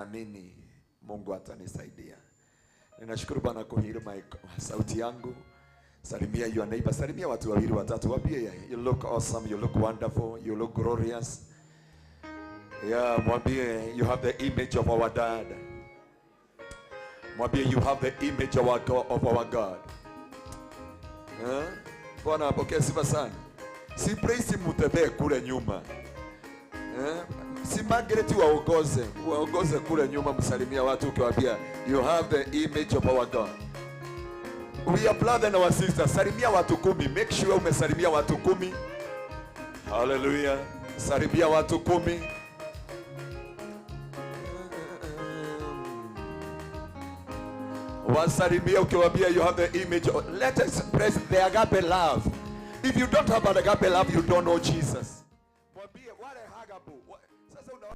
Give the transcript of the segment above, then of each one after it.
Amini Mungu atanisaidia. Ninashukuru Bwana kwa hilo sauti yangu. Salimia your neighbor, salimia watu wawili watatu, waambie you look awesome, you look wonderful, you look glorious. Yeah, mwambie you have the image of our dad. Mwambie you have the image of our God. Bwana apokee sifa sana. Si praise mutembee kule nyuma. Si Margaret waongoze kule nyuma, msalimia watu ukiwaambia you have the image of our God. We are brother and our sister. Salimia watu 10. Make sure umesalimia watu 10. Hallelujah. Salimia watu 10. Wasalimia ukiwaambia you have the image of, let us express the agape love. If you don't have an agape love, you don't know Jesus. Mwambie wale hagabu. Sasa una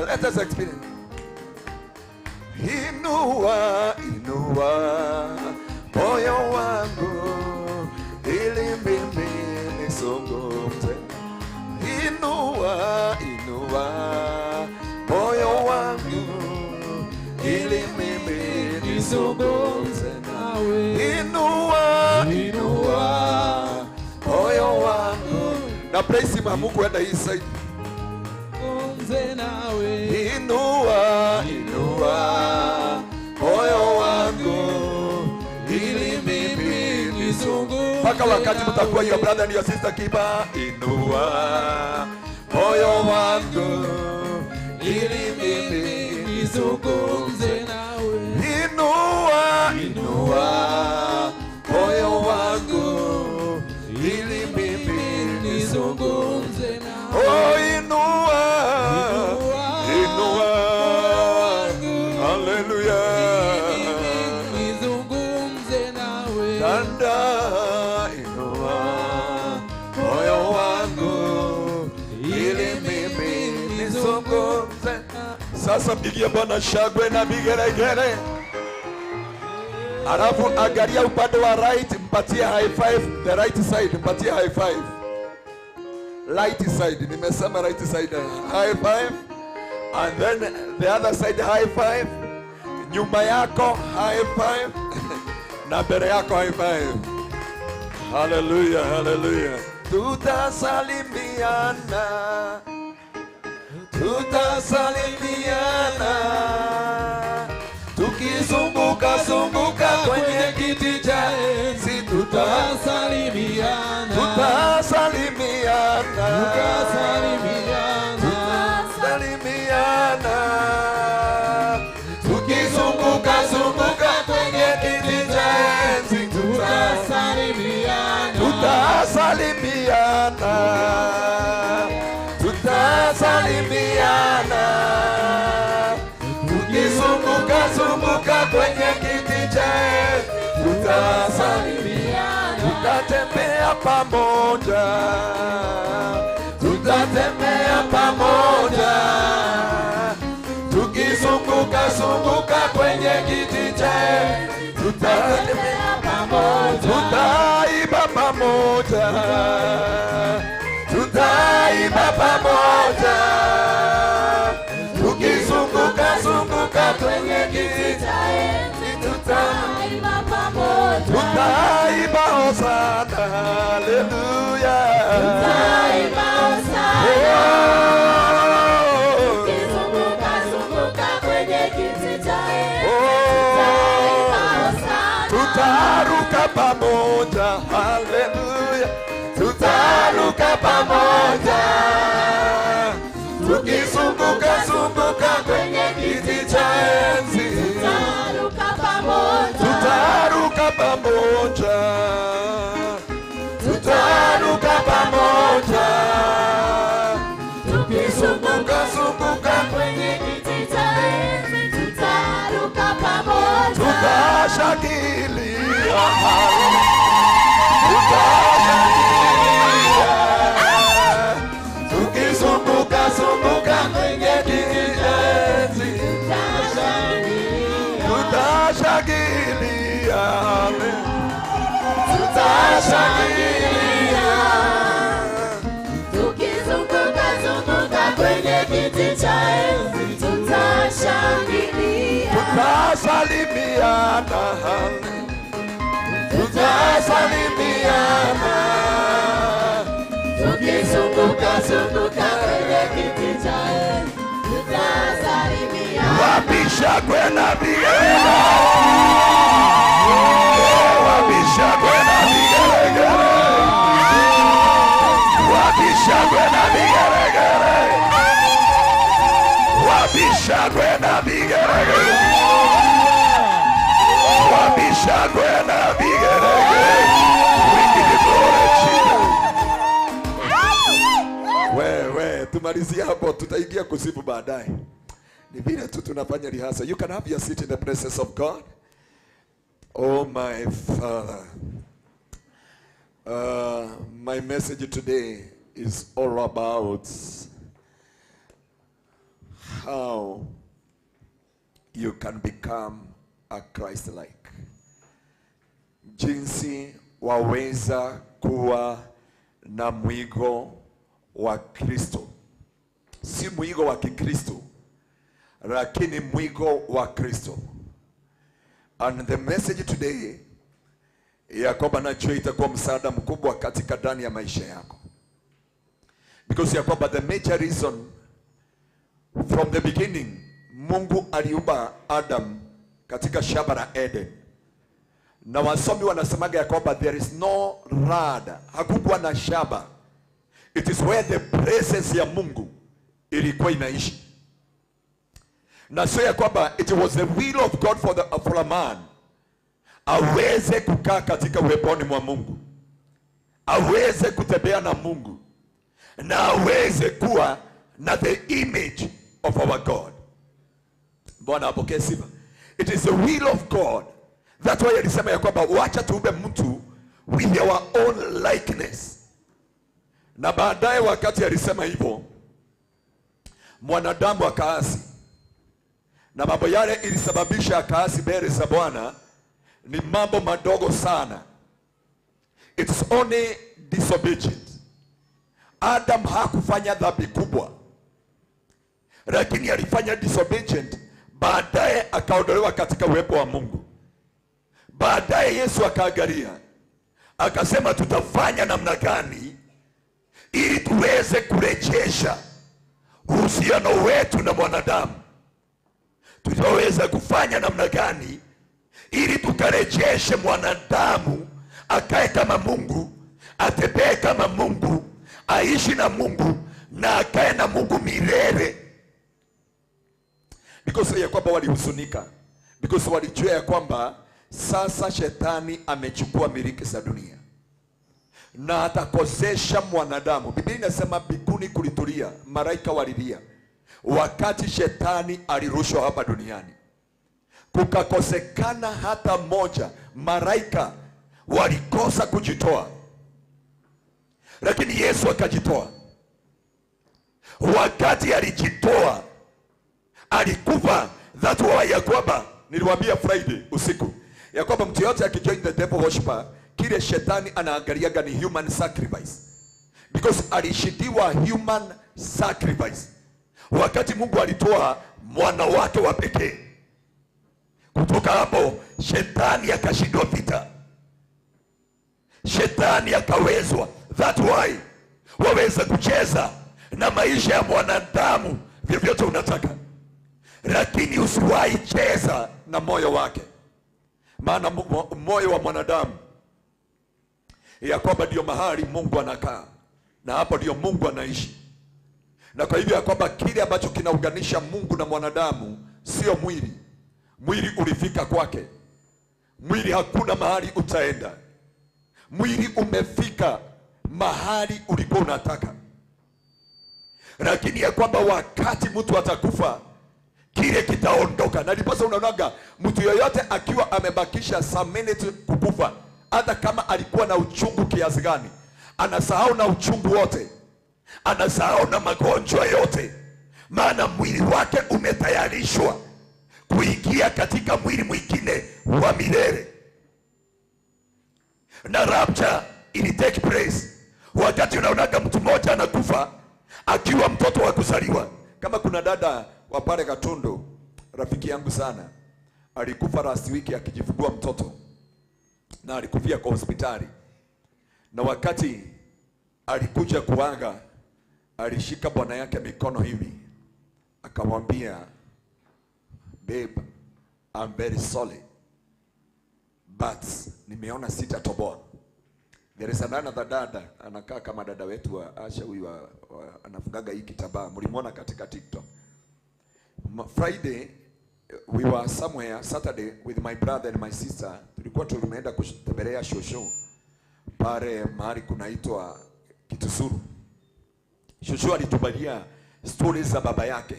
let us experience. Inua moyo wangu ili mimi nisongomte. Inua moyo wangu ili mimi nisongomte nawe. Inua moyo wangu. Na praise him Mungu enda hii side. Inua moyo wangu ili mimi nizunguke. Mpaka wakati mtakuwa your brother and your sister kiba. Inua moyo wangu ili mimi nizunguke nawe. Inua moyo wangu ili mimi nizunguke nawe. Oh, inua. Hallelujah. Nizungumze nawe. Danda inua moyo wangu ili mimi nizungumze. Sasa pigia Bwana shangwe na vigelegele. Alafu angalia upande wa right, mpatie high five. The right side, mpatie high five. Right side, nimesema right side, high five. And then the other side, high five. Nyuma yako, high five. Na mbele yako, high five. Hallelujah, hallelujah. Tutasalimiana tukizunguka kwenye kiti cha enzi. Tutasalimiana tukizunguka kwenye kiti cha enzi. Tutasalimiana tukizunguka kwenye kiti cha enzi. Tutasalimiana, tutatembea pamoja tukizunguka kwenye kiti cha enzi. Tutatembea pamoja, tutaiba pamoja tukizunguka kwenye kiti cha enzi. Tutaiba hosana. Hallelujah. Tutaiba hosana. Tukizunguka kwenye kiti cha enzi. Tutaiba hosana. Tutaruka pamoja. Hallelujah. Tutaruka pamoja tukizunguka kwenye kiti cha enzi. Tutaruka pamoja tukizunguka kwenye kiti cha enzi. Tutaruka pamoja, tutashangilia. Tukizunguka kwenye kiti cha enzi. tutashangilia, tutashangilia, tukizunguka zunguka kwenye kiti cha enzi, tutashangilia, tutasalimiana, tutasalimiana, tukizunguka zunguka kwenye kiti cha enzi, tutasalimiana. Wabishagwe na vigelegele, wabishagwe na vigelegele, wabishagwe na vigelegele, wabishagwe na vigelegele, wabishagwe na vigelegele. Wewe tumalizie hapo, tutaingia kusifu baadaye. Ni vile tu tunafanya rehearsal. You can have your seat in the presence of God. Oh my Father. My message today is all about how you can become a Christ-like. Jinsi waweza kuwa na mwigo wa Kristo. Si mwigo wa Kikristo, lakini mwigo wa Kristo. And the message today ya kwamba najua itakuwa msaada mkubwa katika ndani ya maisha yako. Because ya kwamba the major reason from the beginning, Mungu aliumba Adam katika shamba la Eden. Na wasomi wanasemaga ya kwamba there is no rad, hakukuwa na shamba. It is where the presence ya Mungu ilikuwa inaishi. Na so ya kwamba it was the will of God for a man aweze kukaa katika uweponi mwa Mungu, aweze kutembea na Mungu, na aweze kuwa na the image of our God. Bwana apokee sifa. It is the will of God. That's why alisema ya kwamba wacha tuumbe mtu with our own likeness. Na baadaye wakati alisema hivyo, mwanadamu akaasi. Na mambo yale ilisababisha akaasi mbele za Bwana ni mambo madogo sana. It's only disobedient. Adam hakufanya dhambi kubwa, lakini alifanya disobedient. Baadaye akaondolewa katika uwepo wa Mungu. Baadaye Yesu akaangalia, akasema tutafanya namna gani ili tuweze kurejesha uhusiano wetu na mwanadamu. Tutaweza kufanya namna gani ili tukarejeshe mwanadamu akae kama Mungu, atembee kama Mungu, aishi na Mungu na akae na Mungu milele. Because ya kwamba walihuzunika, because walijua ya kwamba sasa shetani amechukua miliki za dunia na atakosesha mwanadamu. Biblia inasema mbinguni kulitulia, malaika walilia wakati shetani alirushwa hapa duniani. Kukakosekana hata moja, malaika walikosa kujitoa, lakini Yesu akajitoa. Wakati alijitoa, alikufa. That why ya kwamba niliwaambia Friday usiku ya kwamba mtu yote akijoin the devil worshiper, kile shetani anaangaliaga ni human sacrifice, because alishidiwa human sacrifice. Wakati Mungu alitoa mwana wake wa pekee, kutoka hapo shetani akashindwa vita, shetani akawezwa. That why waweza kucheza na maisha ya mwanadamu vyovyote unataka, lakini usiwahi cheza na moyo wake. Maana moyo wa mwanadamu ya kwamba ndio mahali Mungu anakaa, na hapo ndio Mungu anaishi. Na kwa hivyo ya kwamba kile ambacho kinaunganisha Mungu na mwanadamu sio mwili. Mwili ulifika kwake. Mwili hakuna mahali utaenda. Mwili umefika mahali ulikuwa unataka. Lakini ya kwamba wakati mtu atakufa, kile kitaondoka. Na ndiposa unaonaga mtu yoyote akiwa amebakisha some minute kukufa, hata kama alikuwa na uchungu kiasi gani, anasahau na uchungu wote, anasahau na magonjwa yote, maana mwili wake umetayarishwa kuingia katika mwili mwingine wa milele. Na rapture ili take place wakati unaonaga mtu mmoja anakufa akiwa mtoto wa kuzaliwa. Kama kuna dada wa pale Gatundu, rafiki yangu sana, alikufa last week akijifungua mtoto, na alikufia kwa hospitali, na wakati alikuja kuaga alishika bwana yake mikono hivi, akamwambia, babe, I'm very sorry but nimeona sitatoboa. There is another dada anakaa kama dada wetu wa Asha, huyu anafungaga hii kitambaa, mlimwona katika TikTok. Friday we were somewhere, Saturday with my brother and my sister, tulikuwa tumeenda kutembelea shosho pale mahali kunaitwa Kitusuru. Shosho alitubalia stories za baba yake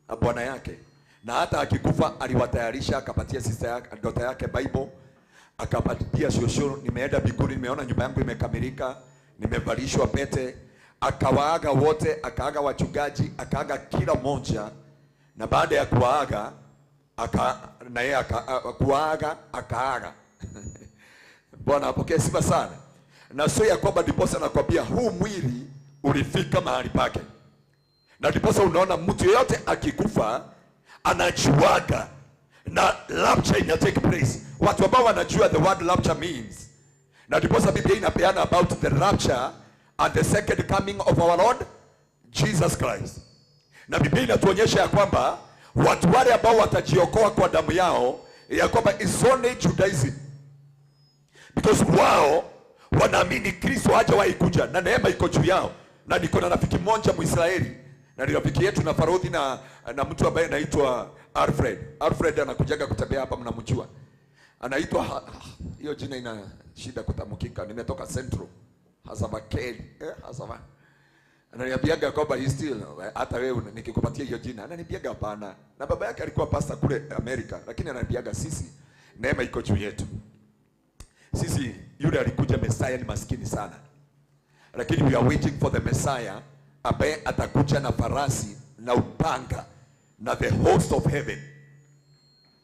na bwana yake, na hata akikufa aliwatayarisha, akapatia sister yake, daughter yake Bible, akapatia shosho, nimeenda biguni, nimeona nyumba yangu imekamilika, nimevalishwa pete. Akawaaga wote, akaaga wachungaji, akaaga kila mmoja, na baada ya kuaga na yeye kuaga akaaga. Bwana apokee sifa sana. Na sio ya kwamba ndiposa nakwambia huu mwili ulifika mahali pake, na ndiposa unaona mtu yeyote akikufa anajuaga na rapture ina take place. Watu ambao wanajua the word rapture means, na ndiposa Biblia inapeana about the rapture and the second coming of our Lord Jesus Christ. Na Biblia inatuonyesha ya kwamba watu wale ambao watajiokoa kwa damu yao, ya kwamba is only Judaism, because wao wanaamini Kristo hajawahi kuja na neema iko juu yao. Na niko na rafiki mmoja Mwisraeli, na ni rafiki yetu na Farodhi na mtu ambaye anaitwa Alfred anakujaga kutembea hapa, mnamjua. Anaitwa hiyo jina ina shida kutamkika, nimetoka Central Hazavakeli Hazava. Ananiambiaga kwamba he still, hata wewe nikikupatia hiyo jina ananiambiaga hapana. Na baba yake alikuwa pastor kule Amerika, lakini ananiambiaga sisi neema iko juu yetu. Sisi yule alikuja Messiah ni maskini sana, lakini we are waiting for the Messiah ambaye atakuja na farasi na upanga na the host of heaven.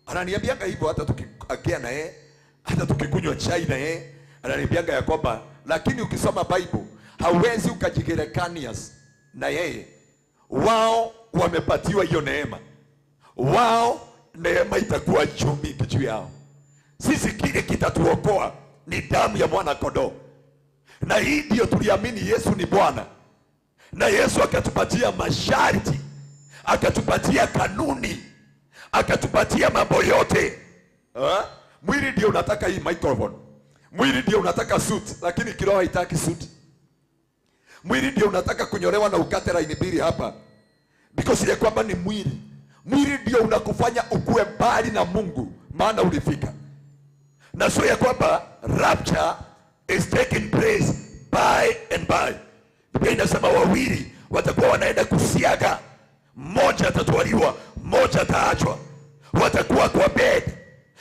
Ananiambiaga hivyo hata tukiagea na yeye, hata tukikunywa chai na yeye, ananiambiaga ya kwamba lakini ukisoma Bible hauwezi ukajigerekania na yeye. Wao wamepatiwa hiyo neema, wao neema itakuwa juu yao. Sisi kile kitatuokoa ni damu ya mwana kondoo, na hii ndio tuliamini Yesu ni Bwana. Na Yesu akatupatia masharti, akatupatia kanuni, akatupatia mambo yote. Mwili ndio unataka hii microphone, mwili ndio unataka suit, lakini kiroho haitaki suit. Mwili ndio unataka kunyolewa na ukate line mbili hapa, because ile kwamba ni mwili. Mwili ndio unakufanya ukue mbali na Mungu, maana ulifika. Na sio ya kwamba rapture is taking place by and by. Biblia inasema wawili watakuwa wanaenda kusiaga, mmoja atatwaliwa, mmoja ataachwa. Watakuwa kwa bed,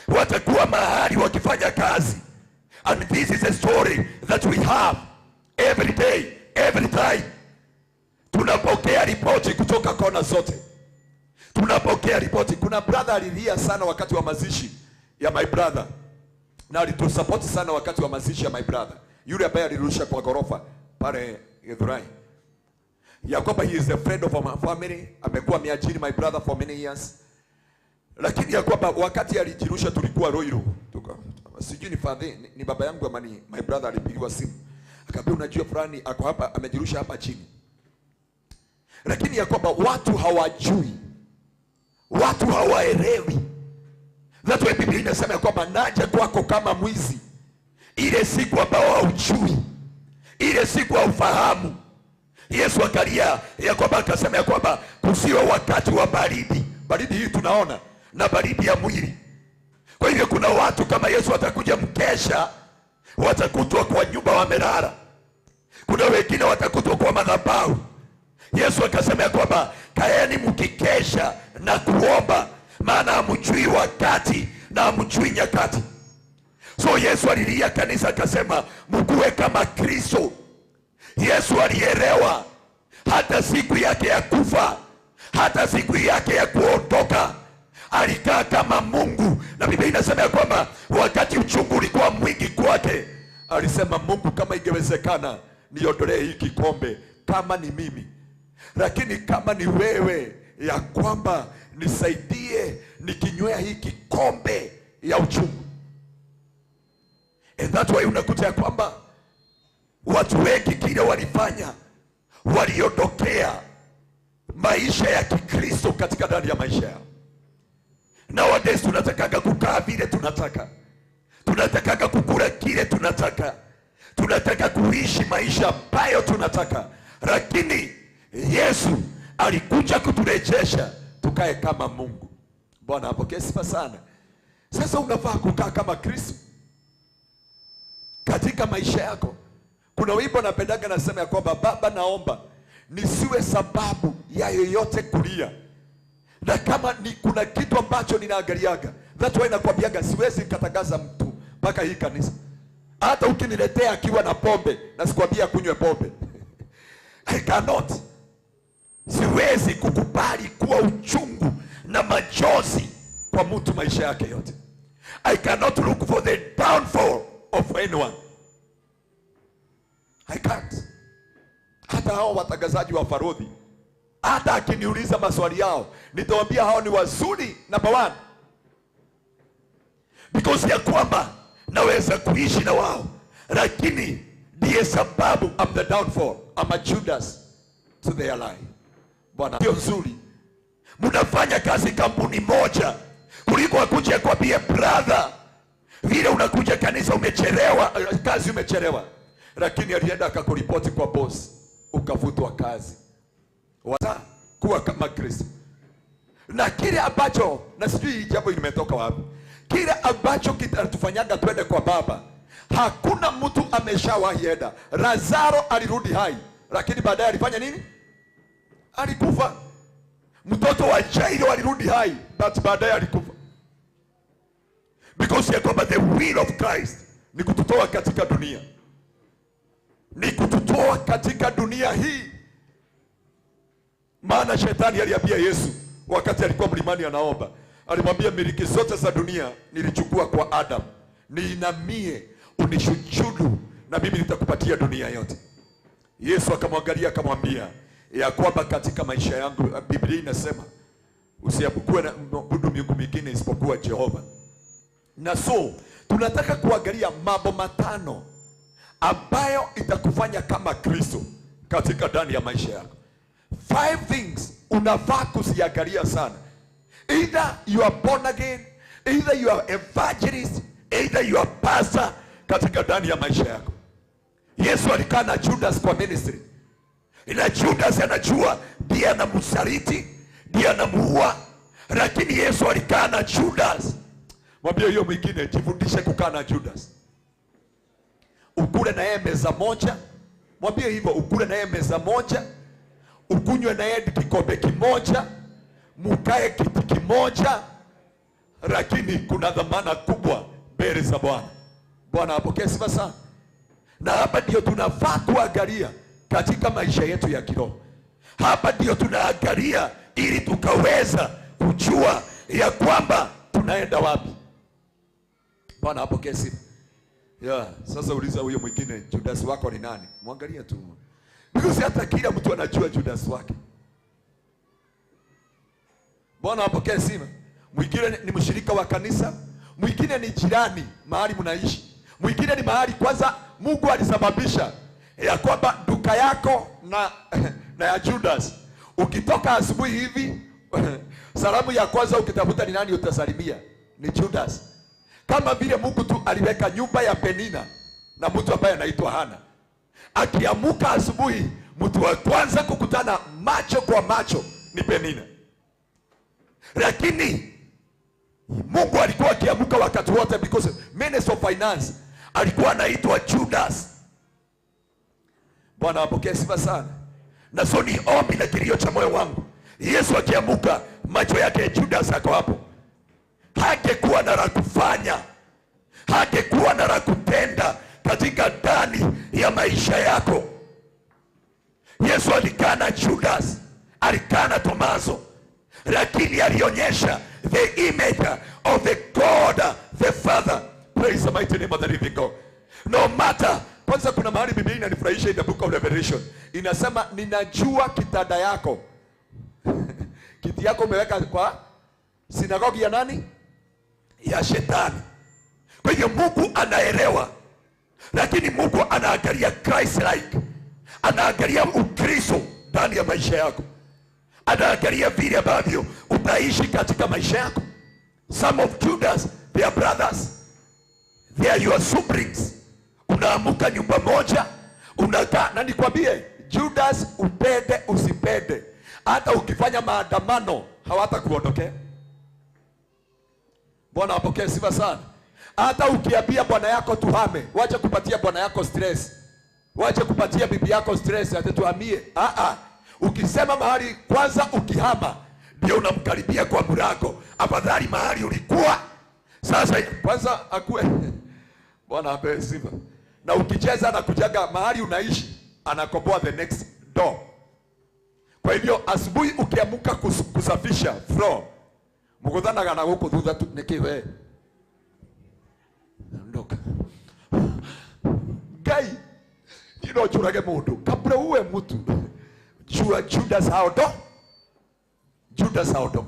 watakuwa mahali wakifanya kazi. And this is a story that we have every day, every time. Tunapokea ripoti kutoka kona zote, tunapokea ripoti. Kuna brother alilia sana wakati wa mazishi ya my brother, na alitusupport sana wakati wa mazishi ya my brother, yule ambaye alirusha kwa gorofa pale Ngaruiya, ya kwamba he is a friend of our family, amekuwa miajiri my brother for many years. Lakini ya kwamba wakati alijirusha tulikuwa Roiro, sijui ni fadhi ni baba yangu ama ni my brother, alipigiwa simu akaambia unajua fulani ako hapa amejirusha hapa chini. Lakini ya kwamba watu hawajui, watu hawaelewi. That's why Biblia inasema kwamba naja kwako kama mwizi. Ile siku ambao haujui, ile siku haufahamu. Yesu akalia ya kwamba akasema ya kwamba kusiwe wakati wa baridi. Baridi hii tunaona na baridi ya mwili. Kwa hivyo kuna watu kama Yesu atakuja mkesha, watakutwa kwa nyumba wamelala. Kuna wengine watakutwa kwa madhabahu. Yesu akasema ya kwamba kaeni mkikesha na kuomba, maana hamjui wakati na hamjui nyakati. So Yesu alilia kanisa akasema mkuwe kama Kristo. Yesu alielewa hata siku yake ya kufa, hata siku yake ya kuondoka, alikaa kama Mungu, na Biblia inasema ya kwamba wakati uchungu ulikuwa mwingi kwake, alisema, Mungu, kama ingewezekana niondolee hii kikombe kama ni mimi, lakini kama ni wewe, ya kwamba nisaidie nikinywea hii kikombe ya uchungu. And that's why unakuta ya kwamba watu wengi kile walifanya, waliondokea maisha ya Kikristo katika ndani ya maisha yao. Nowadays tunatakaga kukaa vile tunataka, tunatakaga kukula kile tunataka, tunataka kuishi maisha ambayo tunataka, lakini Yesu alikuja kuturejesha tukae kama Mungu. Bwana apokee sifa sana. Sasa unafaa kukaa kama Kristo katika maisha yako. Kuna wimbo napendaga nasema ya kwamba, Baba, naomba nisiwe sababu ya yoyote kulia, na kama ni kuna kitu ambacho ninaangaliaga, that's why nakwambiaga siwezi katangaza mtu mpaka hii kanisa. Hata ukiniletea akiwa na pombe, na sikwambia kunywe pombe I cannot. Siwezi kukubali kuwa uchungu na machozi kwa mtu maisha yake yote. I cannot look for the downfall of anyone. I can't. Hata hao watangazaji wa farodhi, hata akiniuliza maswali yao, nitawaambia hao ni wazuri number one, because ya kwamba naweza kuishi na wao, lakini ndiye sababu I'm the downfall. I'm a Judas to their life. Bwana ndio nzuri. Mnafanya kazi kampuni moja, kuliko akuja kwambie, brother, vile unakuja kanisa umechelewa, kazi umechelewa, lakini alienda akakuripoti kwa boss, ukafutwa kazi. Wata kuwa kama Kristo. Na kile ambacho, na sijui jambo limetoka wapi, kile ambacho kitatufanyaga twende kwa Baba, hakuna mtu ameshawahi enda. Lazaro alirudi hai, lakini baadaye alifanya nini? Alikufa. Mtoto wa Jairo alirudi hai, but baadaye alikufa. Because ya kwamba the will of Christ ni kututoa katika dunia, ni kututoa katika dunia hii. Maana shetani aliambia Yesu wakati alikuwa mlimani anaomba, alimwambia, miliki zote za dunia nilichukua kwa Adam, niinamie unishujudu na mimi nitakupatia dunia yote. Yesu akamwangalia akamwambia ya kwamba katika maisha yangu, Biblia inasema usiabudu miungu mingine isipokuwa Jehova. Na so tunataka kuangalia mambo matano ambayo itakufanya kama Kristo katika ndani ya maisha yako. 5 things unafaa kuziangalia sana. Either you are born again, either you are evangelist, either you are pastor, katika ndani ya maisha yako. Yesu alikaa na Judas kwa ministry. Ila Judas anajua ndiye anamsaliti, ndiye anamuua, lakini Yesu alikaa na Judas. Mwambie hiyo mwingine, jifundishe kukaa na Judas. Ukule na yeye meza moja. Mwambie hivyo, ukule na yeye meza moja, ukunywe na yeye kikombe kimoja, mukae kiti kimoja, lakini kuna dhamana kubwa mbele za Bwana. Bwana apokee sifa sana. Na hapa ndio tunafaa kuangalia katika maisha yetu ya kiroho. Hapa ndio tunaangalia ili tukaweza kujua ya kwamba tunaenda wapi. Bwana apokee sifa. Sasa uliza huyo mwingine, Judas wako ni nani? Mwangalie tu. Because hata kila mtu anajua Judas wake. Bwana apokee sifa. Mwingine ni mshirika wa kanisa, mwingine ni jirani mahali mnaishi, mwingine ni mahali kwanza Mungu alisababisha ya kwamba duka yako na ya Judas, ukitoka asubuhi hivi salamu ya kwanza ukitafuta ni nani utasalimia? Ni Judas. Kama vile Mungu tu aliweka nyumba ya Penina na mtu ambaye anaitwa Hana. Akiamuka asubuhi, mtu wa kwanza kukutana macho kwa macho ni Penina. Lakini Mungu alikuwa akiamuka wakati wote, because Minister of Finance alikuwa anaitwa Judas. Bwana apokee sifa sana. Na so ni ombi na kilio cha moyo wangu, Yesu akiamuka macho yake Judas ako hapo. Hangekuwa na la kufanya, hangekuwa na la kutenda katika ndani ya maisha yako. Yesu alikaa na Judas, alikaa na Tomaso, lakini alionyesha the image of the God the Father. Praise the mighty name of the living God. No matter. Kwanza kuna mahali Biblia inanifurahisha in the book of Revelation. Inasema ninajua kitanda yako. Kiti yako umeweka kwa sinagogi ya nani? Ya shetani. Kwa hiyo Mungu anaelewa. Lakini Mungu anaangalia Christ like. Anaangalia Ukristo ndani ya maisha yako. Anaangalia vile ambavyo utaishi katika maisha yako. Some of Judas, their brothers, they are your siblings. Unaamuka nyumba moja, unakaa. Na nikwambie, Judas, upende usipende, hata ukifanya maandamano hawatakuondokea. Bwana apokee sifa sana. Hata ukiambia bwana yako tuhame, wacha kupatia bwana yako stress. Wacha kupatia bibi yako stress ati tuhamie. Ukisema mahali kwanza ukihama, ndio unamkaribia kwa mlango. Afadhali mahali ulikuwa sasa kwanza akue. Bwana ape sifa. Na ukicheza na kujaga mahali unaishi, anakomboa the next door. Kwa hivyo asubuhi ukiamuka kusafisha floor, mukudhanaga na huko thutha tu nikiwe. Ndoka. Gai. Ndio churage mundu. Kabla uwe mtu. Judas haondo. Judas haondo.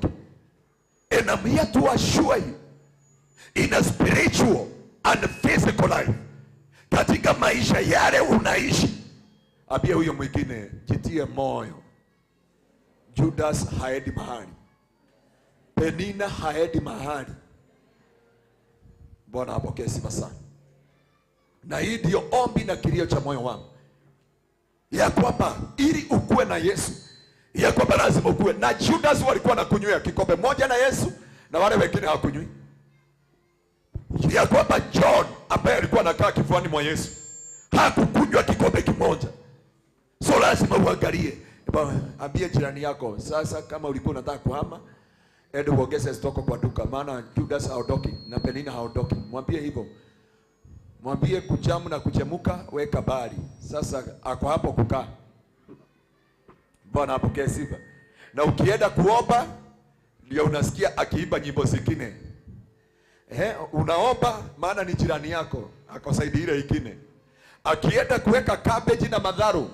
And I'm here to assure you, in a spiritual and physical life, katika maisha yale unaishi, abia huyo mwingine, jitie moyo. Judas haendi mahali. Penina haendi mahali. Bwana apokee sifa sana. Na hii ndio ombi na kilio cha moyo wangu, ya kwamba ili ukue na Yesu, ya kwamba lazima ukue. Na Judas walikuwa nakunywa kikombe moja na Yesu, na wale wengine hawakunywi. Ya kwamba John ambaye alikuwa anakaa kifuani mwa Yesu hakukunywa kikombe kimoja. So lazima uangalie. Ambie jirani yako, sasa kama ulikuwa unataka kuhama, ende uongeze stoko kwa duka, maana Judas haondoki na Penina haondoki. Mwambie hivyo. Mwambie kujamu na kuchemuka weka bali. Sasa ako hapo kukaa. Bwana apokee sifa. Na ukienda kuomba, ndio unasikia akiimba nyimbo zingine. Unaomba maana ni jirani yako, akosaidia ile ingine. Akienda kuweka cabbage na madharu,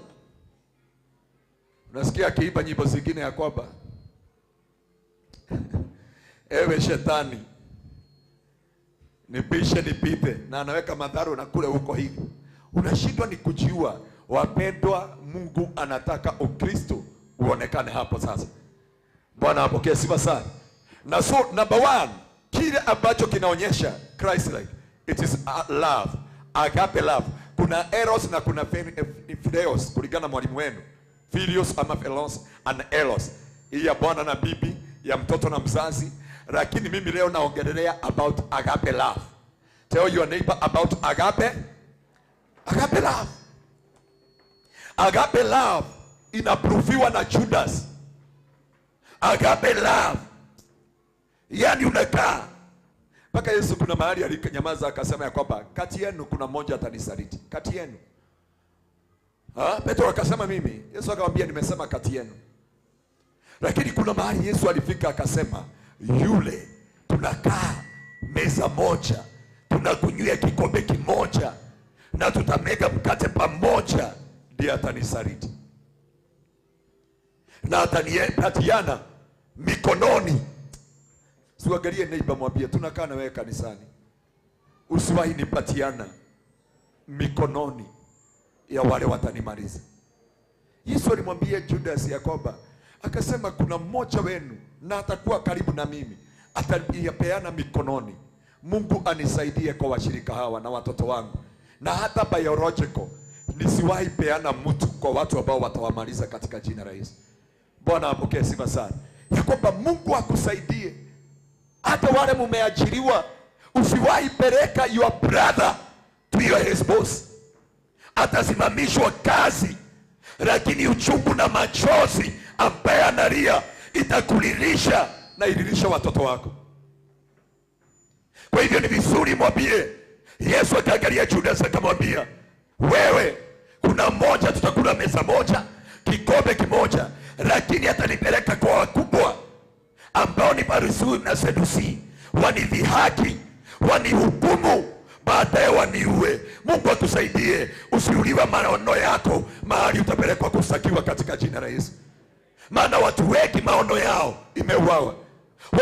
unasikia akiimba nyimbo zingine ya kwamba ewe shetani nipishe nipite, na anaweka madharu na kule huko hivi. Unashindwa ni kujiua. Wapendwa, Mungu anataka Ukristo uonekane hapo sasa. Bwana apokee sifa sana. Na so number one, kile ambacho kinaonyesha Christ like, it is love, agape love. Kuna eros na kuna phileos kulingana mwalimu wenu. Philios ama philos and eros. Hii ya bwana na bibi, ya mtoto na mzazi. Lakini mimi leo naongelea about agape love. Tell your neighbor about agape love. Agape love inaproviwa na Judas. Agape love, yani unakaa mpaka Yesu kuna mahali alinyamaza akasema ya kwamba kati yenu kuna mmoja atanisaliti. Kati yenu. Petro akasema mimi. Yesu akamwambia nimesema kati yenu. Lakini kuna mahali Yesu alifika akasema yule tunakaa meza moja, tunakunywa kikombe kimoja, na tutamega mkate pamoja, ndiye atanisaliti. Na atanipatiana mikononi. Siangalie neighbor, mwambie tunakaa na wewe kanisani, usiwahi nipatiana mikononi ya wale watanimaliza. Yesu alimwambia Judas ya kwamba akasema kuna mmoja wenu na atakuwa karibu na mimi, atanipeana mikononi. Mungu anisaidie kwa washirika hawa na watoto wangu, na hata biological nisiwahi peana mtu kwa watu ambao watawamaliza katika jina la Yesu. Bwana apokee sifa sana. Ya kwamba Mungu akusaidie. Hata wale mumeajiriwa, usiwahi peleka your brother to your boss. Atasimamishwa kazi, lakini uchungu na machozi ambaye analia itakulilisha na ililisha watoto wako. Kwa hivyo ni vizuri mwambie. Yesu akaangalia Judas akamwambia, wewe kuna mmoja tutakula meza moja, kikombe kimoja, lakini atanipeleka kwa wakubwa, ambao ni Farisui na Sadusi, wanidhihaki, wanihukumu, baadaye waniue. Mungu atusaidie usiuliwe maono yako mahali utapelekwa kustakiwa katika jina la Yesu. Maana watu wengi maono yao imeuawa,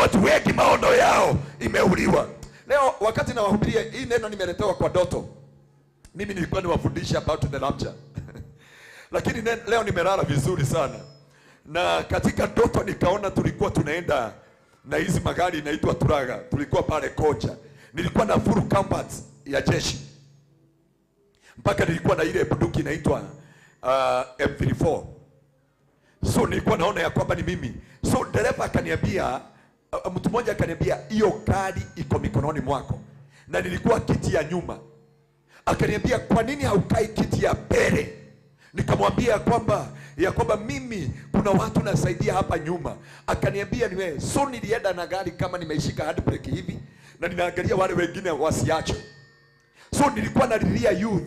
watu wengi maono yao imeuliwa. Leo wakati nawahubiria hii neno nimeletewa kwa ndoto. Mimi nilikuwa niwafundisha about the rapture. Lakini leo nimelala vizuri sana. Na katika ndoto nikaona tulikuwa tunaenda na hizi magari inaitwa Turaga. Tulikuwa pale Koja. Nilikuwa na full combat ya jeshi. Mpaka nilikuwa na ile bunduki inaitwa M34. So nilikuwa naona ya kwamba ni mimi. So dereva akaniambia, mtu mmoja akaniambia hiyo gari iko mikononi mwako. Na nilikuwa kiti ya nyuma. Akaniambia kwa nini haukai kiti ya mbele? Nikamwambia ya kwamba mimi kuna watu nasaidia hapa nyuma. Akaniambia niwe. So nilienda na gari kama nimeishika handbrake hivi na ninaangalia wale wengine wasiache. So nilikuwa nalilia youth.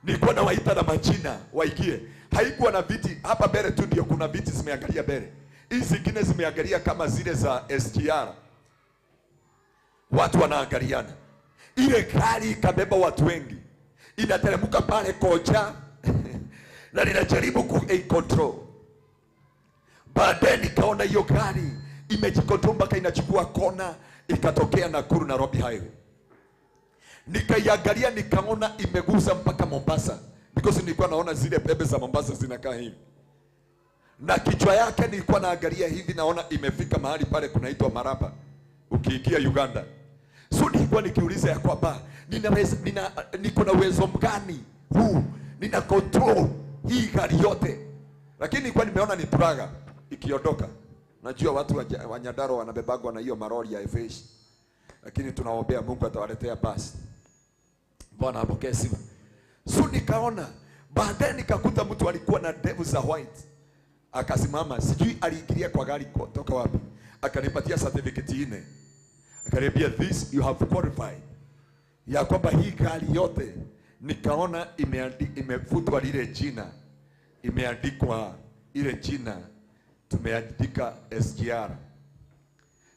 Nilikuwa na waita na majina waigie. Haikuwa na viti hapa mbele tu, ndio kuna viti zimeangalia mbele. Hizi zingine zimeangalia kama zile za SGR. Watu wanaangaliana. Ile gari ikabeba watu wengi. Inateremka pale Koja na ninajaribu control. Baadaye nikaona hiyo gari imejikontrol mpaka inachukua kona ikatokea Nakuru Nairobi highway. Nikaiangalia nikaona imegusa mpaka Mombasa. Because nilikuwa naona zile pembe za Mombasa zinakaa hivi. Na kichwa yake nilikuwa naangalia hivi naona imefika mahali pale kunaitwa Maraba. Ukiingia Uganda. So nilikuwa nikiuliza ya kwamba niko na uwezo mgani huu? Nina control hii gari yote. Lakini nilikuwa nimeona ni Turaga ikiondoka. Najua watu wa Nyandaro wanabebagwa na hiyo maroli ya FH. Lakini tunaombea Mungu atawaletea basi. Bwana apokee sifa. So nikaona, baadaye nikakuta mtu alikuwa na ndevu za white. Akasimama, sijui aliingilia kwa gari kutoka wapi. Akanipatia certificate 4. Akaniambia this you have qualified. Ya kwamba hii gari yote nikaona imefutwa lile jina. Imeandikwa ile jina tumeandika SGR.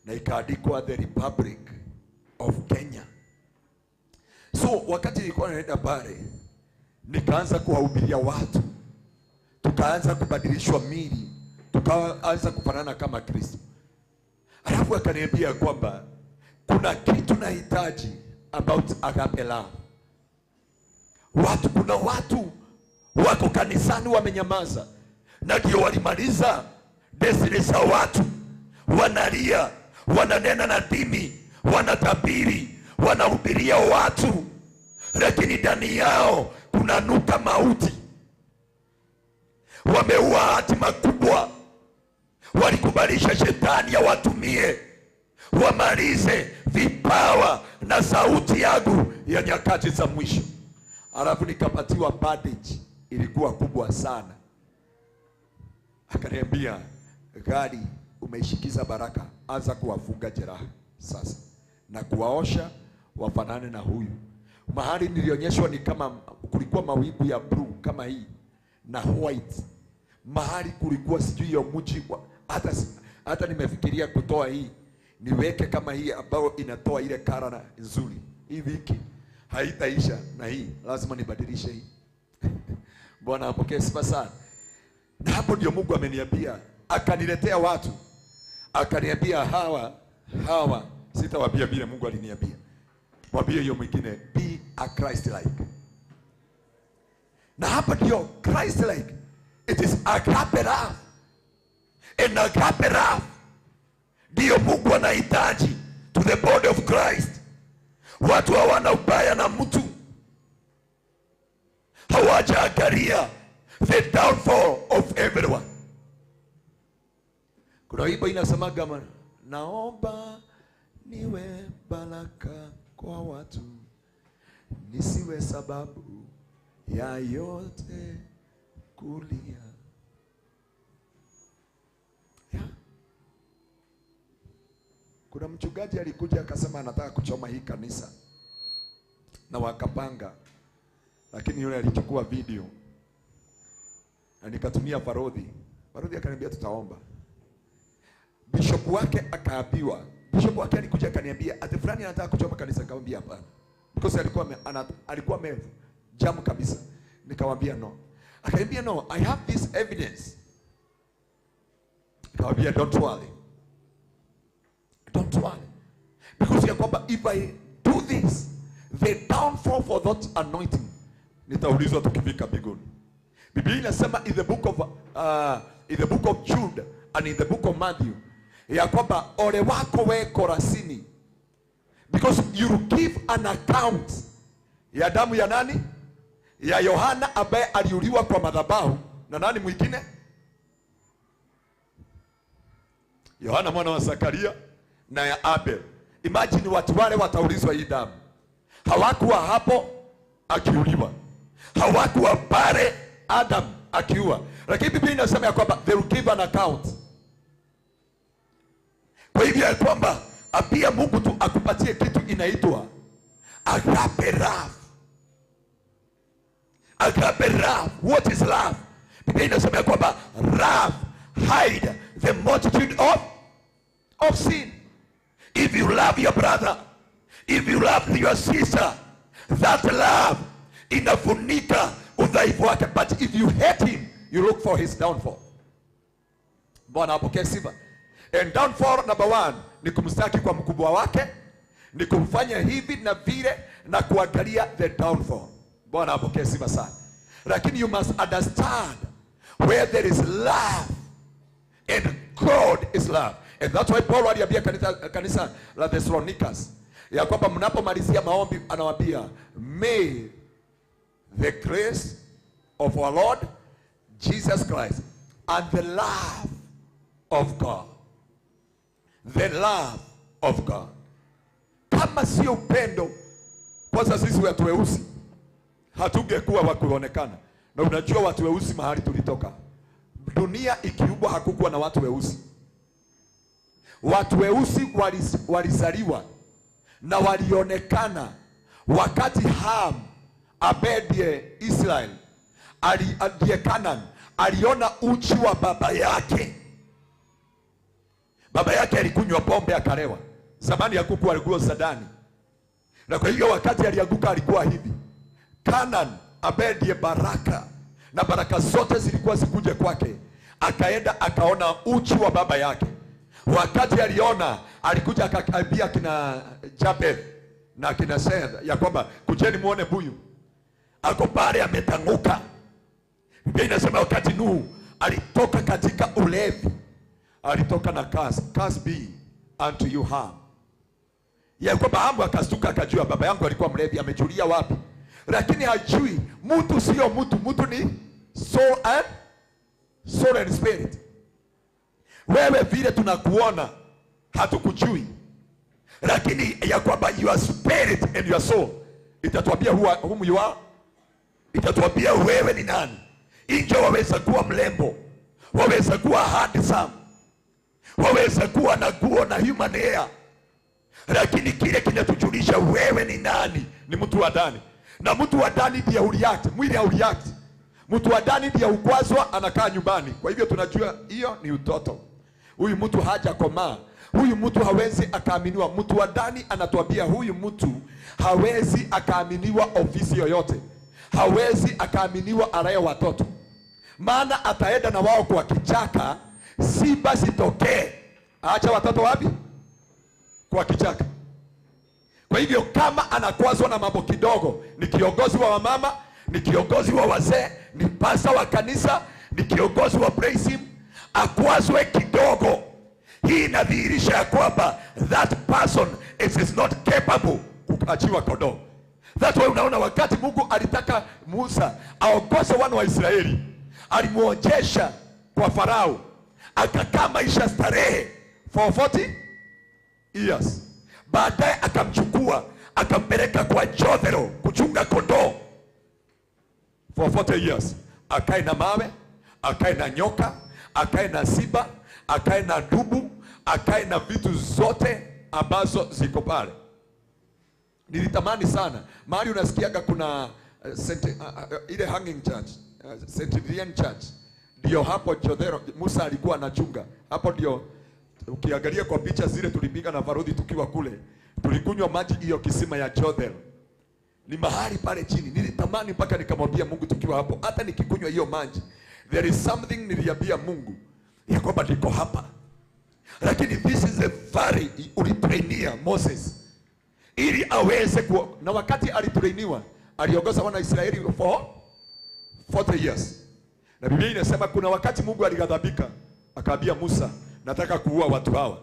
Na ikaandikwa the Republic of Kenya. So wakati nilikuwa naenda pale nikaanza kuwahubiria watu. Tukaanza kubadilishwa mili. Tukaanza kufanana kama Kristo. Alafu akaniambia kwamba kuna kitu nahitaji about agape love. Kuna watu wako kanisani wamenyamaza. Na ndio walimaliza destiny za watu. Wanalia, wananena na dini, wanatabiri, wanahubiria watu. Lakini ndani yao kunanuka mauti. Wameua hatima kubwa. Walikubalisha shetani ya watumie wamalize vipawa na sauti yangu ya nyakati za mwisho. Alafu nikapatiwa bandage ilikuwa kubwa sana. Akaniambia gari umeishikiza baraka, anza kuwafunga jeraha sasa na kuwaosha wafanane na huyu. Mahali nilionyeshwa ni kama kulikuwa mawingu ya blue kama hii na white. Mahali kulikuwa sijui ya mji, hata nimefikiria kutoa hii niweke kama hii ambayo inatoa ile karana nzuri. Hii wiki haitaisha na hii lazima nibadilishe hii. Bwana apokee sifa sana. Na hapo ndio Mungu ameniambia, akaniletea watu. Akaniambia hawa sitawaambia vile Mungu aliniambia. Mwambie hiyo mwingine, be a Christ like. Na hapa ndio Christ like. It is agape love. And agape love ndio Mungu anahitaji to the body of Christ. Watu hawana ubaya na mtu. Hawajaangalia the downfall of everyone. Kuna wimbo inasemaga, naomba niwe baraka kwa watu, nisiwe sababu ya yote kulia. Kuna mchungaji alikuja akasema anataka kuchoma hii kanisa. Na wakapanga. Lakini yule alichukua video. Na nikatumia parodhi. Parodhi akaniambia tutaomba. bishop wake akaambiwa, bishop wake alikuja akaniambia ati fulani anataka kuchoma kanisa. Nikamwambia hapana, because alikuwa amejamu kabisa. Nikamwambia no. Akaniambia no, I have this evidence. Nikamwambia don't worry, because ya kwamba if I do this, the downfall for that anointing, nitaulizwa tukifika mbinguni. Biblia inasema in the book of Jude and in the book of Matthew ya kwamba ole wako we Korasini, because you give an account ya damu ya nani? Ya Yohana ambaye aliuliwa kwa madhabahu na nani mwingine? Yohana mwana wa Zakaria na ya Abel. Imagine watu wale wataulizwa hii damu. Hawakuwa hapo akiuliwa, hawakuwa pale Adam akiua, lakini Biblia inasema ya kwamba they will give an account. Kwa hivyo ya kwamba apia Mungu tu akupatie kitu inaitwa agape love. Agape love. What is love? Biblia inasema ya kwamba love hide the multitude of sin. If you love your brother, if you love your sister, that love inafunika udhaifu wake. But if you hate him, you look for his downfall. Bwana apokee sifa. And downfall number 1 ni kumstaki kwa mkubwa wake, ni kumfanya hivi na vile na kuangalia the downfall. Bwana apokee sifa sana. Lakini you must understand where there is love and God is love. And that's why Paul aliambia kanisa la Thessalonians ya kwamba mnapomalizia maombi anawaambia may the grace of our Lord Jesus Christ and the love of God, the love of God. Kama sio upendo, kwanza sisi watu weusi hatungekuwa wa kuonekana. Na unajua watu weusi mahali tulitoka, dunia ikiubwa hakukuwa na watu weusi. Watu weusi walizaliwa na walionekana wakati Ham abedie Israel aliye Canaan, aliona uchi wa baba yake. Baba yake alikunywa pombe akalewa. Zamani hakukuwa nguo za ndani, na kwa hiyo wakati alianguka alikuwa hivi. Canaan abedie baraka, na baraka zote zilikuwa zikuje kwake. Akaenda akaona uchi wa baba yake. Wakati aliona, alikuja akaambia kina Jabez na kina Seth ya kwamba kujeni muone buyu ako pale ametanguka. Biblia inasema wakati Nuhu alitoka katika ulevi, alitoka na curse be unto you Ham. Ya kwamba Ham akastuka akajua baba yangu alikuwa mlevi, amejulia wapi? Lakini hajui mtu sio mtu ni soul and spirit. Wewe vile tunakuona hatukujui, lakini ya kwamba your spirit and your soul itatuambia whom you are. Itatuambia wewe ni nani. Inje waweza kuwa mlembo, waweza kuwa handsome, waweza kuwa na nguo na human hair, lakini kile kinatujulisha wewe ni nani ni mtu wa ndani. Na mtu wa ndani ndiye ureact, mwili haureact. Mtu wa ndani ndiye ukwazwa, anakaa nyumbani. Kwa hivyo tunajua hiyo ni utoto. Huyu mtu haja komaa, huyu mtu hawezi akaaminiwa. Mtu wa ndani anatuambia huyu mtu hawezi akaaminiwa ofisi yoyote, hawezi akaaminiwa araye watoto, maana ataenda na wao kwa kichaka, simba sitokee. Acha watoto wapi? Kwa kichaka. Kwa hivyo kama anakwazwa na mambo kidogo, ni kiongozi wa wamama, ni kiongozi wa wazee, ni pasta wa kanisa, ni kiongozi wa praise him, akwazwe kidogo, hii inadhihirisha ya kwamba that person is not capable kuachiwa kondoo. That's why unaona wakati Mungu alitaka Musa aongoze wana wa Israeli, alimuonjesha kwa Farao, akakaa maisha starehe for 40 years. Baadaye akamchukua akampeleka kwa Jothero kuchunga kondoo for 40 years. Akae na mawe, akae na nyoka, akae na simba, akae na dubu, akae na vitu zote ambazo ziko pale. Nilitamani sana mahali unasikiaga kuna ile hanging church, St. Vian church, ndio hapo Jothero Musa alikuwa anachunga. Hapo ndio ukiangalia kwa picha zile tulipiga na Varodi tukiwa kule, tulikunywa maji hiyo kisima ya Jordan. Ni mahali pale chini. Nilitamani mpaka nikamwambia Mungu tukiwa hapo, hata nikikunywa hiyo maji, there is something niliambia Mungu ya kwamba niko hapa. Lakini this is a very ulitrainia Moses ili aweze na wakati alitrainiwa aliongoza wana Israeli for 40 years. Na Biblia inasema kuna wakati Mungu alighadhabika, akaambia Musa, nataka kuua watu hawa.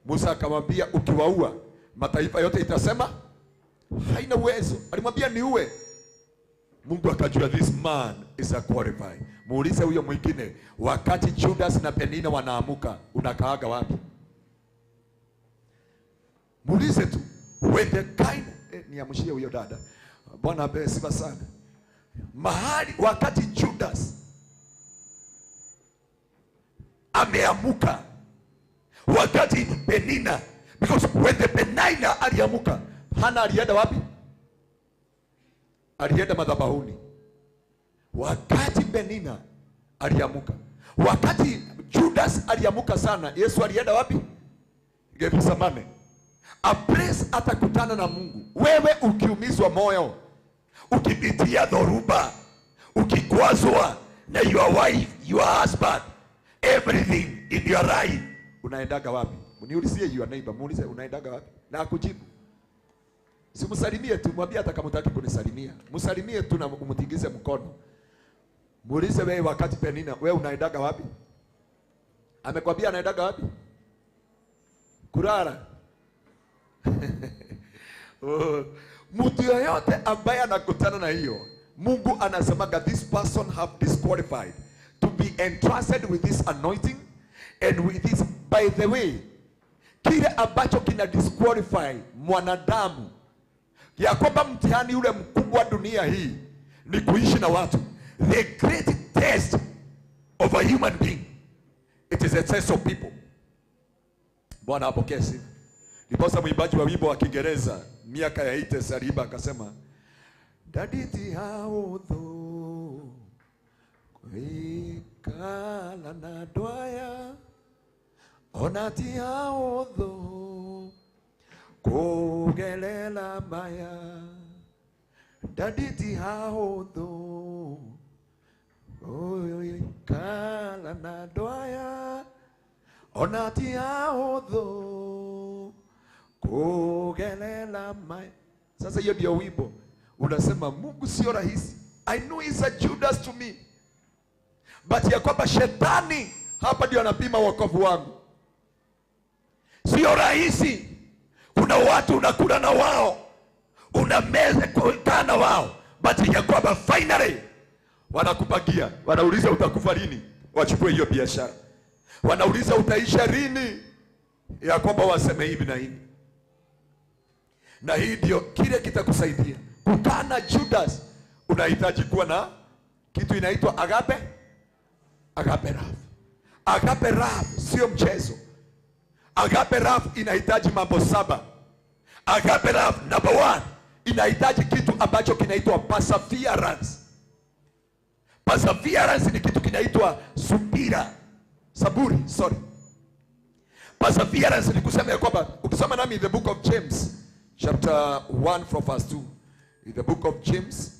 Musa akamwambia, ukiwaua mataifa yote itasema haina uwezo. Alimwambia niue. Mungu akajua this man is a qualified. Muulize huyo mwingine, wakati Judas na Penina wanaamuka, unakaaga wapi? Muulize tu. When the kind niamshie huyo dada. Bwana ape sifa sana. Mahali wakati Judas ameamuka, wakati Penina, because when the Penina aliamuka, Hana alienda wapi? Alienda madhabahuni. Wakati Penina aliamuka, wakati Judas aliamuka sana, Yesu alienda wapi? Getsemane. A place atakutana na Mungu. Wewe ukiumizwa moyo, ukipitia dhoruba, ukikwazwa na your wife, your husband, everything in your life, unaendaga wapi? Uniulizie your neighbor, muulize unaendaga wapi? Na akujibu. Simsalimie tu, mwambie hata kama hutaki kunisalimia. Msalimie tu na umtigize mkono. Muulize wewe wakati Penina, wewe unaendaga wapi? Amekwambia anaendaga wapi? Kulala. Mtu yoyote ambaye anakutana na hiyo, Mungu anasemaga this person have disqualified to be entrusted with this anointing and with this. By the way, kile ambacho kina disqualify mwanadamu ya kwamba mtihani ule mkubwa dunia hii ni kuishi na watu. The great test of a human being, it is a test of people. Bwana apokee sifa. Ndiposa mwimbaji wa wimbo wa Kiingereza miaka ya 80 aliimba akasema, daditi haudhu kuikala na dwaya onati haudhu kugelela maya, daditi haudhu kuikala na dwaya onati haudhu kugelela maya. Sasa hiyo ndio wimbo unasema Mungu sio rahisi. I know he's a Judas to me, but ya kwamba shetani hapa ndio anapima wokovu wangu. Sio rahisi. Kuna watu unakula na wao, unameza kukaa na wao, but ya kwamba finally wanakupagia, wanauliza utakufa lini, wachukue hiyo biashara. Wanauliza utaisha lini, ya kwamba waseme hivi na hivi. Na hii ndio kile kitakusaidia kukaa na Judas. Unahitaji kuwa na kitu inaitwa agape love. Agape love sio mchezo. Agape love inahitaji mambo 7. Agape love number 1 inahitaji kitu ambacho kinaitwa perseverance. Perseverance ni kitu kinaitwa saburi. Perseverance ni kusema ya kwamba ukisoma nami the book of James chapter 1 from verse 2. In the book of James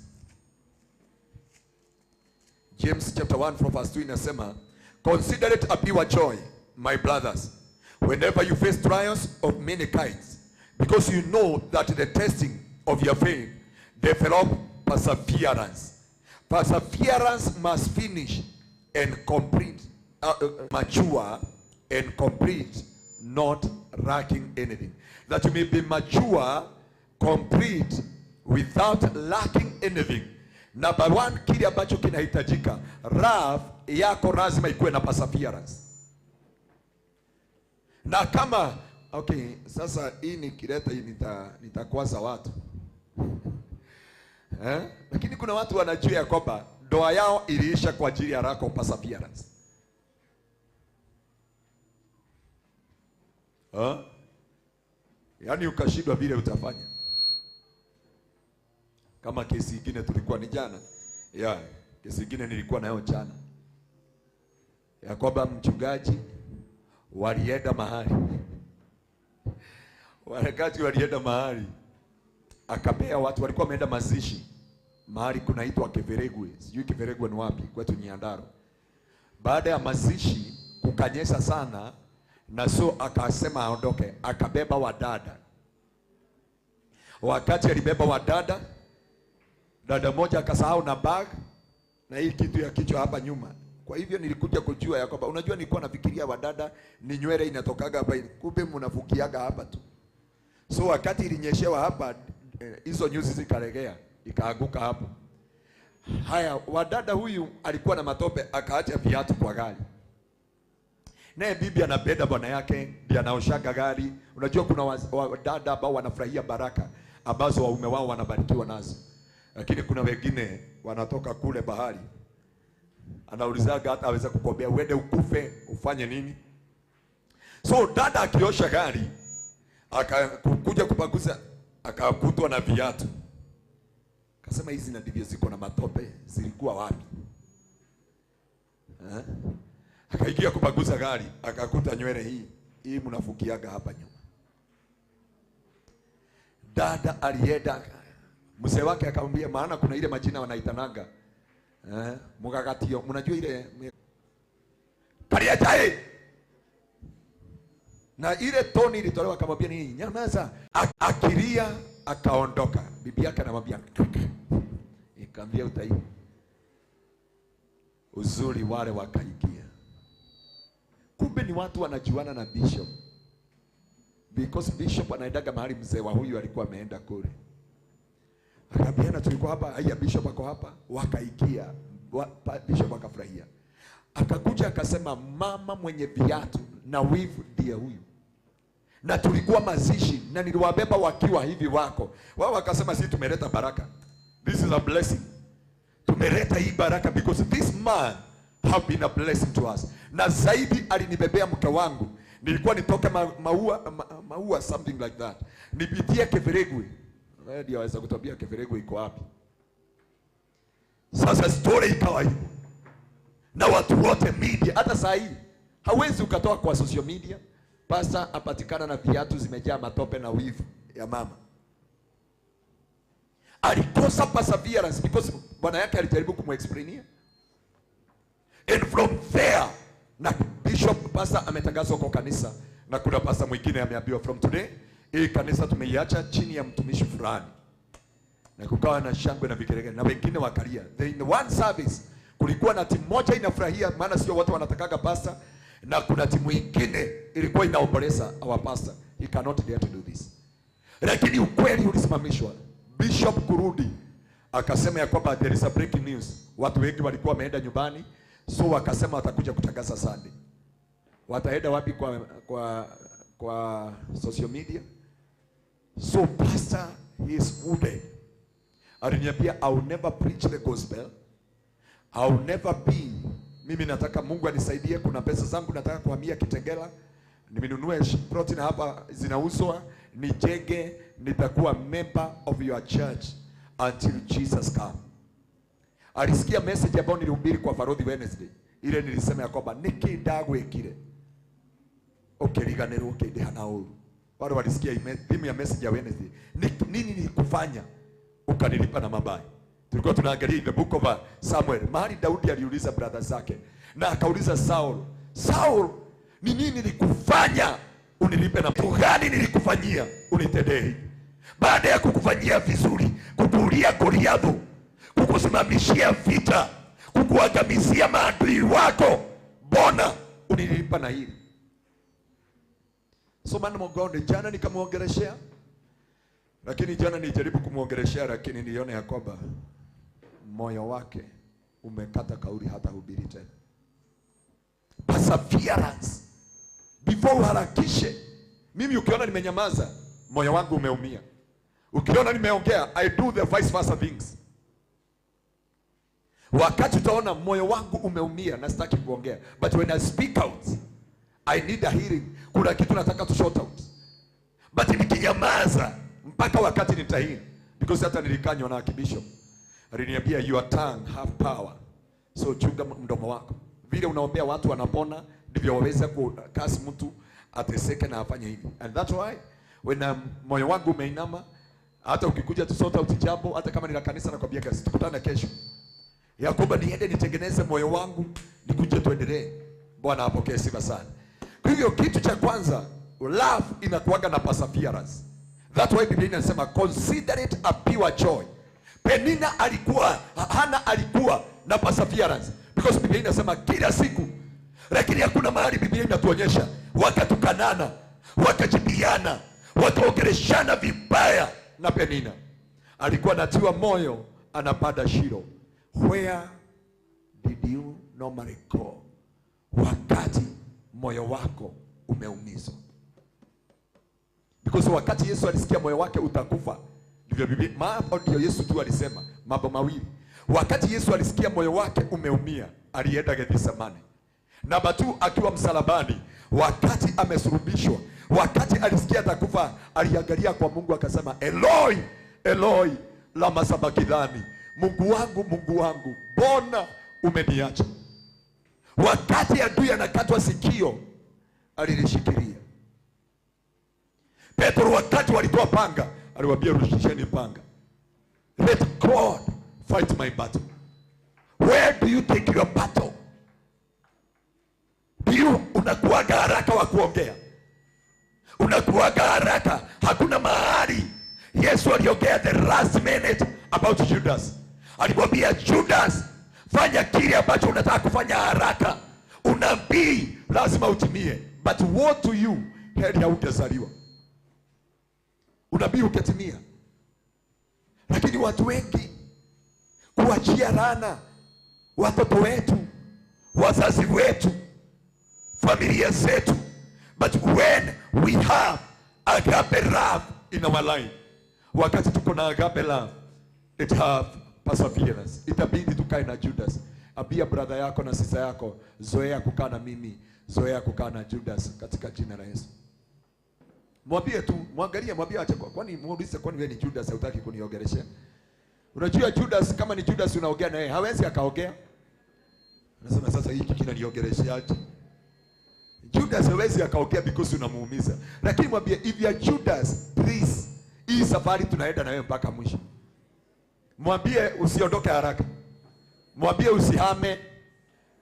chapter 1 from verse 2 inasema, consider it a pure joy, my brothers, whenever you face trials of many kinds, because you know that the testing of your faith develop perseverance. Perseverance must finish and complete, mature and complete, not lacking anything. That you may be mature, complete, without lacking anything. Number 1, kile ambacho kinahitajika, love yako lazima ikuwe na perseverance. Na kama okay, sasa hii nikileta hii nitakwaza watu. Lakini kuna watu wanajua ya kwamba ndoa yao iliisha kwa ajili ya lack of perseverance. Yaani ukashindwa vile utafanya. Kama kesi nyingine tulikuwa ni jana. Kesi nyingine nilikuwa nayo jana. Ya kwamba mchungaji walienda mahali. Wakati walienda mahali, akapea watu, walikuwa wameenda mazishi mahali kunaitwa Kiveregwe. Sijui Kiveregwe ni wapi, kwetu Nyandarua. Baada ya mazishi kukanyesha sana, na so akasema aondoke, akabeba wadada. Wakati alibeba wadada, dada moja akasahau na bag na hii kitu ya kichwa hapa nyuma. Kwa hivyo nilikuja kujua ya kwamba, unajua nilikuwa nafikiria wadada ni nywele inatokaga hapa, kumbe mnafukiaga hapa tu. So wakati ilinyeshewa hapa, hizo nyuzi zikalegea, ikaanguka hapo. Haya, wadada huyu alikuwa na matope, akaacha viatu kwa gari. Naye bibi anabeba bwana yake, ndiye anaoshaga gari. Unajua kuna wadada ambao wanafurahia baraka ambazo waume wao wanabarikiwa nazo. Lakini kuna wengine wanatoka kule bahari, anaulizaga hata aweza kukombea uende ukufe ufanye nini. So dada akiosha gari, akakuja kupaguza, akakutwa na viatu. Akasema hizi na ndivyo ziko na matope, zilikuwa wapi? Akaingia kupaguza gari, akakuta nywele hii mnafukiaga hapa nyuma. Dada alienda, mzee wake akamwambia, maana kuna ile majina wanaitanaga mugagatio, mnajua ile kariatai, na ile toni ilitolewa, akamwambia nini, nyamaza. Akilia akaondoka. Bibi yake anamwambia, ikamwambia utai. Uzuri wale wakaingia, kumbe ni watu wanajuana na bishop, because bishop anaendaga mahali mzee wa huyu alikuwa ameenda kule. Akaambiana, tulikuwa hapa, haya bishop ako hapa. Wakaingia, bishop akafurahia. Akakuja akasema, mama mwenye viatu na wivu ndiye huyu, na tulikuwa mazishi na niliwabeba wakiwa hivi wako. Wao wakasema, sisi tumeleta baraka, this is a blessing, tumeleta hii baraka because this man have been a blessing to us. Na zaidi alinibebea mke wangu, nilikuwa nitoke maua something like that, nipitie Kiveregwe. Ndio aweza kutambia Kiveregwe iko wapi. Sasa story ikawa hivyo, na watu wote media. Hata saa hii hawezi ukatoka kwa social media, pasta apatikana na viatu zimejaa matope na wivu ya mama. Alikosa perseverance because bwana yake alijaribu kumexplainia. And from there, na bishop pasta ametangazwa kwa kanisa, na kuna pasta mwingine ameambiwa, from today hii kanisa tumeiacha chini ya mtumishi fulani. Na kukawa na shangwe na vigelegele, na wengine wakalia. In one service kulikuwa na timu moja inafurahia, maana sio wote wanatakaga pasta, na kuna timu nyingine ilikuwa inaomboleza our pastor. He cannot dare to do this. Lakini ukweli ulisimamishwa. Bishop kurudi akasema ya kwamba there is a breaking news. Watu wengi walikuwa wameenda nyumbani, so wakasema watakuja kutangaza Sunday. Wataenda wapi? Kwa social media. So pastor, he is wounded. Aliniambia, I will never preach the gospel, I will never be. Mimi nataka Mungu anisaidie, kuna pesa zangu nataka kuhamia Kitengela, nimenunua ploti na hapa zinauzwa, nijenge, nitakuwa member of your church until Jesus come. Alisikia message ambayo nilihubiri kwa Farodhi Wednesday. Ile nilisema ya kwamba nikindagwekire okeriganero kende hanauru. Wale walisikia theme ya message ya Wednesday. Nini nilikufanya ukanilipa na mabaya? Tulikuwa tunaangalia in the book of Samuel, mahali Daudi aliuliza brother zake, na akauliza Saul, ni nini nilikufanya unilipe na kitu gani nilikufanyia unitendee? Baada ya kukufanyia vizuri, kukulia Goliathi, kukusimamishia vita, kukuangamizia maadui wako, mbona unilipa na hili? So man mgonde, jana nikamuongeleshea, lakini jana nijaribu kumuongeleshea, lakini nione ya kwamba moyo wake umekata kauli, hata hubiri tena. Perseverance. Before uharakishe. Mimi ukiona nimenyamaza, moyo wangu umeumia. Ukiona nimeongea, I do the vice versa things. Wakati utaona moyo wangu umeumia na sitaki kuongea, but when I speak out, I need a hearing. Kuna kitu nataka to shout out. But nikinyamaza mpaka wakati nitahiri, because hata nilikanywa na kibisho. Aliniambia your tongue have power. So chunga mdomo wako. Vile unaombea watu wanapona, ndivyo waweza kukasi mtu ateseke na afanye hivi. And that's why when moyo wangu umeinama, hata ukikuja tu sort out jambo, hata kama ni la kanisa, nakwambia kasi tukutane kesho, ya kwamba niende nitengeneze moyo wangu, nikuje tuendelee. Bwana apokee sifa sana. Kwa hivyo kitu cha kwanza, love inakuwaga na perseverance. That's why Biblia inasema consider it a pure joy. Hana alikuwa na perseverance because Biblia inasema kila siku, lakini hakuna mahali Biblia inatuonyesha wakatukanana, wakajibiana, wakaongeleshana vibaya. Na Penina alikuwa anatiwa moyo, anapanda Shilo. Where did you normally go wakati moyo wako umeumizwa? Because wakati Yesu alisikia moyo wake utakufa, ndivyo Biblia mambo ndio Yesu tu alisema mambo mawili. Wakati Yesu alisikia moyo wake umeumia, alienda Gethsemane. Namba 2, akiwa msalabani, wakati amesulubishwa, wakati alisikia atakufa, aliangalia kwa Mungu akasema, Eloi, Eloi, lama sabakithani, Mungu wangu, mbona umeniacha? Wakati adui anakatwa sikio, alilishikilia. Petro wakati walitoa panga, aliwaambia rushisheni panga. Let God fight my battle. Where do you take your battle? Unakuwaga haraka wa kuongea, unakuwaga haraka. Hakuna mahali Yesu aliongea the last minute about Judas. Alimwambia Judas, fanya kile ambacho unataka kufanya haraka. Unabii lazima utimie. But woe to you, heri hautazaliwa unabii ukatimia. Lakini watu wengi kuachia laana watoto wetu, wazazi wetu, familia zetu. But when we have agape love in our life, wakati tuko na agape love, it have perseverance. Itabidi tukae na Judas. Abia brother yako na sister yako, zoea kukaa na mimi, zoea kukaa na Judas katika jina la Yesu. Mwambie tu, mwangalie, mwambie acha kwani muulize kwani wewe ni Judas hutaki kuniongelesha? Unajua Judas kama ni Judas unaongea na yeye, hawezi akaongea. Anasema sasa hiki kinaniongelesha aje? Judas hawezi akaongea because unamuumiza. Lakini mwambie if you are Judas, please, hii safari tunaenda na wewe mpaka mwisho. Mwambie usiondoke haraka. Mwambie usihame.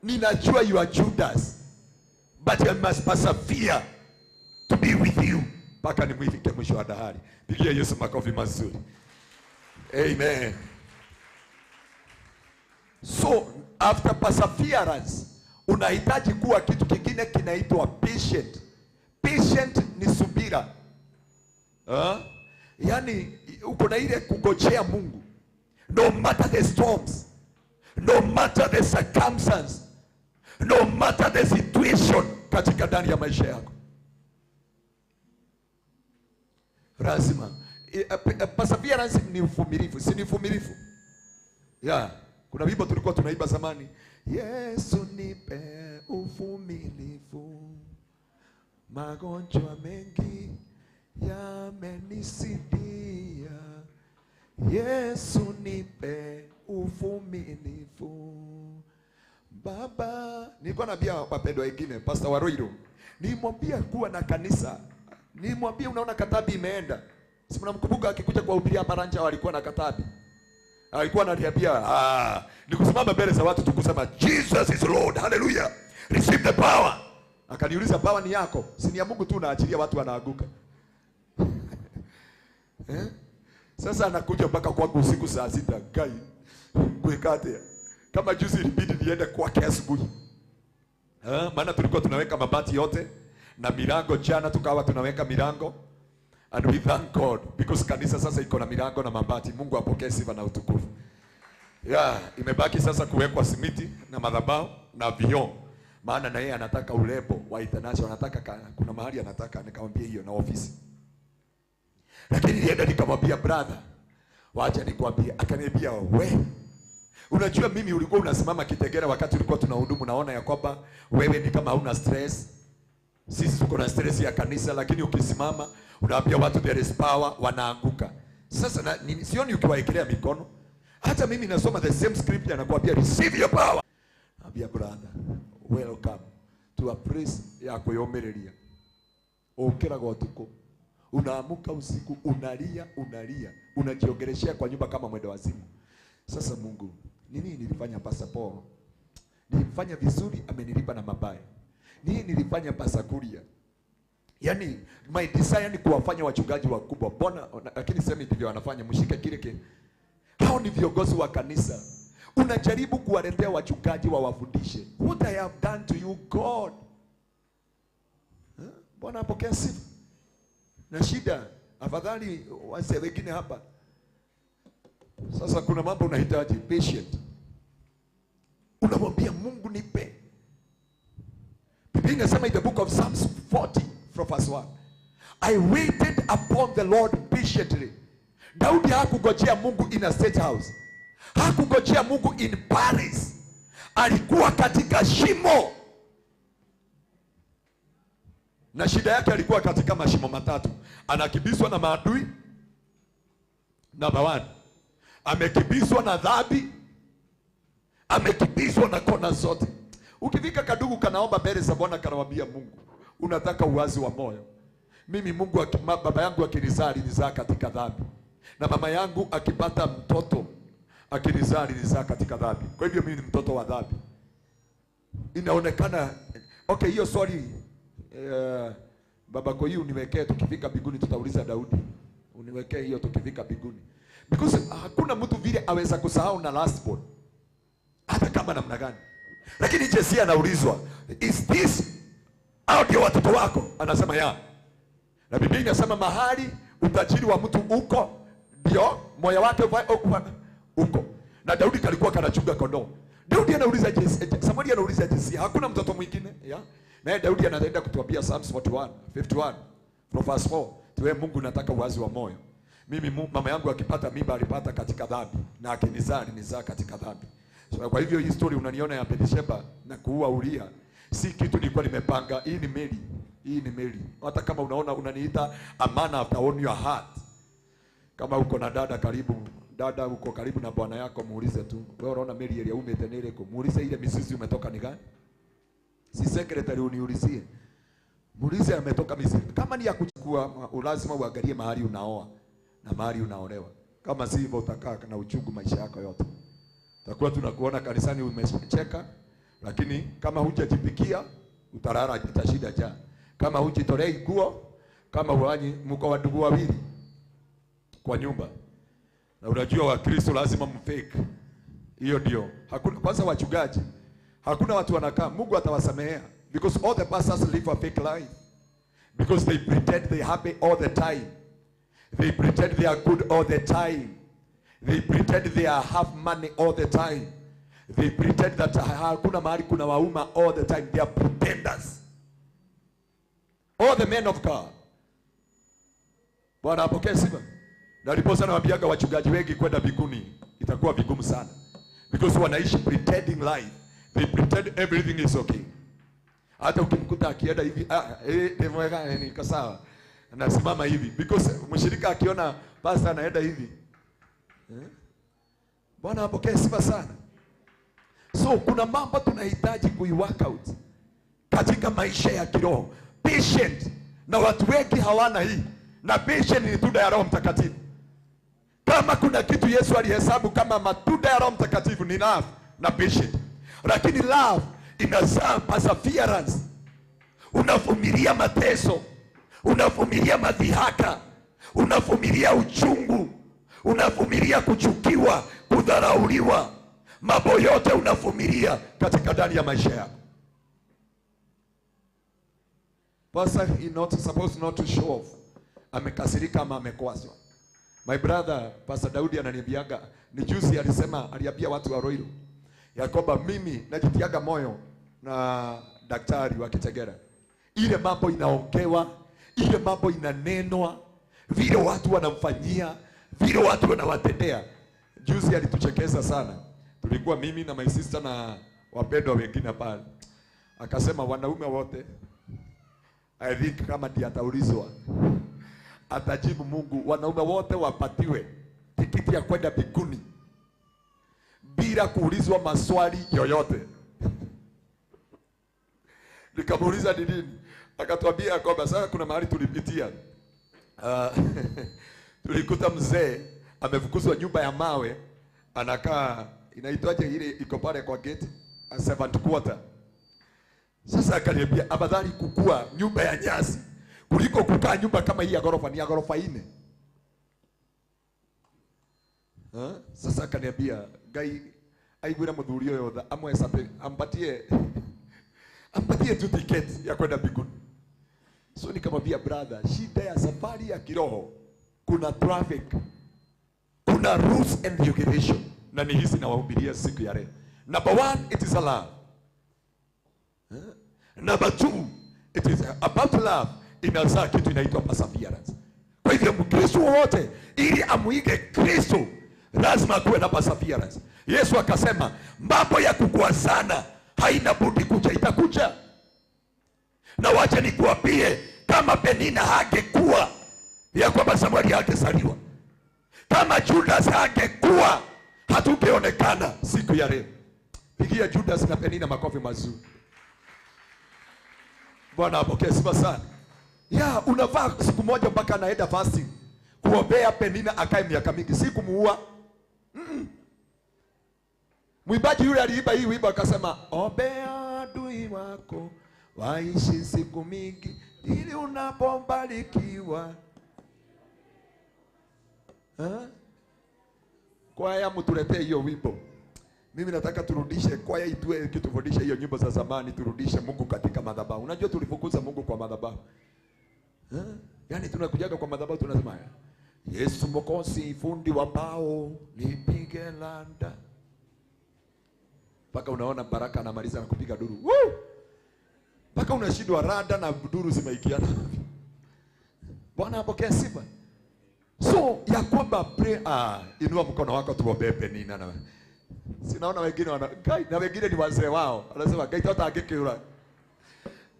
Ninajua you are Judas, but I must persevere to be with you mpaka nimwifike mwisho wa dahari. Pigia Yesu makofi mazuri. Amen. So after perseverance, unahitaji kuwa kitu kingine kinaitwa patient. Patient ni subira. Yani uko na ile kungojea Mungu. No matter the storms, no matter the circumstances, no matter the situation katika ndani ya maisha yako. Lazima perseverance ni uvumilivu, si ni uvumilivu. Kuna wimbo tulikuwa tunaimba zamani, Yesu nipe uvumilivu, magonjwa mengi yamenisidia. Yesu nipe uvumilivu. Baba, nilikuwa naambia wapendwa wengine, Pastor Waroiro, nimwambia kuwa na kanisa. Nimwambia unaona katabi imeenda. Si mnamkumbuka akikuja kwa ubiria Baranja walikuwa na katabi. Alikuwa ananiambia, ni kusimama mbele za watu tukusema Jesus is Lord. Hallelujah. Receive the power. Akaniuliza power ni yako? Si ni ya Mungu tu unaachilia watu wanaaguka. Sasa anakuja mpaka kwangu usiku saa 6 gai. Kuekate. Kama juzi ilibidi niende kwake asubuhi. Maana tulikuwa tunaweka mabati yote na milango jana tukawa tunaweka milango. And we thank God because kanisa sasa iko na milango na mabati. Mungu apokee sifa na utukufu. Imebaki sasa kuwekwa simiti na madhabahu na vioo. Maana na yeye anataka urembo wa international, anataka kuna mahali anataka, nikamwambia hiyo na ofisi. Lakini nienda nikamwambia brother, wacha nikwambie. Akaniambia unajua mimi ulikuwa unasimama Kitengela wakati ulikuwa tunahudumu, naona ya kwamba wewe ni kama huna stress. Sisi tuko na stress ya kanisa, lakini ukisimama unaambia watu there is power, wanaanguka. Sasa sioni ukiwaekelea mikono. Hata mimi nasoma the same scripture na kuambia receive your power. Naambia brother, welcome to a place ya kuyomereria. Ukiraga utuko, unaamuka usiku, unalia, unajiongeleshea kwa nyumba kama mwendo wazimu. Sasa Mungu, nini nilifanya Pastor? Nilifanya vizuri, amenilipa na mabaya. Nini nilifanya Pastor Kuria? Yaani my desire ni kuwafanya wachungaji wakubwa. Bona lakini sema ndivyo wanafanya, mshike kile. Hao ni viongozi wa kanisa. Unajaribu kuwaletea wachungaji wawafundishe. What I have done to you, God? Bwana apokea sifa. Na shida, afadhali wase wengine hapa. Sasa kuna mambo unahitaji patient. Unamwambia Mungu nipe. Biblia inasema in the book of Psalms 40 from verse 1. I waited upon the Lord patiently. Daudi hakungojea Mungu in a state house. Hakungojea Mungu in Paris. Alikuwa katika shimo. Na shida yake alikuwa katika mashimo matatu. Anakibiswa na maadui. Number 1. Amekibiswa na dhambi. Amekibiswa na kona zote. Ukifika kadugu kanaomba mbele za Bwana kanamwambia Mungu, unataka uwazi wa moyo. Mimi Mungu baba yangu akinizaa alinizaa katika dhambi. Na mama yangu akipata mtoto akinizaa alinizaa katika dhambi. Kwa hivyo mimi ni mtoto wa dhambi. Inaonekana okay, hiyo sorry baba, kwa hiyo uniwekee tukifika mbinguni tutauliza Daudi. Uniwekee hiyo tukifika mbinguni. Because hakuna mtu vile aweza kusahau na last born. Hata kama namna gani. Lakini Jesse anaulizwa, is this audio watoto wako? Anasema ya. Na Biblia inasema mahali utajiri wa mtu uko ndio moyo wake uko. Na Daudi kalikuwa kanachunga kondoo. Daudi anauliza Jesse, Samuel anauliza Jesse, hakuna mtoto mwingine, ya? Na Daudi anaenda kutuambia Psalms 51 from verse 4, tuwe Mungu nataka uwazi wa moyo. Mimi mama yangu akipata mimba alipata katika dhambi na akinizaa alinizaa katika dhambi. So kwa hivyo hii story unaniona ya Bathsheba na kuua Uria si kitu nilikuwa nimepanga. Hii ni Mary. Hata kama unaona unaniita a man after your heart. Kama uko na dada uko karibu na bwana yako, muulize tu, wewe unaona Mary ile umete nile ko, muulize ile mizizi umetoka ni gani? Si secretary uniulizie. Muulize ametoka mizizi. Kama ni ya kuchukua, lazima uangalie mahali unaoa na mahali unaolewa. Kama si hivyo utakaa na uchungu maisha yako yote. Takuwa tunakuona kanisani umecheka, lakini kama hujajipikia utalala itashida ja. Kama hujitolei nguo, kama wanyi mko wadugu wawili kwa nyumba. Na unajua Wakristo lazima mfake. Hiyo ndio. Hakuna kwanza wachungaji. Hakuna watu wanakaa, Mungu atawasamehea because all the pastors live a fake life. Because they pretend they happy all the time. They pretend they are good all the time. They pretend they have money all the time. They pretend that hakuna mahali kuna wauma all the time. They are pretenders. All the men of God. Bwana apokee sifa. Na aliposa nawaambiaga wachungaji wengi kwenda mbinguni itakuwa vigumu sana. Because wanaishi pretending life. They pretend everything is okay. Hata ukimkuta akienda hivi, demweka ni sawa. Anasimama hivi because mshirika akiona pastor anaenda hivi. Bwana apokee sifa sana. So kuna mambo tunahitaji kuiwork out katika maisha ya kiroho. Patient, na watu wengi hawana hii. Na patient ni tunda ya Roho Mtakatifu. Kama kuna kitu Yesu alihesabu kama matunda ya Roho Mtakatifu ni love na patient. Lakini love inazaa perseverance. Unavumilia mateso, unavumilia madhihaka, unavumilia uchungu, unavumilia kuchukiwa, kudharauliwa. Mambo yote unavumilia katika ndani ya maisha yako. Pastor is not supposed not to show off. Amekasirika ama amekwazwa. My brother Pastor Daudi ananiambiaga, ni juzi alisema, aliambia watu wa Roiro ya kwamba mimi najitiaga moyo na daktari wa Kitengela. Ile mambo inaongewa, ile mambo inanenwa, vile watu wanamfanyia, vile watu wanawatendea. Juzi alituchekeza sana. Tulikuwa mimi na my sister na wapendwa wengine pale. Akasema wanaume wote, I think kama ndiye ataulizwa, atajibu Mungu, wanaume wote wapatiwe tikiti ya kwenda mbinguni bila kuulizwa maswali yoyote. Nikamuuliza ni nini? Akatuambia kwamba sasa kuna mahali tulipitia. Tulikuta mzee amefukuzwa nyumba ya mawe, anakaa inaitwaje ile iko pale kwa gate, a servant quarter. Sasa akaniambia afadhali kukua nyumba ya nyasi kuliko kukaa nyumba kama hii ya ghorofa, ni ya ghorofa 4. Sasa akaniambia Ngai aigwira muthuri oyo amwe sape ampatie tu ticket ya kwenda mbinguni. So nikamwambia brother, shida ya safari ya kiroho kuna traffic, kuna rules and regulation, na ni hizi nawahubiria siku ya leo. Number 1, it is a love. Number 2, it is about love. Inazaa kitu inaitwa perseverance. Kwa hivyo Mkristo wote ili amuige Kristo lazima kuwe na perseverance. Yesu akasema mambo ya kukwazana haina budi kuja, itakuja. Na wacha nikuambie, kama Penina hangekuwa ya kwamba Samueli hangezaliwa, kama Judas hangekuwa, hatungeonekana siku ya leo. Pigia Judas na Penina makofi mazuri. Bwana apokee sifa sana. Ya, unavaa siku moja mpaka anaenda fasting kuombea Penina akae miaka mingi, si kumuua. Mwimbaji yule aliimba hii wimbo akasema, ombea adui wako waishi siku mingi ili unapombarikiwa. Kwaya mtuletee hiyo wimbo. Mimi nataka turudishe kwaya itue kitufundisha hiyo nyimbo za zamani, turudishe Mungu katika madhabahu. Unajua tulifukuza Mungu kwa madhabahu. Yaani tunakujaga kwa madhabahu tunasema, Yesu Mwokozi fundi wa mbao nipige landa. Paka unaona Baraka anamaliza na kupiga duru. Woo! Paka unashindwa rada na duru zimeikiana. Bwana apokee sifa. So ya kwamba pray, inua mkono wako tuombe Penina na. Sinaona wengine na wengine ni wazee wao. Anasema Ngai tota angekiura.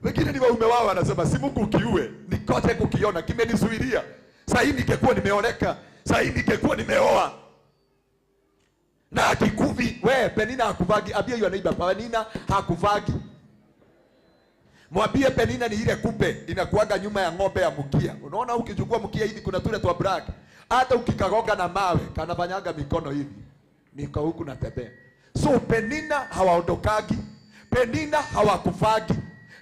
Wengine ni waume wao wanasema si Mungu kiue, nikote kukiona kimenizuilia. Sasa hivi ningekuwa nimeoleka, sasa hivi ningekuwa nimeoa. Na akikuvi, we Penina hakuvagi, abia yule neighbor, Penina hakuvagi. Mwambie Penina ni ile kupe inakuaga nyuma ya ng'ombe ya mkia. Unaona ukichukua mkia hivi kuna tule twa black. Hata ukikagoga na mawe kanafanyaga mikono hivi. Niko huku natembea. So Penina hawaondokagi. Penina hawakufagi.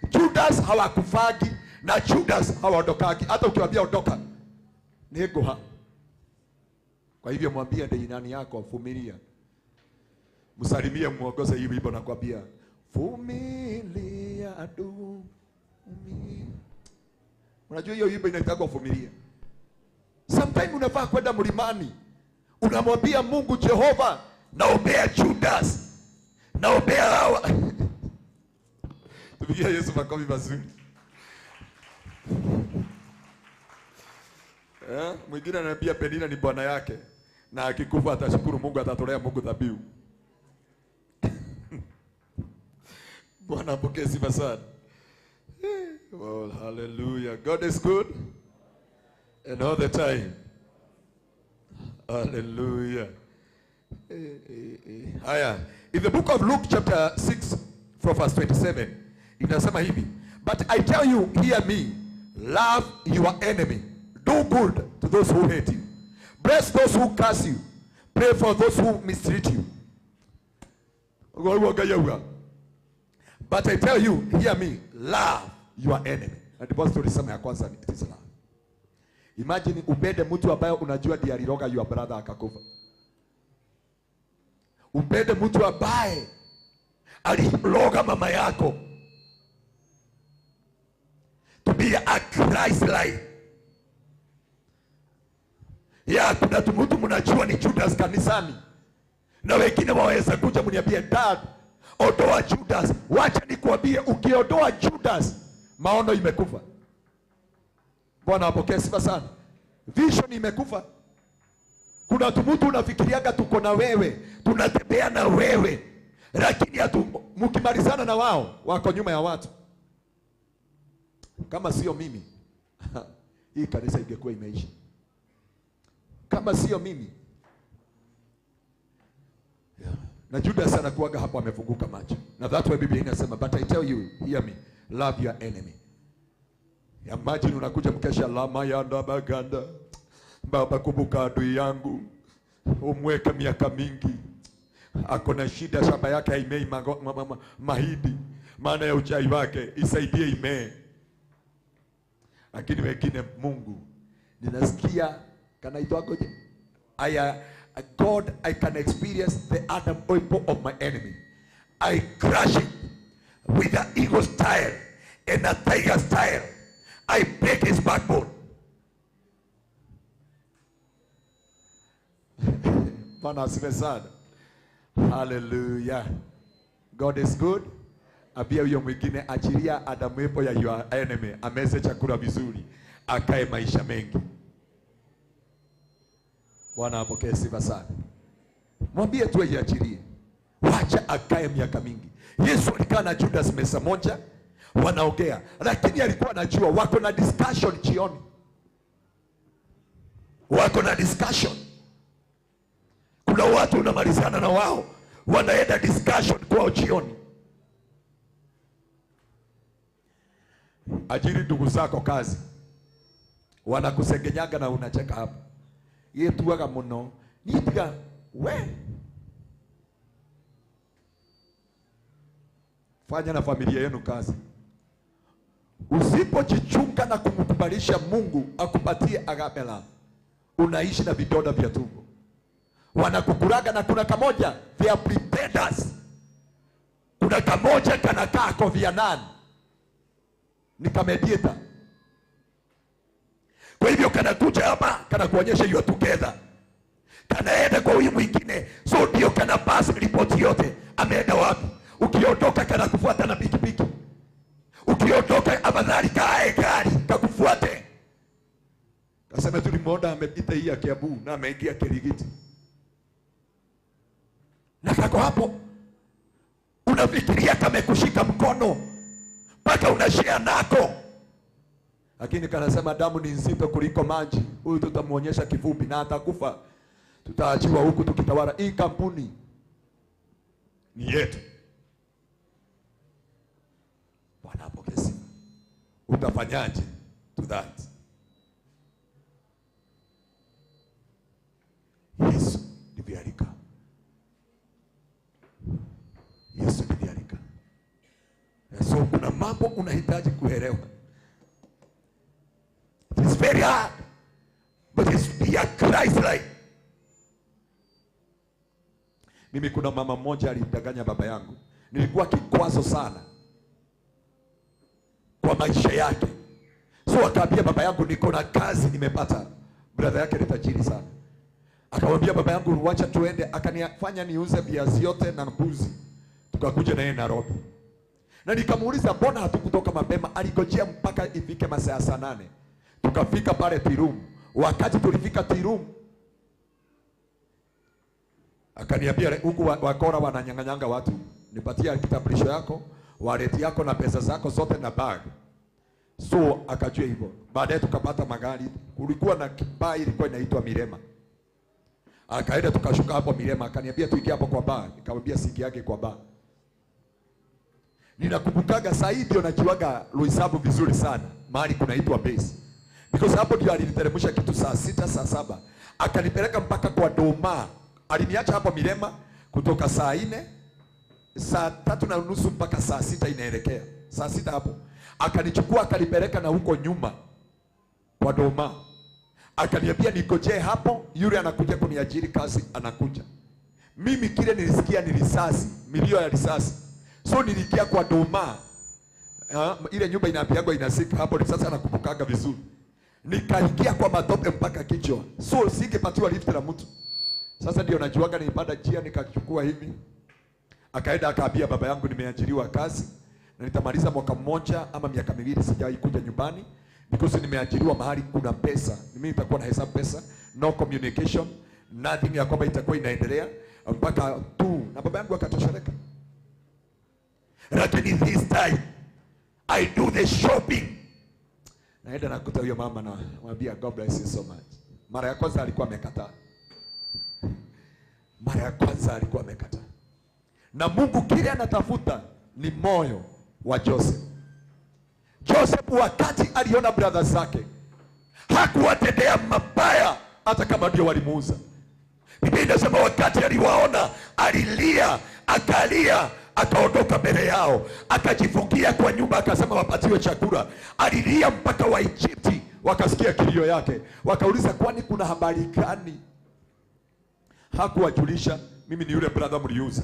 Judas hawakufagi na Judas hawaondokagi. Hata ukiwaambia ondoka nego ha. Kwa hivyo mwambie ndani yako vumilia. Msalimie muongoze hii wimbo na kwambia vumilia adu. Unajua hiyo wimbo inaitwa vumilia. Sometimes unafaa kwenda mlimani. Unamwambia Mungu Jehova, naombea Judas. Naombea hawa. Tupigie Yesu makofi mazuri. Mwingine ananiambia Penina ni bwana yake na akikufa atashukuru Mungu, atatolea Mungu dhabihu. Bwana apokee sifa sana. Well, hallelujah. God is good and all the time. Hallelujah. Haya, in the book of Luke chapter 6 from verse 27, inasema hivi, but I tell you, hear me, love your enemy, do good to those who hate you, bless those who curse you, pray for those who mistreat you. But I tell you, hear me, love your enemy. And the boss tulisema ya kwanza, it is love. Imagine upende mtu ambaye unajua ndiye aliroga your brother akakufa. Upende mtu ambaye aliroga mama yako. To be a Christ-like. Ya kuna mtu mnajua ni Judas kanisani. Na wengine waweza kuja mniambie dad, ondoa Judas. Wacha nikuambie, ukiondoa Judas, maono imekufa. Bwana apokee sifa sana. Vision imekufa. Kuna mtu unafikiriaga tuko na wewe, tunatembea na wewe, lakini mkimalizana na wao wako nyuma ya watu. Kama sio mimi hii kanisa ingekuwa imeisha. Kama sio mimi. Na Judas anakuaga hapo amefunguka macho. Na that's why Biblia inasema, but I tell you, hear me, Love your enemy. Imagine unakuja mkesha lama ya ndabaganda. Baba, kumbuka adui yangu. Umweka miaka mingi. Ako na shida, shamba yake haimei mahindi. Maana ya uchai wake isaidie imee. Lakini wengine Mungu ninasikia kanaitwa goje. God, I can experience the Adam apple of my enemy. I crush it with an eagle's tail and a tiger's tail. I break his backbone. Bwana asifiwe sana. Hallelujah. God is good. Abia huyo mwingine, achilia Adam apple ya your enemy. Ameze chakula vizuri, akae maisha mengi. Bwana apokee sifa sana. Mwambie tu aiachilie. Wacha akae miaka mingi. Yesu alikaa na Judas mesa moja, wanaongea, lakini alikuwa anajua wako na discussion jioni. Wako na discussion. Kuna watu unamalizana na wao, wanaenda discussion kwao jioni. Ajiri ndugu zako kazi, wanakusengenyaga na unacheka hapo. Yetuaga muno, nitiga we. Fanya na familia yenu kazi. Usipojichunga na kumkubalisha Mungu akupatie agapela, unaishi na vidonda vya tumbo. Wanakukuraga na kuna kamoja vya pretenders. Kuna kamoja kanakaa kwa vya nani? Ni kamedieta. Kwa hivyo kanakuja hapa, kanakuonyesha you are together. Kanaenda kwa huyu mwingine, so ndio kana pass report yote. Ameenda wapi? Ukiondoka kanakufuata na pikipiki. Ukiondoka afadhali kae gari kakufuate. Kasema tulimuona amepita hii ya Kiambu na ameingia Kirigiti. Na kako hapo, unafikiria kamekushika mkono mpaka unashia nako. Lakini kanasema damu ni nzito kuliko maji. Huyu tutamuonyesha kifupi na atakufa. Tutaachiwa huku tukitawala. Hii kampuni ni yetu. Bwana apokee sifa. Utafanyaje to that? Yesu ndivyo alika. Yesu ndivyo alika. So kuna mambo unahitaji kuelewa. It is very hard, but it's be a Christ-like. Mimi kuna mama mmoja alimdanganya baba yangu. Nilikuwa kikwazo sana kwa maisha yake. So akaambia baba yangu niko na kazi nimepata. Brother yake ni tajiri sana. Akamwambia baba yangu wacha tuende, akanifanya niuze viazi yote na mbuzi. Tukakuja na yeye Nairobi. Na nikamuuliza mbona hatukutoka mapema? Aligojea mpaka ifike masaa 8. Tukafika pale Tirum. Wakati tulifika Tirum, akaniambia huku wakora wananyang'anyanga watu. Nipatia kitambulisho yako, wallet yako na pesa zako zote na bag. So akajua hivyo. Baadaye tukapata magari. Kulikuwa na baa ilikuwa inaitwa Mirema. Akaenda tukashuka hapo Mirema, akaniambia tuingie hapo kwa baa. Nikamwambia siki yake kwa baa. Ninakumbukaga saa hii ndio najuaga Luisabu vizuri sana. Mahali kunaitwa base. Because hapo ndio aliniteremsha kitu saa 6 saa 7. Akanipeleka mpaka kwa Doma. Aliniacha hapo Mirema kutoka saa 4 saa 3:30 mpaka saa 6 inaelekea. Saa 6 hapo. Akanichukua akanipeleka na huko nyuma kwa Doma. Akaniambia nikojee hapo, yule anakuja kuniajiri kazi anakuja. Mimi kile nilisikia ni risasi, milio ya risasi. So nilikia kwa Doma. Ile nyumba inaambiagwa inasika hapo, sasa nakumbukaga vizuri. Nikaingia kwa matope mpaka kichwa. So singepatiwa lift na mtu. Sasa ndio najuaga nilipanda njia nikachukua hivi. Akaenda akaambia baba yangu nimeajiriwa kazi na nitamaliza mwaka mmoja ama miaka miwili sijawahi kuja nyumbani because nimeajiriwa mahali kuna pesa. Mimi nitakuwa na hesabu pesa, no communication, nothing ya kwamba itakuwa inaendelea mpaka tu. Na baba yangu akatosheleka. Lakini this time I do the shopping. Naenda nakuta huyo mama na mwambia God bless you so much. Mara ya kwanza alikuwa amekataa. Mara ya kwanza alikuwa amekataa. Na Mungu kile anatafuta ni moyo wa Joseph. Joseph wakati aliona brothers zake hakuwatendea mabaya, hata kama ndio walimuuza. Biblia inasema wakati aliwaona alilia, akalia, akaondoka mbele yao, akajifungia kwa nyumba, akasema wapatiwe chakula. Alilia mpaka wa Egypti wakasikia kilio yake, wakauliza kwani kuna habari gani? Hakuwajulisha, mimi ni yule brother mliuza.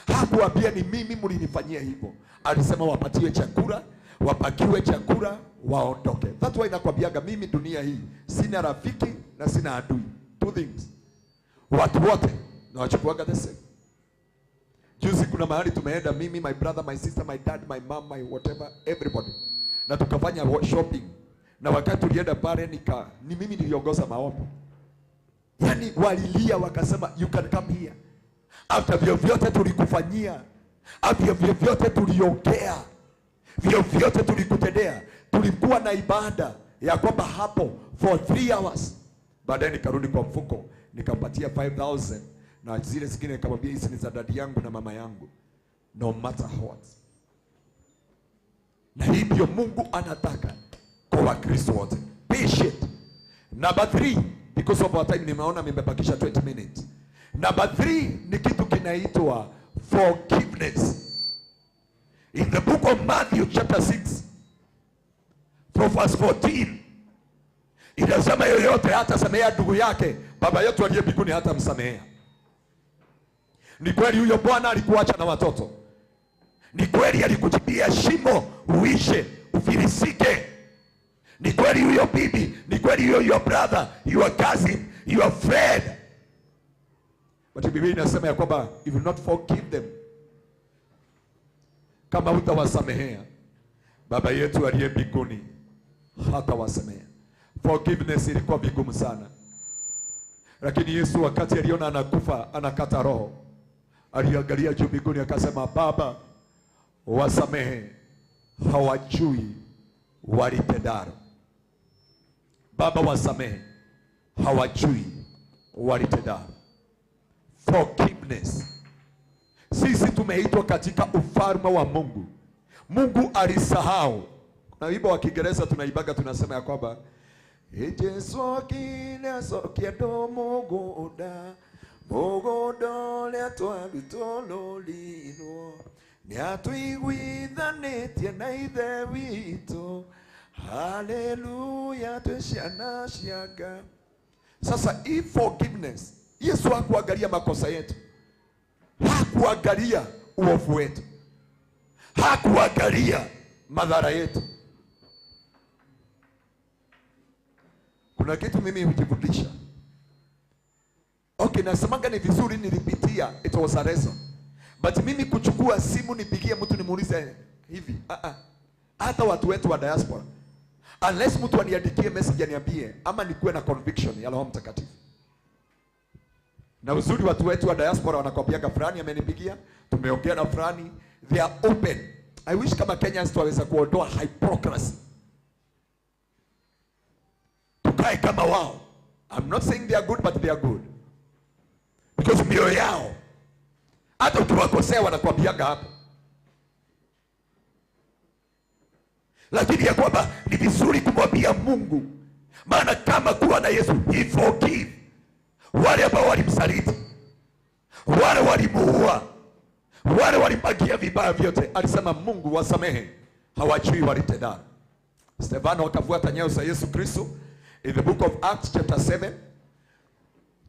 Hakuambia ni mimi mlinifanyia hivyo. Alisema wapatiwe chakula, wapakiwe chakula, waondoke. That's why nakwambiaga mimi dunia hii sina rafiki na sina adui. Two things. Watu wote na wachukuaga the same. Juzi kuna mahali tumeenda mimi, my brother, my sister, my dad, my mom, my whatever, everybody. Na tukafanya shopping. Na wakati tulienda pale ni mimi niliongoza maombi. Yani walilia wakasema you can come here. After vyote tulikufanyia, after vyote tuliongea, vyote tulikutendea, tulikuwa na ibada ya kwamba hapo for 3 hours. Baadaye nikarudi kwa mfuko, nikampatia 5,000 na zile zingine nikamwambia hizi ni za dadi yangu na mama yangu. No matter what. Na hivyo Mungu anataka kwa Wakristo wote. Patient. Number 3, because of our time nimeona nimebakisha 20 minutes. Number 3 ni kitu kinaitwa forgiveness. In the book of Matthew chapter 6 from verse 14, inasema yoyote hata samehea ndugu yake, baba yetu aliye mbinguni hata msamehea. Ni kweli huyo bwana alikuacha na watoto. Ni kweli alikujibia shimo uishe, ufilisike. Ni kweli huyo bibi, ni kweli huyo your brother, your cousin, your friend. But Biblia inasema ya kwamba if you not forgive them, kama hutawasamehea, baba yetu aliye mbinguni hatawasamehea. Forgiveness ilikuwa vigumu sana. Lakini Yesu wakati aliona anakufa, anakata roho, aliangalia juu mbinguni akasema, Baba, wasamehe, hawajui walitendalo. Baba, wasamehe, hawajui walitendalo. Forgiveness. Sisi tumeitwa katika ufalme wa Mungu. Mungu alisahau. Na wimbo wa Kiingereza tunaibaga tunasema ya kwamba Yesu kile sokia domo goda mogodo le atwalutolo lino ni atuiguithanetie na ithe wito. Haleluya, tushana shiaga. Sasa hii forgiveness, Yesu hakuangalia makosa yetu, hakuangalia uovu wetu, hakuangalia madhara yetu. Kuna kitu mimi hujifundisha. Okay, nasemanga ni vizuri nilipitia, it was a lesson. But mimi kuchukua simu nipigie mtu nimuulize hivi, hata watu wetu wa diaspora, unless mtu aniandikie message aniambie, ama nikuwe na conviction ya Roho Mtakatifu. Na uzuri watu wetu wa diaspora wanakwambiaga fulani amenipigia, tumeongea na fulani, they are open. I wish kama Kenyans tuweza kuondoa hypocrisy. Tukae kama wao. I'm not saying they are good, but they are good. Because mioyo yao, hata ukiwakosea wanakwambiaga hapo. Lakini ya kwamba ni vizuri kumwambia Mungu, maana kama kuwa na Yesu, he forgive wale ambao walimsaliti, wale walimuua, wale walimbagia vibaya vyote. Alisema Mungu wasamehe, hawajui walitendalo. Stefano akafuata nyayo za Yesu Kristo. In the book of Acts chapter 7,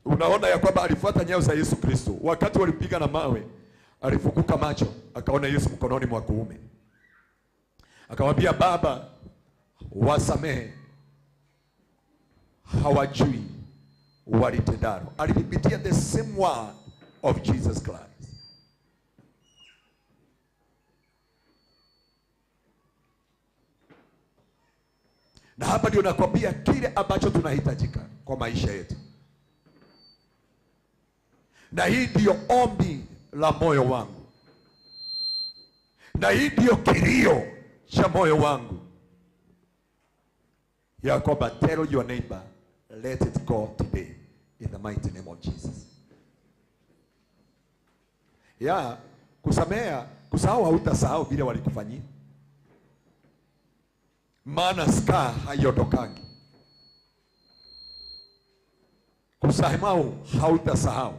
unaona ya kwamba alifuata nyayo za Yesu Kristo. Wakati walipiga na mawe, alifukuka macho, akaona Yesu mkononi mwa kuume. Akamwambia, Baba, wasamehe, hawajui walitendalo. Alipitia the same word of Jesus Christ. Na hapa ndio nakwambia kile ambacho tunahitajika kwa maisha yetu. Na hii ndio ombi la moyo wangu. Na hii ndio kilio cha moyo wangu. Ya kwamba tell your neighbor, let it go today in the mighty name of Jesus. Ya kusamea, kusahau hautasahau vile walikufanyia. maana scar haiondokangi. Kusahau hautasahau.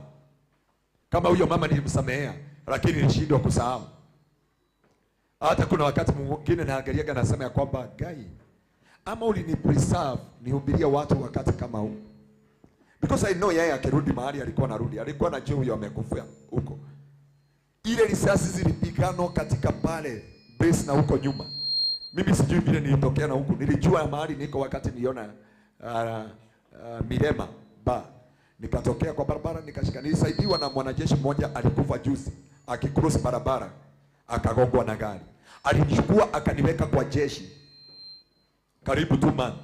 Kama huyo mama nilimsamehea, lakini nilishindwa kusahau. Hata kuna wakati mwingine naangaliaga nasema ya kwamba gai, ama ulini preserve nihubiria watu wakati kama huu. Because I know yeye akirudi mahali alikuwa anarudi, alikuwa anajua huyo amekufa huko. Ile risasi zilipigano katika pale base na huko nyuma. Mimi sijui vile nilitokea na huko. Nilijua mahali niko wakati niona Mirema ba. Nikatokea kwa barabara nikashika. Nilisaidiwa na mwanajeshi mmoja alikufa juzi akicross barabara akagongwa na gari. Alinichukua akaniweka kwa jeshi karibu 2 months.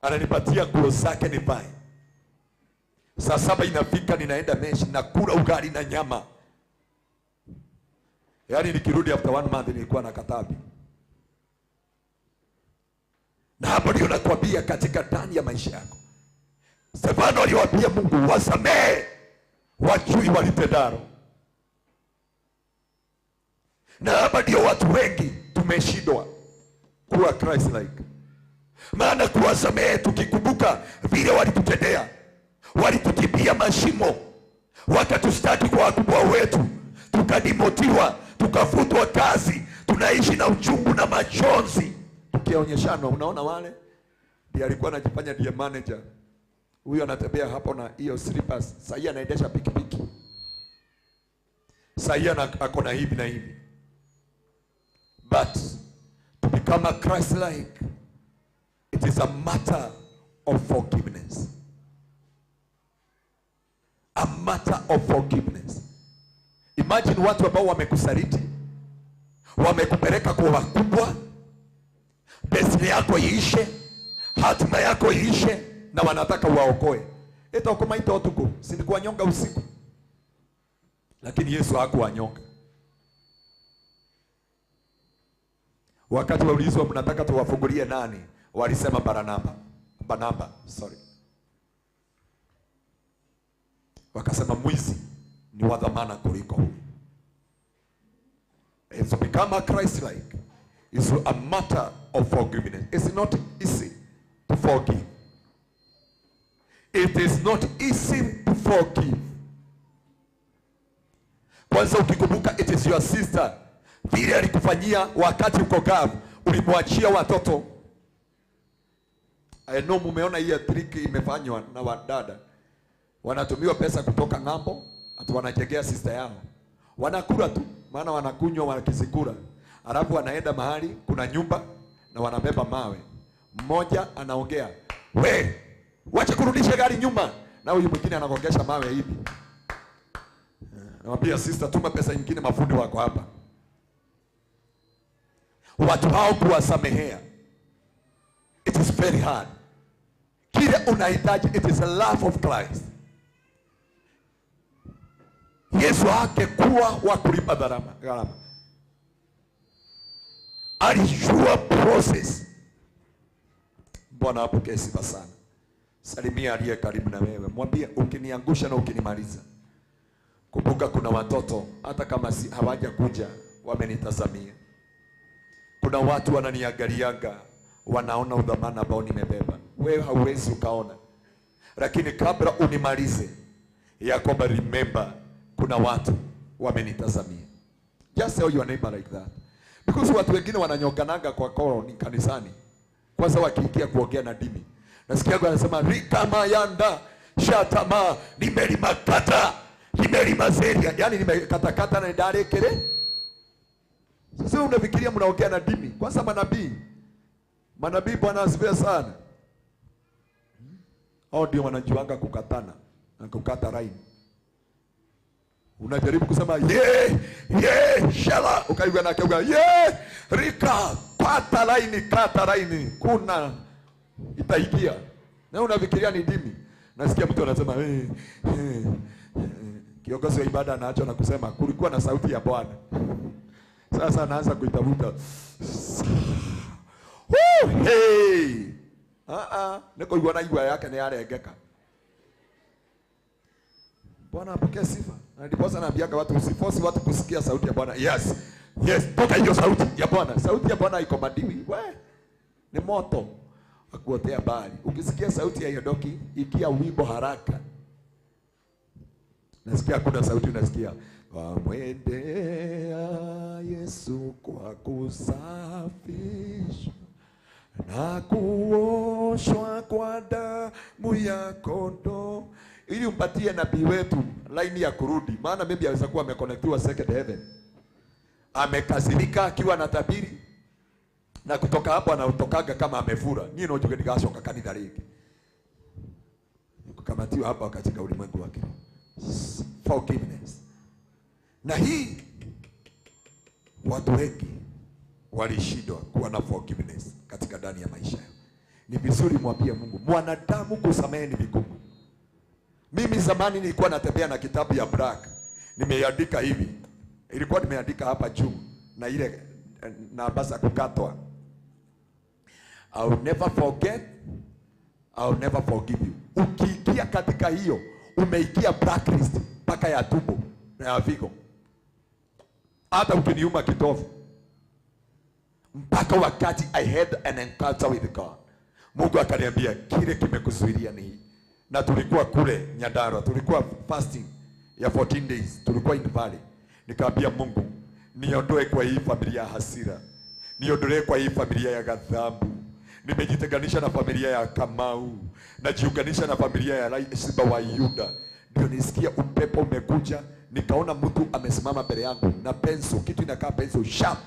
Ananipatia nguo zake nivae. Saa 7 inafika ninaenda meshi na kula ugali na nyama. Yaani nikirudi after 1 month nilikuwa na katabi. Na hapo ndio nakwambia katika ndani ya maisha yako. Stefano aliwaambia Mungu, wasamehe wajui walitendalo. Na hapa ndio watu wengi tumeshindwa kuwa Christ like. Maana kuwasamehe tukikumbuka vile walitutendea, walitukimbia mashimo, wakatustaki kwa wakubwa wetu, tukadimotiwa, tukafutwa kazi, tunaishi na uchungu na machozi. Tukionyeshana, unaona wale ndiye alikuwa anajifanya ndiye manager. Huyo anatembea hapo na hiyo slippers, sasa anaendesha pikipiki. Sasa ako na hivi na hivi. But to become a Christ-like, it is a matter of forgiveness. A matter of forgiveness. Imagine watu ambao wamekusaliti, wamekupeleka kwa wakubwa, destiny yako iishe, hatima yako iishe, na wanataka waokoe. Eta ukumaita otuko, silikuwa nyonga usiku. Lakini Yesu hakuwanyonga. Wakati waulizwa mnataka tuwafungulie nani? Walisema Barnaba, sorry. Wakasema mwizi ni wa dhamana kuliko huyu. And to become a Christ-like is a matter of forgiveness. It's not easy to forgive. It is not easy to forgive. Kwanza ukikumbuka it is your sister. Vile alikufanyia wakati uko gavu, ulimwachia watoto. I know mumeona hii trick imefanywa na wadada. Wanatumiwa pesa kutoka ng'ambo, atu wanajegea sister yao. Wanakula tu, maana wanakunywa wakisikura. Alafu wanaenda mahali kuna nyumba na wanabeba mawe. Mmoja anaongea, "We, wacha kurudisha gari nyuma." Na huyu mwingine anagongesha mawe hivi. Namwambia sister, tuma pesa nyingine, mafundi wako hapa. Watu hao kuwasamehea, it is very hard. Kile unahitaji, it is a love of Christ. Yesu hakekuwa wa kulipa gharama. Alijua process. Bwana apokee sifa sana. Salimia aliye karibu na wewe. Mwambie, ukiniangusha na ukinimaliza, kumbuka kuna watoto hata kama hawaja kuja wamenitazamia. Kuna watu wananiangaliaga, wanaona udhamana ambao nimebeba. Wewe hauwezi ukaona. Lakini kabla unimalize, ya kwamba remember, kuna watu wamenitazamia. Just tell your neighbor like that. Because watu wengine wananyonganaga kwa koro ni kanisani. Kwanza wakiingia kuongea na dini. Nasikia kwa anasema rikama yanda shatama nimelimakata nimelimazeria. Yaani nimekatakata na ndarekere. Sasa unafikiria mnaongea na dini? Kwanza manabii. Manabii Bwana asifiwe sana. Hao ndio wanajuanga kukatana na kukata line. Unajaribu kusema shala, ukaigwa na keuga rika kata line kuna itaikia. Na unafikiria ni dini. Nasikia mtu anasema kiongozi wa ibada anaacha na kusema kulikuwa na sauti ya Bwana. Sasa anaanza kuitafuta. Niko yuana igwa yake ni yarengeka. Bwana apokee sifa. Na ndiposa naambiaga watu usiforce watu kusikia sauti ya Bwana. Yes, toka hiyo sauti ya Bwana. Sauti ya Bwana iko madini. ni moto akuotea bali. Ukisikia sauti ya hiyo doki ikia wimbo haraka, nasikia kuna sauti unasikia, wamwendea Yesu kwa kusafishwa na kuoshwa kwa damu ya kondoo, ili umpatie nabii wetu laini ya kurudi. Maana maybe aweza kuwa ameconnectiwa second heaven, amekasirika akiwa na tabiri, na kutoka hapo anatokaga kama amefura. Niye no juge digashoka kanitha ringi kukamatiwa hapa katika ulimwengu wake. Forgiveness. Na hii watu wengi walishindwa kuwa na forgiveness katika ndani ya maisha yao. Ni vizuri mwambie Mungu, mwanadamu kusamehe ni vigumu. Mimi zamani nilikuwa natembea na kitabu ya black, nimeandika hivi, ilikuwa nimeandika hapa juu na ile na basa kukatwa, I'll never forget, I'll never forgive you. Ukiingia katika hiyo, umeikia blacklist mpaka ya tumbo na ya figo. Hata ukiniuma kitovu, mpaka wakati I had an encounter with God, Mungu akaniambia kile kimekuzuilia ni hii. Na tulikuwa kule Nyandarua, tulikuwa fasting ya 14 days, tulikuwa in valley. Nikamwambia Mungu, niondoe kwa hii familia ya hasira, niondoe kwa hii familia ya ghadhabu. Nimejitenganisha na familia ya Kamau, najiunganisha na familia ya Simba wa Yuda. Ndio nisikia upepo umekuja, nikaona mtu amesimama mbele yangu na pencil, kitu inakaa pencil sharp.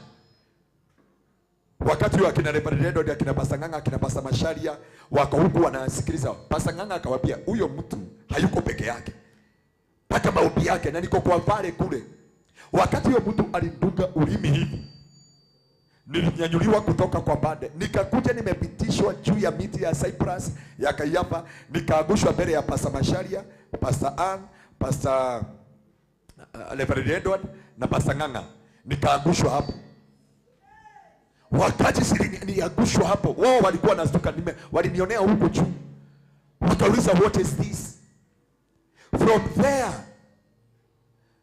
Wakati wa kina Reverendo ndio kina Pasanganga, kina Pasa Masharia wako huku wanasikiliza. Pasanganga akawaambia huyo mtu hayuko peke yake, paka maombi yake, na niko kwa vale kule. Wakati huyo mtu alinduka ulimi hivi, nilinyanyuliwa kutoka kwa bade, nikakuja nimepitishwa juu ya miti ya cypress ya Kayapa, nikaagushwa mbele ya Pasa Masharia, Pasa Ann, Pasa Reverendo na Pasanganga, nikaagushwa hapo. Wakati niliagushwa hapo, wao walikuwa nastuka, walinionea huko juu, wakauliza what is this? From there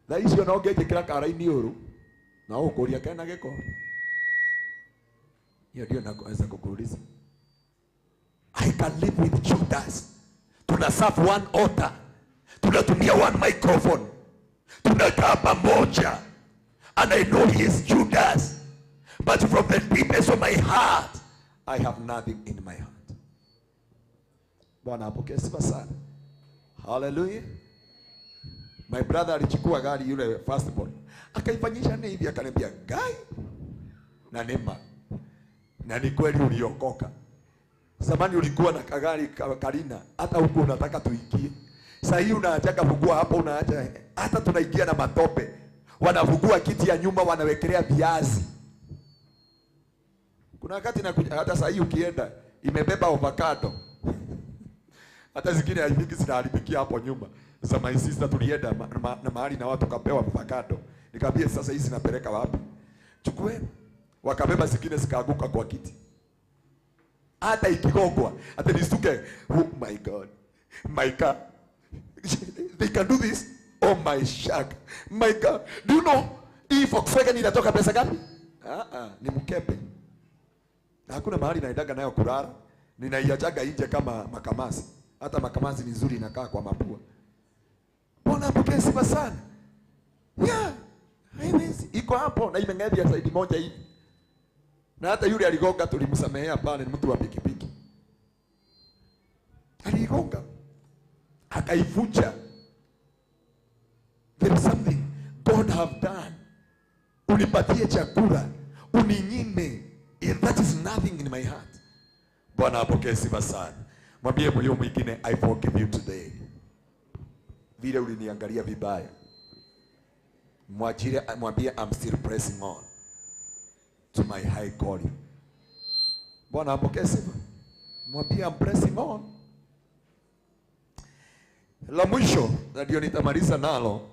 na hizo naogeje kila karaini uru na ukuria kana geko. Hiyo ndio naweza kukuuliza, I can live with Judas. Tuna serve one altar, tunatumia one microphone, tunakaa pamoja, and I know he is Judas. But from the deepest of my heart, I have nothing in my heart. Bwana apokee sifa sana. Hallelujah. My brother alichukua gari yule firstborn, akaifanyisha ni hivi, akaniambia guy na nema, na ni kweli uliokoka. Zamani ulikuwa na kagari Karina, hata huko unataka tuingie. Sasa hii unataka kugua hapo, unaacha hata tunaingia na matope. Wanavugua kiti ya nyuma, wanawekelea viazi. Kuna wakati hata sasa hii ukienda imebeba avocado. Hata zingine haifiki zinaharibikia hapo nyuma. Sasa my sister tulienda na mahali na watu kapewa avocado. Nikamwambia sasa hizi napeleka wapi? Chukueni. Wakabeba zingine zikaanguka kwa kiti. Hata ikigongwa, hata nisuke, oh my God. My God. They can do this. Oh my shark. My God. Do you know hii Volkswagen inatoka pesa ngapi? Ni mkebe. Hakuna mahali naendaga nayo kulala. Ninaiachaga nje kama makamasi. Hata makamasi ni nzuri, inakaa kwa mapua. Bwana apokee sifa sana. Yeah. Haiwezi. Iko hapo na imeng'ebia zaidi moja hivi. Na hata yule aligonga tulimsamehea pale, ni mtu wa pikipiki. Aligonga. Akaifucha. There is something God have done. Unipatie chakula, uninyime. That is nothing in my heart. Bwana apokee sifa sana. Mwambie moyo mwingine, I forgive you today. Vile uliniangalia vibaya, mwambie I'm still pressing on to my high calling. Bwana apokee sifa. Mwambie I'm pressing on. La mwisho na ndio nitamaliza nalo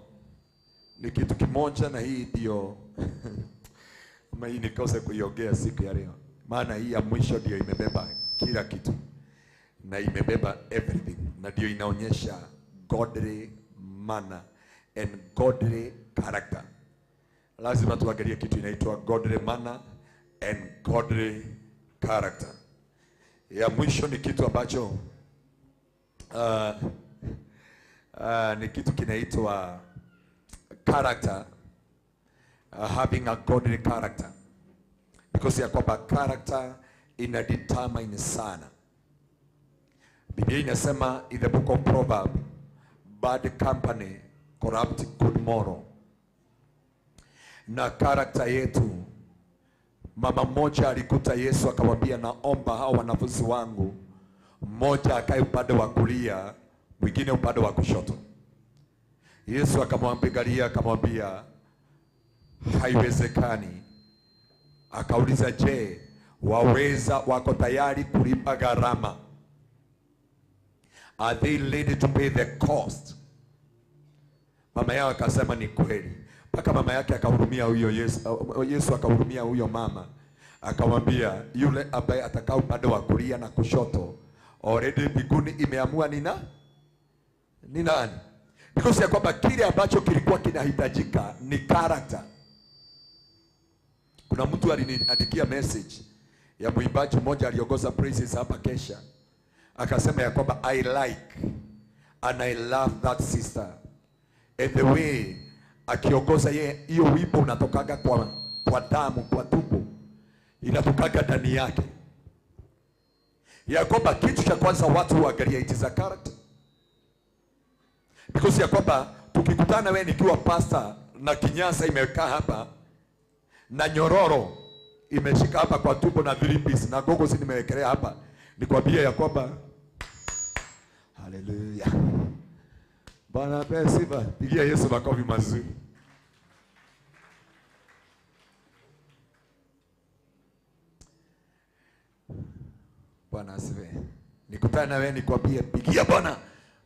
ni kitu kimoja, na hii ndio hii nikose kuiongea siku ya leo, maana hii ya mwisho ndio imebeba kila kitu na imebeba everything, na ndio inaonyesha godly manner and godly character. Lazima tuangalie kitu inaitwa godly manner and godly character. Ya mwisho ni kitu ambacho ni kitu kinaitwa character, having a godly character, because ya kwamba character ina determine sana. Biblia inasema in the book of Proverbs, bad company corrupt good moral. Na character yetu, mama mmoja alikuta Yesu akamwambia, naomba hao wanafunzi wangu mmoja akae upande wa kulia, mwingine upande wa kushoto. Yesu akamwambia haiwezekani. Akauliza, je, wako tayari kulipa gharama? Are they ready to pay the cost? Mama yao akasema ni kweli. Mpaka mama yake akahurumia huyo Yesu akahurumia huyo mama. Akamwambia, yule ambaye atakaa upande wa kulia na kushoto, already mbinguni imeamua ni nani? Because ya kwamba kile ambacho kilikuwa kinahitajika ni character. Kuna mtu aliniandikia message ya mwimbaji mmoja aliongoza praises hapa Kesha. Akasema ya kwamba I like and I love that sister. And the way akiongoza hiyo wimbo unatokaga kwa damu, kwa tumbo. Inatokaga ndani yake. Ya kwamba kitu cha kwanza watu huangalia it is a character. Because ya kwamba tukikutana wewe nikiwa pastor na kinyasa imekaa hapa na nyororo imeshika hapa kwa tumbo na vilipisi na gogo nimewekelea hapa, nikwambia ya kwamba haleluya, Bwana sifa, pigia Yesu makofi mazuri. Bwana asifiwe. Nikutana na wewe nikwambie pigia Bwana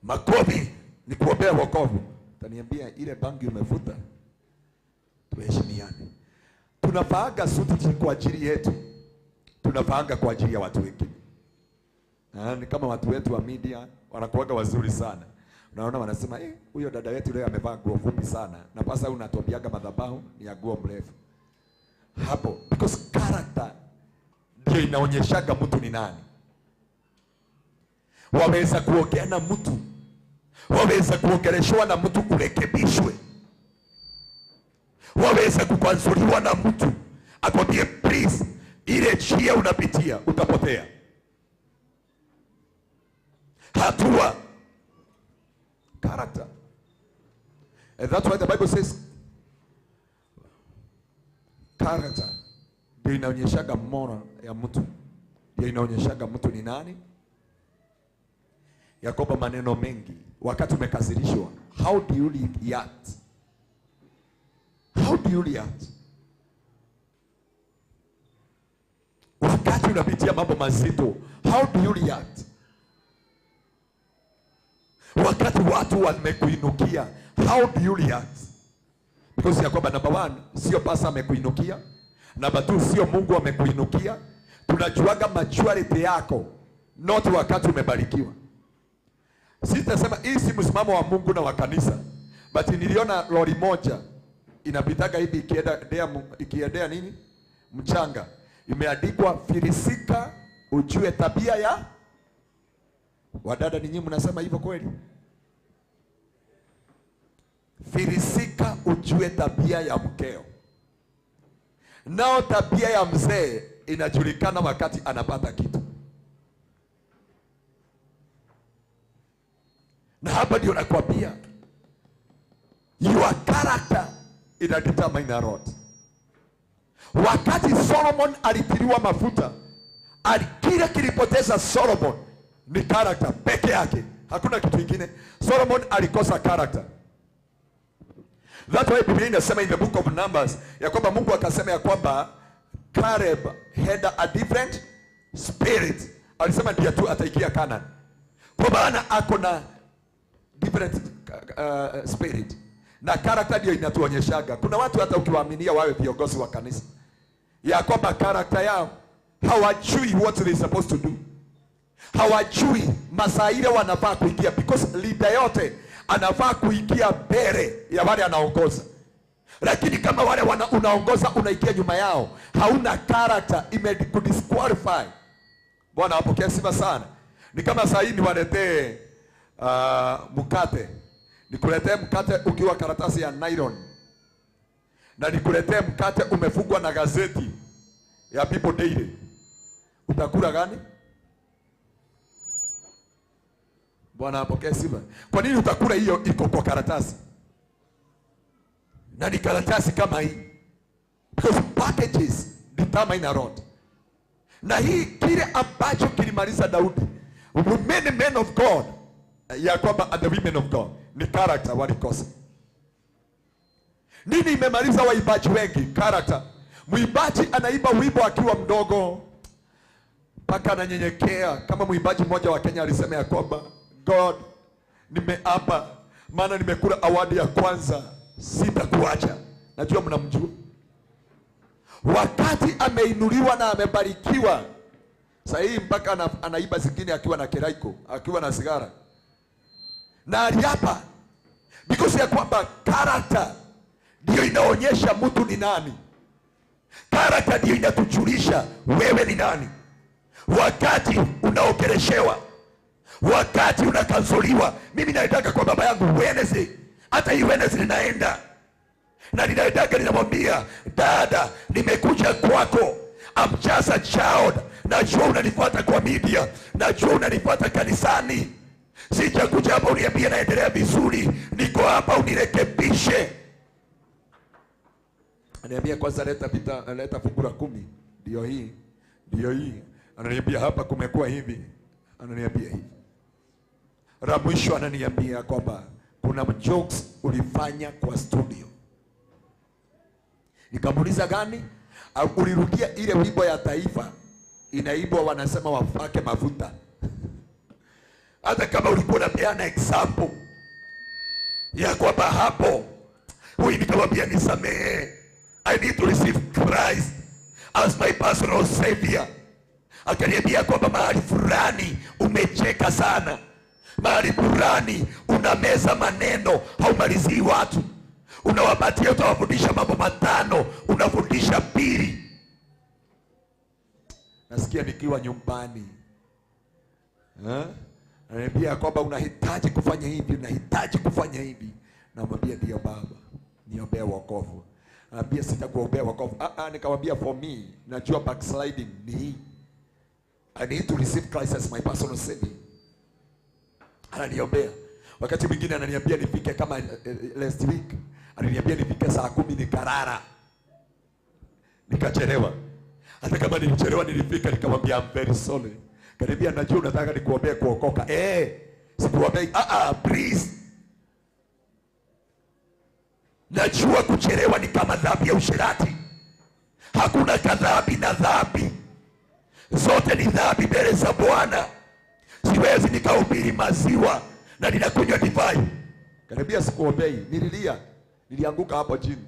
makofi, nikuombea wokovu. Utaniambia ile bangi umevuta. Tuheshimiane. Tunafaaga suti kwa ajili yetu, tunafaaga kwa ajili ya watu wengine. Ni kama watu wetu wa media wanakuaga wazuri sana. Unaona wanasema huyo dada yetu leo amevaa nguo fupi sana, na pasa unatuambiaga madhabahu ni ya nguo mrefu. Hapo because character ndio inaonyeshaga mtu ni nani. Waweza kuongea na mtu, waweza kuongeleshwa na mtu kurekebishwe, waweza kukwanzuliwa na mtu akwambie please, ile njia unapitia utapotea. Hatua character. And that's why the Bible says character ndio inaonyeshaga moral ya mtu, ndio inaonyeshaga mtu ni nani. Yakoba maneno mengi wakati umekasirishwa, how do you react? How do you react? Wakati unapitia mambo mazito, how do you react? Wakati watu wamekuinukia, how do you react? Because ya kwamba number 1, sio pasa amekuinukia. Number 2, sio Mungu amekuinukia. Tunajuaga maturity yako, not wakati umebarikiwa. Sitasema hii si msimamo wa Mungu na wa kanisa, but niliona lori moja inapitaga hivi ikiendea nini? Mchanga. Imeandikwa filisika ujue tabia ya wadada. Ninyi mnasema hivyo kweli? Filisika ujue tabia ya mkeo. Nao tabia ya mzee inajulikana wakati anapata kitu. Na hapa ndio nakwambia your character ina determine a lot. Wakati Solomon alitiliwa mafuta, kile kilipoteza Solomon ni character peke yake, hakuna kitu kingine. Solomon alikosa character. That's why Biblia inasema in the book of Numbers ya kwamba Mungu akasema ya kwamba Caleb had a different spirit. Alisema ndiye tu ataikia Canaan, kwa maana ako na different spirit. Na character ndio inatuonyeshaga. Kuna watu hata ukiwaaminia wawe viongozi wa kanisa, ya kwamba character yao hawajui what they supposed to do. Hawajui masaa ile wanafaa kuingia, because leader yote anafaa kuingia mbele ya wale anaongoza. Lakini kama wale unaongoza unaikia nyuma yao, hauna character, imedisqualify. Bwana apokee sifa sana. Ni kama saa hii niwaletee mkate. Nikuletee mkate ukiwa karatasi ya nylon. Na nikuletee mkate umefungwa na gazeti ya People Daily. Utakula gani? Bwana apokee sifa. Kwa nini utakula hiyo iko kwa karatasi? Na ni karatasi kama hii. Because packages determine a lot. Na hii kile ambacho kilimaliza Daudi, many men of God, ya kwamba and the women of God, ni character walikosa. Nini imemaliza waimbaji wengi? Character. Mwimbaji anaimba wimbo akiwa mdogo mpaka ananyenyekea. Kama mwimbaji mmoja wa Kenya alisema ya kwamba, God, nimeapa maana nimekula awadi ya kwanza, sitakuacha. Najua mnamjua. Wakati ameinuliwa na amebarikiwa, sasa hii mpaka anaiba zingine akiwa na keraiko, akiwa na sigara. Na aliapa because ya kwamba character ndio inaonyesha mtu ni nani. Character ndio inatujulisha wewe ni nani. Wakati unaokereshewa, wakati unakansoliwa. Mimi naitaka kwa baba yangu Wednesday, hata hii Wednesday ninaenda na ninaitaka, ninamwambia dada, nimekuja kwako, I'm just a child. Najua unanifuata kwa media, najua unanifuata kanisani. Sijakuja hapa uniambie naendelea vizuri, niko hapa unirekebishe. Ananiambia kwanza leta fungu la 10. Ndio hii. Ananiambia hapa kumekuwa hivi. Ananiambia hivi. La mwisho ananiambia kwamba kuna jokes ulifanya kwa studio. Nikamuuliza gani? Ulirudia ile wimbo ya taifa inaibwa, wanasema wafake mafuta. Hata kama ulikuwa unapeana example ya kwamba hapo huyu nikamwambia nisamehe, I need to receive Christ as my personal savior. Akaniambia kwamba mahali fulani umecheka sana, mahali fulani unameza maneno, haumalizii watu, unawapatia, utawafundisha mambo 5, unafundisha 2. Nasikia nikiwa nyumbani, ananiambia kwamba unahitaji kufanya hivi, unahitaji kufanya hivi. Namwambia ndio baba, niombee wokovu. Anambia sitakuombea wokovu. Nikamwambia for me, najua backsliding ni hii. I need to receive Christ as my personal savior. Ananiombea. Wakati mwingine ananiambia nifike kama last week. Ananiambia nifike saa 10 nikarara. Nikachelewa. Hata kama nilichelewa nilifika, nikamwambia I'm very sorry. Karibia, najua unataka nikuombee kuokoka. Sikuombei. Please. Najua kuchelewa ni kama dhambi ya usherati. Hakuna kadhambi na dhambi. Zote ni dhambi mbele za Bwana. Siwezi nikahubiri maziwa na ninakunywa divai. Karibia, sikuombei. Nililia. Nilianguka hapo chini.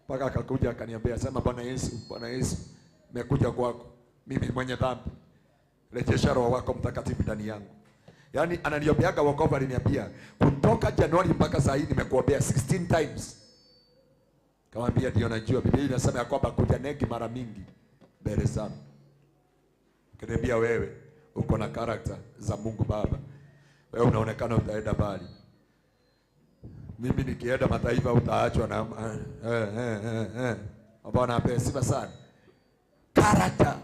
Mpaka akakuja akaniambia, sema Bwana Yesu, nimekuja kwako. Mimi mwenye dhambi. Rejesha Roho wako Mtakatifu ndani yangu. Yaani ananiombeaga wokovu. Aliniambia kutoka Januari mpaka saa hii nimekuombea 16 times. Kamwambia ndio najua Biblia inasema ya kwamba kujanegi mara mingi mbele sana. Kaniambia wewe uko na character za Mungu Baba. Wewe unaonekana utaenda mbali. Mimi nikienda mataifa utaachwa na Bwana ape sifa sana. Character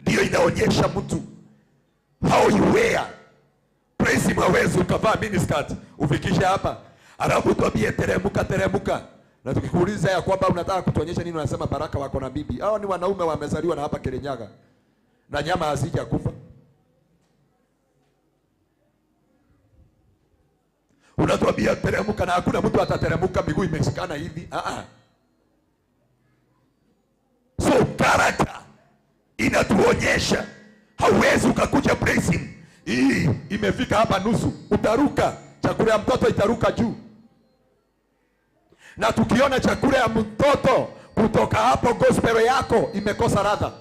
ndio inaonyesha mtu how you wear. Praise him. Hawezi ukavaa miniskirt ufikishe hapa alafu tuambie teremuka. Na tukikuuliza ya kwamba unataka kutuonyesha nini, unasema baraka wako na bibi. Hao ni wanaume wamezaliwa na hapa Kirinyaga na nyama hazija kufa. Unatuambia teremuka na hakuna mtu atateremuka miguu imeshikana hivi. So character inatuonyesha. Hauwezi ukakuja praising. Hii imefika hapa nusu, utaruka. Chakula ya mtoto itaruka juu. Na tukiona chakula ya mtoto kutoka hapo, gospel yako imekosa ladha.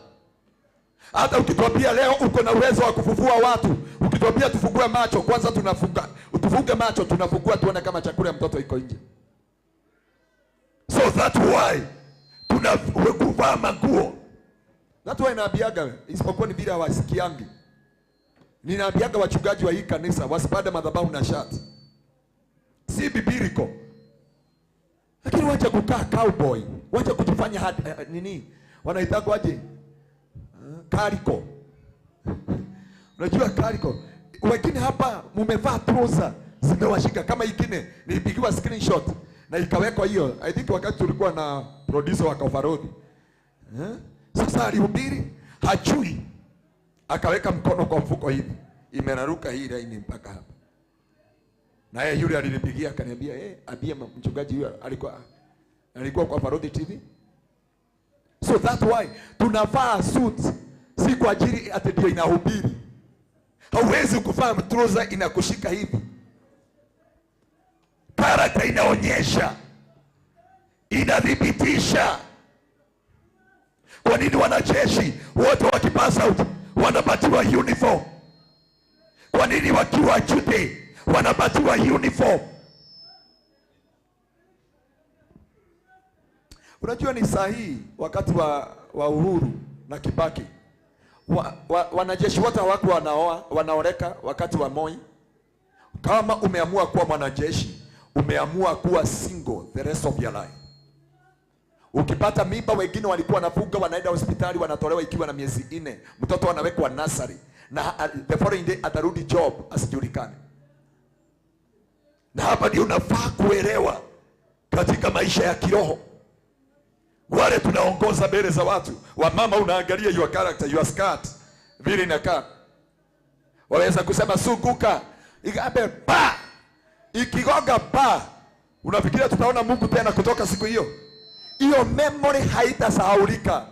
Hata ukituambia leo uko na uwezo wa kufufua watu, ukituambia tufungue macho, kwanza tufunge macho, tunafungua tuone kama chakula ya mtoto iko nje. So that's why tunakuvaa manguo Watu wanaambiaga isipokuwa ni bila hawasikiangi. Ninaambiaga wachungaji wa hii kanisa wasipande madhabahu na shati. Si bibiliko. Lakini wacha kukaa cowboy. Wacha kujifanya nini? Wanaitaka waje? Kariko. Unajua kariko. Wengine hapa mumevaa trouser zimewashika kama ingine nilipigiwa screenshot na ikawekwa hiyo. I think wakati tulikuwa na producer wa Kafarodhi. Sasa alihubiri hajui, akaweka mkono kwa mfuko hivi, imeraruka hii line mpaka hapa. Na yeye yule alinipigia akaniambia abia mchungaji huyo alikuwa kwa Kafarodhi TV. So that's why tunavaa suit, si kwa ajili ati ndio inahubiri. Hauwezi kuvaa trouser inakushika hivi. Karata inaonyesha, inadhibitisha. Kwa nini wanajeshi wote wakipasa out wanapatiwa uniform? Kwa nini wakiwa jute wanapatiwa uniform? Unajua ni sahihi wakati wa Uhuru na Kibaki. Wanajeshi wote hawakuwa wanaoreka wakati wa Moi. Kama umeamua kuwa mwanajeshi, umeamua kuwa single the rest of your life. Ukipata mimba, wengine walikuwa wanafuga, wanaenda hospitali, wanatolewa ikiwa na miezi 4. Mtoto anawekwa nursery na the following day atarudi job asijulikane. Na hapa ndio unafaa kuelewa katika maisha ya kiroho. Wale tunaongoza mbele za watu, wamama unaangalia your character, your skirt vile inakaa. Waweza kusema suguka, ikabe pa. Ikigoga pa. Unafikiria tutaona Mungu tena kutoka siku hiyo? Hiyo memory haitasahaulika.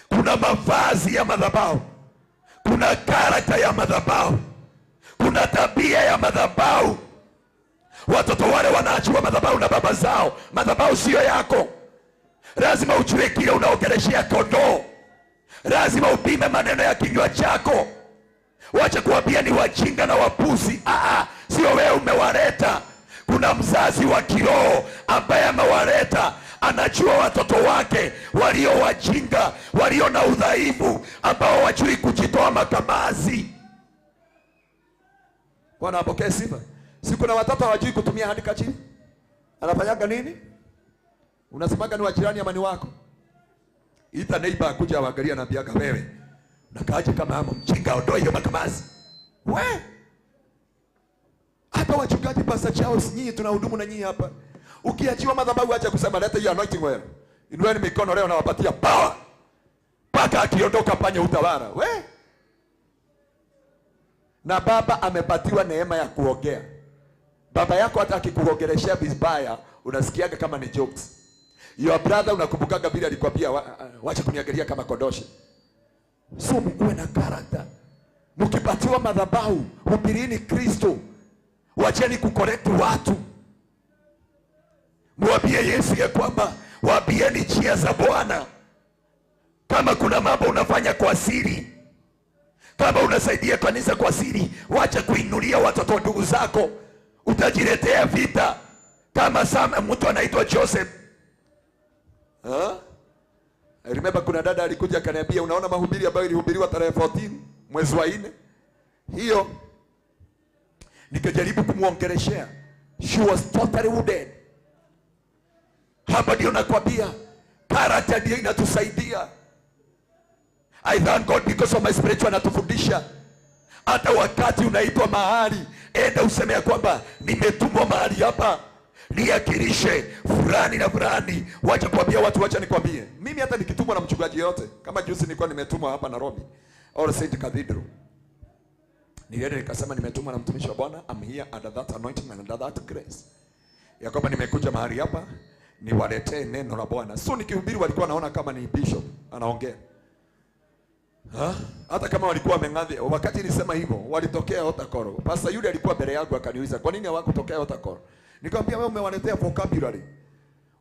Kuna mavazi ya madhabahu, kuna karakta ya madhabahu, kuna tabia ya madhabahu. Watoto wale wanaachiwa madhabahu na baba zao. Madhabahu sio yako. Lazima ujue kile unaongeleshea kondoo. Lazima upime maneno ya kinywa chako. Wacha kuambia ni wajinga na wapuzi. Sio wewe umewaleta. Kuna mzazi wa kiroho ambaye amewaleta. Anajua watoto wake walio wajinga, walio na udhaifu, ambao wajui kujitoa makamazi. Bwana apokee sifa. Si kuna watoto hawajui kutumia handkerchief? Anafanyaga nini? Unasemaga ni wa jirani ama ni wako? Ita neighbor akuja awaangalia na biaga wewe. Unakaaje kama hapo mjinga, ondoa hiyo makamazi. Hata wachungaji Pastor Charles, nyinyi tunahudumu na nyinyi hapa. Ukiachiwa madhabahu acha kusema leta hiyo anointing oil. Inueni mikono leo na wapatia power. Paka akiondoka panya utawala. Na baba amepatiwa neema ya kuongea. Baba yako hata akikuongeleshea vibaya unasikiaga kama ni jokes. Your brother unakumbukaga bila alikwambia wacha kuniangalia kama kodoshe. So uwe na character. Mkipatiwa madhabahu, hubirini Kristo. Wacheni kucorrect watu. Mwambie Yesu ya kwamba waambieni njia za Bwana. Kama kuna mambo unafanya kwa siri, kama unasaidia kanisa kwa siri, wacha kuinulia watoto ndugu zako. Utajiletea vita. Kama mtu anaitwa Joseph. I remember kuna dada alikuja akaniambia, unaona mahubiri ambayo ilihubiriwa tarehe 14 mwezi wa 4? Hiyo nikajaribu kumuongeleshea. She was totally wounded. Hapa ndio nakwambia character ndio inatusaidia. I thank God because of my spiritual anatufundisha. Hata wakati unaitwa mahali, enda useme ya kwamba nimetumwa mahali hapa niakirishe fulani na fulani. Wacha kuambia watu, wacha nikwambie. Mimi hata nikitumwa na mchungaji yote, kama juzi nilikuwa nimetumwa hapa Nairobi, All Saint Cathedral. Nilienda nikasema nimetumwa na mtumishi wa Bwana, I'm here under that anointing and under that grace. Ya kwamba nimekuja mahali hapa niwaletee neno la Bwana. So nikihubiri walikuwa naona kama ni bishop anaongea. Hata kama walikuwa wameng'adhi, wakati nilisema hivyo walitokea Otakoro. Pastor yule alikuwa mbele yangu akaniuliza, "Kwa nini hawakutokea Otakoro?" Nikamwambia, "Wewe umewaletea vocabulary.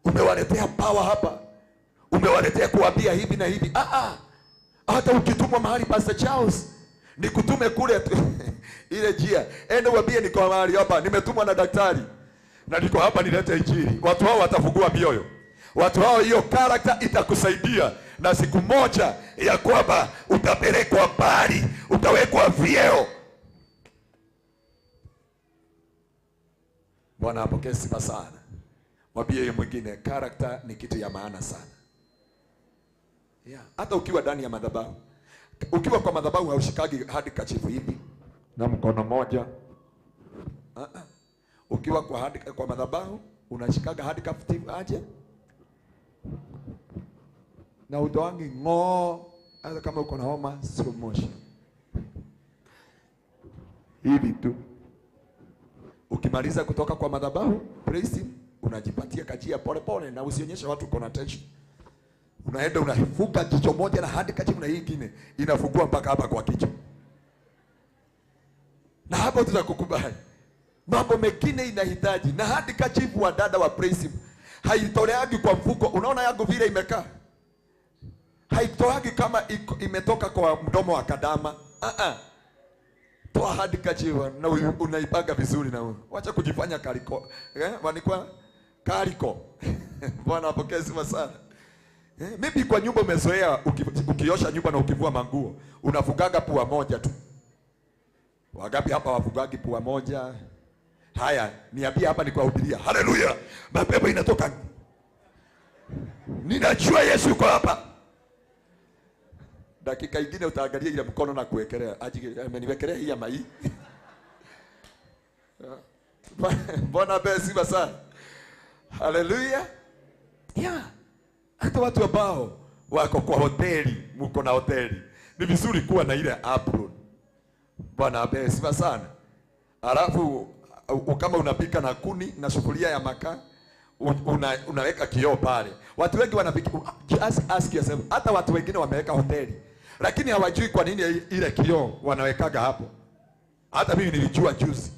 Umewaletea power hapa. Umewaletea kuambia hivi na hivi." Hata ukitumwa mahali Pastor Charles, nikutume kule ile njia. Enda uambie niko mahali hapa, nimetumwa na daktari. Na niko hapa nilete injili. Watu hao watafungua mioyo. Watu hao, hiyo character itakusaidia na siku moja ya kwamba utapelekwa mbali, utawekwa vyeo. Bwana apokee sifa sana. Mwambie yeye mwingine, character ni kitu ya maana sana. Yeah. Hata ukiwa ndani ya madhabahu, ukiwa kwa madhabahu haushikagi hadi kachifu hivi na mkono moja. Ukiwa kwa madhabahu unashikaga hadi kachifu aje na utoangi ng'oo, hata kama uko na homa slow motion hivi tu. Ukimaliza kutoka kwa madhabahu, praise, unajipatia kachia pole pole na usionyeshe watu uko na tension. Unaenda unafuka jicho moja na hadi kachifu na hii nyingine inafungua mpaka hapa kwa kichwa. Na hapo tutakukubali. Mambo mengine inahitaji na hadi kachifu wa dada wa praise haitoleagi kwa mfuko. Unaona yangu vile imekaa? Haitoagi kama imetoka kwa mdomo wa kadama. Toa hadi kachifu na unaipaga vizuri na wacha kujifanya kaliko. Wanikwa kaliko. Bwana apokee sifa sana. Maybe kwa nyumba umezoea ukiosha nyumba na ukivua manguo unafugaga pua moja tu. Wangapi hapa wafugagi pua moja? Haya, niambie hapa ni kuhubiria. Haleluya. Mapepo inatoka. Ninajua Yesu yuko hapa. Dakika ingine utaangalia ile mkono na kuwekelea. Ameniwekelea hii ama hii? Bwana sifa sana. Haleluya. Yeah. Hata watu ambao wako kwa hoteli, mko na hoteli, ni vizuri kuwa na ile apron. Bwana sifa sana. Alafu kama unapika na kuni na sufuria ya makaa, unaweka kioo pale. Watu wengi wanapika, just ask yourself, hata watu wengine wameweka hoteli, lakini hawajui kwa nini ile kioo wanawekaga hapo. Hata mimi nilijua juzi.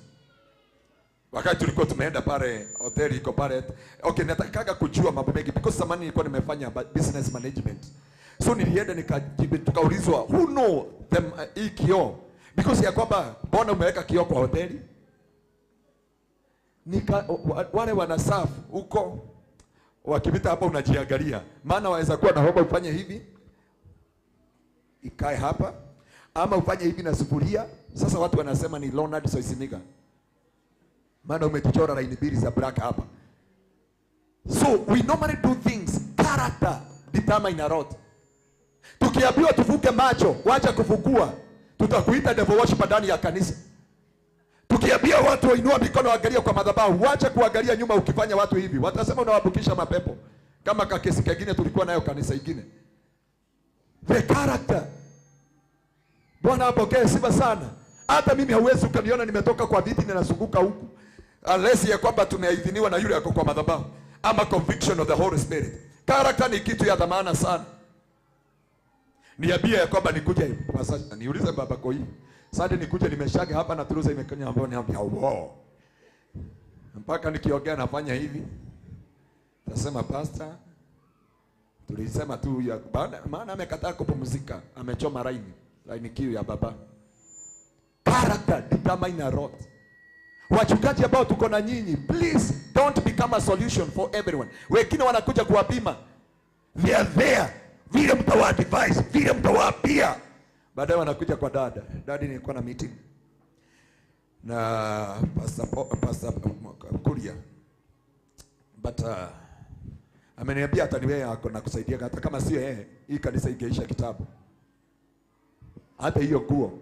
Wakati tulikuwa tumeenda pale hoteli iko pale. Okay, natakaga kujua mambo mengi because zamani nilikuwa nimefanya business management. So nilienda tukaulizwa, who know them hii kioo? Because ya kwamba mbona umeweka kioo kwa hoteli? Wale wanasafu huko wakipita hapa unajiangalia. Maana waweza kuwa na homa ufanye hivi ikae hapa, ama ufanye hivi na sufuria. Sasa watu wanasema ni Leonard Soisiniga, maana umetuchora line mbili za black hapa. So we normally do things, character determine a lot. Tukiambiwa tufuke macho, wacha kufukua, tutakuita devil worship ndani ya kanisa. Tukiambia watu wainua mikono waangalia kwa madhabahu, wacha kuangalia nyuma. Ukifanya watu hivi, watasema unawabukisha mapepo. Kama kakesi kingine tulikuwa nayo kanisa ingine. The character. Bwana apokee sifa sana. Hata mimi hauwezi ukaniona nimetoka kwa viti ninazunguka huku, unless ya kwamba tumeidhiniwa na yule yako kwa madhabahu, ama conviction of the Holy Spirit. Character ni kitu ya dhamana sana. Niambie ya kwamba nikuje hivi. Sasa niulize baba koi. Sasa nikuje nimeshage hapa na turuza imekanya ambao niambia wow. Mpaka nikiongea nafanya hivi. Nasema pastor, tulisema tu ya maana amekataa kupumzika, amechoma line kiu ya baba. Character determine a lot. Wachungaji ambao tuko na nyinyi, please don't become a solution for everyone. Wengine wanakuja kuwapima. They are there. Vile mtawa advise, vile mtawaapia. Baadaye wanakuja kwa dada. Dadi nilikuwa na meeting na pastor Kuria. But ameniambia hata niwe yako na kusaidia, hata kama sio yeye hii kanisa ingeisha kitabu. Hata hiyo nguo.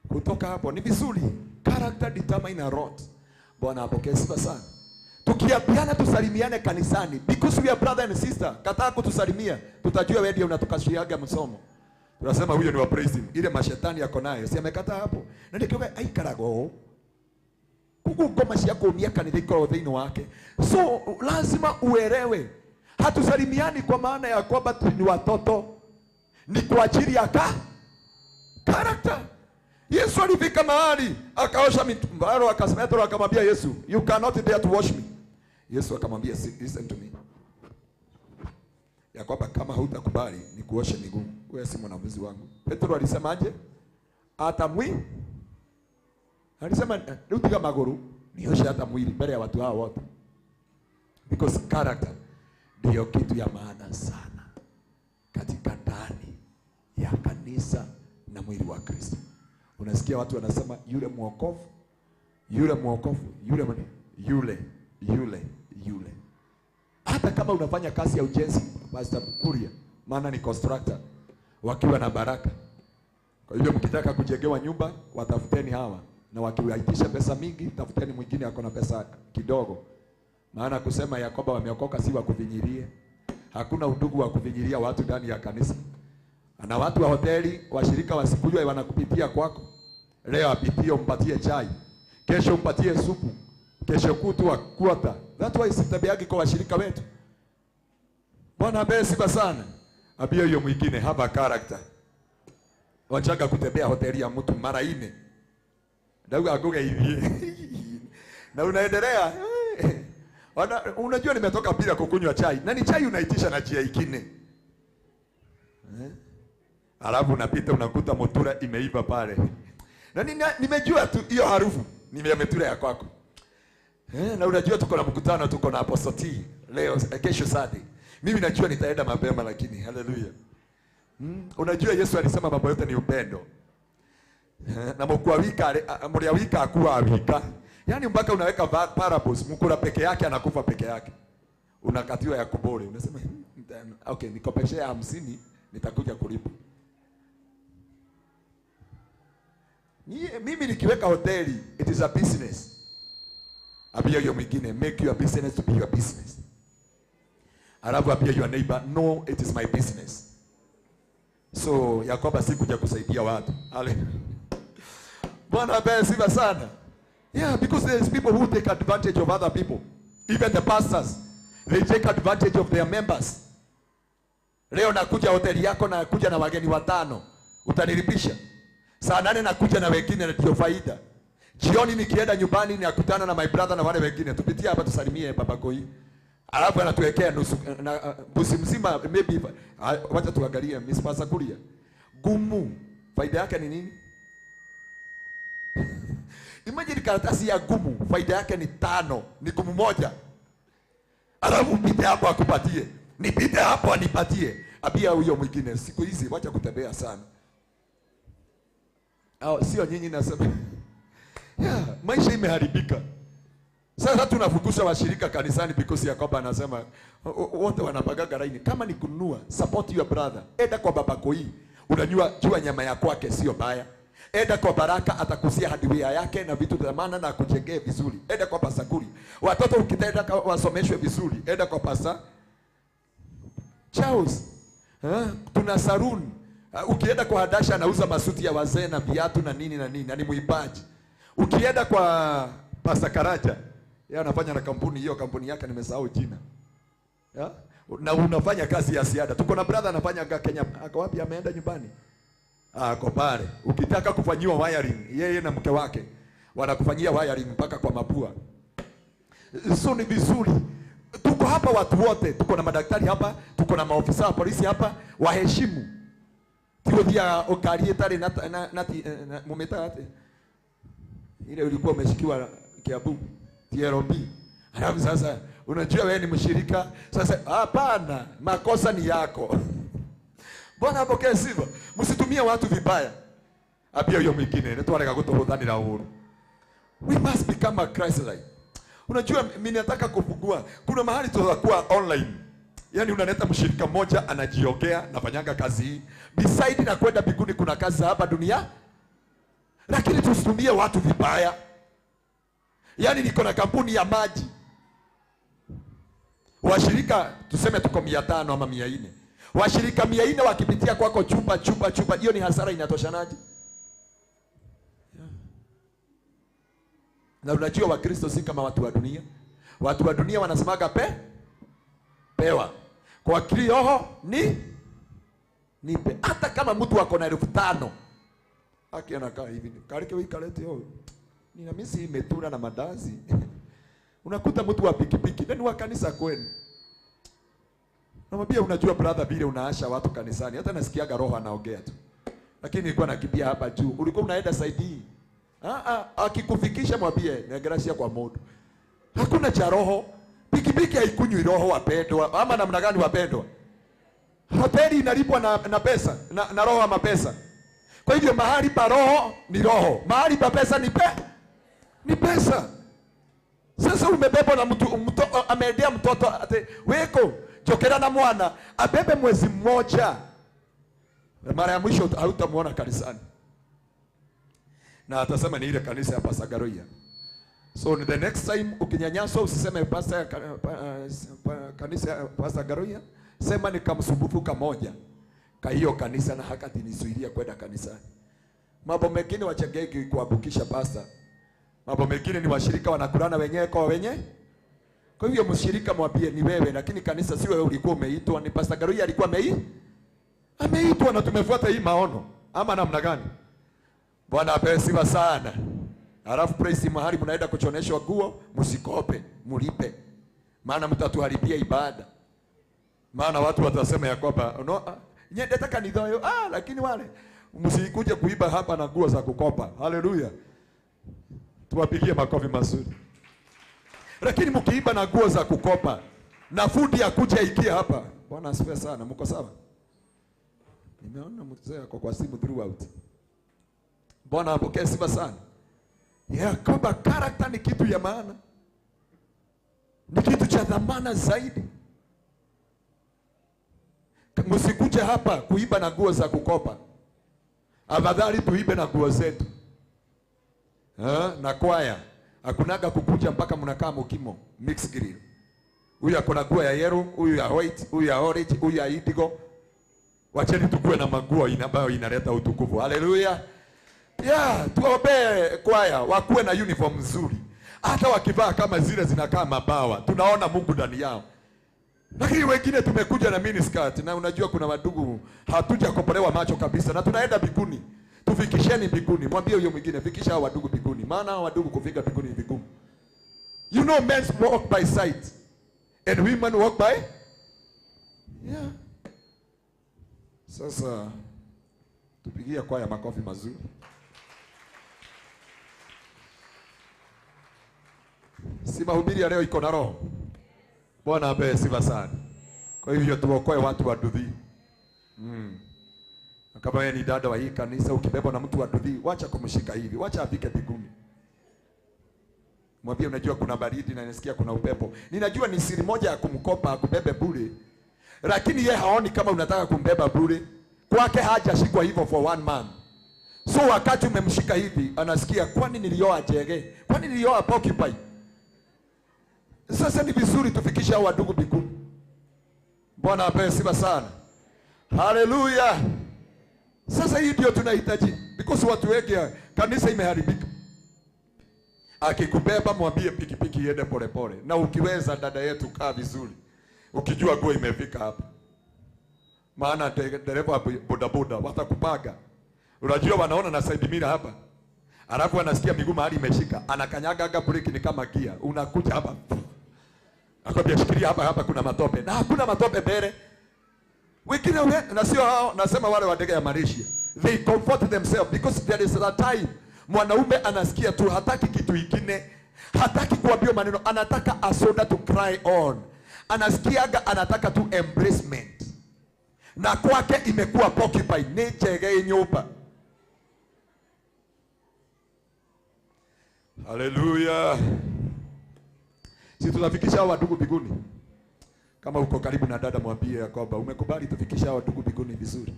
Kutoka hapo ni vizuri. Character determine a lot. Bwana apokee sifa sana. Tukiapiana tusalimiane kanisani because we are brother and sister. Kataa kutusalimia, tutajua wewe ndio unatukashiaga msomo. Tunasema huyo ni wa praise. Ile mashetani yako nayo, si amekataa hapo. Na ndio aikarago. Kuku ngoma yako miaka nilikuwa udhino wake. So lazima uelewe. Hatusalimiani kwa maana ya kwamba ni watoto. Ni kwa ajili ya character. Yesu alifika mahali akaosha mitumbaro, akasema Petro akamwambia Yesu, you cannot dare to wash me. Yesu akamwambia listen to me. Ya kwamba kama hutakubali ni kuosha miguu, wewe si mwanafunzi wangu. Petro alisemaje? Hata alisema utiga maguru, nioshe hata mwili mbele ya watu hao wote. Because character ndio kitu ya maana sana katika kanisa na mwili wa Kristo. Unasikia watu wanasema yule mwokovu, yule mwokovu, yule. Hata kama unafanya kazi ya ujenzi, Pastor Kuria, maana ni constructor, wakiwa na baraka. Kwa hivyo mkitaka kujengewa nyumba, watafuteni hawa, na wakiwaitisha pesa mingi, tafuteni mwingine ako na pesa kidogo. Maana kusema Yakoba wameokoka si wa kuvinyirie. Hakuna udugu wa kuvinyiria watu ndani ya kanisa. Na watu wa hoteli, washirika wasikujwe wanakupitia kwako. Leo apitie umpatie chai, kesho umpatie supu, kesho kutwa kuota. That's why sitabiagi kwa washirika wetu. Bwana abe sifa sana. Abia hiyo mwingine haba character. Wachaga kutembea hoteli ya mtu mara 4. Ndio agoga hivi. Na unaendelea. Unajua nimetoka bila kukunywa chai. Na ni chai unaitisha na chia ikine. Alafu unapita unakuta motura imeiva pale. Na nimejua tu hiyo harufu ni motura ya kwako. Na unajua tuko na mkutano, tuko na apostoli leo, kesho Sunday. Mimi najua nitaenda mapema lakini haleluya. Unajua Yesu alisema mambo yote ni upendo. Na mkuu wika akuwa wika. Yaani mpaka unaweka parables, mkula peke yake anakufa peke yake. Unakatiwa ya kubore. Unasema okay, nikopeshea 50 nitakuja kulipa. Mimi nikiweka hoteli, it is a business. Abia hiyo mwingine, make your business to be your business. Alafu abia your neighbor, no, it is my business. So Yakoba sikuja kusaidia watu. Hallelujah. Bwana abe sifa sana. Yeah, because there is people who take advantage of other people. Even the pastors, they take advantage of their members. Leo nakuja hoteli yako na kuja na wageni 5. Utanilipisha. Saa 8 nakuja na wengine na ndio faida. Jioni nikienda nyumbani nakutana na my brother na wale wengine. Tupitie hapa tusalimie baba Koi. Alafu anatuwekea nusu na busi mzima maybe wacha tuangalie Miss Pasakuria. Gumu. Faida yake ni nini? Imagine karatasi ya gumu, faida yake ni 5, ni gumu moja. Alafu mpite hapo akupatie. Nipite hapo anipatie. Abia huyo mwingine siku hizi wacha kutembea sana. Sio nyinyi nasema. Yeah, maisha imeharibika. Sasa tunafukusha washirika kanisani because Yakoba anasema wote wanapagaga laini. Kama ni kununua, support your brother. Enda kwa baba Koi. Unajua jua nyama ya kwake sio baya. Enda kwa Baraka atakusia hadiwia yake na vitu vya maana na kujengea vizuri. Enda kwa Pasakuri. Watoto ukitenda wasomeshwe vizuri. Enda kwa Pasa Charles. Tuna saruni. Ukienda kwa Hadasha anauza masuti ya wazee na viatu na nini na nini. Na ni muimbaji. Ukienda kwa Pasa Karaja, yeye anafanya na kampuni hiyo, kampuni yake nimesahau jina. Ya? Na unafanya kazi ya ziada. Tuko na brother anafanya Kenya. Ako wapi ameenda nyumbani? Ako pale. Ukitaka kufanyiwa wiring, yeye na mke wake wanakufanyia wiring mpaka kwa mapua. So ni vizuri. Tuko hapa watu wote, tuko na madaktari hapa, tuko na maofisa wa polisi hapa, waheshimu. Tio dia okarie tare na mumeta ate. Ile ulikuwa umeshikiwa Kiabu, TRB. Alafu sasa unajua wewe ni mshirika. Sasa hapana, makosa ni yako. Bwana apokee sifa. Msitumie watu vibaya. Abia hiyo mwingine, nitwareka kutohothanira uhuru. We must become a Christ-like. Unajua mimi nataka kufungua. Kuna mahali tutakuwa online. Yaani unaleta mshirika mmoja anajiongea nafanyanga kazi hii. Beside na kwenda mbinguni kuna kazi hapa dunia. Lakini tusitumie watu vibaya. Yaani niko na kampuni ya maji. Washirika tuseme tuko 500 ama 400. Washirika 400 wakipitia kwako chupa, hiyo ni hasara inatoshanaje? Na unajua Wakristo si kama watu wa dunia. Watu wa dunia wanasemaga pewa. Kwa Kristo nipe. Hata kama mtu wako na 5,000. Haki anakaa hivi. Karike wikalete huyo. Nina misi imetura na madazi. Unakuta mtu wa pikipiki, nani wa kanisa kwenu? Namwambia unajua brother vile unaasha watu kanisani. Hata nasikiaga roho anaongea tu. Lakini nilikuwa nakimbia hapa juu. Ulikuwa unaenda saidi. Akikufikisha mwambie negracia kwa moto. Hakuna cha roho. Pikipiki haikunywi roho wapendwa. Ama namna gani wapendwa? Hoteli inalipwa na pesa, na roho ama pesa. Kwa hivyo mahali pa roho ni roho, mahali pa pesa ni pesa. Sasa umebebwa na mtu ameendea mtoto ate weko jokera na mwana abebe mwezi mmoja, mara ya mwisho hautamuona kanisani, na atasema ni ile kanisa ya Pastor Ngaruiya. So the next time ukinyanyaswa usiseme pastor kanisa ya Pastor Ngaruiya, sema ni kamsumbufu kamoja ka hiyo kanisa na hakati nizuilia kwenda kanisani. Mambo mengine wachengeki kuabukisha pastor. Mambo mengine ni washirika wanakulana wenyewe kwa wenyewe. Kwa hivyo mshirika mwambie ni wewe, lakini kanisa si wewe ulikuwa umeitwa, ni Pastor Ngaruiya alikuwa ameitwa na tumefuata hii maono. Ama namna gani? Bwana apewe sifa sana. Alafu praise mahali mnaenda kuchoneshwa nguo, msikope, mlipe. Maana mtatuharibia ibada. Maana watu watasema ya kwamba no, nyendeta kanitha hiyo lakini wale msikuje kuiba hapa na nguo za kukopa. Haleluya. Tuwapigie makofi mazuri. Lakini mkiiba na nguo za kukopa na food ya kuja ikia hapa. Bwana asifiwe sana. Mko sawa? Nimeona mzee yako kwa simu throughout. Bwana apokee sifa sana. Kwamba character ni kitu ya maana. Ni kitu cha dhamana zaidi. Msikuje hapa kuiba na nguo za kukopa. Afadhali tuibe na nguo zetu. Na kwaya hakunaga kukuja mpaka mnakaa mkimo mix grill. Huyu akona nguo ya yellow, huyu ya white, huyu ya orange, huyu ya indigo. Wacheni tukue na manguo ambayo inaleta utukufu. Haleluya. Tuombe kwaya wakuwe na uniform nzuri. Hata wakivaa kama zile zinakaa mabawa, tunaona Mungu ndani yao. Lakini wengine tumekuja na miniskirt, na unajua kuna wadugu hatujakopolewa macho kabisa, na tunaenda mbinguni. Tufikisheni mbinguni. Mwambie huyo mwingine fikisha hao wadugu mbinguni. Maana hao wadugu kufika mbinguni ni vigumu. You know, men walk by sight and women walk by Sasa tupigie kwaya makofi mazuri. Si mahubiri ya leo iko na roho. Bwana apewe sifa sana. Kwa hivyo tuokoe watu wa Duthi. Kama wewe ni dada wa hii kanisa ukibebwa na mtu wa Duthi, wacha kumshika hivi. Wacha afike mbinguni. Mwambie unajua kuna baridi na nasikia kuna upepo. Ninajua ni siri moja ya kumkopa akubebe bure. Lakini yeye haoni kama unataka kumbeba bure. Kwake hajashikwa hivyo for one man. So wakati umemshika hivi, anasikia kwani nilioa jege? Kwani nilioa porcupine? Sasa ni vizuri tufikishe hao wadugu mbinguni. Bwana apewe sifa sana. Haleluya. Sasa hii ndio tunahitaji. Because watu wengi kanisa imeharibika. Akikubeba mwambie pikipiki iende pole pole. Na ukiweza dada yetu kaa vizuri. Ukijua nguo imefika hapa. Maana dereva bodaboda watakupaga. Unajua wanaona na side mirror hapa. Alafu anasikia miguu mahali imeshika. Anakanyaga breki ni kama gia. Unakuja hapa. Akwambia shikilia hapa kuna matope. Na hakuna matope mbele. Wengine na sio hao, nasema wale wa ndege ya Malaysia. They comfort themselves because there is a time mwanaume anasikia tu hataki kitu kingine. Hataki kuambiwa maneno, anataka asoda to cry on. Anasikiaga anataka tu embracement. Na kwake imekuwa porcupine, ni chege nyumba. Haleluya. Si tunafikisha hao wadugu mbinguni. Kama uko karibu na dada mwambie ya kwamba umekubali tufikisha hao wadugu mbinguni vizuri.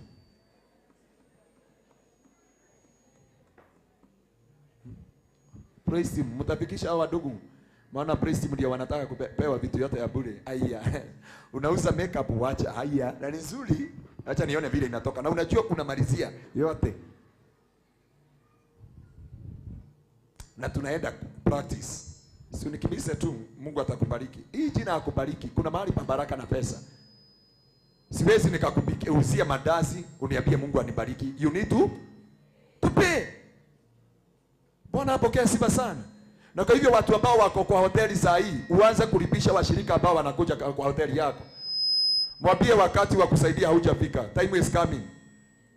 Praise him, mtafikisha hao wadugu. Maana praise him ndio wanataka kupewa vitu yote ya bure. Haya. Unauza makeup wacha. Haya, na ni nzuri. Acha nione vile inatoka. Na unajua kuna malizia yote. Na tunaenda practice. Si unikibise tu, Mungu atakubariki. Hii jina akubariki. Kuna mahali pa baraka na pesa. Siwezi nikakuuzia mandazi uniambie Mungu anibariki. You need to pay. Bwana apokee sifa sana. Na kwa hivyo watu ambao wako kwa hoteli saa hii, uanze kulipisha washirika ambao wanakuja kwa hoteli yako. Mwambie wakati wa kusaidia haujafika. Time is coming.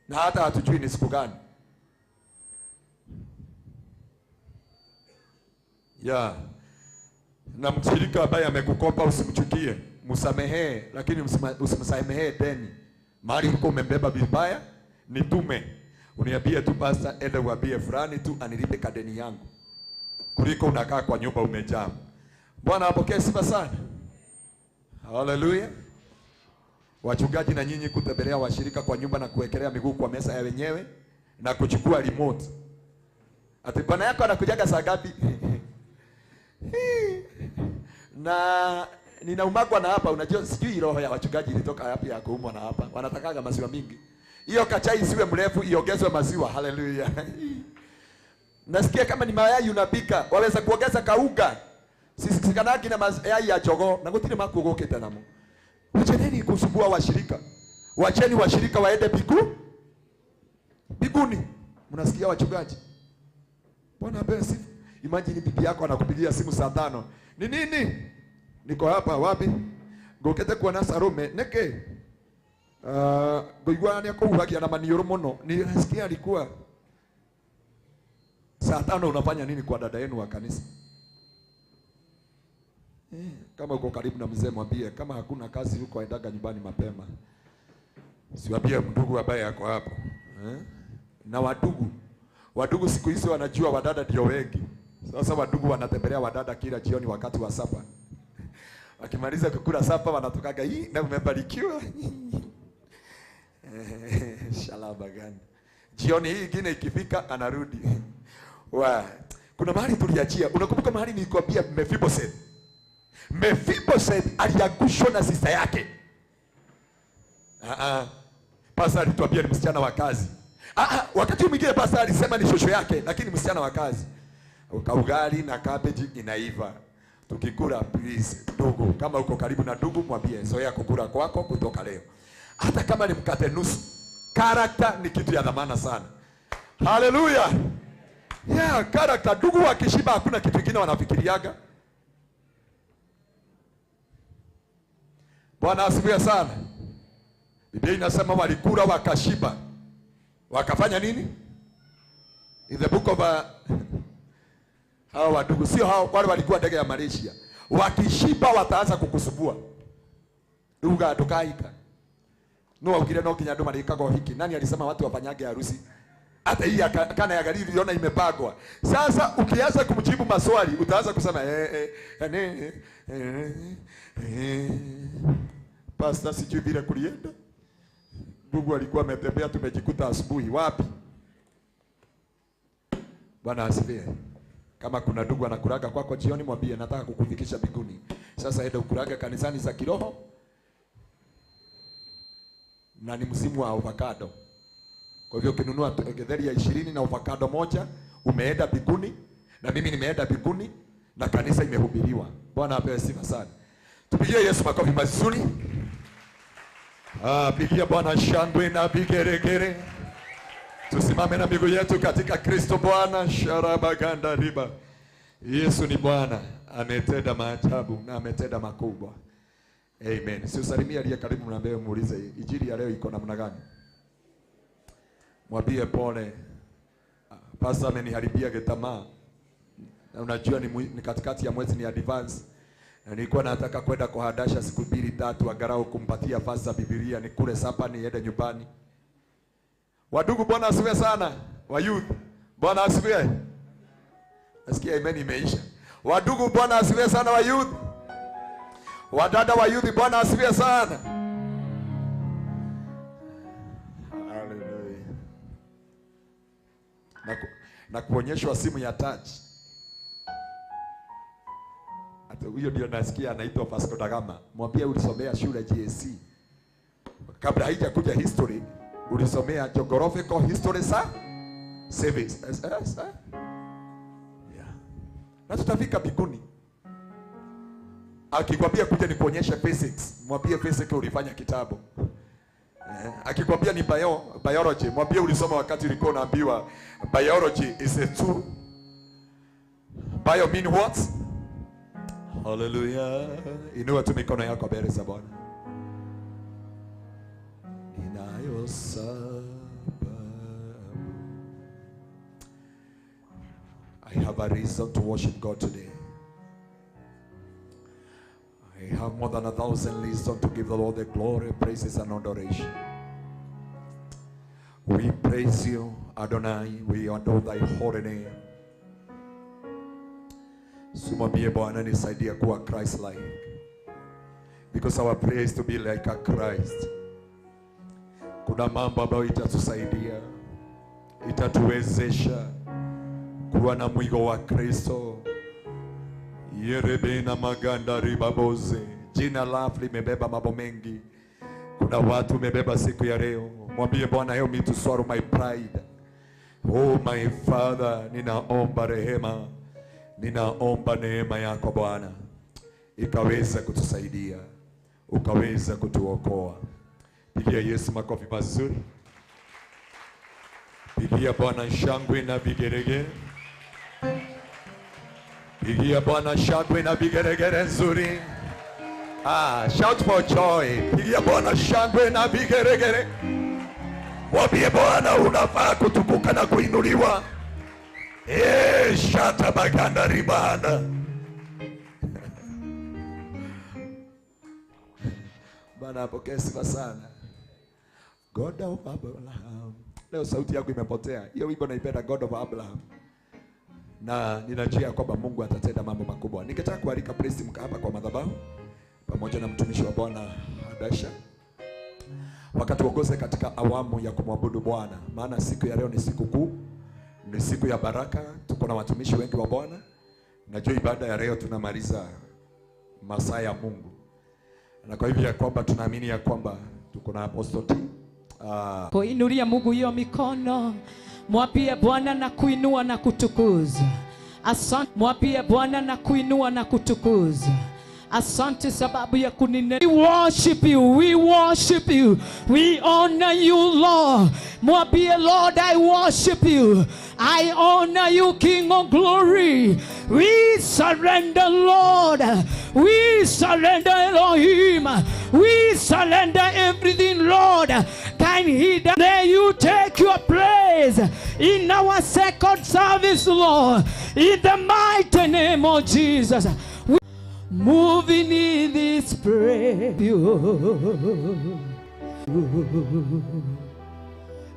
Na hata hatujui ni siku gani. Na mshirika ambaye amekukopa usimchukie, msamehe, lakini usimsamehe deni. Mahali uko umembeba vibaya, nitume. Uniambie tu pastor, ende uambie fulani tu anilipe kadeni yangu. Kuliko unakaa kwa nyumba umejaa. Bwana apokee sifa sana. Hallelujah. Wachungaji na nyinyi kutembelea washirika kwa nyumba na kuwekelea miguu kwa mesa ya wenyewe na kuchukua remote. Ati bwana yako anakujaga saa ngapi? Na ninaumagwa na hapa, unajua sijui roho ya wachungaji ilitoka wapi ya kuumwa na hapa. Wanatakaga maziwa mingi. Hiyo kachai isiwe mrefu, iongezwe maziwa. Hallelujah. Nasikia kama ni mayai unapika, waweza kuongeza kauga. Sisi kanaki na mayai ya jogoo na gutire makugukite namo. Wacheneni kusumbua washirika. Wacheni washirika waende biguni. Mnasikia wachungaji? Bwana besi. Imagine bibi yako anakupigia simu saa 5. Ni nini? Niko hapa wapi? Ngokete kuona Sarume neke. Ngoigwa ni akuhagia na manioro muno. Nilisikia alikuwa saa 5 unafanya nini kwa dada yenu wa kanisa? Kama uko karibu na mzee mwambie, kama hakuna kazi huko aendaga nyumbani mapema. Siwaambie ndugu ambaye yako hapo. Na wadugu siku hizo wanajua wadada ndio wengi. Sasa wadugu wanatembelea wadada kila jioni wakati wa sapa. Wakimaliza kukula sapa wanatokaga hii na umebarikiwa. Shalaba gani. Jioni hii ingine ikifika anarudi. Kuna mahali tuliachia. Unakumbuka mahali nilikwambia Mephibosheth aliangushwa na sister yake. Pastor alituambia ni msichana wa kazi. Wakati mwingine pastor alisema ni shosho yake, lakini msichana wa kazi. Ugali na cabbage inaiva. Tukikula please, ndugu, kama uko karibu na ndugu mwambie zoea kukula kwako kutoka leo. Hata kama ni mkate nusu. Character ni kitu ya dhamana sana. Hallelujah. Yeah, character. Ndugu wakishiba hakuna kitu kingine wanafikiriaga. Bwana asifiwe sana. Biblia inasema walikula wakashiba. Wakafanya nini? In the book of hao wadugu sio hao wale walikuwa ndege ya Malaysia. Wakishiba wataanza kukusubua. Duga tukaika. No ukile no kinyando malikago hiki. Nani alisema watu wafanyage harusi? Hata hii kana ya gari uliona imepagwa. Sasa ukianza kumjibu maswali utaanza kusema Pastor sijui vile kulienda. Ndugu alikuwa ametembea tumejikuta asubuhi wapi? Bwana asifiwe. Kama kuna ndugu anakuraga kwako jioni mwambie nataka kukufikisha mbinguni. Sasa enda ukuraga kanisani za kiroho. Na ni msimu wa avocado. Kwa hivyo ukinunua getheri ya 20 na avocado moja, umeenda mbinguni na mimi nimeenda mbinguni na kanisa imehubiriwa. Bwana apewe sifa sana. Tupigie Yesu makofi mazuri. Pigia Bwana shangwe na vigeregere. Tusimame na miguu yetu katika Kristo Bwana. Sharabaganda riba. Yesu ni Bwana, ametenda maajabu na ametenda makubwa. Amen. Si usalimia aliye karibu mnaambie muulize injili ya leo iko namna gani? Mwambie pole. Pastor ameniharibia getamaa. Na unajua ni katikati ya mwezi ni advance. Na nilikuwa nataka kwenda kuhadasha siku 2-3 angalau kumpatia pastor Biblia ni kule sapa niende nyumbani. Wadugu Bwana asifiwe sana. Wa youth Bwana asifiwe. Nasikia amen imeisha. Wadugu Bwana asifiwe sana wa youth. Wadada wa youth Bwana asifiwe sana. Hallelujah. Na kuonyeshwa simu ya touch. Hata huyo ndio nasikia anaitwa Vasco da Gama. Mwambie ulisomea shule GSC. Kabla haijakuja history, ulisomea geographical history service. Yeah. Na tutafika mbinguni. Akikwambia kuja ni kuonyesha physics, mwambie physics ulifanya kitabu. Akikwambia ni biology, mwambie ulisoma wakati ulikuwa unaambiwa biology is a tool. Bio mean what? Hallelujah. Inua tu mikono yako mbele za Bwana. I have a reason to worship God today. I have more than 1,000 reasons to give the Lord the glory, praises and adoration. praise you, Adonai. We adore thy holy name. Sumwambie Bwana nisaidia kuwa Christ-like, because our prayer is to be like a Christ. Kuna mambo ambayo itatusaidia, itatuwezesha kuwa na mwigo wa Kristo. Yerebena maganda ribaboze. Jina lako limebeba mambo mengi. Kuna watu umebeba siku ya leo. Mwambie Bwana, help me to swallow my pride. Oh my Father, ninaomba rehema, ninaomba neema yako Bwana, ikaweza kutusaidia, ukaweza kutuokoa. Pigia Yesu makofi mazuri. Pigia Bwana shangwe na vigeregere. Pigia Bwana shangwe na vigeregere nzuri. Shout for joy. Pigia Bwana shangwe na vigeregere. Mwambie Bwana unafaa kutukuka na kuinuliwa. Shata baganda ribanda. Bwana apokee sifa sana. God of Abraham. Leo sauti yako imepotea. Hiyo wimbo naipenda, God of Abraham. Na ninajua kwamba Mungu atatenda mambo makubwa. Ningetaka kualika praise team hapa kwa madhabahu pamoja na mtumishi wa Bwana Hadasha, wakati uongoze katika awamu ya kumwabudu Bwana, maana siku ya leo ni siku kuu, ni siku ya baraka. Tuko na watumishi wengi wa Bwana. Najua ibada ya leo tunamaliza masaa ya Mungu, na kwa hivyo ya kwamba tunaamini ya kwamba tuko na apostle team. Kuinulia Mungu hiyo mikono, mwapie Bwana na kuinua na kutukuza. Asante, mwapie Bwana na kuinua na kutukuza. Asante sababu ya kunine. We worship you, we worship you, we honor you Lord. Mwapie Lord, I worship you, I honor you King of glory. We surrender Lord, we surrender Elohim, we surrender everything Lord. Can he may you take your place in our second service Lord, in the mighty name of Jesus. Moving in this prayer,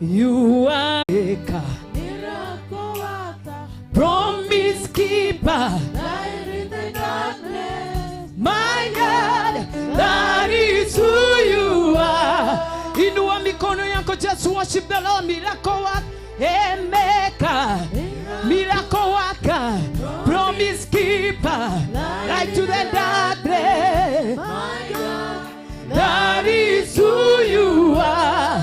you are maker, miracle worker, promise keeper, light in the darkness. My God, that is who you are. Inua mikono yako, just worship the Lord. Miracle worker, maker, miracle worker, promise keeper, light to the darkness. My God, that is who you are.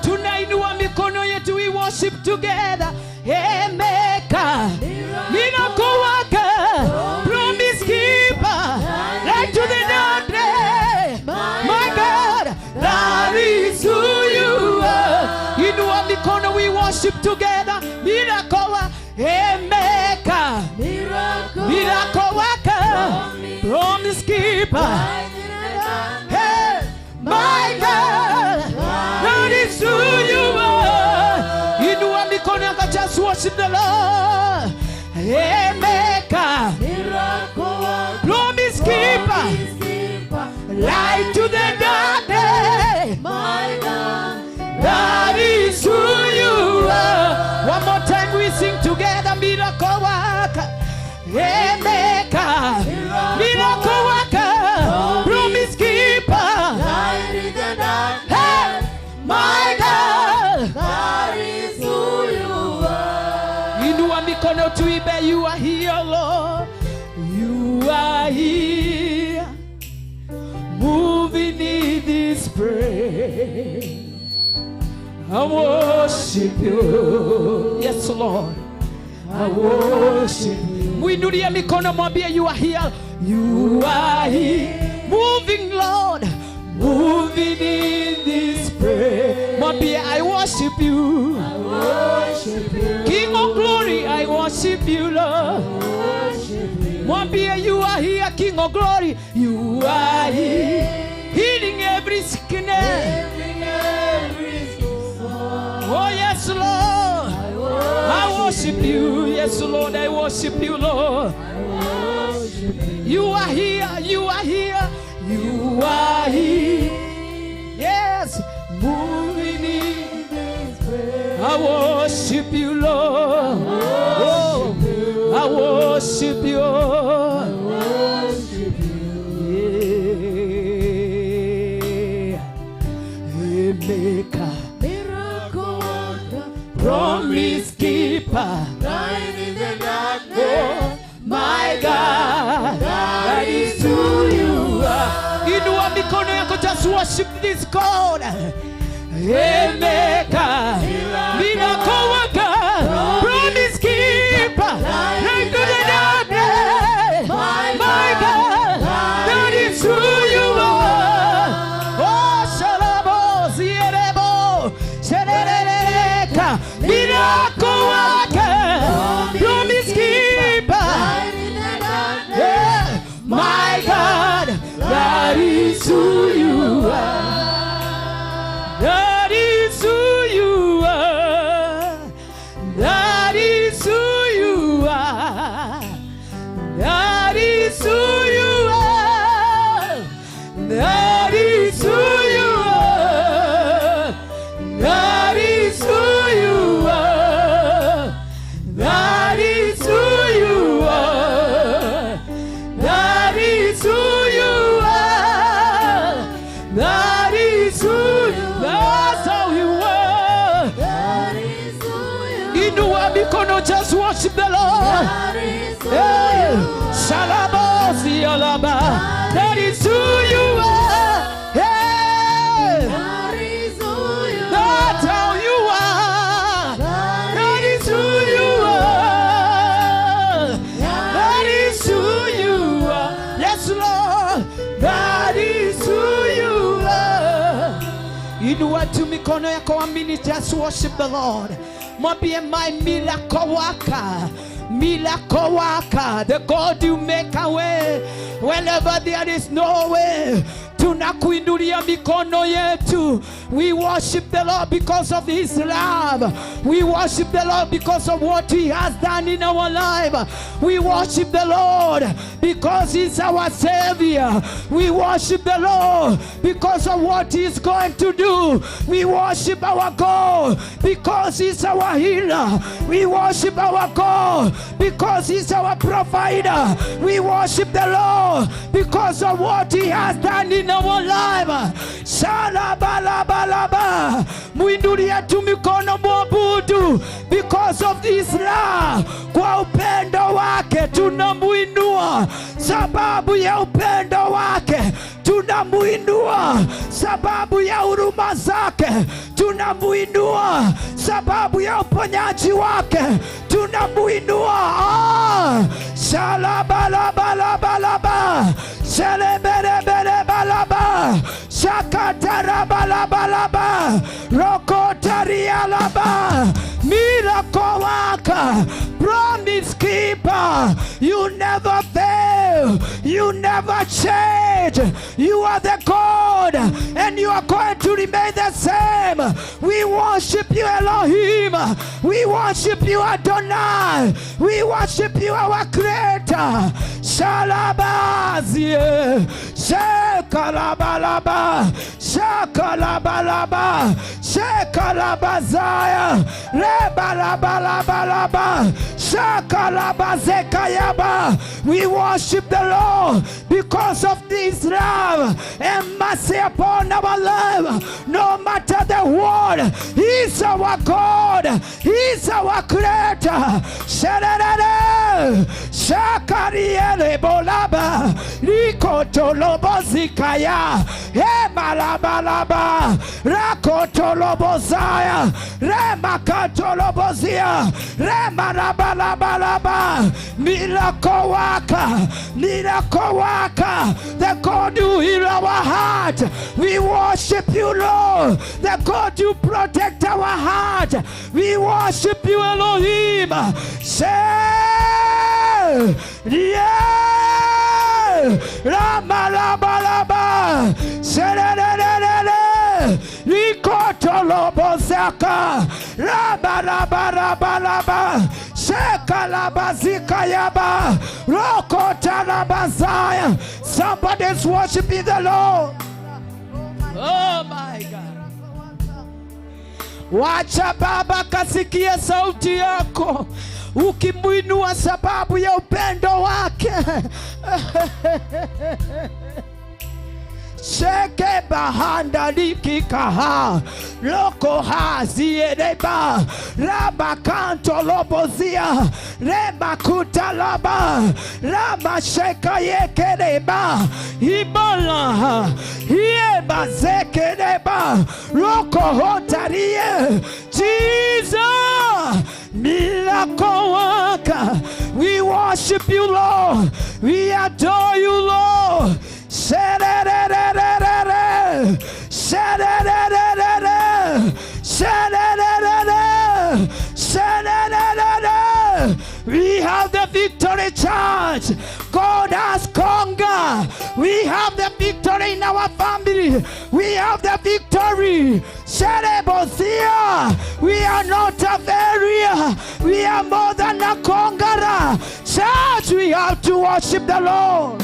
Tunainua mikono yetu, we worship together. Maker, miracle worker, promise keeper, light to the darkness. My God, that is who you are. Inua mikono, we worship together. Miracle worker, maker, miracle worker, promise keeper. Hey, my God, that is who you are. Inua mikono yako, just worship the Lord. Hey, maker, promise keeper, light to the darkness. My God, that is who you are. One more time we sing together. Miracle worker, hey, maker, miracle worker, promise keeper, light in the darkness. Hey, my God, that is who you are. Inua mikono tuibe, you are here Lord. You are here, moving in this prayer. I worship you, yes Lord, I worship you. Muinulie mikono, mwambie you are here, you are here, moving Lord, moving in this prayer. Mwambie I worship you, I worship you. King of glory, I worship you Lord, I worship you. Mwambie you are here, King of glory, you are here, healing every sickness. Oh yes Lord, I worship you. Yes Lord, I worship you Lord. You are here, you are here, you are here. Yes, moving in this prayer. I worship you, Lord. Oh, I worship you. Maker, miracle worker, promise keeper, light in the darkness. My God, that is who you are. Inua mikono yako, just worship this God. Maker, miracle worker, promise keeper, light in the darkness. My God, that is who you are. Miracle worker, promise keeper, yeah, my God, that is who you are. That is who you are. That is who you are. That is who you are. That is who you are. That is who you are. That is who you are. That is who you are. That is who you are. That's how you are. That is who you are. Inua mikono, just worship the Lord. That is who you are. Shalabosi alaba. That is who you are. That is who you are. That's how you are. That is who you are. That is who you are. Yes, Lord. That is who you are. Inua tu mikono yako, amini, just worship the Lord. Mwambie, my miracle worker, miracle worker, the God you make a way whenever there is no way. Tunakuinulia mikono yetu. We worship the Lord because of His love. We worship the Lord because of what He has done in our life. We worship the Lord because He's our Savior. We worship the Lord because of what He's going to do. We worship our God because He's our healer. We worship our God because He's our provider. We worship the Lord because of what He has done in our life. Shalabalabalaba. Muinulie tu mikono, mwabudu because of this love. Kwa upendo wake tunamuinua, sababu ya upendo wake tunamuinua, sababu ya huruma zake tunamuinua, sababu ya uponyaji wake tunamuinua. Shalabalabalaba. Shalebelebelebalaba. Shakatarabalaba. Rokotarialaba. Miracle worker, promise keeper, you never fail, you never change. You are the God and you are going to remain the same. We worship you, Elohim. We worship you, Adonai. We worship you, our Creator. Shalabazie, Shekalabalaba, Shekalabalaba, Shekalabazaya, Rebalabalabalaba, Shakalabazekayaba. We worship the Lord because of this love and mercy upon our life. No matter the world, He's our God. He's our Creator. Shakariele bolaba, Rikotolobozikaya, Emalabalaba, Rakotolobozaya, Remakatolobozia, Remalabalabalaba. Miracle worker, miracle worker, the God who heal our heart. We worship you, Lord, the God who protect our heart. We worship you, Elohim. Yeah, Ramalabalaba, Serererere, Likotolobozaka, Rabalabalabalaba, Shekalabazikayaba, Rokotalabazaya. Somebody's worshiping the Lord. Oh my God. Wacha Baba kasikie sauti yako, ukimwinua sababu ya upendo wake. Sheke bahanda likikaha loko haziereba raba kanto lobozia reba kutalaba raba sheka yekereba ibala hieba zekereba loko hotarie Jesus miracle worker. We worship you, Lord. We adore you, Lord. We have the victory, church. God has conquered. We have the victory in our family. We have the victory. We are not a barrier. We are more than a conqueror. Church, we have to worship the Lord.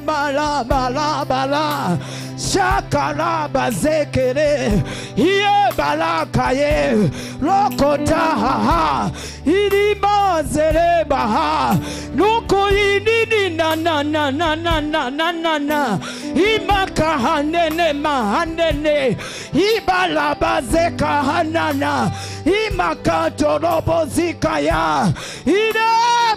Bala bala bala shakala bazekere ye bala kaye lokota ha irima zere baha nuko inini na na na na na na na na na imaka hanene mahanene ibala bazeka hanana imaka torobo zikaya ire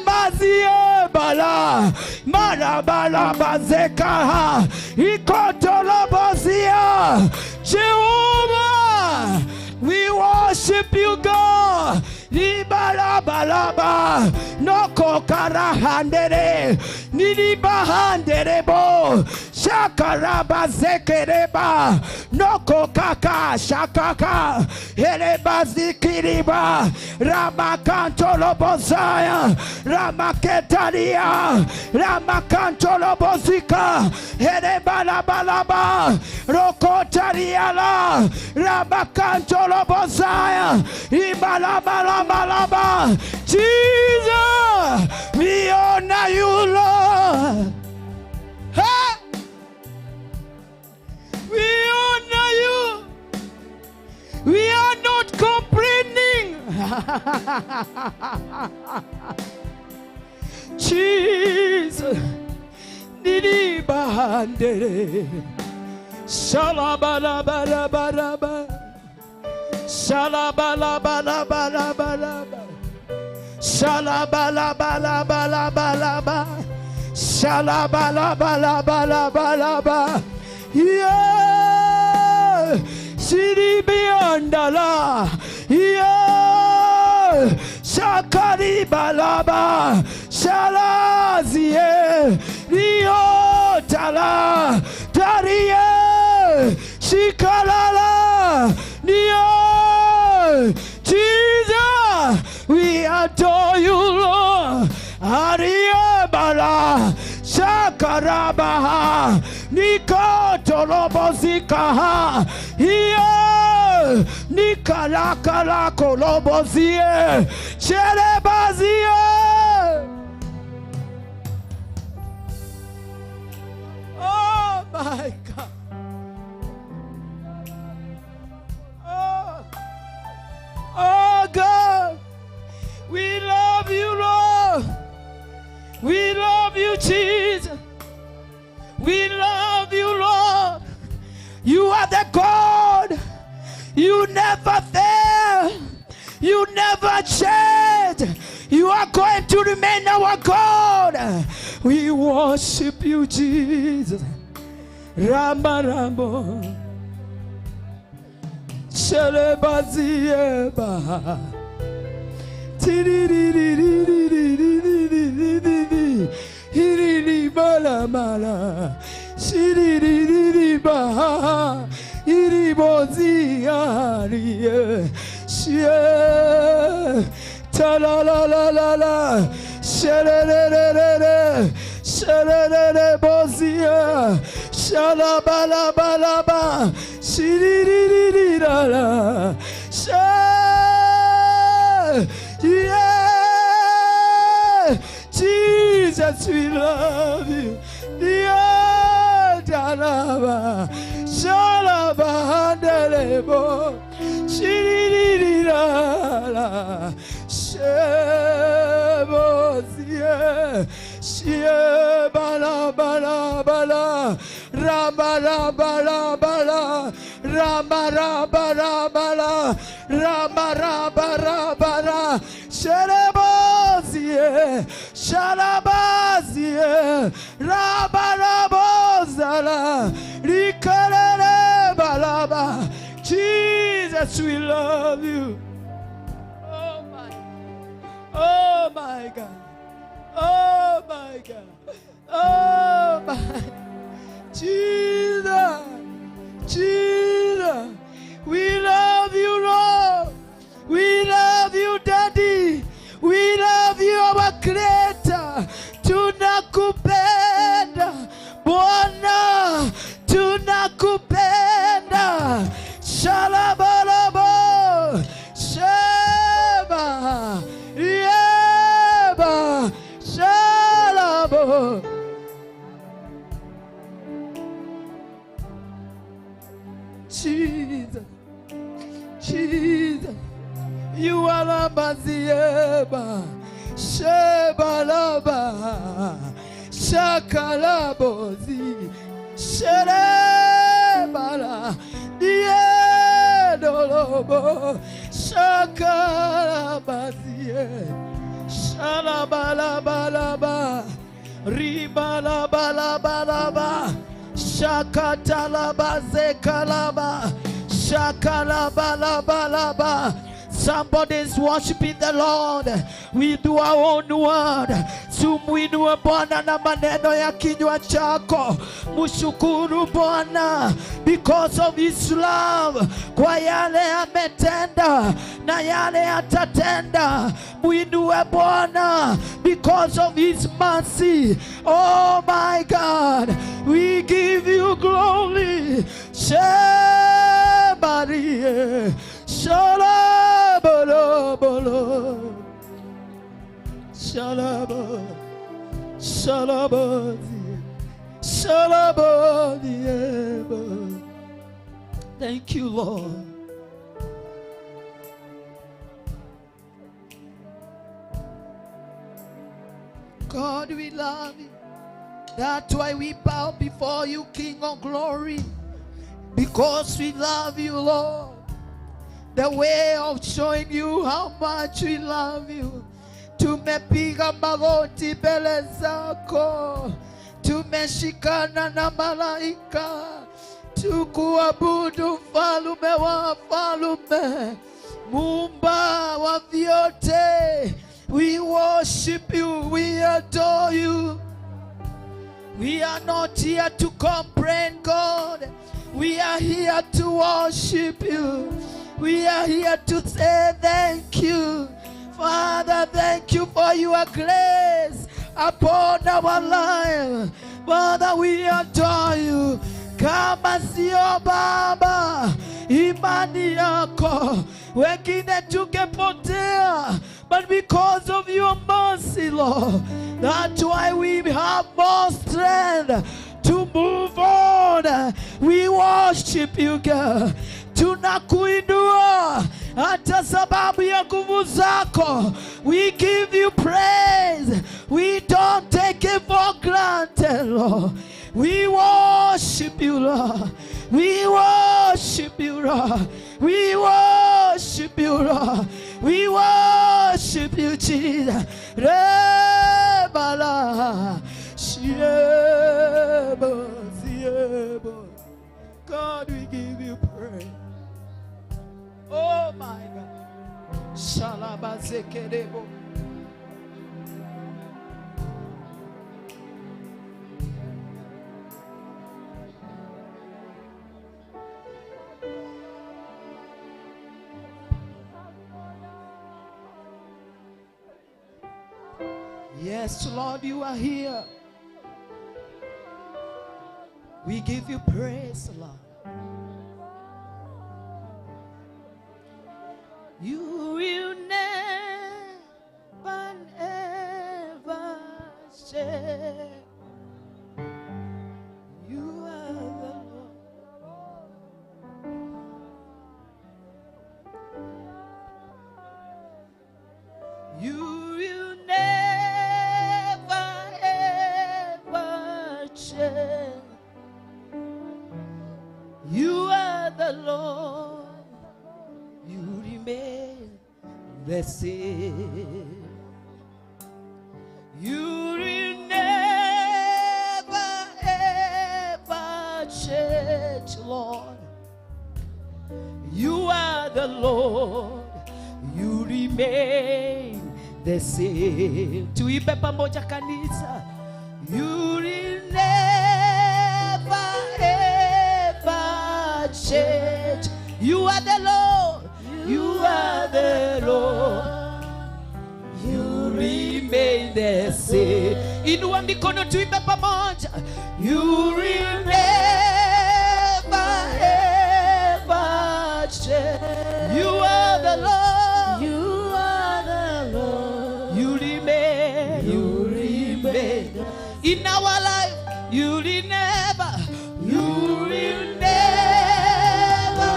mazie bala mala bala bazeka ikotolobozia. Jehovah, we worship you, God. Libalabalaba noko karahandere nilibahanderebo shakaraba zekereba noko kaka shakaka eleba zikiriba ramakantolobozaya ramaketaria ramakantolobozika elebalabalaba rokotariala ramakantolobozaya ibalabala Malaba. Jesus, we honor you, Lord. Hey! We honor you. We are not complaining. Jesus, Nidi Bahandere, Shalabalabalaba. Shalabalabalabalabalaba. Shalabalabalabalabalaba. Shalabalabalabalabalaba. Yeah. Siribiandala. Yeah. Shakaribalaba. Shalazie. Riotala. Darie. Shikalala. Jesus, we adore you, Lord. Ariabala, Shakarabaha, Nikotolobozikaha, Iya, Nikalakala Kolobozie, Cherebazie. Oh my God. Oh God, we love you, Lord. We love you, Jesus. We love you, Lord. You are the God. You never fail. You never change. You are going to remain our God. We worship you, Jesus. Ramba Rambo. Shelebazieba Hiriri bala mala Shiriri baha Iriboziarie She Talalala Shelele Shelele bozia Shalabalabalaba Shiriririra yeah. Jesus, we love you. Yeah, Shalaba Handele Shebo, Shiririra, Shebo, Sheba, Bala, Bala, Rama, Bala, Bala, Rama, Bala, Bala, Rama, Bala, Shalabazie, Shalabazie, Rabarabozala, Rikalele Balaba. Jesus, we love you. Oh my God. Oh my God. Oh my Jesus. Jesus. We love you, Lord. We love you, Daddy. We love you, our Creator. Tunakupenda Bwana, tunakupenda. Shalabalabo, Sheba, Yeba, Shalabo. Jesus, Jesus. You are the Mazieba, Shebalaba, Shakalabozi, Sherebala, Diedolobo, Shakalabazie, Shalabalabalaba, Ribalabalabalaba, Shakatalabazekalaba, Shakalabalabalaba. Somebody's worshiping the Lord. We do our own word. Sumuinue Bwana na maneno ya kinywa chako. Mshukuru Bwana because of his love, kwa yale ametenda na yale atatenda. Muinue Bwana because of his mercy. Oh my God, we give you glory. Shebari, Shalabolo, Shalabo, Shalabodi, Shalabodi. Thank you, Lord. God, we love you. That's why we bow before you, King of glory, because we love you, Lord. The way of showing you how much we love you. Tumepiga magoti mbele zako, tumeshikana na malaika, tukuabudu mfalume wa falume, Muumba wa vyote. We worship you, we adore you. We are not here to complain, God. We are here to worship you. We are here to say thank you. Father, thank you for your grace upon our life. Father, we adore you. Kama sio Baba, imani yako, wengine tungepotea. But because of your mercy, Lord, that's why we have more strength to move on. We worship you, God. Tunakuinua hata sababu ya nguvu zako. We give you praise. We don't take it for granted, Lord. We worship you, Lord. We worship you, Lord. We worship you, Lord. We worship you, Jesus. Rebala, Shebo, Shebo. God, we give you praise. Oh my God. Shalabazekedebo. Yes, Lord, you are here. We give you praise, Lord. You will never, ever share. You are the Lord. change. You are the Lord. You remain the same. You will never ever change, Lord. You are the Lord. You remain the same. Tuimbe pamoja kanisa. You will never ever change. You are the Lord. You are the Lord. You remain the same. Inua mikono tuimbe pamoja. You will never ever change. You are the Lord. You are the Lord. You remain. You remain. In our life, you will never. You will never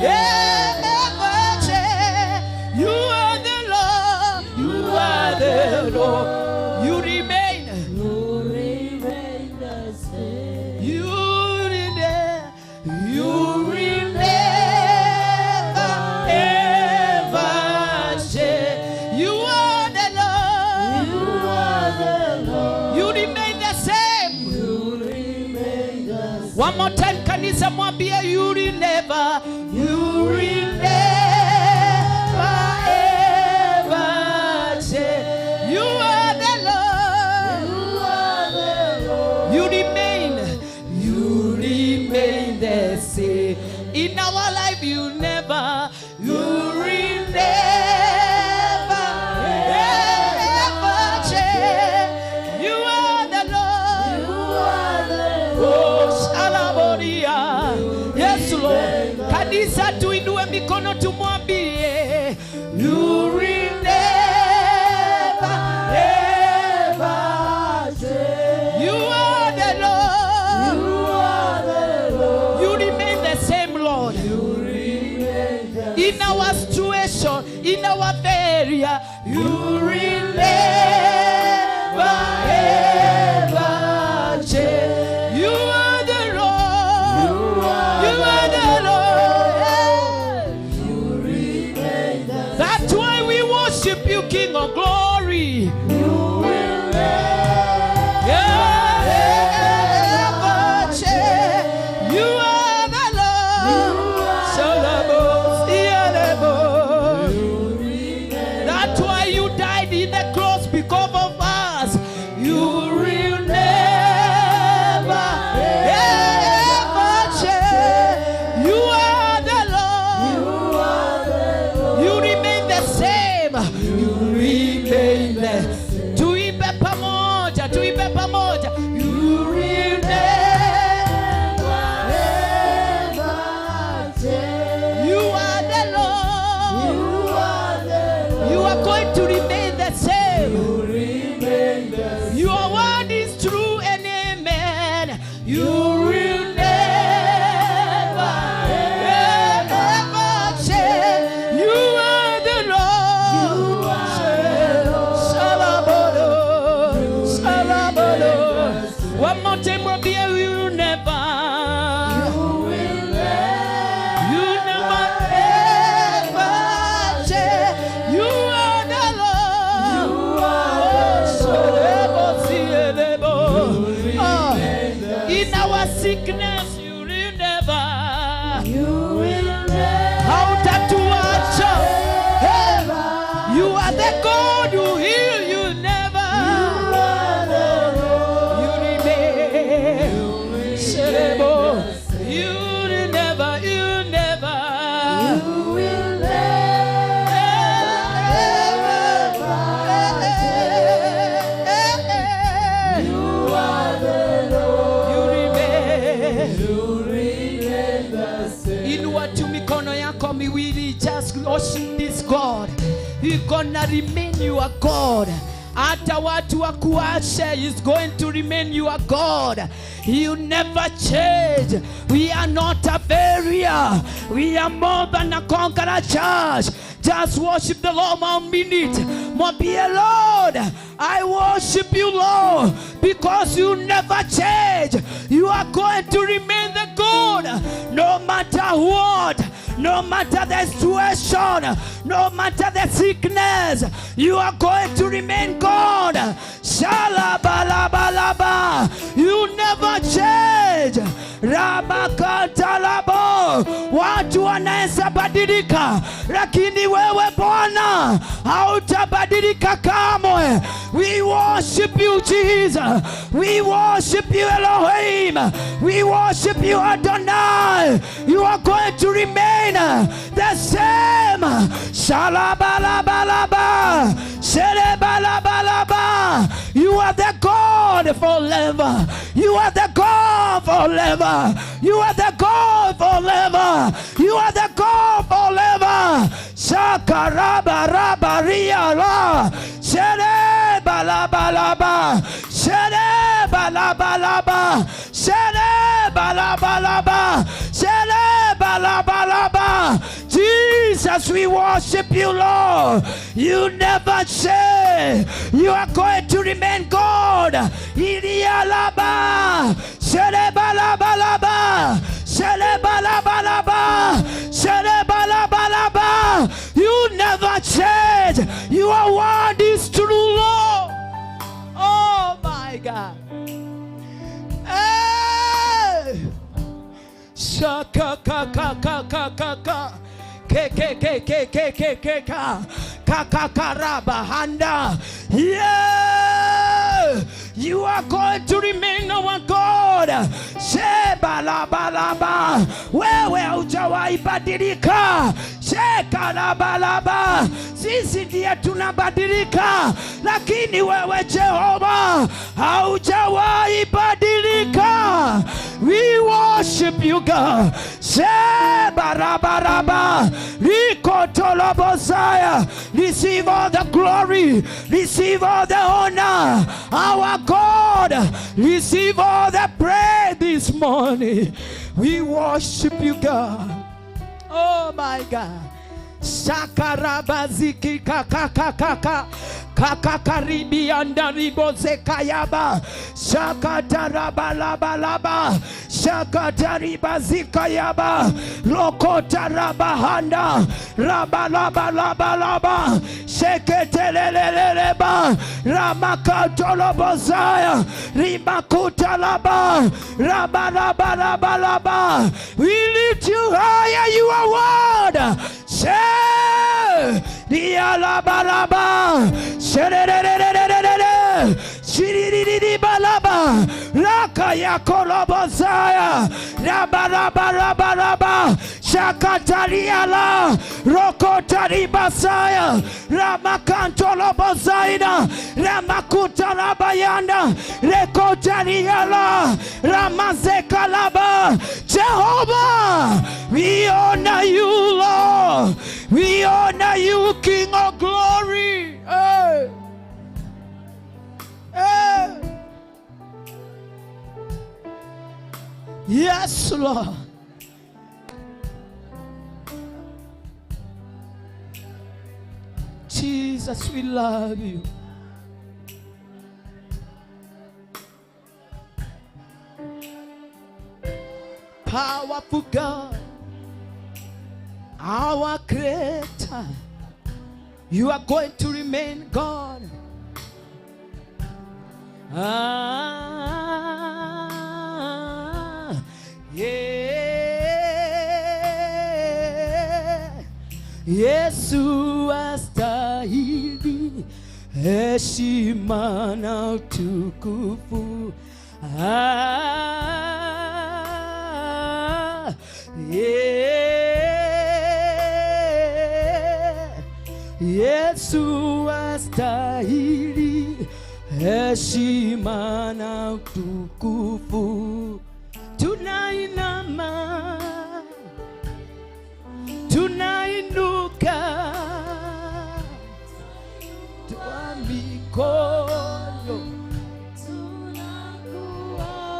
ever change. You are the Lord. You are the Lord. You remain. You remain the same. You remain. You will never ever change. You are the Lord. You are the Lord. You remain the same. You remain the same. One more time, kanisa mwambie you will never. You will never ever change. You are the Lord. You are the Lord. You remain. You remain the same. In our life, you never. You will never ever change. You are the Lord. You are the Lord. Oh, Shalaboria. Yes, Lord. Kanisa tuinue mikono tumwambie. You will never ever change. You are the Lord. You are the Lord. You remain the same, Lord. You remain the in our situation, in our area, you will never ever change. You are the Lord. You are the Lord. You remain the same. That's why we worship you, King of Glory. You will never change. You are the Lord. That's why you died in the cross because of us. You will never ever change. You are the Lord. You remain the same. You remain the same. Tuimbe pamoja, tuimbe pamoja. You will never ever change. You are the Lord. You are the Lord. You are going to remain the same. You remain the same. Your word is true and amen. You will never ever change. You are the Lord. You are the Lord. Shalabodo, shalabodo. One more time, Robbie, you will never. You will never. You never ever change. You are the Lord. You are in our sickness, you will never. You will never. How to watch ever. You are the God who heal. You never. You remain. You will never. You never. You will never. You are the Lord. You remain. You remain the same. Inua tu mikono yako miwili, just worship this God. He's gonna remain your God. Hata watu wakuache, is going to remain your God. You never change. We are not a barrier. We are more than a conqueror church. Just worship the Lord 1 minute. Mwambie Lord, I worship you, Lord, because you never change. are going to remain the God no matter what. No matter the situation, no matter the sickness, you are going to remain God. Shalabalabalaba. You never change. Rabakatalabo. Watu wanaweza badilika, lakini wewe Bwana hautabadilika kamwe. We worship you, Jesus. We worship you, Elohim. We worship you, Adonai. You are going to remain the same. Shalabalabalaba. Shalabalabalaba. You are the God forever. You are the God forever. You are the God forever. You are the God forever. Shakarabarabariyala. Shalabalabalaba. Shalabalabalaba. Shalabalabalaba. Shalabalabalaba. Jesus, we worship you, Lord. You never change. You are going to remain God. Ilialaba. Shalabalabalaba. Shalabalabalaba. Shalabalabalaba. You never change. Your word is true, Lord. Oh my God. Hey. Shaka ka ka ka ka ka ka. Kakakarabahanda. Yeah, you are going to remain our God. Shebalabalaba. Wewe hujawahi badilika. Shekalabalaba. Sisi ndiye tunabadilika, lakini wewe Jehova haujawahi badilika. We worship you, God. Shebarabaraba. Rikotolobosaya. Receive all the glory. Receive all the honor. Our God, receive all the praise this morning. We worship you, God. Oh my God. Shakarabaziki kakakakaka. Kakakaribi andaribo zekayaba. Shakatarabalaba. Shakatariba zikayaba. Lokotarabahanda. Rabalabalabalaba. Sheketeleleleba. Ramakatolobozaya. Rimakutalaba. Rabalabalabalaba. We lift you higher, you are word. Dialabalaba. Shiriri balaba. Raka yakolobozaya. Rabarabaraba. Shakatariala. Rokotaribasaya. Ramakantolobozaina. Ramakutalabayanda. Rekotariala. Ramazekalaba. Jehovah, we honor you, Lord. We honor you, King of glory. Hey. Hey. Yes, Lord. Jesus, we love you. Powerful God, our Creator, you are going to remain God. Yesu astahili heshima na utukufu. Yesu astahili heshima na utukufu. Tunainama, tunainuka, twa mikono,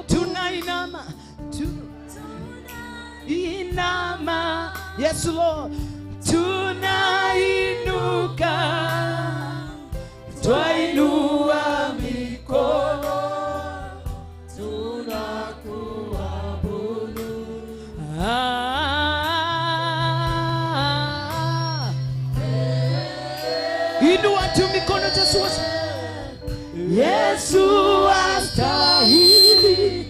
tunainama, tunainama. Yes, Lord. Tunainuka, twainua mikono, tunakuabudu. Yesu astahili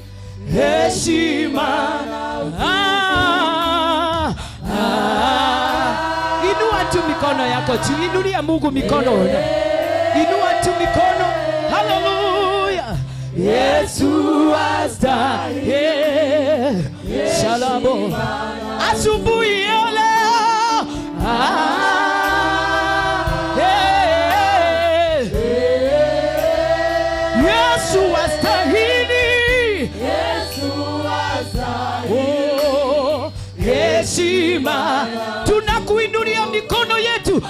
heshima. Inua tu mikono yako juu, inulia Mungu mikono. Inua tu mikono. Hallelujah. Yesu astahili. Shalom. Asubuhi ya leo. Yesu astahili. Oh, heshima. Tunakuinulia mikono yetu.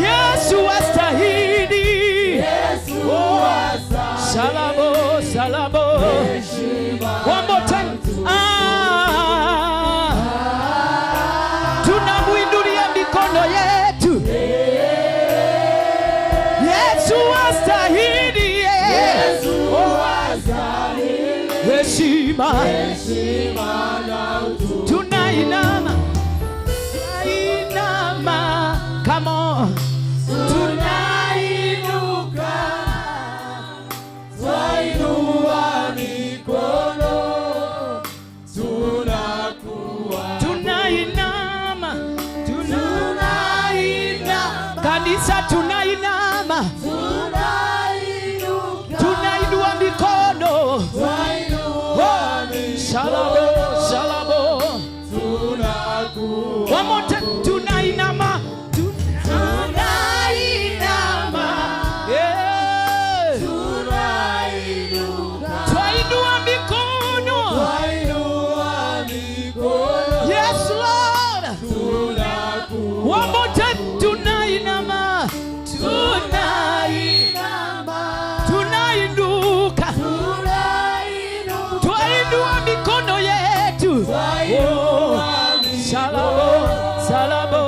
Yesu astahili. Salamo, salamo. One more time. Tunamuinulia mikono yetu. Yesu astahili. Heshima. Tunainama. Tunainama. Come on. Tunainuka. Twainua mikono. Tunainama. Tunainama. Kanisa tunainama. Tunainua mikono. Shalabo, shalabo. One more time. Tunainama. Tunainama. Yeah. Twainua mikono. Yes, Lord. One more time. Tunainama. Tunainuka. Twainua mikono yetu. Oh, salamo, salamo.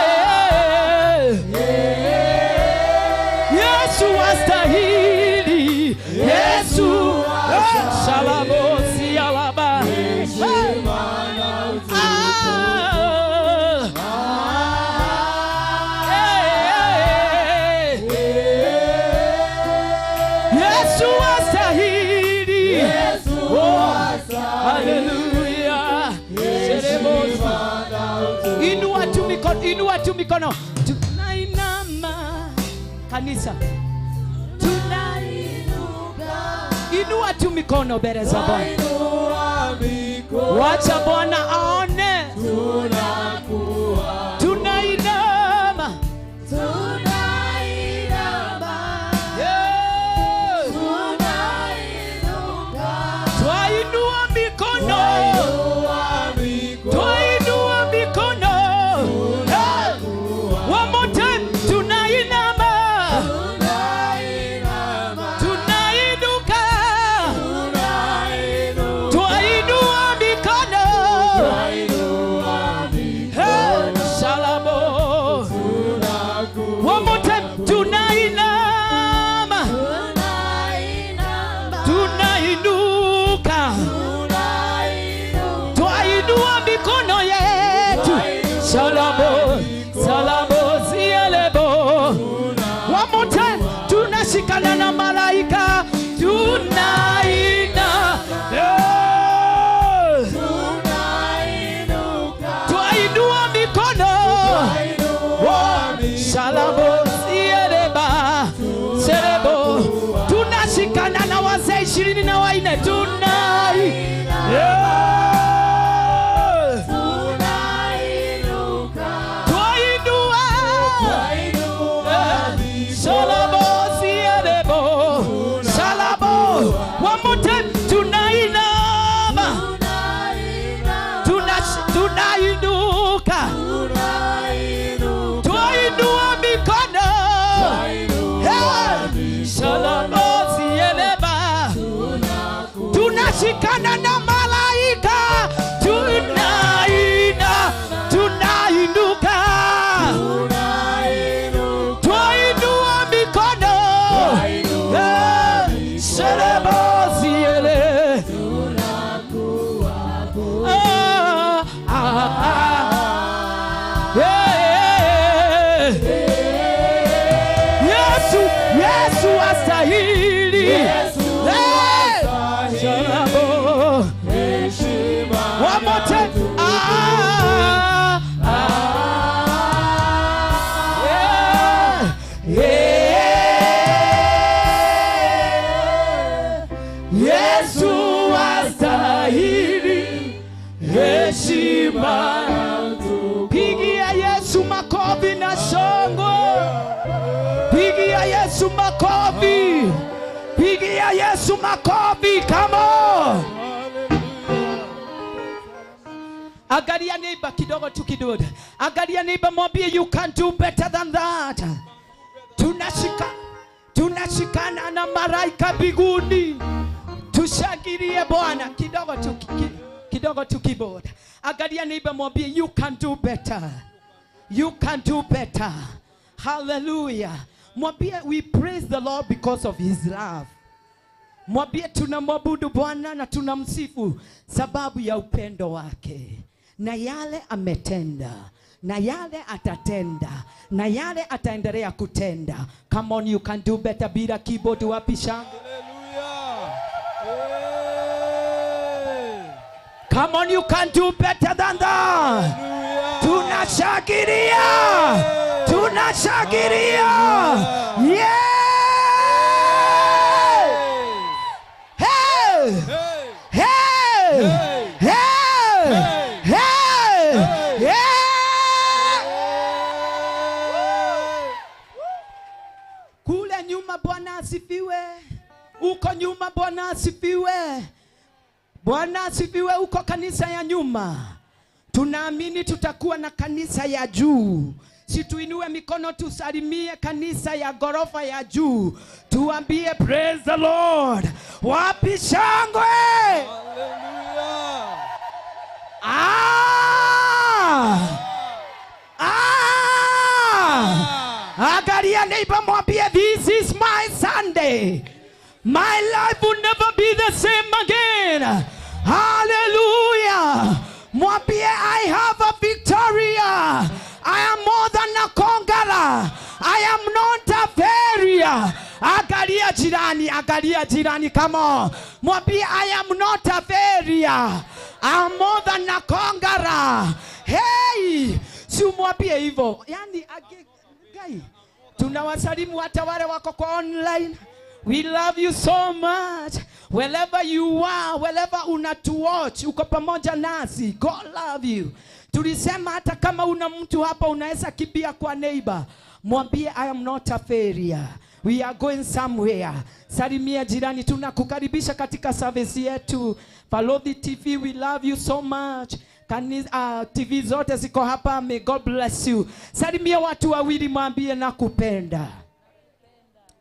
Yeah. Yesu astahili. Yesu salamo, sialaba. Yesu astahili. Hallelujah. Inua tu mikono. Tunainama. Kanisa. Inua tu mikono mbele za Bwana. Wacha Bwana aone. Tunainama. Yeah. Twainua mikono. Twainua mikono. One more time. Tunainama. Tunainuka. Twainua mikono. Shalabo. One more time. Tunainama. Tunainuka. Twainua mikono yetu. Shalabo, salabo, zielebo. One more time. Tunashikana na malaika. Tunaina. Twainua mikono. Shalabo, zieleba. Serebo. Tunashikana na wazee 24. Twainua. Shalabo, zielebo. Shalabo. One more time. Tunainama. Tunainuka. Twainua mikono. Shalabo, zieleba. Tunashikana na malaika. Tunainuka. Twainua mikono. Shalabo, ziele. wastahili. Yesu wastahili. One more time. Yesu wastahili heshima. Pigia Yesu makofi na shangwe. Pigia Yesu makofi. Pigia Yesu makofi. Come on. Angalia neighbor kidogo tu kidogo. Angalia neighbor, mwambie you can do better than that. Tunashikana na malaika mbinguni. Tushangilie Bwana kidogo tu keyboard. Angalia neighbor, mwambie you can do better. You can do better. Hallelujah. Mwambie we praise the Lord because of his love. Mwambie tunamwabudu Bwana na tunamsifu sababu ya upendo wake. Na yale ametenda, na yale atatenda, na yale ataendelea kutenda. Come on, you can do better. Bila keyboard wapi shangwe? Come on, you can do better than that. Tunashangilia. Tunashangilia. Yeah. Hey. Hey. Hey. Hey. Kule nyuma Bwana asifiwe. Uko nyuma Bwana asifiwe. Bwana asifiwe. Uko kanisa ya nyuma. Tunaamini tutakuwa na kanisa ya juu. Si tuinue mikono tusalimie kanisa ya gorofa ya juu. Tuambie praise the Lord. Wapi shangwe? Hallelujah. Angalia neighbor, mwambie this is my Sunday. My life will never be the same again. Hallelujah. Mwambie I have a victoria. I am more than a conqueror. I am not a failure. Angalia jirani, come on. Mwambie I am not a failure. I am more than a conqueror. Hey, si mwambie hivyo. Yani guy, tunawasalimu hata wale wako kwa online. We love you so much. Wherever you are, wherever unatuwatch, uko pamoja nasi. God love you. Tulisema hata kama una mtu hapa unaweza kibia kwa neighbor. Mwambie I am not a failure. We are going somewhere. Salimia jirani, tunakukaribisha katika service yetu. Palodhi TV, we love you so much. TV zote ziko hapa. May God bless you. Salimia watu wawili, mwambie nakupenda.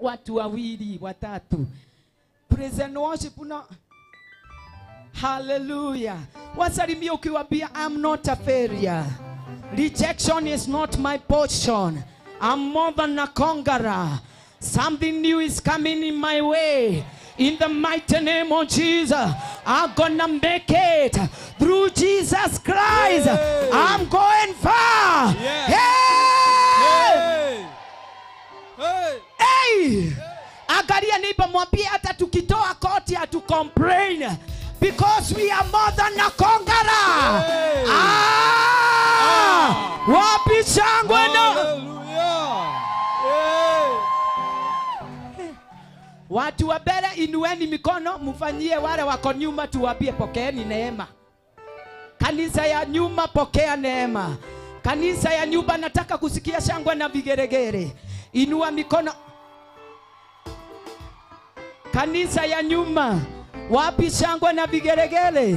Watu wawili, watatu. Praise and worship una. Hallelujah. Wasalimia ukiwaambia I'm not a failure. Rejection is not my portion. I'm more than a conqueror. Something new is coming in my way. In the mighty name of Jesus, I'm gonna make it. Through Jesus Christ, I'm going far. Hey! Hey! Angalia neighbor, mwambie hata tukitoa koti hatu complain. Because we are more than a conqueror. Wapi shangwe na watu wa mbele, inueni mikono, mfanyie wale wako nyuma, tuwaambie pokeeni neema. Kanisa ya nyuma, pokea neema. Kanisa ya nyuma, nataka kusikia shangwe na vigeregere. Inua mikono. Kanisa ya nyuma, wapi shangwe na vigeregere?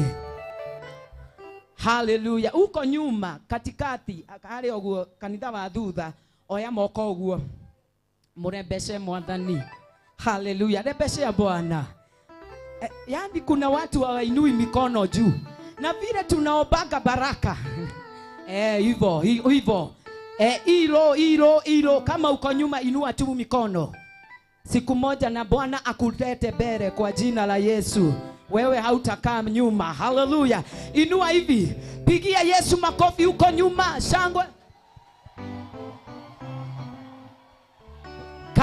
Hallelujah. Uko nyuma, katikati, akale oguo kanitha wa thutha, oya moko oguo. Murembeshe mwathani. Hallelujah. Rebeshe Bwana. Yani kuna watu hawainui mikono juu. Na vile tunaombaga baraka. Hivyo. Hilo kama uko nyuma inua tu mikono. Siku moja na Bwana akulete mbele kwa jina la Yesu. Wewe hautakaa nyuma. Hallelujah. Inua hivi. Pigia Yesu makofi uko nyuma. Shangwe.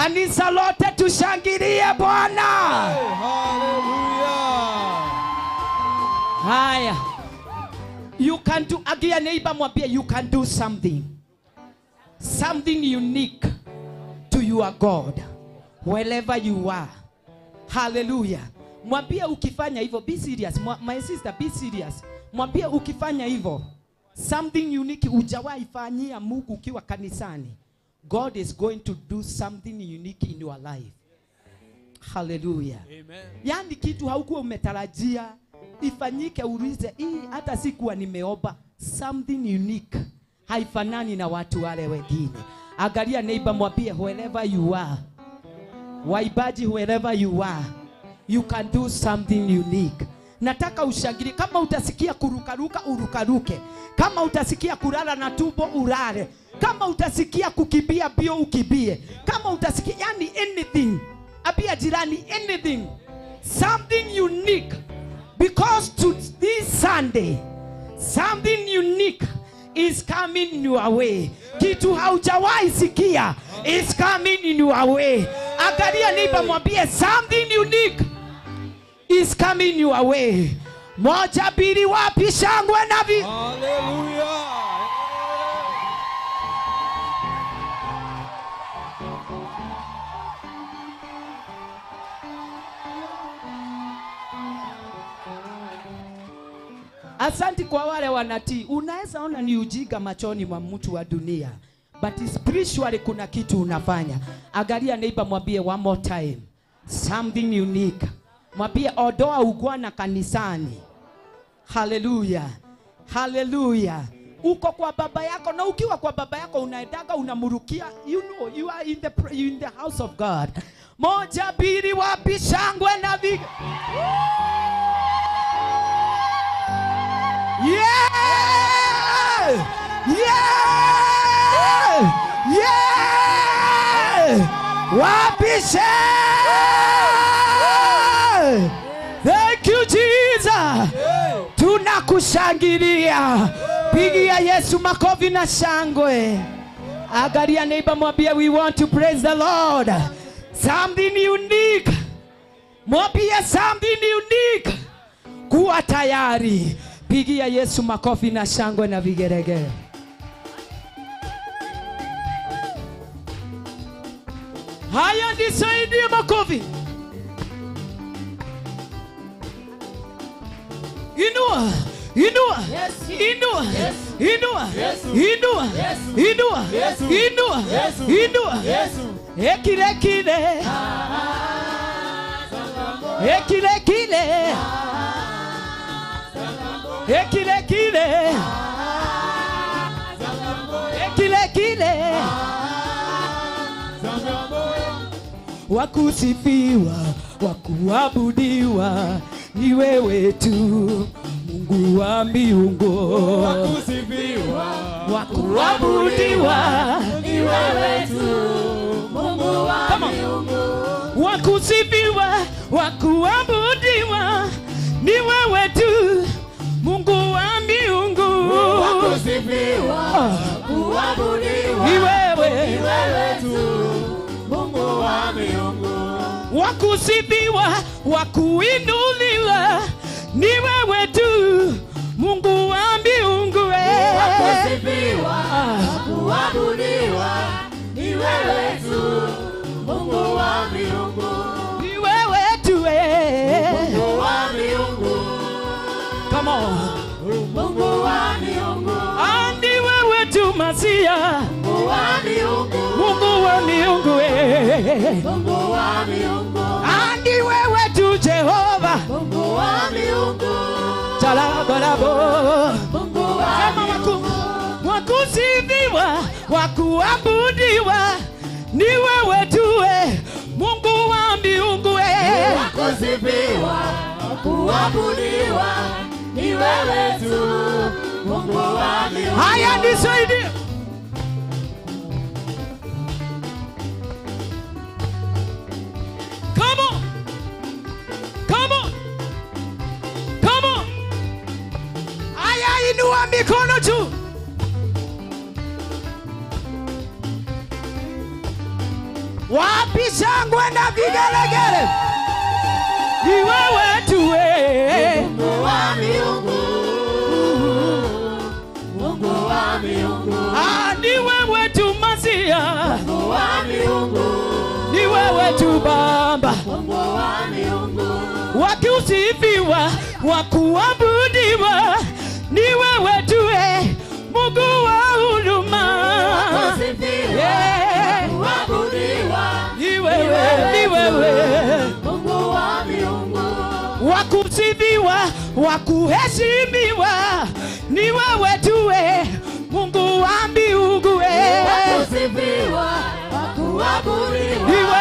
Kanisa lote tushangilie Bwana. Haya. You can do, agia neighbor mwambie you can do something. Something unique to your God. Wherever you are. Hallelujah. Mwambie ukifanya hivyo, be serious. My sister, be serious. Mwambie ukifanya hivyo, something unique hujawahi fanyia Mungu ukiwa kanisani. God is going to do something unique in your life. Hallelujah. Amen. Yani kitu haukuwa umetarajia ifanyike, ulize hii hata sikuwa nimeomba. Something unique. Haifanani na watu wale wengine. Angalia neighbor mwambie wherever you are. Waibaji wherever you are. You can do something unique. Nataka ushangilie. Kama utasikia kurukaruka, urukaruke. Kama utasikia kulala na tumbo, ulale. Kama utasikia kukimbia bio, ukibie. Kama utasikia yani anything. Abia jirani anything. Something unique. Because to this Sunday, something unique is coming your way. Kitu haujawahi sikia is coming in your way. Angalia neighbor mwambie something unique is coming your way. Moja mbili wapi shangwe na vi. Hallelujah. Asanti kwa wale wanatii. Unaweza ona ni ujinga machoni mwa mtu wa dunia, but spiritually kuna kitu unafanya. Angalia neighbor mwambie one more time. Something unique. Mwambie odoa ugwana kanisani. Hallelujah. Hallelujah. Uko kwa baba yako, na ukiwa kwa baba yako unaendaga unamurukia. You know you are in the house of God. Moja mbili wapi shangwe na viga. Yeah! Yeah! Yeah! Wapishe! Thank you Jesus. Tunakushangilia. Pigia Yesu makofi na shangwe. Angalia neighbor mwambie we want to praise the Lord. Something unique. Mwambie something unique. Kuwa tayari. Pigia Yesu makofi na shangwe na vigeregere. Haya nisaidie makofi. Inua, inua, inua, inua, inua, inua, inua, inua. Ekile kile. Ekile kile. Ekile kile. Ekile kile. Wakusifiwa, wakuabudiwa ni wewe tu, Mungu wa miungu. Wakusifiwa, wakuabudiwa ni wewe tu, Mungu wa miungu. Wakusifiwa, wakuabudiwa ni wewe tu, Mungu wa miungu. Wakusifiwa, wakuabudiwa ni wewe tu, Mungu wa miungu. Wakusifiwa, wakuinuliwa ni wewe tu, Mungu wa miungu. Wakusifiwa, wakuabudiwa ni wewe tu, Mungu wa miungu. Ni wewe tu, Mungu wa miungu. Come on. Mungu wa miungu. Ni wewe tu Masia. Mungu wa miungu. Mungu wa miungu. Mungu wa miungu. Ni wewe tu Jehova. Mungu wa miungu. Talabalabo. Mungu wa miungu. Wakusifiwa, wakuabudiwa ni wewe tu, Mungu wa miungu. Wakusifiwa, wakuabudiwa ni wewe tu, Mungu wa miungu. Haya nisaidie. Come on. Come on. Come on. Haya inua mikono juu. Wapi shangwe na vigelegele? Ni wewe tu Mungu wa miungu, Mungu wa miungu. Ni wewe tu Masia, Mungu wa miungu, ni wewe tu Baba, Mungu wa miungu. Wakusifiwa, wakuabudiwa, ni wewe tu Mungu wa huruma. Wakusifiwa, wakuabudiwa, ni wewe Mungu wa miungu. Wakusifiwa, wakuheshimiwa, ni wewe tu Mungu wa miungu. Wakusifiwa, wakuabudiwa,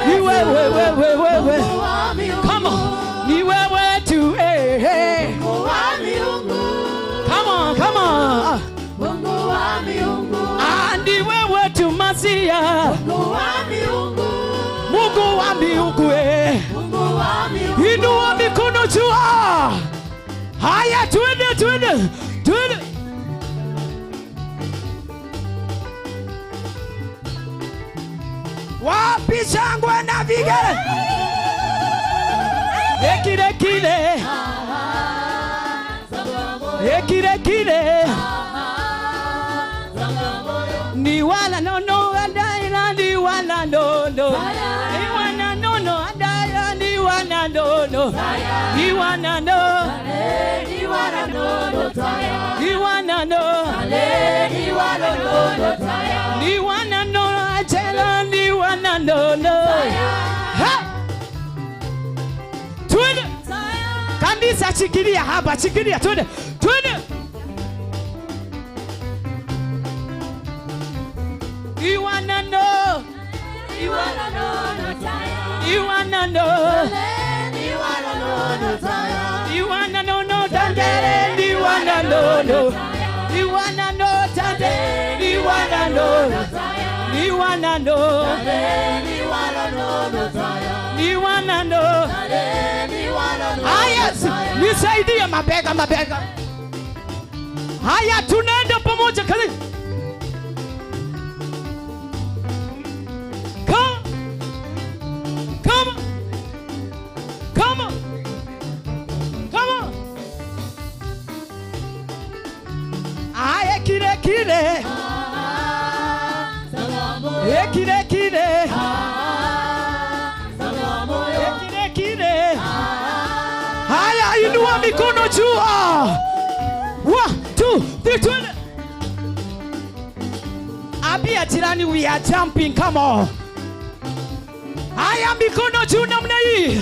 ni wewe Mungu wa miungu. Come on, ni wewe tu Mungu wa miungu. Come on, Mungu wa miungu. ni wewe tu Masia, Mungu wa miungu. Mungu wa miungu. Mungu wa miungu. Inua mikono juu. Haya, twende. Wapi shangwe na vigele? Ekile ni wala no adaira ni wala no ni wala no adaira ni wala no ni wala no Ni wala no taya. ni wala no Ni wala no taya. ni wala no ajela ni wala no ha twende kanisa, chikilia hapa, chikilia, twende. You wanna know? Ni wala no taya. You wanna know? Ni wala no taya. You wanna know? No, Tandere. You wanna know? You wanna know? Tandere. You wanna know? You wanna know? Ni wala no taya. You wanna know? Ni wala no. Yes, nisaidie mabega. Haya, tunaenda pamoja kazi. Come on. Aya, kile. Haya, inua mikono juu. 1, 2, 3, 20. Abia jirani, we are jumping, come on. Haya, mikono juu namna hii.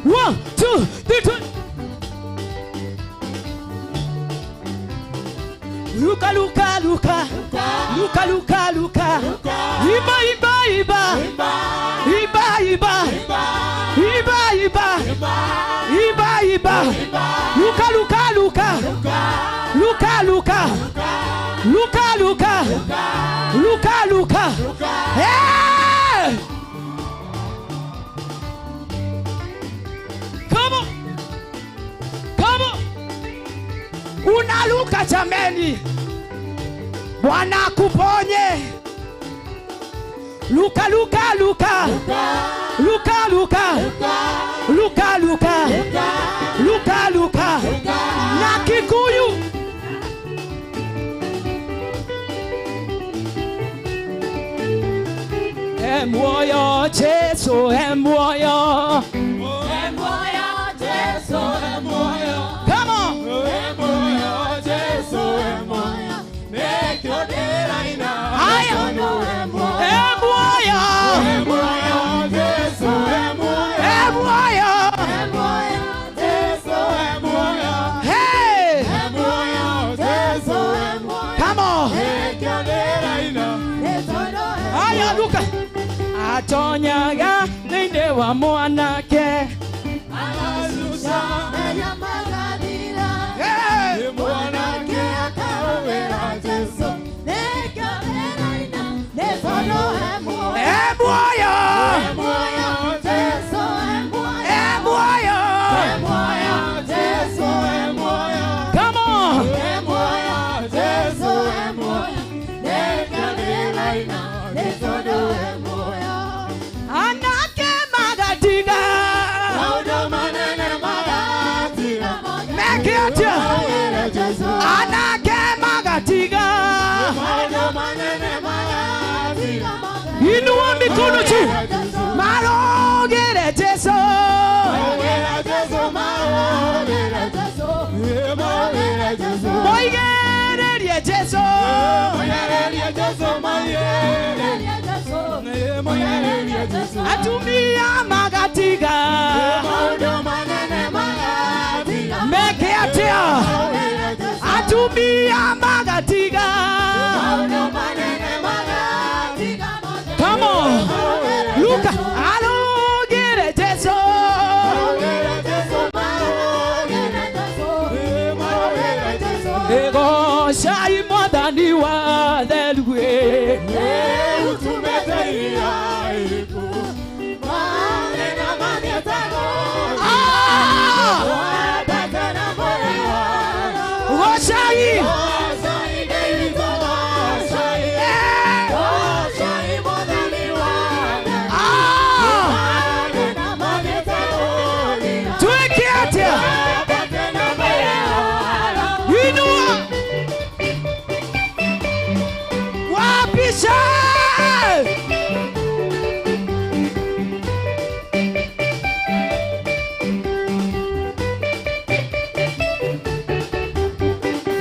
1, 2, 3, 20. Luka. Luka. Hey! Come on. Unaluka jameni. Bwana kuponye. Luka. Na Kikuyu. Emoyo Jesu, emoyo. Come on. Hey! Come on. Haya, Luka. Atonyaga ninde wa mwanake. Hey! Come on. Moigereria Jesu. Atumia magatiga. Make atia. Atumia magatiga. Come on. Look. Alugere Jesu. Ego shai modani wa delwe.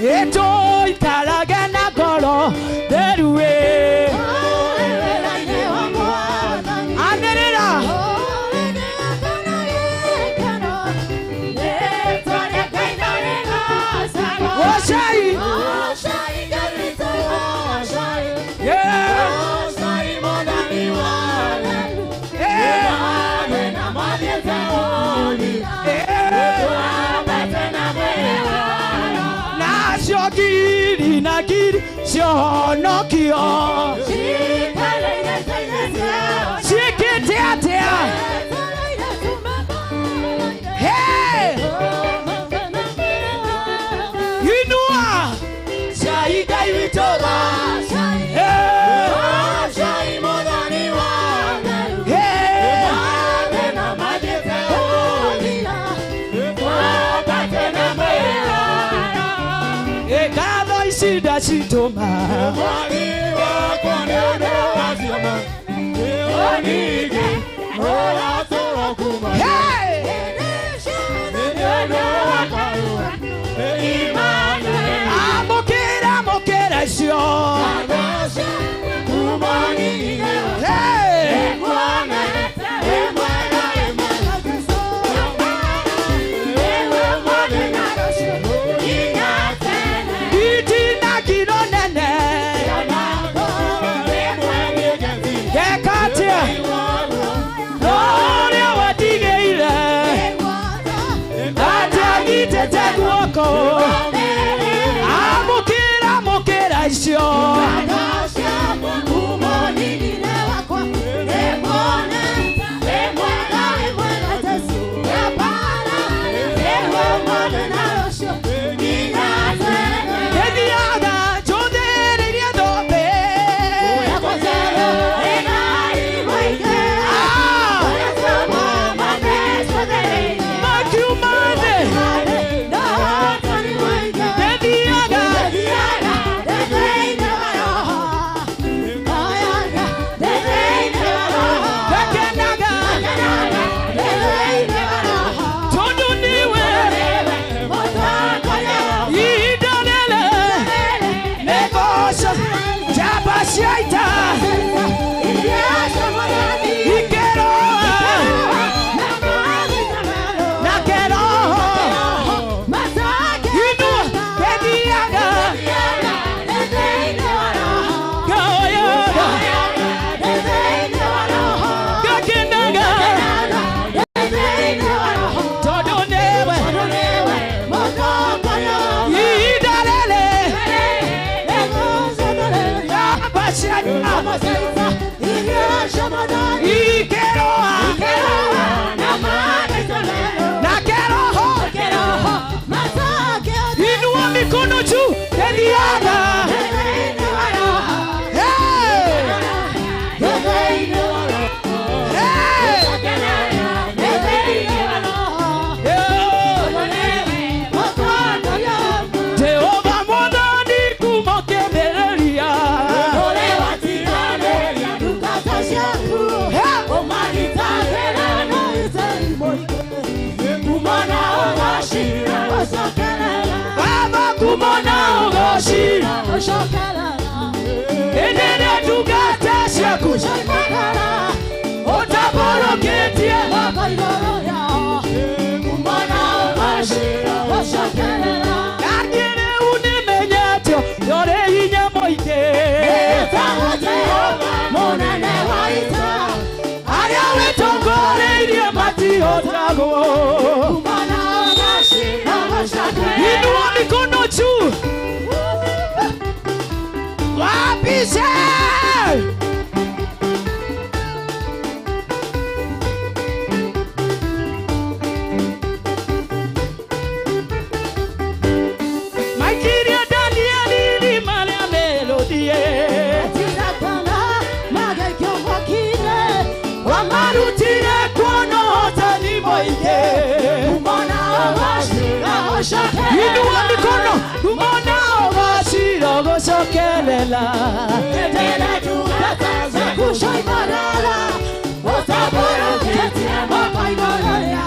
Eto itaragana goro derwe. Anerera. Oshai. Giri na giri shonokio. Shiketea. Hey. Inua. Shaida itora. Hey. Shai modani wa. Hey. Na majete olia. Patena mera. Ekado isida chitoma. Waliwa kwanene wasioma. Ewanigi ola toro kuma. Hey! Nene wakaruwa. Imane. Mokera shio. Agasha. Kumani. Hey! Ekwane. Emwana. Amokera shio. Endelea tugata shaku shaimagara Otaboro ketie wako igoroya Kumana omashira washakerera Kanyere unimenyatyo yore inyamo ite Etahote yoga monene waita Aria wetongore irie mati otago Kumana omashira washakerera Inua mikono juu Wapise Maikiria Danieli limale melodie Tizakana magekyo wakine Wamarutire kono hotani moike Kumona washira washake Inua mikono Kumona washira washakelela Tendele tugata zakushai marala Otaboro ketia wako igoroya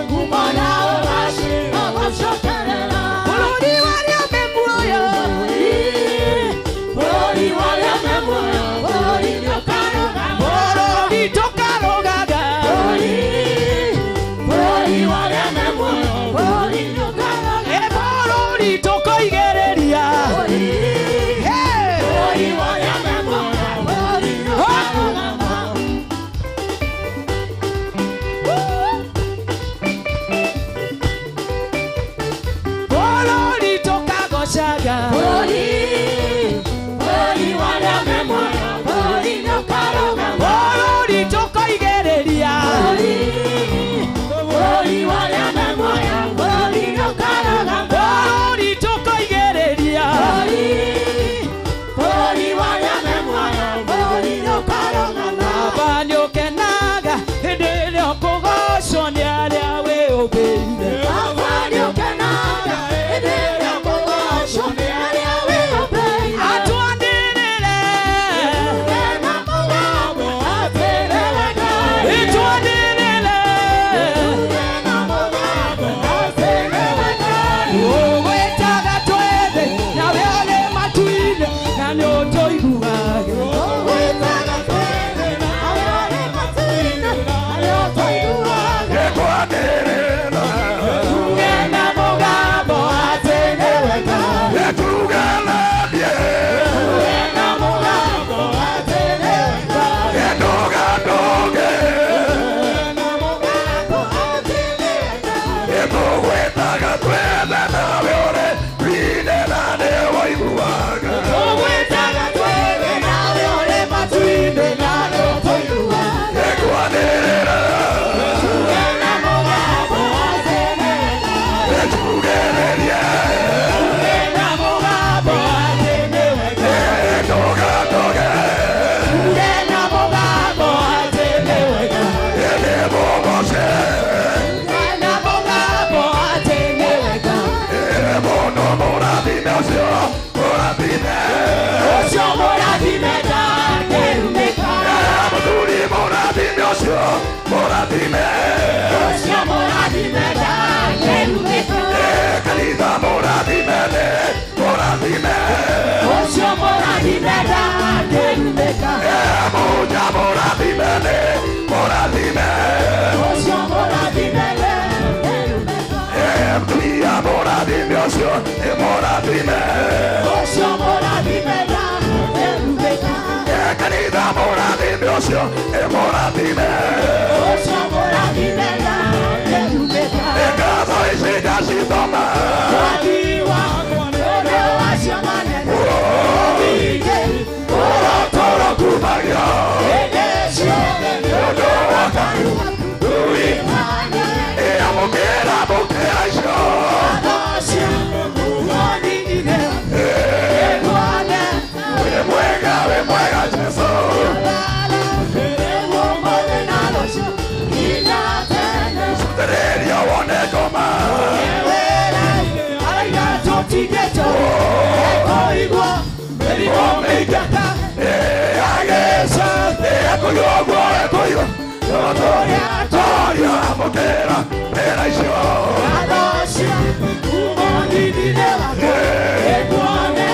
Kumona washira washakelela Polori waria memoya Polori waria memoya Polori tokaroga Polori tokaroga Polori waria memoya Polori tokaroga Polori tokoigereria Polori waria memoya Polori tokaroga Polori tokagoshaga Polori waria memoya Polori tokaroga Polori tokoigereria Polori waria memoya Polori tokaroga Polori tokoigereria Polori waria memoya Polori tokaroga Abanyo kenaga Endele okogosho ni aria we obeire Abanyo kenaga Endele okogosho ni aria we obeire Atuandirire Ena mogabo aterewega Ituandirire Ena mogabo aterewega Owetaga twende na weole matuile na nyoto iguage Owetaga twende na weole matuile na nyoto iguage Ena mogabo aterewega Ena mogabo aterewega Ena mogabo aterewega Owetaga twende na weole matuile na nyoto iguage Ena mogabo aterewega Ena mogabo aterewega Ena mogabo aterewega Ena mogabo aterewega Osho moradimeta kerumeka Osho moradimeta kerumeka Osho moradimeta kerumeka Osho moradimeta kerumeka Osho moradimeta kerumeka Osho moradimeta kerumeka Wadiwa Oro washamanene Ige Oro toro kumagia Edesho Yodo wakaru Uimane Adosha Uwani ine Egwane Wemwega Jesu Ewo mole nalosho Inatene Sutereria wone goma Ewele Ayato tigeto Eko igwa Erigo meigata Agesa Eko yogwa Eko igwa Toria Mokera Peraisho Adosha Uwani ine Egwane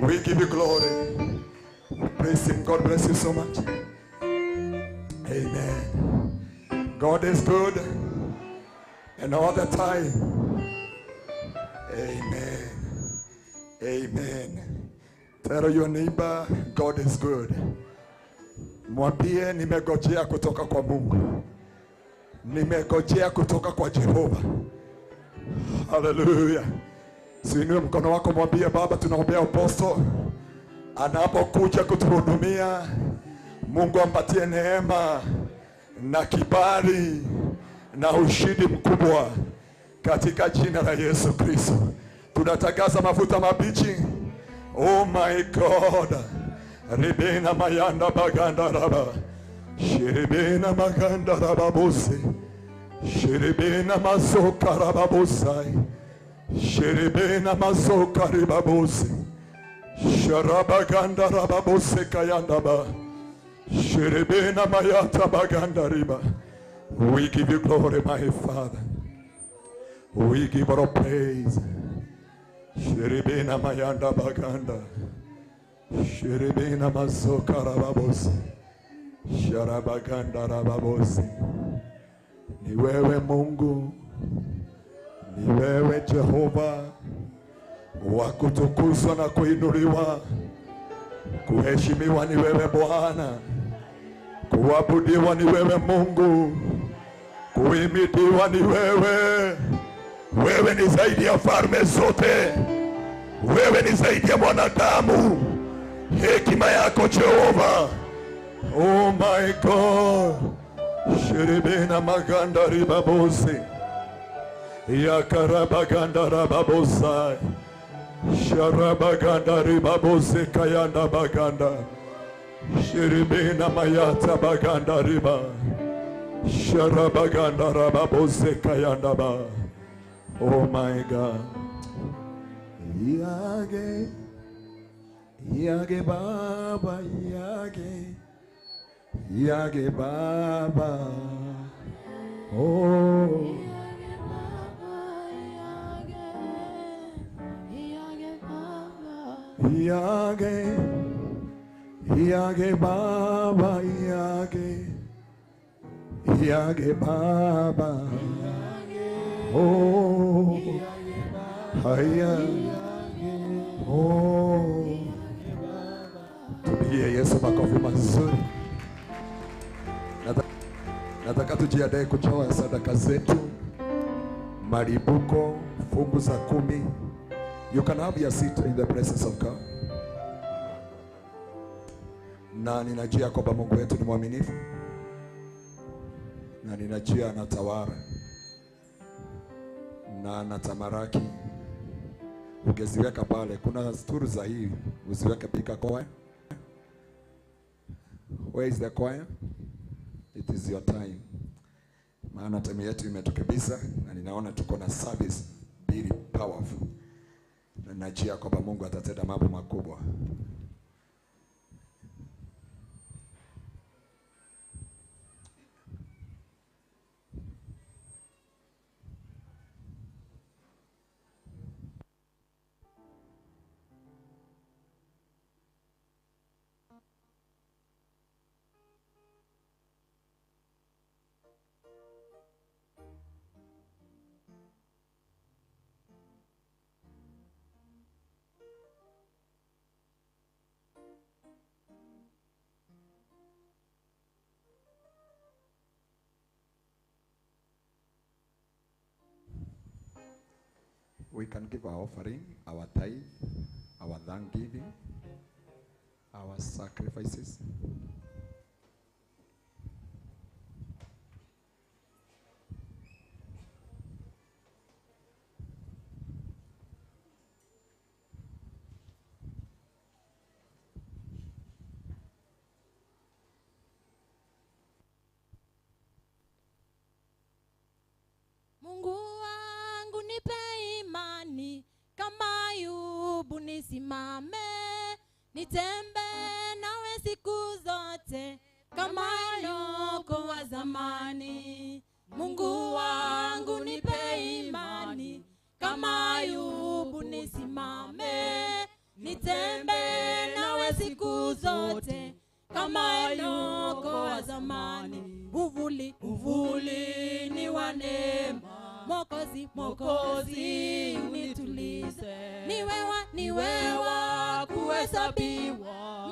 We give you glory. Praise him. God bless you so much. Amen. God is good and all the time. Amen. Amen. Tell your neighbor, God is good. Mwambie nimegojea kutoka kwa Mungu. Nimegojea kutoka kwa Jehova. Hallelujah. Siinue mkono wako, mwambie Baba, tunaombea apostle anapokuja kutuhudumia. Mungu ampatie neema na kibali na ushindi mkubwa katika jina la Yesu Kristo. Tunatangaza mafuta mabichi. Oh my God. Ribena mayanda baganda raba. Shiribena maganda raba bose. Shiribena mazoka raba bosai. Shiribena mazoka riba bose. Sharabaganda raba bose kayanda ba. Shiribena mayata baganda riba. We give you glory, my Father. We give our praise. Shiribena mayanda baganda. Shiribena mazoka rababose. Sharabaganda rababose. Ni wewe Mungu, ni wewe Jehova, wa kutukuzwa na kuinuliwa. Kuheshimiwa ni wewe Bwana, kuabudiwa ni wewe Mungu, kuhimidiwa ni wewe. Wewe ni zaidi ya falme zote, wewe ni zaidi ya mwanadamu. Hekima yako Jehova. Oh my God. Shiribena maganda ribabose. Yakarabaganda rababosai. Sharabaganda ribabose kayanda baganda. Shiribena mayata baganda riba. Sharabaganda rababose kayanda ba. Oh my God. Yage. Yage Baba, Yage, Yage Baba, oh, Yage Baba, Yage Baba, Yage, Yage Baba, Yage, Yage Baba, oh, Haya, oh. Pigie Yesu makofi mazuri. Nataka tujiandae kutoa sadaka zetu, maribuko, fungu za 10. You can have your seat in the presence of God. Na ninajua kwamba Mungu wetu ni mwaminifu, na ninajua anatawala na anatamaraki. Ukiziweka pale, kuna sturu za hii, usiweke pika choir. Where is the choir? It is your time. Maana time yetu imetukibisa, na ninaona tuko na service very powerful. Na ninajua kwamba Mungu atatenda mambo makubwa. We can give our offering, our tithe, our thanksgiving, our sacrifices. Mungu wangu nipe imani kama Ayubu, nisimame nitembe nawe siku zote kama Enoko wa zamani. Mungu wangu nipe imani kama Ayubu, nisimame nitembe nawe siku zote kama Enoko wa zamani. Uvuli ni wa neema, Mwokozi unitulize. Niwe wa kuhesabiwa,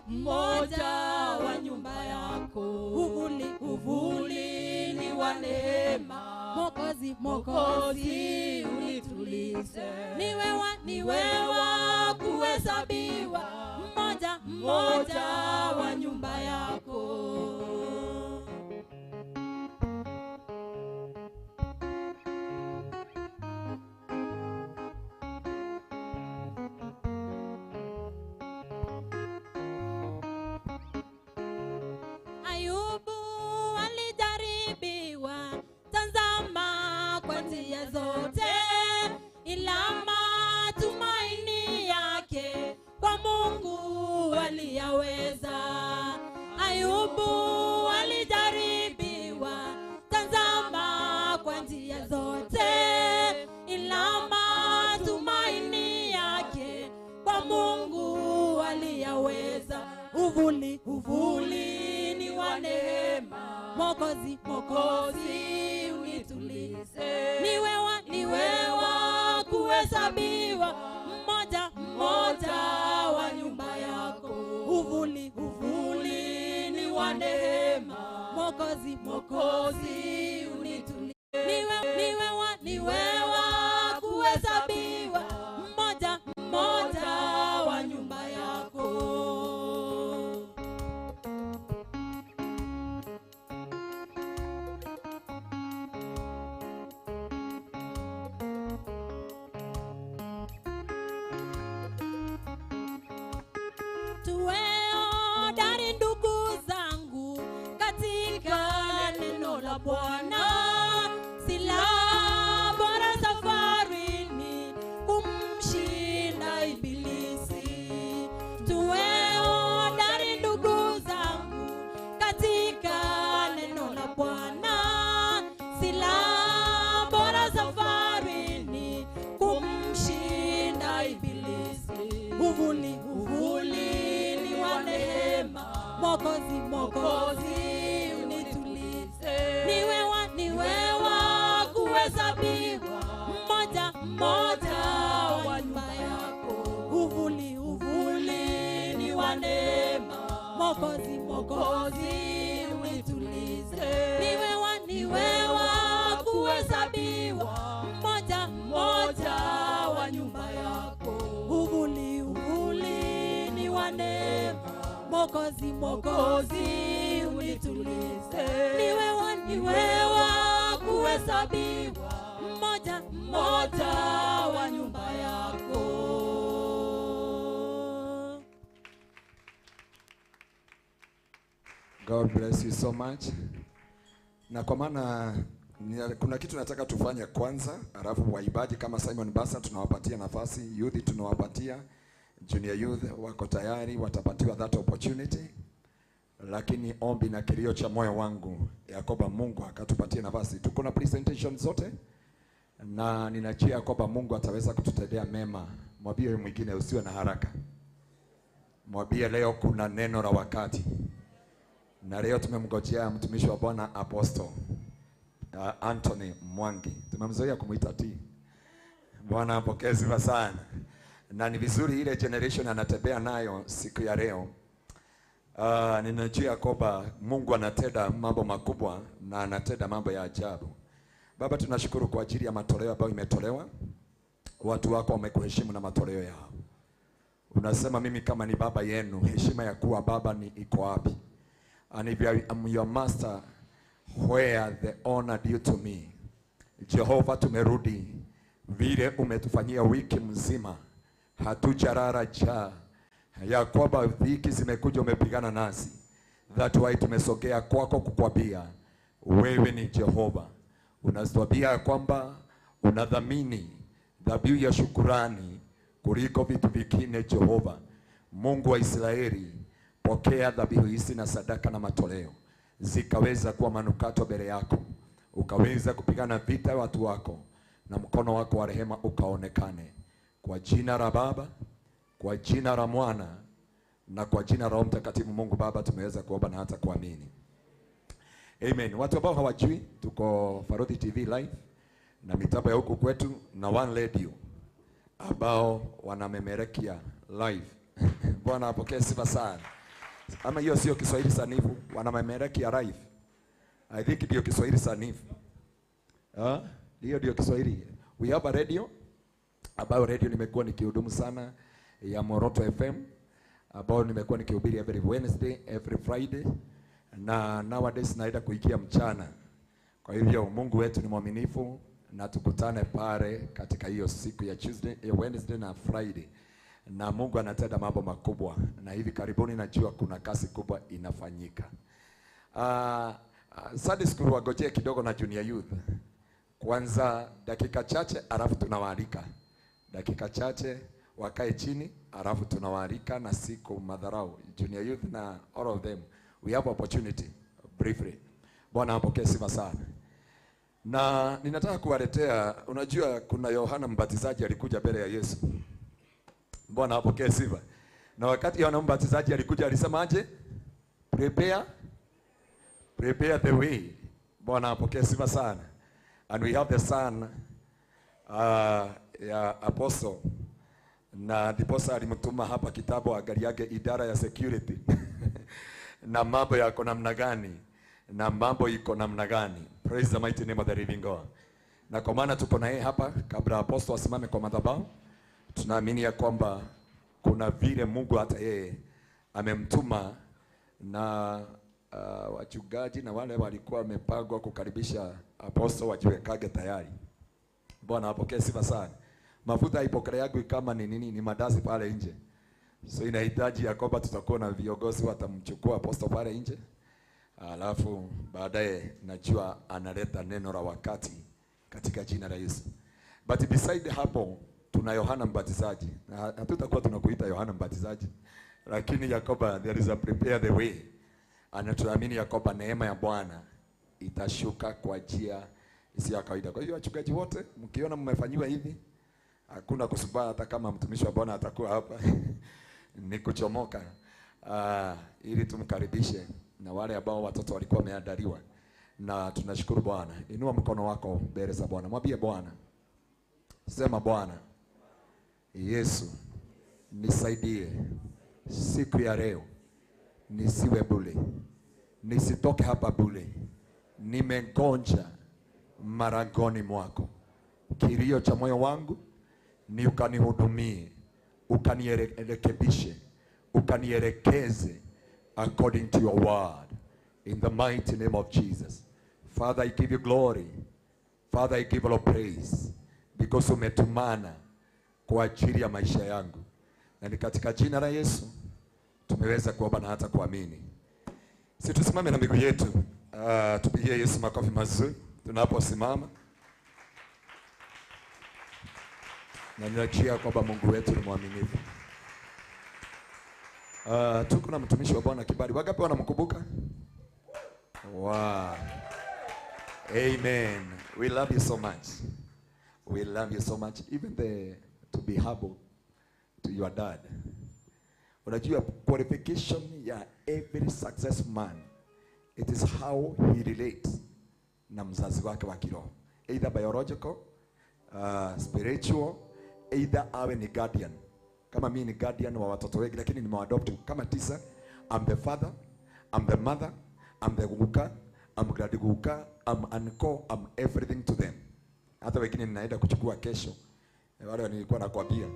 mmoja wa nyumba yako. Uvuli ni wa neema, Mwokozi unitulize. Niwe wa kuhesabiwa, mmoja wa nyumba yako. Ayubu alijaribiwa, tazama kwa njia zote, ila matumaini yake kwa Mungu aliyaweza. Ayubu alijaribiwa, tazama kwa njia zote, ila matumaini yake kwa Mungu aliyaweza. Uvuli ni wa neema, Mwokozi unitulize. Niwe wa kuhesabiwa, mmoja wa nyumba yako. Uvuli ni wa neema, Mwokozi unitulize. Niwe wa kuhesabiwa, mmoja wa nyumba yako. Tuwe hodari ndugu zangu katika neno la Bwana, silaha bora safarini kumshinda ibilisi. Tuwe hodari ndugu zangu katika neno la Bwana, silaha bora safarini kumshinda ibilisi. Uvuli ni wa neema, Mwokozi unitulize. Mokozi, Mokozi, unitulize. Niwe wa kuhesabiwa, mmoja mmoja wa nyumba yako. Uvuli, uvuli ni wa neema. Mokozi, Mokozi, unitulize. Niwe wa kuhesabiwa, mmoja mmoja wa nyumba yako. God bless you so much. Na kwa maana kuna kitu nataka tufanye kwanza, alafu waibaji kama Simon Basa tunawapatia nafasi, youth tunawapatia, junior youth wako tayari, watapatiwa that opportunity. Lakini ombi na kilio cha moyo wangu ya kwamba Mungu akatupatie nafasi. Tuko na presentation zote na ninachia kwamba Mungu ataweza kututendea mema. Mwambie mwingine usiwe na haraka. Mwambie leo kuna neno la wakati. Na leo tumemngojea mtumishi wa Bwana Apostle Anthony Mwangi. Tumemzoea kumuita T. Bwana apokee sifa sana. Na ni vizuri ile generation anatembea nayo siku ya leo. Ninajua kwamba Mungu anatenda mambo makubwa na anatenda mambo ya ajabu. Baba, tunashukuru kwa ajili ya matoleo ambayo imetolewa. Watu wako wamekuheshimu na matoleo yao. Unasema mimi kama ni baba yenu, heshima ya kuwa baba ni iko wapi? And if I am your master, where the honor due to me? Jehova, tumerudi vile umetufanyia wiki mzima, hatujarara njaa, ya kwamba dhiki zimekuja umepigana nasi. That why tumesogea kwako kukwambia wewe ni Jehova. Unatuambia kwamba unadhamini dhabihu ya shukurani kuliko vitu vingine. Jehova Mungu wa Israeli, pokea dhabihu hizi na sadaka na matoleo, zikaweza kuwa manukato mbele yako, ukaweza kupigana vita watu wako, na mkono wako wa rehema ukaonekane. Kwa jina la Baba, kwa jina la Mwana, na kwa jina la Roho Mtakatifu. Mungu Baba, tumeweza kuomba na hata kuamini. Amen. Watu ambao hawajui, tuko Farodhi TV live na mitambo ya huku kwetu na One Radio ambao wanamemerekia live. Bwana apokee sifa sana. Ama hiyo sio Kiswahili sanifu, wanamemerekia live. I think ndio Kiswahili sanifu. Hiyo ndio Kiswahili. We have a radio ambao radio nimekuwa nikihudumu sana ya Moroto FM, ambao nimekuwa nikihubiri every Wednesday, every Friday, na nowadays naenda kuikia mchana. Kwa hivyo Mungu wetu ni mwaminifu, na tukutane pale katika hiyo siku ya Tuesday, Wednesday na Friday. Na Mungu anatenda mambo makubwa, na hivi karibuni najua kuna kazi kubwa inafanyika. Sunday school wagojee kidogo na junior youth. Kwanza dakika chache alafu tunawaalika. Dakika chache wakae chini alafu tunawaalika, na siku madharau junior youth na all of them. We have opportunity briefly. Bwana apokee sifa sana. Na ninataka kuwaletea, unajua kuna Yohana Mbatizaji alikuja mbele ya Yesu. Bwana apokee sifa. Na wakati Yohana Mbatizaji alikuja alisema aje? Prepare the way. Bwana apokee sifa sana. And we have the son ya apostle, na diposa alimtuma hapa kitabu angaliage idara ya security na mambo yako namna gani, na mambo iko namna gani. Praise the mighty name of the living God. Na kwa maana tuko na yeye hapa, kabla apostle asimame kwa madhabahu, tunaamini ya kwamba kuna vile Mungu hata yeye amemtuma, na wachungaji na wale walikuwa wamepangwa kukaribisha apostle wajiwekage tayari. Bwana apokee sifa sana. Mafuta ipokeleagwi kama ni nini, ni madazi pale nje. So inahitaji ya kwamba tutakuwa na viongozi watamchukua apostle pale nje. Alafu baadaye najua analeta neno la wakati katika jina la Yesu. But beside hapo tuna Yohana Mbatizaji. Na hatutakuwa tunakuita Yohana Mbatizaji, lakini Yakoba there is a prepare the way. Anatuamini Yakoba neema ya Bwana itashuka kwa njia isiyo kawaida. Kwa hiyo wachungaji wote mkiona mmefanywa hivi, hakuna kusubaa, hata kama mtumishi wa Bwana atakuwa hapa ni kuchomoka ili tumkaribishe, na wale ambao watoto walikuwa wameandaliwa. Na tunashukuru Bwana. Inua mkono wako mbele za Bwana. Mwambie Bwana. Sema Bwana Yesu, nisaidie siku ya leo nisiwe bure, nisitoke hapa bure. Nimengonja marangoni mwako. Kilio cha moyo wangu ni ukanihudumie, ukanirekebishe, ukanielekeze according to your word, in the mighty name of Jesus. Father, I give you glory. Father, I give you praise because umetumana kwa ajili ya maisha yangu, na ni katika jina la Yesu tumeweza kuomba na hata kuamini. Si tusimame na miguu yetu, tupigie Yesu makofi mazuri tunaposimama. Na ninachia kwamba Mungu wetu ni mwaminifu. Tuko na mtumishi wa Bwana Kibali. Wangapi wanamkumbuka? Wow. Amen. We love you so much. We love you so much. Even to be humble to your dad. Unajua qualification ya every successful man, it is how he relates na mzazi wake wa kiroho. Either biological, spiritual, either awe ni guardian. Kama mimi ni guardian wa watoto wengi lakini nimewadopt kama 9. I'm the father, I'm the mother, I'm the guka, I'm gradiguka, I'm uncle, I'm everything to them. Hata wengine ninaenda kuchukua kesho. Wale nilikuwa nakwambia.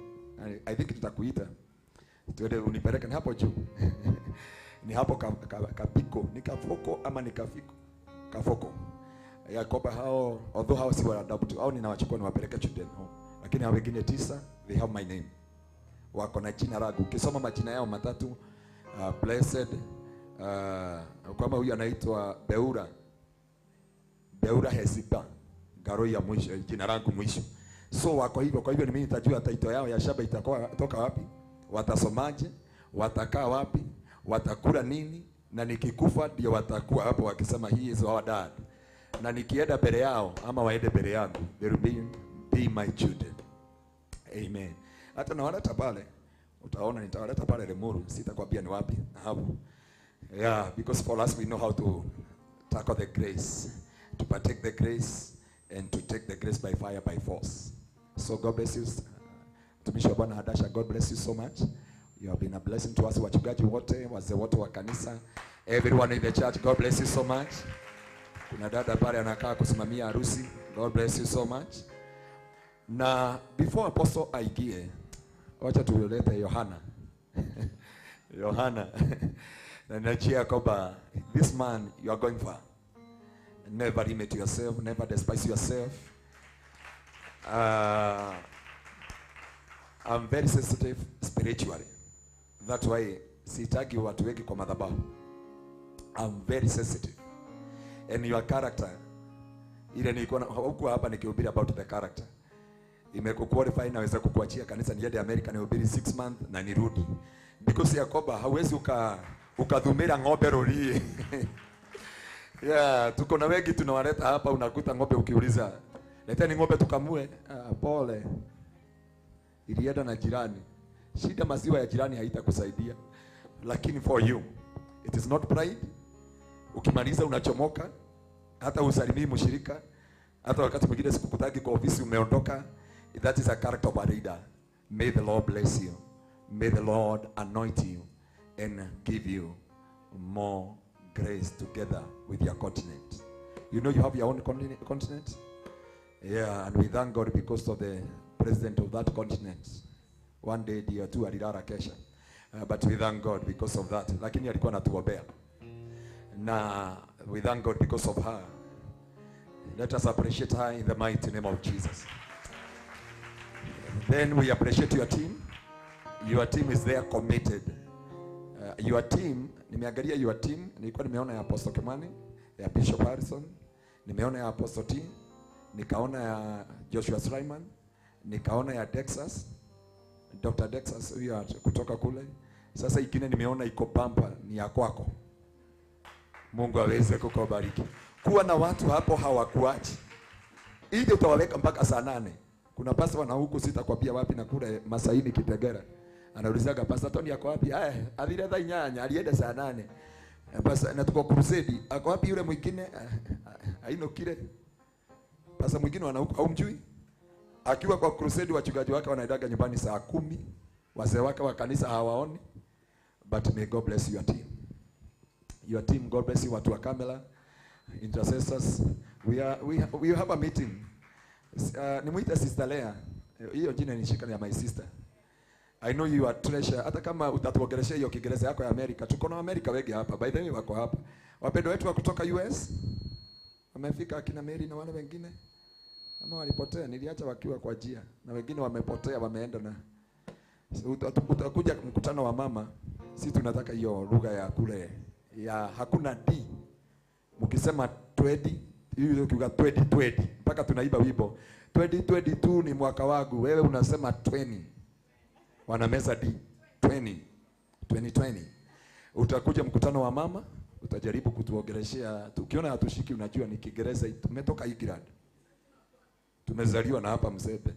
I think tutakuita. Tuende unipeleke ni hapo juu. Ni hapo kapiko, ni kafoko ama ni kafiko. Kafoko. Ya kwamba hao, although hao si wa adopt, hao ninawachukua niwapeleke children home. Lakini hao wengine 9, they have my name. Wako na jina langu. Ukisoma majina yao matatu, blessed, kama huyu anaitwa Beura Hesiba, Ngaruiya mwisho, jina langu mwisho. So wako hivyo, kwa hivyo ni mimi nitajua title yao ya shamba itakuwa toka wapi, watasomaje, watakaa wapi, watakula nini, na nikikufa ndio watakuwa hapo wakisema he is our dad. Na nikienda mbele yao ama waende mbele yangu, they will be my children. Amen. Hata nawaleta pale, utaona nitawaleta pale Lemuru, sitakwambia ni wapi hapo. Yeah, because for us we know how to tackle the grace, to partake the grace and to take the grace by fire, by force. So God bless you. Mtumishi wa Bwana Hadasha, God bless you so much. You have been a blessing to us, wachungaji wote, wazee wote wa kanisa, everyone in the church, God bless you so much. Kuna dada pale anakaa kusimamia harusi, God bless you so much. Na before apostle aigie, wacha tulete Yohana. Yohana. Na nachia kwamba this man you are going far. Never limit yourself, never despise yourself. I'm very sensitive spiritually. That's why sitaki watu wengi kwa madhabahu. I'm very sensitive. And your character, ile nilikuwa huko hapa nikihubiri about the character, imekuqualify naweza kukuachia kanisa niende America nihubiri 6 months na nirudi. Because Yakoba hawezi ukadhumira ng'ombe rolie. Yeah, tuko na wengi tunawaleta hapa, unakuta ng'ombe ukiuliza, leteni ng'ombe tukamue, pole. Ilienda na jirani. Shida maziwa ya jirani haitakusaidia. Lakini for you, it is not pride. Ukimaliza unachomoka, hata usalimii mshirika, hata wakati mwingine sikukutaki kwa ofisi umeondoka. That is a character of a leader. May the Lord bless you. May the Lord anoint you and give you more grace together with your continent. You know you have your own continent? Yeah, and we thank God because of the president of that continent. One day dia tu alilala kesha. But we thank God because of that. Lakini alikuwa anatuombea. Na we thank God because of her. Let us appreciate her in the mighty name of Jesus. Then we appreciate your team. Your team is there committed. Your team, nimeangalia your team, nilikuwa nimeona ya Apostle Kimani, ya Bishop Harrison, nimeona ya Apostle T, nikaona ya Joshua Sulaiman, nikaona ya Texas, Dr. Texas huyo kutoka kule. Sasa ingine nimeona iko pampa ni ya kwako. Mungu aweze kukubariki. Kuwa na watu hapo hawakuachi. Ili utawaweka mpaka saa 8. Kuna pastor na huko sitakwambia wapi na kule Masaini Kitengela. Anaulizaga pastor Tony yako wapi? Alile dha nyanya, alienda saa 8. Pastor na tuko crusade. Ako wapi yule mwingine? Haino kile. Pastor mwingine wana huko haumjui? Akiwa kwa crusade wachungaji wake wanaendaga nyumbani saa 10. Wazee wake wa kanisa hawaoni. But may God bless your team. your team. God bless you, watu wa camera, intercessors. We have a meeting. Nimuita Sister Lea. Hiyo jina nishika ni ya my sister. I know you are treasure. Hata kama utatuongeleshea hiyo Kiingereza yako ya Amerika. Tuko na Amerika wengi hapa. By the way wako hapa. Wapendwa wetu wa kutoka US wamefika, akina Mary na wale wengine. Ama walipotea, niliacha wakiwa kwa njia. Na wengine wamepotea, wameenda na utakuja mkutano wa mama. Sisi tunataka hiyo lugha ya kule ya hakuna D. Mkisema 20, hiyo ukiuga 20 mpaka tunaiba wimbo. 2022 ni mwaka wangu. Wewe unasema 20. Wanameza D. 2020. Utakuja mkutano wa mama, utajaribu kutuongeleshea. Ukiona hatushiki, unajua ni Kiingereza. Tumetoka England. Tumezaliwa na hapa Msebe.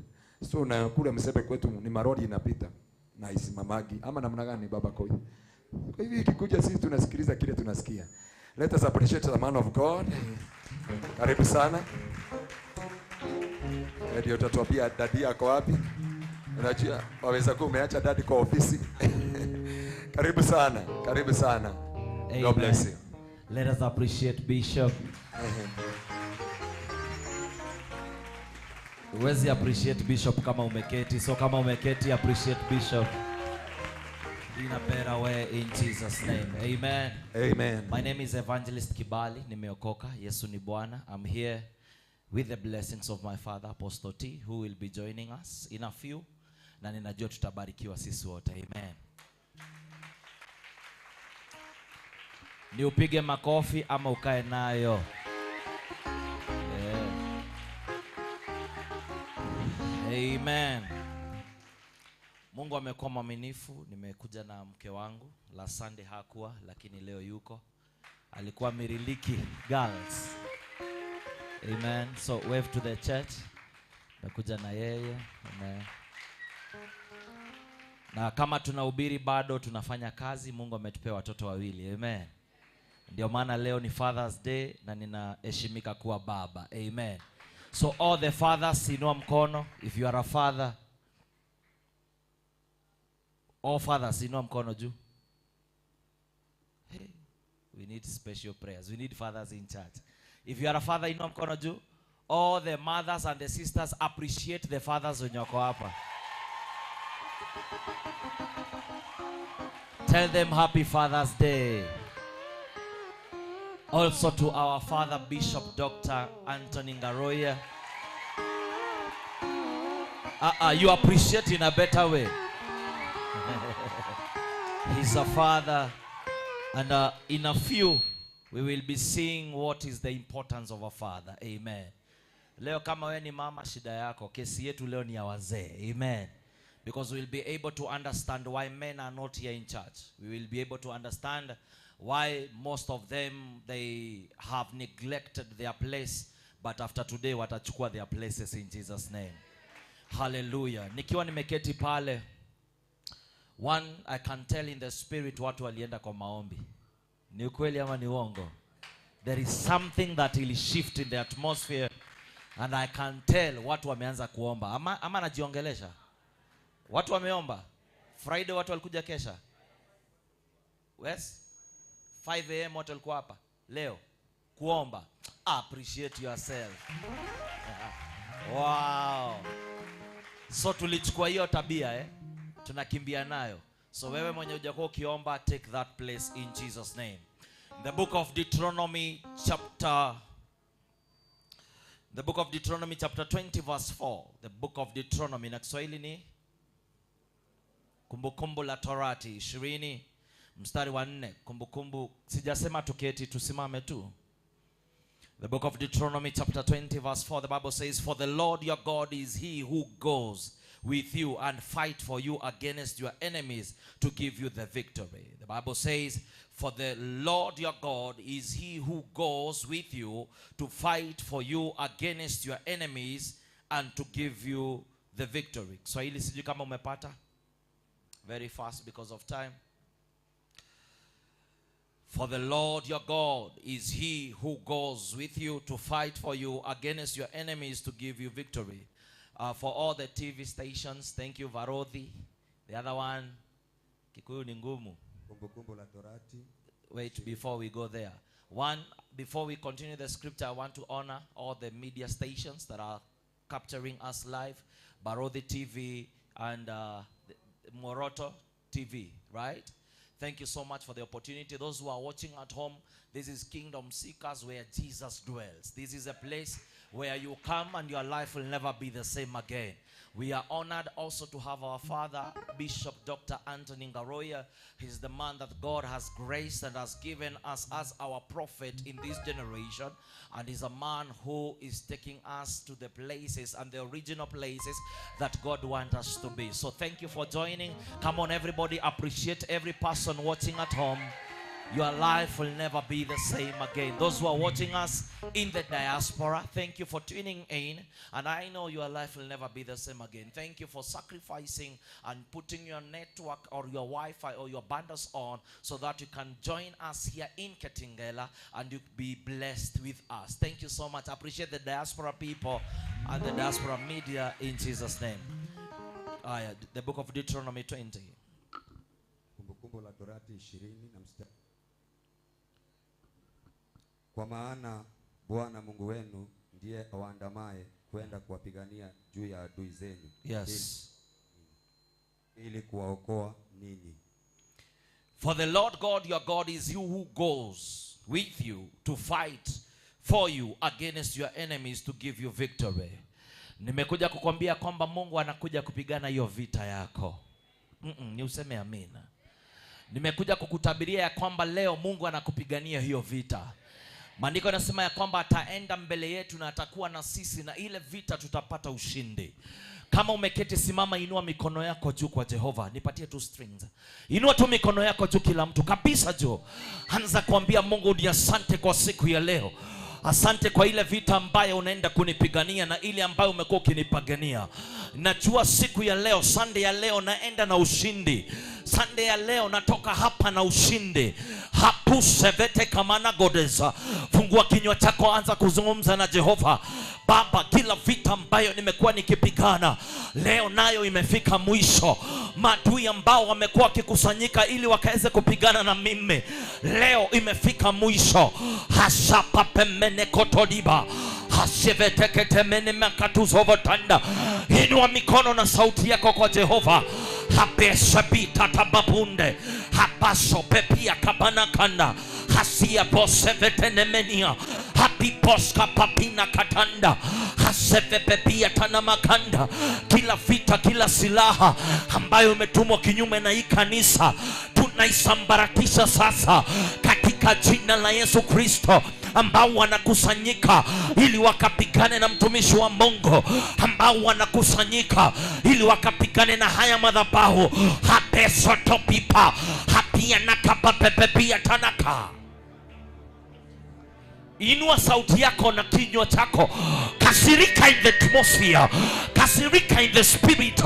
So na kule Msebe kwetu ni maroli inapita na isimamagi. Ama namna gani baba Koi? Kwa hivyo ikikuja sisi tunasikiliza kile tunasikia. Let us appreciate the man of God. Karibu sana. Ndio tutatuambia dadi yako wapi? Unajua waweza kuwa umeacha dadi kwa ofisi. Karibu sana. Karibu sana. Amen. God bless you. Let us appreciate Bishop. Huwezi appreciate Bishop kama umeketi. So kama umeketi, appreciate Bishop in a better way in Jesus' name. Amen. Amen. My name is Evangelist Kibali. Nimeokoka. Yesu ni Bwana. I'm here with the blessings of my father Apostle T, who will be joining us in a few. Na ninajua tutabarikiwa sisi wote. Amen. Ni upige makofi ama ukae nayo. Yeah. Amen. Mungu amekuwa mwaminifu. Nimekuja na mke wangu. Last Sunday hakuwa, lakini leo yuko. Alikuwa Miriliki Girls. Amen. So wave to the church. Nimekuja na yeye. Amen. Na kama tunahubiri bado tunafanya kazi. Mungu ametupea watoto wawili. Amen. Ndio maana leo ni Father's Day na ninaheshimika kuwa baba. Amen. So all the fathers, inua mkono if you are a father. All fathers, inua mkono juu. Hey, we need special prayers. We need fathers in church. If you are a father, inua mkono juu. All the mothers and the sisters, appreciate the fathers wenye wako hapa. Tell them happy Father's Day. Also to our father Bishop Dr. Anthony Ngaruiya. You appreciate in a better way. He's a father, and in a few we will be seeing what is the importance of a father. Amen. Leo kama we ni mama, shida yako. Kesi yetu leo ni ya wazee. Amen. Because we'll be able to understand why men are not here in church. We will be able to understand why most of them, they have neglected their place, but after today watachukua their places in Jesus' name. Hallelujah. Nikiwa nimeketi pale, one, I can tell in the spirit watu walienda kwa maombi. Ni ukweli ama ni uongo? There is something that will shift in the atmosphere, and I can tell watu wameanza kuomba. Ama najiongelesha? Watu wameomba? Friday watu walikuja kesha? Yes? 5 AM watu walikuwa hapa leo kuomba. Appreciate yourself. Wow. So tulichukua hiyo tabia tunakimbia nayo. So wewe mwenye hujakuwa ukiomba, take that place in Jesus' name. The book of Deuteronomy chapter 20 verse 4. The book of Deuteronomy na Kiswahili ni Kumbukumbu la Torati 20 mstari wa 4. Kumbukumbu, sijasema tuketi, tusimame tu. The book of Deuteronomy chapter 20 verse 4, the Bible says, "For the Lord your God is he who goes with you and fight for you against your enemies to give you the victory." The Bible says, "For the Lord your God is he who goes with you to fight for you against your enemies and to give you the victory." Swahili sijui kama umepata. Very fast because of time. "For the Lord your God is he who goes with you to fight for you against your enemies to give you victory." For all the TV stations, thank you Varodhi. The other one, Kikuyu ni ngumu. Kumbukumbu la Torati. wait, before we go there. One, before we continue the scripture, I want to honor all the media stations that are capturing us live. Barodhi TV and Moroto TV, right? Thank you so much for the opportunity. Those who are watching at home, this is Kingdom Seekers, where Jesus dwells. This is a place where you come and your life will never be the same again. We are honored also to have our father, Bishop Dr. Anthony Ngaruiya. He's the man that God has graced and has given us as our prophet in this generation. And he's a man who is taking us to the places and the original places that God wants us to be. So thank you for joining. Come on, everybody, appreciate every person watching at home. Your life will never be the same again. Those who are watching us in the diaspora, thank you for tuning in. And I know your life will never be the same again. Thank you for sacrificing and putting your network or your Wi-Fi or your bundles on so that you can join us here in Kitengela and you be blessed with us. Thank you so much. I appreciate the diaspora people and the diaspora media in Jesus' name. The book of Deuteronomy 20. Kwa maana Bwana Mungu wenu ndiye awaandamaye kwenda kuwapigania juu ya adui zenu. Yes. Ili kuwaokoa ninyi. For the Lord God your God is he who goes with you to fight for you against your enemies to give you victory. Nimekuja kukwambia kwamba Mungu anakuja kupigana hiyo vita yako. Ni useme amina. Nimekuja kukutabiria ya kwamba leo Mungu anakupigania hiyo vita. Maandiko yanasema ya kwamba ataenda mbele yetu na atakuwa na sisi na ile vita tutapata ushindi. Kama umeketi, simama, inua mikono yako juu kwa Jehova. Nipatie tu strings. Inua tu mikono yako juu kila mtu kabisa juu. Anza kuambia Mungu ni asante kwa siku ya leo. Asante kwa ile vita ambayo unaenda kunipigania na ile ambayo umekuwa ukinipigania. Najua siku ya leo, Sunday ya leo naenda na ushindi. Sunday ya leo natoka hapa na ushindi. Hapusevete kamana godeza. Fungua kinywa chako, anza kuzungumza na Jehova. Baba, kila vita ambayo nimekuwa nikipigana leo nayo imefika mwisho. Maadui ambao wamekuwa wakikusanyika ili wakaweze kupigana na mimi, leo imefika mwisho. Hashapa pemene kotodiba. Hashevete ketemene makatuzovotanda. Inua mikono na sauti yako kwa Jehova. Habeshabita tababunde. Habaso pepia kabana kanda. Hasia bosevete nemenia. Habiposka papina katanda. Haseve pepia tanamakanda. Kila vita, kila silaha ambayo umetumwa kinyume na hii kanisa, tunaisambaratisha sasa katika jina la Yesu Kristo. Ambao wanakusanyika ili wakapigane na mtumishi wa Mungu, ambao wanakusanyika ili wakapigane na haya madhabahu, hapeso topipa hapia nakapapepepia tanaka. Inua sauti yako na kinywa chako. Kasirika in the atmosphere. Kasirika in the spirit.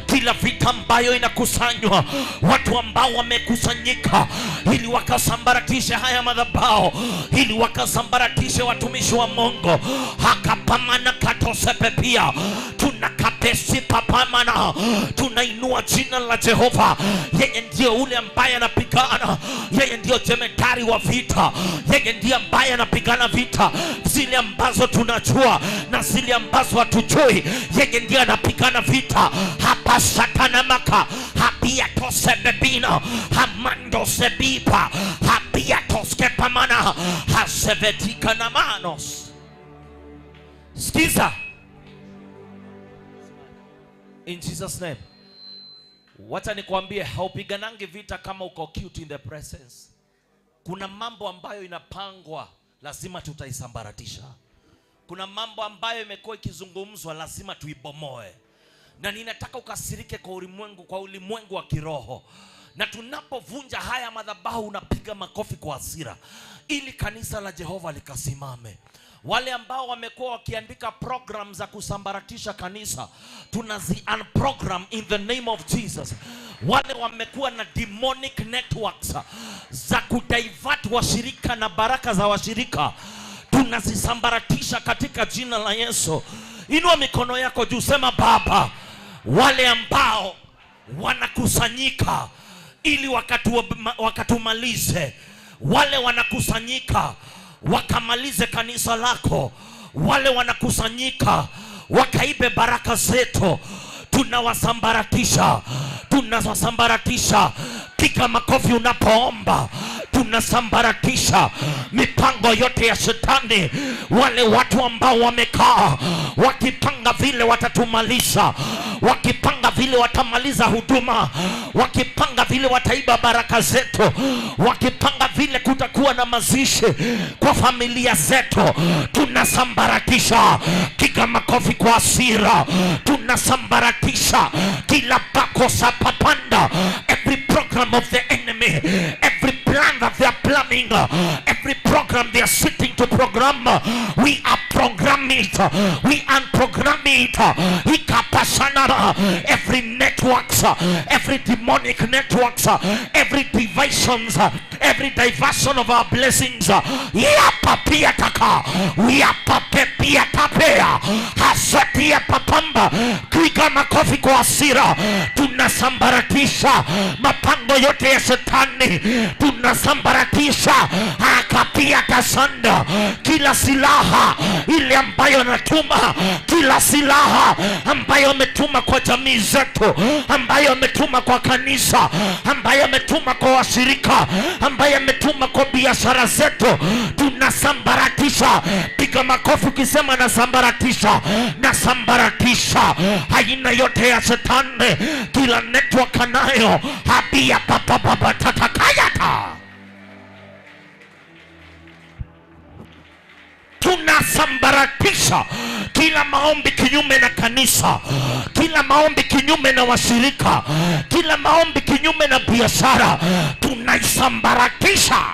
Kila vita ambayo inakusanywa, watu ambao wamekusanyika ili wakasambaratishe haya madhabahu, ili wakasambaratishe watumishi wa Mungu, hakapamana katosepe pia. Tunakapesi papamana. Tunainua jina la Jehova. Yeye ndio ule ambaye anapigana. Yeye ndio jemedari wa vita. Yeye ndiye ambaye anapigana vita zile ambazo tunajua na zile ambazo hatujui. Yeye ndiye anapigana vita. Hapa satana maka hapia tosebebina hamando sebipa hapia toskepamana hasevetika na manos. Skiza in Jesus name. Wacha nikwambie, haupiganangi vita kama uko cute in the presence. Kuna mambo ambayo inapangwa, lazima tutaisambaratisha. Kuna mambo ambayo imekuwa ikizungumzwa, lazima tuibomoe. Na ninataka ukasirike kwa ulimwengu wa kiroho. Na tunapovunja haya madhabahu, unapiga makofi kwa hasira ili kanisa la Jehova likasimame. Wale ambao wamekuwa wakiandika program za kusambaratisha kanisa, tunazi unprogram in the name of Jesus. Wale wamekuwa na demonic networks za kudivert washirika na baraka za washirika, tunazisambaratisha katika jina la Yesu. Inua mikono yako juu, sema Baba, wale ambao wanakusanyika ili wakatumalize, wale wanakusanyika wakamalize kanisa lako, wale wanakusanyika wakaibe baraka zetu, tunawasambaratisha, tunawasambaratisha. Piga makofi unapoomba. Tunasambaratisha mipango yote ya shetani. Wale watu ambao wamekaa wakipanga vile watatumalisha, wakipanga vile watamaliza huduma, wakipanga vile wataiba baraka zetu, wakipanga vile kutakuwa na mazishi kwa familia zetu, tunasambaratisha. Piga makofi kwa hasira. Tunasambaratisha kila bako sapapanda, every program of the enemy, every plan that they are planning, every program they are sitting to program, we are programming it, we unprogram it. Every networks, every demonic networks, every divisions, every diversion of our blessings, we are papia tapea hasatia papamba. Kiga makofi kwa hasira. Tunasambaratisha mapango yote ya shetani, tunasambaratisha akapia kasanda. Kila silaha ile ambayo anatuma, kila silaha ambayo ametuma kwa jamii zetu, ambayo ametuma kwa kanisa, ambayo ametuma kwa washirika, ambayo ametuma kwa biashara zetu, tunasambaratisha. Piga makofi ukisema nasambaratisha. Nasambaratisha aina yote ya shetani, kila network nayo habia papa tatakayata. Tunasambaratisha kila maombi kinyume na kanisa, kila maombi kinyume na washirika, kila maombi kinyume na biashara, tunaisambaratisha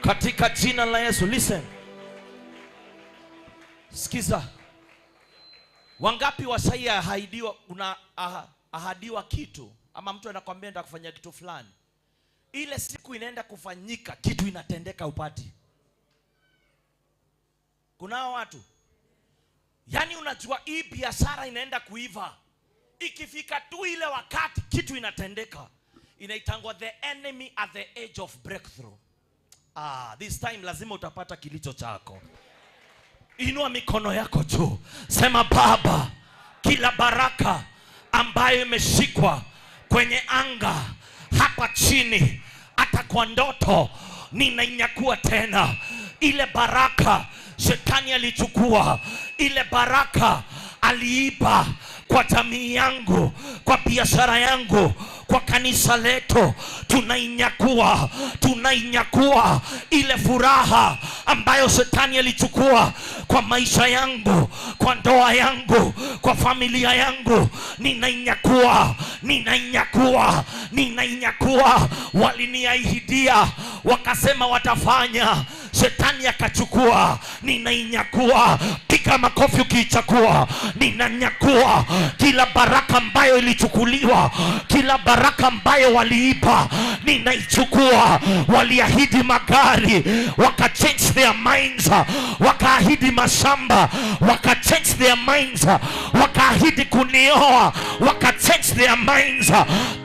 katika jina la Yesu. Listen, sikiza. Wangapi wasai ahadiwa, ahadiwa kitu, ama mtu anakuambia nitakufanyia kitu fulani, ile siku inaenda kufanyika kitu inatendeka upati? Kuna watu yani unajua hii biashara inaenda kuiva, ikifika tu ile wakati kitu inatendeka. Inaitangwa the enemy at the edge of breakthrough. This time lazima utapata kilicho chako. Inua mikono yako juu, sema Baba, kila baraka ambayo imeshikwa kwenye anga hapa chini, hata kwa ndoto, ninainyakua tena. Ile baraka shetani alichukua, ile baraka aliiba kwa jamii yangu, kwa biashara yangu, kwa kanisa letu, tunainyakua. Tunainyakua ile furaha ambayo shetani alichukua kwa maisha yangu, kwa ndoa yangu, kwa familia yangu. Ninainyakua, ninainyakua, ninainyakua. Waliniahidia wakasema watafanya, shetani akachukua. Ninainyakua. Piga makofi ukiichukua. Ninanyakua kila baraka ambayo ilichukuliwa, kila baraka ambayo waliiba, ninaichukua. Waliahidi magari, waka change their minds. Wakaahidi mashamba, waka change their minds. Wakaahidi kunioa, waka change their minds.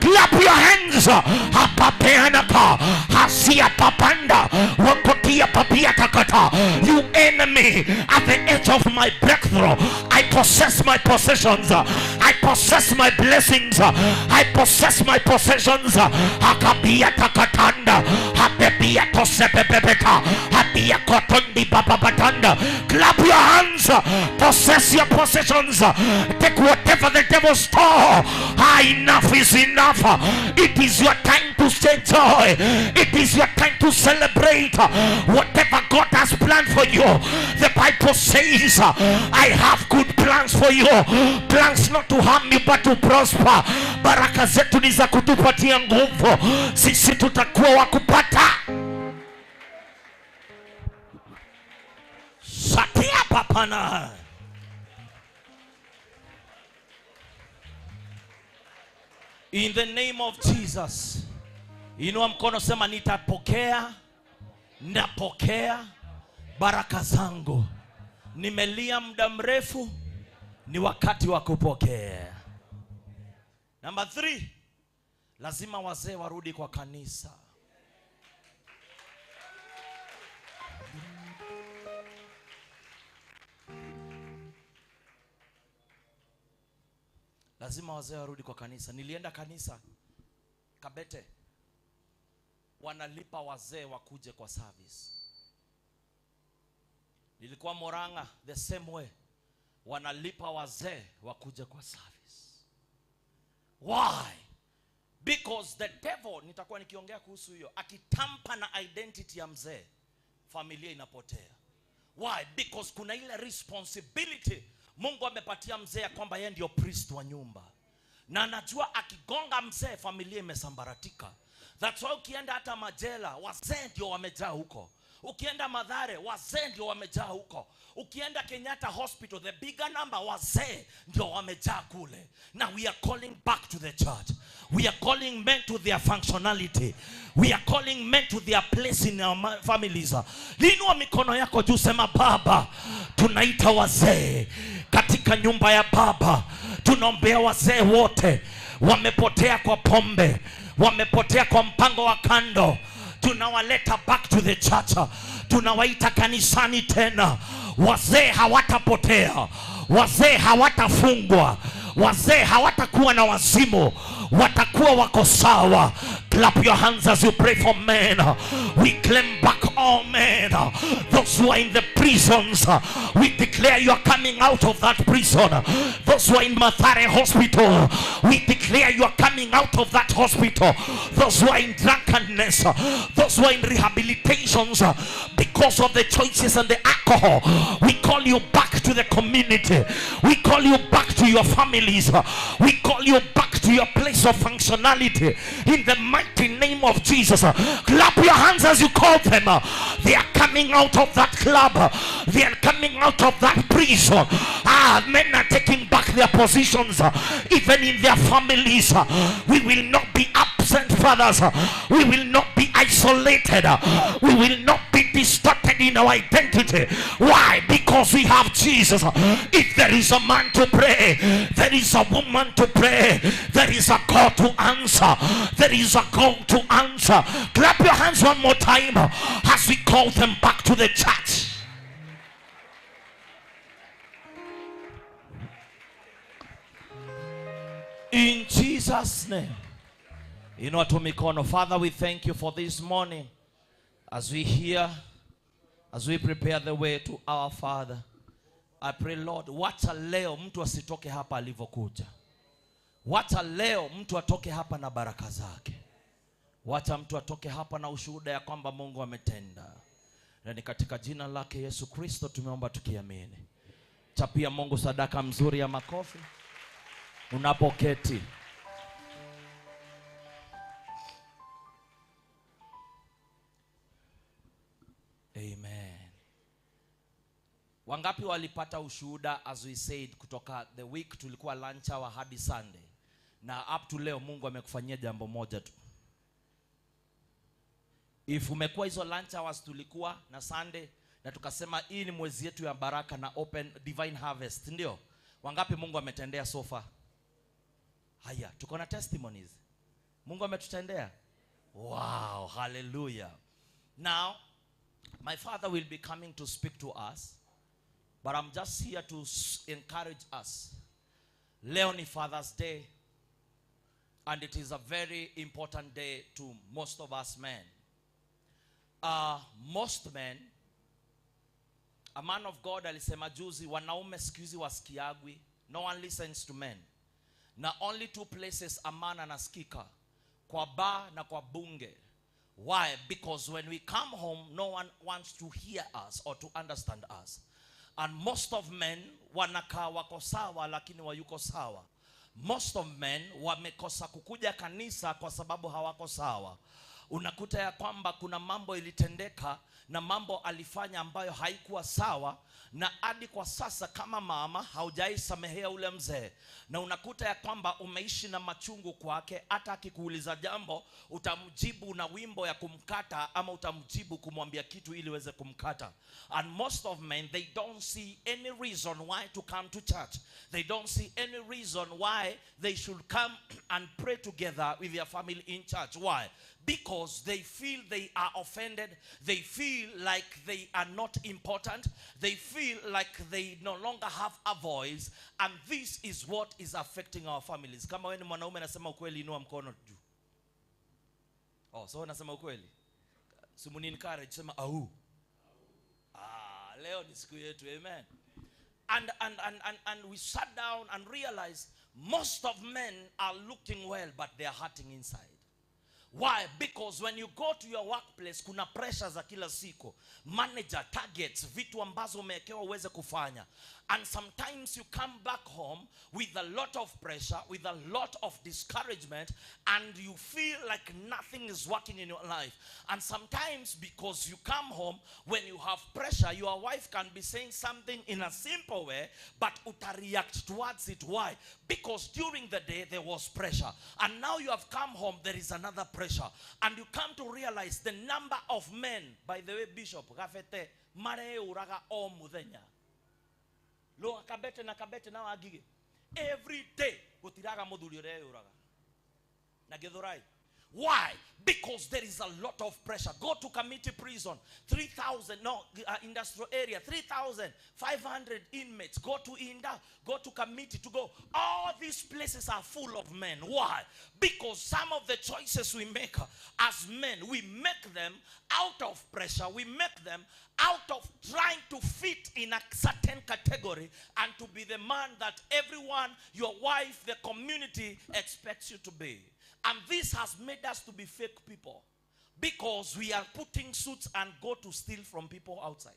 Clap your hands. Hapa peanaka hasia papanda wakotia papia takata. You enemy at the edge of my breakthrough, I possess my possessions. I possess my blessings. I possess my possessions. Hakabia takatanda, habebia tosebebebeta, habia kotondi bababatanda. Clap your hands. Possess your possessions. Take whatever the devil stole. Enough is enough. It is your time to say joy. It is your time to celebrate whatever God has planned for you. The Bible says, I have good plans for you, plans not to harm you but to prosper. Baraka zetu ni za kutupatia nguvu. Sisi tutakuwa wakupata. Satia papana. In the name of Jesus. Inua mkono, sema nitapokea, napokea baraka zangu. Nimelia muda mrefu, ni wakati wa kupokea. Number 3, Lazima wazee warudi kwa kanisa. Lazima wazee warudi kwa kanisa. Nilienda kanisa Kabete, wanalipa wazee wakuje kwa service. Nilikuwa Moranga, the same way, wanalipa wazee wakuje kwa service. Why? Because the devil, nitakuwa nikiongea kuhusu hiyo, akitampa na identity ya mzee, familia inapotea. Why? Because kuna ile responsibility Mungu amepatia mzee ya kwamba yeye ndio priest wa nyumba. Na anajua akigonga mzee familia imesambaratika. That's why ukienda hata Majela, wazee ndio wamejaa huko. Ukienda Mathare, wazee ndio wamejaa huko. Ukienda Kenyatta Hospital, the bigger number, wazee ndio wamejaa kule. Now we are calling back to the church. We are calling men to their functionality. We are calling men to their place in our families. Inua mikono yako juu, sema Baba, tunaita wazee katika nyumba ya Baba. Tunaombea wazee wote wamepotea kwa pombe, wamepotea kwa mpango wa kando. Tunawaleta back to the church. Tunawaita kanisani tena. Wazee hawatapotea, wazee hawatafungwa, wazee hawatakuwa na wazimu, watakuwa wako sawa. Clap your hands as you pray for men. We claim back all men. Those who are in the prisons, we declare you are coming out of that prison. Those who are in Mathare Hospital, we declare you are coming out of that hospital. Those who are in drunkenness, those who are in rehabilitations because of the choices and the alcohol, we call you back to the community. We call you back to your families. We call you back to your place of functionality in the mighty name of Jesus. Clap your hands as you call them. They are coming out of that club. They are coming out of that prison. Men are taking back their positions even in their families. We will not be absent fathers. We will not be isolated. We will not be distorted in our identity. Why? Because we have Jesus. If there is a man to pray, there is a woman to pray, there is a God to answer, there is a God to answer. Clap your hands one more time as we call them back to the church. In Jesus' name. Inua mikono. Father, we thank you for this morning. As we hear, as we prepare the way to our Father, I pray, Lord, wacha leo mtu asitoke hapa alivyokuja. Wacha leo mtu atoke hapa na baraka zake. Wacha mtu atoke hapa na ushuhuda ya kwamba Mungu ametenda. Na ni katika jina lake Yesu Kristo tumeomba tukiamini. Chapia Mungu sadaka mzuri ya makofi unapoketi. Amen. Wangapi walipata ushuhuda as we said kutoka the week tulikuwa lunch hour hadi Sunday, na up to leo Mungu amekufanyia jambo moja tu? If umekuwa hizo lunch hours tulikuwa na Sunday na tukasema hii ni mwezi yetu ya baraka na open divine harvest, ndio? Wangapi Mungu ametendea so far? Haya, tuko na testimonies. Mungu ametutendea. Wow, hallelujah. Now my father will be coming to speak to us, but I'm just here to encourage us. Leo ni Father's Day, and it is a very important day to most of us men. Most men, a man of God alisema juzi, wanaume siku hizi wasikiagwi. No one listens to men. Na only two places a man anasikika, kwa bar na kwa bunge. Why? Because when we come home, no one wants to hear us or to understand us. And most of men wanakaa wako sawa lakini wayuko sawa. Most of men wamekosa kukuja kanisa kwa sababu hawako sawa. unakuta ya kwamba kuna mambo ilitendeka na mambo alifanya ambayo haikuwa sawa, na hadi kwa sasa kama mama haujaisamehea ule mzee, na unakuta ya kwamba umeishi na machungu kwake. Hata akikuuliza jambo utamjibu na wimbo ya kumkata, ama utamjibu kumwambia kitu ili uweze kumkata. And most of men, they don't see any reason why to come to church. They don't see any reason why they should come and pray together with their family in church. Why? Because they feel they are offended. They feel like they are not important. They feel like they no longer have a voice. And this is what is affecting our families. Kama wewe ni mwanaume nasema ukweli, inua mkono juu. Oh, so nasema ukweli. Simuni encourage, sema au. Leo ni siku yetu, amen. And we sat down and realized most of men are looking well, but they are hurting inside. Why? Because when you go to your workplace, kuna pressure za kila siku, manager, targets, vitu ambazo umewekewa uweze kufanya. And sometimes you come back home with a lot of pressure, with a lot of discouragement, and you feel like nothing is working in your life. And sometimes because you come home, when you have pressure, your wife can be saying something in a simple way, but utareact towards it. Why? Because during the day there was pressure. And now you have come home, there is another pressure. And you come to realize the number of men, by the way, Bishop, gafete, mare uraga o mudenya. Lo kabete na kabete na agige. Every day gutiraga mudhuri ure uraga. Na gedhorai. Why? Because there is a lot of pressure. Go to committee prison, 3,000, industrial area, 3,500 inmates. Go to Inda, go to committee to go. All these places are full of men. Why? Because some of the choices we make as men, we make them out of pressure. We make them out of trying to fit in a certain category and to be the man that everyone, your wife, the community expects you to be. And this has made us to be fake people, because we are putting suits and go to steal from people outside.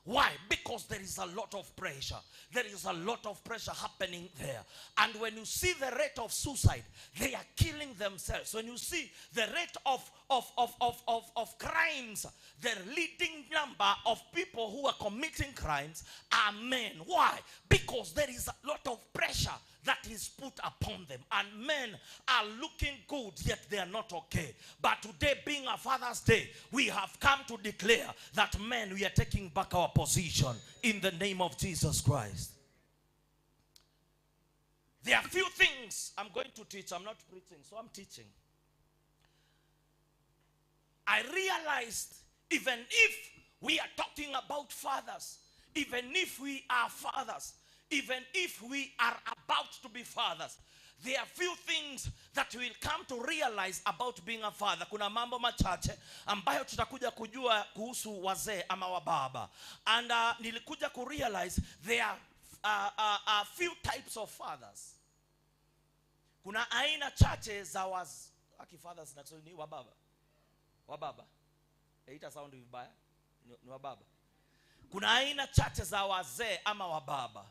Why? Because there is a lot of pressure. There is a lot of pressure happening there. And when you see the rate of suicide, they are killing themselves. When you see the rate of crimes, the leading number of people who are committing crimes are men. Why? Because there is a lot of pressure that is put upon them. And men are looking good, yet they are not okay. But today, being a Father's Day, we have come to declare that men, we are taking back our position in the name of Jesus Christ. There are few things I'm going to teach. I'm not preaching, so I'm teaching. I realized even if we are talking about fathers, even if we are fathers, even if we are about to be fathers, there are few things that we will come to realize about being a father. Kuna mambo machache ambayo tutakuja kujua kuhusu wazee ama wababa. And nilikuja ku realize there are a few types of fathers. Kuna aina chache za fathers na Kiswahili ni wababa. Wababa. Haita sound vibaya. Ni wababa. Kuna aina chache za wazee ama wababa.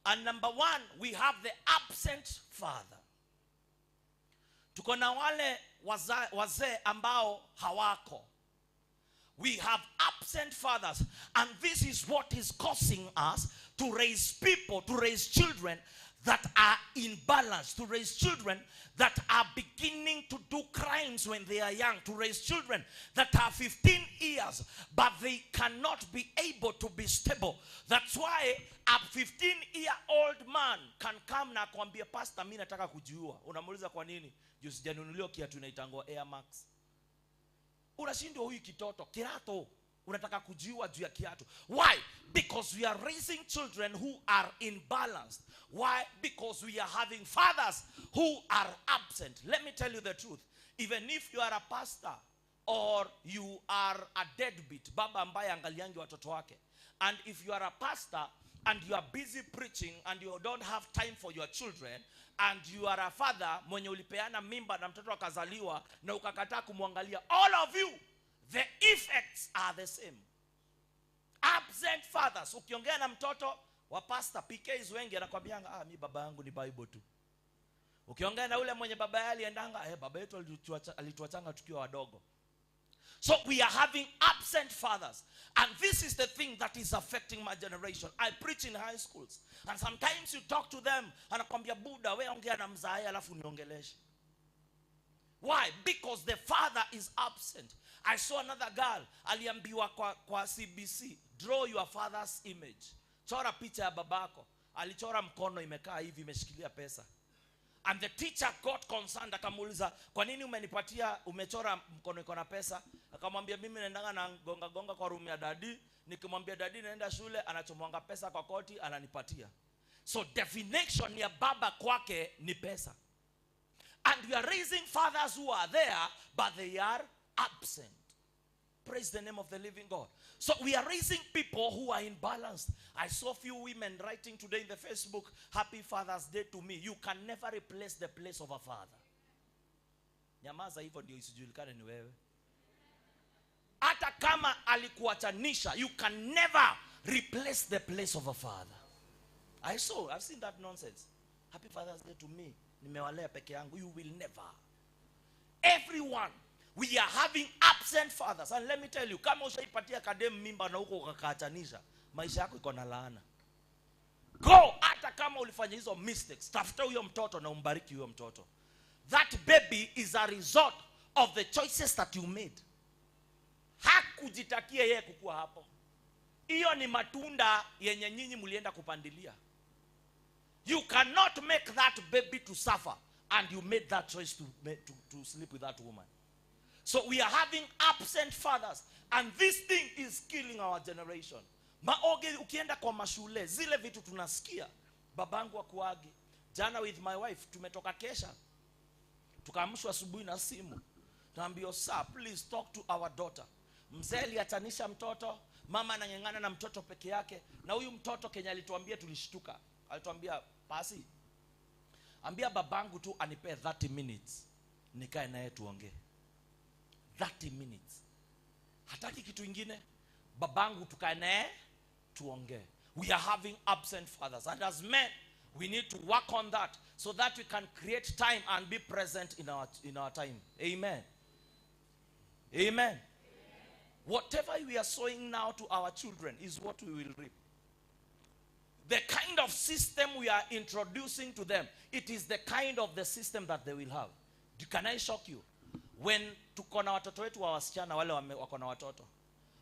And number one, we have the absent father. Tuko na wale wazee ambao hawako. We have absent fathers. And this is what is causing us to raise people, to raise children that are imbalanced, to raise children that are beginning to do crimes when they are young, to raise children that are 15 years, but they cannot be able to be stable. That's why a 15-year-old man can come na kuambia, pastor, mimi nataka kujiua. Unamuuliza kwa nini? Juu sijanunuliwa kiatu inaitangwa Air Max. Unashindwa huyu kitoto, kirato. Unataka kujiua juu ya kiatu. Why? Because we are raising children who are imbalanced. Why? Because we are having fathers who are absent. Let me tell you the truth. Even if you are a pastor or you are a deadbeat, baba ambaye angaliangi watoto wake, and if you are a pastor and you are busy preaching and you don't have time for your children, and you are a father mwenye ulipeana mimba na mtoto akazaliwa na ukakataa kumwangalia, all of you, the effects are the same. Absent fathers. Ukiongea na mtoto wa pastor PKs wengi anakuambianga, mi baba yangu ni Bible tu. Ukiongea na ule mwenye baba yake aliendanga, baba yetu alituachanga tukiwa wadogo. So we are having absent fathers. And this is the thing that is affecting my generation. I preach in high schools. And sometimes you talk to them, anakwambia Buddha, we ongea na mzae alafu niongeleshe. Why? Because the father is absent. I saw another girl, aliambiwa kwa CBC, draw your father's image. Chora picha ya babako. Alichora mkono imekaa hivi imeshikilia pesa. And the teacher got concerned, akamuuliza, kwa nini umechora mkono iko na pesa? Akamwambia, mimi naendanga na gonga kwa room ya daddy, nikimwambia daddy naenda shule, anachomwanga pesa kwa koti, ananipatia. So definition ya baba kwake ni pesa. And we are raising fathers who are there, but they are absent. Praise the name of the living God. So we are raising people who are imbalanced. I saw a few women writing today in the Facebook, Happy Father's Day to me. You can never replace the place of a father. Nyamaza hivyo ndio isijulikane ni wewe. Hata kama alikuachanisha, you can never replace the place of a father. I've seen that nonsense. Happy Father's Day to me. Nimewalea peke yangu. You will never. Everyone. We are having absent fathers. And let me tell you, kama ushaipatia kadem mimba na huko ukakaachanisha, maisha yako iko na laana. Go, hata kama ulifanya hizo mistakes, tafuta huyo mtoto na umbariki huyo mtoto. That baby is a result of the choices that you made. Hakujitakia yeye kukua hapo. Hiyo ni matunda yenye nyinyi mlienda kupandilia. You cannot make that baby to suffer, and you made that choice to sleep with that woman. So we are having absent fathers, and this thing is killing our generation. Maoge ukienda kwa mashule, zile vitu tunasikia. Babangu akuagi. Jana with my wife tumetoka kesha. Tukaamshwa asubuhi na simu. Tunaambiwa, sir, please talk to our daughter. Mzee aliatanisha mtoto, mama anang'ang'ana na mtoto peke yake, na huyu mtoto Kenya alituambia tulishtuka. Alituambia, pasi, ambia babangu tu anipe 30 minutes. Nikae naye tuongee. 30 minutes. Hataki kitu ingine. Babangu tukae naye tuongee. We are having absent fathers. And as men, we need to work on that so that we can create time and be present in our time. Amen. Amen. Whatever we are sowing now to our children is what we will reap. The kind of system we are introducing to them, it is the kind of the system that they will have. Can I shock you? When tuko na watoto wetu wa wasichana wale wako na watoto,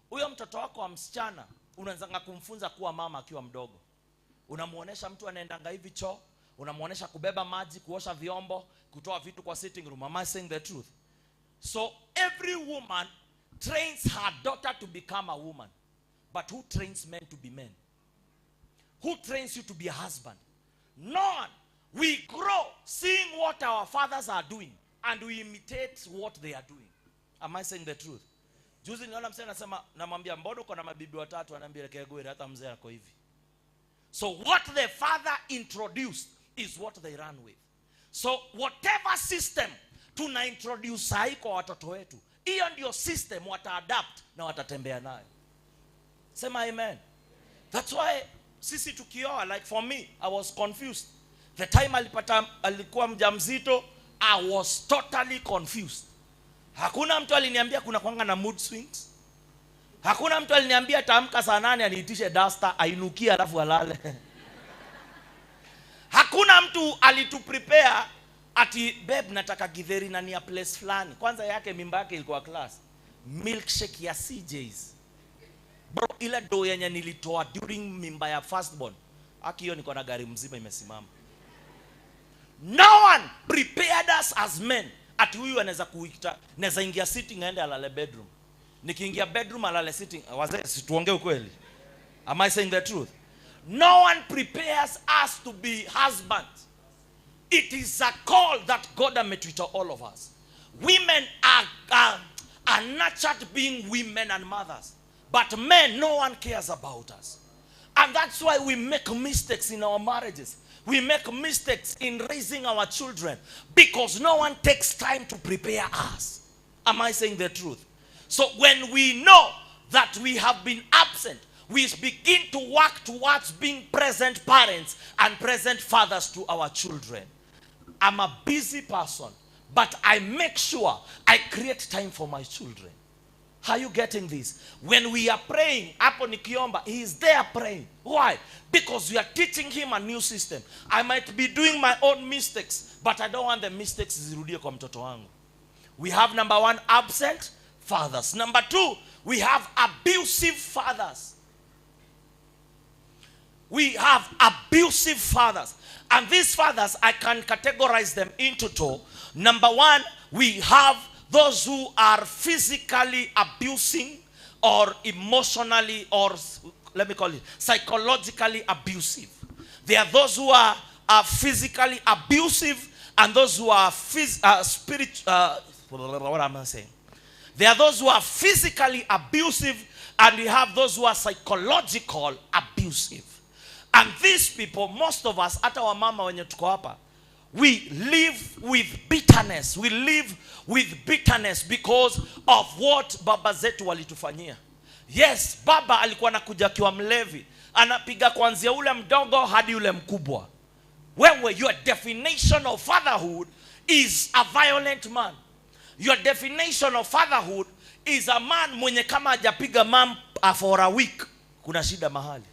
huyo mtoto wako wa msichana unaanza kumfunza kuwa mama akiwa mdogo. Unamuonesha mtu anaendanga hivi choo, unamuonesha kubeba maji, kuosha vyombo, kutoa vitu kwa sitting room. Am I saying the truth? So every woman trains her daughter to become a woman. But who trains men to be men? Who trains you to be a husband? None. We grow seeing what our fathers are doing, and we imitate what they are doing. Am I saying the truth? Juzi niona msee anasema, namwambia mbodo uko na mabibi watatu, ananiambia lekegwere hata mzee ako hivi. So what the father introduced is what they run with. So whatever system tuna introduce hai kwa watoto wetu, hiyo ndio system wataadapt na watatembea nayo. Sema amen. That's why sisi tukioa, like for me, I was confused. The time alikuwa mjamzito, I was totally confused. Hakuna mtu aliniambia kuna kwanga na mood swings. Hakuna mtu aliniambia taamka saa 8 aniitishe duster ainukie alafu alale. Hakuna mtu alituprepare ati babe nataka githeri na nia place fulani. Kwanza yake mimba yake ilikuwa class. Milkshake ya CJ's. Bro, ile do yenye nilitoa during mimba ya firstborn, hiyo niko na gari mzima imesimama. No one prepared us as men. Ati huyu anaweza kuita, naweza ingia sitting aende alale bedroom. Nikiingia bedroom alale sitting. Wazee situongee ukweli. Am I saying the truth? No one prepares us to be husbands. It is a call that God has made to all of us. Women are nurtured being women and mothers. But men, no one cares about us. And that's why we make mistakes in our marriages. We make mistakes in raising our children. Because no one takes time to prepare us. Am I saying the truth? So when we know that we have been absent, we begin to work towards being present parents and present fathers to our children. I'm a busy person, but I make sure I create time for my children. Are you getting this? When we are praying, hapo nikiomba, he is there praying. Why? Because we are teaching him a new system. I might be doing my own mistakes, but I don't want the mistakes zirudie kwa mtoto wangu. We have number 1, absent fathers. Number 2, we have abusive fathers. We have abusive fathers. And these fathers, I can categorize them into 2. Number 1, we have those who are physically abusing or emotionally or, let me call it, psychologically abusive. There are those who are physically abusive and those who are what am I saying? There are those who are physically abusive and we have those who are psychological abusive. And these people, most of us, hata wa mama wenye tuko hapa, we live with bitterness. We live with bitterness because of what baba zetu walitufanyia. Yes, baba alikuwa anakuja akiwa mlevi, anapiga kuanzia ule mdogo hadi ule mkubwa. Wewe, your definition of fatherhood is a violent man. Your definition of fatherhood is a man mwenye kama hajapiga mam for a week, kuna shida mahali.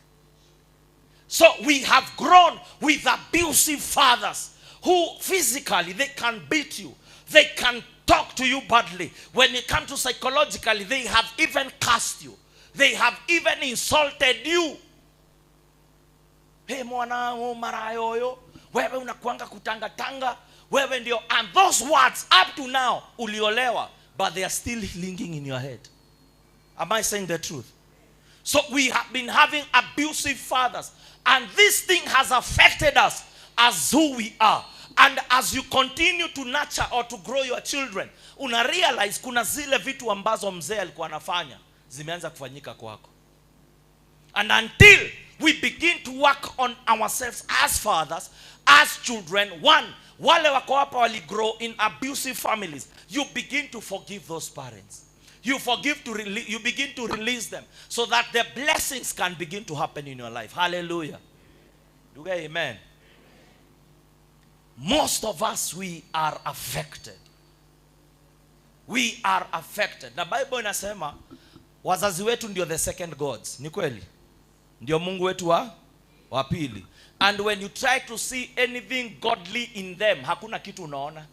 So we have grown with abusive fathers who physically, they can beat you. They can talk to you badly. When it comes to psychologically, they have even cursed you. They have even insulted you. Hey mwanangu marayoyo, wewe unakuanga kutanga tanga, wewe ndio. And those words up to now uliolewa, but they are still lingering in your head. Am I saying the truth? So we have been having abusive fathers. And this thing has affected us as who we are. And as you continue to nurture or to grow your children, una realize kuna zile vitu ambazo mzee alikuwa anafanya zimeanza kufanyika kwako. And until we begin to work on ourselves as fathers, as children, one, wale wako hapa wali grow in abusive families, you begin to forgive those parents. You begin to release them so that the blessings can begin to happen in your life. Hallelujah. Do you say amen? Most of us, we are affected. We are affected. Na Bible inasema wazazi wetu ndio the second gods. Ni kweli? Ndio Mungu wetu wa pili. And when you try to see anything godly in them, hakuna kitu unaona.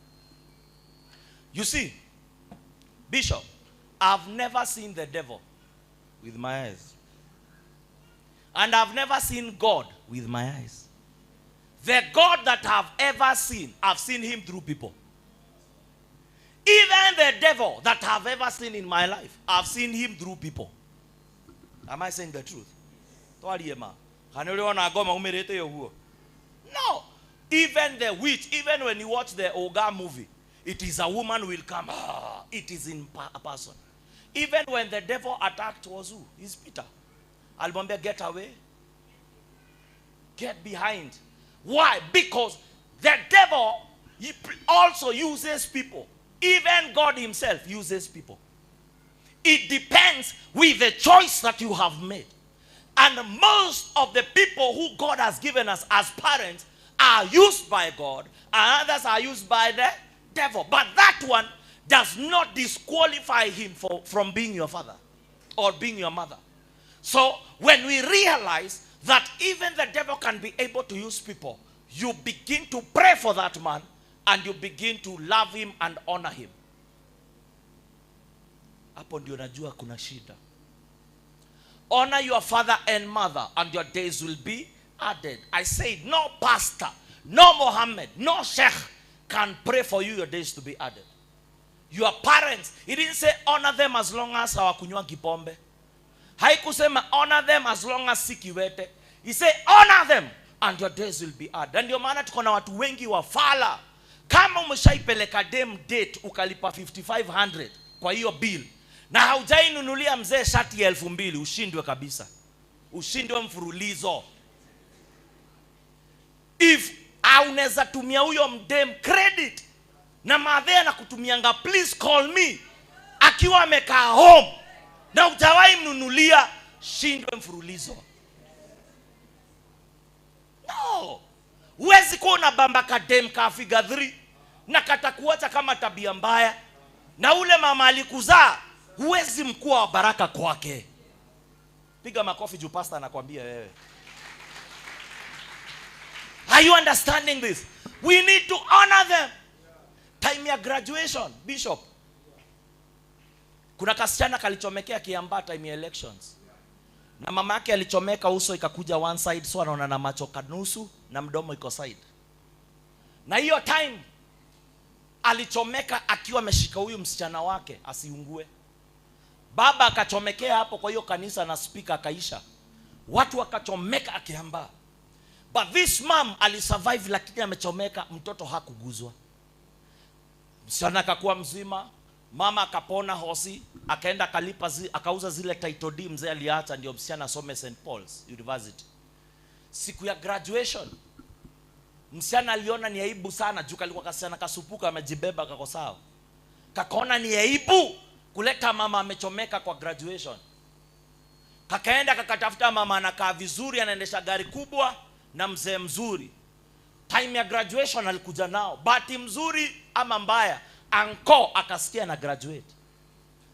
You see, Bishop, I've never seen the devil with my eyes. And I've never seen God with my eyes. The God that I've ever seen, I've seen him through people. Even the devil that I've ever seen in my life, I've seen him through people. Am I saying the truth? No. Even the witch, even when you watch the Oga movie, it is a woman will come. It is in a person. Even when the devil attacked was who? It's Peter. Almwambia, get away. Get behind. Why? Because the devil also uses people. Even God himself uses people. It depends with the choice that you have made. And most of the people who God has given us as parents are used by God, and others are used by the devil. But that one does not disqualify him from being your father or being your mother. So when we realize that even the devil can be able to use people, you begin to pray for that man and you begin to love him and honor him. Hapo ndio najua kuna shida. Honor your father and mother and your days will be added. I said no pastor, no Muhammad, no sheikh can pray for you your days to be added. Your parents, he didn't say honor them as long as hawakunywa kipombe. Haikusema honor them as long as sikiwete. He said honor them and your days will be added. And ndio maana tuko na watu wengi wafala. Kama umeshaipeleka dem date ukalipa 5500 kwa hiyo bill na haujainunulia mzee shati ya 2000, ushindwe kabisa. Ushindwe mfululizo. If unaweza tumia huyo mdem credit na madhe na kutumianga please call me akiwa amekaa home na utawahi mnunulia, shindwe mfululizo. No. Huwezi kuwa unabamba kadem ka figure 3 na katakuacha kama tabia mbaya, na ule mama alikuzaa huwezi mkuwa wa baraka kwake. Piga makofi juu pastor anakuambia wewe. Are you understanding this? We need to honor them. Time ya graduation, bishop. Kuna kasichana kalichomekea Kiambaa time ya elections. Na mama yake alichomeka uso ikakuja one side, so anaona na macho kanusu na mdomo iko side. Na hiyo time alichomeka akiwa ameshika huyu msichana wake asiungue. Baba akachomekea hapo kwa hiyo kanisa na speaker akaisha. Watu wakachomeka Kiambaa. But this mom alisurvive, lakini amechomeka, mtoto hakuguzwa. Msichana akakuwa mzima, mama akapona hosi, akaenda akalipa akauza zile title deed mzee aliacha ndio msichana asome St. Paul's University. Siku ya graduation msichana aliona ni aibu sana juu kalikuwa kasichana kasupuka amejibeba kako sawa. Kakaona ni aibu kuleta mama amechomeka kwa graduation. Kakaenda kakatafuta mama anakaa vizuri, anaendesha gari kubwa na mzee mzuri. Time ya graduation alikuja nao. Bahati mzuri ama mbaya, anko akasikia na graduate.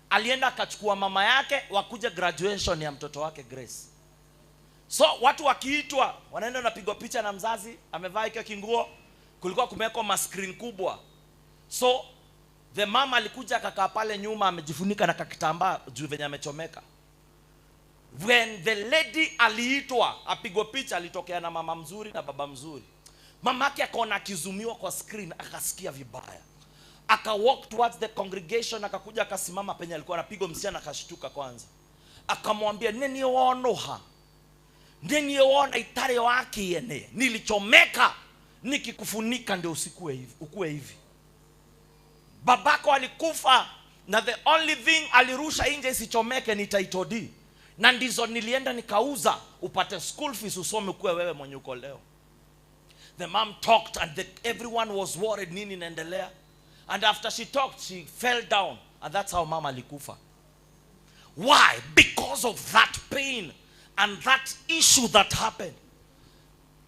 Alienda akachukua mama yake wakuja graduation ya mtoto wake Grace. So watu wakiitwa wanaenda napigwa picha na mzazi amevaa hiyo kinguo, kulikuwa kumewekwa ma screen kubwa. So the mama alikuja akakaa pale nyuma amejifunika na kakitambaa juu venye amechomeka. When the lady aliitwa apigwa picha, alitokea na mama mzuri na baba mzuri. Mama yake akaona akizumiwa kwa screen akasikia vibaya. Aka walk towards the congregation, akakuja akasimama penye alikuwa anapigwa msichana, akashtuka kwanza. Akamwambia nini waonoha? Nini waona itare wake yene? Nilichomeka nikikufunika ndio usikue hivi, ukue hivi. Babako alikufa na the only thing alirusha nje isichomeke ni title deed. Na ndizo nilienda nikauza upate school fees usome kuwe wewe mwenye uko leo. The mom talked and everyone was worried nini inaendelea. And after she talked, she fell down. And that's how mama alikufa. Why? Because of that pain and that issue that happened.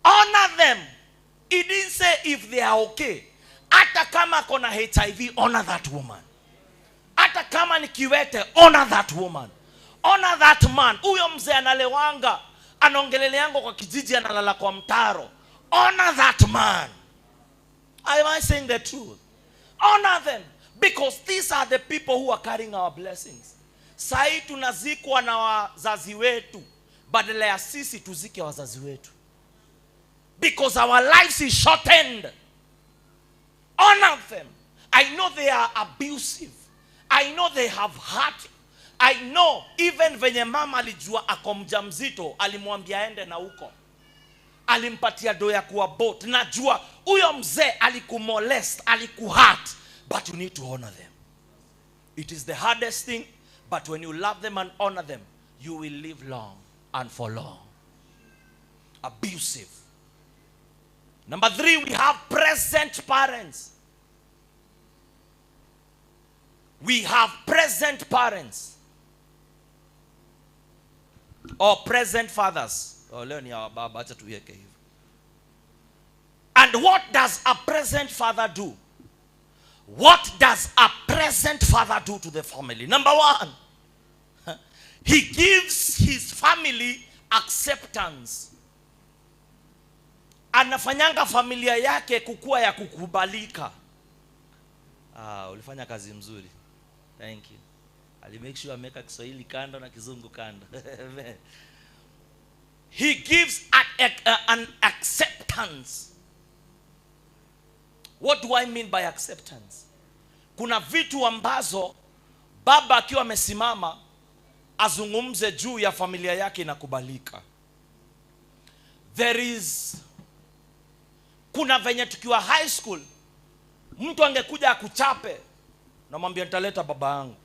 Honor them. It didn't say if they are okay. Hata kama kona HIV, honor that woman. Hata kama ni kiwete, honor that woman. Honor that man. Huyo mzee analewanga, anaongeleleanga kwa kijiji, analala kwa mtaro. Honor that man. Am I saying the truth? Honor them. Because these are the people who are carrying our blessings. Sai tunazikwa na wazazi wetu, badala ya sisi tuzike wazazi wetu. Because our lives is shortened. Honor them. I know they are abusive. I know they have hurt. I know even venye mama alijua ako mjamzito, alimwambia aende na huko. Alimpatia do ya kuabort. Najua huyo mzee alikumolest, alikuhurt, but you need to honor them. It is the hardest thing, but when you love them and honor them, you will live long and for long. Abusive. Number 3, we have present parents. We have present parents. Or present fathers. Oh, leo ni baba, acha tuweke hivi. And what does a present father do? What does a present father do to the family? Number 1, he gives his family acceptance. Anafanyanga familia yake kukua ya kukubalika. Ulifanya kazi mzuri. Thank you. Ali make sure ameka Kiswahili kando na Kizungu kando. He gives an acceptance. What do I mean by acceptance? Kuna vitu ambazo baba akiwa amesimama azungumze juu ya familia yake inakubalika. Kuna venye tukiwa high school, mtu angekuja akuchape, na mwambia nitaleta baba yangu.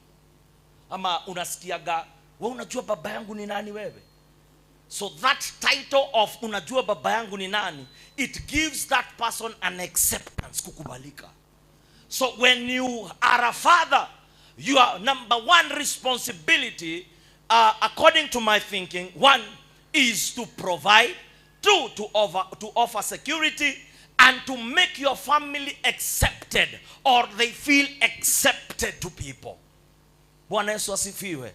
Ama unasikiaga, wewe unajua baba yangu ni nani wewe? So that title of unajua baba yangu ni nani, it gives that person an acceptance, kukubalika. So when you are a father, your number 1 responsibility, according to my thinking, 1 is to provide, 2, to offer security and to make your family accepted, or they feel accepted to people. Bwana Yesu asifiwe.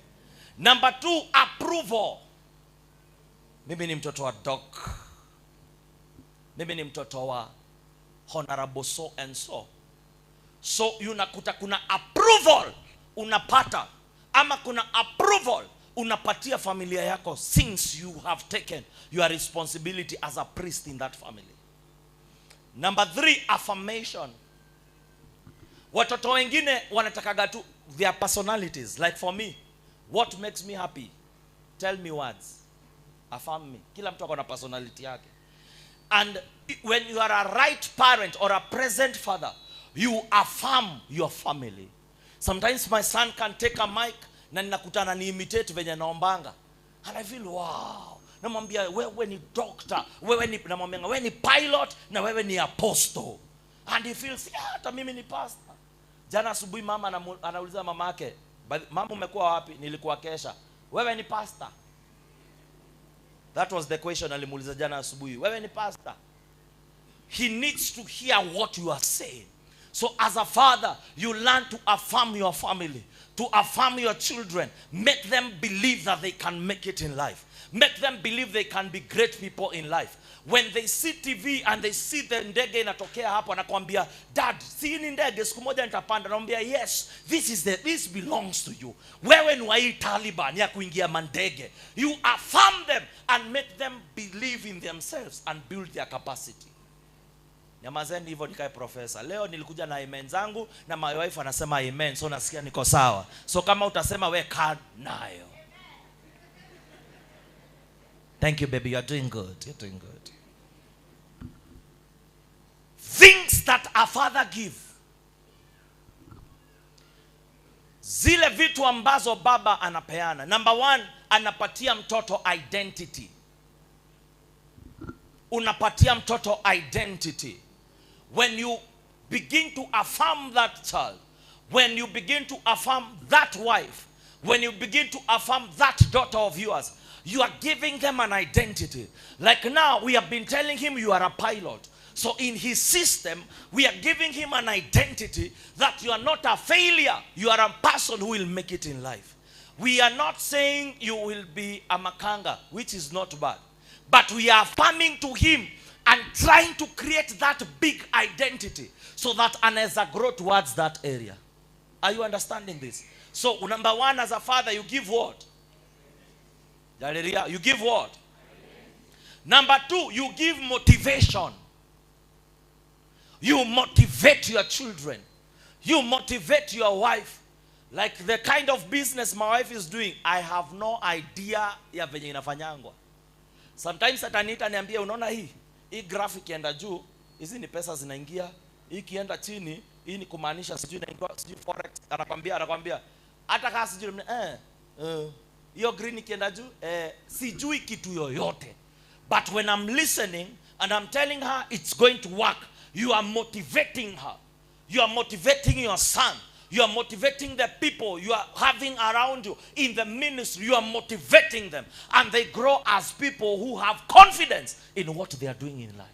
Number 2, approval. Mimi ni mtoto wa doc. Mimi ni mtoto wa honorable so and so. So unakuta kuna approval unapata, ama kuna approval unapatia familia yako, since you have taken your responsibility as a priest in that family. Number 3, affirmation. Watoto wengine wanatakaga tu their personalities. Like for me, what makes me happy? Tell me words. Affirm me. Kila mtu akona personality yake. And when you are a right parent or a present father, you affirm your family. Sometimes my son can take a mic na ninakutana ni imitate venye naombanga, and I feel wow. Namwambia wewe ni doctor, namwambia wewe ni pilot, na wewe ni apostle, and he feels hata mimi ni pastor. Jana asubuhi mama anauliza mama yake, mama umekuwa wapi? Nilikuwa kesha. Wewe ni pastor? That was the question alimuuliza jana asubuhi. Wewe ni pastor? He needs to hear what you are saying. So as a father, you learn to affirm your family, to affirm your children, make them believe that they can make it in life. Make them believe they can be great people in life. When they see TV and they see the ndege inatokea hapo, anakuambia, Dad, see ni ndege siku moja nitapanda. Anakuambia, yes, this belongs to you. Wewe ni wa hii Taliban ya kuingia mandege. You affirm them and make them believe in themselves and build their capacity. Nyamazeni hivyo nikae professor. Leo nilikuja na amen zangu na my wife anasema amen, so nasikia niko sawa. So kama utasema we kaa nayo. Thank you baby, you are doing good. You're doing good. Things that a father give. Zile vitu ambazo baba anapeana. Number 1, anapatia mtoto identity. Unapatia mtoto identity. When you begin to affirm that child, when you begin to affirm that wife, when you begin to affirm that daughter of yours, you are giving them an identity. Like now, we have been telling him you are a pilot. So in his system, we are giving him an identity that you are not a failure. You are a person who will make it in life. We are not saying you will be a makanga, which is not bad. But we are affirming to him and trying to create that big identity so that anaweza grow towards that area. Are you understanding this? So number 1, as a father, you give what? You give what? Number 2, you give motivation. You motivate your children. You motivate your wife. Like the kind of business my wife is doing, I have no idea ya venye inafanyangwa. Sometimes ataniita niambie, unaona hii graphic ienda juu, hizi ni pesa zinaingia, hii kienda chini, hii ni kumaanisha sijui inaingia sijui forex. Anakwambia hata kama sijui hiyo green ikienda juu, sijui kitu yoyote. But when I'm listening and I'm telling her it's going to work, you are motivating her. You are motivating your son. You are motivating the people you are having around you in the ministry. You are motivating them. And they grow as people who have confidence in what they are doing in life.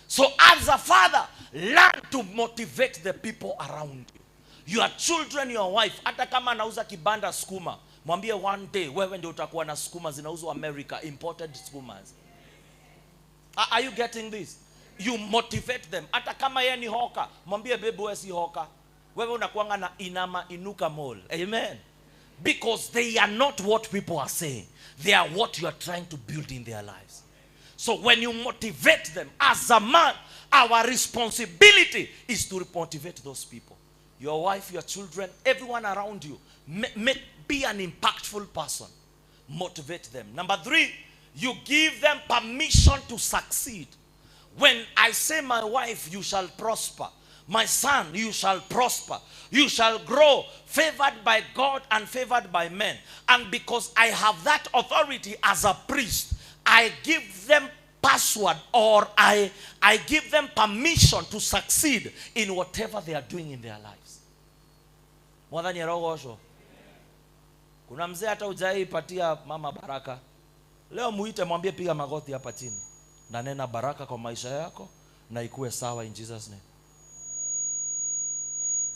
So as a father, learn to motivate the people around you. Your children, your wife. Hata kama anauza kibanda skuma, mwambie one day, wewe ndio utakuwa na skuma zinauzwa America, imported skumas. Are you getting this? You motivate them. Hata kama yeye ni hoka, mwambie baby wewe si hoka. Wewe unakuanga na inama inuka mall. Amen. Because they are not what people are saying. They are what you are trying to build in their lives. So when you motivate them, as a man, our responsibility is to motivate those people. Your wife, your children, everyone around you. Be an impactful person. Motivate them. Number 3, you give them permission to succeed. When I say my wife, you shall prosper. My son, you shall prosper. You shall grow, favored by God and favored by men. And because I have that authority as a priest, I give them password, or I give them permission to succeed in whatever they are doing in their lives. Mwadhani ya roho osho. Kuna mzee hata hujai patia mama baraka. Leo muite mwambie piga magoti hapa chini. na nena baraka kwa maisha yako na ikuwe sawa in Jesus name.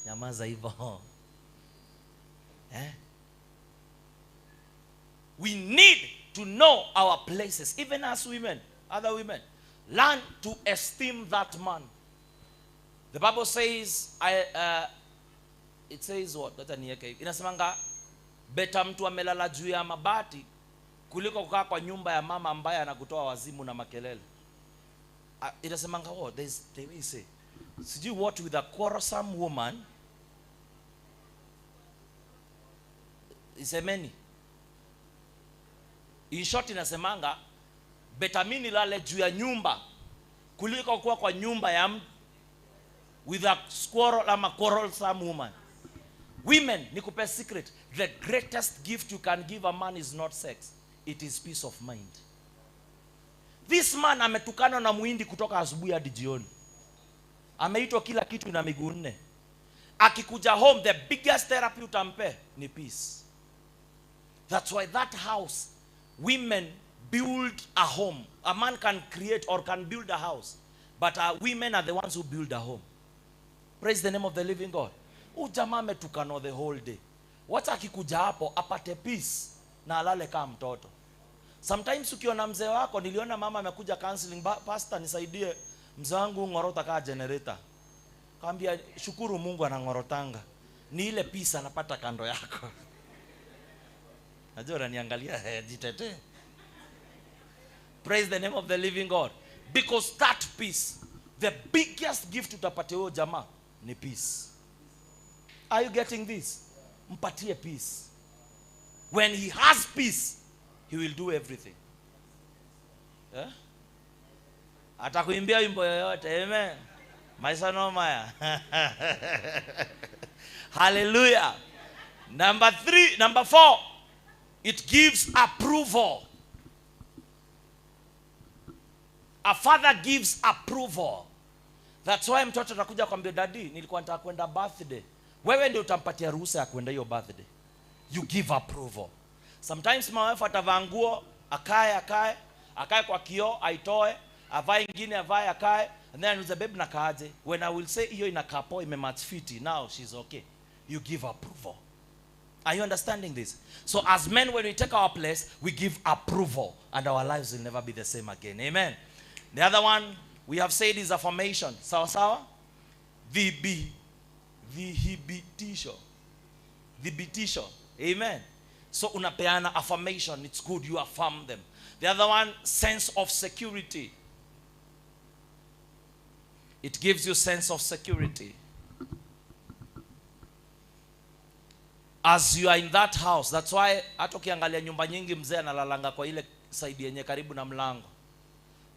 Nyamaza hivyo. We need to know our places, even as women, other women. Learn to esteem that man. The Bible says, it says what? Inasemanga, beta mtu amelala juu ya mabati kuliko kukaa kwa nyumba ya mama ambaye anakutoa wazimu na makelele. Inasemanga what? They may say, sijui what with a quarrelsome woman. Isemeni. In short inasemanga, beta mimi nilale juu ya nyumba kuliko kuwa kwa nyumba ya mtu with a quarrelsome woman. Women, nikupe secret. The greatest gift you can give a man is not sex. It is peace of mind. This man ametukana na muhindi kutoka asubuhi hadi jioni. Ameitwa kila kitu na miguu nne. Akikuja home, the biggest therapy utampe ni peace. That's why that house, women build a home. A man can create or can build a house, but women are the ones who build a home. Praise the name of the living God. Jamaa ametukana the whole day. Wacha akikuja hapo apate peace na alale kama mtoto. Sometimes ukiona mzee wako, niliona mama amekuja counseling, pastor nisaidie mzee wangu ngorota kaa generator. Kaambia shukuru Mungu anangorotanga. Ni ile peace anapata kando yako. Najua unaniangalia jitete. Praise the name of the living God. Because that peace, the biggest gift utapatia huyo jamaa ni peace. Are you getting this? Mpatie peace. When he has peace, he will do everything. Yeah? Atakuimbia wimbo yoyote. Amen. Maisha no maya. Hallelujah. Number 4. It gives approval. A father gives approval. That's why mtoto atakuja kwambia daddy, nilikuwa nataka kwenda birthday. Wewe ndio utampatia ruhusa ya kwenda hiyo birthday. You give approval. Sometimes my wife atavaa nguo, akae kwa kioo, aitoe, avae ingine, avae akae, and then aniulize babe nakaaje? When I will say hiyo inakaa poa, imematch fiti, now she's okay. You give approval. Are you understanding this? So as men, when we take our place, we give approval, and our lives will never be the same again. Amen. The other one we have said is affirmation. Sawa? Vihibitisho. Amen. So unapeana affirmation. It's good you affirm them. The other one, sense of security. It gives you sense of security. As you are in that house, that's why hata ukiangalia nyumba nyingi mzee analalanga kwa ile side yenye karibu na mlango.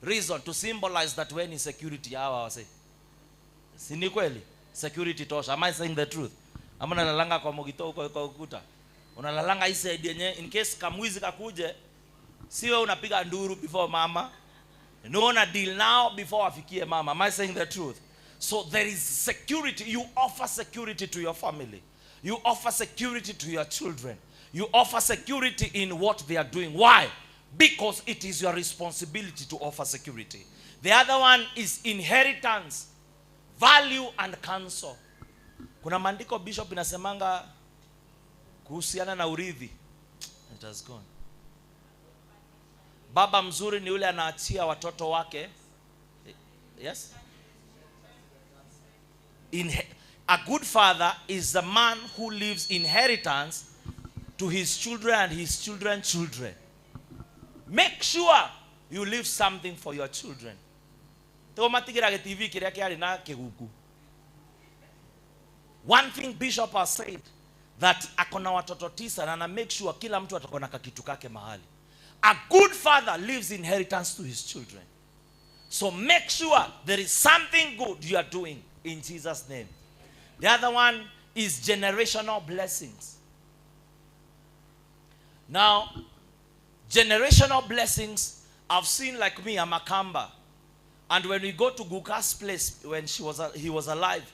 Reason to symbolize that when is security hawa wase. Si ni kweli? Security tosha. Am I saying the truth? Ama nalalanga kwa mogito huko kwa ukuta. Unalalanga hii side yenye in case kamwizi kakuje, sio unapiga nduru before mama. No una deal now before afikie mama. Am I saying the truth? So there is security. You offer security to your family. You offer security to your children. You offer security in what they are doing. Why? Because it is your responsibility to offer security. The other one is inheritance, value and counsel. Kuna maandiko bishop inasemanga kuhusiana na urithi. It has gone. Baba mzuri ni yule anaachia watoto wake. Yes? A good father is the man who leaves inheritance to his children and his children's children. Make sure you leave something for your children. One thing Bishop has said, that akona watoto 9 na ana make sure kila mtu atakona kakitu kake mahali. A good father leaves inheritance to his children. So make sure there is something good you are doing in Jesus' name. The other one is generational blessings. Now, generational blessings, I've seen, like me, I'm a Kamba. And when we go to Guka's place, when he was alive,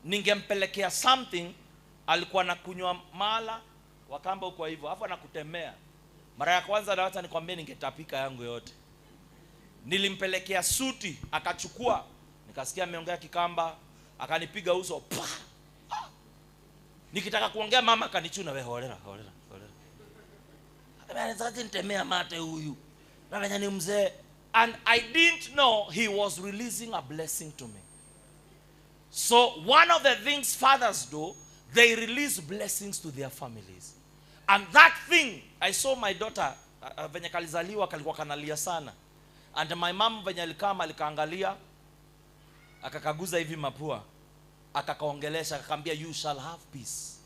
ningempelekea something, alikuwa nakunywa mala, Wakamba huko hivyo, afu anakutemea. Mara ya kwanza na hata nikwambie ningetapika yangu yote. Nilimpelekea suti, akachukua, nikasikia ameongea Kikamba, akanipiga uso. Nikitaka kuongea mama akanichuna, wewe holera. Anaanza nitemea mate huyu. Na venye ni mzee. And I didn't know he was releasing a blessing to me. So one of the things fathers do, they release blessings to their families. And that thing, I saw my daughter, venye kalizaliwa kalikuwa kanalia sana. And my mom venye alikaangalia, akakaguza hivi mapua, akakaongelesha, akakambia, you shall have peace.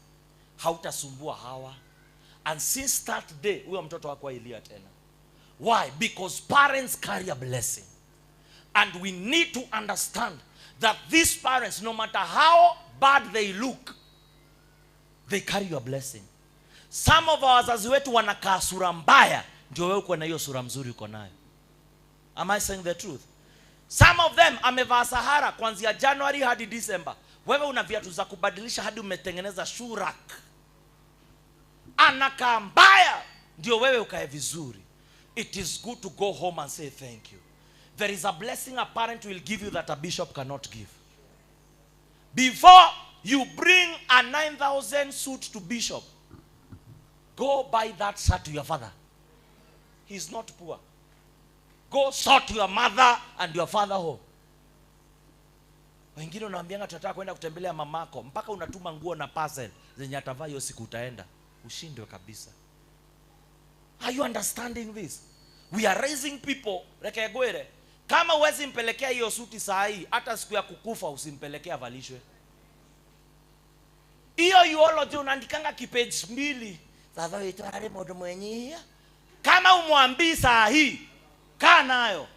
Hautasumbua hawa. And since that day, huyo mtoto hakuwa ilia tena. Why? Because parents carry a blessing. And we need to understand that these parents, no matter how bad they look, they carry a blessing. Some of our wazazi wetu wanakaa sura mbaya, ndio wewe uko na hiyo sura mzuri uko nayo. Am I saying the truth? Some of them amevaa Sahara kuanzia January hadi December. Wewe una viatu za kubadilisha hadi umetengeneza shurak. Anakaa mbaya, ndio wewe ukae vizuri. It is good to go home and say thank you. There is a blessing a parent will give you that a bishop cannot give. Before you bring a 9,000 suit to bishop, go buy that shirt to your father. He's not poor. Go sort your mother and your father home. Wengine unaambianga tunataka kwenda kutembelea mamako, mpaka unatuma nguo na parcel zenye atavaa hiyo siku utaenda. Ushindwe kabisa. Are you understanding this? We are raising people. Rekegwere. Kama uwezi mpelekea hiyo suti saa hii, hata siku ya kukufa usimpelekea valishwe. Hiyo eulogy unaandikanga kipage 2. Sasa wewe modo mwenye. Kama umwambii saa hii, kaa nayo.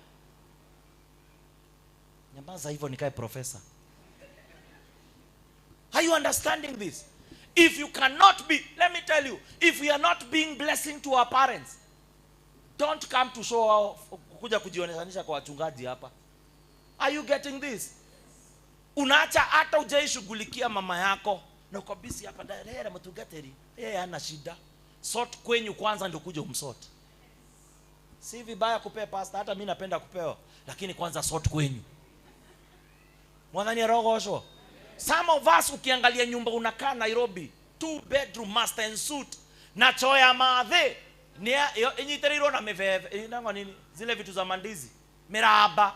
Nyamaza hivyo nikae professor. Are you understanding this? If you cannot be, let me tell you, if we are not being blessing to our parents, don't come to show off, kuja kujioneshanisha kwa wachungaji hapa. Are you getting this? Unaacha hata hujaishughulikia mama yako na uko busy hapa daerera mtugateri. Yeye hana shida. Sort kwenyu kwanza ndio kuja umsort. Si vibaya kupea pasta, hata mimi napenda kupewa, lakini kwanza sort kwenyu. Mwadhani rogosho. Some of us ukiangalia nyumba unakaa Nairobi, 2 bedroom master and suite na choo ya maadhe ni inyitiriro na meveve inangwa nini zile vitu za mandizi miraba,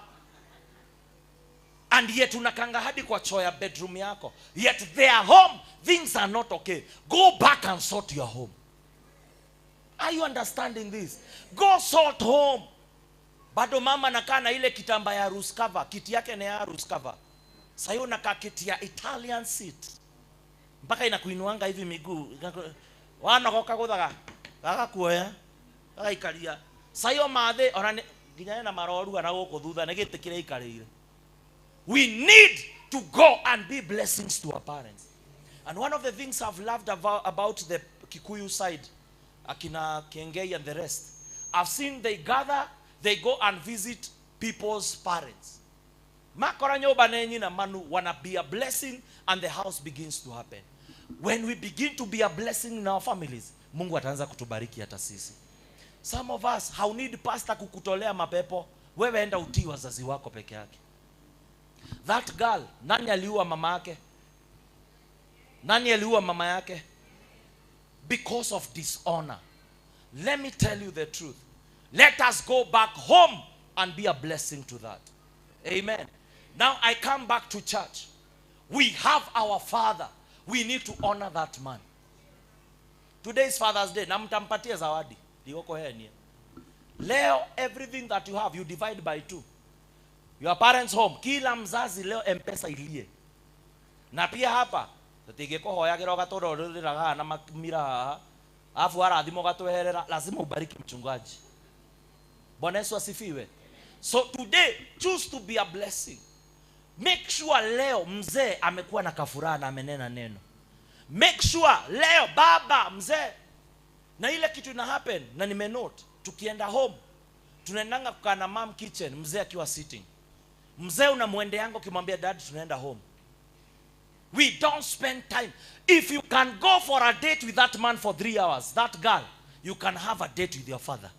and yet unakanga hadi kwa choo ya bedroom yako, yet their home things are not okay. Go back and sort your home. Are you understanding this? Go sort home. Bado mama nakaa na ile kitamba ya roof cover, kiti yake ni ya roof cover. Sayo unakaa kiti ya Italian seat, mpaka inakuinuanga hivi miguu. Wana koka kuthaga kaka kuoya kaka ikalia. Sayo mathe ona nginya na maroru ana goko thutha negete kire ikarire. We need to go and be blessings to our parents. And one of the things I've loved about the Kikuyu side, akina Kengei and the rest, I've seen they gather, they go and visit people's parents. Makora nyoba nenyi na manu wanna be a blessing, and the house begins to happen. When we begin to be a blessing in our families, Mungu ataanza kutubariki hata sisi. Some of us how need pastor kukutolea mapepo, wewe enda utii wazazi wako peke yake. That girl, nani aliua mama yake? Nani aliua mama yake? Because of dishonor. Let me tell you the truth. Let us go back home and be a blessing to that. Amen. Now I come back to church. We have our father. We need to honor that man. Today is Father's Day. Na mtampatia zawadi. Lioko henia. Leo everything that you have you divide by 2. Your parents home. Kila mzazi leo M-Pesa ilie. Na pia hapa tatigeko hoya kero gatoro riraga na mamira. Afu arathimo gatweherera, lazima ubariki mchungaji. Bwana Yesu asifiwe. So today choose to be a blessing. Make sure leo mzee amekuwa na kafuraha na amenena neno. Make sure leo baba mzee na ile kitu ina happen na nimenote, tukienda home tunaendanga kukaa na mom kitchen, mzee akiwa sitting. Mzee unamwende yangu kimwambia dad tunaenda home. We don't spend time. If you can go for a date with that man for 3 hours, that girl, you can have a date with your father.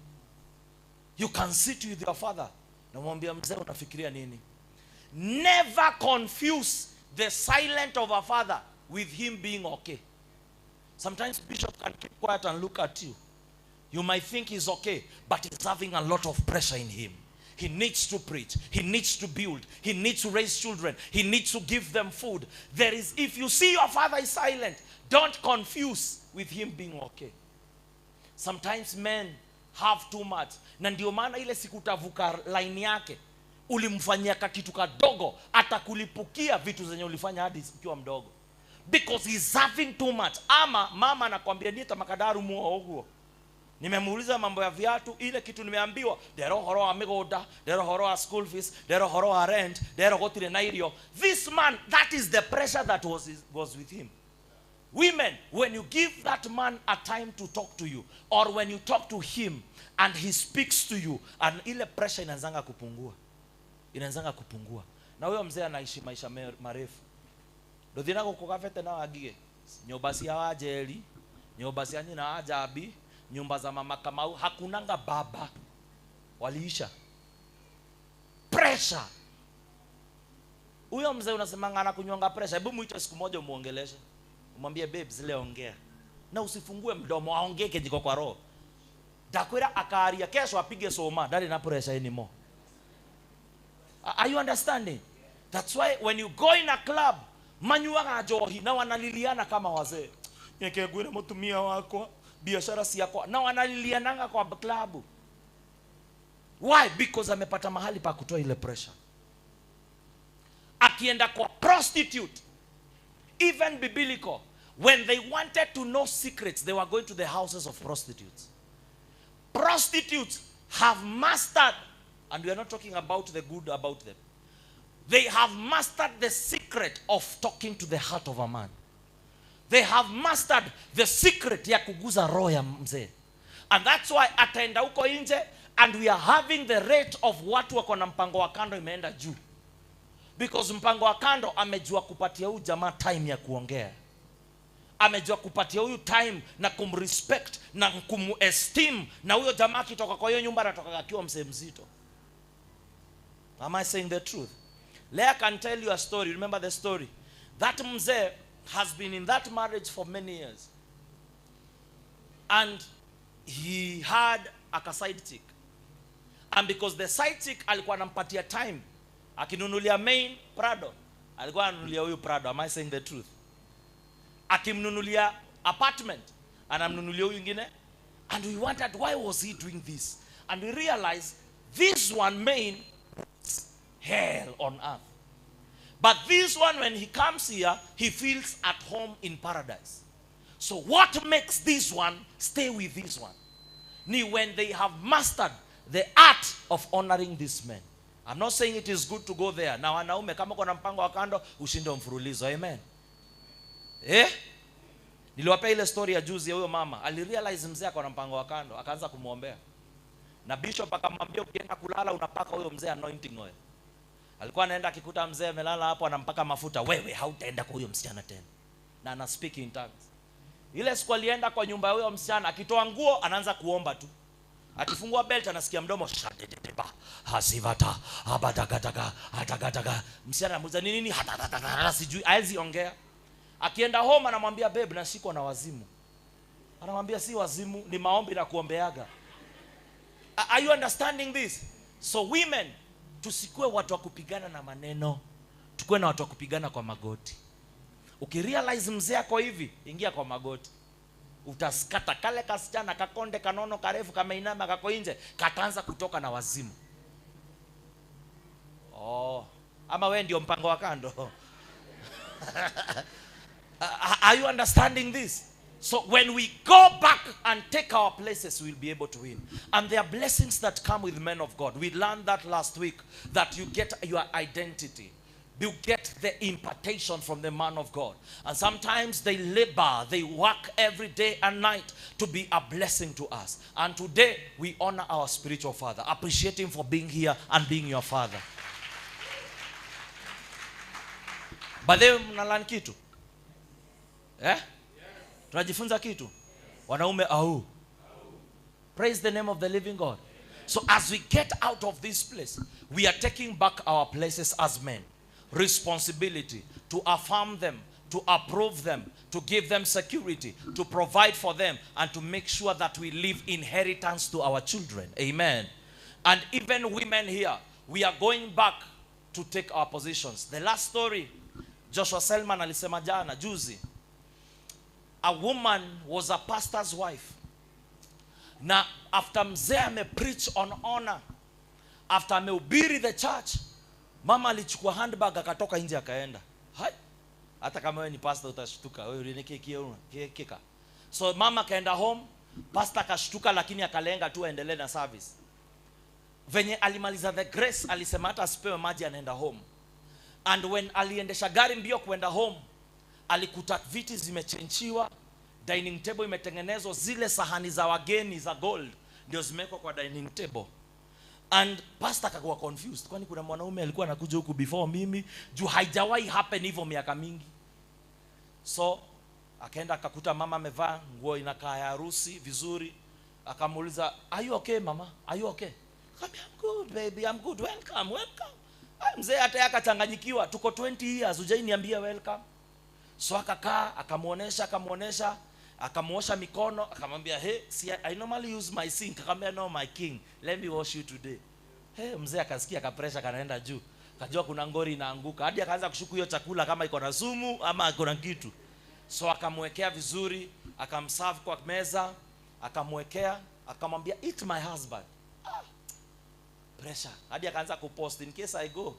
You can sit with your father. Namwambia mzee, unafikiria nini? Never confuse the silent of a father with him being okay. Sometimes bishop can keep quiet and look at you. You might think he's okay, but he's having a lot of pressure in him. He needs to preach. He needs to build. He needs to raise children. He needs to give them food. There is, if you see your father is silent, don't confuse with him being okay. Sometimes men have too much. Na ndio maana ile siku utavuka line yake, ulimfanyia kitu kadogo, atakulipukia vitu zenye ulifanya hadi ukiwa mdogo. Because he's having too much. Ama mama anakuambia nita makadaru muogo. Nimemuuliza mambo ya viatu, ile kitu nimeambiwa, dero horo wa migoda, dero horo wa school fees, dero horo wa rent, dero gotire na irio. This man, that is the pressure that was with him. Women, when you give that man a time to talk to you, or when you talk to him and he speaks to you, and ile pressure inaanza kupungua. Inaanza kupungua. Na huyo mzee anaishi maisha marefu. Ndothina gukugafete na wagige. Nyumba cia wajeli, nyumba cia nyina ajabi, nyumba za mama Kamau, hakunanga baba. Waliisha. Pressure. Huyo mzee unasemanga anakunywanga pressure. Hebu muite siku moja umuongeleshe. Umwambie babes leo ongea. Na usifungue mdomo, aongee kijiko kwa roho. Dakwira akaria kesho apige soma, ndani na pressure anymore. Are you understanding? That's why when you go in a club, manyuaga johi na wanaliliana kama wazee. Nyekegwire mutumia wako, biashara si yako. Na wanaliliananga kwa club. Why? Because amepata mahali pa kutoa ile pressure. Akienda kwa prostitute, even biblical, when they wanted to know secrets, they were going to the houses of prostitutes. Prostitutes have mastered, and we are not talking about the good about them. They have mastered the secret of talking to the heart of a man. They have mastered the secret ya kuguza roho ya mzee. And that's why ataenda huko nje, and we are having the rate of watu wako na mpango wa kando imeenda juu. Because mpango wa kando amejua kupatia huyu jamaa time ya kuongea. Amejua kupatia huyu time na kumrespect na kumesteem, na huyo jamaa kitoka kwa hiyo nyumba anatoka akiwa mzee mzito. Am I saying the truth? Leah can tell you a story. Remember the story? That mzee has been in that marriage for many years. And he had a side chick. And because the side chick alikuwa anampatia time, akinunulia main Prado, alikuwa ananunulia huyu Prado. Am I saying the truth? Akimnunulia apartment, anamnunulia huyu ingine. And we wondered, why was he doing this? And we realized this one main hell on earth. But this one, when he comes here, he feels at home in paradise. So what makes this one stay with this one? Ni when they have mastered the art of honoring this man. I'm not saying it is good to go there. Na wanaume kama kuna mpango wa kando, ushinde mfululizo. Amen. Niliwapea ile story ya juzi ya huyo mama. Alirealize mzee akona mpango wa kando, akaanza kumuombea. Na bishop akamwambia ukienda kulala unapaka huyo mzee anointing oil. Alikuwa anaenda akikuta mzee amelala hapo anampaka mafuta, wewe hautaenda kwa huyo msichana tena. Na ana speak in tongues. Ile siku alienda kwa nyumba ya huyo msichana, akitoa nguo anaanza kuomba tu. Akifungua belt anasikia mdomo shadedeba hasivata abadagadaga atagadaga. Msichana anamuuliza nini hatatata sijui haizi ongea. Akienda home anamwambia babe nashikwa na wazimu. Anamwambia si wazimu, ni maombi na kuombeaga. Are you understanding this? So women, tusikue watu wa kupigana na maneno, tukue na watu wa kupigana kwa magoti. Ukirealize mzee yako hivi, ingia kwa magoti. Utaskata kale kasichana kakonde kanono karefu kama inama kako nje, kataanza kutoka na wazimu. Ama wewe ndio mpango wa kando. Are you understanding this? So when we go back and take our places, we'll be able to win. And there are blessings that come with men of God. We learned that last week, that you get your identity. You get the impartation from the man of God. And sometimes they labor, they work every day and night to be a blessing to us. And today, we honor our spiritual father. Appreciate him for being here and being your father. But then, mnalan kitu? Tunajifunza kitu? Wanaume au. Praise the name of the living God. So as we get out of this place, we are taking back our places as men. Responsibility to affirm them, to approve them, to give them security, to provide for them, and to make sure that we leave inheritance to our children. Amen. And even women here, we are going back to take our positions. The last story, Joshua Selman alisema jana, juzi. A woman was a pastor's wife. Na after mzee amepreach on honor, after amehubiri the church, mama alichukua handbag akatoka nje akaenda. Hai. Hata kama wewe ni pastor utashtuka. Wewe ulinekeka. So mama kaenda home, pastor akashtuka lakini akalenga tu aendelee na service. Venye alimaliza the grace alisema hata asipewe maji anaenda home. And when aliendesha gari mbio kwenda home, alikuta viti zimechenchiwa, dining table imetengenezwa, zile sahani za wageni za gold ndio zimewekwa kwa dining table. And pastor akakuwa confused, kwani kuna mwanaume alikuwa anakuja huku before mimi, juu haijawahi happen hivyo miaka mingi. So akaenda akakuta mama amevaa nguo inakaa ya harusi vizuri, akamuuliza, "Are you okay mama? Are you okay?" Akamwambia, "I'm good baby, I'm good. Welcome, welcome." Mzee hata akachanganyikiwa, tuko 20 years hujaniambia welcome. So akakaa, akamuonesha, akamuosha mikono, akamwambia, "Hey, see, I normally use my sink." Akamwambia, "No my king, let me wash you today." Hey, mzee akasikia kapresha kanaenda juu. Kajua kuna ngori inaanguka. Hadi akaanza kushuku hiyo chakula kama iko na sumu ama iko na kitu. So akamwekea vizuri, akamserve kwa meza, akamwekea, akamwambia, "Eat my husband." Pressure. Hadi akaanza kupost, "In case I go,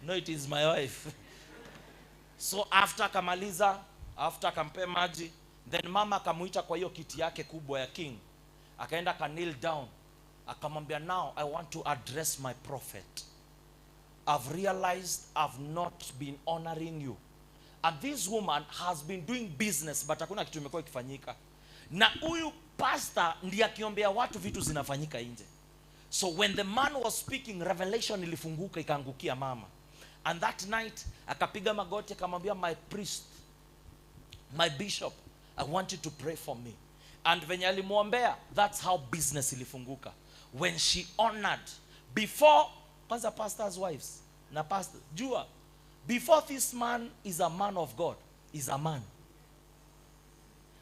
no, it is my wife." So after akamaliza, after akampe maji, then mama akamuita kwa hiyo kiti yake kubwa ya king. Akaenda kneel down. Akamwambia, "Now I want to address my prophet. I've realized I've not been honoring you. And this woman has been doing business, but hakuna kitu imekuwa ikifanyika. Na huyu pastor ndiye akiombea watu vitu zinafanyika nje." So when the man was speaking, revelation ilifunguka ikaangukia mama. And that night akapiga magoti akamwambia, "My priest, my bishop, I want you to pray for me." And venye alimuombea, that's how business ilifunguka. When she honored before kwanza pastors wives na pastor jua, before this man is a man of God, is a man.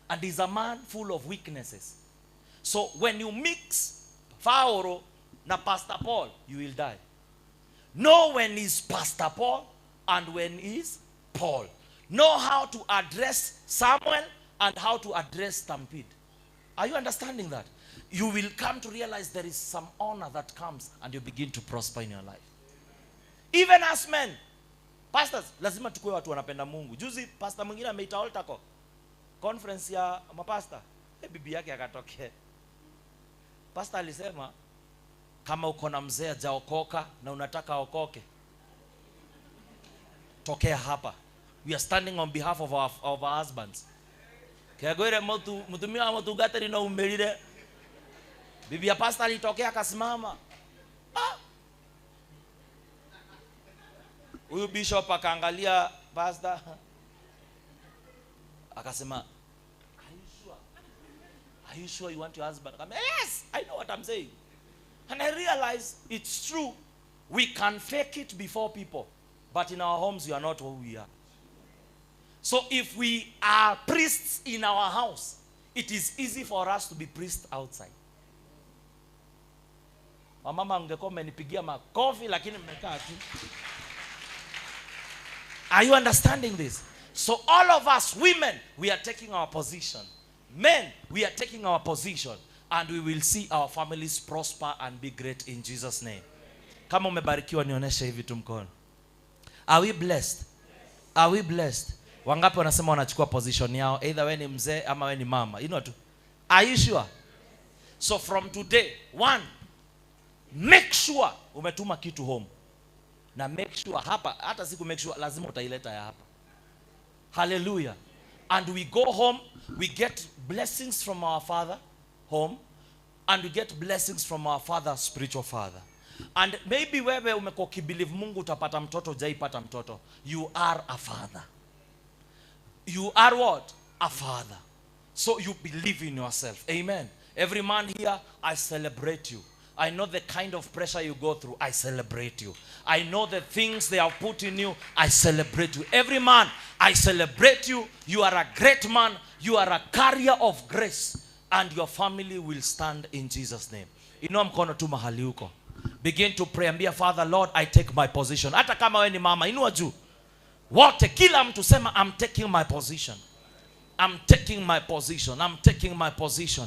And is a man full of weaknesses. So when you mix Faoro na Pastor Paul, you will die. Know when is Pastor Paul and when is Paul. Know how to address Samuel and how to address Stampede. Are you understanding that? You will come to realize there is some honor that comes and you begin to prosper in your life. Even as men, pastors, lazima tukue watu wanapenda Mungu. Juzi pastor mwingine ameita altar call conference ya mapasta. Bibi yake akatokea. Pastor alisema, kama uko na mzee hajaokoka na unataka aokoke, tokea hapa. We are standing on behalf of our husbands. Kiagwere mtumia mtugatari na umelire. Bibi ya pastor alitokea akasimama. Huyu bishop akaangalia pastor. Akasema, "Are you sure you want your husband?" Akamwambia, "Yes, I know what I'm saying." And I realize it's true. We can fake it before people, but in our homes we are not who we are. So if we are priests in our house, it is easy for us to be priests outside. Mama mngekuwa mmenipigia makofi lakini mmekaa tu. Are you understanding this? So all of us women, we are taking our position. Men, we are taking our position. And we will see our families prosper and be great in Jesus' name. Kama umebarikiwa nionyeshe hivi tu mkono. Are we blessed? Are we blessed? Wangapi wanasema wanachukua position yao, either we ni mzee ama we ni mama. You know tu. Are you sure? So from today, one, make sure umetuma kitu home. Na make sure hapa, hata siku make sure lazima utaileta ya hapa. Hallelujah. And we go home, we get blessings from our Father home, and we get blessings from our Father, spiritual Father. And maybe wewe umekuwa ukibelieve Mungu utapata mtoto, hujaipata mtoto. You are a father. You are what? A father. So you believe in yourself. Amen. Every man here, I celebrate you. I know the kind of pressure you go through. I celebrate you. I know the things they have put in you. I celebrate you. Every man, I celebrate you. You are a great man. You are a carrier of grace. And your family will stand in Jesus' name. Inua mkono tu mahali huko. Begin to pray. Ambia, Father, Lord, I take my position. Hata kama wewe ni mama, inua juu. Wote, kila mtu sema, I'm taking my position. I'm taking my position. I'm taking my position.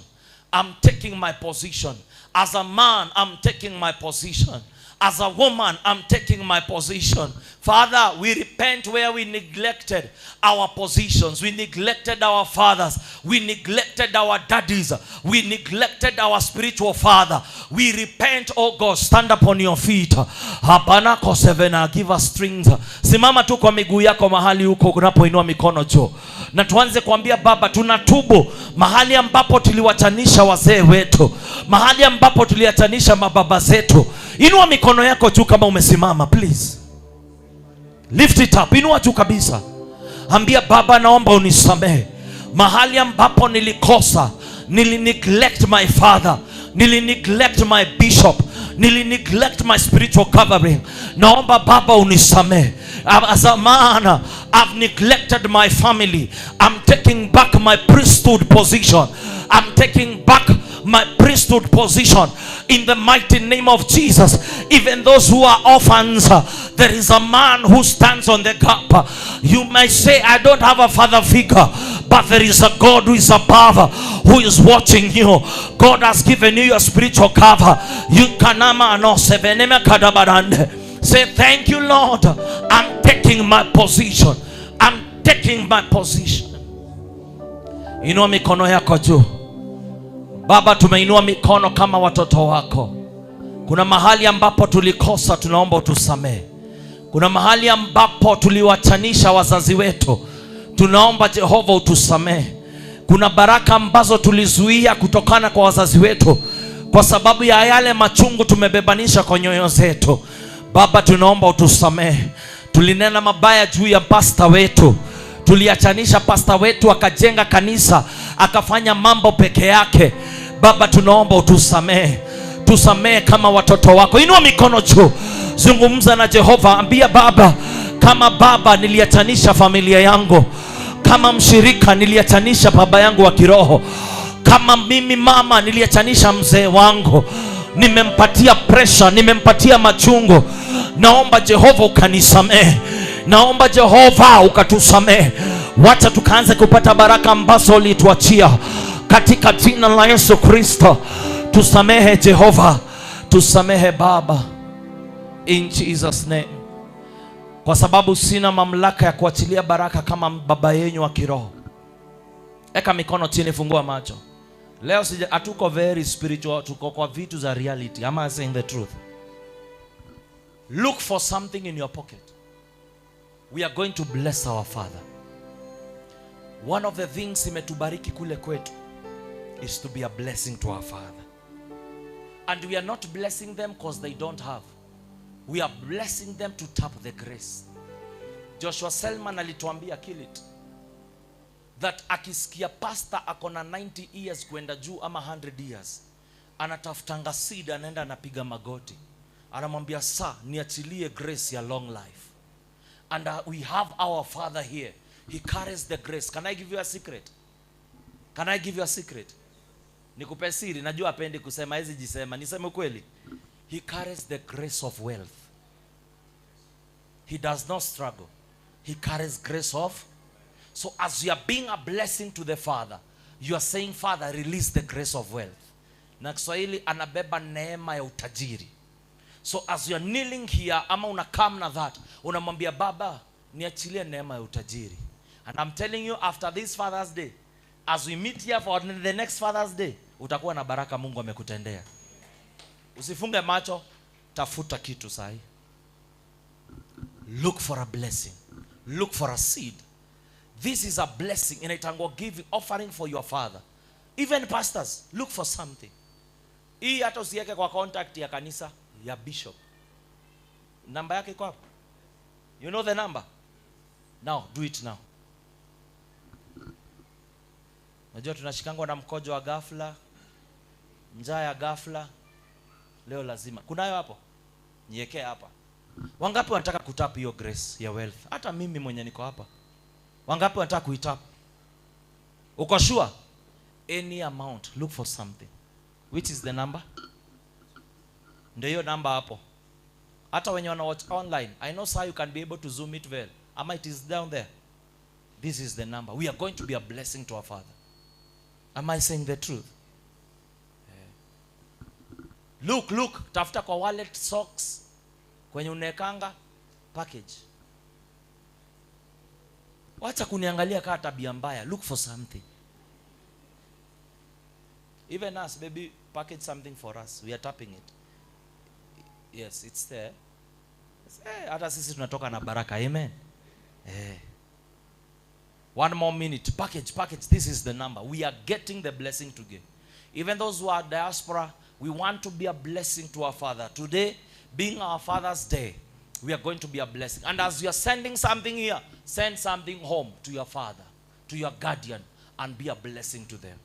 I'm taking my position. As a man, I'm taking my position. As a woman, I'm taking my position. Father, we repent where we neglected our positions. We neglected our fathers. We neglected our daddies. We neglected our spiritual father. We repent, oh God. Stand up on your feet. Hapana kosevena, give us strength. Simama tu kwa miguu yako mahali huko unapoinua mikono juu. Na tuanze kuambia, Baba, tunatubu mahali ambapo tuliwachanisha wazee wetu, mahali ambapo tuliachanisha mababa zetu. Inua mikono yako juu kama umesimama, please. Lift it up, inua juu kabisa. Ambia, Baba, naomba unisamehe mahali ambapo nilikosa, nilineglect my father, nilineglect my bishop, nilineglect my spiritual covering. Naomba Baba unisamehe. As a man, I've neglected my family. I'm taking back my priesthood position. I'm taking back my priesthood position in the mighty name of Jesus. Even those who are orphans, there is a man who stands on the gap. You may say, I don't have a father figure, but there is a God who is above, who is watching you. God has given you your spiritual cover. You kanama no seveneme kadabarande. Say, thank you, Lord. I'm taking my position. I'm taking my position. Inua mikono yako juu. Baba, tumeinua mikono kama watoto wako. Kuna mahali ambapo tulikosa, tunaomba utusamehe. Kuna mahali ambapo tuliwachanisha wazazi wetu, tunaomba Jehova utusamehe. Kuna baraka ambazo tulizuia kutokana kwa wazazi wetu kwa sababu ya yale machungu tumebebanisha kwa nyoyo zetu. Baba, tunaomba utusamehe. Tulinena mabaya juu ya pastor wetu. Tuliachanisha pastor wetu akajenga kanisa, akafanya mambo peke yake. Baba, tunaomba utusamehe. Tusamehe kama watoto wako. Inua mikono juu. Zungumza na Jehova. Ambia, Baba, kama baba niliachanisha familia yangu, kama mshirika niliachanisha baba yangu wa kiroho, kama mimi mama niliachanisha mzee wangu, nimempatia pressure, nimempatia machungu. Naomba Jehova ukanisamehe. Naomba Jehova ukatusamehe. Wacha tukaanze kupata baraka ambazo ulituachia katika jina la Yesu Kristo. Tusamehe Jehova, tusamehe Baba, in Jesus name. Kwa sababu sina mamlaka ya kuachilia baraka kama baba yenu wa kiroho. Eka mikono chini, fungua macho. Leo hatuko very spiritual, tuko kwa vitu za reality. Am I saying the truth? Look for something in your pocket. We are going to bless our Father. One of the things imetubariki kule kwetu is to be a blessing to our Father. And we are not blessing them because they don't have. We are blessing them to tap the grace. Joshua Selman alituambia, kill it, that akisikia pastor akona 90 years kwenda juu ama 100 years, anatafutanga seed, anaenda anapiga magoti, anamwambia, sir, niachilie grace ya long life. And we have our Father here. He carries the grace. Can I give you a secret? Can I give you a secret? Nikupe siri, najua apendi kusema, hizi jisema, niseme kweli. He carries the grace of wealth. He does not struggle. He carries grace of. So as you are being a blessing to the Father, you are saying, Father, release the grace of wealth. Na Kiswahili anabeba neema ya utajiri. So as you are kneeling here, ama unakam na that, unamwambia, Baba, niachilie neema ya utajiri. And I'm telling you, after this Father's Day, as we meet here for the next Father's Day, utakuwa na baraka Mungu amekutendea. Usifunge macho, tafuta kitu sahi. Look for a blessing. Look for a seed. This is a blessing. Inaitangwa give offering for your Father. Even pastors, look for something. Hii hata usiweke kwa contact ya kanisa ya bishop. Namba yake iko hapo. You know the number? Now, do it now. Najua tunashikangwa na mkojo wa ghafla, njaa ya ghafla. leo lazima. Kunayo hapo? Niwekee hapa. Wangapi wanataka kutap hiyo grace ya wealth? Hata mimi mwenye niko hapa. Wangapi wanataka kuitap? Uko sure? Any amount, look for something. Which is the number? Ndio hiyo number hapo. Hata when you wanna watch online, I know sir you can be able to zoom it well. Ama it is down there. This is the number. We are going to be a blessing to our Father. Am I saying the truth? Look, tafuta kwa wallet, socks, kwenye unekanga package. Wacha kuniangalia kama tabia mbaya. Look for something. Even us, baby, package something for us. We are tapping it. Yes, it's there. Hata sisi tunatoka na baraka. Amen. One more minute. Package. This is the number. We are getting the blessing to give. Even those who are diaspora, we want to be a blessing to our Father. Today, being our Father's Day, we are going to be a blessing. And as you are sending something here, send something home to your father, to your guardian, and be a blessing to them.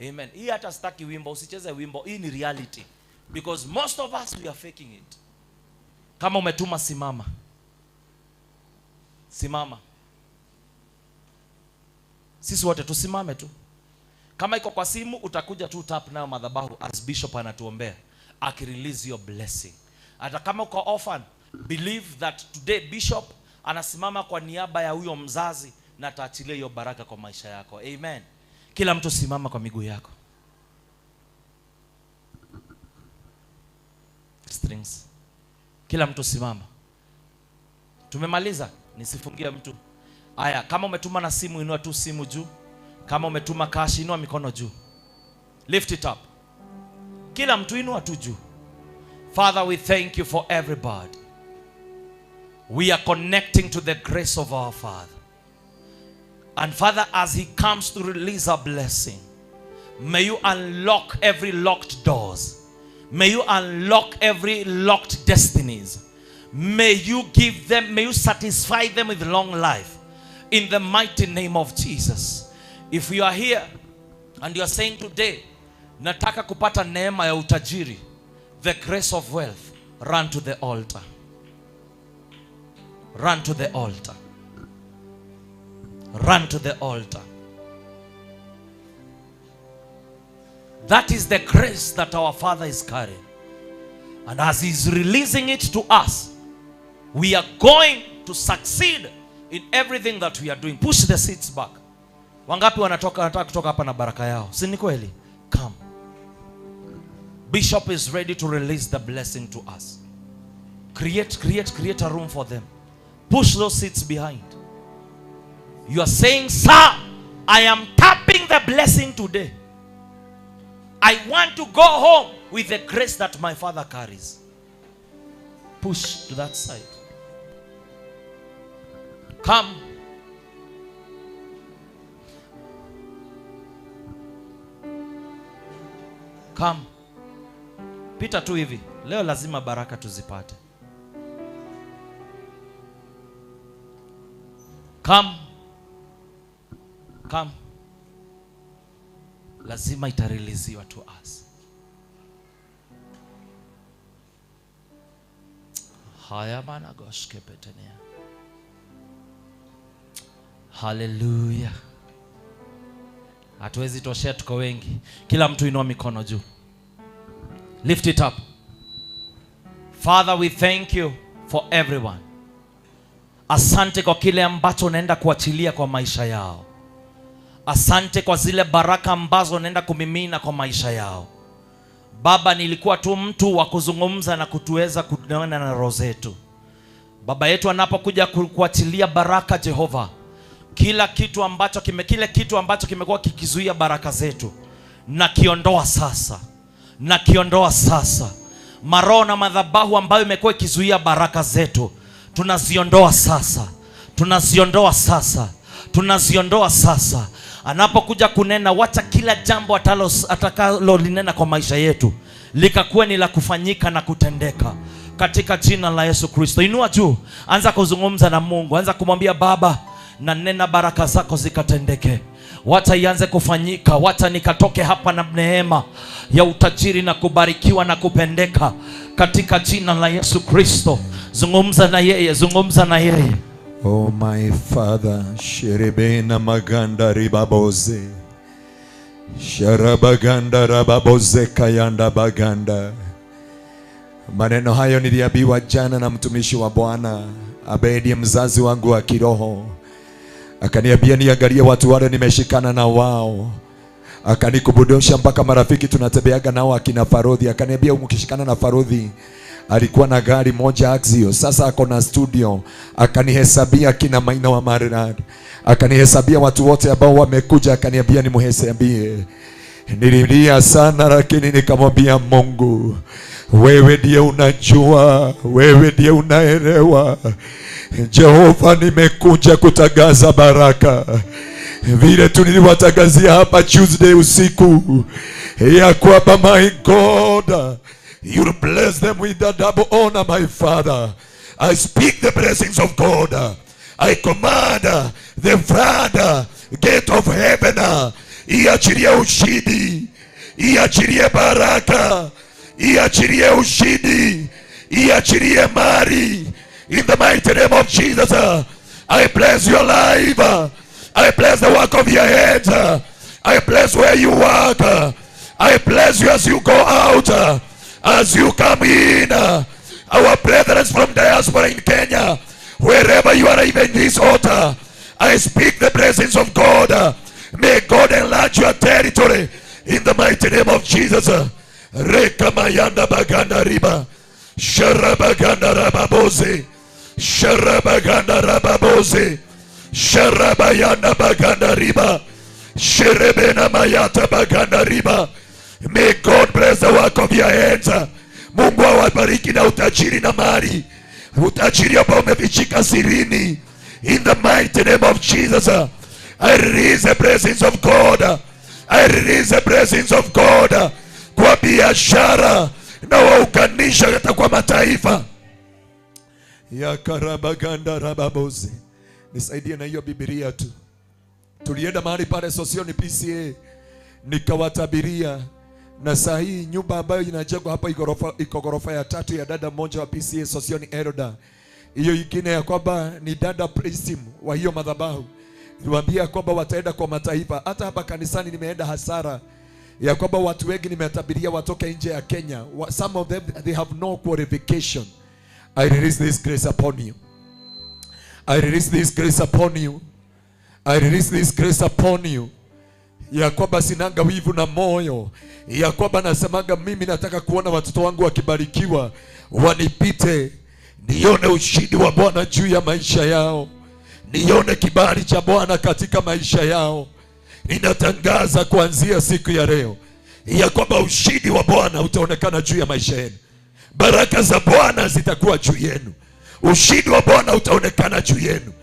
Amen. Hii hata sitaki wimbo, usicheze wimbo. Hii ni reality. Because most of us, we are faking it. Kama umetuma simama. Simama. Sisi wote tusimame tu. Kama iko kwa simu, utakuja tu tap nayo madhabahu as bishop anatuombea. Akirelease your blessing. Hata kama uko orphan, believe that today bishop anasimama kwa niaba ya huyo mzazi na ataachilia hiyo baraka kwa maisha yako. Amen. Kila mtu simama kwa miguu yako. Strings. Kila mtu simama. Tumemaliza? Nisifungie mtu. Aya, kama umetuma na simu, inua tu simu juu. Kama umetuma cash, inua mikono juu. Lift it up. Kila mtu inua tu juu. Father, we thank you for everybody. We are connecting to the grace of our Father. And Father, as he comes to release a blessing, may you unlock every locked doors. May you unlock every locked destinies. May you give them, may you satisfy them with long life. In the mighty name of Jesus. If you are here and you are saying today, nataka kupata neema ya utajiri, the grace of wealth, run to the altar. Run to the altar. Run to the altar. That is the grace that our Father is carrying. And as he's releasing it to us, we are going to succeed in everything that we are doing. Push the seats back. Wangapi wanataka kutoka hapa na baraka yao? Si ni kweli? Come. Bishop is ready to release the blessing to us. Create a room for them. Push those seats behind. You are saying, sir, I am tapping the blessing today. I want to go home with the grace that my Father carries. Push to that side. Come. Come. Pita tu hivi. Leo lazima baraka tuzipate. Come. Come. Lazima itareleasiwa to us. Haya mana goshke petenia. Hallelujah. Hatuwezi toshea, tuko wengi. Kila mtu inua mikono juu. Lift it up. Father, we thank you for everyone. Asante kwa kile ambacho unaenda kuachilia kwa maisha yao. Asante kwa zile baraka ambazo unaenda kumimina kwa maisha yao. Baba, nilikuwa tu mtu wa kuzungumza na kutuweza kunena na roho zetu. Baba yetu anapokuja kuachilia baraka, Jehova, kile kitu ambacho kimekuwa kikizuia baraka zetu, na kiondoa sasa. Maroho na madhabahu ambayo imekuwa ikizuia baraka zetu, tunaziondoa sasa. Anapokuja kunena, wacha kila jambo atakalo linena kwa maisha yetu likakuwa ni la kufanyika na kutendeka katika jina la Yesu Kristo. Inua juu, anza kuzungumza na Mungu, anza kumwambia Baba, na nena baraka zako zikatendeke. wacha ianze kufanyika, wacha nikatoke hapa na neema ya utajiri na kubarikiwa na kupendeka katika jina la Yesu Kristo. Zungumza na yeye, zungumza na yeye. Oh my Father, sherebena maganda ribaboze, sharabaganda rababoze kayanda baganda. Maneno hayo niliambiwa jana na mtumishi wa Bwana Abedi, mzazi wangu wa kiroho. Akaniambia niangalie watu wale nimeshikana na wao. Akanikubudosha mpaka marafiki tunatembeaga nao akina Farodhi. Akaniambia ukishikana na Farodhi alikuwa na gari moja Axio, sasa ako na studio. Akanihesabia kina Maina wa Marinad, akanihesabia watu wote ambao wamekuja, akaniambia nimhesabie. Nililia sana, lakini nikamwambia Mungu, wewe ndiye unajua, wewe ndiye unaelewa. Jehova, nimekuja kutangaza baraka vile tuliwatangazia hapa Tuesday usiku ya kwamba my God, you bless them with a double honor, my Father. I speak the blessings of God. I command the flood gate of heaven, iachilie ushindi, iachilie baraka, iachilie ushindi, iachilie mali. In the mighty name of Jesus, I bless your life. I bless the work of your hands. I bless where you work. I bless you as you go out, as you come in. Our brethren from diaspora in Kenya, wherever you are, even this altar, I speak the blessings of God. May God enlarge your territory in the mighty name of Jesus. Rekamayanda baganda riba, sharabaganda rababoze, sharabaganda rababoze, sharabayanda baganda riba, sherebena mayata baganda riba. May God bless the work of your hands. Mungu awabariki na utajiri na mali, utajiri ambao umefichika sirini. In the mighty name of Jesus, I release the blessings of God. I release the blessings of God kwa biashara na waukanisha hata kwa mataifa. Ya karabaganda rababozi. Nisaidie na hiyo Biblia tu. Tulienda mahali pale Sosioni PCA, nikawatabiria, na saa hii nyumba ambayo inajengwa hapa iko ghorofa ya 3 ya dada mmoja wa PCA Sosioni Elda. Hiyo ingine ya kwamba ni dada priest wa hiyo madhabahu. Niwaambia kwamba wataenda kwa mataifa. Hata hapa kanisani nimeenda hasara ya kwamba watu wengi nimetabiria watoke nje ya Kenya. Some of them, they have no qualification. I release this grace upon you. I release this grace upon you. I release this grace upon you. Ya kwamba sinanga wivu na moyo. Ya kwamba nasemaga mimi nataka kuona watoto wangu wakibarikiwa, wanipite, nione ushindi wa Bwana juu ya maisha yao, nione kibali cha Bwana katika maisha yao. Ninatangaza kuanzia siku ya leo ya kwamba ushindi wa Bwana utaonekana juu ya maisha yenu. Baraka za Bwana zitakuwa juu yenu. Ushindi wa Bwana utaonekana juu yenu.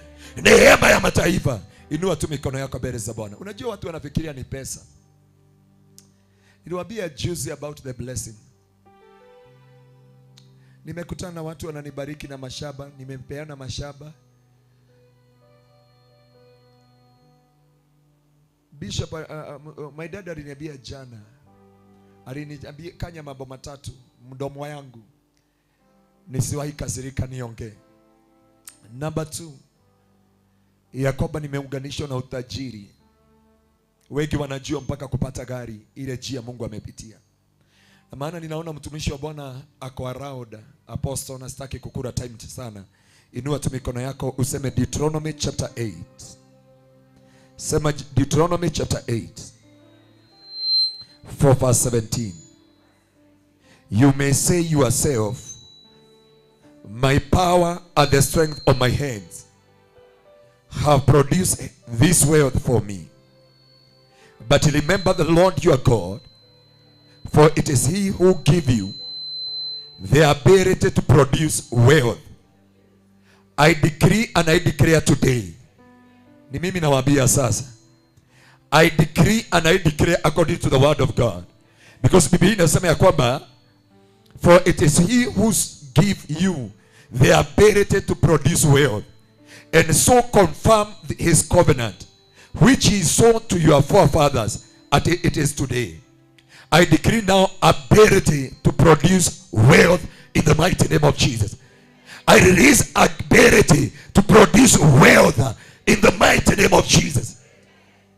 Neema ya mataifa. Inua tu mikono yako mbele za Bwana. Unajua watu wanafikiria ni pesa. Niliwaambia juzi about the blessing. Nimekutana na watu wananibariki na mashamba, nimepeana mashamba. Bishop, my dad aliniambia jana, aliniambia kanya mambo matatu mdomo wangu nisiwahi kasirika niongee. Number 2, ya kwamba nimeunganishwa na utajiri. Wengi wanajua mpaka kupata gari ile njia Mungu amepitia. Na maana ninaona mtumishi wa Bwana ako around apostle, na sitaki kukura time sana. Inua tu mikono yako useme Deuteronomy chapter 8. Sema Deuteronomy chapter 8 4 verse 17. You may say yourself, my power and the strength of my hands have produced this wealth for me. But remember the Lord your God, for it is he who gives you the ability to produce wealth. I decree and I declare today. Ni mimi nawaambia sasa. I decree and I declare according to the word of God. Because Biblia inasema ya kwamba, for it is he who gives you the ability to produce wealth, and so confirm his covenant, which he saw to your forefathers as it is today. I decree now ability to produce wealth in the mighty name of Jesus. I release ability to produce wealth in the mighty name of Jesus.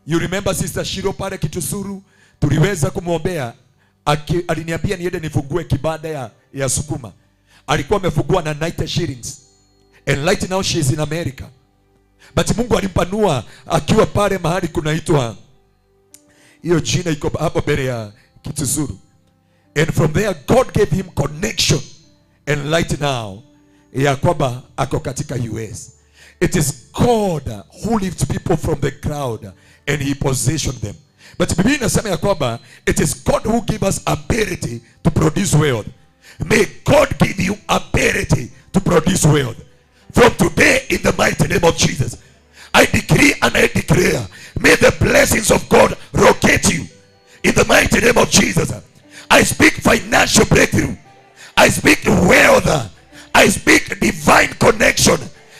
You remember Sister Shiro pale Kitusuru, tuliweza kumwombea, aliniambia niende nifungue kibanda ya sukuma. Alikuwa amefungua na 90 shillings. And right now she is in America. But Mungu alimpanua akiwa pale mahali kunaitwa, hiyo jina iko hapo mbele ya Kitusuru. And from there God gave him connection. And right now ya kwamba ako katika US. It is God who lifts people from the crowd and he positioned them. But Biblia inasema ya kwamba it is God who gives us ability to produce wealth. May God give you ability to produce wealth. From today in the mighty name of Jesus, I decree and I declare, may the blessings of God locate you in the mighty name of Jesus. I speak financial breakthrough. I speak wealth. I speak divine connection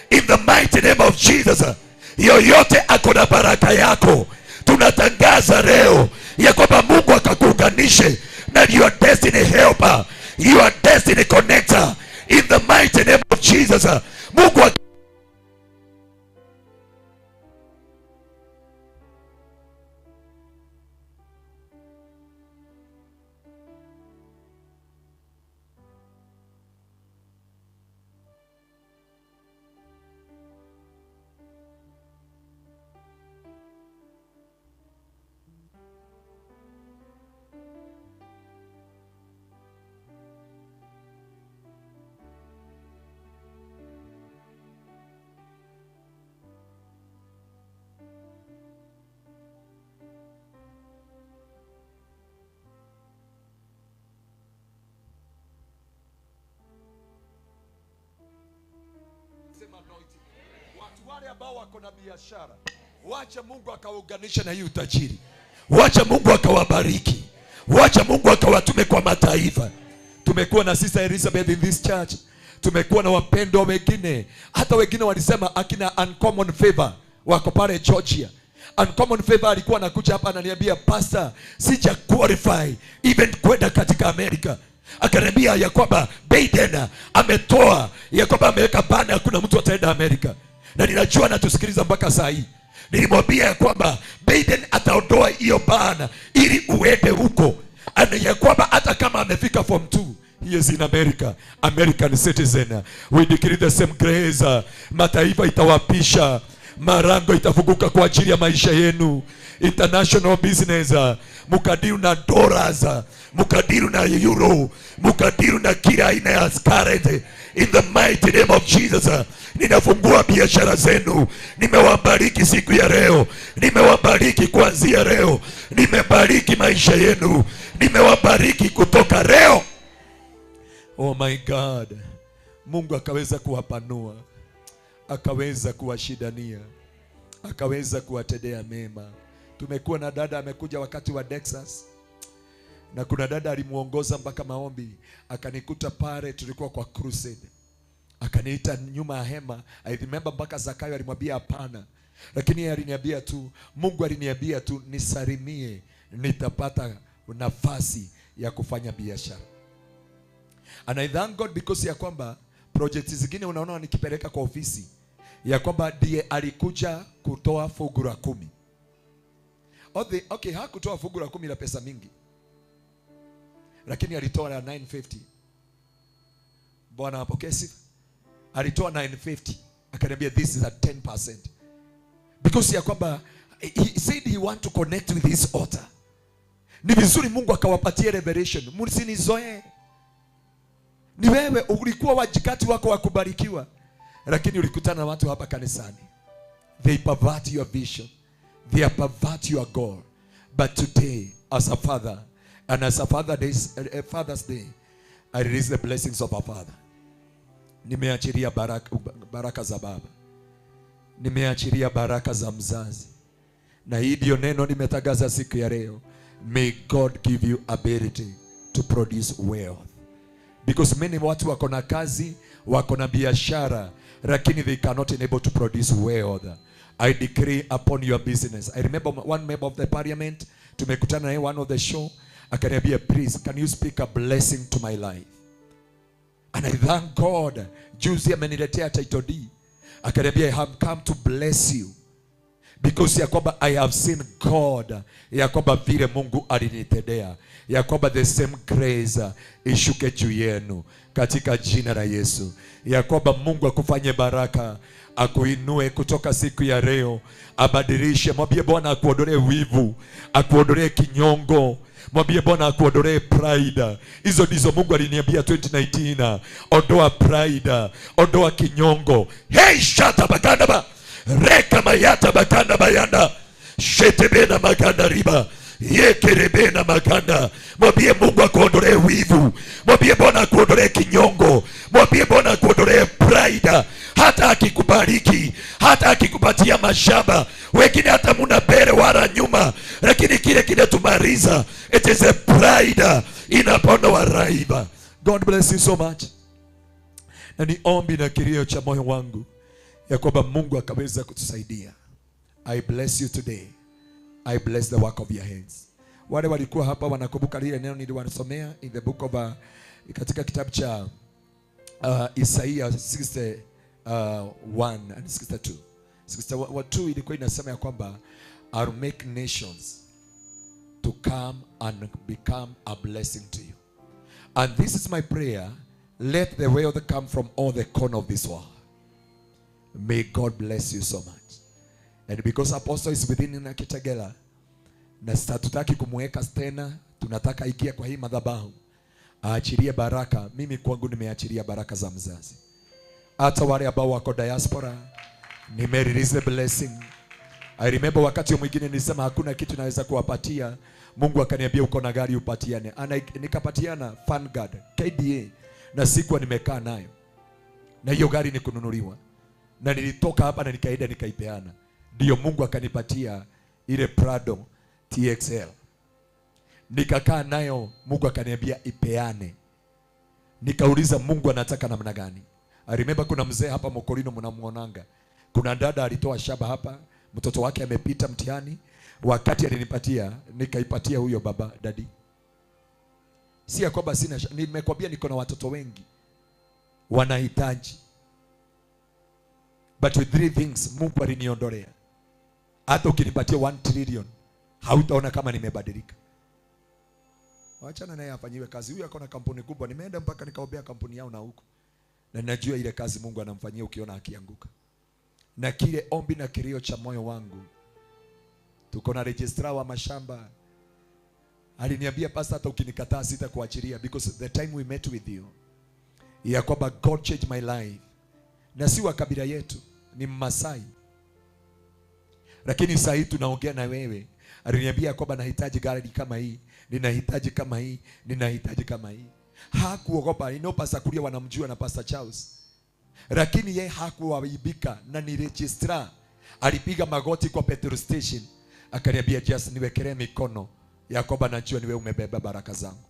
in the mighty name of Jesus. Yoyote akona baraka yako, tunatangaza leo ya kwamba Mungu akakuunganishe na your destiny helper, your destiny connector in the mighty name of Jesus. Mungu watu wale ambao wako na biashara, wacha Mungu akaunganisha na hii utajiri. Wacha Mungu akawabariki. Wacha Mungu akawatume kwa mataifa. Tumekuwa na Sister Elizabeth in this church. Tumekuwa na wapendwa wengine. Hata wengine walisema akina Uncommon Favor wako pale Georgia. Uncommon Favor alikuwa anakuja hapa ananiambia, Pastor, sija qualify even kwenda katika Amerika. Akaniambia ya kwamba Biden ametoa ya kwamba ameweka bana, hakuna mtu ataenda Amerika. Na ninajua anatusikiliza mpaka saa hii. Nilimwambia ya kwamba Biden ataondoa hiyo bana ili uende huko. Ana ya kwamba hata kama amefika form 2, he is in America, American citizen. We decree the same grace. Mataifa itawapisha, marango itafunguka kwa ajili ya maisha yenu. International business, mukadiru na dollars, mukadiru na euro, mukadiru na kila aina ya currency. In the mighty name of Jesus, ninafungua biashara zenu. Nimewabariki siku ya leo. Nimewabariki kuanzia leo. Nimebariki maisha yenu. Nimewabariki kutoka leo. Oh my God. Mungu akaweza kuwapanua, akaweza kuwashidania, akaweza kuwatendea mema. Tumekuwa na dada amekuja wakati wa Texas, na kuna dada alimuongoza mpaka maombi. Akanikuta pale, tulikuwa kwa crusade. Akaniita nyuma ya hema. I remember mpaka Zakayo alimwambia hapana. Lakini yeye aliniambia tu, Mungu aliniambia tu nisalimie, nitapata nafasi ya kufanya biashara. And I thank God because ya kwamba projects zingine unaona nikipeleka kwa ofisi ya kwamba ndiye alikuja kutoa fungu la 10. Okay, hakutoa fungu la 10 la pesa mingi, lakini alitoa la 950. Bwana apokee sifa. Alitoa 950. Akaniambia this is a 10%. Because ya kwamba he said he want to connect with his altar. Ni vizuri Mungu akawapatia revelation. Msinizoe. Ni wewe ulikuwa wajikati wako wa kubarikiwa, lakini ulikutana na watu hapa kanisani. They pervert your vision. They pervert your goal. But today, as a father, and as a Father's Day, I release the blessings of our Father. Nimeachiria baraka za baba. Nimeachiria baraka za mzazi. Na hii ndio neno nimetangaza siku ya leo. May God give you ability to produce wealth. Because many watu wako na kazi, wako na biashara, lakini they cannot enable to produce wealth. I decree upon your business. I remember one member of the parliament, tumekutana naye one of the show, akaniambia, please, can you speak a blessing to my life? And I thank God. Juzi ameniletea title D. Akaniambia, I have come to bless you. Because ya kwamba I have seen God. Ya kwamba vile Mungu alinitendea. Ya kwamba the same grace ishuke juu yenu katika jina la Yesu. Ya kwamba Mungu akufanye baraka, akuinue kutoka siku ya leo, abadilishe. Mwambie Bwana akuondolee wivu, akuondolee kinyongo. Mwambie Bwana akuondolee pride. Hizo ndizo Mungu aliniambia 2019. Ondoa pride, ondoa kinyongo. Hey, shata bakanda reka mayata bakanda bayanda shetebena maganda riba yekerebena maganda. Mwambie Mungu akuondolee wivu. Mwambie Bwana akuondolee kinyongo. Mwambie Bwana akuondolee pride. Hata akikubariki, hata akikupatia mashamba, wengine hata muna mbele wala nyuma, lakini kile kinatumaliza, it is a pride inapoondoa raiba. God bless you so much. Na ni ombi na kilio cha moyo wangu ya kwamba Mungu akaweza kutusaidia. I bless you today. I bless the work of your hands. Wale walikuwa hapa wanakumbuka lile neno niliwasomea in the book of katika kitabu cha Isaiah 61 and 62. 62 ilikuwa inasema ya kwamba I'll make nations to come and become a blessing to you. And this is my prayer. Let the wealth come from all the corner of this world. May God bless you so much. And because Apostle is within in Kitengela, na tutaki kumweka tena, tunataka ikia kwa hii madhabahu aachilie baraka. Mimi kwangu nimeachilia baraka za mzazi. Hata wale ambao wako diaspora, nimerelease the blessing. I remember wakati mwingine nilisema hakuna kitu naweza kuwapatia. Mungu akaniambia uko na gari upatiane. Nikapatiana Vanguard KDA na sikuwa nimekaa nayo. Na hiyo gari ni kununuliwa. Na nilitoka hapa na nikaenda nikaipeana. Ndio Mungu akanipatia ile Prado TXL. Nikakaa nayo, Mungu akaniambia ipeane. Nikauliza Mungu anataka namna gani? I remember kuna mzee hapa Mokorino mnamuonanga. Kuna dada alitoa shamba hapa, mtoto wake amepita mtihani. Wakati alinipatia, nikaipatia huyo baba daddy. Si ya kwamba sina, nimekwambia niko na watoto wengi wanahitaji. But with three things Mungu aliniondolea. Hata ukinipatia 1 trillion hautaona kama nimebadilika. Waachana naye afanyiwe kazi. Huyu akona kampuni kubwa. Nimeenda mpaka nikaombea kampuni yao na huko. Na najua ile kazi Mungu anamfanyia ukiona akianguka. Na kile ombi na kilio cha moyo wangu, tuko na registrar wa mashamba. Aliniambia pastor, hata ukinikataa sitakuachilia, because the time we met with you, ya kwamba God changed my life. Na si wa kabila yetu, ni Mmasai. Lakini sasa hii tunaongea na wewe. Aliniambia kwamba nahitaji gari kama hii, ninahitaji kama hii, ninahitaji kama hii. Hakuogopa. Pastor Kuria wanamjua na Pastor Charles. Lakini yeye hakuwaibika, na ni registrar. Alipiga magoti kwa petrol station, akaniambia just niwekelee mikono ya kwamba najua niwe umebeba baraka zangu.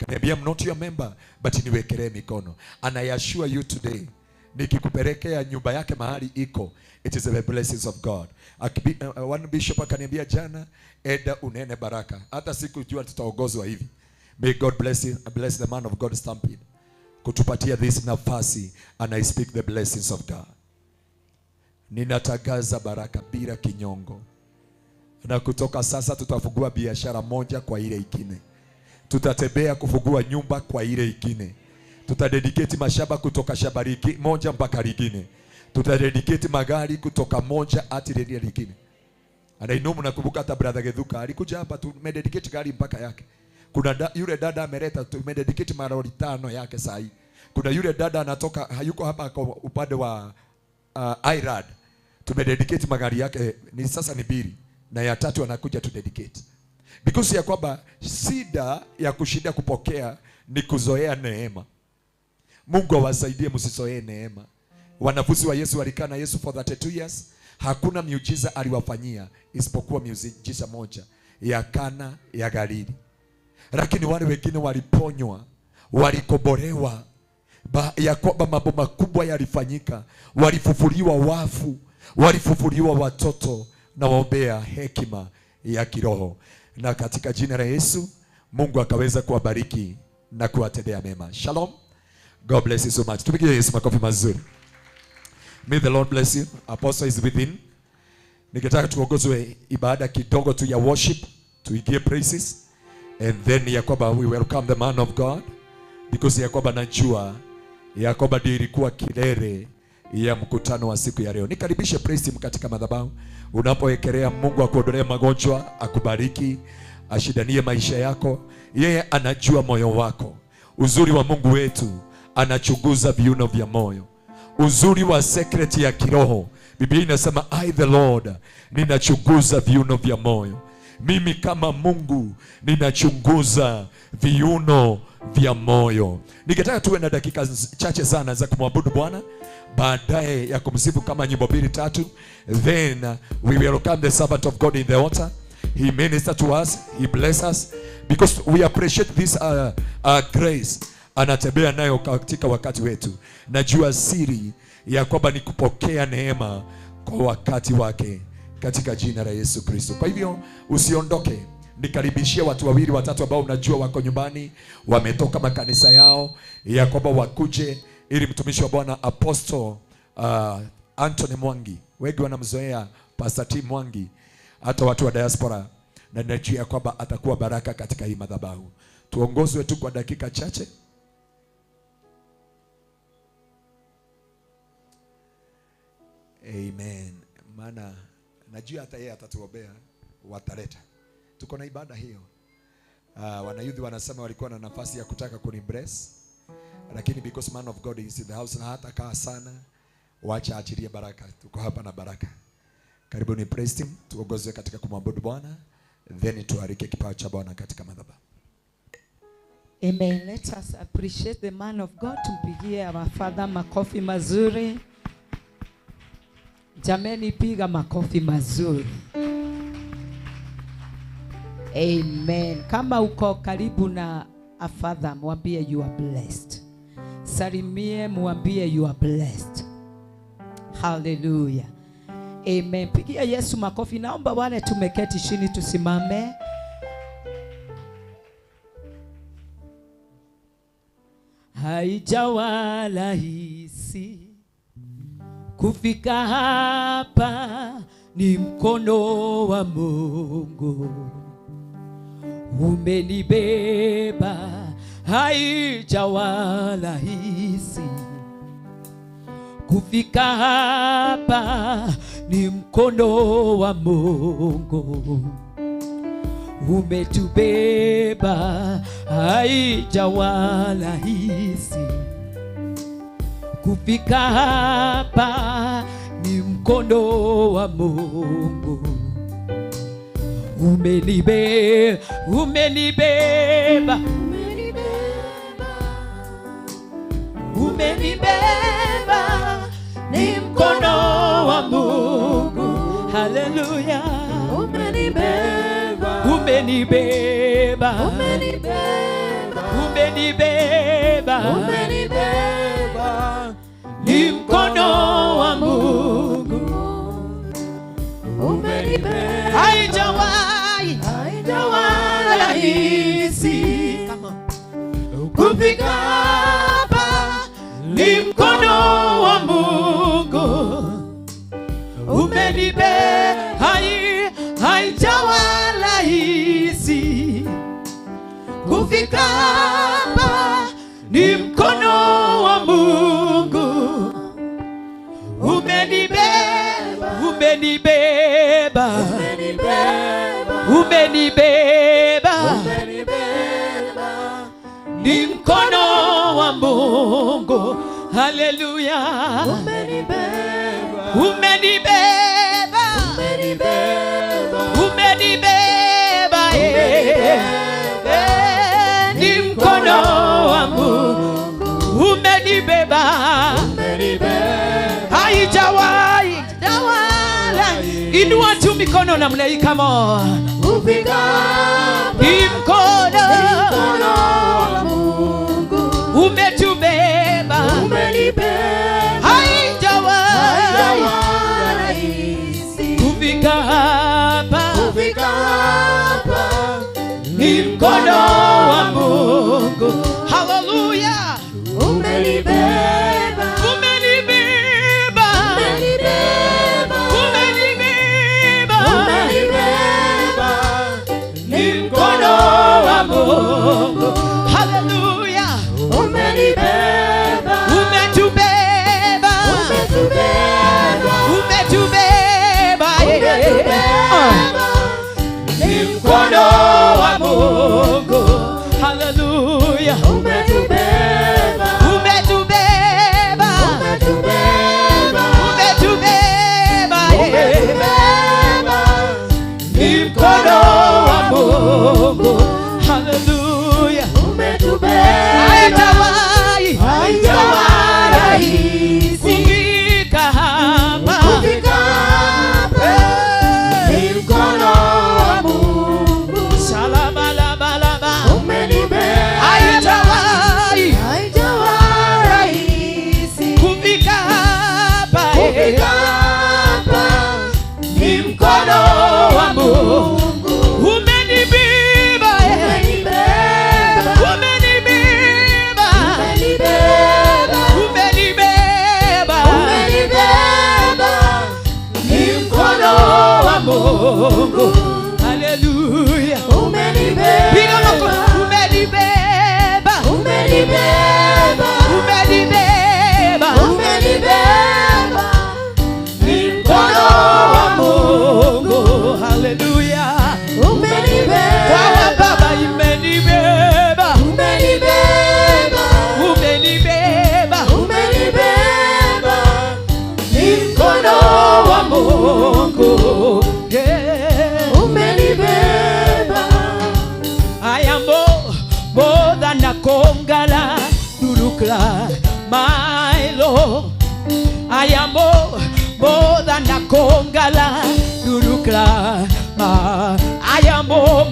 Akaniambia I'm not your member, but niwekelee mikono. And I assure you today, nikikupelekea nyumba yake mahali iko, it is the blessings of God. One bishop akaniambia jana, eda unene baraka. Hata sikujua tutaongozwa hivi. May God bless you, bless the man of God Stampede kutupatia this nafasi, and I speak the blessings of God. Ninatagaza baraka bila kinyongo. Na kutoka sasa tutafungua biashara moja kwa ile ingine. Tutatembea kufungua nyumba kwa ile ingine. Tutadedicate mashamba kutoka shamba moja mpaka lingine. Tutadedicate magari kutoka moja hadi ile lingine. And I know mnakumbuka hata brother Gedhuka alikuja hapa, tumededicate gari mpaka yake. Kuna yule dada ameleta, tumededicate maroli 5 yake saa hii. Kuna yule dada anatoka hayuko hapa kwa upande wa Irad. Tumededicate magari yake ni sasa ni 2 na ya 3 anakuja tu dedicate. Because ya kwamba shida ya kushinda kupokea ni kuzoea neema. Mungu awasaidie msizoee neema. Wanafunzi wa Yesu walikaa na Yesu for 32 years. Hakuna miujiza aliwafanyia isipokuwa miujiza moja ya Kana ya Galili. Lakini wale wengine waliponywa, walikobolewa, ya kwamba mambo makubwa yalifanyika, walifufuliwa wafu, walifufuliwa watoto na waombea hekima ya kiroho, na katika jina la Yesu Mungu akaweza kuwabariki na kuwatendea mema. Shalom. God bless you so much. Tupigie Yesu makofi mazuri. May the Lord bless you. Apostle is within. Ningetaka tuongozwe ibada kidogo tu ya worship, tuigie praises, and then ya kwamba we welcome the man of God, because ya kwamba najua ya kwamba ndio ilikuwa kilele ya mkutano wa siku ya leo. Nikaribishe praise team katika madhabahu. Unapoekelea Mungu akuondolee magonjwa, akubariki, ashidanie maisha yako. Yeye anajua moyo wako. Uzuri wa Mungu wetu, anachunguza viuno vya moyo. Uzuri wa secret ya kiroho, Biblia inasema I the Lord ninachunguza viuno vya moyo. Mimi kama Mungu ninachunguza viuno vya moyo. Ningetaka tuwe na dakika chache sana za kumwabudu Bwana, baadaye ya kumsifu kama nyimbo 2-3. Then we welcome the servant of God in the altar. He minister to us, he bless us, because we appreciate this grace anatembea nayo katika wakati wetu. Najua siri ya kwamba ni kupokea neema kwa wakati wake katika jina la Yesu Kristo. Kwa hivyo usiondoke, nikaribishie watu 2-3 ambao unajua wako nyumbani, wametoka makanisa yao, ya kwamba wakuje ili mtumishi wa Bwana Apostle Anthony Mwangi, wengi wanamzoea Pastor Tim Mwangi, hata watu wa diaspora, na najua kwamba atakuwa baraka katika hii madhabahu. Tuongozwe tu kwa dakika chache. Amen. Maana najua hata yeye atatuombea, wataleta. Tuko na ibada hiyo. Wanayudhi wanasema walikuwa na nafasi ya kutaka kunibless, lakini because man of God is in the house na hata kaa sana, wacha achilie baraka. Tuko hapa na baraka. Karibuni praise team, tuongozwe katika kumwabudu Bwana, then tuarike kipawa cha Bwana katika madhabahu. Amen. Let us appreciate the man of God. Tumpigie our father makofi mazuri. Jameni, piga makofi mazuri. Amen. Kama uko karibu na a father, mwambie you are blessed. Salimie, mwambie you are blessed. Hallelujah. Amen. Pigia Yesu makofi. Naomba wale tumeketi chini tusimame. Haijawa rahisi kufika hapa, ni mkono wa Mungu umenibeba. Haijawa rahisi kufika hapa, ni mkono wa Mungu umetubeba. Haijawa rahisi kufika hapa, ni mkono wa Mungu umenibeba, umenibeba, umenibeba, ni mkono wa Mungu. Haleluya. Umenibeba, umenibeba, umenibeba, umenibeba, umenibeba, ni mkono wa Mungu umenibeba. Haijawahi rahisi kufika hapa, ni mkono wa Mungu umenibeba. Haijawa rahisi kufika hapa, ni mkono wa Mungu umenibeba, umenibeba, umenibeba, umenibeba, ni mkono wa Mungu. Haleluya. Umenibeba, umenibeba, umenibeba, ni mkono wa Mungu umenibeba. Haijawahi. Inua tu mikono namna hii, come on. Ni mkono wa Mungu umetubeba. Haijawahi Mungu. Haleluya. Umenibeba. Piga makofi. Umenibeba. Umenibeba. Umenibeba. Umenibeba. Mkono wa Mungu. Haleluya. Umenibeba. Kwa Baba imenibeba. Umenibeba. Umenibeba. Umenibeba. Mkono wa Mungu. Yeah. Umenibeba. I am more than a conqueror through Christ, my Lord. I am more than a conqueror through Christ, I am more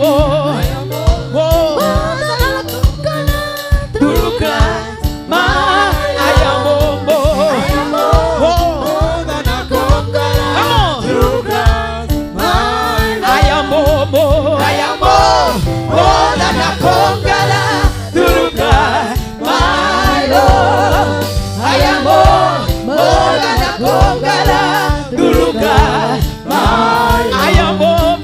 through Christ, I am more than a conqueror. Come on. Through Christ, my I am more than a conqueror through Christ, my Lord. I am more than a conqueror through Christ, my Lord. I am more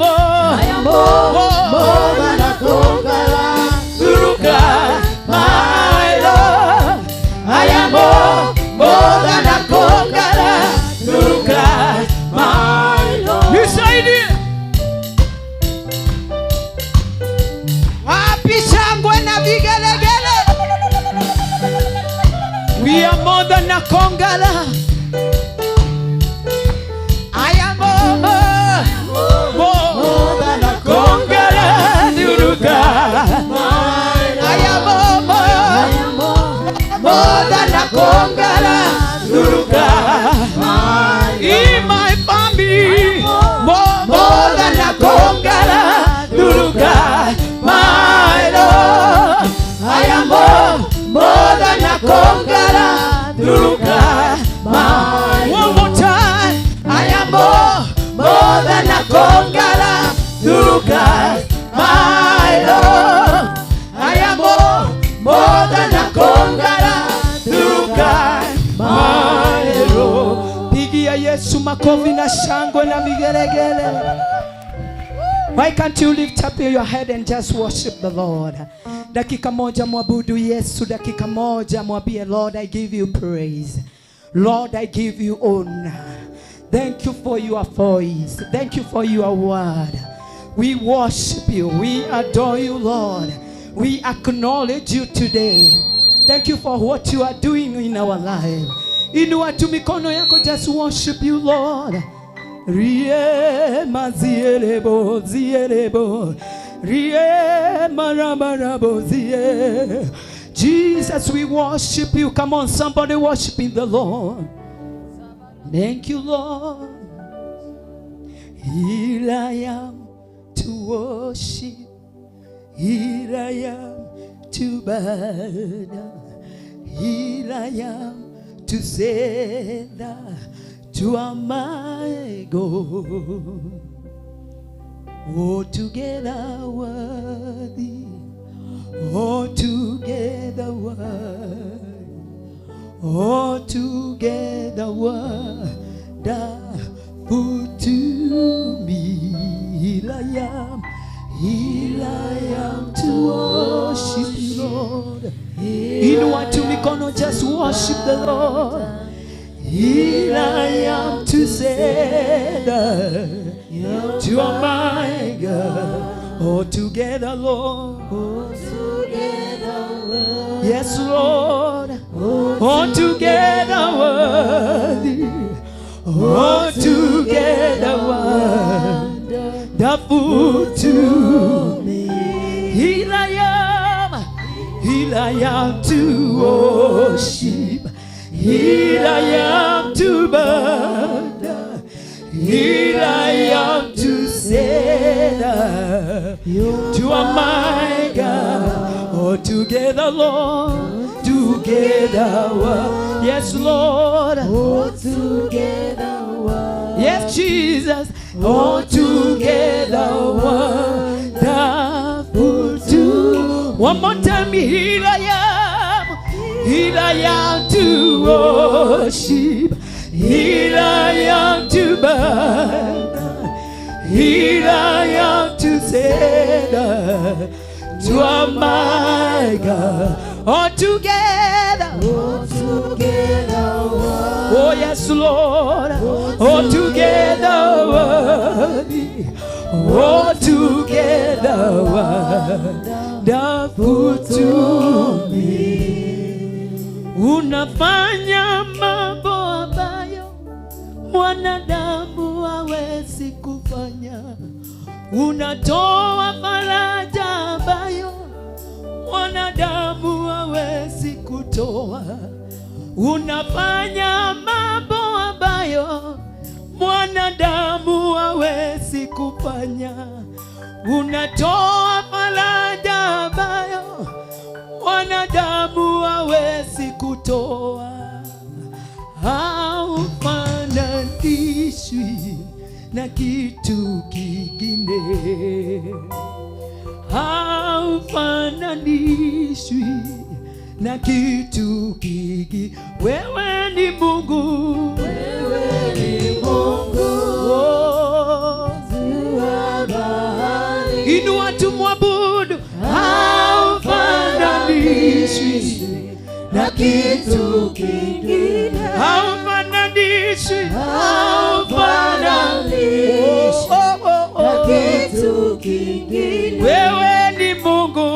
than a conqueror. through Christ, my Lord. I am more than a conqueror through Christ, my Lord. You say it. Wapi shangwe na vigelegele? We are more than a conqueror. I am more than a conqueror through God. I am more than a conqueror through God. In my family, more than a conqueror through God. My Lord, I am more than a conqueror through God. One more time, I am more than a conqueror through God. My Lord, I am more than a conqueror through God. My Lord. Pigia Yesu makofi na shangwe na vigelegele. Why can't you lift up your head and just worship the Lord? Dakika moja mwabudu Yesu, dakika moja mwambie Lord, I give you praise. Lord, I give you honor. Thank you for your voice. Thank you for your word. We worship you. We adore you, Lord. We acknowledge you today. Thank you for what you are doing in our life. Inua tu mikono yako, just worship you, Lord. Rie mazielebo zielebo rie maramarabo zie. Jesus, we worship you. Come on, somebody worshiping the Lord. Thank you, Lord. Here I am to worship. Here I am to bow down. Here I am to say that you are my God. Oh, together worthy. Oh, together worthy. Oh, together wonderful to me. Here I am to worship you, Lord. Inua tu mikono, just worship the Lord. Here I am to say that you are my God. Oh, together, Lord. Oh, together, Lord. Yes, Lord. Oh, together worthy. Oh, together wonderful to me. Here I am to worship. Here I am to bow down. Here I am to say that you are my God. Oh, together, Lord, together, yes, Lord. Oh, together, yes, Jesus. Oh, together, wonderful too. One more time, here I am. Here I am to worship. Here I am to bow. Here I am to say that you are my God. All together, oh yes, Lord, all together worthy, all together wonderful to me. Unafanya mambo ambayo mwanadamu hawezi kufanya. Unatoa faraja ambayo mwanadamu hawezi kutoa. Unafanya mambo ambayo mwanadamu hawezi kufanya. Unatoa faraja ambayo mwanadamu hawezi kutoa. Haufananishwi na kitu kingine, haufananishwi na kitu kingine. Wewe ni Mungu, wewe ni Mungu, oh. Inua tumwabudu. Haufananishwi na kitu kingine, haufananishwi, haufananishwi na kitu kingine. Wewe ni Mungu,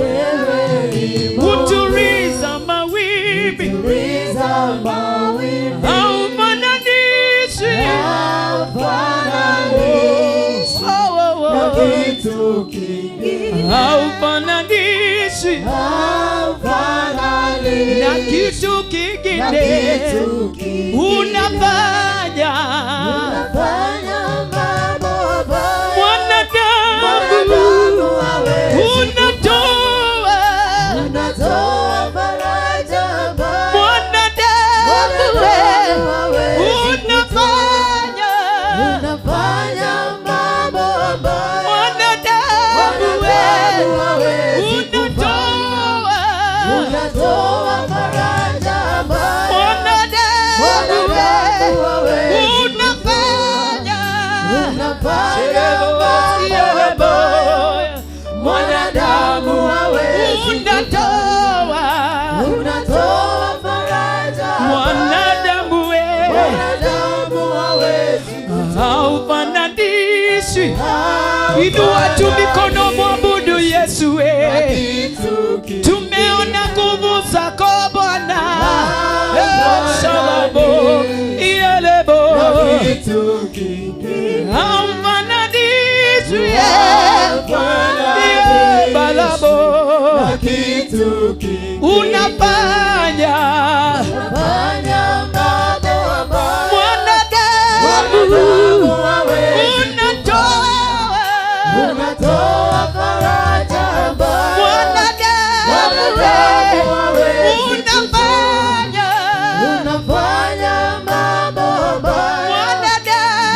wewe ni Mungu, uturiza mawimbi, haufananishwi, na kitu kingine, haufananishwi na kitu kingine. Unafanya mwanadamu, unatoa faraja, mwanadamu unafanya mambo ambayo unatoa faraja ambayo mwanadamu hawezi, unatoa faraja mwanadamu hawezi, haufananishwi. Inua tu mikono, mwabudu Yesu. Tumeona nguvu zako Bwana, shalabo ielebo, haufananishwi balabo, unafanya mwanadamu unatoa faraja, mwanadamu unafanya mambo ambayo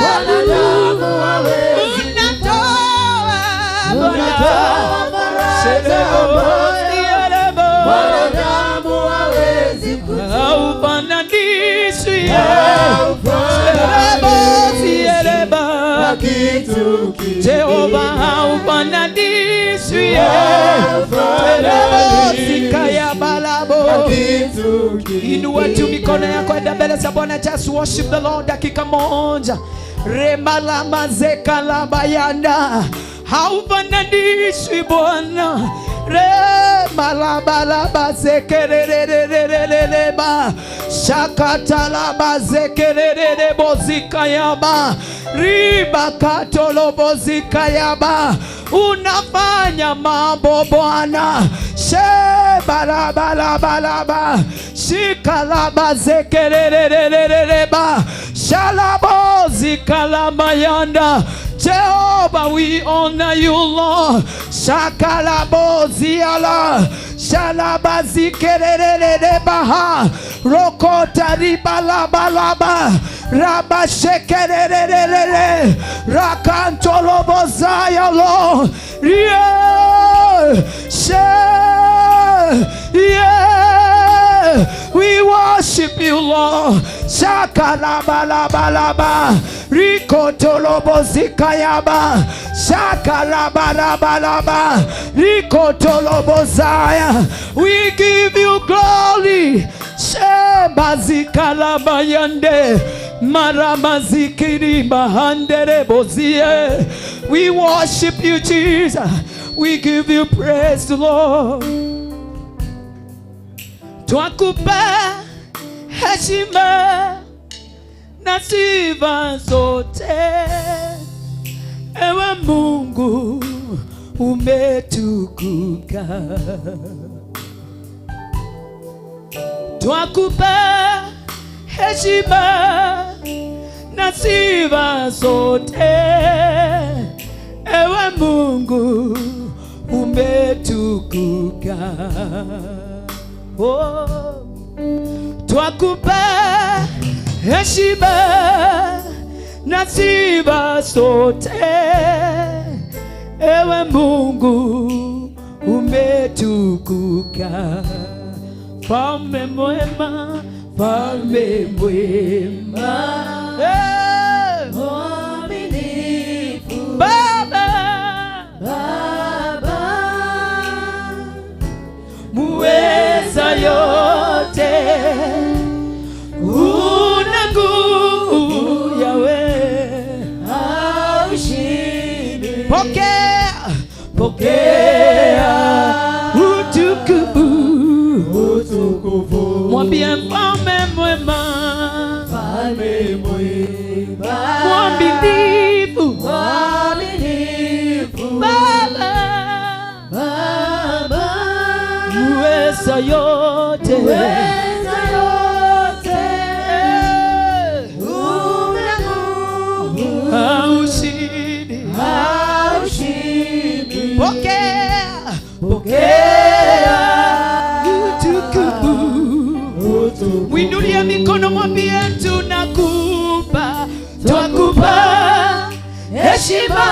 mwanadamu unatoa faraja mwanadamu hawezi kutoa. Haufananishwi Jehova, haufananishwi sikaya balabo. Inua tu mikono yako mbele za Bwana. Just worship the Lord dakika moja. Remala mazeka la bayanda, haufananishwi Bwana. Remalabalaba zekererererereba, shakatalaba zekerererebo zikayaba, riba katolobo zikayaba. Unafanya mambo Bwana. Shebalabalabalaba, shikalaba zekerererereba, shalabo zikalamayanda. Jehovah, we honor you, Lord. Shakalaboziala, shalabazikererereba, rokota ribalabalaba, rabashekererere, rakantolobozaya, Lord. Yeah, yeah, we want worship you, Lord. Shakalabalaba, Rikotolobo Zikayaba, Shakalabalaba, Rikotolobo Zaya. We give you glory. Shebazikalabayande, Maramazikiri Bahandere Bozie. We worship you, Jesus. We give you praise, Lord. Twakupa heshima na sifa zote, ewe Mungu umetukuka. Twakupa heshima na sifa zote, ewe Mungu umetukuka. Oh, twakupa heshima na sifa zote, ewe Mungu umetukuka. Mfalme mwema, mfalme mwema, Mwaminifu Baba, Baba, muweza yote, una nguvu Yahweh, haushindi. pokea, pokea utukufu. Mwambie mfalme mwema, Mfalme mwema, mwaminifu mwaminifu Baba, Baba, muweza yote, uweza yote, una nguvu, haushindi, haushindi. pokea, Pokea utukufu. Mwinulie mikono, mwambie tunakupa, twakupa heshima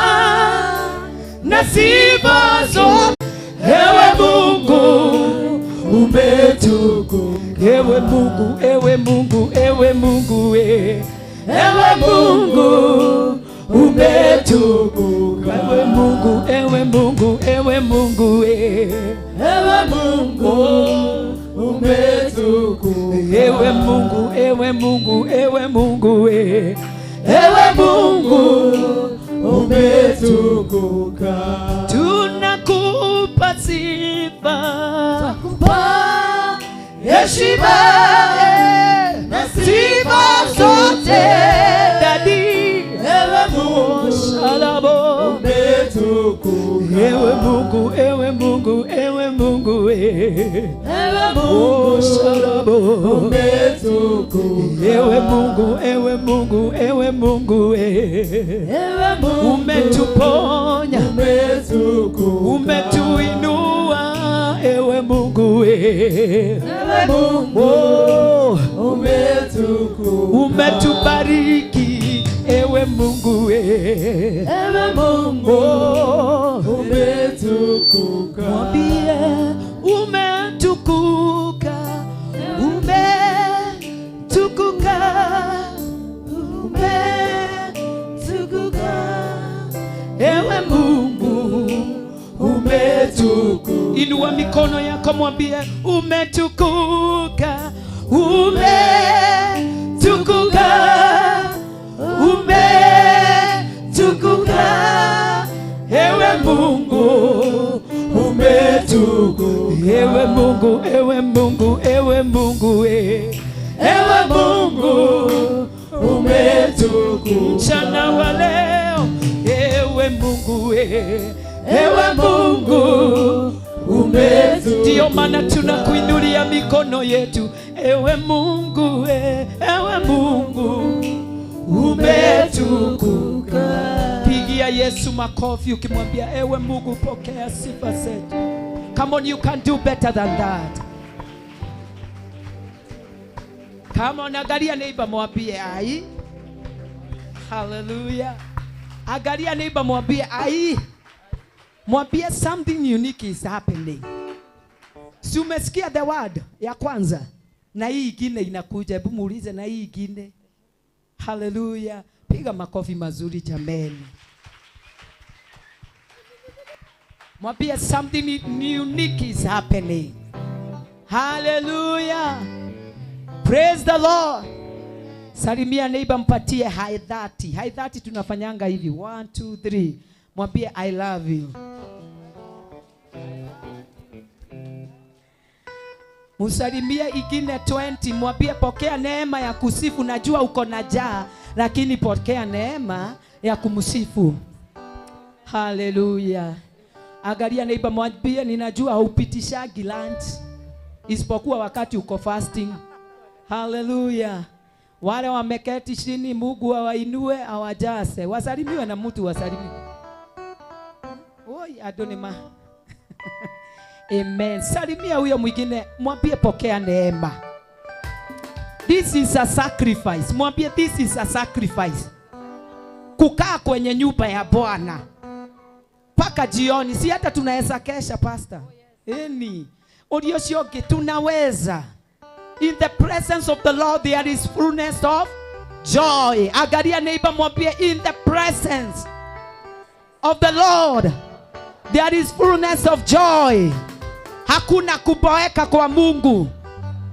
na sifa zote, ewe Mungu umetukuka. Ewe Mungu, ewe Mungu, ewe Mungu, ewe Mungu umetukuka. Ewe Mungu, ewe Mungu, ewe Mungu, ewe Mungu umetukuka. ewe Mungu, ewe Mungu, ewe Mungu, ewe Mungu umetukuka. tunakupa sifa, Twakupa heshima na sifa zote, Daddy, ewe Mungu Shalabo, umetukuka. ewe Mungu, ewe Mungu, ewe Mungu, ewe oh Mungu Shalabo, umetukuka. ewe Mungu, ewe Mungu, ewe Mungu, ewe Mungu umetuponya, umetukuka. umetuinua, ewe Mungu, ewe Mungu oh, umetukuka. umetubariki, ewe Mungu, ewe Mungu oh, umetukuka. mwambie umetukuka, umetukuka, umetukuka. ewe Mungu umetukuka. Inua mikono yako, mwambie umetukuka, umetukuka, umetukuka, ewe Mungu umetukuka. Ewe Mungu, ewe Mungu, ewe Mungu, ewe Mungu umetukuka. Mchana wa leo, ewe Mungu, ewe Mungu umetukuka. Ndio maana tunakuinulia mikono yetu, ewe Mungu, ewe Mungu umetukuka. Pigia Yesu makofi ukimwambia ewe Mungu, pokea sifa zetu. Come on, you can do better than that. Come on, angalia neighbor, mwambie ai. Hallelujah. Angalia neighbor, mwambie ai. Mwambie something unique is happening. Si umesikia the word ya kwanza? na hii ingine inakuja. Hebu muulize na hii ingine. Hallelujah. Piga makofi mazuri jameni. Mwambie something unique is happening. Hallelujah. Praise the Lord. Salimia neighbor, mpatie high 30. High 30 tunafanyanga hivi. 1 2 3. Mwambie I love you. Musalimia ingine 20. Mwambie pokea neema ya kusifu. Najua uko na njaa, lakini pokea neema ya kumsifu. Hallelujah. Angalia neighbor, mwambie ninajua haupitishagi lunch isipokuwa wakati uko fasting. Hallelujah. Wale wameketi chini Mungu awainue awajase. Wasalimiwe na mtu wasalimiwe. Oi adonema. Amen. Salimia huyo mwingine, mwambie pokea neema. This is a sacrifice. Mwambie this is a sacrifice. Kukaa kwenye nyumba ya Bwana paka jioni, si hata tunaweza kesha pastor. Eni odiosioke tunaweza. In the presence of the Lord there is fullness of joy. Angalia neighbor, mwambie in the presence of the Lord there is fullness of joy. Hakuna kuboeka kwa Mungu.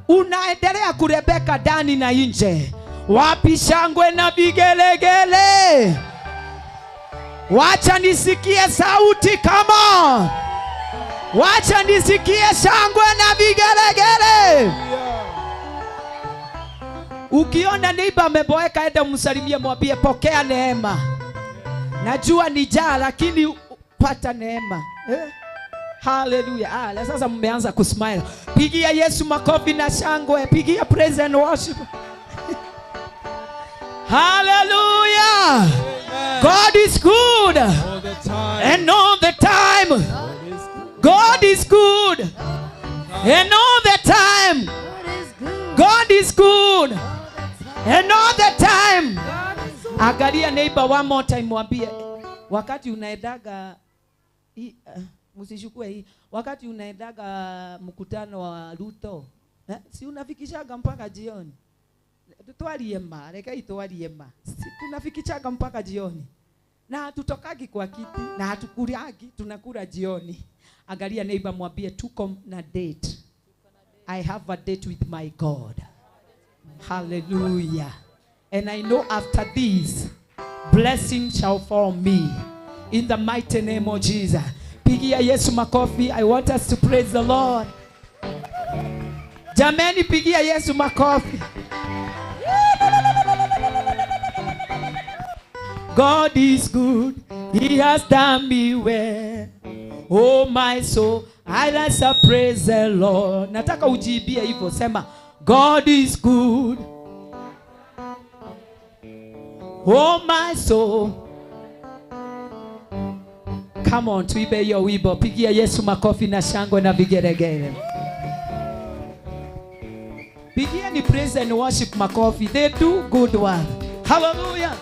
Unaendelea kurebeka ndani na nje. Wapi shangwe na vigelegele? Wacha nisikie sauti, come on. Wacha nisikie shangwe na vigelegele. Ukiona neighbor ameboeka, enda msalimie, mwambie pokea neema. Najua ni njaa lakini pata neema. Hallelujah. Sasa mmeanza kusmile. Pigia Yesu makofi na shangwe. Pigia praise and worship. Hallelujah. Amen. God is good. All the time. And all the time. God is good. And all the time. God is good. And all the time. Angalia neighbor one more time, mwambie wakati unaendaga msishukue hii. Wakati unaendaga mkutano wa Ruto, si unafikishaga mpaka jioni? Tutwaliema, reka itwaliema. Si tunafikishaga mpaka jioni. Na hatutokagi kwa kiti na hatukuliagi, tunakula jioni. Angalia neighbor, mwambie tuko na date. I have a date with my God. Hallelujah. And I know after this, blessing shall follow me. In the mighty name of Jesus. Pigia Yesu makofi. I want us to praise the Lord. Jameni, pigia Yesu makofi. God is good. He has done me well. Oh my soul, I like to praise the Lord. Nataka ujibie hivyo, sema God is good. Oh my soul. Come on, tuibe hiyo wimbo. Pigia Yesu makofi na shangwe na vigeregere. Pigia ni praise and worship makofi. They do good work. Hallelujah.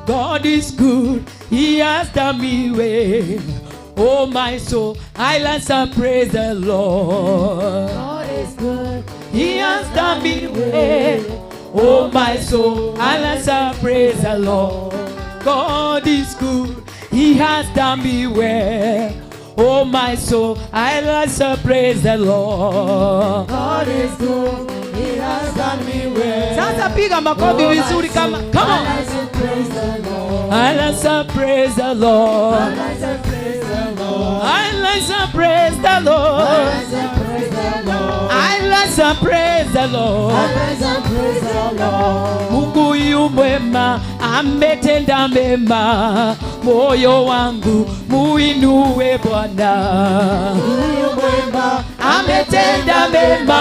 God is good. He has done me well. Oh my soul, I like to praise the Lord. God is good. He has done me well. Oh my soul, I like to praise the Lord. God is good. He has done me well. Oh my soul, I like to praise the Lord. God is good. He has done me well. Sasa piga makofi vizuri kama. Come on. I like to praise the Lord. I like to praise the Lord. I like to praise the Lord. I like to praise the Lord. I like to praise the Lord. I like to praise the Lord. I like to praise the Lord. Mungu yu mwema, ametenda mema, moyo wangu muinue Bwana. Mungu yu mwema, Ametenda mema,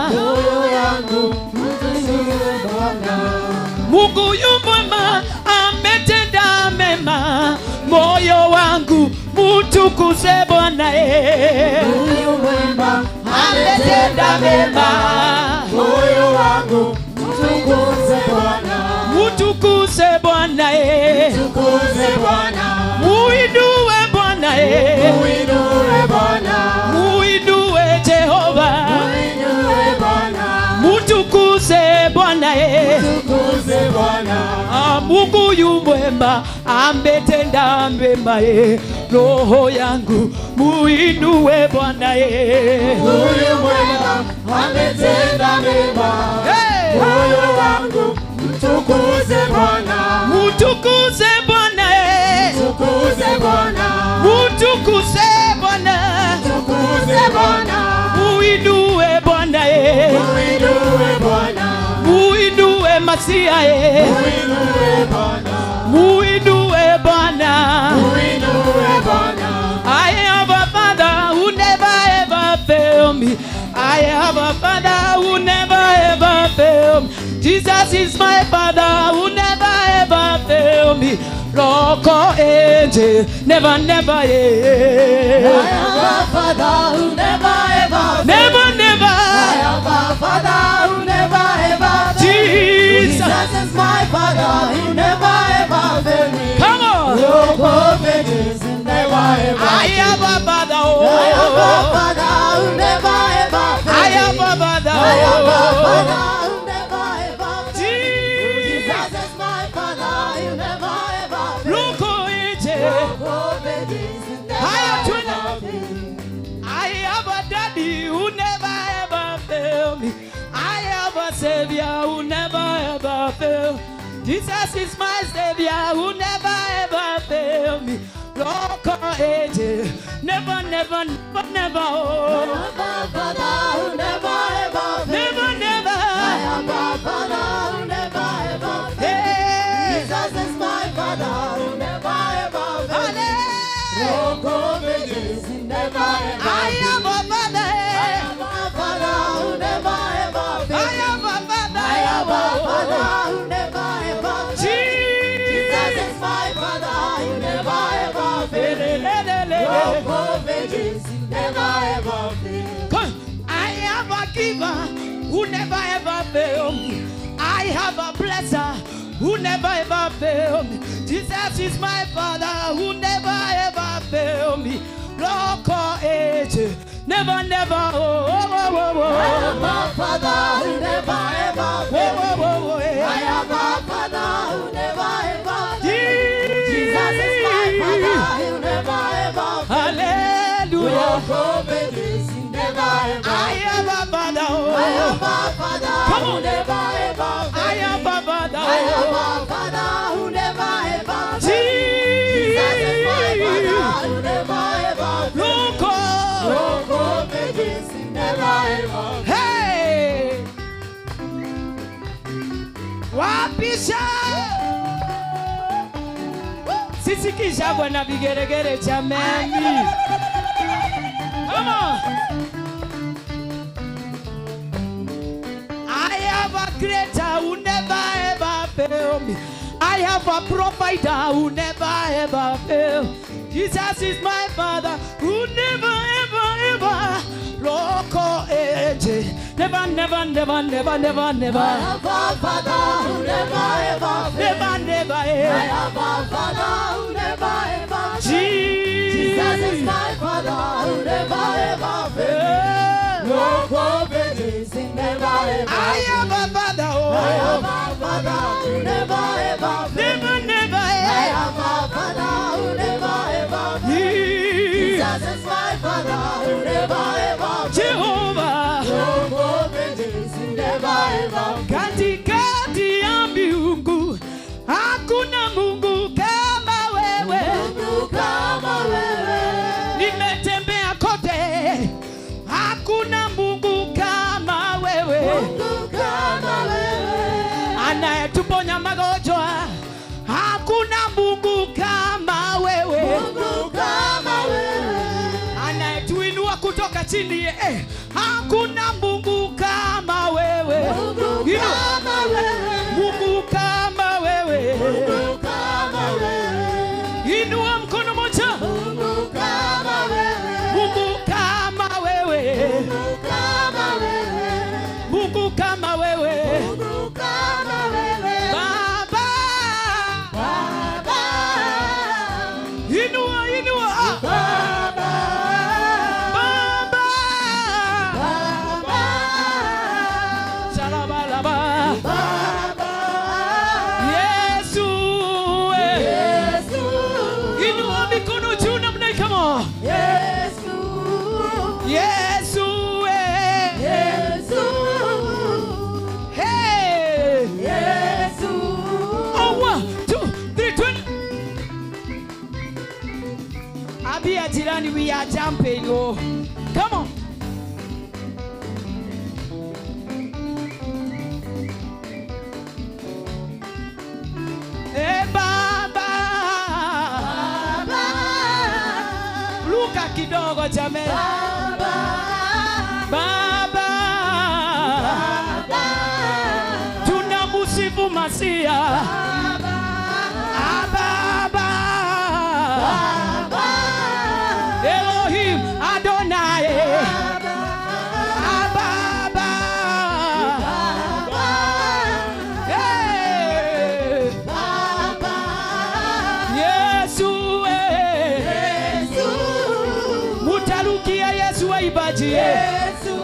moyo wangu muinue Bwana. Mungu yu mwema, ametenda mema, moyo wangu mutukuze Bwana. Mungu yu mwema, ametenda mema. Moyo wangu mtukuze Bwana, Mutukuze Bwana mtukuze Bwana, muinue Bwana muinue Bwana, muinue Jehova, muinue Bwana, mutukuze Bwana mtukuze Bwana. Mungu yu mwema, ametenda mema roho yangu muinue Bwana Huyu mwema ametenda mema. Moyo wangu mtukuze Bwana, mutukuze Bwana mtukuze Bwana, mutukuze Bwana, mtukuze Bwana, muinue Bwana muinue Bwana, muinue Masia muinue Bwana, muinue Bwana, muinue Bwana. I have a Father who never ever failed me. I have a Father who never ever failed me. Jesus is my Father who never ever failed me. Rock or angel, never, never, yeah. I have a Father who never ever, Never, never. I have a Father who never ever, Jesus. Jesus is my Father who never ever failed me. Come on. No prophet never ever. I have a Father. I have a Oh. Father who never ever failed I me. have a Father. I have a Oh. Father who never ever failed me. Jesus. Jesus is my Father who never ever failed me. Look, oh, angel. No prophet never I have ever twin- failed me. I have a daddy who never ever failed me. I have a savior who never ever failed. Jesus is my savior who never ever failed me. Rock or angel, never, never, never, never. I Oh. have a Father who never ever failed Never, me. never. I have a Father who never ever failed me. Hey. Jesus is my Father who never ever failed me. Hallelujah. No prophet never ever I failed have me. a father. I have a Father who never ever I failed me. have a father. I have a Father who never ever failed me. Jesus is my Father who never ever failed me. No prophet never ever failed me. I have a giver who never ever failed me. I have a blesser who never ever failed me. Jesus is my Father who never ever failed me. Rock or age, never, never. Oh, oh, oh, oh, oh. I have a Father who never ever Oh, failed me. oh, oh, oh, yeah. I have a Father who never ever failed me. Jesus is my Father who never ever failed me. Hallelujah. No prophet never ever I have a father. Oh. I have a Father Come who on. never ever I failed me. have a father. I have Oh. a Father who never ever failed me. Jesus is my Father who never ever failed me. Look, oh. No prophet never ever failed me. Hey! Wapisha! Sisikisha bwana vigeregere jamani. Come on! I have a creator who never ever failed me. I have a provider who never ever failed. Jesus is my Father who never ever ever loco age. Never, never, never, never, never, never. I have a Father who never ever failed Never, me. never, I have a Father who never ever failed me. Jesus is my Father who never ever failed me. No prophet never ever I failed have me. a Father. I have Oh. a Father who never ever failed Never, me. never. I have a Father who never ever failed me. Jesus is my Father who never ever failed me. Jehovah. No prophet never ever failed me. Katikati ya mbingu hakuna Mungu kama wewe. Mungu kama wewe. Nimetembea kote, hakuna Mungu kama wewe. Mungu kama wewe. Anayetuponya magonjwa, hakuna Mungu kama wewe. Mungu kama wewe. Anayetuinua kutoka chini, hakuna Mungu kama wewe. Mungu Inua. kama wewe. Mungu kama wewe. Mungu kama wewe. Inua mkono moja. Mungu kama wewe. Mungu kama wewe. Mungu jirani, we are jumping. Oh, come on. Hey, Baba. Luka kidogo jamani. Baba. Tunakusifu Masia. Elohim Adonai. Ababa. Hey. Yesu. Mutalukia Yesu waibaji. Yesu.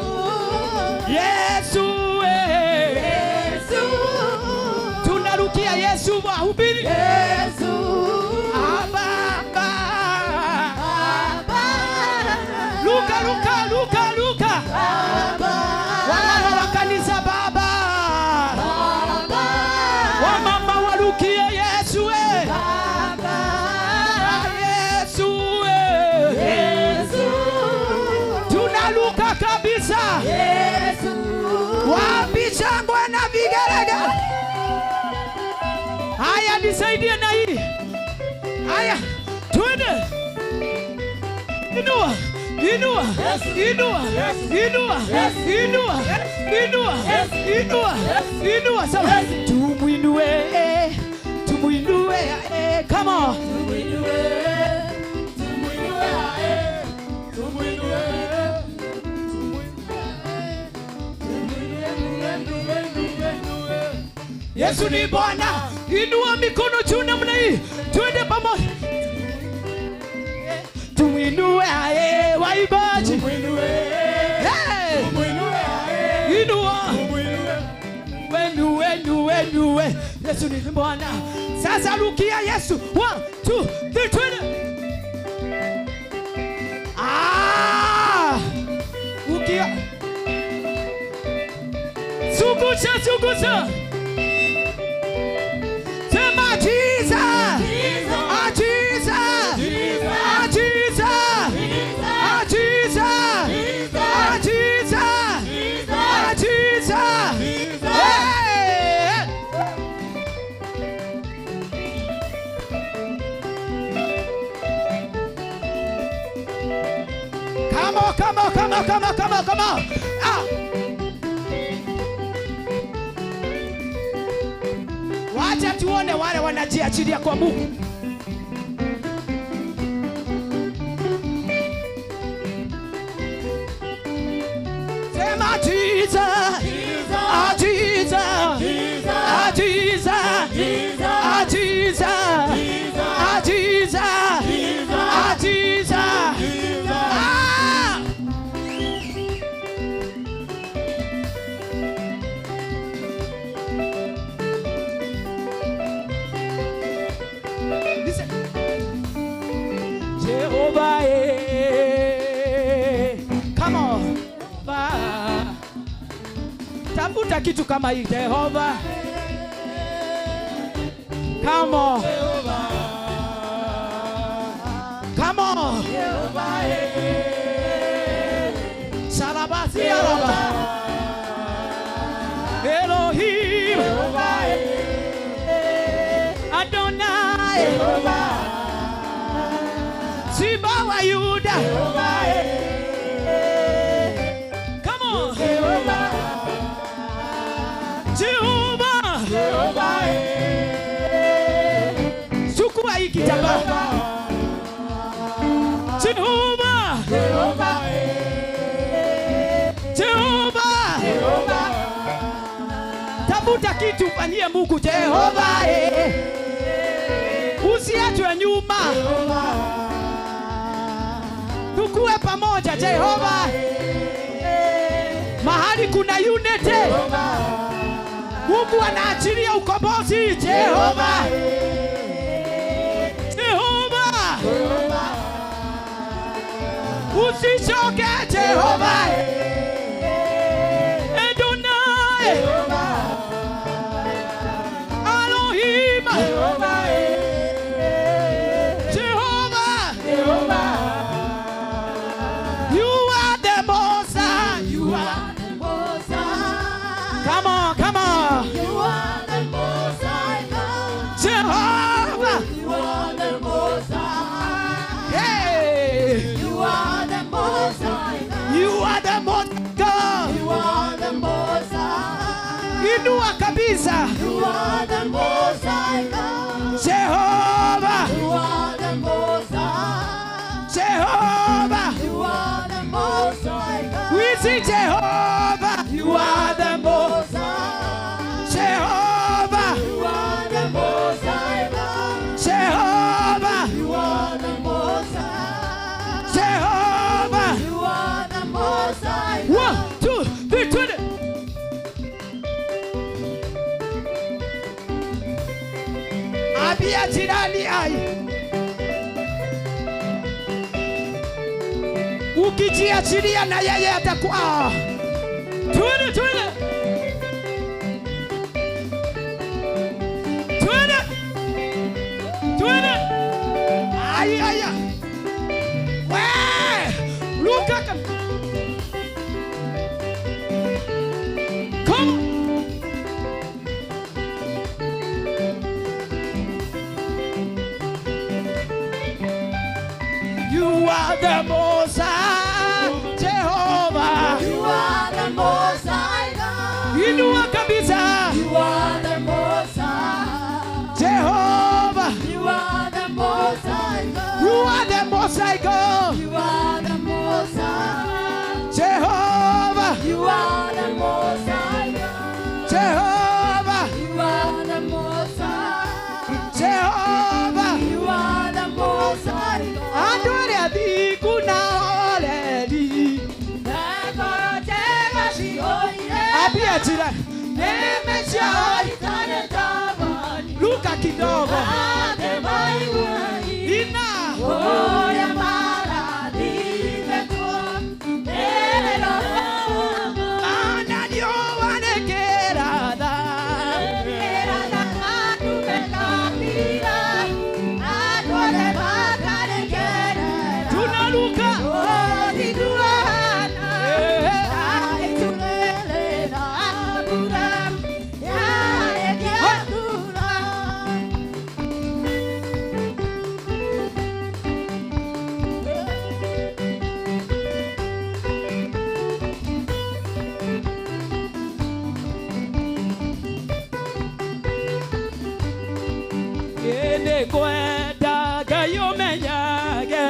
Tunalukia Yesu wahubiri. Yesu. Luka. Wamama wa kanisa Baba. Wamama walukie Yesu. Yesu. Tunaluka kabisa. Wapi shangwe na vigelegele. Haya nisaidie na hii. Haya twende. Inua. Sawa. Tumuinue. Come on. Yesu ni Bwana. Inua mikono juu namna hii. Twende pamoja. Tumuinue waibaji. Inua. Yesu ni Bwana. Sasa lukia Yesu. 1, 2, 3, twende. Ukia. Sugucha. Sema Jesus. Come on. Wacha tuone wale wanajiachilia kwa Mungu. Sema Jesus. Jehovah, come on. Tafuta kitu kama hii. Jehovah, come on. Salabasi alaba. Elohim, Adonai, Simba wa Yuda. Come on. Jehovah. Chukua hii kitambaa. Jehovah. Tafuta kitu fanyie Mungu. Jehovah. Usiachwe nyuma. Tukue pamoja. Jehovah. Mahali kuna unity. Mungu anaachilia ukombozi. Jehovah. Usichoke. Jehovah. Adonai. Elohim. Jehovah. are the most high God. Jehovah, You are the most high. Jehovah, You are the most high God. we sing Jehovah, you are the most. high. Jehovah, You are the most high God. Jehovah, You are the most high. Jehovah. You are the most high God. 1, 2, 3, 20. Abia jirani ai. Ukijiachilia na yeye atakuwa. Twende, twende. Twende. Twende. Ai ai. We! Luka. Come. You are the most high, Jehovah. You are the most high God. Inua kabisa, You are the most high. Jehovah. You are the most high God. You are the most high God, You are the most high. Jehovah. You are the most high God. Jehovah, You are the most high. Jehovah. You are the most high God. Andore adiku na oleli. Abia jirani. Luka kidogo. Ina. Anadio wanekerada. Tunaluka. Ene kwenda gayo menyage.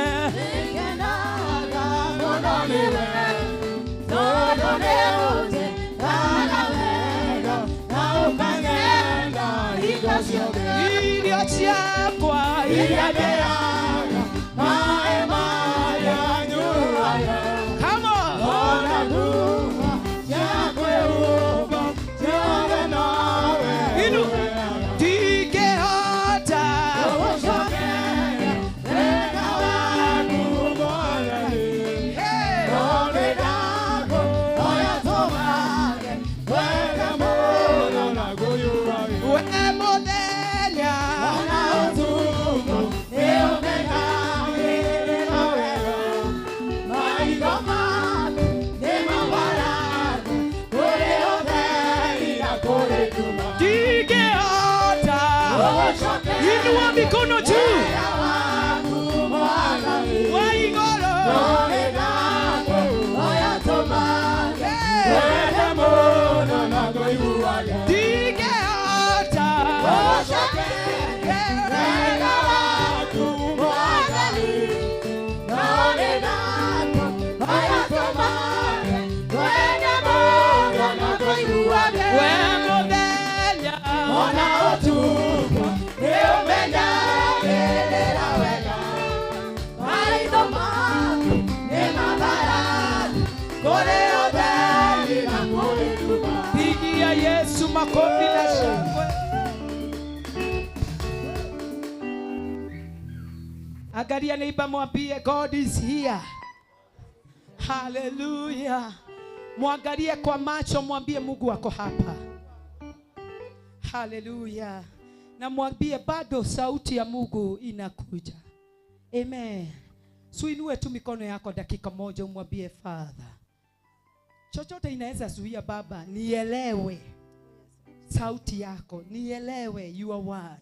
Ilio chakwa ilage. Come on. Inu. Dike hata. Inua mikono juu. Waigoro. Dige hata. Pigia Yesu makofi na shangwe. Angalia neighbor, mwambie God is here. Hallelujah. Mwangalie kwa macho, mwambie Mungu wako hapa. Hallelujah. Na mwambie bado sauti ya Mungu inakuja. Amen. Suinue tu mikono yako dakika moja, umwambie Father, chochote inaweza zuia Baba, nielewe sauti yako, nielewe your word.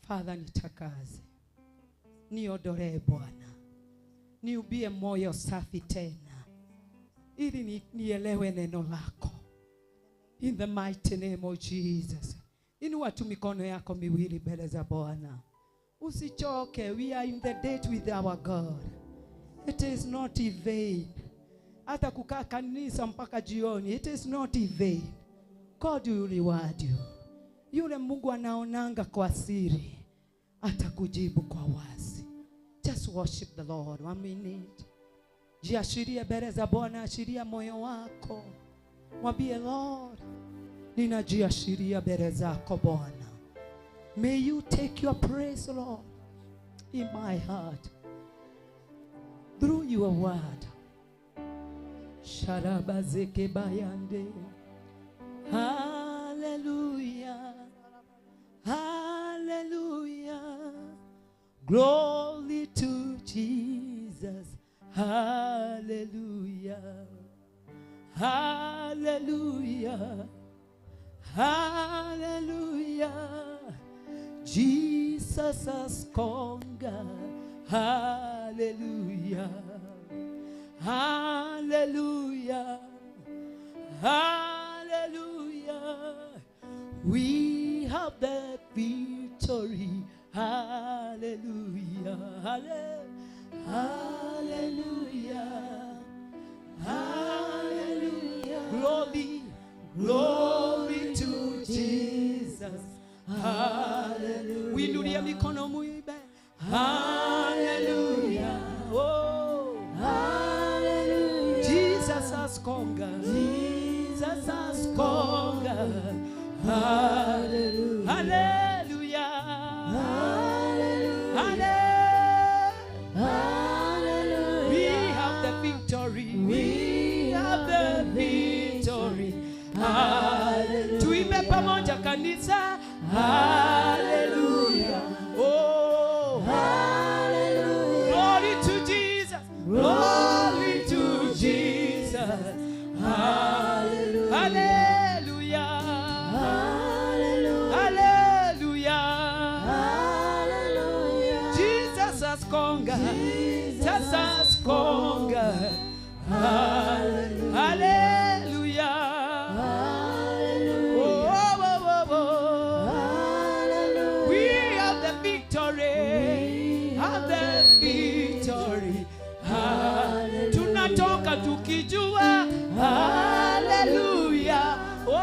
Father, nitakaze, niondolee Bwana, niubie moyo safi tena, ili nielewe neno lako. In the mighty name of Jesus. Inua tu mikono yako miwili mbele za Bwana. Usichoke. We are in the date with our God. It is not in vain. Hata kukaa kanisa mpaka jioni, it is not in vain. God will reward you. Yule Mungu anaonanga kwa siri, atakujibu kwa wazi. Just worship the Lord 1 minute. Jiashiria mbele za Bwana, ashiria moyo wako. Mwambie Lord, ninajiashiria mbele zako Bwana. May you take your praise, Lord, in my heart. Through your word. Sharabazeke bayande. Hallelujah. Hallelujah. Glory to Jesus. Hallelujah. Hallelujah. Hallelujah. Jesus has conquered. Hallelujah. Hallelujah. Hallelujah. We have the victory. Hallelujah. Hallelujah. Hallelujah. Glory. Glory to Jesus. Hallelujah. We do the mikono muibe. Hallelujah. Oh. Hallelujah. Jesus has conquered. Jesus has conquered. Hallelujah. Hallelujah. Hallelujah. Hallelujah. We have the victory. We have the victory. Hallelujah. Tuimbe pamoja kanisa. Hallelujah. Oh. Hallelujah. Glory to Jesus. Glory to Jesus. Hallelujah. Hallelujah. Hallelujah. Hallelujah. Jesus has conquered. Jesus has conquered. Hallelujah. Hallelujah. Oh, oh, oh, oh. Hallelujah. We have the victory. Have the victory. Hallelujah. Tunatoka tukijua. Hallelujah. Oh.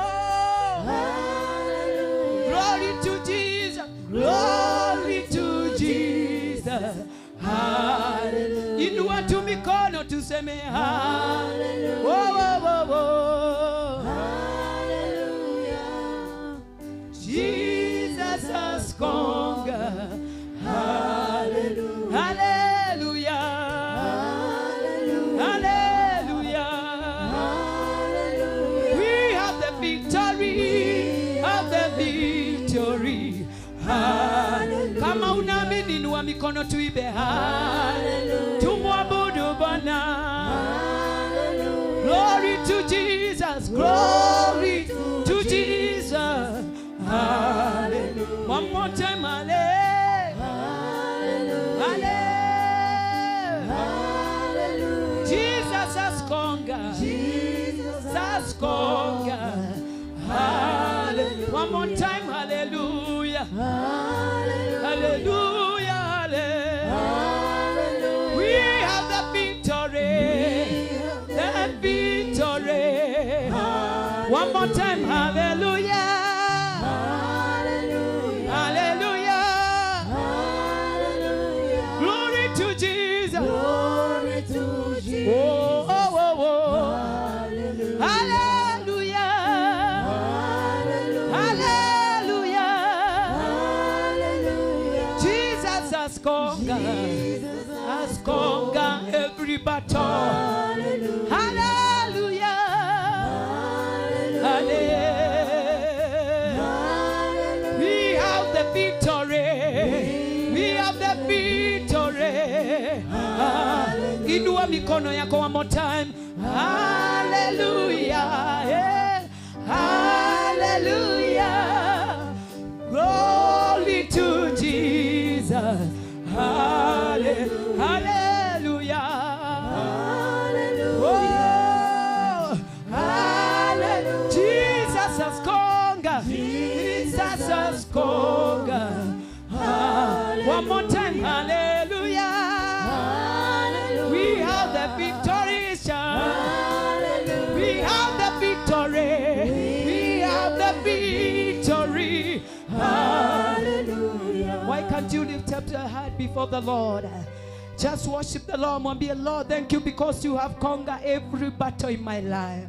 Hallelujah. Glory to Jesus. Glory to Jesus. Hallelujah. Inua tu mikono tuseme hallelujah. Oh, oh, oh, oh. Hallelujah. Jesus has conquered. Hallelujah. Hallelujah. Hallelujah. Hallelujah. We have the victory. Have the victory. Hallelujah. Kama unaamini inua mikono tuibe hallelujah. Tumwabudu Bwana. Hallelujah. Glory to Jesus. Glory to Jesus. Hallelujah. One more time. Hallelujah. Hallelujah. Jesus has conquered. Jesus has conquered. Hallelujah. One more time. Hallelujah. Hallelujah. Hallelujah. Hallelujah. We have the victory. The victory. One more time. Hallelujah. Hallelujah. Hallelujah. Hallelujah. Glory to Jesus. Glory to Jesus. Oh, oh, oh, oh. Hallelujah. Hallelujah. Hallelujah. Hallelujah. Jesus has conquered. Jesus has conquered every battle. Hallelujah. Hallelujah. Hallelujah. We have the victory. We have the victory. Inua mikono yako one more time. Hallelujah. Yeah. Hallelujah. Glory to Jesus. Hallelujah. Hallelujah. Hallelujah. Oh, hallelujah. Jesus One more time. Hallelujah. Hallelujah. We have the victory, Hallelujah. we have the victory. We have the victory. Hallelujah. Why can't you lift up your heart before the Lord? Just worship the Lord and be, Lord, thank you because you have conquered every battle in my life.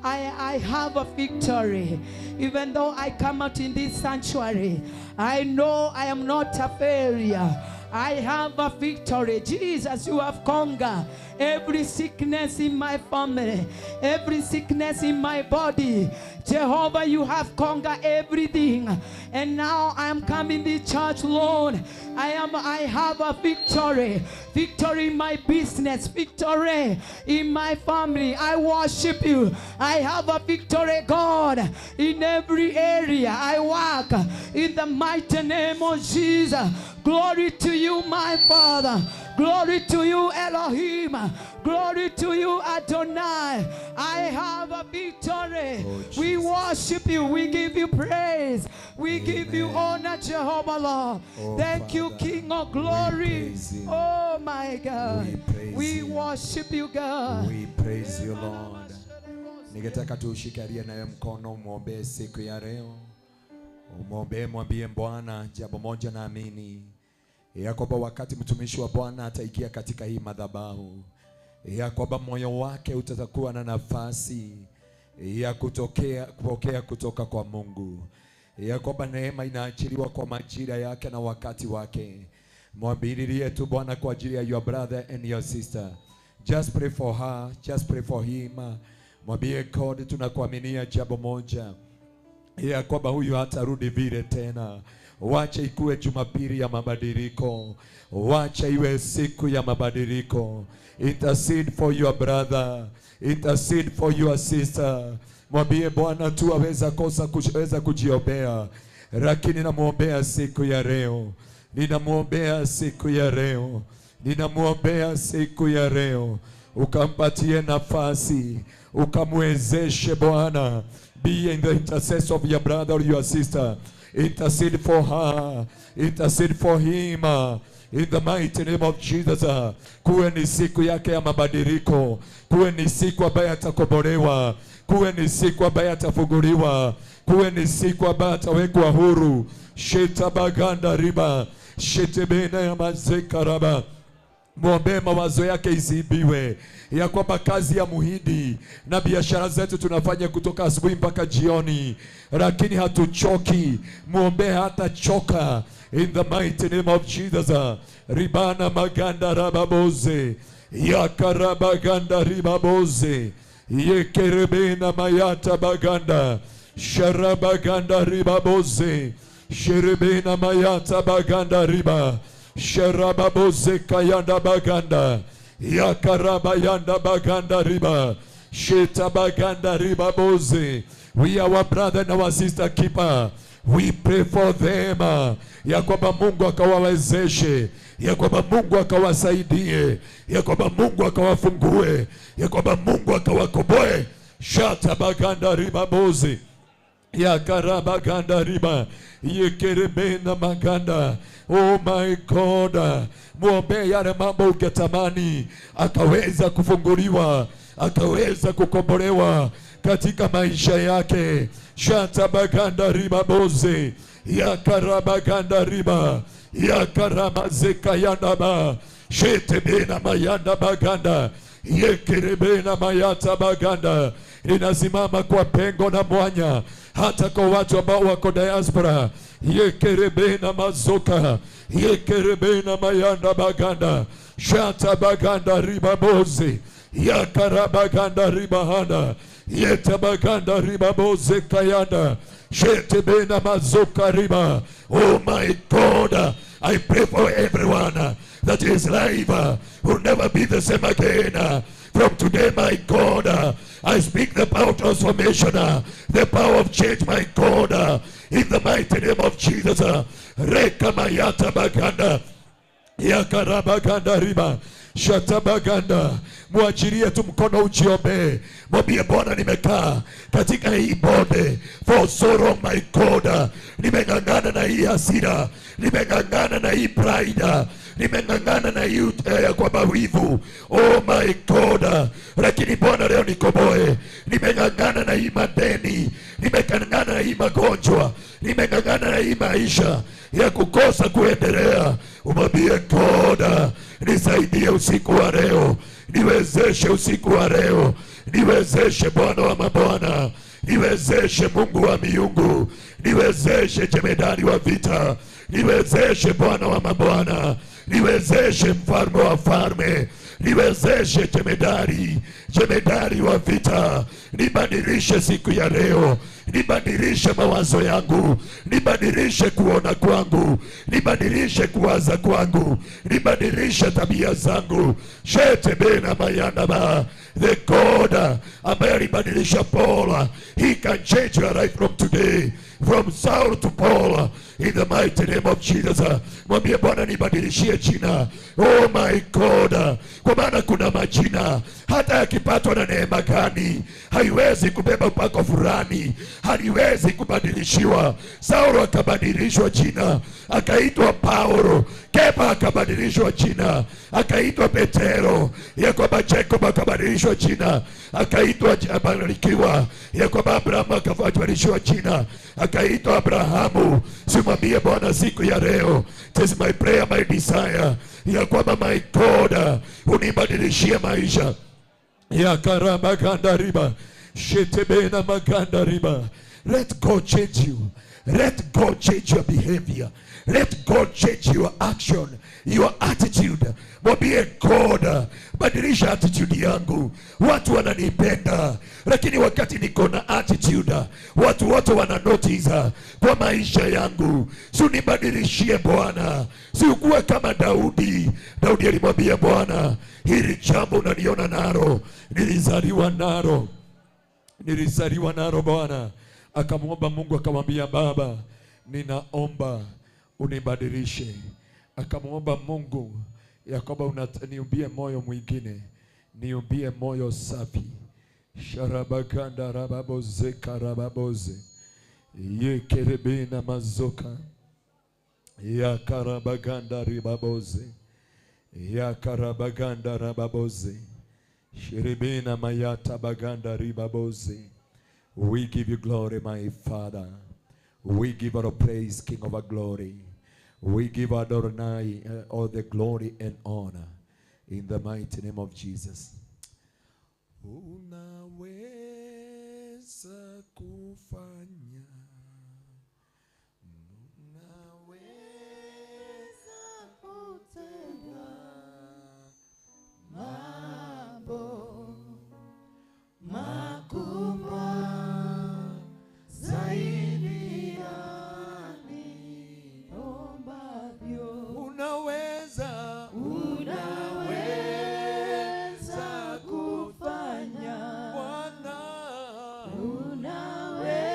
I have a victory. Even though I come out in this sanctuary, I know I am not a failure. I have a victory. Jesus, you have conquered every sickness in my family, every sickness in my body. Jehovah, you have conquered everything. And now I am coming to church, Lord. I have a victory. Victory in my business, victory in my family. I worship you. I have a victory, God, in every area I walk. In the mighty name of Jesus. Glory to you, my Father. Glory to you, Elohim. Glory to you, Adonai. I have a victory. We worship you. We give you praise. We give you honor, Jehovah Lord. Thank you, King of glory. Oh my God. We worship you, God. We praise you, Lord. Ningetaka tushikarie naye mkono, muombe siku ya leo. Muombe, mwambie Bwana jambo moja, naamini ya kwamba wakati mtumishi wa Bwana ataikia katika hii madhabahu, ya kwamba moyo wake utakuwa na nafasi ya kupokea kutoka kwa Mungu, ya kwamba neema inaachiliwa kwa majira yake na wakati wake. Mwambirie tu Bwana kwa ajili ya your brother and your sister. Just pray for her, just pray for him. Mwambie God, tunakuaminia jambo moja, ya kwamba huyu hatarudi vile tena. Wacha ikuwe Jumapili ya mabadiliko. Wacha iwe siku ya mabadiliko. Intercede for your brother. Intercede for your sister. Mwambie Bwana tu aweza kosa kuweza kujiombea, lakini namuombea siku ya leo. Ninamuombea siku ya leo. Ninamuombea siku ya leo. Ukampatie nafasi, ukamwezeshe Bwana. Be in the intercession of your brother or your sister. Intercede for her. Intercede for him. In the mighty name of Jesus. Kuwe ni siku yake ya mabadiliko. Kuwe ni siku ambaye atakombolewa. Kuwe ni siku ambaye atafunguliwa. Kuwe ni siku ambaye atawekwa huru. Shetabaganda riba. Shetebena ya mazekaraba. Muombe mawazo yake isiibiwe, ya kwamba kazi ya muhindi na biashara zetu tunafanya kutoka asubuhi mpaka jioni, lakini hatuchoki. Muombe hata choka. In the mighty name of Jesus. Ribana maganda rababoze, yakarabaganda ribaboze, yekerebena mayata baganda, sharabaganda ribaboze, sherebena mayata baganda riba, sharababoze kayanda baganda, yakarabayanda baganda riba, sheta baganda riba boze. We are our brother and our sister keeper. We pray for them. Ya kwamba Mungu akawawezeshe, ya kwamba Mungu akawasaidie, ya kwamba Mungu akawafungue, ya kwamba Mungu akawakomboe. Shata baganda riba boze, yakarabaganda riba, yekerebena maganda. Oh my God, muombe yale mambo uketamani akaweza kufunguliwa, akaweza kukombolewa katika maisha yake. Shata baganda riba boze, yakarabaganda riba, yakaramazeka yandaba, shetebena mayanda baganda, yekerebena mayata baganda. Inasimama kwa pengo na mwanya hata kwa watu ambao wako diaspora. Yekerebena mazoka, yekerebena mayanda baganda, shata baganda riba boze, yakarabaganda riba hana, yeta baganda riba boze kayanda, shetebena mazoka riba. Oh my God, I pray for everyone that is live will never be the same again. From today, my God, I speak the power of transformation, the power of change, my God, in the mighty name of Jesus. Reka mayata baganda, yakarabaganda riba, Shatabaganda, muachirie tu mkono ujiombe. Mwambie Bwana, nimekaa katika hii bonde for so long my God. Nimengangana na hii hasira, nimengangana na hii pride, nimengangana na hii kwa mawivu. Oh my God, lakini Bwana leo nikoboe. Nimengangana na hii madeni, nimengangana na hii magonjwa, nimengangana na hii maisha ya kukosa kuendelea. Umwambie God, nisaidie usiku wa leo, niwezeshe usiku wa leo, niwezeshe Bwana wa mabwana, niwezeshe Mungu wa miungu, niwezeshe jemedari wa vita, niwezeshe Bwana wa mabwana, niwezeshe mfalme wa falme, niwezeshe jemedari wa vita. Nibadilishe siku ya leo, nibadilishe mawazo yangu, nibadilishe kuona kwangu, nibadilishe kuwaza kwangu, nibadilishe tabia zangu. Shetebena mayanaba, the God ambaye alibadilisha Paul, he can change your life from today, from Saul to Paul, in the mighty name of Jesus. Mwambie Bwana, nibadilishie jina. Oh my God, kwa maana kuna majina hata yakipatwa na neema gani haiwezi kubeba upako fulani, haliwezi kubadilishiwa. Saulo akabadilishwa jina, akaitwa Paulo. Kefa akabadilishwa jina, akaitwa Petero. Yakoba Jacob akabadilishwa jina, akaitwa Barikiwa. Yakoba Abrahamu akabadilishwa jina, akaitwa Abrahamu. Simwambie Bwana siku ya leo, it is my prayer, my desire, ya kwamba my God unibadilishie maisha. Ya karama ganda riba, shetebena maganda riba. Let God change you. Let God change your behavior. Let God change your action, your attitude. Mwambie God, badilisha attitude yangu. Watu wananipenda, lakini wakati niko na attitude, watu wote wana notice kwa maisha yangu. Si unibadilishie Bwana. Si ukuwe kama Daudi. Daudi alimwambia Bwana, hili jambo unaniona nalo, nilizaliwa nalo Bwana. Akamwomba Mungu, akamwambia Baba, ninaomba unibadilishe. Akamwomba Mungu ya kwamba niumbie moyo mwingine, niumbie moyo safi. Sharabaganda rababoze karababoze, ye kerebena mazoka, ya karabaganda ribaboze, ya karabaganda rababoze, shirebena mayata baganda ribaboze. We give you glory, my Father. We give our praise, King of our glory. We give Adonai all the glory and honor in the mighty name of Jesus. Unaweza kufanya, unaweza kutenda mambo makubwa zaidi ya niombavyo. unaweza kufanya Bwana,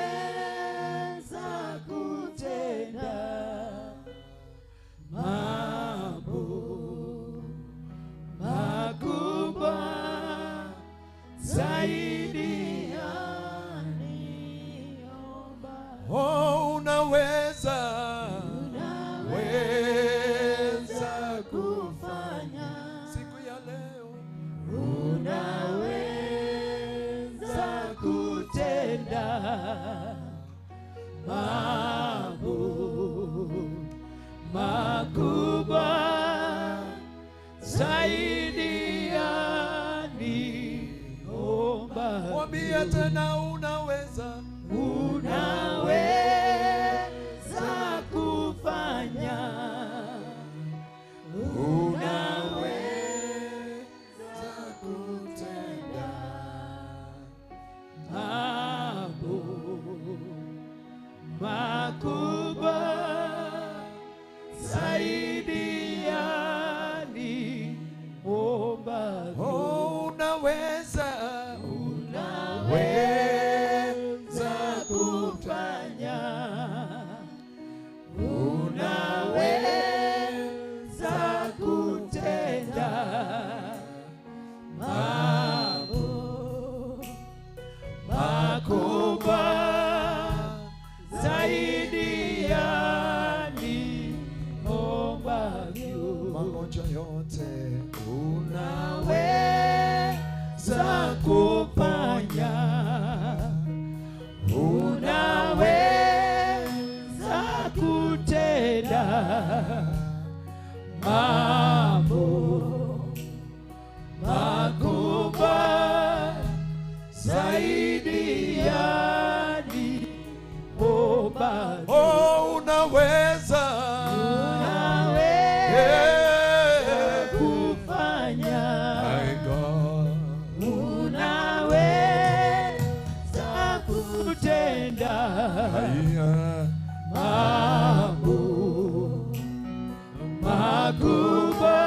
unaweza kutenda mambo makubwa zaidi ya niombavyo. oh unaweza kufanya siku ya leo, unaweza kutenda mambo makubwa zaidi ya niomba. mwambie tena, unaweza kufanya, unaweza kutenda mambo makubwa zaidi ya niomba. oh unaweza magonjwa yote unaweza kufanya, unaweza kutenda mambo makubwa zaidi ya niomba. Oh, unaweza Kufanya, my God. unaweza kutenda Yeah. mambo makubwa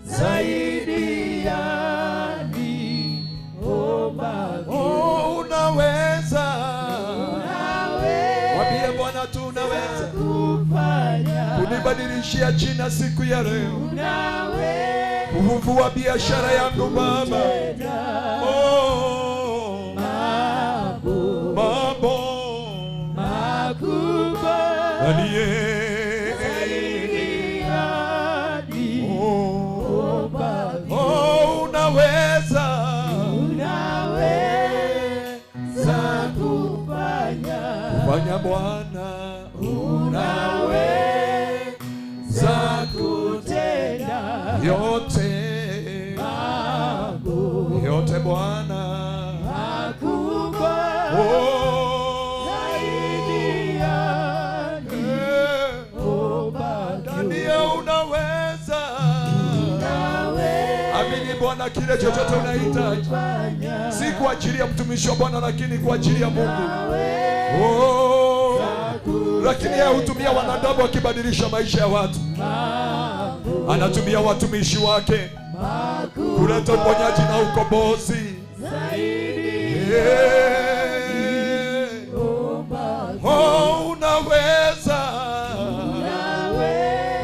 zaidi ya niomba. Oh, unaweza. Mwambie Bwana tu unaweza Kufanya, kunibadilishia jina siku ya leo, unaweza kufufua biashara yangu Baba. Oh, mambo mambo makubwa zaidi ya niomba. oh, unaweza. Unaweza kufanya, Fanya Bwana, unaweza kutenda yote mambo yote Bwana. makubwa Oh, zaidi ya niomba. Dania unaweza. Amini Bwana kile chochote unahitaji, si kwa ajili ya mtumishi wa Bwana, lakini kwa ajili ya Mungu. Oh, lakini yeye hutumia wanadamu akibadilisha maisha ya watu. Anatumia watumishi wake kuleta uponyaji na ukombozi. Yeah. Oh, unaweza.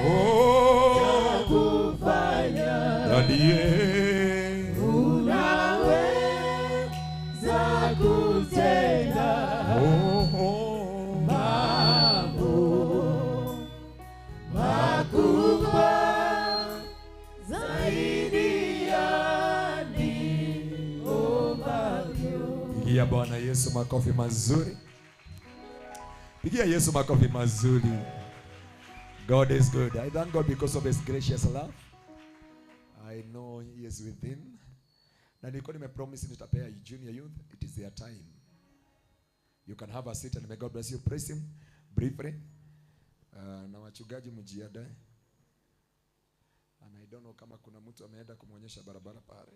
Oh, Daniel. Unaweza kutenda Oh, mambo makubwa zaidi ya niombavyo. pigia Bwana Yesu makofi mazuri. Pigia Yesu makofi mazuri. God is good. I thank God because of his gracious love. I know he is within. Na nilikuwa nimepromise nitapea junior youth. It is their time. You can have a seat and may God bless you. Praise him briefly. Na wachungaji mjiandae. And I don't know kama kuna mtu ameenda kumwonyesha barabara pale.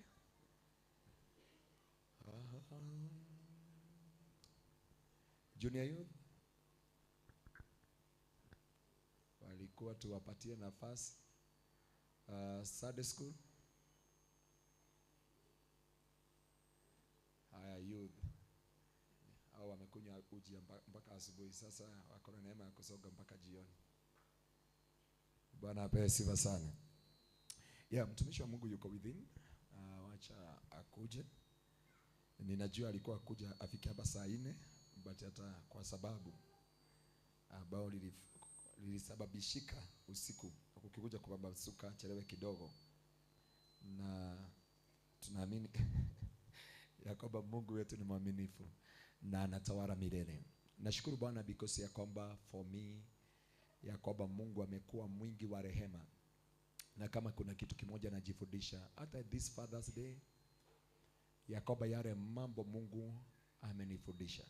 Junior youth walikuwa tuwapatie nafasi. Sunday school. Haya youth. Hao wamekunywa uji mpaka asubuhi, sasa wako na neema ya kusoga mpaka jioni. Bwana apewe sifa sana. Yeah, mtumishi wa Mungu yuko within. Wacha akuje. Ninajua alikuwa akuja afike hapa saa 4, but hata kwa sababu ambao lilisababishika usiku ukikuja kupambazuka chelewe kidogo, na tunaamini ya kwamba Mungu wetu ni mwaminifu na anatawala milele. Nashukuru Bwana because ya kwamba for me ya kwamba Mungu amekuwa mwingi wa rehema, na kama kuna kitu kimoja najifundisha hata this Father's Day ya kwamba yale mambo Mungu amenifundisha.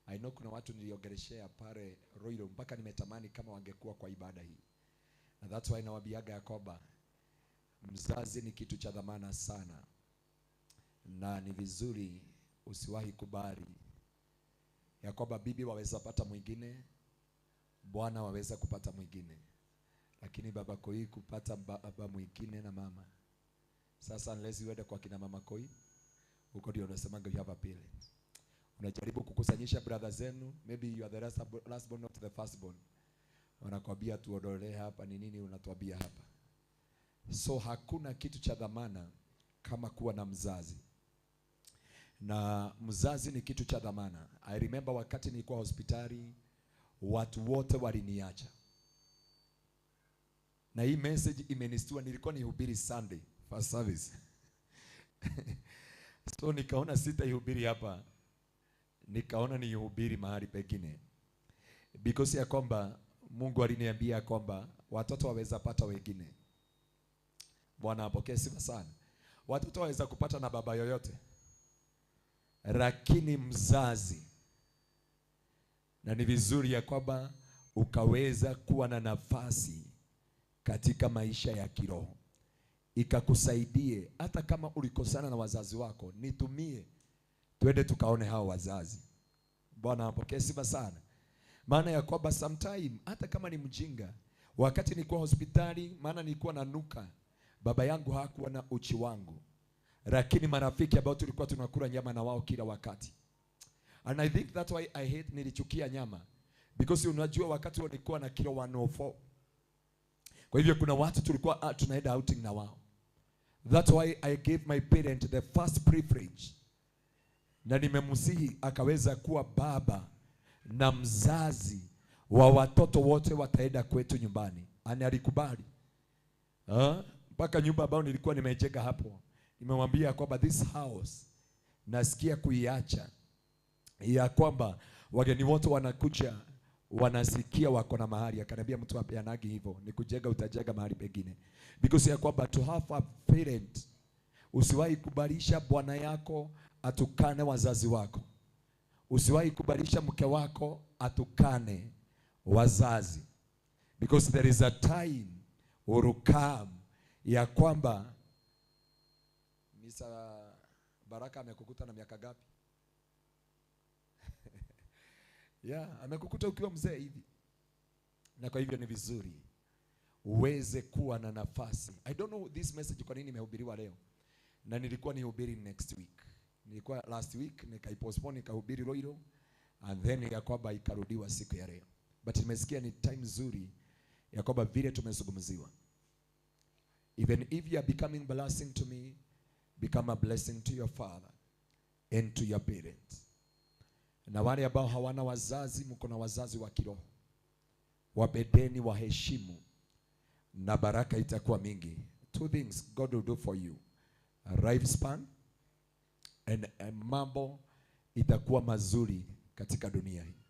I know kuna watu niliongeleshea pale Roiro mpaka nimetamani kama wangekuwa kwa ibada hii. Na that's why nawaambiaga ya kwamba mzazi ni kitu cha dhamana sana, na ni vizuri usiwahi kubali ya kwamba bibi waweza pata mwingine, bwana waweza kupata mwingine, lakini baba koi kupata baba mwingine na mama. Sasa unless uende kwa kina mama koi, huko ndio unasema you have a parent. Unajaribu kukusanyisha brother zenu, maybe you are the last born not the first born. Wanakuambia tuondolee hapa, ni nini unatuambia hapa? So hakuna kitu cha dhamana kama kuwa na mzazi. Na mzazi ni kitu cha dhamana. I remember wakati nilikuwa hospitali, watu wote waliniacha. Na hii message imenistua, nilikuwa nihubiri Sunday first service. So nikaona sitaihubiri hapa. Nikaona nihubiri mahali pengine. Because ya kwamba Mungu aliniambia kwamba watoto waweza pata wengine. Bwana apokee sifa sana. Watoto waweza kupata na baba yoyote. Lakini mzazi, na ni vizuri ya kwamba ukaweza kuwa na nafasi katika maisha ya kiroho, ikakusaidie hata kama ulikosana na wazazi wako, nitumie twende tukaone hao wazazi. Bwana apokee sifa sana. Maana ya kwamba sometime hata kama ni mjinga, wakati nilikuwa hospitali, maana nilikuwa nanuka, baba yangu hakuwa na uchi wangu, lakini marafiki ambao tulikuwa tunakula nyama na wao kila wakati. And I think that's why I hate, nilichukia nyama. Because unajua wakati nilikuwa na kilo 104. Kwa hivyo kuna watu tulikuwa tunaenda outing na wao. That's why I gave my parent the first privilege. Na nimemsihi akaweza kuwa baba na mzazi wa watoto wote wataenda kwetu nyumbani. Ani alikubali. Mpaka nyumba ambayo nilikuwa nimejenga hapo, nimemwambia kwamba this house nasikia kuiacha, ya kwamba wageni wote wanakuja wanasikia wako na mahali. Akaniambia mtu apeanagi hivyo, ni kujenga utajenga mahali pengine. Because ya kwamba to have a parent, usiwahi kubalisha bwana yako atukane wazazi wako. Usiwahi kubalisha mke wako atukane wazazi. Because there is a time will come ya kwamba Misa Baraka amekukuta na miaka gapi? Yeah, amekukuta ukiwa mzee hivi. Na kwa hivyo ni vizuri uweze kuwa na nafasi. I don't know this message kwa nini imehubiriwa leo. Na nilikuwa nihubiri next week. Nilikuwa last week nikaipostpone nikahubiri Roiro, and then ya kwamba ikarudiwa siku ya leo. But nimesikia ni time nzuri ya kwamba vile tumezungumziwa. Even if you are becoming blessing to me, become a blessing to your father and to your parents. Na wale ambao hawana wazazi, mko na wazazi wa kiroho, wapendeni, waheshimu, na baraka itakuwa mingi. Two things God will do for you: a lifespan and mambo itakuwa mazuri katika dunia hii.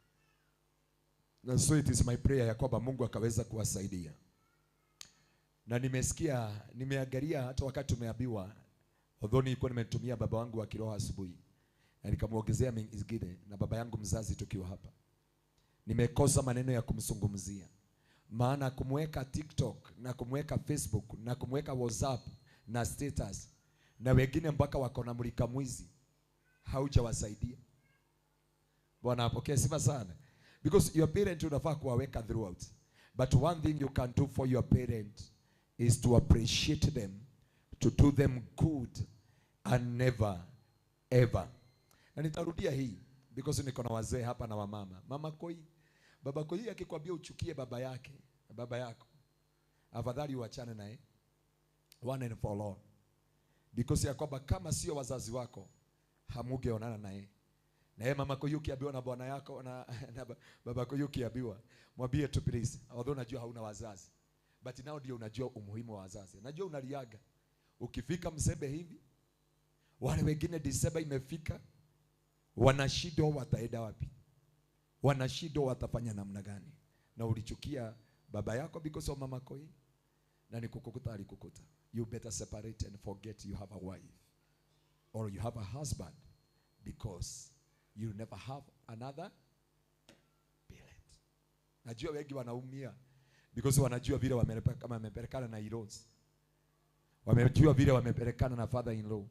Na so it is my prayer ya kwamba Mungu akaweza kuwasaidia. Na nimesikia, nimeangalia hata wakati tumeambiwa, although nilikuwa nimetumia baba wangu wa kiroho asubuhi, na nikamuongezea mingine na baba yangu mzazi tukiwa hapa, nimekosa maneno ya kumzungumzia. Maana kumweka TikTok na kumweka Facebook na kumweka WhatsApp na status, na wengine mpaka wako na mulika mwizi, haujawasaidia. Bwana apokee sifa sana. Because your parent unafaa kuwaweka throughout. But one thing you can do for your parent is to appreciate them, to do them good, and never ever. Na nitarudia hii because niko na wazee hapa na wamama. Mama Koi, baba Koi akikwambia uchukie baba yake, baba yako, afadhali uachane naye one and for all. Because ya kwamba kama sio wazazi wako, hamugeonana naye. Na yeye mama Koi ukiambiwa na bwana yako na baba Koi ukiambiwa, mwambie tu please, although najua hauna wazazi, but now ndio unajua umuhimu wa wazazi. Najua unaliaga. Ukifika Msembe hivi, wale wengine Disemba imefika, wanashindwa wataenda wapi? Wanashindwa watafanya namna gani? Na ulichukia baba yako because of mama Koi, na nikukukuta alikukuta. You better separate and forget you have a wife or you have a husband, because you never have another parent. Najua wengi wanaumia because wanajua vile wamepelekana na in-laws. Wamejua vile wamepelekana na father in law.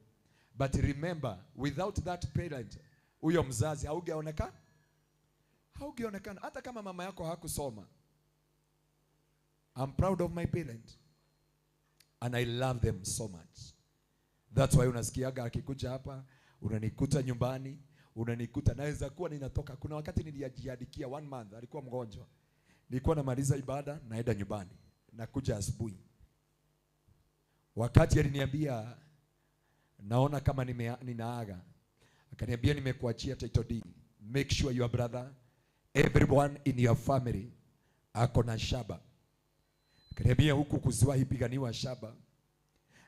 But remember, without that parent, huyo mzazi haugeonekana. Haugeonekana hata kama mama yako hakusoma. I'm proud of my parents and I love them so much. That's why unasikiaga akikuja hapa, unanikuta nyumbani, unanikuta naweza kuwa ninatoka. Kuna wakati nilijiandikia 1 month, alikuwa mgonjwa. Nilikuwa namaliza ibada naenda nyumbani, nakuja asubuhi. Wakati aliniambia naona kama ninaaga, akaniambia nimekuachia title deed. Make sure your brother, everyone in your family ako na shamba. Akaniambia huku kuziwahi piganiwa shaba.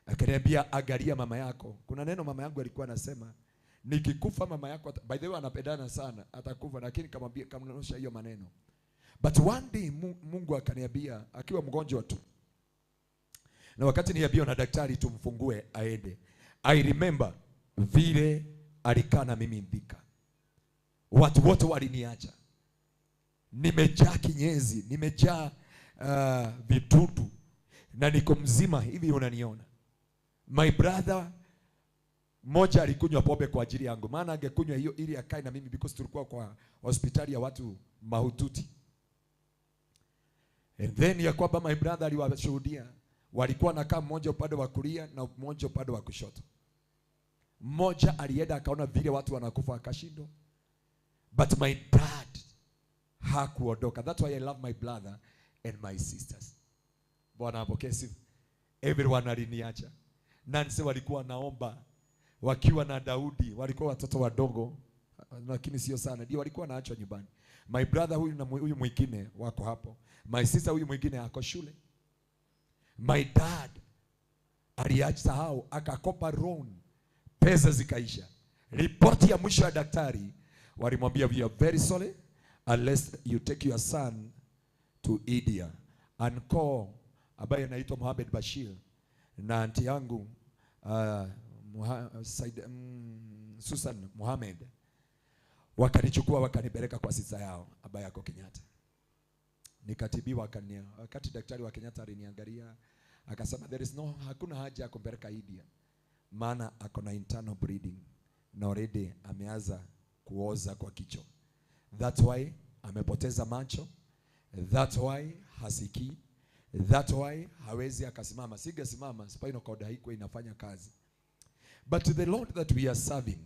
Akaniambia angalia mama yako. Kuna neno mama yangu alikuwa anasema, nikikufa mama yako, by the way anapendana sana, atakufa, lakini kamwambia kamnosha hiyo maneno. But one day Mungu akaniambia akiwa mgonjwa tu. Na wakati niambiwa na daktari tumfungue aende. I remember vile alikaa na mimi Thika. Watu wote waliniacha. Nimejaa kinyezi, nimejaa vidudu na niko mzima hivi unaniona. My brother mmoja alikunywa pombe kwa ajili yangu. Maana angekunywa hiyo ili akae na mimi because tulikuwa kwa hospitali ya watu mahututi. And then ya kwamba my brother aliwashuhudia. Walikuwa nakaa mmoja upande wa kulia na mmoja upande wa kushoto. Mmoja alienda akaona vile watu wanakufa akashindwa. But my dad hakuondoka. That's why I love my brother and my sisters. Bwana apokee sifa. Everyone aliniacha. Nansi walikuwa naomba wakiwa na Daudi, walikuwa watoto wadogo lakini sio sana. Ndio walikuwa naachwa nyumbani. My brother huyu na huyu mwingine wako hapo. My sister huyu mwingine ako shule. My dad aliacha hao akakopa loan. Pesa zikaisha. Ripoti ya mwisho ya daktari walimwambia we are very sorry unless you take your son to India and call ambaye anaitwa Mohamed Bashir na anti yangu Susan Mohamed. Wakanichukua wakanipeleka kwa sisa yao ambaye yako Kenyatta. Nikatibiwa wakati daktari wa Kenyatta aliniangalia akasema hakuna haja ya kumpeleka India. Maana ako na internal bleeding na already ameanza kuoza kwa kichwa. That's why amepoteza macho. That's why hasikii. That's why hawezi akasimama. Singesimama, spinal cord haikuwa inafanya kazi. But the Lord that we are serving.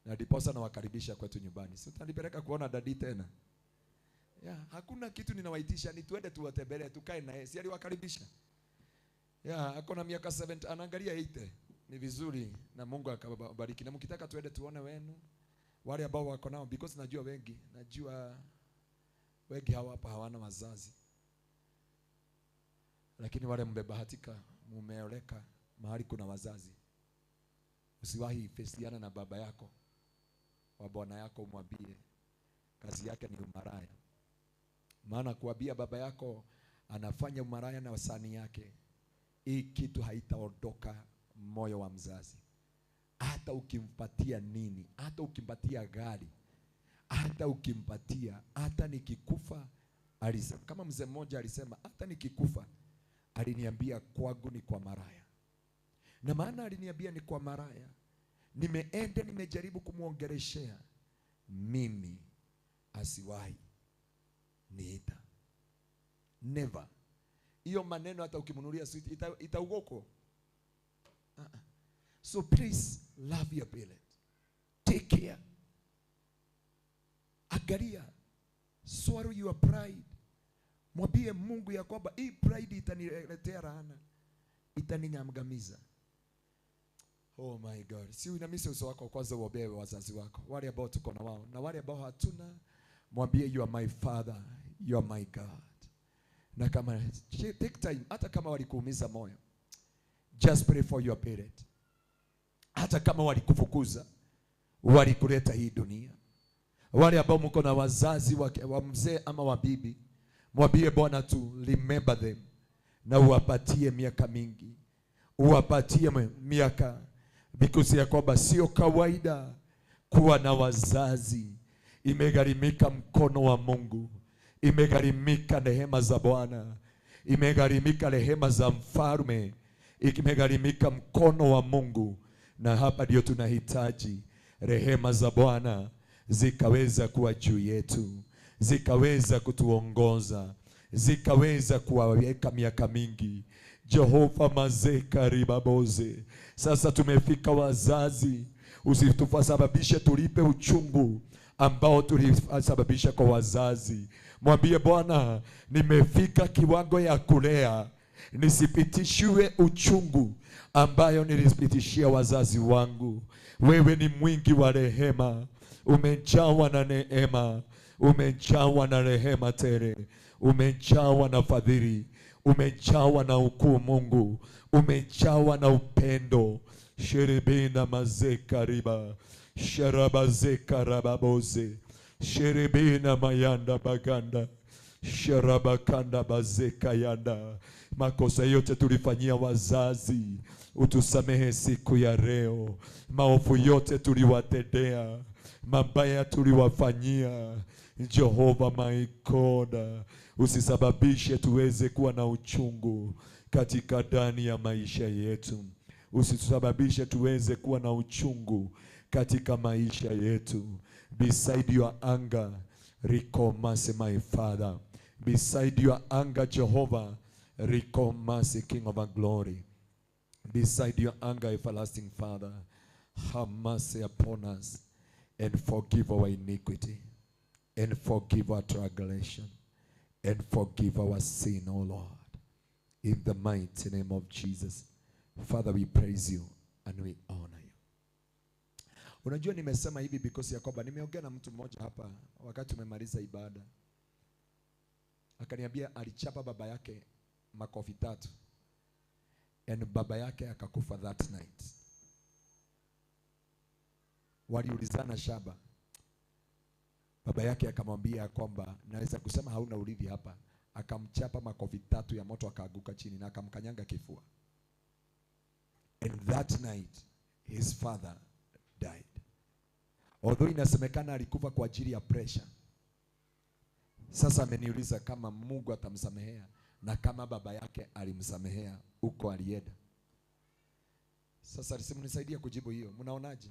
Na diposa na wakaribisha kwetu nyumbani. Si utanipeleka kuona dadi tena. Yeah, hakuna kitu ninawaitisha ni tuende tuwatembelee tukae na yeye. Si aliwakaribisha. Yeah, ako na miaka 70 anaangalia 80. Ni vizuri na Mungu akabariki. Na mkitaka tuende tuone wenu wale ambao wako nao because najua wengi hapa hawana wazazi. Lakini wale mmebahatika mumeoleka mahali kuna wazazi. Usiwahi fesiana na baba yako wa bwana yako umwambie kazi yake ni umaraya. Maana kuambia baba yako anafanya umaraya na wasani yake, hii kitu haitaondoka moyo wa mzazi. Hata ukimpatia nini, hata ukimpatia gari, hata ukimpatia, hata nikikufa, alisema kama mzee mmoja alisema hata nikikufa, aliniambia kwangu ni kwa maraya. Na maana aliniambia ni kwa maraya, nimejaribu kumuongeleshea mimi asiwahi niita. Never. Hiyo maneno hata ukimnunulia sweet itaugoko. So please love your parents. Take care. Angalia. Swallow your pride. Mwambie Mungu ya kwamba hii pride itaniletea laana. Itaniangamiza. Oh my God. Si uinamishe uso wako kwanza uombee wazazi wako. Wale ambao tuko na wao na wale ambao hatuna, mwambie you are my father, you are my God. Na kama take time, hata kama walikuumiza moyo, just pray for your parent. Hata kama walikufukuza, walikuleta hii dunia. Wale ambao mko na wazazi wa mzee ama wa bibi, mwambie Bwana tu remember them na uwapatie miaka mingi. Uwapatie miaka because ya kwamba sio kawaida kuwa na wazazi. Imegharimika mkono wa Mungu. Imegharimika rehema za Bwana. Imegharimika rehema za mfalme. Imegharimika mkono wa Mungu. Na hapa ndio tunahitaji rehema za Bwana zikaweza kuwa juu yetu, zikaweza kutuongoza, zikaweza kuwaweka miaka mingi. Jehova mazeka ribaboze. Sasa tumefika wazazi, usitufasababishe tulipe uchungu ambao tulisababisha kwa wazazi. Mwambie Bwana, nimefika kiwango ya kulea, nisipitishiwe uchungu ambayo nilipitishia wazazi wangu. Wewe ni mwingi wa rehema, umejawa na neema, umejawa na rehema tele. umejawa na fadhili, umejawa na ukuu Mungu, umejawa na upendo. Sherebena mazeka riba, sharabazeka rababoze, sherebena mayanda baganda, sharabakanda bazeka yanda. Makosa yote tulifanyia wazazi, utusamehe siku ya leo. Maovu yote tuliwatendea, mabaya tuliwafanyia, Jehova my God, usisababishe tuweze kuwa na uchungu katika ndani ya maisha yetu. Usisababishe tuweze kuwa na uchungu katika maisha yetu. Beside your anger, recall mercy, my Father. Beside your anger, Jehovah, recall mercy, King of our glory. Beside your anger, everlasting Father, have mercy upon us and forgive our iniquity, and forgive our transgression, and forgive our sin, O Lord. In the mighty name of Jesus. Father, we praise you and we honor you. Unajua nimesema hivi because ya kwamba nimeongea na mtu mmoja hapa wakati tumemaliza ibada. Akaniambia alichapa baba yake makofi 3. And baba yake akakufa that night. Waliulizana shaba. Baba yake akamwambia kwamba naweza kusema hauna urithi hapa. Akamchapa makofi 3 ya moto, akaanguka chini na akamkanyanga kifua. And that night his father died. Although inasemekana alikufa kwa ajili ya pressure. Sasa ameniuliza kama Mungu atamsamehea na kama baba yake alimsamehea huko alienda. Sasa alisema nisaidie kujibu hiyo. Mnaonaje?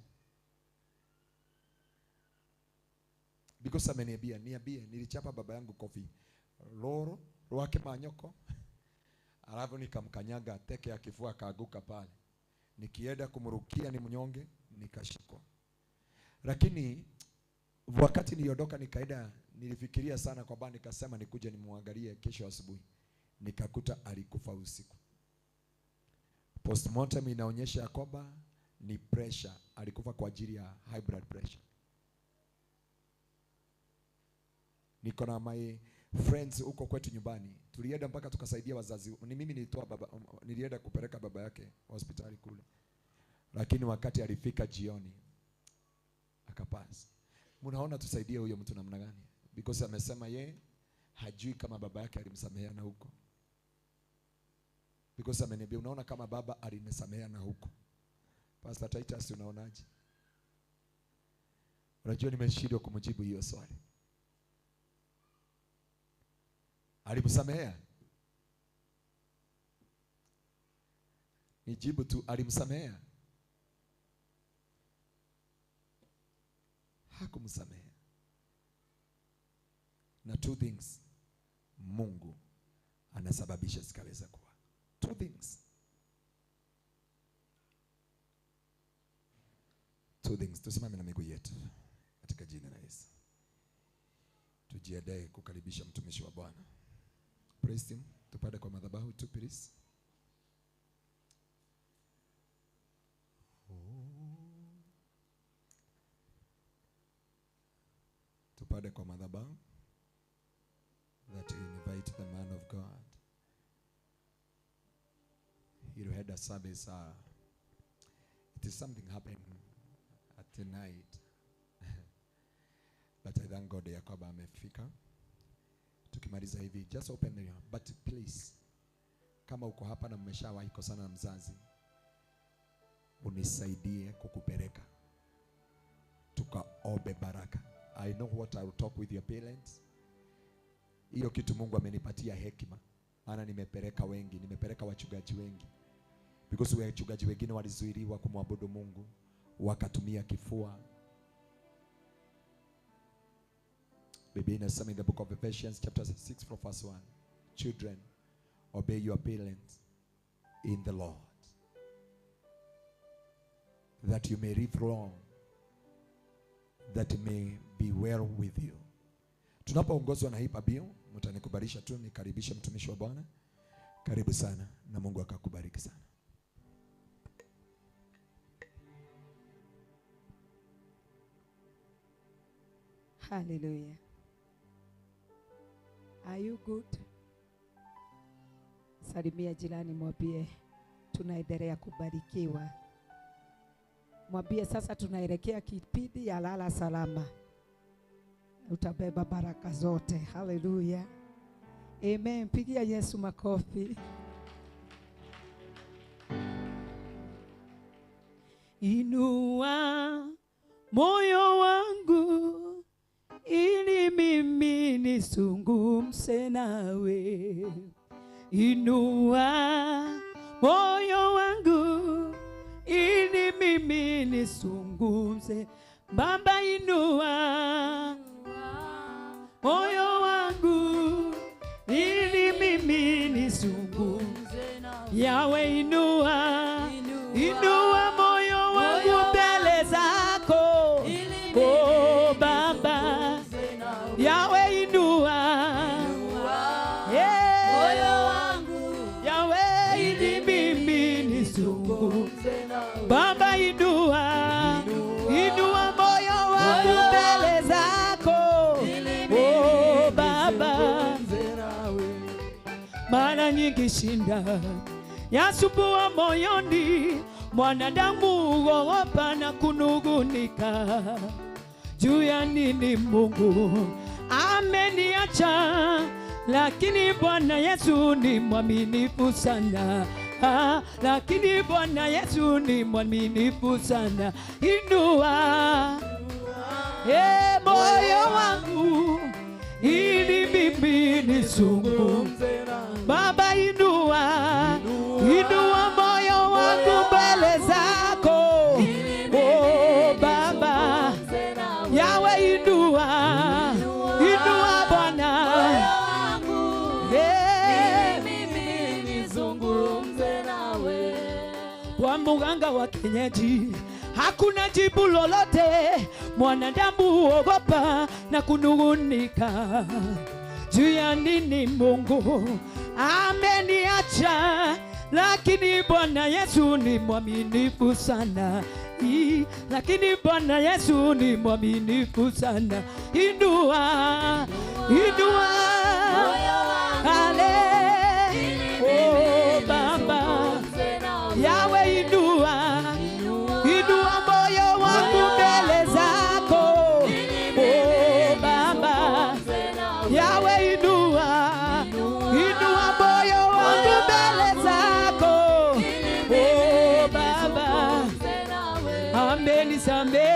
Because ameniambia nilichapa baba yangu kofi loro wake manyoko. Alafu nikamkanyaga teke ya kifua akaanguka pale. Nikienda kumrukia ni mnyonge nikashikwa. Lakini wakati niliondoka nikaenda, nilifikiria sana kwamba nikasema nikuje nimwangalie kesho asubuhi. Nikakuta alikufa usiku. Postmortem inaonyesha kwamba ni pressure, alikufa kwa ajili ya high blood pressure. Niko na my friends huko kwetu nyumbani. Tulienda mpaka tukasaidia wazazi. Ni mimi nilitoa baba, nilienda kupeleka baba yake hospitali kule. Lakini wakati alifika jioni akapasa. Mnaona tusaidie huyo mtu namna gani? Because amesema ye hajui kama baba yake alimsamehea na huko. Because ameniambia unaona kama baba alinisamehea na huko. Pastor Titus unaonaje? Unajua nimeshindwa kumjibu hiyo swali. Alimsamehea? Nijibu tu alimsamehea? Hakumsamehea. Na 2 things Mungu anasababisha zikaweza kuwa. 2 things. 2 things. Tusimame na miguu yetu katika jina la Yesu. Tujiandae kukaribisha mtumishi wa Bwana. Praise him. Tupande kwa madhabahu tu please. Tupande kwa madhabahu. That we invite the man of God. He had a service. It is something happening at the night. But I thank God ya kwamba amefika. Tukimaliza hivi, just open the door. But please, kama uko hapa na mmeshawahi kosana na mzazi, unisaidie kukupeleka tukaombe baraka. I know what I will talk with your parents. Hiyo kitu Mungu amenipatia hekima. Maana nimepeleka wengi, nimepeleka wachungaji wengi. Because wachungaji wengine walizuiliwa kumwabudu Mungu, wakatumia kifua. Biblia inasema in the book of Ephesians chapter 6 from verse 1. Children, obey your parents in the Lord, that you may live long, that it may be well with you. Tunapoongozwa na hii pabio, mtanikubalisha tu nikaribisha mtumishi wa Bwana. Karibu sana na Mungu akakubariki sana. Hallelujah. Are you good? Salimia jirani, mwambie tunaendelea kubarikiwa. Mwambie sasa tunaelekea kipindi ya lala salama. Utabeba baraka zote. Hallelujah. Amen. Pigia Yesu makofi. Inua moyo wangu ili mimi nisungumze nawe. Inua moyo wangu ili mimi nisungumze. Baba, inua moyo wangu ili mimi nisungumze nawe. Yawe, inua moyo wangu mbele zako. Oh Baba, Yawe, inua moyo wangu, Yawe, ili mimi nisungumze nawe. Baba, inua moyo wangu mbele zako. Oh Baba, mara nyingi shinda yasumbua moyoni, mwanadamu huogopa na kunugunika. Juu ya nini Mungu ameniacha? Lakini Bwana Yesu ni mwaminifu sana. Lakini Bwana Yesu ni mwaminifu sana. Inua moyo wangu ili mimi nisungumze. Baba, inua moyo wangu mbele zako. Oh Baba, Yawe, inua Bwana mimi nizungumze nawe. Kwa mganga wa kienyeji hakuna jibu lolote, mwanadamu huogopa na kunugunika. Juu ya nini Mungu ameniacha? Lakini Bwana Yesu ni mwaminifu sana. Lakini Bwana Yesu ni mwaminifu sana. Inua ale. Oh Baba, Yawe, inua moyo wangu mbele zako. Oh Baba, Yawe, inua moyo wangu mbele zako. Oh Baba, amenisamehe.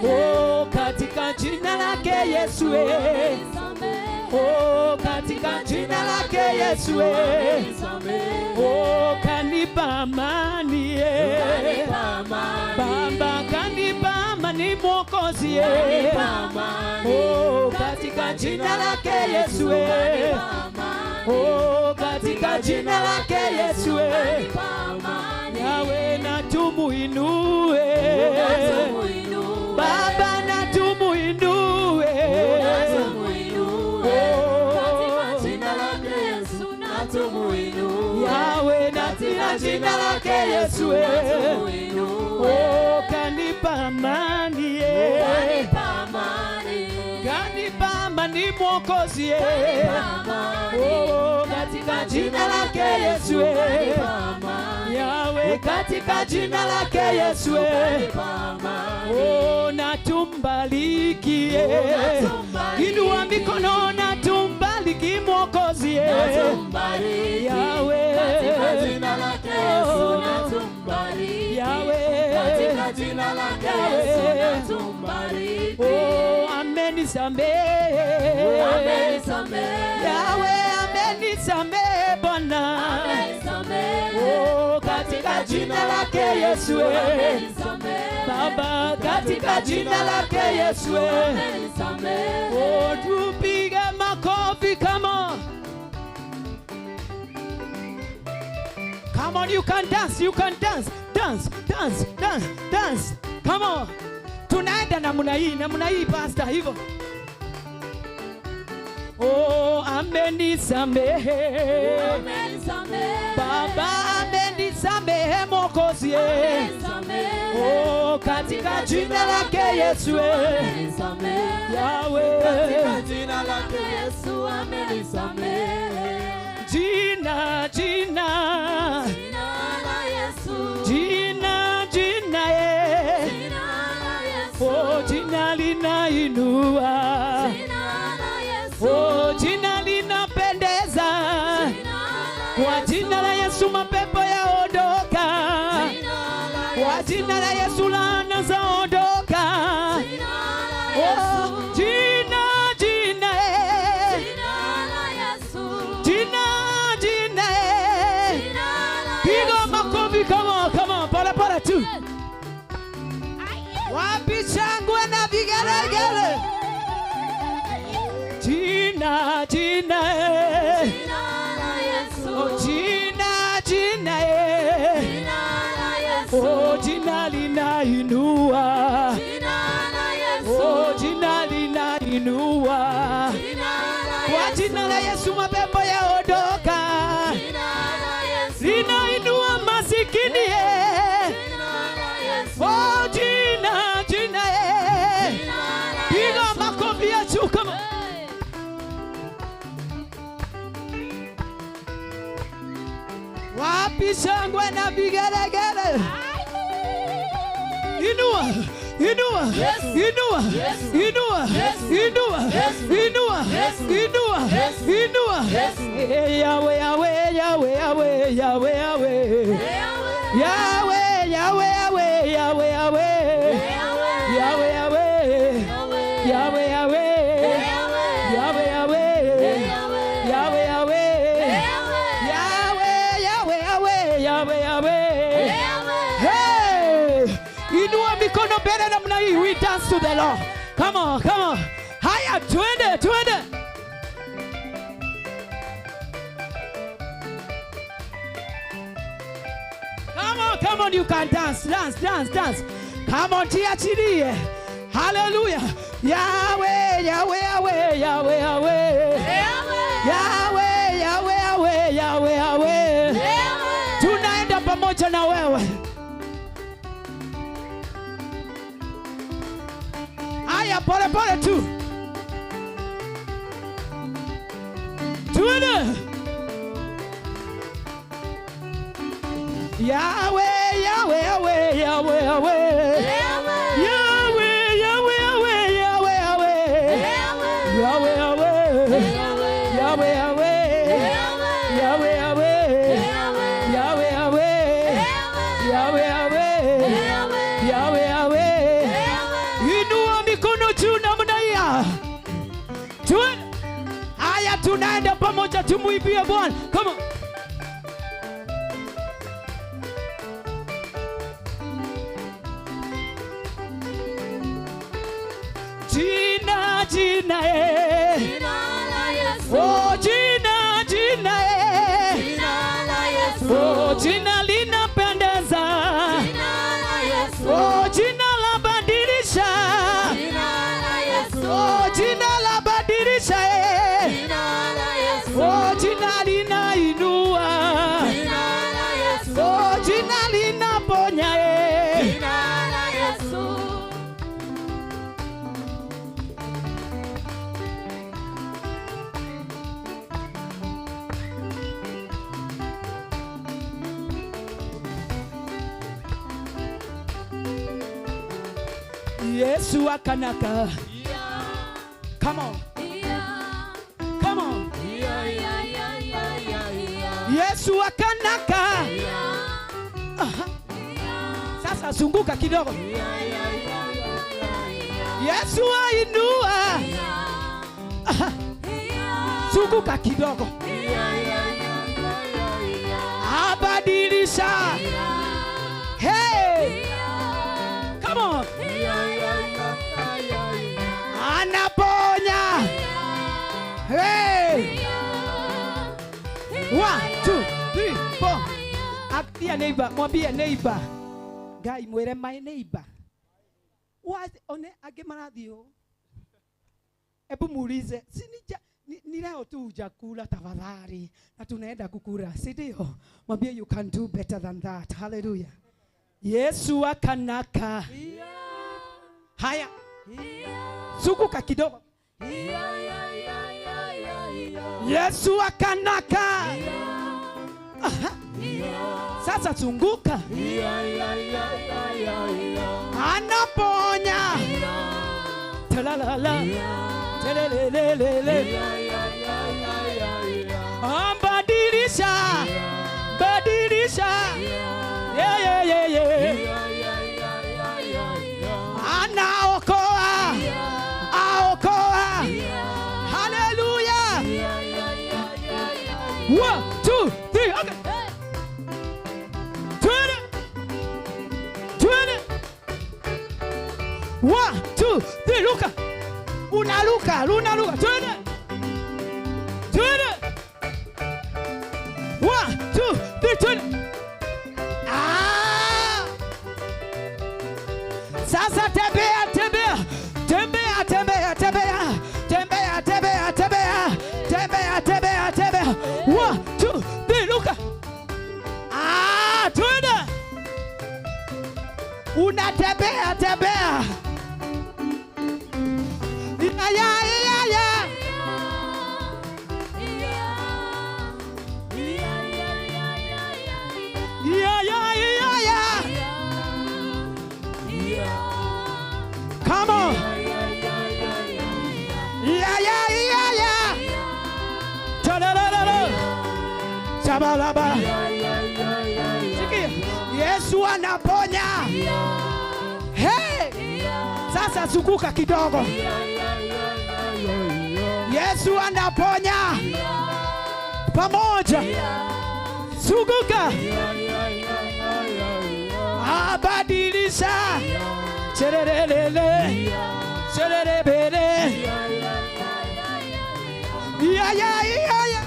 Oh, katika jina lake Yesu. Oh, katika jina lake Yesu. Oh, kanipa amani. Baba, kanipa amani Mwokozi. Oh, katika jina lake Yesu. Oh, katika jina lake Yesu. Yawe, na tumuinue Baba, na tumuinue. Yawe, na jina lake Yesu. Oh, kanipa amani. Kanipa amani Mwokozi. Oh, katika jina lake Yesu. Yawe, katika jina lake Yesu. Oh, na tumbariki. Inua mikono na tumbariki Mwokozi. Yawe, katika jina lake Yesu natumbariki. Yawe, katika jina lake Yesu natumbariki. Oh, amenisamehe. Yawe, amenisamehe Bwana. Oh, katika jina lake Yesu. Baba, katika jina lake Yesu. Oh, tupige makofi. Come on. Come on, you can dance, you can dance. Dance, dance, dance, dance. Come on. Tunaenda namna hii pastor hivyo. Oh, amenisamehe. Baba, amenisamehe. amenisamehe Mwokozi. Oh, katika jina lake Yesu. Yahweh, Katika jina lake Yesu amenisamehe. jina, jina, Jina la Yesu. jina, jina, Jina la Yesu. oh, jina linainua, Jina la Yesu. oh, jina linapendeza. Kwa jina la Yesu mapepo yaondoka, kwa jina la Yesu laana zaondoka. Oh, jina, jina, jina, jina, piga makofi, kama para tu. Wapi shangwe na vigelegele? Jina, jina, oh, jina, jina, oh, jina linainua, oh, jina linainua. Kwa jina la Yesu mapepo yaondoka, linainua masikini. Oh, jina, jina, piga makofi ya juu kama. Wapi shangwe na vigelegele? Inua, inua, inua, inua, inua, inua, inua, inua. Yahweh, Yahweh, Yahweh, Yahweh, Yahweh, Yahweh. Yahweh, Yahweh, Yahweh, Yahweh, Yahweh. Yahweh, Yahweh. Yahweh, Yahweh. Yahweh, Yahweh. Yahweh, Yahweh. Yahweh, Yahweh, Yahweh, Yahweh. Hey! Inua mikono mbele namna hii. We dance to the Lord. Come on, come on. Haya, twende, twende. Come on, you can dance, dance, dance, dance. Come on, jiachilie. Hallelujah. Yahweh, Yahweh, Yahweh, Yahweh, Yahweh. Yahweh, Yahweh, Yahweh, Yahweh, Yahweh. Tunaenda pamoja na wewe. Haya, pole pole tu. Tuende. Yahweh, Yahweh, Yahweh, Yahweh, Yahweh. Yahweh, Yahweh, Yahweh, Yahweh, Yahweh. Yahweh, Yahweh. Yahweh, Yahweh. Yahweh, Yahweh. Yahweh, Yahweh. Yahweh, Yahweh. Yahweh, Yahweh. Inua mikono juu namna hiyo. Haya, tunaenda pamoja tumuimbie Bwana. Come on. Jina, jina, oh, jina, jina, oh, jina linapendeza, oh, jina la badilisha, oh, jina la badilisha, oh, jina linainua, oh, jina linaponya. Yesu akanaka. Come on. Come on. Yesu akanaka. Sasa zunguka kidogo. Yesu ainua. Zunguka kidogo. Abadilisha. Hey. Come on. Anaponya. Hey. 1, 2, 3, 4. Akia neighbor, mwambie neighbor. Gai mwere my neighbor. What one age marathio. Ebu muulize, ni leo tu hujakula tafadhali na tunaenda kukula, si ndio? Mwambie you can do better than that. Hallelujah. Yesu akanaka. Haya. Sukuka kidogo. Yesu akanaka. Sasa zunguka. Anaponya. Talalala. Telelelelele. Ambadilisha. Badilisha. Yeah. Anaokoa. Aokoa. Hallelujah. 1, 2, 3. Okay. 20. 1, 2, 3. Luka. Unaluka. 20. 1, 2, 3. 20. Sasa tembea. 1, 2, 3. Luka. Twende. Unatembea. Come on. Shabalaba. Yesu anaponya. Hey! Sasa zunguka kidogo. Yesu anaponya. Pamoja. Zunguka. Abadilisha. Cherelele. Cherelebele. Ya.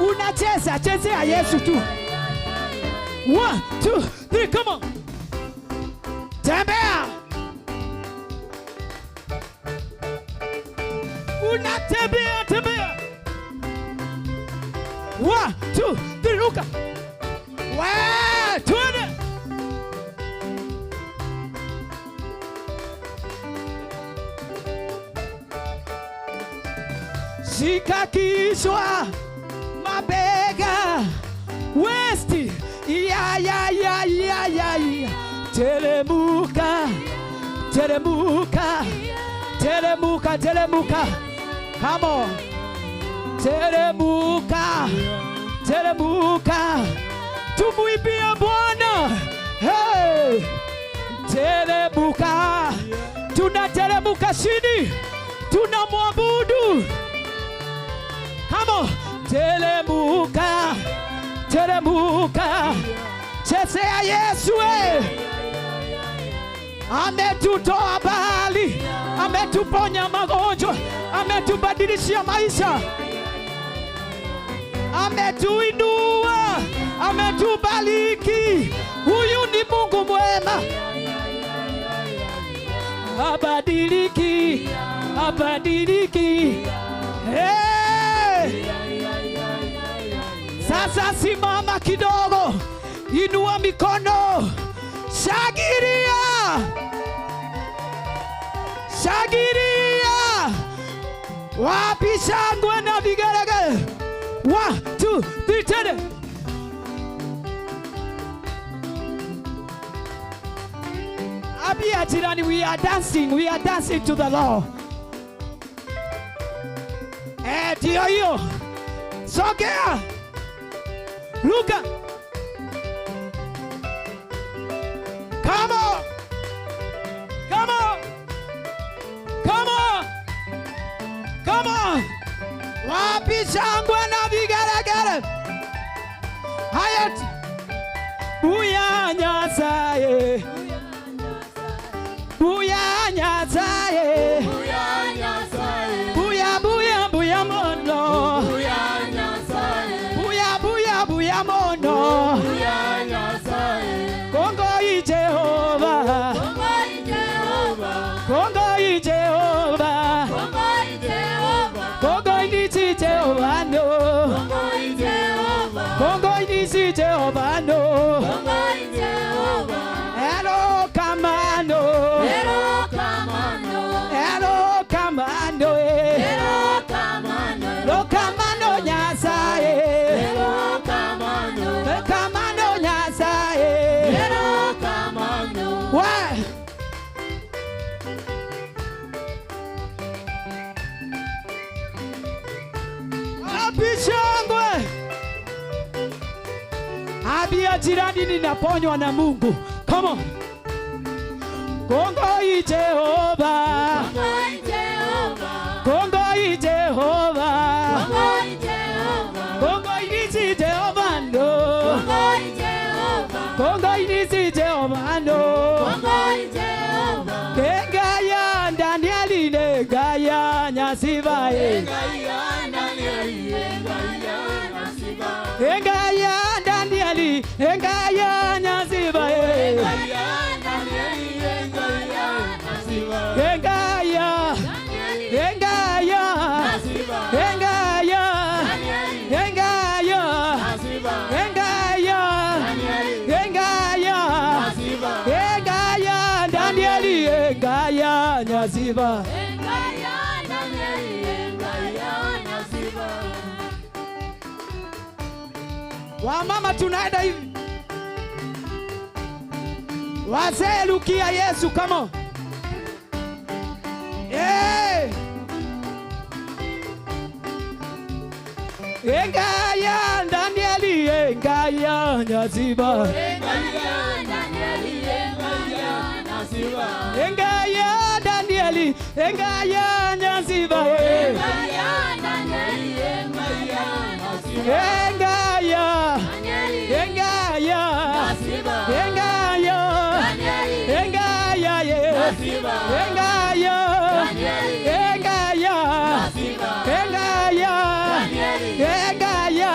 Unachezea Yesu tu. 1, 2, 3, come on. Tembea. Unatembea. 1, 2, 3, Luka. Twende. Shika kichwa. Mabega. West. Ya. Telemuka. Come on. Telemuka. Tumuimbie Bwana. Hey. Telemuka. Tunatelemuka chini. Tunamwabudu. Come on. Telemuka. Chezea Yesu. Ametutoa mbali. Ametuponya magonjwa. Ametubadilishia maisha. Ametuinua. Ametubariki. Huyu ni Mungu mwema. Abadiliki. Hey! Sasa simama kidogo. Inua mikono. Shagiria. Wapi shangwe na vigelegele? 1, 2, 3, tende. Abia jirani, we are dancing to the Lord. Ndio hiyo. Sogea. Luka. Come on. Wapi shangwe na vigelegele? Hayat. Buya nyasaye. Buya mono. Buya mono. Kongo i Jehova. Ambia jirani ninaponywa na Mungu. Come on. Kongoi Jehova. Kongoi Jehova. Kongoi Jehova. Kongoi Jehova. Kongoi nisi Jehova ndo. Kongoi Jehova. Kongoi nisi Jehova ndo. Kongoi Jehova. Kengaya Danieli negaya nyasiba e. Kengaya Danieli negaya nyasiba. Kengaya Danieli negaya nyasiba e. Kengaya Danieli negaya nyasiba. Kengaya Kengaya Kengaya Kengaya Kengaya Kengaya Kengaya Danieli Kengaya nyasiba. Kengaya Danieli negaya nyasiba. Wamama tunaenda hivi. Wazee lukia Yesu, come on. Hey. Engaya Danieli engaya nyasiba. Kengaya Danieli negaya nyasiba. Engaya Danieli engaya nyasiba. Kengaya Danieli negaya nyasiba. Engaya Danieli engaya nyasiba. engaya Danieli engaya nyasiba. engaya Danieli engaya nyasiba. engaya Danieli engaya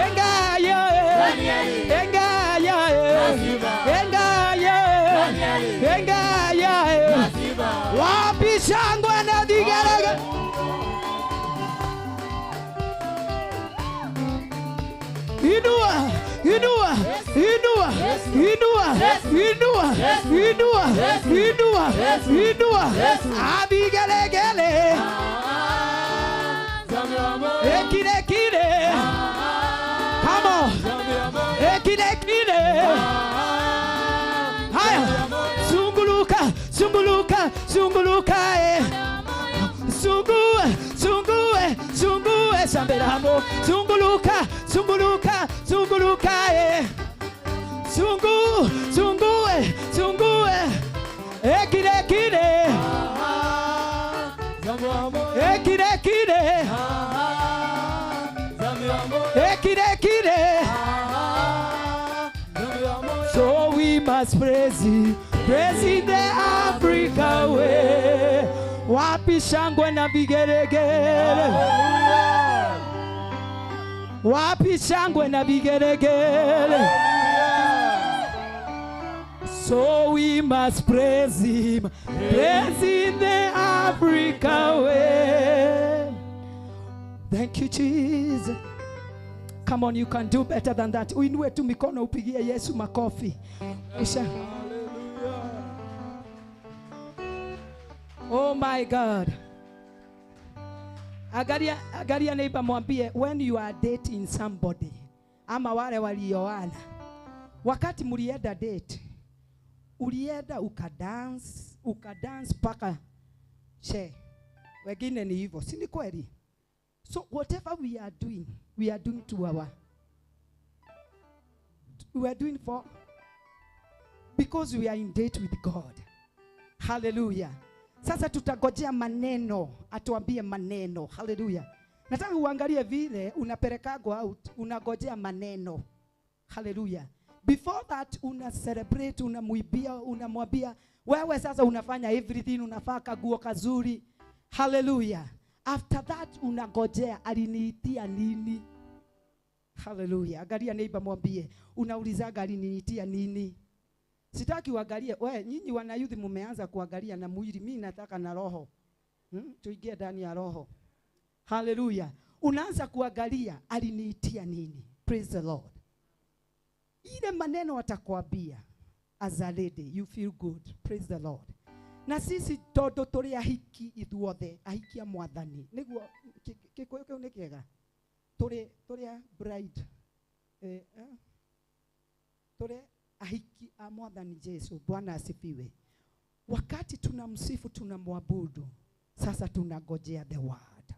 engaya Danieli engaya nyasiba. engaya Danieli engaya nyasiba. wapi shangwe na vigelegele. Inua, inua, inua, inua, inua, inua, inua, inua. Abigelegele. Ekile kile. Come on. Ekile kile. Haya. Zunguluka, zunguluka, zunguluka. Zungue, zungue, zungue sambelamo. Zunguluka, zunguluka, zunguluka. Zungu, zungue, zungue. Ekile kile. Ekile kile. Ekile kile. So we must praise Him, praise in the Africa way. Wapi shangwe na vigelegele. Wapi shangwe na vigelegele. So we must praise Him, praise in the Africa way. Thank you, Jesus. Come on, you can do better than that. Uinue tu mikono upigie Yesu makofi. Usha. Oh my God. Agaria neighbor mwambie, when you are dating somebody, ama wale walioana, wakati mulienda date, ulienda ukadance paka wengine ni hivyo, si ni kweli? So whatever we are doing for, because we are in date with God. Hallelujah. Sasa tutagojea maneno, atuambie maneno. Hallelujah. Nataka uangalie vile unapelekagwa out, unagojea maneno. Hallelujah. Before that una celebrate, unamuibia, unamwambia wewe sasa unafanya everything, unafaa kaguo kazuri. Hallelujah. After that unagojea aliniitia nini? Hallelujah. Angalia neighbor mwambie, unaulizaga aliniitia nini? Sitaki uangalie, nyinyi wana youth mumeanza kuangalia na mwili, mimi nataka na roho. Tuingie ndani ya roho. Hallelujah. Unaanza kuangalia aliniitia nini? Praise the Lord. Ile maneno atakwambia as a lady, you feel good. Praise the Lord. Na sisi todo turi ahiki ithuothe, ahiki a mwathani. Niguo kikoyo kiu ni kiega. Turi bride. Turi ahiki a mwathani Yesu. Bwana asifiwe. Wakati tunamsifu, tunamwabudu, sasa tunagojea the word.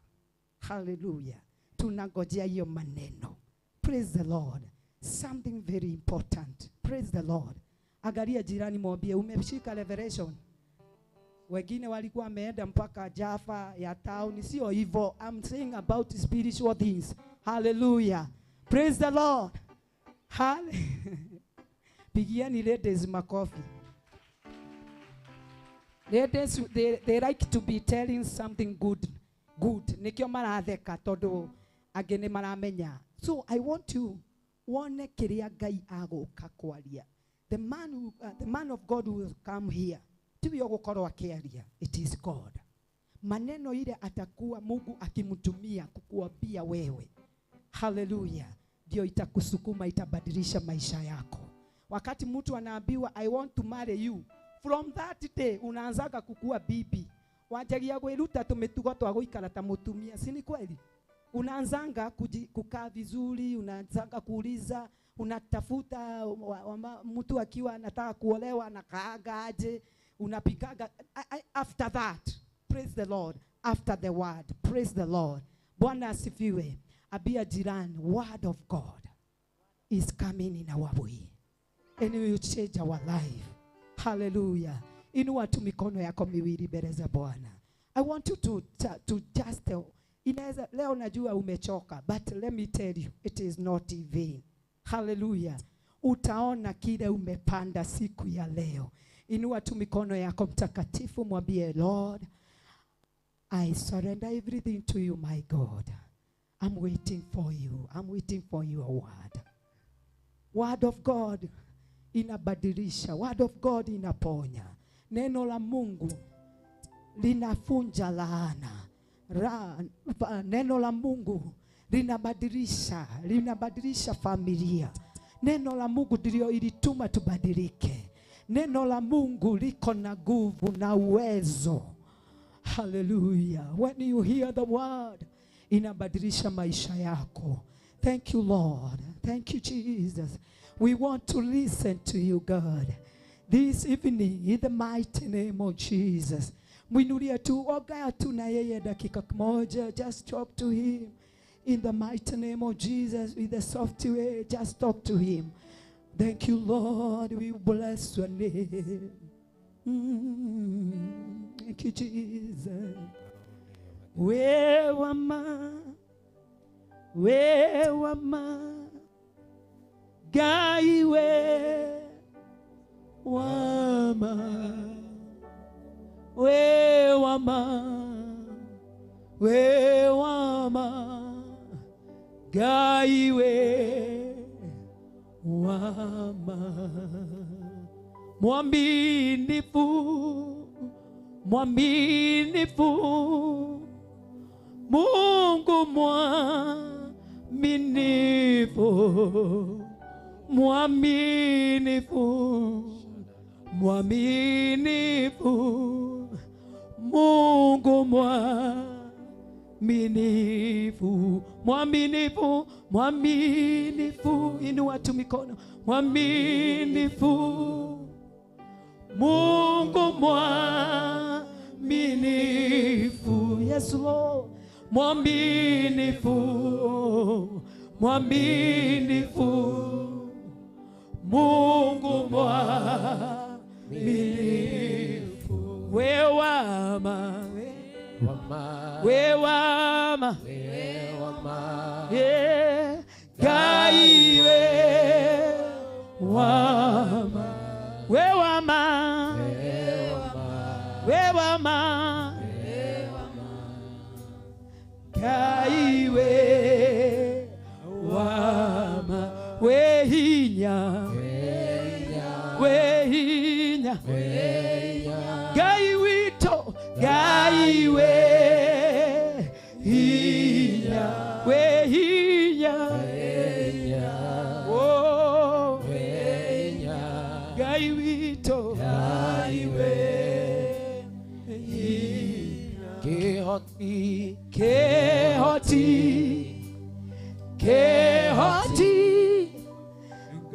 Hallelujah. Tunagojea hiyo maneno. Praise the Lord. something very important. Praise the Lord. Angalia jirani mwambie umeshika revelation. Wengine walikuwa wameenda mpaka Jaffa ya town, sio hivyo. I'm saying about spiritual things. Hallelujah. Praise the Lord. Pigiani ladies makofi. Ladies, they like to be telling something good. Nikio maratheka todo agene maramenya. So I want to one kiria Ngai agoka kwaria. The man of God who will come here. Tiyo gukorwo akiaria. It is God. Maneno ile atakuwa Mungu akimtumia kukuambia wewe. Hallelujah. Ndio itakusukuma, itabadilisha maisha yako. Wakati mtu anaambiwa I want to marry you, from that day unaanzaga kukua bibi. Wajagia kweruta tumetugo twa guikara ta mutumia, si ni kweli? Unaanzanga kukaa vizuri, unaanzanga kuuliza, unatafuta mtu akiwa anataka kuolewa anakaaga aje, unapikaga. After that, praise the Lord. After the word, praise the Lord. Bwana asifiwe. Abia jirani, word of God is coming in our way. And it will change our life. Hallelujah. Inua tu mikono yako miwili mbele za Bwana. I want you to just tell. Inaweza leo najua umechoka, but let me tell you, it is not in vain. Hallelujah. Utaona kile umepanda siku ya leo. Inua tu mikono yako mtakatifu, mwambie Lord, I surrender everything to you, my God. I'm waiting for you. I'm waiting for your word. Word of God inabadilisha. Word of God inaponya. Neno la Mungu linafunja laana. Neno la Mungu linabadilisha familia. Neno la Mungu ndio ilituma tubadilike. Neno la Mungu liko na nguvu na uwezo. Hallelujah. When you hear the word, inabadilisha maisha yako. Thank you, Lord. Thank you, Jesus. We want to listen to you, God. This evening, in the mighty name of Jesus. Mwinulia tu, oga tu na yeye dakika moja. Just talk to him. In the mighty name of Jesus, with the soft way, just talk to him. Thank you, Lord. We bless your name. Thank you, Jesus. Wewama Gaiwe wama Gaiwe wama mwaminifu Mungu mwaminifu Mungu mwaminifu inua tu mikono mwaminifu Mungu mwaminifu yes Lord mwaminifu Mungu mwaminifu wewama yeah Gaiwe wama Gaiwe wama wehinya Gaiwito Gaiwe hinya oh Gaiwito Kehoti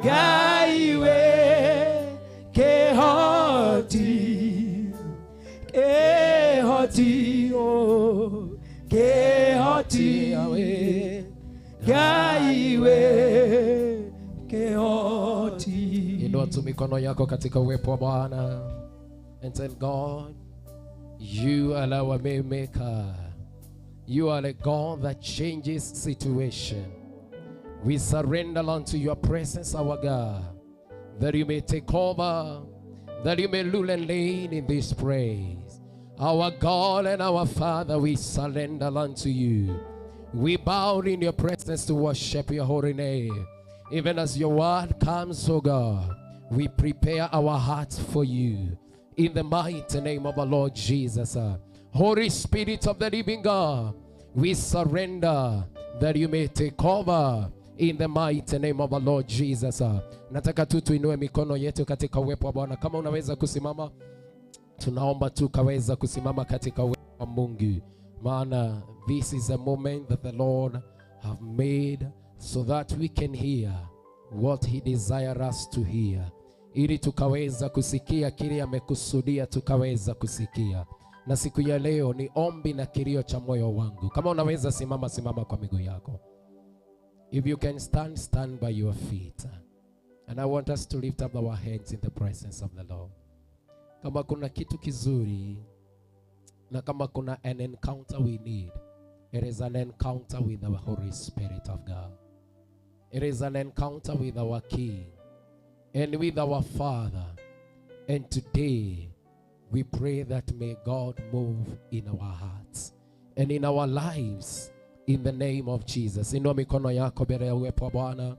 Gaiwe Kehoti oh Kehoti Gaiwe Inua tu mikono yako katika uwepo wa Bwana and tell God, you are our maker. You are a God that changes situation. We surrender unto your presence, our God, that you may take over, that you may rule and reign in this place. Our God and our Father, we surrender unto you. We bow in your presence to worship your holy name. Even as your word comes, O God, we prepare our hearts for you. In the mighty name of our Lord Jesus. Holy Spirit of the living God, we surrender that you may take over. In the mighty name of our Lord Jesus. Nataka tu tuinue mikono yetu katika uwepo wa Bwana. Kama unaweza kusimama, tunaomba tu kaweza kusimama katika uwepo wa Mungu. Maana this is a moment that the Lord have made so that we can hear what he desires us to hear. Ili tukaweza kusikia kile amekusudia tukaweza kusikia. Na siku ya leo ni ombi na kilio cha moyo wangu. Kama unaweza simama, simama kwa miguu yako. If you can stand, stand by your feet. And I want us to lift up our heads in the presence of the Lord. Kama kuna kitu kizuri, na kama kuna an encounter we need, it is an encounter with the Holy Spirit of God. It is an encounter with our King and with our Father. And today, we pray that may God move in our hearts and in our lives. In the name of Jesus. Inua mikono yako mbele ya uwepo wa Bwana.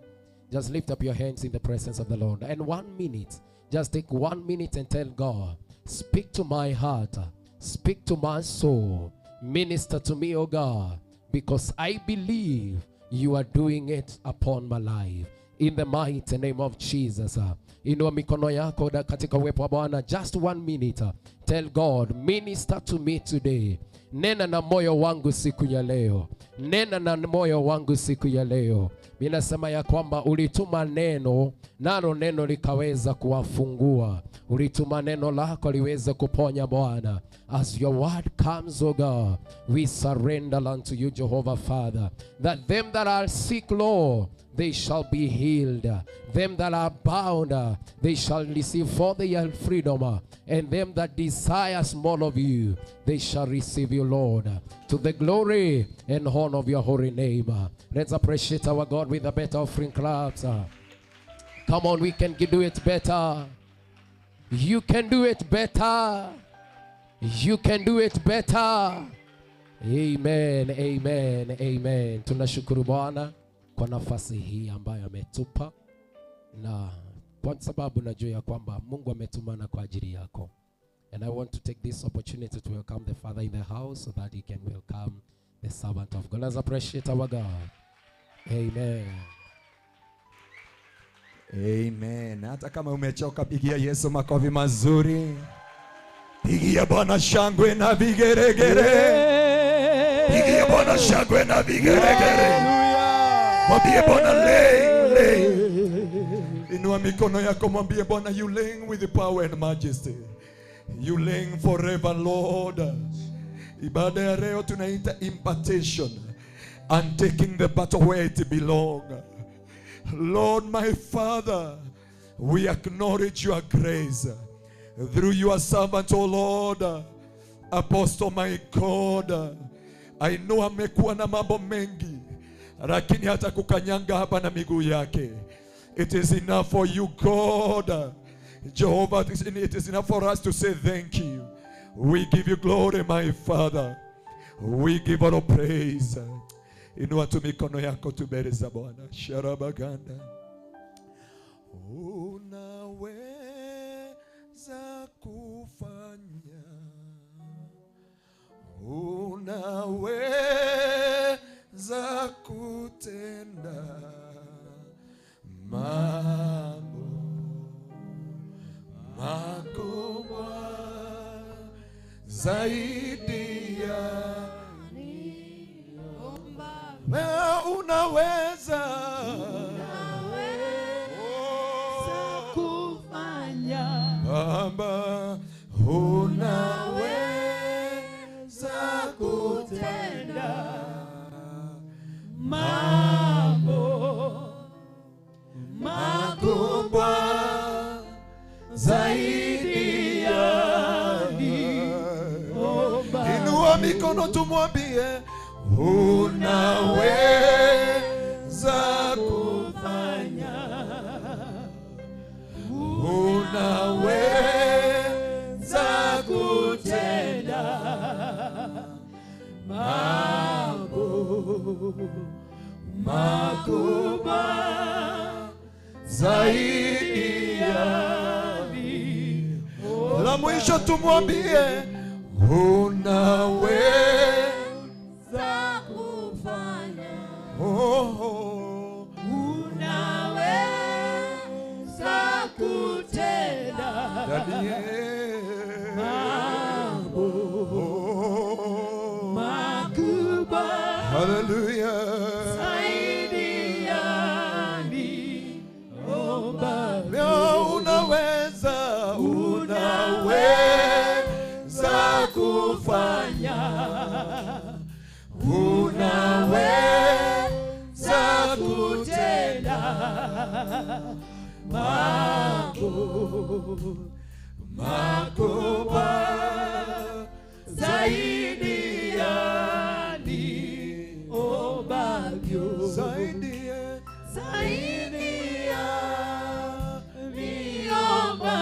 Just lift up your hands in the presence of the Lord. And 1 minute, just take 1 minute and tell God, speak to my heart, speak to my soul, minister to me, oh God, because I believe you are doing it upon my life. In the mighty name of Jesus. Inua mikono yako katika uwepo wa Bwana. Just 1 minute. Tell God, minister to me today. Nena na moyo wangu siku ya leo. Nena na moyo wangu siku ya leo. Minasema ya kwamba ulituma neno, nalo neno likaweza kuwafungua. Ulituma neno lako liweze kuponya Bwana. As your word comes, O God, we surrender unto you, Jehovah Father, that them that are sick, Lord, they shall be healed. Them that are bound, they shall receive for their freedom. And them that desires more of you, they shall receive you, Lord, to the glory and honor of your holy name. Let's appreciate our God with a better offering claps. Come on, we can do it better. You can do it better. You can do it better. Amen, amen, amen. Tunashukuru Bwana kwa nafasi hii ambayo ametupa, na kwa sababu najua ya kwamba Mungu ametumana kwa ajili yako. And I want to take this opportunity to welcome the Father in the house so that he can welcome the servant of God. Let's appreciate our God. Amen. Amen. Hata kama umechoka, pigia Yesu makofi mazuri. Pigia Bwana shangwe na vigeregere. Pigia Bwana shangwe na vigeregere. Mwambie Bwana lay. Inua mikono yako, mwambie Bwana, you laying with the power and majesty. You laying forever, Lord. Ibada ya leo tunaita impartation, and taking the battle where it belongs. Lord, my Father, we acknowledge your grace through your servant, oh Lord, Apostle, my God. I know amekuwa na mambo mengi, lakini hata kukanyanga hapa na miguu yake. It is enough for you, God. Jehovah, it is enough for us to say thank you. We give you glory, my Father. We give all praise. Inua tu mikono yako mbele za Bwana. Sharabaganda. Unaweza kufanya. Unaweza kutenda mambo makubwa zaidi ya unaweza kufanya Baba, unaweza kutenda mambo mikono tumwambie unaweza kufanya, unaweza kutenda mambo makubwa zaidi ya mimi. La mwisho tumwambie unaweza kufanya, unaweza kutenda mambo makubwa. Hallelujah. Zaidi ya niomba. Unaweza, Unaweza kufanya, unaweza kutenda mambo makubwa zaidi ya niomba. zaidi ya Zaidi ya niomba.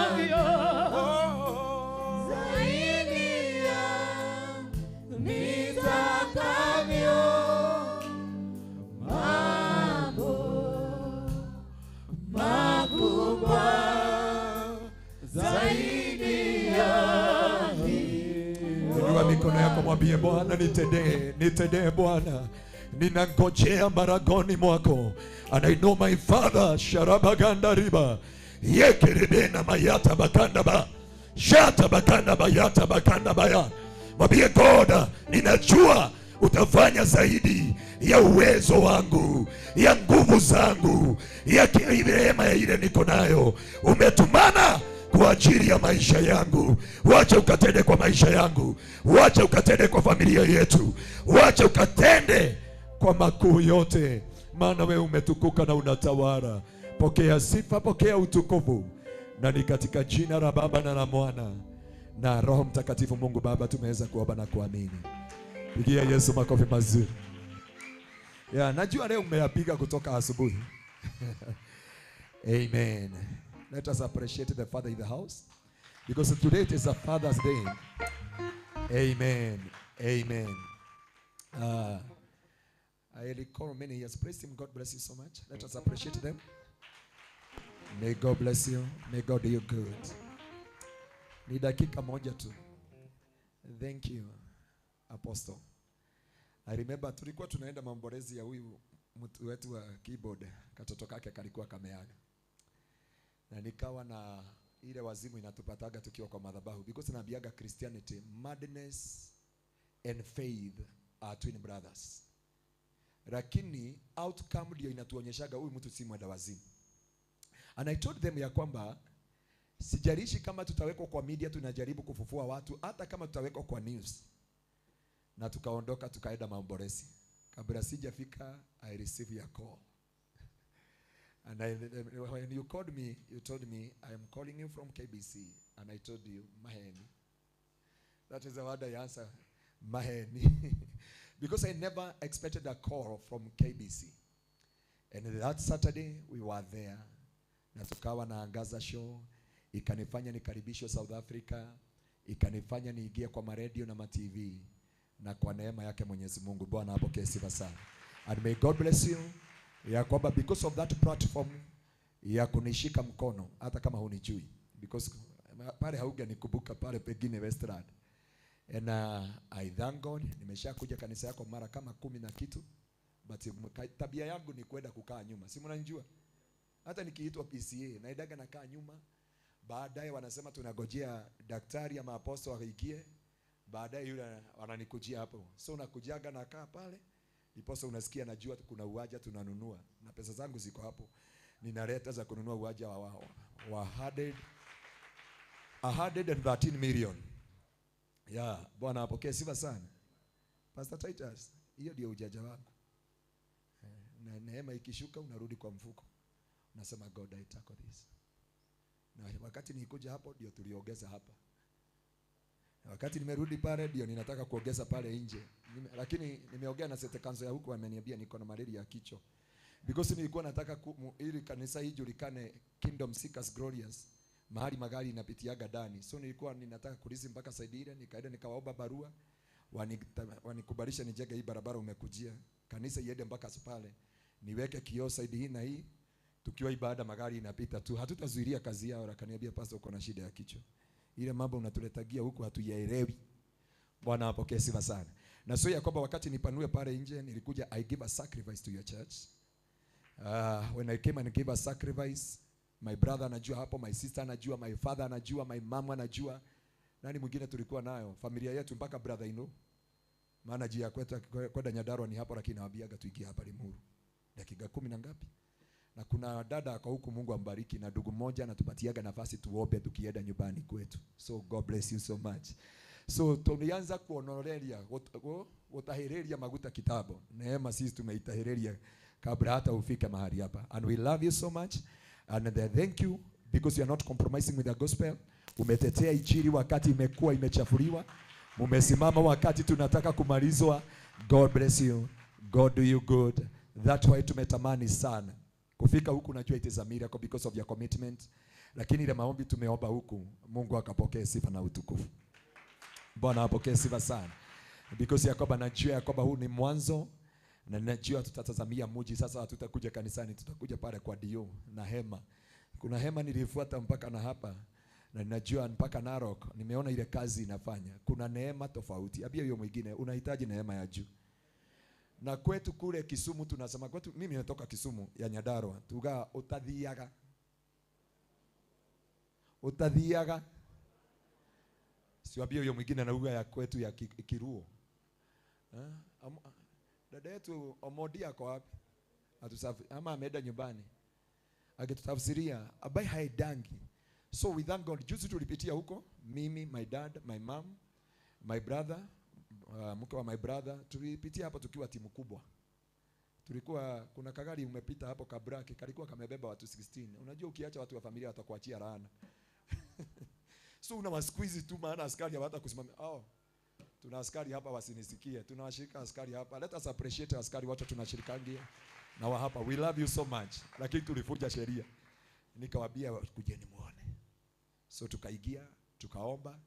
Zaidi ya nitakavyo. Mambo makubwa zaidi ya Inua mikono yako mwambie Bwana nitendee Bwana. Ninangojea maragoni mwako. And I know my Father sharabaganda riba. Yekeredena mayata bakanda ba. Shata bakanda bayata bakanda baya. Mwambie God, ninajua utafanya zaidi ya uwezo wangu, ya nguvu zangu, ya neema ya ile niko nayo. Umetumana kwa ajili ya maisha yangu. Wacha ukatende kwa maisha yangu. Wacha ukatende kwa familia yetu. Wacha ukatende kwa makuu yote, maana wewe umetukuka na unatawala. Pokea sifa, pokea utukufu, na ni katika jina la Baba na la Mwana na Roho Mtakatifu. Mungu Baba, tumeweza kuomba na kuamini. Pigia Yesu makofi mazuri. Najua leo umeyapiga kutoka asubuhi. Amen. Let us appreciate the Father in the house, because today it is a Father's Day. Amen. Amen. I recall many years. Praise Him. God bless you so much. Let us appreciate them. May God bless you. May God do you good. Ni dakika moja tu. Thank you, Apostle. I remember tulikuwa tunaenda maombolezi ya huyu mtu wetu wa keyboard, katoto kake kalikuwa kameaga. Na nikawa na ile wazimu inatupataga tukiwa kwa madhabahu, because naambiaga Christianity, madness and faith are twin brothers. Lakini outcome ndio inatuonyeshaga huyu mtu si mwenda wazimu. And I told them ya kwamba sijalishi kama tutawekwa kwa media tunajaribu kufufua watu, hata kama tutawekwa kwa news. Na tukaondoka tukaenda maombolezi. Kabla sijafika, I received your call. And when you called me, you told me, I am calling you from KBC. And I told you, Maheni. That is the word I answer, Maheni. Because I never expected a call from KBC. And that Saturday, we were there. Na tukawa na angaza show. Ikanifanya nikaribishwe South Africa. Ikanifanya niingie kwa maredio na ma-TV. Na kwa neema yake Mwenyezi Mungu, Bwana apokee sifa sana. And may God bless you. Ya kwamba because of that platform ya kunishika mkono hata kama hunijui, because pale haungenikumbuka pale pengine Westland. And I thank God, nimeshakuja kanisa yako mara kama 10 na kitu, but tabia yangu ni kwenda kukaa nyuma. Si mnanijua? Hata nikiitwa PCA naidaga nakaa nyuma. Baadaye wanasema tunagojea daktari ama apostle waikie. Baadaye yule wananikujia hapo. So nakujaga nakaa pale. Iposa unasikia najua kuna uwaja tunanunua. Na pesa zangu ziko hapo. Ninaleta za kununua uwaja wa 113 million. Bwana apokee sifa sana. Pastor Titus, hiyo ndio ujaja wangu. Na neema ikishuka unarudi kwa mfuko. Unasema God, I tackle this. Na wakati nikuja hapo ndio tuliongeza hapa. Na Wakati nimerudi pale ndio ninataka kuongeza pale nje. Lakini nimeongea na sete kanzo ya huko ameniambia niko na malaria ya kichwa. Because nilikuwa nataka ili kanisa hii julikane Kingdom Seekers Glorious. Mahali magari inapitiaga ndani. So nilikuwa ninataka kulisi mpaka side ile, nikaenda nikawaomba barua wanikubalisha nijenge hii barabara umekujia. Kanisa iende mpaka pale. Niweke kioo side hii na hii. Tukiwa ibada magari inapita tu. Hatutazuilia kazi yao. Akaniambia pastor uko na shida ya kichwa. Ile mambo unatuletagia huku hatuyaelewi. Bwana apokee sifa sana. Na so ya kwamba wakati nipanue pale nje nilikuja I give a sacrifice to your church. When I came and gave a sacrifice, my brother anajua hapo, my sister anajua, my father anajua, my mama anajua. Nani mwingine tulikuwa nayo? Familia yetu mpaka brother ino. Maana jia kwetu kwenda Nyandarua ni hapo, lakini nawaambiaga tuingie hapa Limuru. Dakika 10 na ngapi? Na kuna dada kwa huku Mungu ambariki na ndugu mmoja anatupatiaga nafasi tuombe tukienda nyumbani kwetu. So God bless you so much. So tulianza kuonorelia utahireria maguta kitabu. Neema sisi tumeitahireria kabla hata ufike mahali hapa. And we love you so much and thank you because you are not compromising with the gospel. Umetetea injili wakati imekuwa imechafuliwa. Mumesimama wakati tunataka kumalizwa. God bless you. God do you good. That's why tumetamani sana kufika huku. Najua it is a miracle because of your commitment. Lakini ile maombi tumeomba huku, Mungu akapokea sifa na utukufu. Bwana apokee sifa sana. Because Yakoba najua Yakoba huu ni mwanzo na najua tutatazamia mji sasa. Hatutakuja kanisani, tutakuja pale kwa dio na hema. Kuna hema nilifuata mpaka na hapa na najua mpaka Narok. Nimeona ile kazi inafanya. Kuna neema tofauti. Abia hiyo mwingine unahitaji neema ya juu. Na kwetu kule Kisumu tunasema kwetu, mimi natoka Kisumu ya Nyandarua. Tuga utadhiaga. Utadhiaga. Siwambia hiyo mwingine na lugha ya kwetu ya Kiruo. Dada yetu Omodia kwa wapi? Ama ameenda nyumbani. Akitutafsiria abai haidangi. So we thank God. Juzi tulipitia huko, mimi, my dad, my mom, my brother, mke wa my brother, tulipitia hapo tukiwa timu kubwa. Tulikuwa kuna kagari umepita hapo kabraki, kalikuwa kamebeba watu 16. Unajua ukiacha watu wa familia watakuachia laana. So una wasqueeze tu, maana askari hawata kusimamia. Tuna askari hapa wasinisikie. Tunawashirika askari hapa. Let us appreciate askari wote tunashirikangia na wa hapa. We love you so much. Lakini tulifuja sheria. Nikawaambia kujeni muone. So tukaigia, tukaomba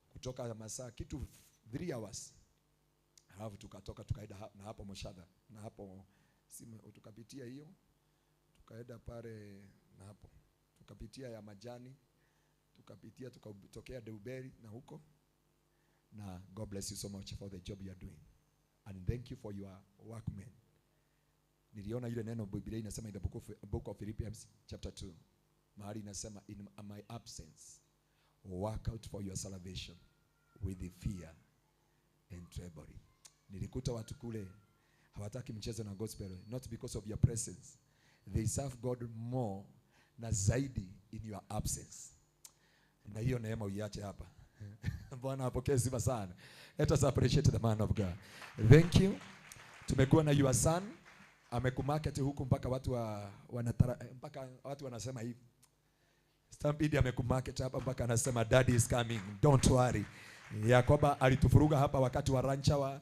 kutoka masaa kitu 3 hours. Halafu tukatoka tukaenda na hapo Moshadha na hapo tukapitia hiyo. Tukaenda pale na hapo. Tukapitia ya Majani. Tukapitia tukatokea Deuberi na huko. Na God bless you so much for the job you are doing. And thank you for your workmen. Niliona ile neno Biblia inasema in the book of Philippians chapter 2. Mahali inasema in my absence work out for your salvation with the fear and trembling. Nilikuta watu kule hawataki mchezo na gospel, not because of your presence. They serve God more na zaidi in your absence. Na hiyo neema uiache hapa. Bwana apokee sifa sana. Let us appreciate the man of God. Thank you. Tumekuwa na your son amekumarket huku mpaka watu mpaka watu wanasema hivi. Stampede amekumarket hapa mpaka anasema daddy is coming. Don't worry. Yakoba alitufuruga hapa wakati wa ranchawa,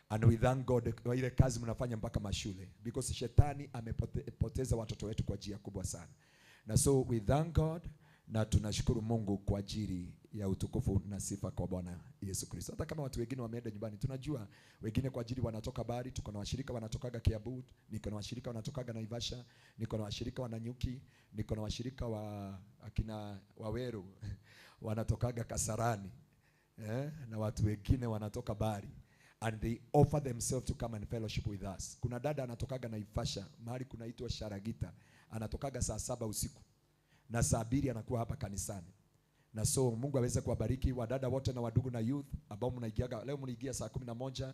and we thank God kwa ile kazi mnafanya mpaka mashule, because shetani amepoteza watoto wetu kwa njia kubwa sana. Na so we thank God na tunashukuru Mungu kwa ajili ya utukufu na sifa kwa Bwana Yesu Kristo. Hata kama watu wengine wameenda nyumbani, tunajua wengine kwa ajili wanatoka bari. Tuko na washirika wanatokaga Kiabu, niko na washirika wanatokaga Naivasha, niko na washirika wa Nanyuki, niko na washirika wa akina Waweru wanatokaga Kasarani, na watu wengine wanatoka bari, and they offer themselves to come and fellowship with us. Kuna dada anatokaga Naivasha, mahali kunaitwa Sharagita, anatokaga saa 7 usiku na saa 2 anakuwa hapa kanisani. Na so Mungu aweze kuwabariki wadada wote na wadugu na youth ambao mnaigiaga. Leo mniingia saa 11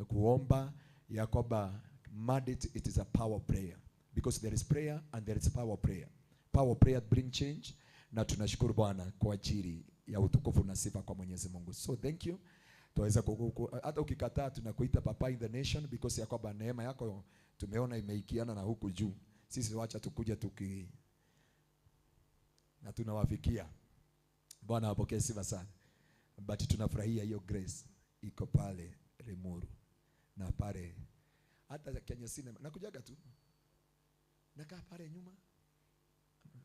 kuomba. Yakoba mandate, it is a power prayer, because there is prayer and there is power prayer. Power prayer bring change, na tunashukuru Bwana kwa ajili ya utukufu na sifa kwa Mwenyezi Mungu. So thank you. Tuweza hata ukikataa tunakuita papa in the nation, because Yakoba neema yako tumeona imeikiana na huku juu. Sisi wacha tukuja na tunawafikia. Bwana apokee sifa sana. but tunafurahia hiyo grace iko pale Limuru na pale hata Kenya Cinema nakujaga tu nakaa pale nyuma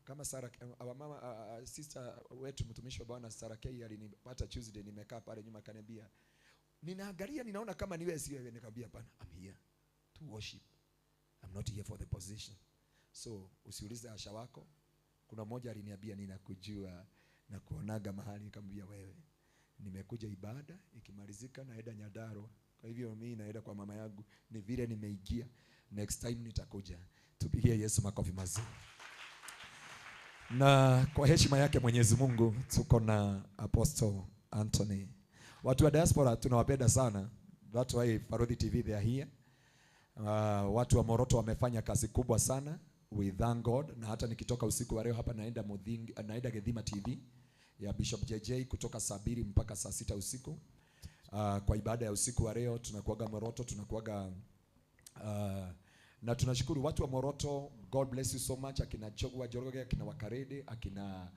kama Sara our mama sister wetu mtumishi wa Bwana Sara K alinipata Tuesday, nimekaa pale nyuma kaniambia ninaangalia ninaona kama niwe sio wewe, nikamwambia hapana, I'm here to worship, I'm not here for the position. So usiulize asha wako. Kuna mmoja aliniambia ninakujua na kuonaga mahali, nikamwambia wewe nimekuja ibada ikimalizika naenda Nyadaro, kwa hivyo mimi naenda kwa mama yangu, ni vile nimeingia, next time nitakuja. Tupigie Yesu makofi mazuri. Na kwa heshima yake Mwenyezi Mungu tuko na Apostle Anthony. Watu wa diaspora tunawapenda sana. That's why Parodi TV they are here. Watu wa Moroto wamefanya kazi kubwa sana. We thank God. Na hata nikitoka usiku wa leo hapa naenda Gedhima TV ya Bishop JJ kutoka saa 2 mpaka saa 6 usiku. Kwa ibada ya usiku wa leo tunakuaga Moroto, tunakuaga na tunashukuru watu wa Moroto. God bless you so much. Akina Chogwa Joroge, akina Wakarede, akina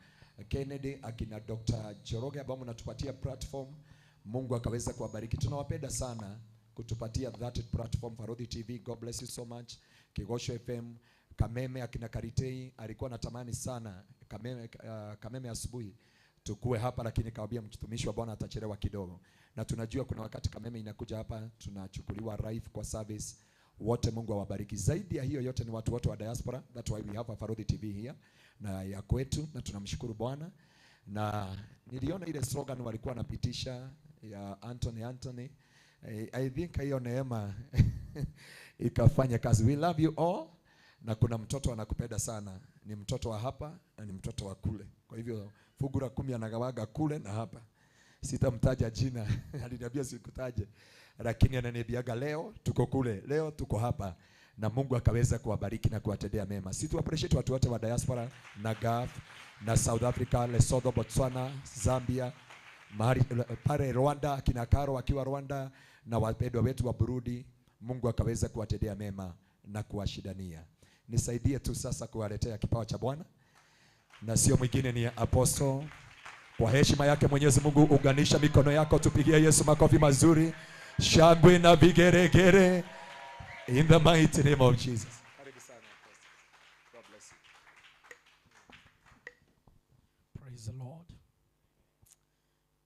Kennedy, akina Dr. Joroge ambao mnatupatia platform. Mungu akaweza kuwabariki. Tunawapenda sana kutupatia that platform Parodi TV. God bless you so much. Kigosho FM, Kameme, akina Karitei alikuwa anatamani sana Kameme asubuhi tukue hapa, lakini kawaambia mtumishi wa Bwana atachelewa kidogo. Na tunajua kuna wakati Kameme inakuja hapa tunachukuliwa live kwa service. Wote Mungu awabariki. Zaidi ya hiyo yote ni watu wote wa diaspora. That's why we have a Parodi TV here na ya kwetu, na tunamshukuru Bwana. Na niliona ile slogan walikuwa wanapitisha ya Anthony. I think hiyo neema ikafanya kazi. We love you all. Na kuna mtoto anakupenda sana. Ni mtoto wa hapa na ni mtoto wa kule. Kwa hivyo fungu la 10 anagawaga kule na hapa. Sitamtaja jina. Aliniambia sikutaje. Lakini ananiambiaga leo tuko kule, leo tuko hapa, na Mungu akaweza kuwabariki na kuwatendea mema. Sisi tu appreciate watu wote wa diaspora na Gulf na South Africa, Lesotho, Botswana, Zambia, pale Rwanda, akina Karo akiwa Rwanda, na wapendwa wetu wa Burundi. Mungu akaweza kuwatendea mema na kuwashidania. Nisaidie tu sasa kuwaletea kipawa cha Bwana, na sio mwingine ni Apostle. Kwa heshima yake Mwenyezi Mungu, unganisha mikono yako, tupigie Yesu makofi mazuri. Shangwe na vigeregere in the mighty name of Jesus. Karibu sana Apostle. God bless you. Praise the Lord.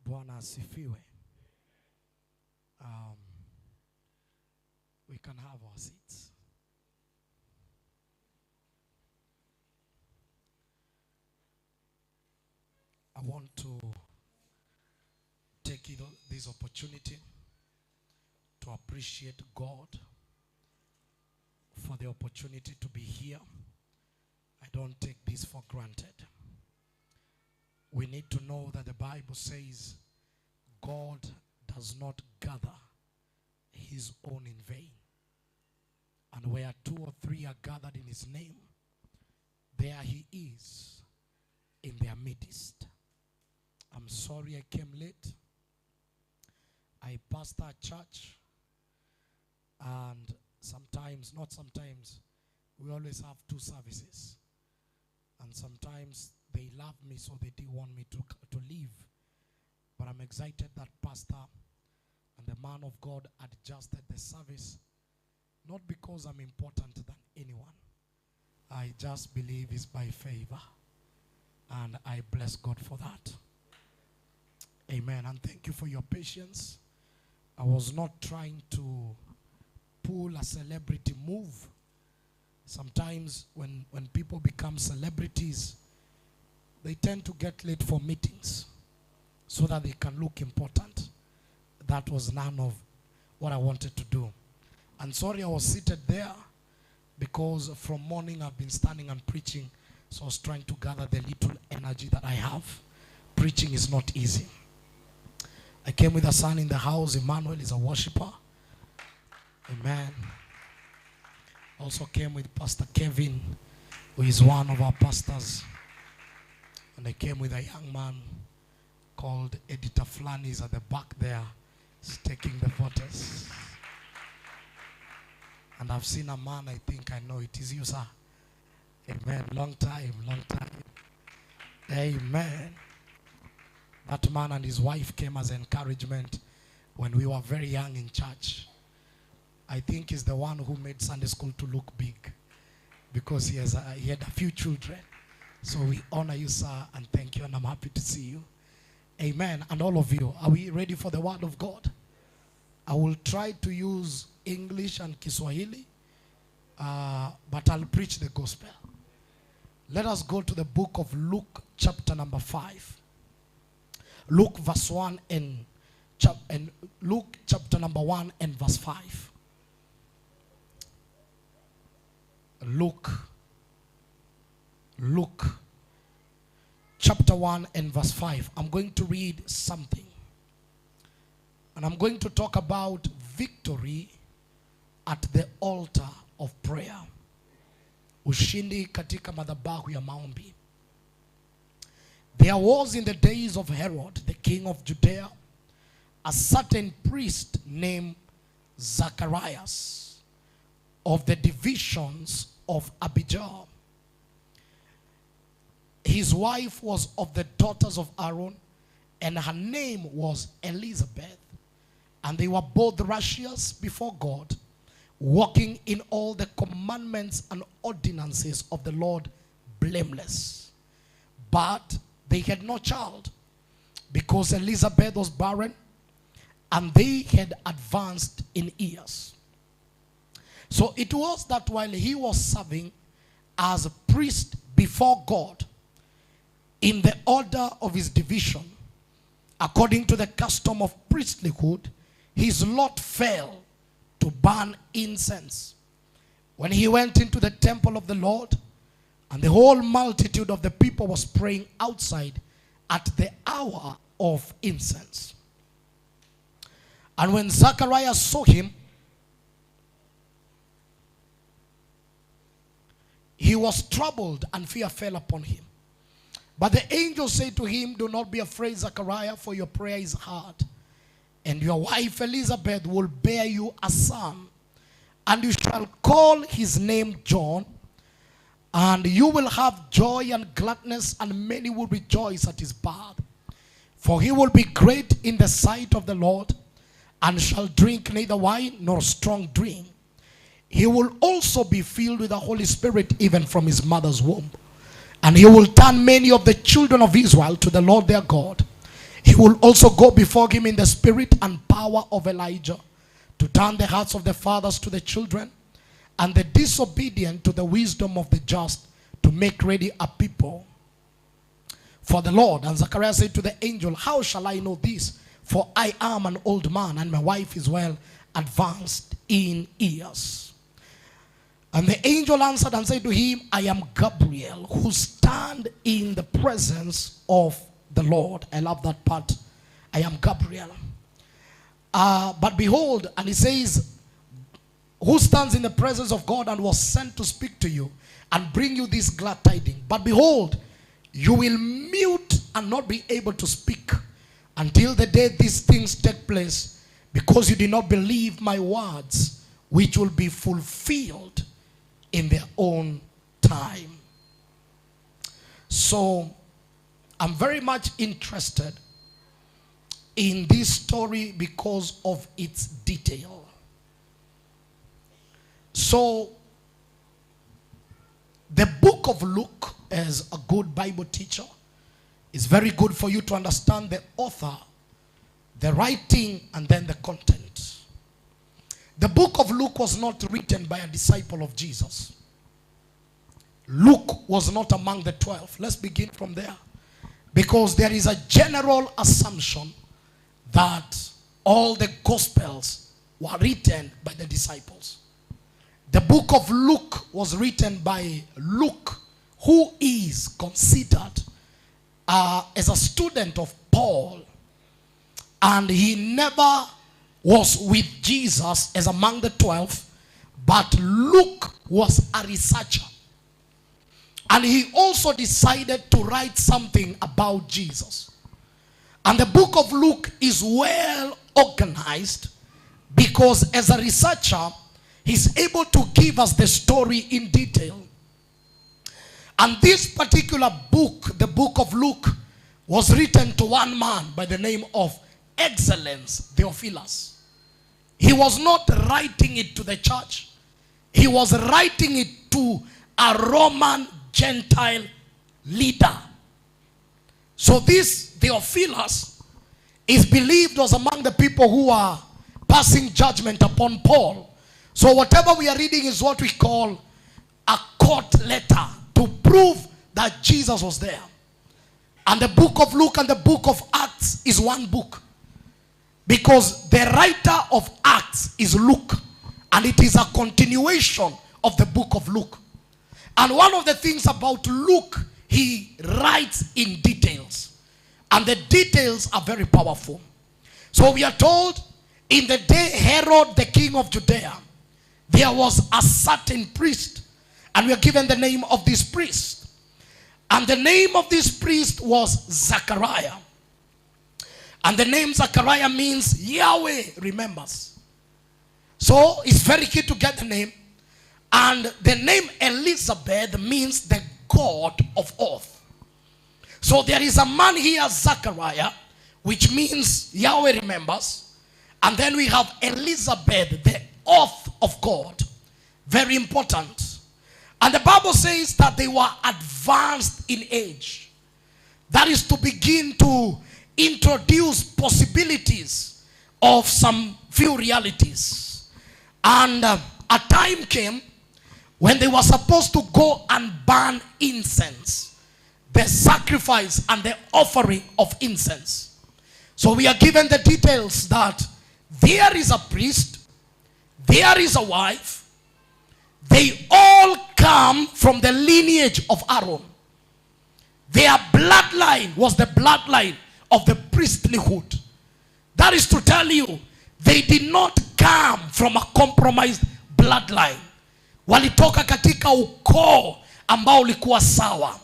Bwana asifiwe. We can have our seats. I want to take this opportunity to appreciate God for the opportunity to be here. I don't take this for granted. We need to know that the Bible says God does not gather his own in vain. And where 2 or 3 are gathered in his name, there he is in their midst. I'm sorry I came late. I pastor a church, and not sometimes, we always have 2 services. And sometimes they love me, so they didn't want me to leave. But I'm excited that pastor and the man of God adjusted the service, not because I'm important than anyone. I just believe it's by favor, and I bless God for that. Amen. And thank you for your patience. I was not trying to pull a celebrity move. Sometimes when people become celebrities, they tend to get late for meetings so that they can look important. That was none of what I wanted to do. And sorry I was seated there, because from morning I've been standing and preaching, so I was trying to gather the little energy that I have. Preaching is not easy. I came with a son in the house. Emmanuel is a worshiper. Amen. Also came with Pastor Kevin, who is one of our pastors. And I came with a young man called Editor Flani. He's at the back there. He's taking the photos. And I've seen a man, I think I know it is you, sir. Amen. Long time, long time. Amen. That man and his wife came as encouragement when we were very young in church. I think he's the one who made Sunday school to look big because he had a few children. So we honor you, sir, and thank you, and I'm happy to see you. Amen. And all of you, are we ready for the word of God? I will try to use English and Kiswahili, but I'll preach the gospel. Let us go to the book of Luke, chapter number 5. Luke verse 1 and Luke chapter number 1 and verse 5. Luke chapter 1 and verse 5. I'm going to read something. And I'm going to talk about victory at the altar of prayer. Ushindi katika madhabahu ya maombi. There was in the days of Herod, the king of Judea, a certain priest named Zacharias of the divisions of Abijah. His wife was of the daughters of Aaron, and her name was Elizabeth. And they were both righteous before God, walking in all the commandments and ordinances of the Lord blameless. But they had no child, because Elizabeth was barren, and they had advanced in years. So it was that while he was serving as a priest before God, in the order of his division, according to the custom of priesthood, his lot fell to burn incense. When he went into the temple of the Lord, and the whole multitude of the people was praying outside at the hour of incense. And when Zacharias saw him, he was troubled, and fear fell upon him. But the angel said to him, "Do not be afraid, Zachariah, for your prayer is heard. And your wife Elizabeth will bear you a son, and you shall call his name John. And you will have joy and gladness, and many will rejoice at his birth. For he will be great in the sight of the Lord, and shall drink neither wine nor strong drink. He will also be filled with the Holy Spirit even from his mother's womb. And he will turn many of the children of Israel to the Lord their God. He will also go before him in the spirit and power of Elijah, to turn the hearts of the fathers to the children, and the disobedient to the wisdom of the just, to make ready a people for the Lord." And Zacharias said to the angel, "How shall I know this? For I am an old man, and my wife is well advanced in years." And the angel answered and said to him, "I am Gabriel, who stand in the presence of the Lord." I love that part. I am Gabriel. But behold, and he says, "Who stands in the presence of God and was sent to speak to you and bring you this glad tidings. But behold, you will mute and not be able to speak until the day these things take place, because you did not believe my words, which will be fulfilled in their own time." So I'm very much interested in this story because of its detail. So the book of Luke, as a good Bible teacher, is very good for you to understand the author, the writing, and then the content. The book of Luke was not written by a disciple of Jesus. Luke was not among the 12. Let's begin from there. Because there is a general assumption that all the Gospels were written by the disciples. The book of Luke was written by Luke, who is considered as a student of Paul. And he never was with Jesus as among the 12, but Luke was a researcher. And he also decided to write something about Jesus. And the book of Luke is well organized because as a researcher, he's able to give us the story in detail. And this particular book, the book of Luke, was written to one man by the name of Excellence Theophilus. He was not writing it to the church. He was writing it to a Roman Gentile leader. So this Theophilus is believed was among the people who are passing judgment upon Paul. So whatever we are reading is what we call a court letter to prove that Jesus was there. And the book of Luke and the book of Acts is one book, because the writer of Acts is Luke, and it is a continuation of the book of Luke. And one of the things about Luke, he writes in details, and the details are very powerful. So we are told, in the day Herod the king of Judea, there was a certain priest, and we are given the name of this priest. And the name of this priest was Zachariah. And the name Zachariah means Yahweh remembers. So it's very key to get the name. And the name Elizabeth means the God of oath. So there is a man here, Zachariah, which means Yahweh remembers. And then we have Elizabeth, the oath of God. Very important. And the Bible says that they were advanced in age. That is to begin to introduce possibilities of some few realities. And a time came when they were supposed to go and burn incense, the sacrifice and the offering of incense. So we are given the details that there is a priest, there is a wife. They all come from the lineage of Aaron. Their bloodline was the bloodline of the priestlyhood. That is to tell you, they did not come from a compromised bloodline. Walitoka katika ukoo ambao ulikuwa sawa.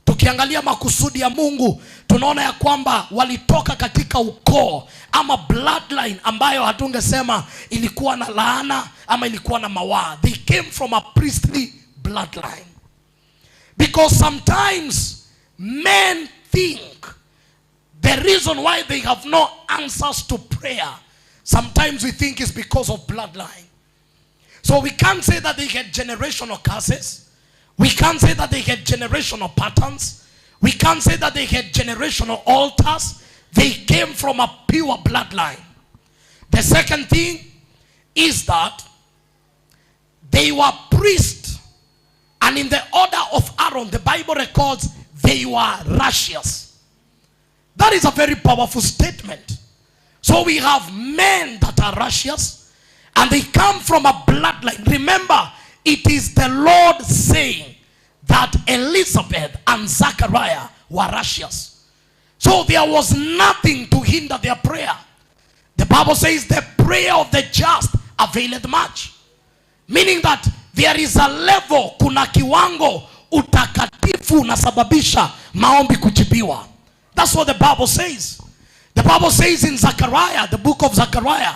Tukiangalia makusudi ya Mungu, tunaona ya kwamba walitoka katika ukoo ama bloodline ambayo hatungesema ilikuwa na laana ama ilikuwa na mawaa. They came from a priestly bloodline. Because sometimes men think the reason why they have no answers to prayer, sometimes we think is because of bloodline. So we can't say that they had generational curses. We can't say that they had generational patterns. We can't say that they had generational altars. They came from a pure bloodline. The second thing is that they were priests. And in the order of Aaron, the Bible records they were righteous. That is a very powerful statement. So we have men that are righteous, and they come from a bloodline. Remember, it is the Lord saying that Elizabeth and Zachariah were righteous. So there was nothing to hinder their prayer. The Bible says the prayer of the just availeth much. Meaning that there is a level, kuna kiwango utakatifu unasababisha maombi kujibiwa. That's what the Bible says. The Bible says in Zechariah, the book of Zechariah,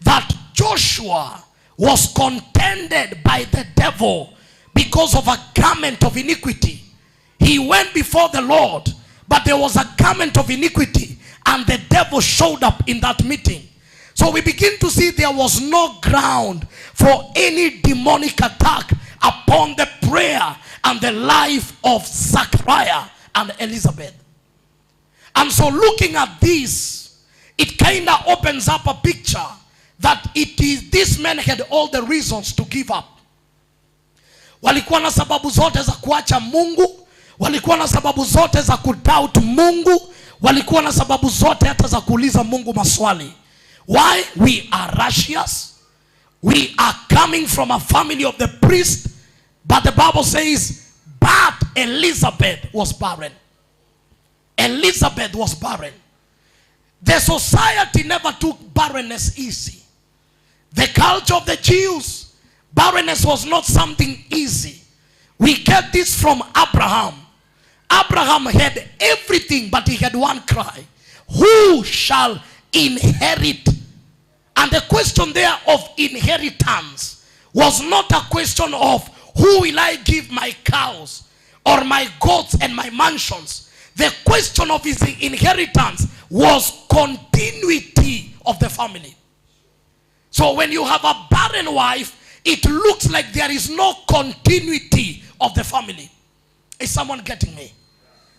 that Joshua was contended by the devil because of a garment of iniquity. He went before the Lord, but there was a garment of iniquity, and the devil showed up in that meeting. So we begin to see there was no ground for any demonic attack upon the prayer and the life of Zachariah and Elizabeth. And so looking at this, it kind of opens up a picture that it is these men had all the reasons to give up. Walikuwa na sababu zote za kuacha Mungu, walikuwa na sababu zote za kudoubt Mungu, walikuwa na sababu zote hata za kuuliza Mungu maswali. Why? We are righteous. We are coming from a family of the priest. But the Bible says, but Elizabeth was barren. Elizabeth was barren. The society never took barrenness easy. The culture of the Jews, barrenness was not something easy. We get this from Abraham. Abraham had everything, but he had one cry: who shall inherit? And the question there of inheritance was not a question of who will I give my cows or my goats and my mansions. The question of his inheritance was continuity of the family. So when you have a barren wife, it looks like there is no continuity of the family. Is someone getting me?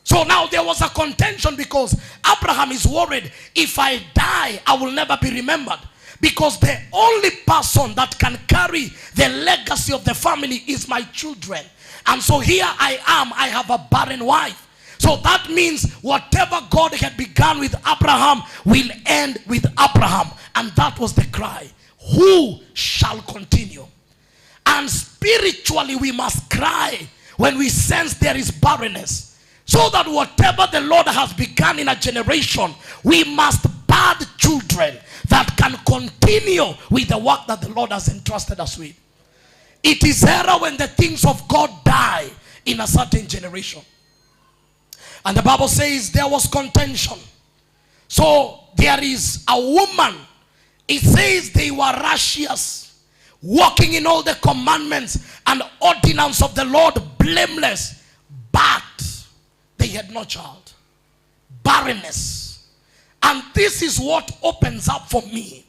So now there was a contention because Abraham is worried, if I die, I will never be remembered. Because the only person that can carry the legacy of the family is my children. And so here I am, I have a barren wife. So that means whatever God had begun with Abraham will end with Abraham. And that was the cry. Who shall continue? And spiritually we must cry when we sense there is barrenness. So that whatever the Lord has begun in a generation, we must birth children that can continue with the work that the Lord has entrusted us with. It is error when the things of God die in a certain generation. And the Bible says there was contention. So there is a woman. It says they were righteous, walking in all the commandments and ordinance of the Lord, blameless. But they had no child. Barrenness. And this is what opens up for me.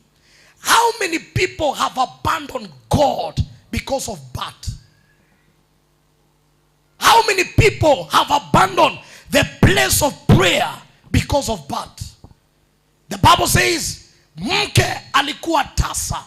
How many people have abandoned God because of birth? How many people have abandoned the place of prayer because of birth? The Bible says mke alikuwa tasa.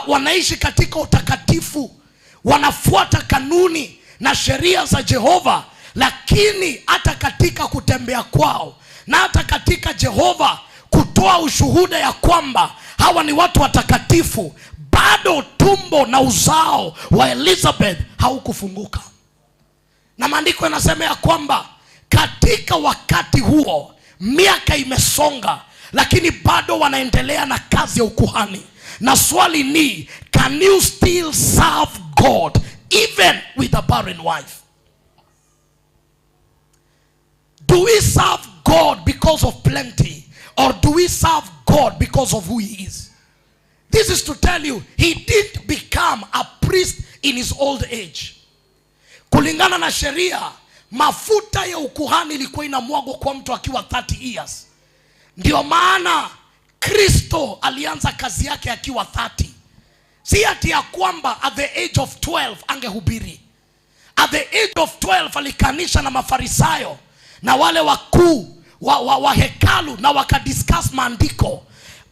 Wanaishi katika utakatifu, wanafuata kanuni na sheria za Jehova, lakini hata katika kutembea kwao na hata katika Jehova kutoa ushuhuda ya kwamba hawa ni watu watakatifu, bado tumbo na uzao wa Elizabeth haukufunguka. Na maandiko yanasema ya kwamba katika wakati huo miaka imesonga, lakini bado wanaendelea na kazi ya ukuhani. Na swali ni, can you still serve God even with a barren wife? Do we serve God because of plenty, or do we serve God because of who he is? This is to tell you, he didn't become a priest in his old age. Kulingana na sheria, mafuta ya ukuhani ilikuwa inamwagwa kwa mtu akiwa 30 years. Ndio maana Kristo alianza kazi yake akiwa 30. Si ati ya kwamba at the age of 12 angehubiri. At the age of 12 alikanisha na Mafarisayo na wale wakuu wa hekalu na wakadiscuss maandiko.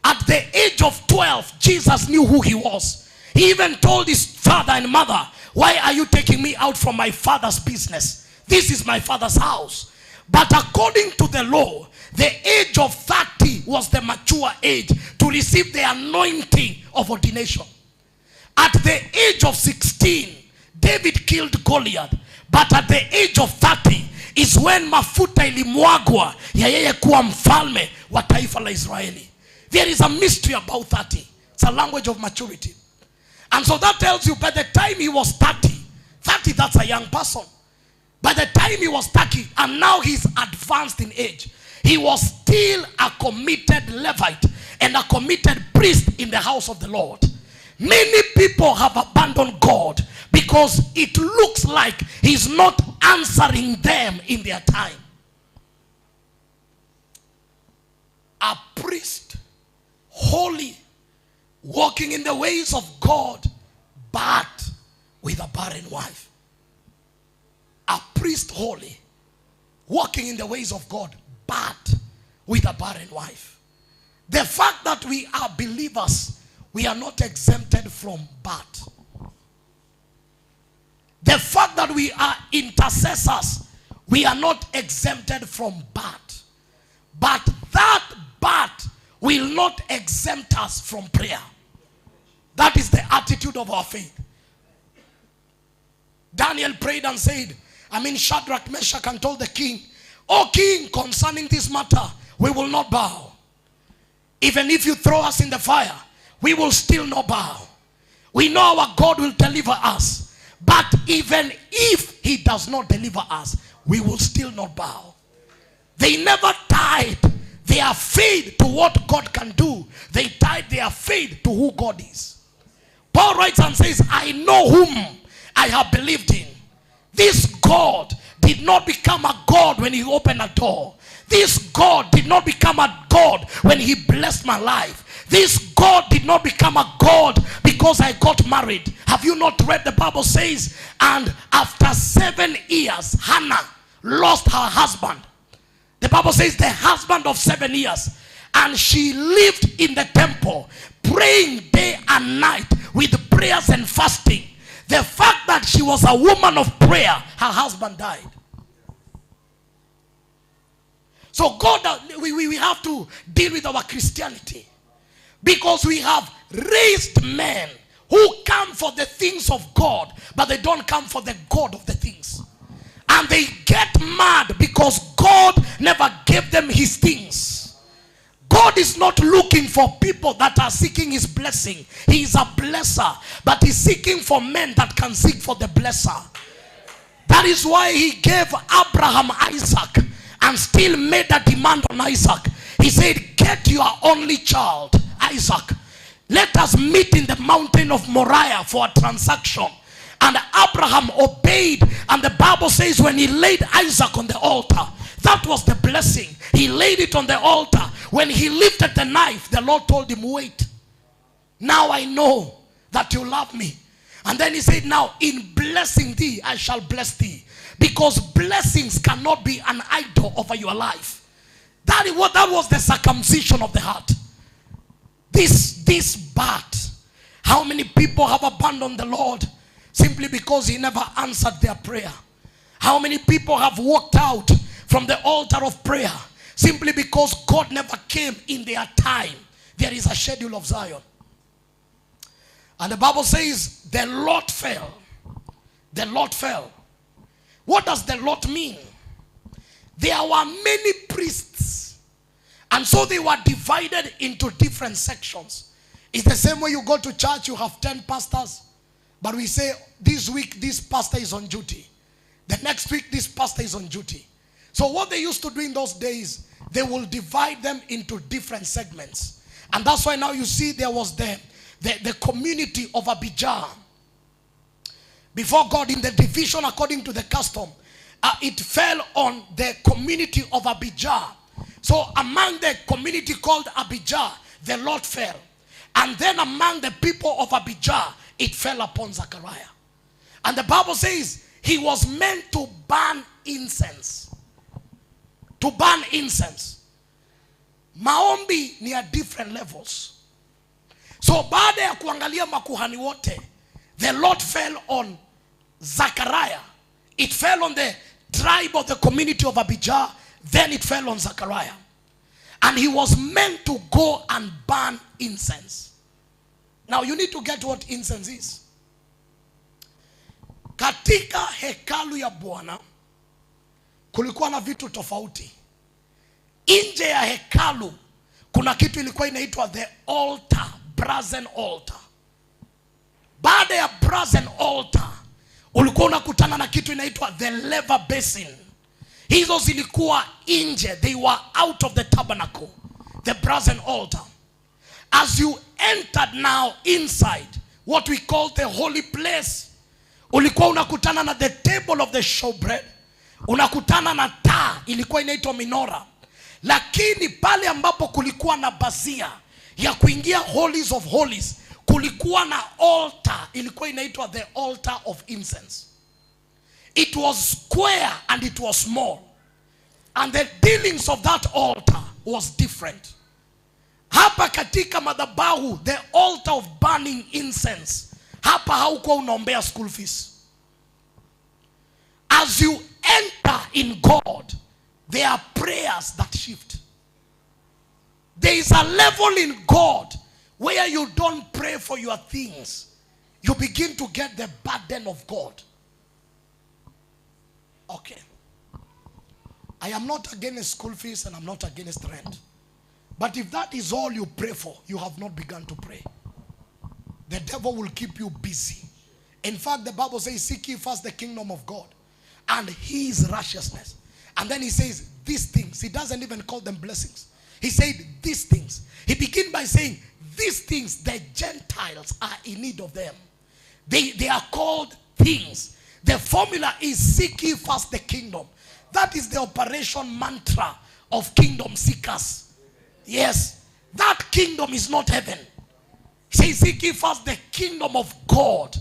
At the age of 12, Jesus knew who he was. He even told his father and mother, why are you taking me out from my father's business? This is my father's house. But according to the law, the age of 30 was the mature age to receive the anointing of ordination. At the age of 16, David killed Goliath. But at the age of 30 is when mafuta ilimwagwa ya yeye kuwa mfalme wa taifa la Israeli. There is a mystery about 30. It's a language of maturity. And so that tells you by the time he was 30, that's a young person. By the time he was 30 and now he's advanced in age, he was still a committed Levite and a committed priest in the house of the Lord. Many people have abandoned God because it looks like he's not answering them in their time. A priest, holy, walking in the ways of God, but with a barren wife. A priest, holy, walking in the ways of God, but with a barren wife. The fact that we are believers, we are not exempted from but. The fact that we are intercessors, we are not exempted from but. But that but will not exempt us from prayer. That is the attitude of our faith. Daniel prayed and said, Shadrach, Meshach, and told the king, O king, concerning this matter, we will not bow. Even if you throw us in the fire, we will still not bow. We know our God will deliver us. But even if he does not deliver us, we will still not bow. They never tied their faith to what God can do. They tied their faith to who God is. Paul writes and says, I know whom I have believed in. This God did not become a God when he opened a door. This God did not become a God when he blessed my life. This God did not become a God because I got married. Have you not read the Bible says, and after 7 years, Hannah lost her husband. The Bible says the husband of 7 years. And she lived in the temple, praying day and night with prayers and fasting. The fact that she was a woman of prayer, her husband died. So God, we have to deal with our Christianity. Because we have raised men who come for the things of God, but they don't come for the God of the things. And they get mad because God never gave them his things. God is not looking for people that are seeking his blessing. He is a blesser, but he's seeking for men that can seek for the blesser. That is why he gave Abraham Isaac and still made a demand on Isaac. He said, get your only child, Isaac. Let us meet in the mountain of Moriah for a transaction. And Abraham obeyed, and the Bible says when he laid Isaac on the altar, that was the blessing. He laid it on the altar. When he lifted the knife, the Lord told him, wait. Now I know that you love me. And then he said, now in blessing thee, I shall bless thee. Because blessings cannot be an idol over your life. That was the circumcision of the heart. This bat. How many people have abandoned the Lord simply because he never answered their prayer? How many people have walked out from the altar of prayer simply because God never came in their time? There is a schedule of Zion. And the Bible says the lot fell. The lot fell. What does the lot mean? There were many priests, and so they were divided into different sections. It's the same way you go to church, you have 10 pastors, but we say this week this pastor is on duty, the next week this pastor is on duty. So what they used to do in those days, they will divide them into different segments. And that's why now you see there was the community of Abijah. Before God, in the division according to the custom, it fell on the community of Abijah. So among the community called Abijah, the Lord fell. And then among the people of Abijah, it fell upon Zechariah. And the Bible says he was meant to burn incense. To burn incense. Maombi ni at different levels. So baada ya kuangalia makuhani wote, the Lord fell on Zechariah. It fell on the tribe of the community of Abijah. Then it fell on Zechariah. And he was meant to go and burn incense. Now you need to get what incense is. Katika hekalu ya Bwana kulikuwa na vitu tofauti. Nje ya hekalu kuna kitu ilikuwa inaitwa the altar, brazen altar. Baada ya brazen altar ulikuwa unakutana na kitu inaitwa the laver basin. Hizo zilikuwa nje, they were out of the tabernacle, the brazen altar. As you entered now inside what we call the holy place, ulikuwa unakutana na the table of the showbread, unakutana na taa ilikuwa inaitwa minora. Lakini pale ambapo kulikuwa na bazia ya kuingia holies of holies, kulikuwa na altar ilikuwa inaitwa the altar of incense. It was square and it was small, and the dealings of that altar was different. Hapa katika madhabahu, the altar of burning incense, hapa haukuwa unaombea school fees. As you enter in God, there are prayers that shift. There is a level in God where you don't pray for your things. You begin to get the burden of God. Okay. I am not against school fees and I'm not against rent. But if that is all you pray for, you have not begun to pray. The devil will keep you busy. In fact, the Bible says, seek ye first the kingdom of God and his righteousness. And then he says, these things. He doesn't even call them blessings. He said, these things. He began by saying, these things, the Gentiles are in need of them. They are called things. The formula is seek ye first the kingdom. That is the operation mantra of kingdom seekers. Yes, that kingdom is not heaven. Say, seek ye first the kingdom of God.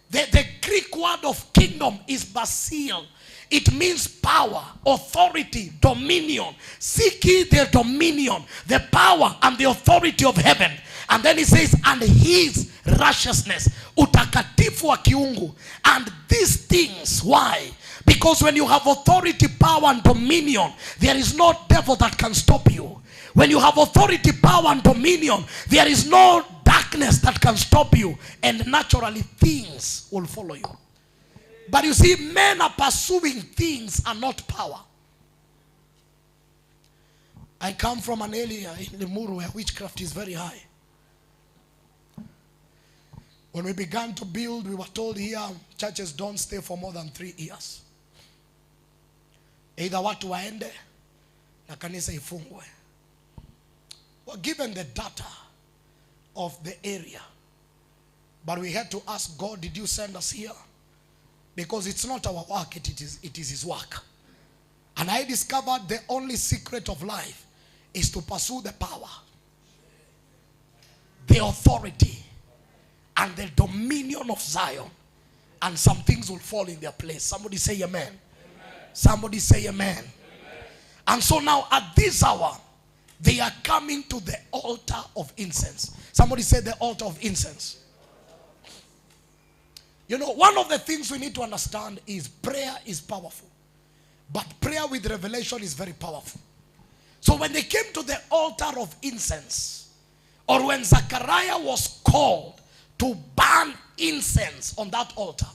The Greek word of kingdom is basil. It means power, authority, dominion. Seek ye the dominion, the power and the authority of heaven. And then he says, and his righteousness, utakatifu wa kiungu. And these things, why? Because when you have authority, power and dominion, there is no devil that can stop you. When you have authority, power and dominion, there is no darkness that can stop you. And naturally things will follow you. But you see, men are pursuing things and not power. I come from an area in Limuru where witchcraft is very high. When we began to build, we were told here, churches don't stay for more than 3 years. Either watu waende na kanisa ifungwe. We're given the data of the area. But we had to ask God, did you send us here? Because it's not our work, it is his work. And I discovered the only secret of life is to pursue the power, the authority, and the dominion of Zion. And some things will fall in their place. Somebody say amen. Amen. Somebody say amen. Amen. And so now at this hour, they are coming to the altar of incense. Somebody say the altar of incense. You know, one of the things we need to understand is prayer is powerful. But prayer with revelation is very powerful. So when they came to the altar of incense, or when Zechariah was called to burn incense on that altar,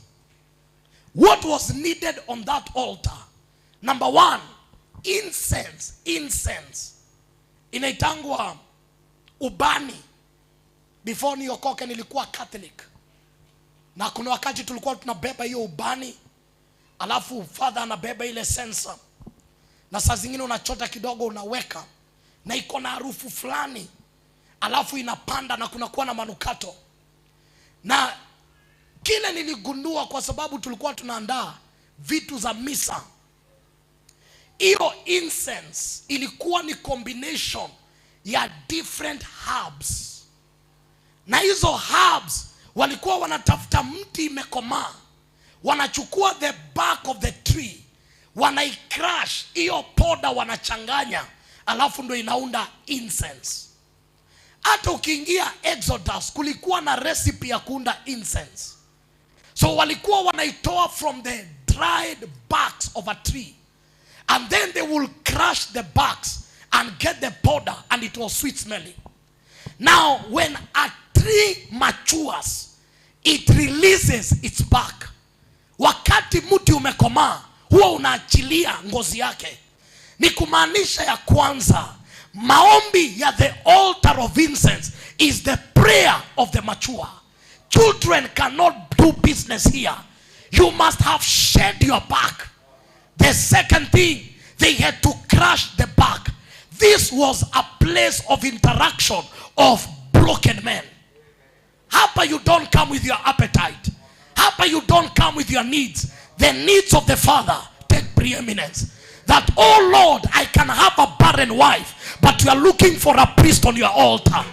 what was needed on that altar? Number one, incense. Incense. Inaitangwa ubani. Before niokoke nilikuwa Catholic. Na kuna wakati tulikuwa tunabeba hiyo ubani, alafu father anabeba ile sensa, na saa zingine unachota kidogo unaweka, na iko na harufu fulani, alafu inapanda na kunakuwa na manukato. Na kile niligundua, kwa sababu tulikuwa tunaandaa vitu za misa, hiyo incense ilikuwa ni combination ya different herbs. Na hizo herbs walikuwa wanatafuta mti imekomaa, wanachukua the bark of the tree, wanaicrush, hiyo poda wanachanganya, alafu ndo inaunda incense. Hata ukiingia Exodus kulikuwa na recipe ya kuunda incense. So walikuwa wanaitoa from the dried barks of a tree, and then they will crush the barks and get the powder, and it was sweet smelling. Now when a tree matures, it releases its bark. Wakati mti umekomaa, huwa unaachilia ngozi yake. Ni kumaanisha ya kwanza, maombi ya the altar of incense is the prayer of the mature. Children cannot do business here. You must have shed your bark. The second thing, they had to crush the bark. This was a place of interaction of broken men. Hapa you don't come with your appetite. Hapa you don't come with your needs. The needs of the Father take preeminence. That, oh Lord, I can have a barren wife, but you are looking for a priest on your altar.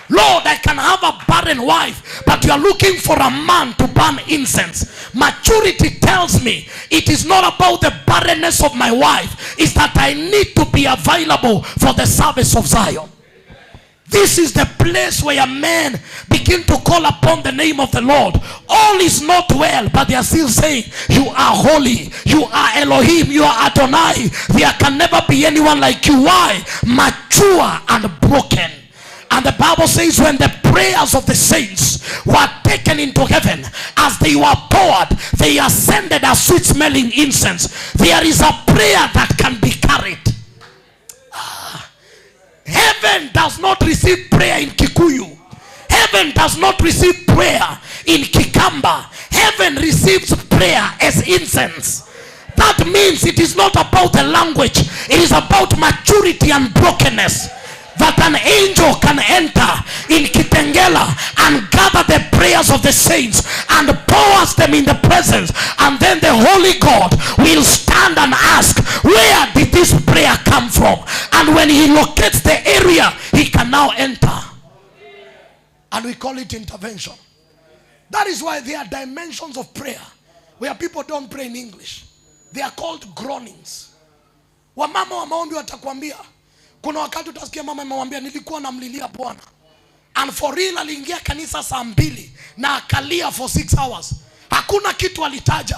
Lord, I can have a barren wife, but you are looking for a man to burn incense. Maturity tells me it is not about the barrenness of my wife. It's that I need to be available for the service of Zion. This is the place where men begin to call upon the name of the Lord. All is not well, but they are still saying, you are holy, you are Elohim, you are Adonai. There can never be anyone like you. Why? Mature and broken. And the Bible says when the prayers of the saints were taken into heaven, as they were poured, they ascended as sweet smelling incense. There is a prayer that can be carried. Heaven does not receive prayer in Kikuyu. Heaven does not receive prayer in Kikamba. Heaven receives prayer as incense. That means it is not about the language. It is about maturity and brokenness. That an angel can enter in Kitengela Kitengela and gather the prayers of the saints and pours them in the presence, and then the Holy God will stand and ask, where did this prayer come from? And when he locates the area, he can now enter. And we call it intervention. That is why there are dimensions of prayer where people don't pray in English. They are called groanings. Wamama wa maombi watakwambia, kuna wakati utasikia mama amemwambia nilikuwa namlilia Bwana. And for real aliingia kanisa saa 2 na akalia for 6 hours. Hakuna kitu alitaja.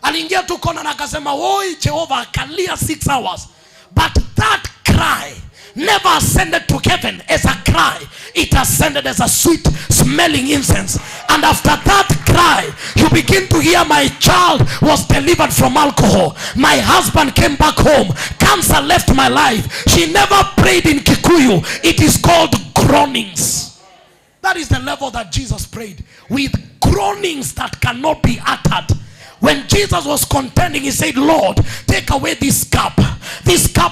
Aliingia tu kona na akasema, "Oi Jehova," akalia 6 hours. But that cry never ascended to heaven as a cry. It ascended as a sweet smelling incense. And after that cry, you begin to hear, my child was delivered from alcohol. My husband came back home. Cancer left my life. She never prayed in Kikuyu. It is called groanings. That is the level that Jesus prayed, with groanings that cannot be uttered. When Jesus was contending, he said, "Lord, take away this cup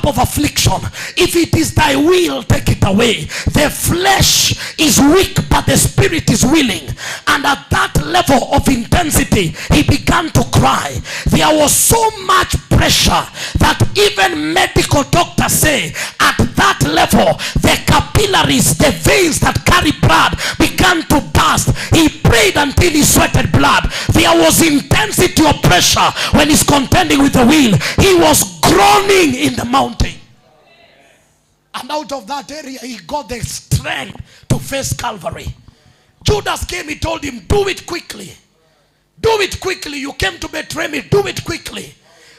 of affliction. If it is thy will, take it away." The flesh is weak, but the spirit is willing. And at that level of intensity, he began to cry. There was so much pressure that even medical doctors say at that level, the capillaries, the veins that carry blood, began to burst. He prayed until he sweated blood. There was intensity of pressure when he's contending with the will. He was groaning in the mountain. And out of that area, he got the strength to face Calvary. Judas came, he told him, "Do it quickly. Do it quickly. You came to betray me. Do it quickly."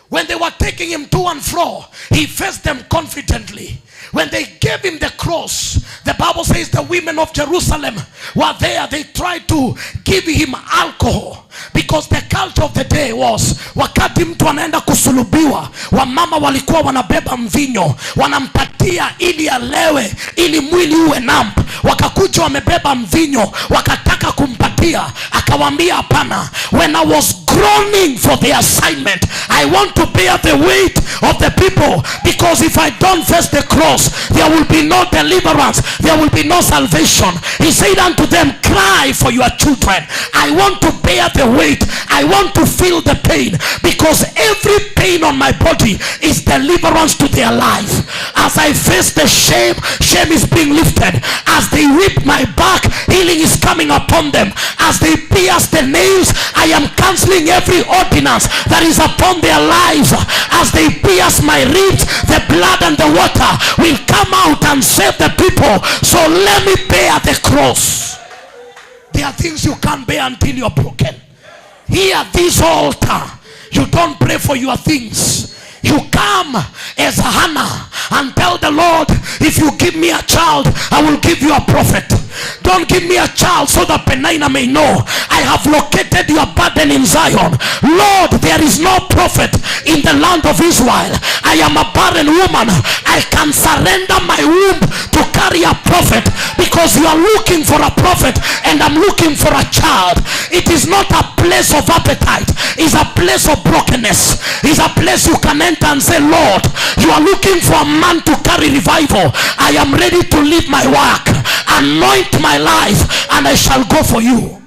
When they were taking him to and fro, he faced them confidently. When they gave him the cross, the Bible says the women of Jerusalem were there. They tried to give him alcohol, because the culture of the day was, wakati mtu anaenda kusulubiwa, wamama walikuwa wanabeba mvinyo, wanampatia ili alewe, ili mwili uwe namp. Wakakuja wamebeba mvinyo, wakataka kumpatia. Akawaambia, "Hapana, when I was groaning for the assignment, I want to bear the weight of the people, because if I don't face the cross, there will be no deliverance, there will be no salvation." He said unto them, "Cry for your children. I want to bear the weight. I want to feel the pain, because every pain on my body is deliverance to their life. As I face the shame, shame is being lifted. As they whip my back, healing is coming upon them. As they pierce the nails, I am canceling every ordinance that is upon their lives. As they pierce my ribs, the blood and the water will come out and save the people. So let me bear the cross." There are things you can't bear until you're broken. Here at this altar, you don't pray for your things. You come as Hannah and tell the Lord, "If you give me a child, I will give you a prophet. Don't give me a child so that Penina may know I have located your burden in Zion. Lord, there is no prophet in the land of Israel. I am a barren woman. I can surrender my womb to carry a prophet, because you are looking for a prophet and I'm looking for a child." It is not a place of appetite. It's a place of brokenness. It's a place you can enter and say, "Lord, you are looking for a man to carry revival. I am ready to leave my work. Anoint my life and I shall go for you."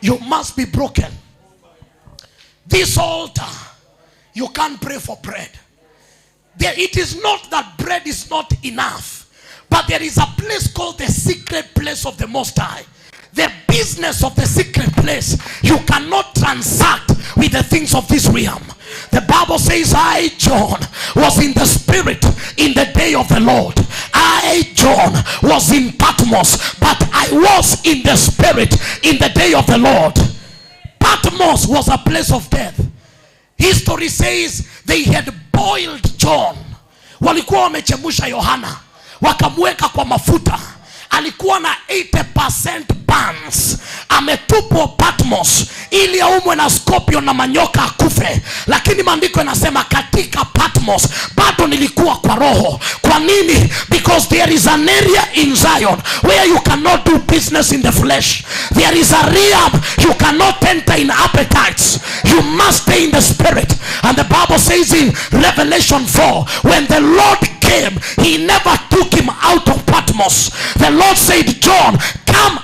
You must be broken. This altar, you can't pray for bread. It is not that bread is not enough, but there is a place called the secret place of the Most High. The business of the secret place, you cannot transact with the things of this realm. The Bible says, "I, John, was in the spirit in the day of the Lord." I, John, was in Patmos, but I was in the spirit in the day of the Lord. Patmos was a place of death. History says they had boiled John. Walikuwa wamechemusha Yohana, wakamweka kwa mafuta. Alikuwa na 80% burns. Ametupwa Patmos ili aumwe na scorpion na manyoka akufe. Lakini maandiko yanasema katika Patmos bado nilikuwa kwa roho. Kwa nini? Because there is an area in Zion where you cannot do business in the flesh. There is a realm you cannot enter in appetites. You must stay in the spirit. And the Bible says in Revelation 4, when the Lord came, he never took him out of Patmos. The Lord said, "John, come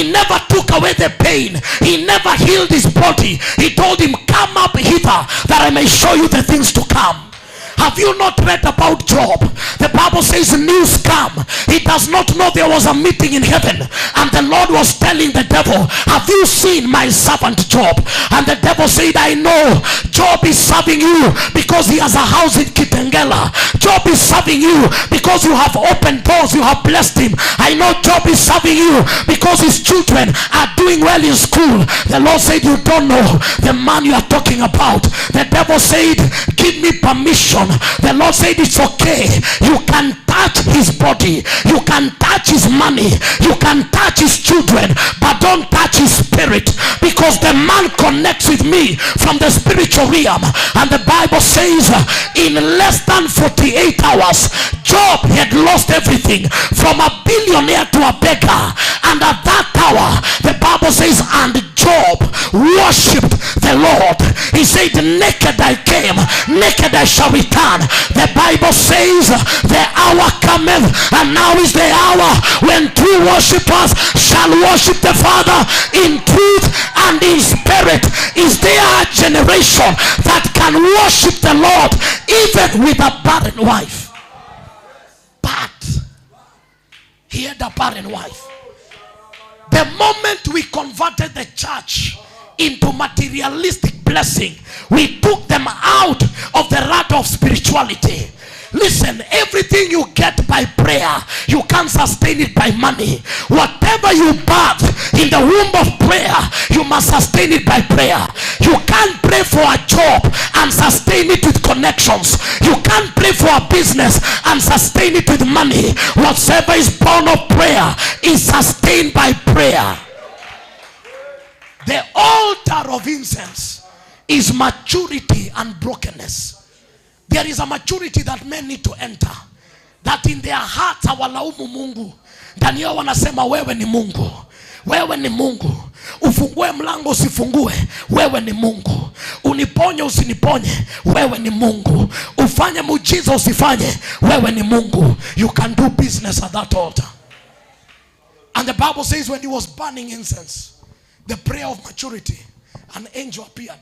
He never took away the pain. He never healed his body. He told him, come up hither that I may show you the things to come. Have you not read about Job? The Bible says news come. He does not know there was a meeting in heaven, and the Lord was telling the devil, have you seen my servant Job? And the devil said, I know. Job is serving you because he has a house in Kitengela. Job is serving you because you have opened doors, you have blessed him. I know Job is serving you because his children are doing well in school. The Lord said, you don't know the man you are talking about. The devil said, give me permission. The Lord said, it's okay. You can touch his body, you can touch his money, you can touch his children, but don't touch his spirit, because the man connects with me from the spiritual realm. And the Bible says in less than 48 hours Job had lost everything, from a billionaire to a beggar. And at that hour the Bible says, and Job worshipped the Lord. He said, naked I came, naked I shall return. The Bible says the hour cometh, and now is the hour when true worshippers shall worship the Father in truth and in spirit. Is there a generation that can worship the Lord even with a barren wife? But he had a barren wife. The moment we converted the church into materialistic blessing, we took them out of the ladder of spirituality. Listen, everything you get by prayer, you can't sustain it by money. Whatever you birth in the womb of prayer, you must sustain it by prayer. You can't pray for a job and sustain it with connections. You can't pray for a business and sustain it with money. Whatsoever is born of prayer is sustained by prayer. The altar of incense is maturity and brokenness. There is a maturity that men need to enter, that in their hearts hawalaumu Mungu. Ndani yao wanasema wewe ni Mungu, wewe ni Mungu. Ufungue mlango usifungue, wewe ni Mungu. Uniponye usiniponye, wewe ni Mungu. Ufanye muujiza usifanye, wewe ni Mungu. You can do business at that altar. And the Bible says when he was burning incense, the prayer of maturity, an angel appeared.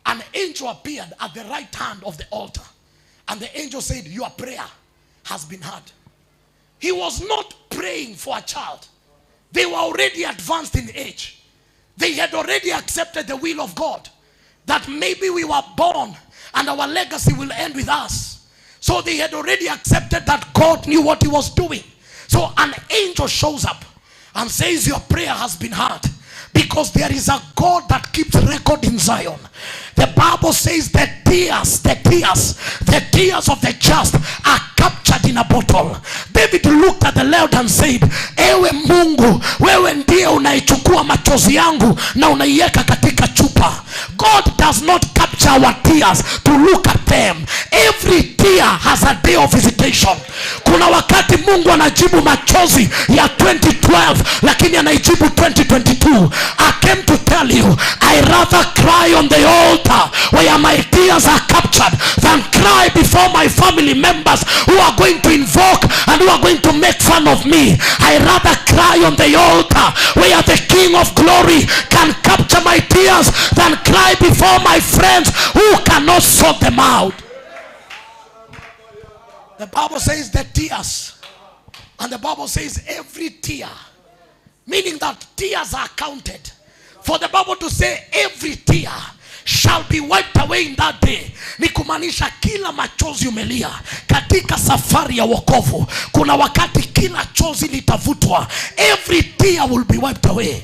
An angel appeared at the right hand of the altar. And the angel said, your prayer has been heard. He was not praying for a child. They were already advanced in age. They had already accepted the will of God, that maybe we were born and our legacy will end with us. So they had already accepted that God knew what he was doing. So an angel shows up and says, your prayer has been heard. Because there is a God that keeps record in Zion. The Bible says the tears of the just are captured in a bottle. David looked at the Lord and said, ewe Mungu, wewe ndiye unaichukua machozi yangu na unaiweka katika chupa. God does not capture our tears to look at them. Every tear has a day of visitation. Kuna wakati Mungu anajibu machozi ya 2012 lakini anaijibu 2022. I came to tell you, I rather cry on the altar where my tears are captured than cry before my family members who are going to invoke and who are going to make fun of me. I rather cry on the altar where the King of Glory can capture my tears than cry before my friends who cannot sort them out. The Bible says the tears, and the Bible says every tear, meaning that tears are counted. For the Bible to say every tear shall be wiped away in that day, ni kumaanisha kila machozi umelia katika safari ya wokovu, kuna wakati kila chozi litavutwa. Every tear will be wiped away.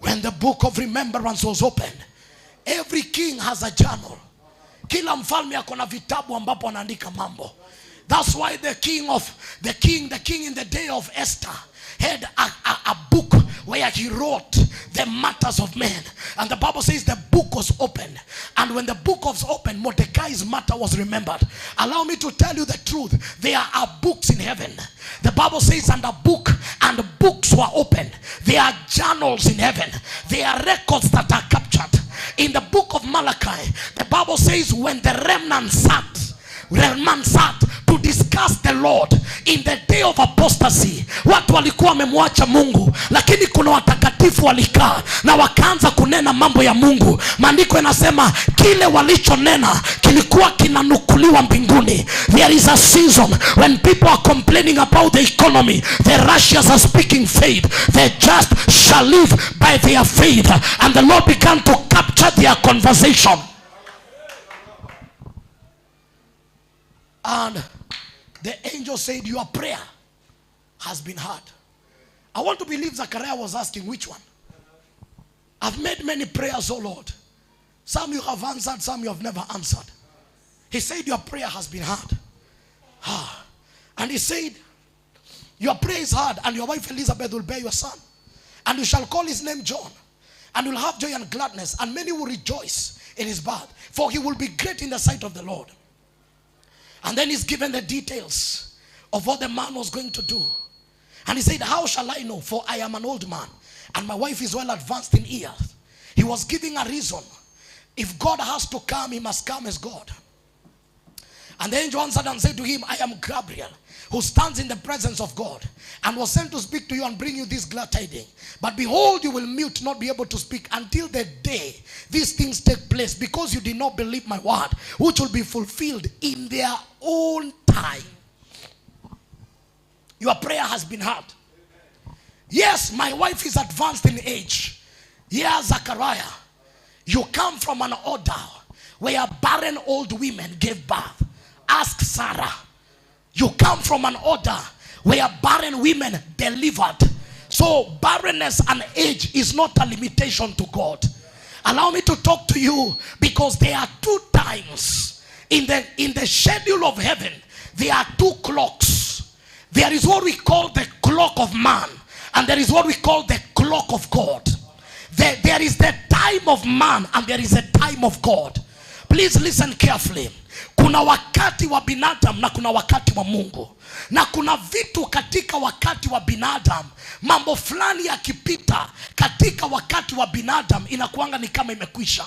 When the book of remembrance was opened, every king has a journal. Kila mfalme ako na vitabu ambapo anaandika mambo. That's why the king in the day of Esther had a book where he wrote the matters of men. And the Bible says the book was opened. And when the book was opened, Mordecai's matter was remembered. Allow me to tell you the truth. There are books in heaven. The Bible says, and a book and books were opened. There are journals in heaven. There are records that are captured. In the book of Malachi, the Bible says when the remnant sat where man sat to discuss the Lord in the day of apostasy. Watu walikuwa wamemwacha Mungu, lakini kuna watakatifu walikaa na wakaanza kunena mambo ya Mungu. Maandiko yanasema kile walichonena kilikuwa kinanukuliwa mbinguni. There is a season when people are complaining about the economy. The Russians are speaking faith. The just shall live by their faith. And the Lord began to capture their conversation. And the angel said, your prayer has been heard. I want to believe Zechariah was asking, which one? I've made many prayers, oh Lord. Some you have answered, some you have never answered. He said, your prayer has been heard. And he said, your prayer is heard, and your wife Elizabeth will bear your son. And you shall call his name John. And will have joy and gladness, and many will rejoice in his birth. For he will be great in the sight of the Lord. And then he's given the details of what the man was going to do. And he said, how shall I know? For I am an old man, and my wife is well advanced in years. He was giving a reason. If God has to come, he must come as God. And the angel answered and said to him, I am Gabriel, who stands in the presence of God, and was sent to speak to you and bring you this glad tidings. But behold, you will mute, not be able to speak until the day these things take place, because you did not believe my word, which will be fulfilled in their own time. Your prayer has been heard. Yes, my wife is advanced in age. Yes, Zechariah, you come from an order where barren old women gave birth. Ask Sarah. You come from an order where barren women delivered. So barrenness and age is not a limitation to God. Allow me to talk to you, because there are two times in the schedule of heaven. There are two clocks. There is what we call the clock of man, and there is what we call the clock of God. There is the time of man, and there is a time of God. Please listen carefully. Kuna wakati wa binadamu na kuna wakati wa Mungu. Na kuna vitu katika wakati wa binadamu, mambo fulani yakipita katika wakati wa binadamu inakuanga ni kama imekwisha.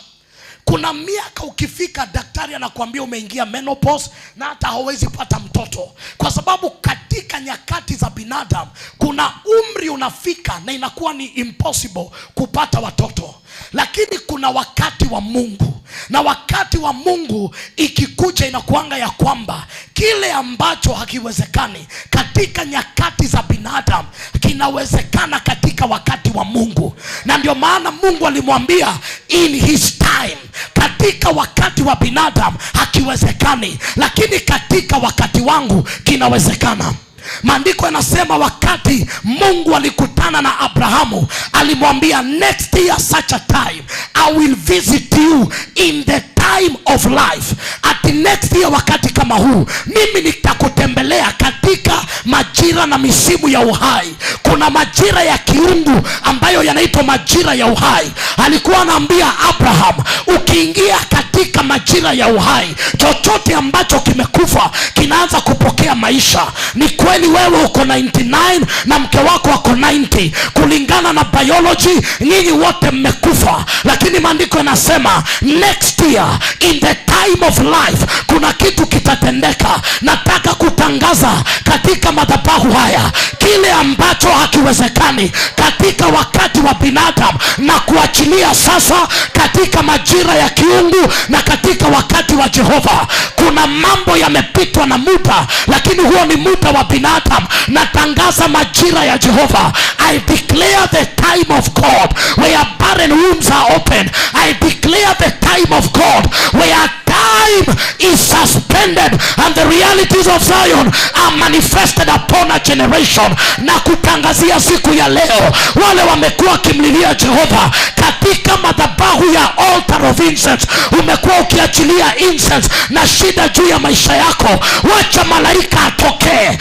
Kuna miaka ukifika, daktari anakuambia umeingia menopause na hata hauwezi pata mtoto, kwa sababu katika nyakati za binadamu kuna umri unafika na inakuwa ni impossible kupata watoto. Lakini kuna wakati wa Mungu, na wakati wa Mungu ikikuja inakuanga ya kwamba kile ambacho hakiwezekani katika nyakati za binadamu kinawezekana katika wakati wa Mungu. Na ndio maana Mungu alimwambia in his time. Katika wakati wa binadamu hakiwezekani, lakini katika wakati wangu kinawezekana. Maandiko yanasema wakati Mungu alikutana na Abrahamu, alimwambia next year such a time I will visit you in the time of life. At next year wakati kama huu mimi nitakutembelea katika majira na misimu ya uhai. Kuna majira ya kiungu ambayo yanaitwa majira ya uhai. Alikuwa anaambia Abraham, ukiingia katika majira ya uhai, chochote ambacho kimekufa kinaanza kupokea maisha. Ni kweli wewe uko 99 na mke wako ako 90. Kulingana na biology nyinyi wote mmekufa, lakini maandiko yanasema next year in the time of life kuna kitu kitatendeka. Nataka kutangaza katika madhabahu haya kile ambacho hakiwezekani katika wakati wa binadamu, na kuachilia sasa katika majira ya kiungu na katika wakati wa Jehova. Kuna mambo yamepitwa na muda, lakini huo ni muda wa binadamu. Natangaza majira ya Jehova. I declare the time of God where barren wombs are open. I declare the time of God where time is suspended and the realities of Zion are manifested upon a generation. Na kutangazia siku ya leo, wale wamekuwa kimlilia Jehova katika madhabahu ya altar of incense, umekuwa ukiachilia incense na shida juu ya maisha yako, wacha malaika atokee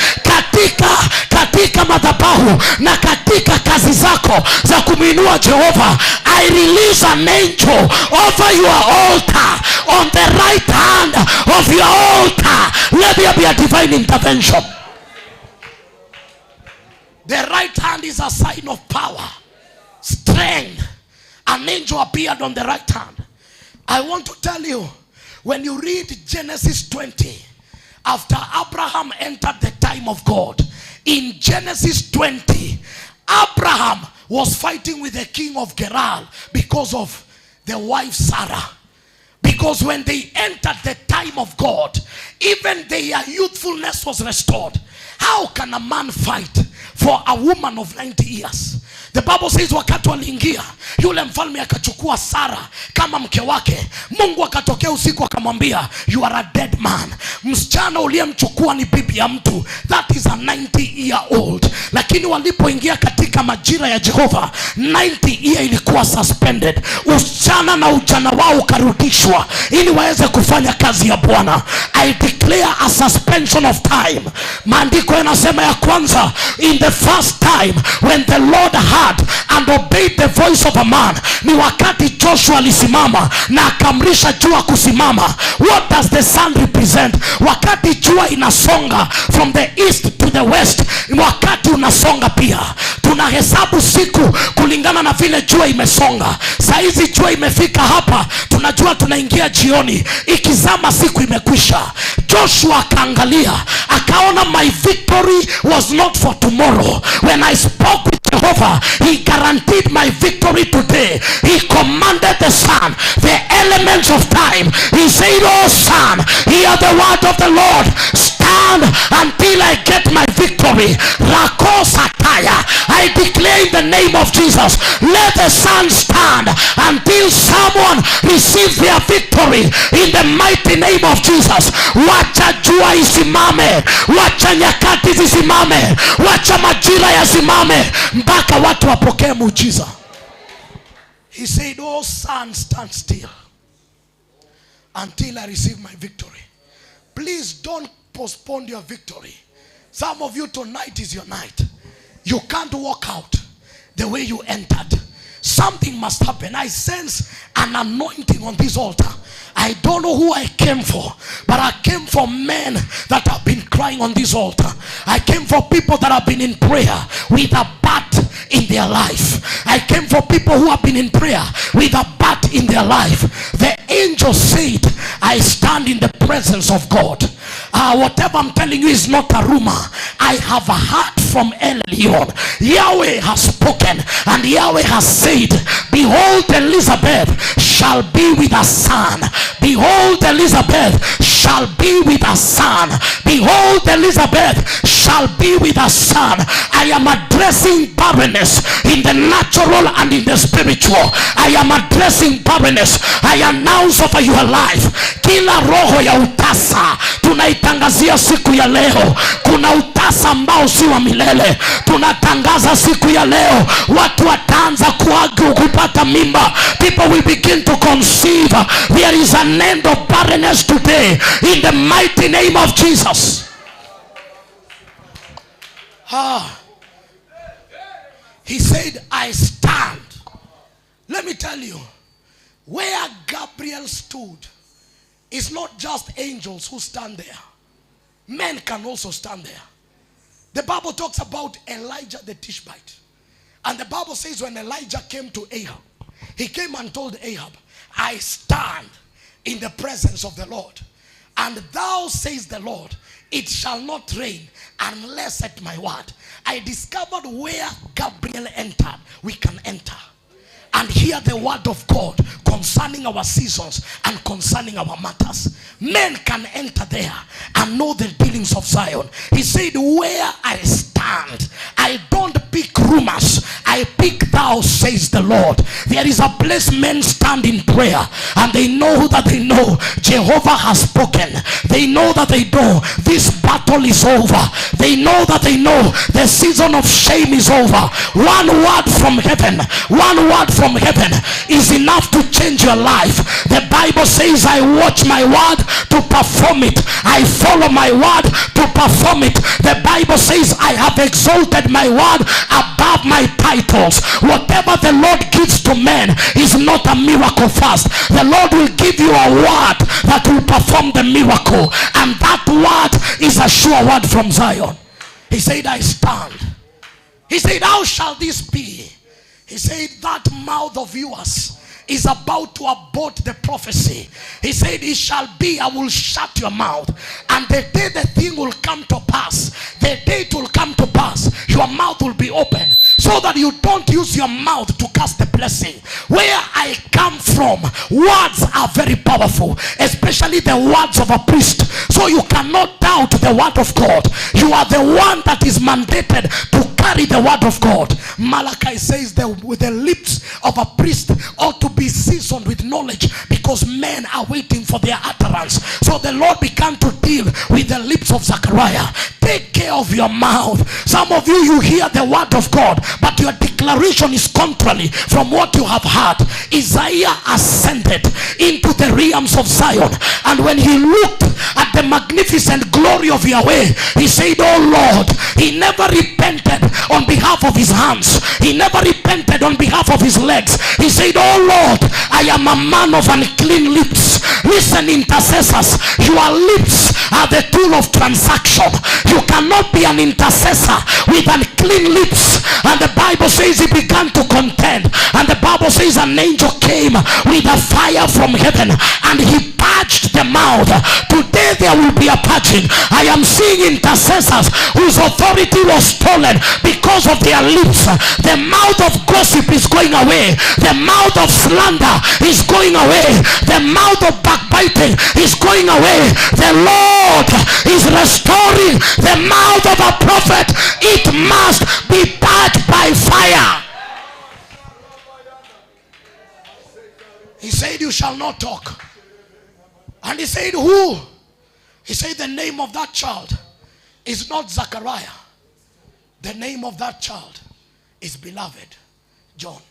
katika madhabahu na katika kazi zako za kumuinua Jehova. I release an angel over your altar, on the right hand of your altar. Let there be a divine intervention. The right hand is a sign of power, strength. An angel appeared on the right hand. I want to tell you, when you read Genesis 20, after Abraham entered the time of God, in Genesis 20, Abraham was fighting with the king of Gerar because of the wife Sarah. Because when they entered the time of God, even their youthfulness was restored. How can a man fight for a woman of 90 years? The Bible says wakati waliingia, yule mfalme akachukua Sara kama mke wake. Mungu akatokea usiku akamwambia, you are a dead man. Msichana uliyemchukua ni bibi ya mtu. That is a 90-year-old. Lakini walipoingia katika majira ya Jehova, 90 year ilikuwa suspended. Usichana na ujana wao ukarudishwa ili waweze kufanya kazi ya Bwana. I declare a suspension of time. Maandiko yanasema ya kwanza, in the first time when the Lord heard and obeyed the voice of a man, ni wakati Joshua alisimama na akamrisha jua kusimama. What does the sun represent? Wakati jua inasonga from the east to the west, ni wakati unasonga pia. Tunahesabu siku kulingana na vile jua imesonga. Saizi jua imefika hapa, tunajua tunaingia jioni. Ikizama siku imekwisha. Joshua akaangalia, akaona my victory was not for tomorrow. When I spoke with Jehovah, he guaranteed my victory today. He commanded the sun, the elements of time. He said, oh sun, hear the word of the Lord. Stand until I get my victory. Rakosataya. I declare in the name of Jesus, let the sun stand until someone receives their victory in the mighty name of Jesus. Wacha jua isimame, wacha nyakati zisimame, wacha majira yasimame mpaka watu wapokee muujiza. He said, oh sun, stand still until I receive my victory. Please don't postpone your victory. Some of you, tonight is your night. You can't walk out the way you entered. Something must happen. I sense an anointing on this altar. I don't know who I came for, but I came for men that have been crying on this altar. I came for people that have been in prayer with a bat in their life. I came for people who have been in prayer with a bat in their life. The angel said, I stand in the presence of God. Whatever I'm telling you is not a rumor. I have a heart from El Elyon. Yahweh has spoken, and Yahweh has said, behold, Elizabeth shall be with a son. Behold, Elizabeth shall be with a son. Behold, Elizabeth shall be with a son. I am addressing barrenness in the natural and in the spiritual. I am addressing barrenness. I announce over your life, kila roho ya utasa tunaitangazia siku ya leo. Kuna utasa ambao si wa milele. Tunatangaza siku ya leo, watu wataanza kupata mimba. People will begin to conceive. There is an end of barrenness today in the mighty name of Jesus. He said, I stand. Let me tell you, where Gabriel stood is not just angels who stand there. Men can also stand there. The Bible talks about Elijah the Tishbite. And the Bible says when Elijah came to Ahab, he came and told Ahab, I stand in the presence of the Lord. And thou, says the Lord, it shall not rain unless at my word. I discovered where Gabriel entered, we can enter and hear the word of God concerning our seasons and concerning our matters. Men can enter there and know the dealings of Zion. He said, where I stand, I don't pick rumors, I pick thou, says the Lord. There is a place men stand in prayer and they know that they know Jehovah has spoken. They know that they know this battle is over. They know that they know the season of shame is over. One word from heaven, one word from heaven is enough to change your life. The Bible says, I watch my word to perform it. I follow my word to perform it. The Bible says, I have exalted my word above my titles. Whatever the Lord gives to men is not a miracle fast. The Lord will give you a word that will perform the miracle, and that word is a sure word from Zion. He said, I stand. He said, how shall this be? He said, that mouth of yours is about to abort the prophecy. He said, it shall be, I will shut your mouth. And the day the thing will come to pass, the day it will come to pass, your mouth will be open, so that you don't use your mouth to cast the blessing. Where I come from, words are very powerful, especially the words of a priest. So you cannot doubt the word of God. You are the one that is mandated to carry the word of God. Malachi says with the lips of a priest ought to be seasoned with knowledge, because men are waiting for their utterance. So the Lord began to deal with the lips of Zechariah. Take care of your mouth. Some of you hear the word of God, but your declaration is contrary from what you have heard. Isaiah ascended into the realms of Zion, and when he looked at the magnificent glory of Yahweh, he said, oh Lord, he never repented on behalf of his hands. He never repented on behalf of his legs. He said, oh Lord, I am a man of unclean lips. Listen, intercessors, your lips are the tool of transaction. You cannot be an intercessor with unclean lips. And the Bible says he began to contend, and the Bible says an angel came with a fire from heaven, and he purged the mouth. Today there will be a purging. I am seeing intercessors whose authority was stolen because of their lips. The mouth of gossip is going away. The mouth of slander is going away. The mouth of backbiting is going away. The Lord is restoring the mouth of a prophet. It must be purged by fire. He said, you shall not talk. And he said, who? He said, the name of that child is not Zechariah. The name of that child is beloved John.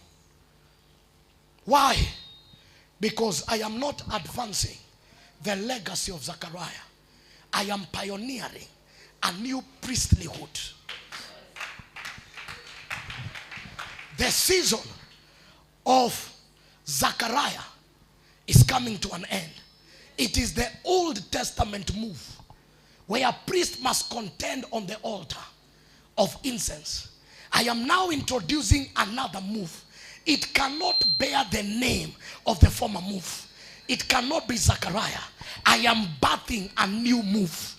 Why? Because I am not advancing the legacy of Zechariah. I am pioneering a new priestlyhood. The season of Zechariah is coming to an end. It is the Old Testament move where a priest must contend on the altar of incense. I am now introducing another move. It cannot bear the name of the former move. It cannot be Zechariah. I am birthing a new move.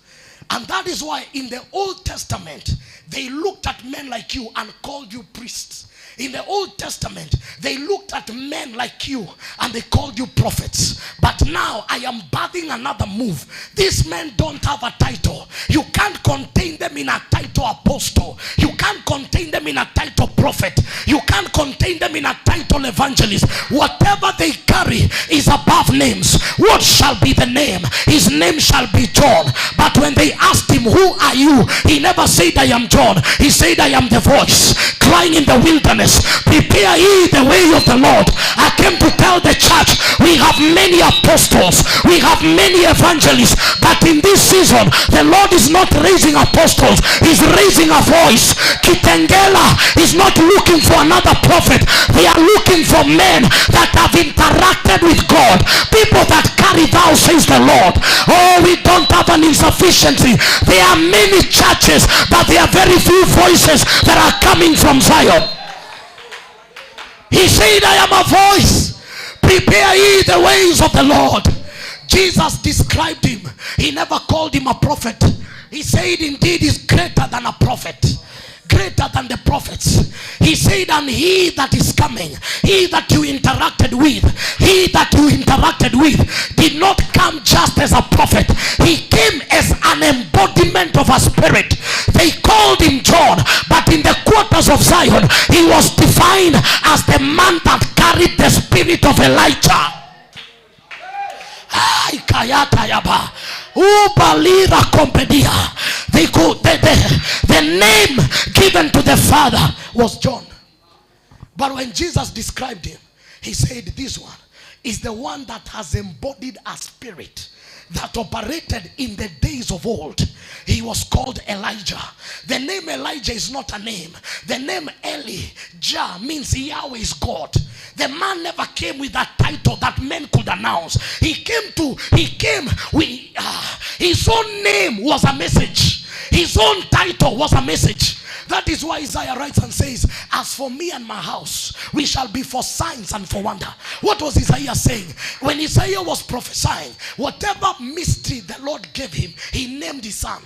And that is why in the Old Testament, they looked at men like you and called you priests. In the Old Testament, they looked at men like you and they called you prophets. But now I am birthing another move. These men don't have a title. You can't contain them in a title apostle. You can't contain them in a title prophet. You can't contain them in a title evangelist. Whatever they carry is above names. What shall be the name? His name shall be John. But when they asked him, who are you? He never said, I am John. He said, I am the voice crying in the wilderness, prepare ye the way of the Lord. I came to tell the church, we have many apostles, we have many evangelists, but in this season the Lord is not raising apostles, he's raising a voice. Kitengela is not looking for another prophet. They are looking for men that have interacted with God, people that carry thou says the Lord. Oh, we don't have an insufficiency. There are many churches, but there are very few voices that are coming from Zion. He said, I am a voice. Prepare ye the ways of the Lord. Jesus described him. He never called him a prophet. He said, indeed, he's greater than a prophet. Greater than the prophets. He said, and he that is coming, he that you interacted with, did not come just as a prophet. He came as an embodiment of a spirit. They called him John, but in the quarters of Zion, he was defined as the man that carried the spirit of Elijah. The name given to the Father was John. But when Jesus described him, he said, this one is the one that has embodied a spirit that operated in the days of old. He was called Elijah. The name Elijah is not a name. The name Elijah means Yahweh is God. The man never came with a title that men could announce. His own name was a message. His own title was a message. That is why Isaiah writes and says, as for me and my house, we shall be for signs and for wonder. What was Isaiah saying? When Isaiah was prophesying, whatever mystery the Lord gave him, he named his son.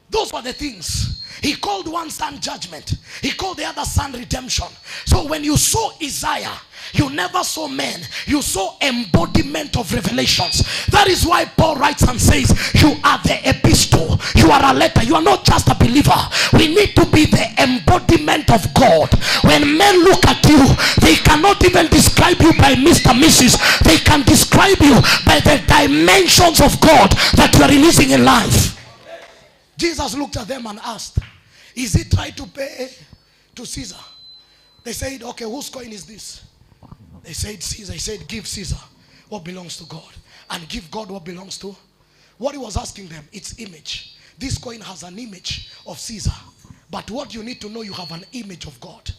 Those were the things. He called one son judgment. He called the other son redemption. So when you saw Isaiah, you never saw men. You saw embodiment of revelations. That is why Paul writes and says, you are the epistle. You are a letter. You are not just a believer. We need to be the embodiment of God. When men look at you, they cannot even describe you by Mr. Mrs. They can describe you by the dimensions of God that you are releasing in life. Jesus looked at them and asked, is it right to pay to Caesar? They said, okay, whose coin is this? They said Caesar. He said, give Caesar what belongs to God and give God what belongs to. What he was asking them, its image. This coin has an image of Caesar. But what you need to know, you have an image of God.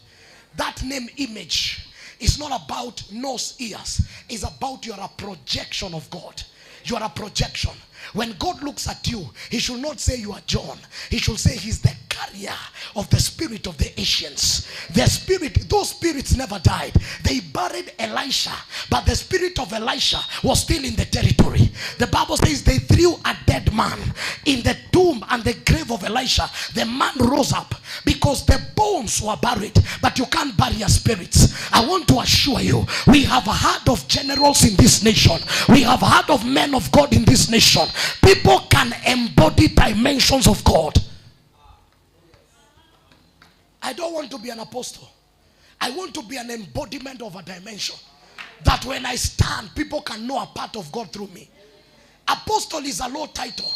That name image is not about nose, ears. It's about you are a projection of God. You are a projection. When God looks at you, he should not say you are John. He should say he's the carrier of the spirit of the Asians. The spirit, those spirits never died. They buried Elisha, but the spirit of Elisha was still in the territory. The Bible says they threw a dead man in the tomb and the grave of Elisha. The man rose up because the bones were buried, but you can't bury your spirits. I want to assure you, we have heard of generals in this nation. We have heard of men of God in this nation. People can embody dimensions of God. I don't want to be an apostle. I want to be an embodiment of a dimension. That when I stand, people can know a part of God through me. Apostle is a low title.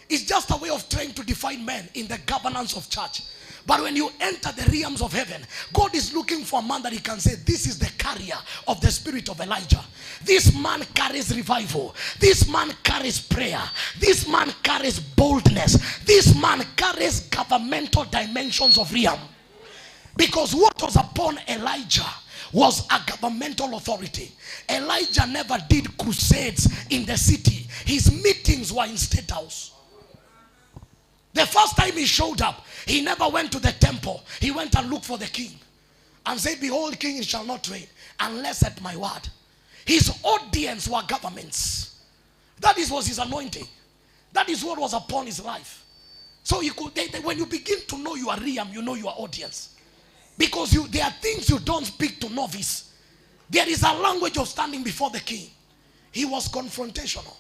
It's just a way of trying to define men in the governance of church. But when you enter the realms of heaven, God is looking for a man that he can say, this is the carrier of the spirit of Elijah. This man carries revival. This man carries prayer. This man carries boldness. This man carries governmental dimensions of realm. Because what was upon Elijah was a governmental authority. Elijah never did crusades in the city. His meetings were in State House. The first time he showed up, he never went to the temple. He went and looked for the king and said, behold, king, he shall not reign unless at my word. His audience were governments. That was his anointing. That is what was upon his life. So you could, when you begin to know your realm, you know your audience. Because there are things you don't speak to novice. There is a language of standing before the king. He was confrontational.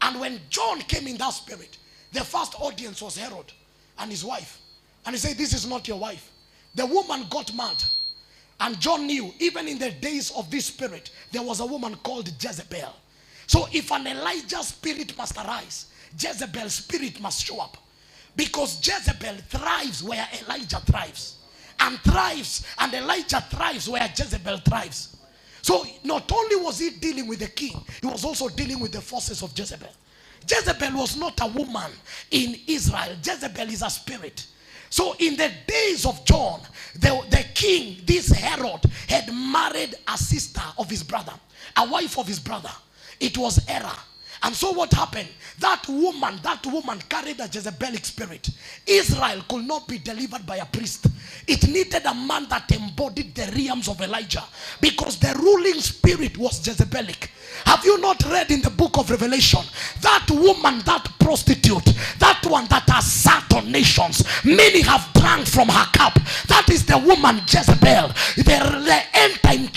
And when John came in that spirit, the first audience was Herod and his wife. And he said, this is not your wife. The woman got mad. And John knew, even in the days of this spirit, there was a woman called Jezebel. So if an Elijah spirit must arise, Jezebel's spirit must show up. Because Jezebel thrives where Elijah thrives. And Elijah thrives where Jezebel thrives. So not only was he dealing with the king, he was also dealing with the forces of Jezebel. Jezebel was not a woman in Israel. Jezebel is a spirit. So in the days of John, the king, this Herod, had married a sister of his brother, a wife of his brother. It was error. And so what happened? That woman carried a Jezebelic spirit. Israel could not be delivered by a priest. It needed a man that embodied the realms of Elijah, because the ruling spirit was Jezebelic. Have you not read in the book of Revelation, that woman, that prostitute, that one that has sat on nations, many have drunk from her cup? That is the woman Jezebel. The end time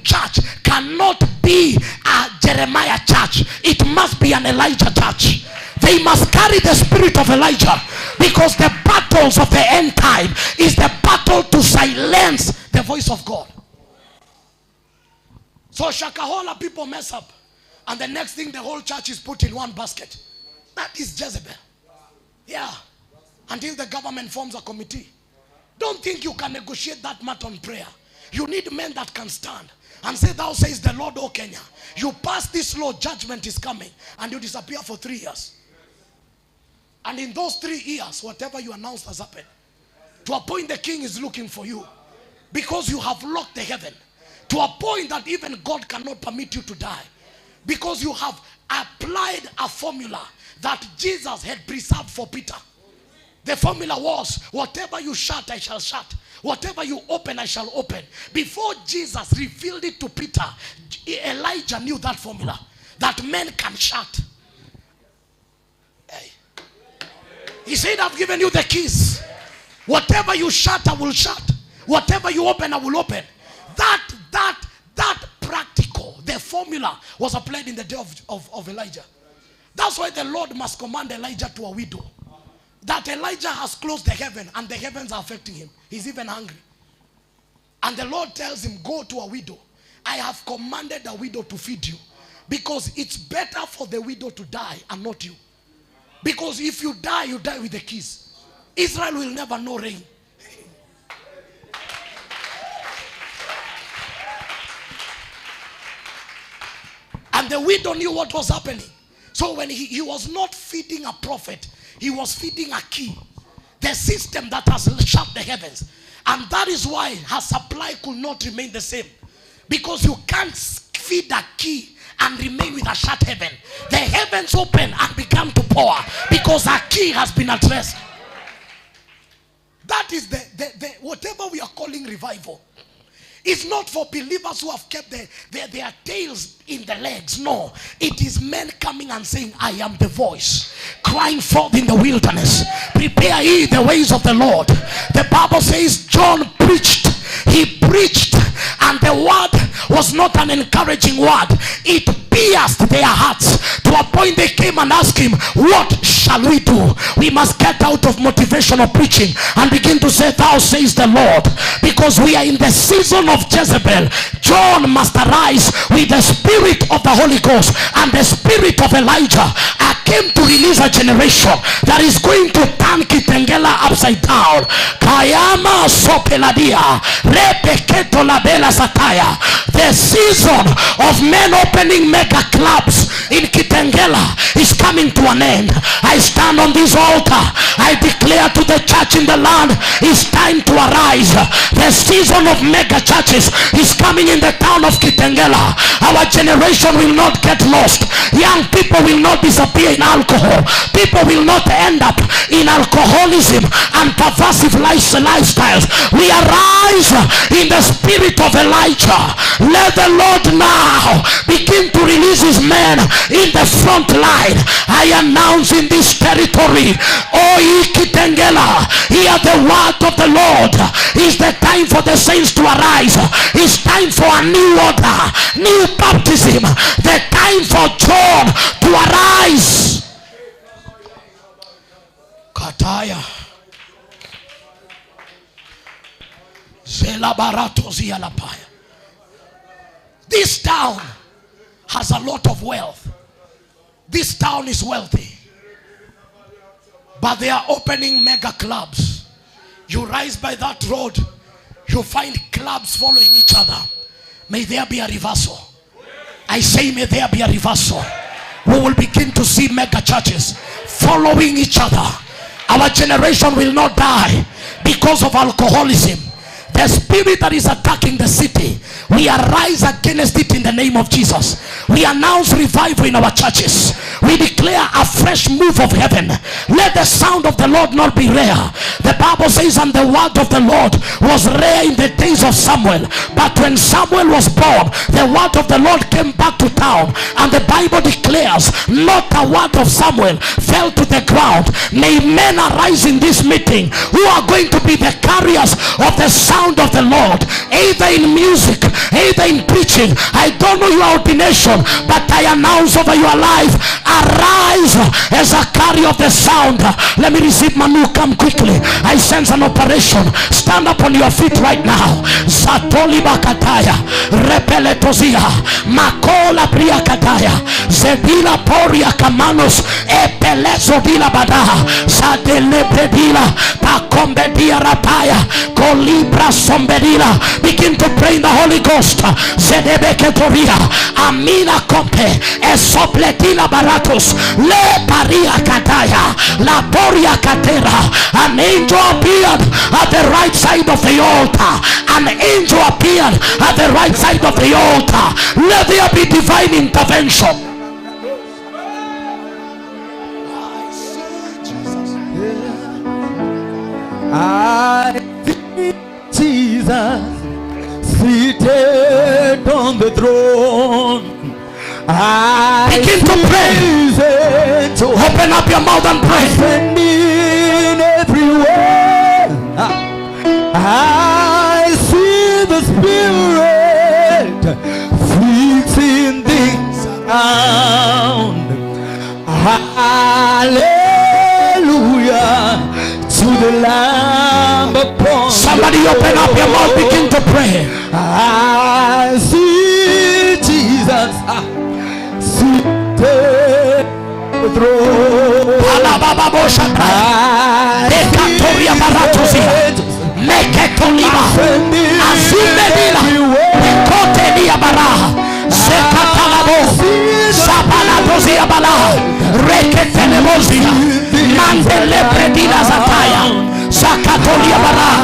church cannot be a Jeremiah church. It must be an Elijah church. They must carry the spirit of Elijah, because the battles of the end time is the battle to silence the voice of God. So Shakahola people mess up, and the next thing the whole church is put in one basket. That is Jezebel. Yeah. Until the government forms a committee. Don't think you can negotiate that matter on prayer. You need men that can stand and say, thou says the Lord, O Kenya, you pass this law, judgment is coming, and you disappear for 3 years. And in those 3 years, whatever you announced has happened. To a point the king is looking for you, because you have locked the heaven. To a point that even God cannot permit you to die, because you have applied a formula that Jesus had preserved for Peter. The formula was, whatever you shut, I shall shut. Whatever you open, I shall open. Before Jesus revealed it to Peter, Elijah knew that formula, that men can shut. Hey. He said, I've given you the keys. Whatever you shut, I will shut. Whatever you open, I will open. That practical, the formula was applied in the day of Elijah. That's why the Lord must command Elijah to a widow. That Elijah has closed the heaven and the heavens are affecting him. He's even hungry. And the Lord tells him, go to a widow. I have commanded a widow to feed you. Because it's better for the widow to die and not you. Because if you die with the keys. Israel will never know rain. And the widow knew what was happening. So when he was not feeding a prophet, he was feeding a key. The system that has shut the heavens. And that is why her supply could not remain the same. Because you can't feed a key and remain with a shut heaven. The heavens open and began to pour. Because a key has been addressed. That is the whatever we are calling revival. It's not for believers who have kept their tails in the legs. No. It is men coming and saying, I am the voice crying forth in the wilderness. Prepare ye the ways of the Lord. The Bible says John preached. He preached and the word was not an encouraging word. It pierced their hearts to a point they came and asked him, what shall we do? We must get out of motivational preaching and begin to say, thou says the Lord. Because we are in the season of Jezebel. John must arise with the spirit of the Holy Ghost and the spirit of Elijah. I came to release a generation that is going to turn Kitengela upside down. Kayama sopeladia repeketo labela sataya. The season of men opening mega clubs in Kitengela is coming to an end. I stand on this altar. I declare to the church in the land, it's time to arise. The season of mega churches is coming in the town of Kitengela. Our generation will not get lost. Young people will not disappear in alcohol. People will not end up in alcoholism and perversive lifestyles. We arise in the spirit of Elijah. Let the Lord now begin to release his men in the front line. I announce in this territory, oh Kitengela, hear the word of the Lord. It's the time for the saints to arise. It's time for a new order, new baptism. The time for John to arise. Kataya Zela Barato Zialapaya. This town has a lot of wealth. This town is wealthy. But they are opening mega clubs. You rise by that road, you find clubs following each other. May there be a reversal. I say may there be a reversal. We will begin to see mega churches following each other. Our generation will not die because of alcoholism. The spirit that is attacking the city, we arise against it in the name of Jesus. We announce revival in our churches. We declare a fresh move of heaven. Let the sound of the Lord not be rare. The Bible says, and the word of the Lord was rare in the days of Samuel. But when Samuel was born, the word of the Lord came back to town. And the Bible declares, not a word of Samuel fell to the ground. May men arise in this meeting who are going to be the carriers of the sound of the Lord, either in music, either in preaching. I don't know your ordination, but I announce over your life, arise as a carrier of the sound. Let me receive Manu. Come quickly. I sense an operation. Stand up on your feet right now. Satoli bakataya repeletozia makola bria kataya zedila poria kamanos epelezo dila badaha sadelebredila pakombedia rapaya kolibra sombedila. Begin to pray in the Holy Ghost. Zedebeketoria amina kompe esopletila baratos le paria kataya la poria katera. An angel appeared at the right side of the altar. An angel appeared at the right side of the altar. Let there be divine intervention. I see Jesus seated on the throne. Begin to pray. Open up your mouth and pray. Ascending everywhere. I see the Spirit fixing things around. Hallelujah to the Lamb upon. Somebody open up your mouth, begin to pray. I see Jesus seated on the throne. Dekatoria baratosia. Meketoliba. Azumedila. Kotelia baraha. Zekatalabo. Sabalatozia balaha. Reketelemozia. Mandelebredila zataya. Zakatolia baraha.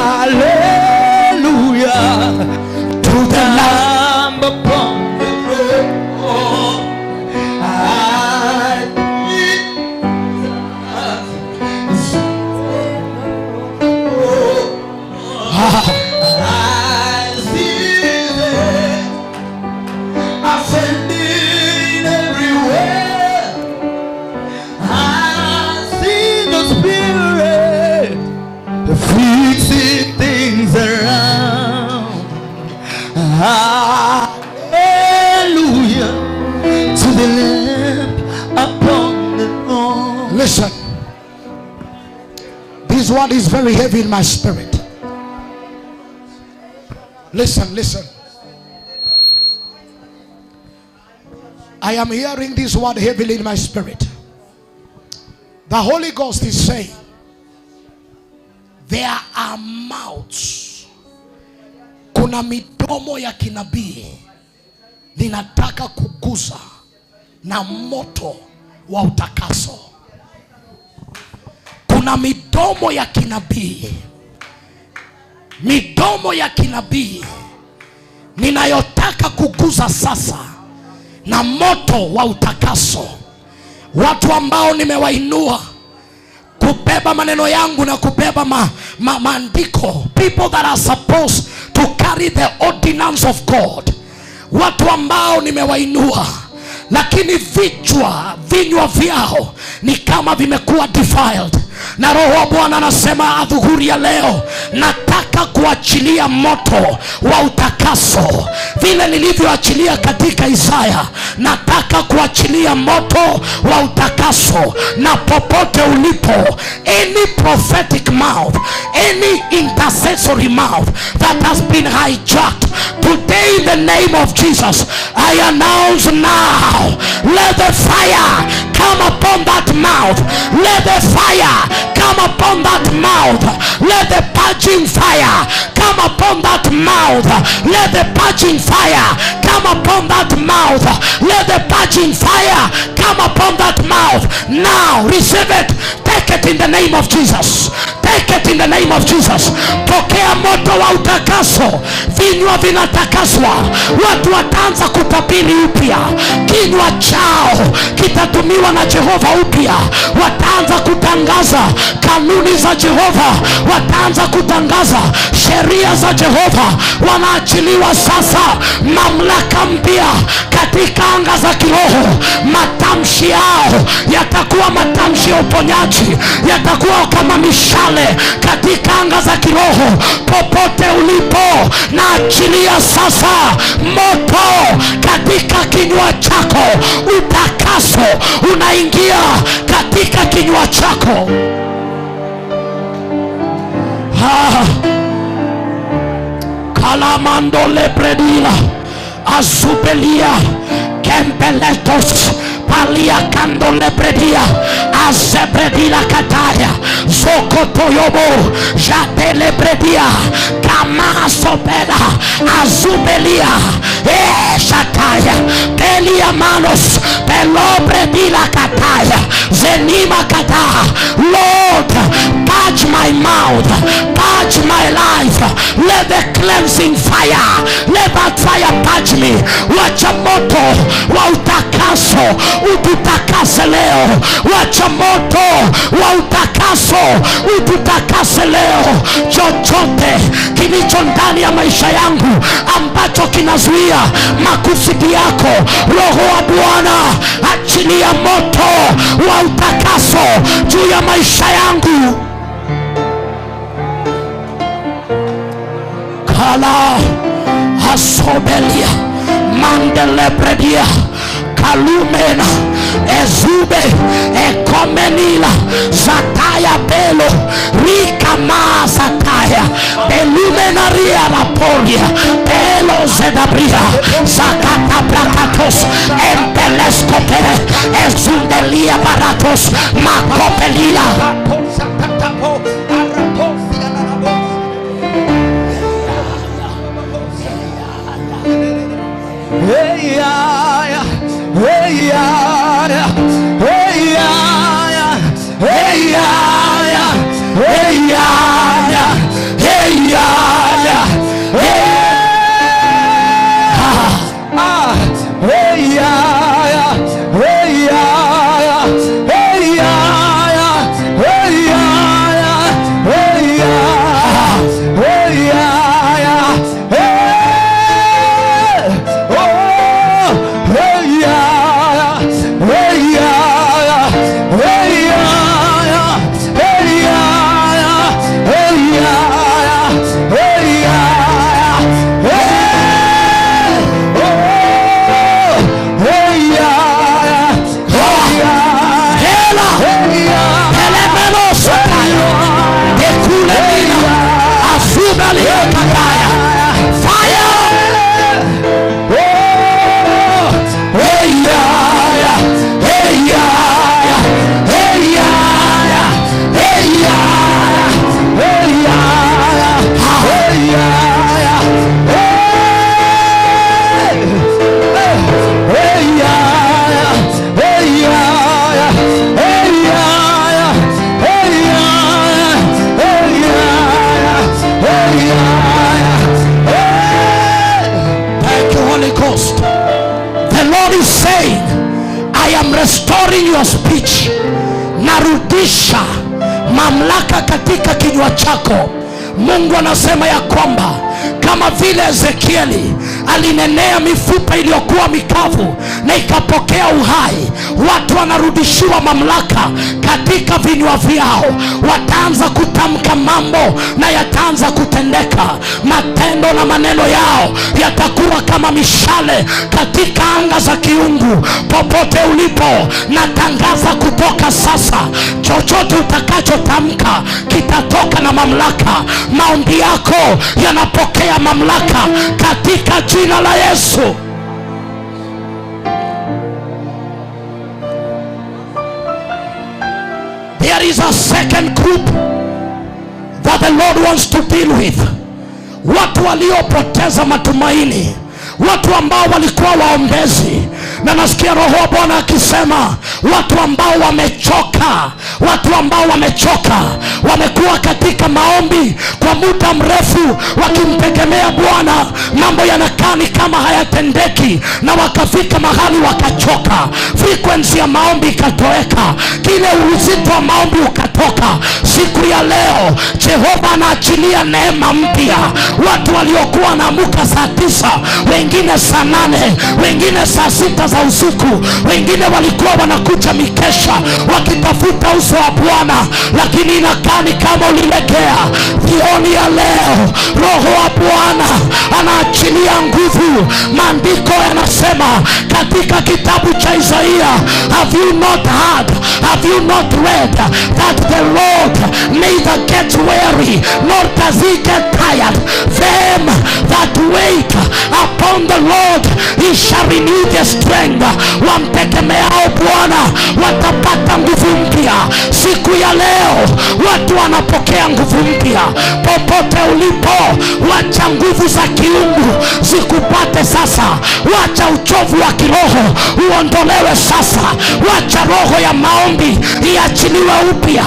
Hallelujah to the Lamb upon the throne. I see them ascending everywhere. I see the Spirit fixing things around. Hallelujah to the Lamb upon the throne. Listen. This word is very heavy in my spirit. Listen, listen. I am hearing this word heavily in my spirit. The Holy Ghost is saying, there are mouths. Kuna midomo ya kinabii ninataka kuguza na moto wa utakaso. Kuna midomo ya kinabii, midomo ya kinabii ninayotaka kuguza sasa na moto wa utakaso. Watu ambao nimewainua kubeba maneno yangu na kubeba maandiko, people that are supposed to carry the ordinance of God. Watu ambao nimewainua lakini vinywa vyao ni kama vimekuwa defiled. Na Roho wa Bwana anasema adhuhuri ya leo nataka kuachilia moto wa utakaso vile nilivyoachilia katika Isaya. Nataka kuachilia moto wa utakaso, na popote ulipo, any prophetic mouth, any intercessory mouth that has been hijacked today, in the name of Jesus, I announce now, let the fire come upon that mouth. Let the fire come upon that mouth. Let the purging fire come upon that mouth. Let the purging fire come upon that mouth. Let the purging fire come upon that mouth. Now receive it. Take it in the name of Jesus. Take it in the name of Jesus. Pokea moto wa utakaso. Vinywa vinatakaswa. Watu wataanza kutabiri upya. Kinywa chao kitatumiwa na Jehova upya. Wataanza kutangaza kanuni za Jehova. Wataanza kutangaza sheria za Jehova. Wanaachiliwa sasa mamlaka mpya katika anga za kiroho. Matamshi yao yatakuwa matamshi ya uponyaji. Yatakuwa kama mishale katika anga za kiroho. Popote ulipo, na achilia sasa moto katika kinywa chako. Utakaso unaingia katika kinywa chako. Kalamando lebredila azubelia kempeletos palia kando lebredia azebredila kataya zokotoyobo jate lebredia kamasobela azubelia shataya pelia manos pelobredila kataya zenima kataya. Lord, purge my mouth, purge my life. Let the cleansing fire, let that fire touch me. Wacha moto wa utakaso ututakase leo. Wacha moto wa utakaso ututakase leo. Chochote kilicho ndani ya maisha yangu ambacho kinazuia makusudi yako, Roho wa Bwana achilia moto wa utakaso juu ya maisha yangu. Kala asobelia mandelebredia kalumena ezube ekomenila zataya belo rikama zataya belumenaria rapolia belo zedabria zakata plakatos empeleskopere ezundelia baratos makopelila. Hey ya, hey ya, hey ya, hey ya, hey ya, hey ya, restoring your speech. Narudisha mamlaka katika kinywa chako. Mungu anasema ya kwamba kama vile Ezekieli alinenea mifupa iliyokuwa mikavu na ikapokea uhai, watu wanarudishiwa mamlaka katika vinywa vyao. Wataanza kutamka mambo na yataanza kutendeka. Matendo na maneno yao yatakuwa kama mishale katika anga za kiungu. Popote ulipo, natangaza kutoka sasa, chochote utakachotamka kitatoka na mamlaka. Maombi yako yanapokea mamlaka katika jina la Yesu. There is a second group that the Lord wants to deal with. Watu waliopoteza matumaini, watu ambao walikuwa waombezi, na nasikia Roho wa Bwana akisema watu ambao wamechoka, watu ambao wamechoka, wamekuwa katika maombi kwa muda mrefu wakimtegemea Bwana, mambo yanakaa ni kama hayatendeki, na wakafika mahali wakachoka, frequency ya maombi ikatoweka, kile uzito wa maombi ukatoka. Siku ya leo Jehova anaachilia neema mpya. Watu waliokuwa wanaamuka saa 9, wengine saa 8, wengine saa 6 za usiku, wengine walikuwa wanakuja mikesha wakitafuta uso wa Bwana, lakini inakaa ni kama ulilegea. Jioni ya leo Roho wa Bwana anaachilia nguvu. Maandiko yanasema katika kitabu cha Isaia, have you not heard, have you not read that the Lord neither gets weary nor does he get tired? Them that wait upon the Lord, he shall renew their strength. Wamtegemeao Bwana watapata nguvu mpya. Siku ya leo watu wanapokea nguvu mpya. Popote ulipo, wacha nguvu za kiungu zikupate sasa. Wacha uchovu wa kiroho uondolewe sasa. Wacha roho ya maombi iachiliwe upya.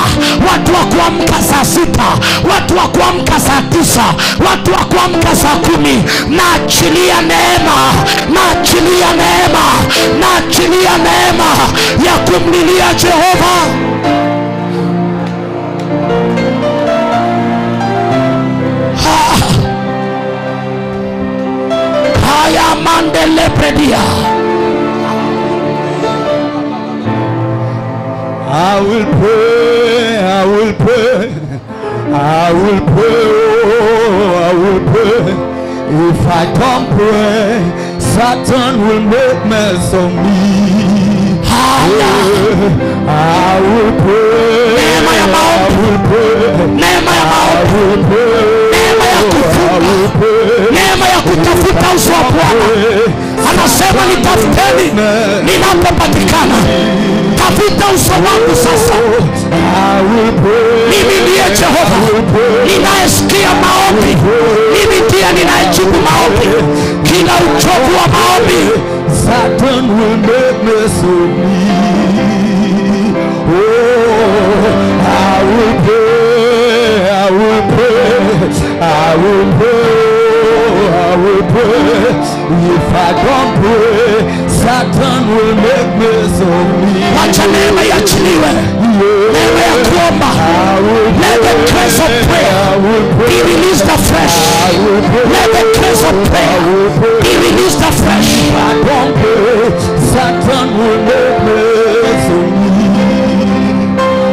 Watu wa kuamka saa 6, watu wa kuamka saa 9, watu wa kuamka saa 10. Naachilia neema, naachilia neema, naachilia neema ya kumlilia Jehova. Haya mandele predia. I will pray, I will pray, I will pray, oh, I will pray. If I don't pray, Satan will make mess of me. I will pray, I will pray, I will pray, neema ya kutafuta uso wa Bwana. Anasema nitafuteni ninapopatikana. Tafuta uso wangu sasa. Mimi ndiye Jehova ninayesikia maombi. Mimi ndiye ninayejibu maombi. Kila uchovu wa maombi, Satan will make mess of me. Oh, I will pray, I will pray, I will pray, I will pray. If I don't pray, Satan will make mess of me. wacha neema iachiliwe. Neema ya kuomba. Let the grace of prayer be released afresh. Let the grace of prayer be released afresh. If I don't pray, Satan will make mess of me.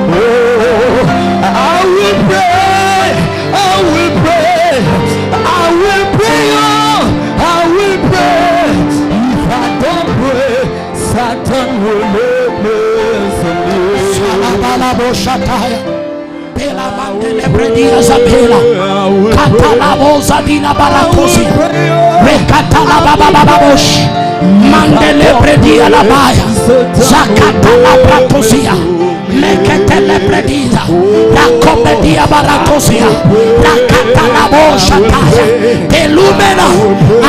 Oh, I will pray, I will pray, I will pray, oh, I will pray. If I don't pray, Satan will make mess of me. Salabalabo shataya. Bela mandele bredia zabela. Katalabo zadina barakosi. Rekatala babababosh. Mandele bredia labaya. Zakatala bratosia. Leketele bredia. Rakomedia barakosia. Rakatalabo shataya. Elumena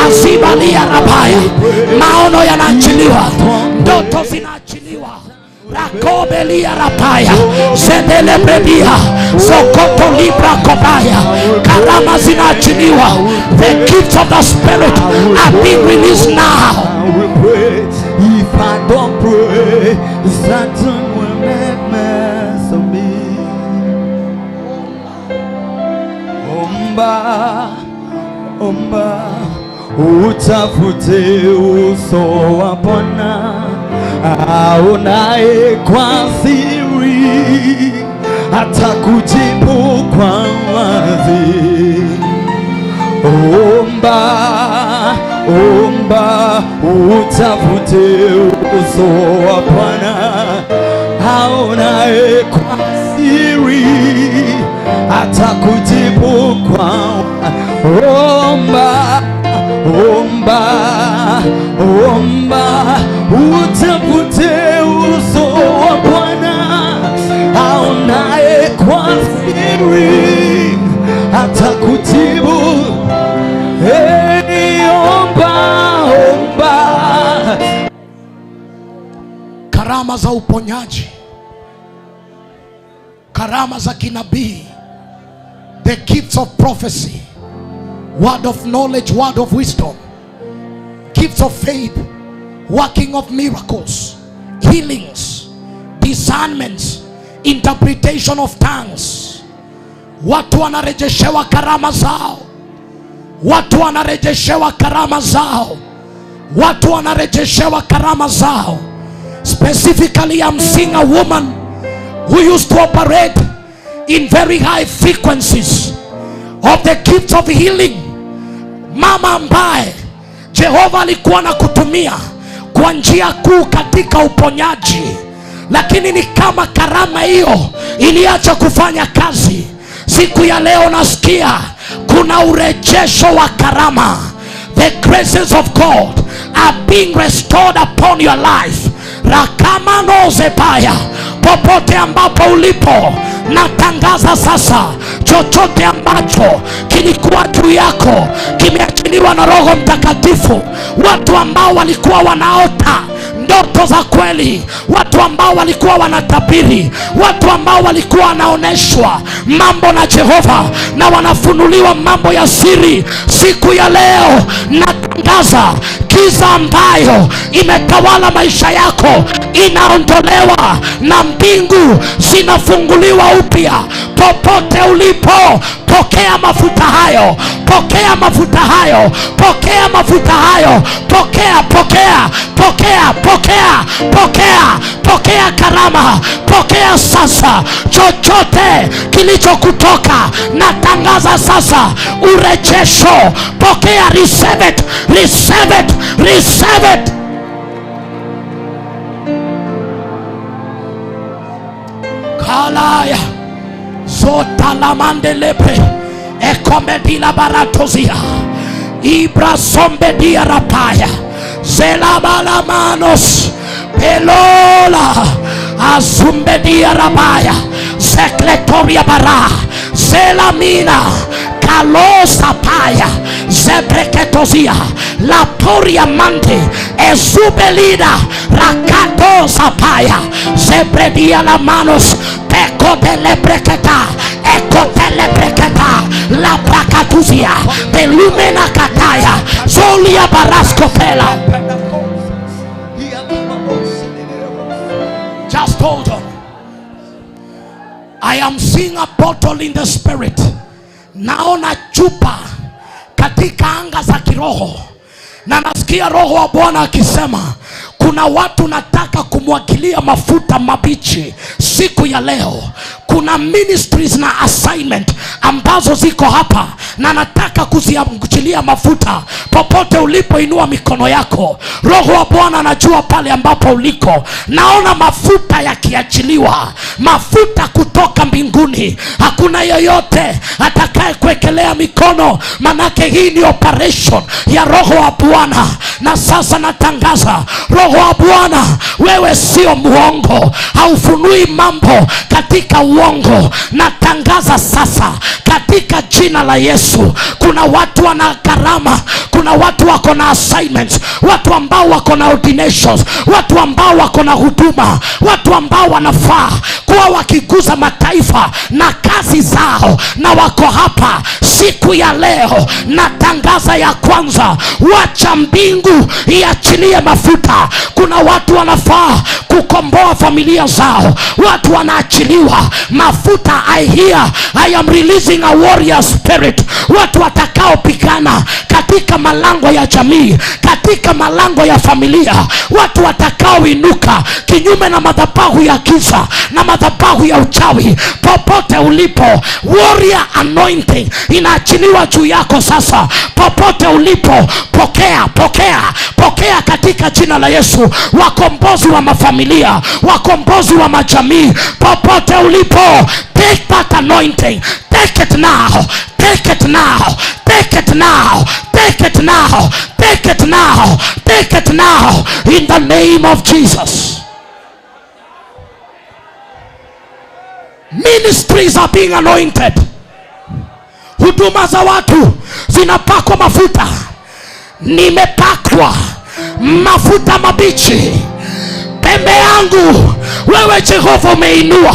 azibalia rabaya. Maono yanaachiliwa. Ndoto zinaachiliwa. Rakobelia rapaya. Zedele bredia. Sokoto libra kobaya. Karama zinaachiliwa. The gifts of the Spirit are being released now. I will pray. If I don't pray, Satan will make mess of me. Omba, omba, utafute uso wa Bwana aonaye kwa siri, atakujibu kwa wazi. Omba, omba, utafute uso wa Bwana aonaye kwa siri, atakujibu kwa omba, omba, omba, utafute uso wa Bwana aonaye kwa siri, atakujibu. Hey, omba, omba. Karama za uponyaji, karama za kinabii, the gifts of prophecy, word of knowledge, word of wisdom, gifts of faith, working of miracles, healings, discernments, interpretation of tongues. Watu wanarejeshewa karama zao. Watu wanarejeshewa karama zao. Watu wanarejeshewa karama zao. Specifically, I'm seeing a woman who used to operate in very high frequencies of the gifts of healing. Mama ambaye Jehova alikuwa na kutumia kwa njia kuu katika uponyaji, lakini ni kama karama hiyo iliacha kufanya kazi. Siku ya leo nasikia kuna urejesho wa karama. The graces of God are being restored upon your life. Rakama no zebaya. Popote ambapo ulipo, natangaza sasa, chochote ambacho kilikuwa juu yako kimeachiliwa wamejazwa na Roho Mtakatifu, watu ambao walikuwa wanaota ndoto za kweli, watu ambao walikuwa wanatabiri, watu ambao walikuwa wanaoneshwa mambo na Jehova na wanafunuliwa mambo ya siri. Siku ya leo natangaza giza ambayo imetawala maisha yako inaondolewa na mbingu zinafunguliwa upya. Popote ulipo, pokea mafuta hayo, pokea mafuta hayo, pokea mafuta hayo, pokea, pokea, pokea, pokea, pokea, pokea karama, pokea sasa. Chochote kilichokutoka natangaza sasa urejesho. Pokea, receive it, receive it, receive it. Kalaya zota la mandelepe ekomedila baratozia ibra sombedia rapaya zelabala manos pelola azumbedia rabaya sekletoria bara zelamina kalosa paya zebreketozia latoria mante ezubelida rakato sapaya zebredia la manos peko de lebreketa eko de lebreketa la prakatuzia belumena kataya zolia baraskopela. Just hold on. I am seeing a bottle in the spirit. Naona chupa katika anga za kiroho, na nasikia Roho wa Bwana akisema kuna watu nataka kumwagilia mafuta mabichi siku ya leo. Kuna ministries na assignment ambazo ziko hapa na nataka kuziachilia mafuta. Popote ulipo, inua mikono yako. Roho wa Bwana anajua pale ambapo uliko. Naona mafuta yakiachiliwa, mafuta kutoka mbinguni. Hakuna yeyote atakaye kuekelea mikono, manake hii ni operation ya Roho wa Bwana. Na sasa natangaza, Roho wa Bwana, wewe sio muongo, haufunui mambo katika uongo. Natangaza sasa katika jina la Yesu, kuna watu wana karama, kuna watu wako na assignments, watu ambao wako na ordinations, watu ambao wako na huduma, watu ambao wanafaa kuwa wakiguza mataifa na kazi zao, na wako hapa siku ya leo. Natangaza ya kwanza, wacha mbingu iachilie mafuta. Kuna watu wanafaa kukomboa familia zao, watu wanaachiliwa mafuta. I hear, I am releasing a warrior spirit. Watu watakao pigana katika malango ya jamii, katika malango ya familia, watu watakao inuka kinyume na madhabahu ya giza na madhabahu ya uchawi. Popote ulipo, warrior anointing inaachiliwa juu yako sasa. Popote ulipo, pokea, pokea, pokea katika jina la Yesu. Wakombozi wa mafamilia, wakombozi wa majamii, popote ulipo, take that anointing. Take it now, take it now, take it now, take it now, take it now, take it now, in the name of Jesus. Ministries are being anointed. Huduma za watu zinapakwa mafuta. Nimepakwa mafuta mabichi. Pembe yangu wewe Jehova umeinua,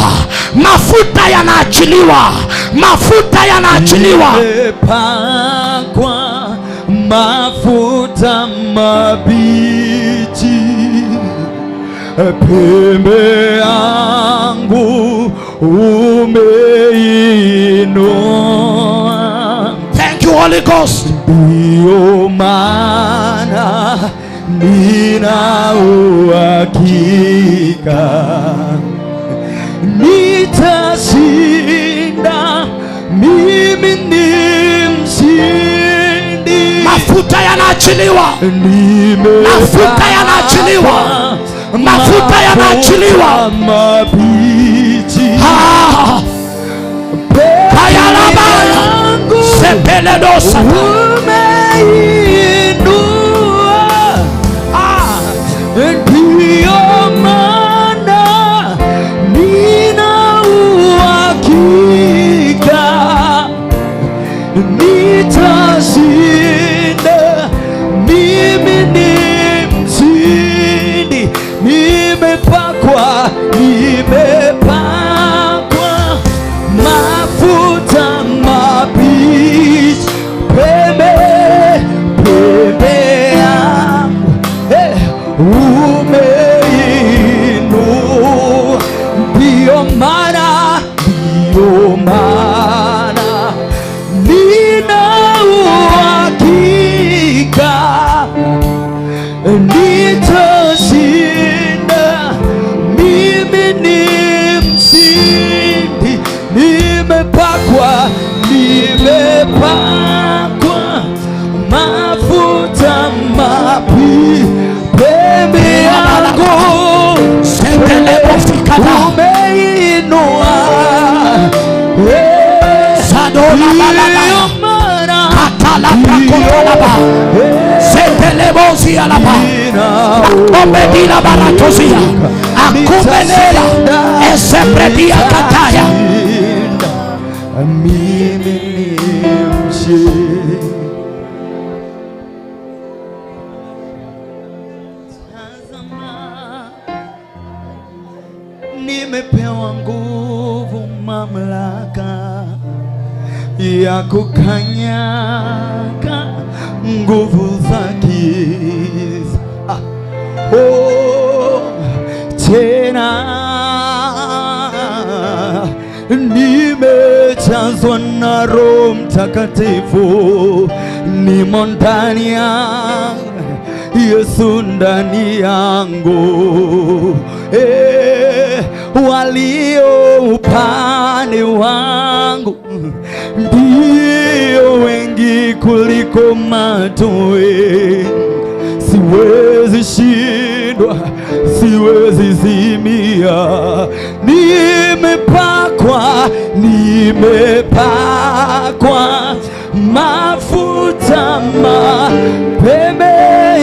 mafuta yanaachiliwa, mafuta yanaachiliwa. Nimepakwa mafuta mabichi, pembe yangu umeinua. Thank you Holy Ghost. Ndio maana nina uhakika nitashinda, mimi ni mshindi. Mafuta yanaachiliwa, mafuta yanaachiliwa, mafuta yanaachiliwa. Kayalabaya sepeledosa ndio maana nina uhakika nitashinda. mafuta mapi pembe yangu umeinua Obedila baratozia akumenela esepredia kataya mimi nimshi nimepewa nguvu mamlaka ya kukanyaga nguvu za giza. Tena nimejazwa na Roho Mtakatifu, nimo ndani ya Yesu ndani yangu. Walio upande wangu ndio wengi kuliko maadui. Siwezi shindwa, siwezi zimia. Nimepakwa mafuta pembe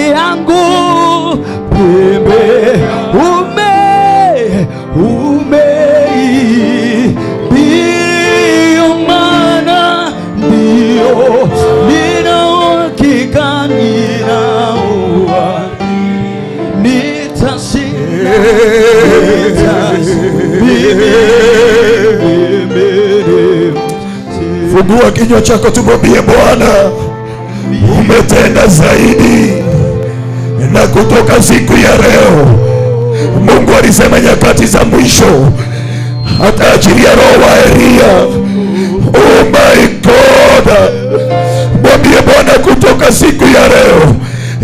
yangu, pembe ndio maana ndio nina hakika nitashinda. Fungua kinywa chako tumwambie Bwana, umetenda zaidi. Na kutoka siku ya leo, Mungu alisema nyakati za mwisho ataachilia roho wa Elia. Oh my God, mwambie Bwana, kutoka siku ya leo,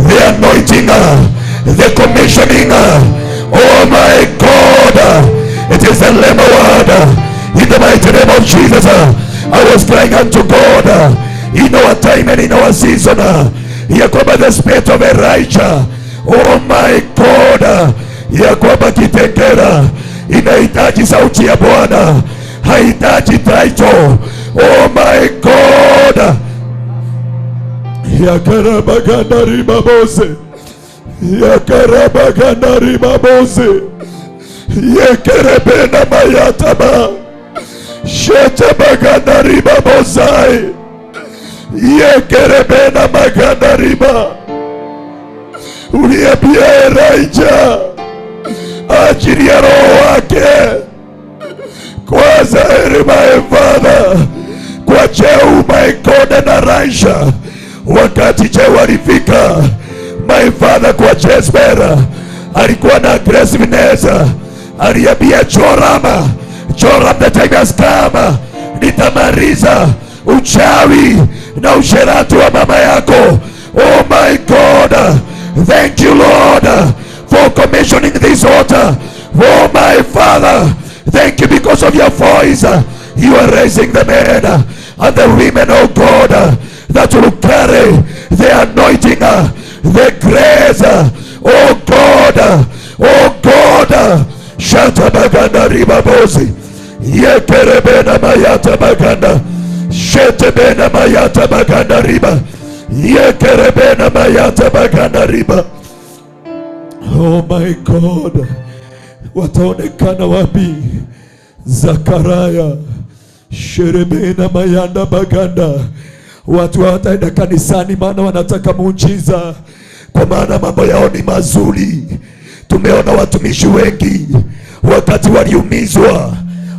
the anointing, the commissioning, oh my God, it is the Lamb word in the mighty name of Jesus. I was crying unto God in our time and in our season, ya kwamba the spirit of Elijah, oh my God, ya kwamba Kitengela inahitaji sauti ya Bwana, haitaji title. Oh my God, ya karabaganda ribabose, ya karabaganda ribabose, ya kerebena mayataba, shete baganda ribabosai, ya kerebena maganda riba. Uliambia Elijah achilia roho wake kwa Zahiri, my father, kwa Jehu, my God, and Elijah. Wakati Jehu alifika, my father, kwa Jezebel, alikuwa na aggressiveness. Aliambia Joram, the time has come, nitamaliza uchawi na usherati wa mama yako. Oh my God, thank you Lord for commissioning this altar. Oh my Father, thank you because of your voice. You are raising the men and the women, oh God, that will carry the anointing, the grace, oh God, oh God. Shata baganda ribabosi, yekerebena mayata baganda, shetebena mayata baganda riba, yekerebena mayata baganda riba. Oh my God, wataonekana wapi? Zakaria, sherebena mayanda baganda. Watu hawataenda kanisani maana wanataka muujiza, kwa maana mambo yao ni mazuri. Tumeona watumishi wengi wakati waliumizwa,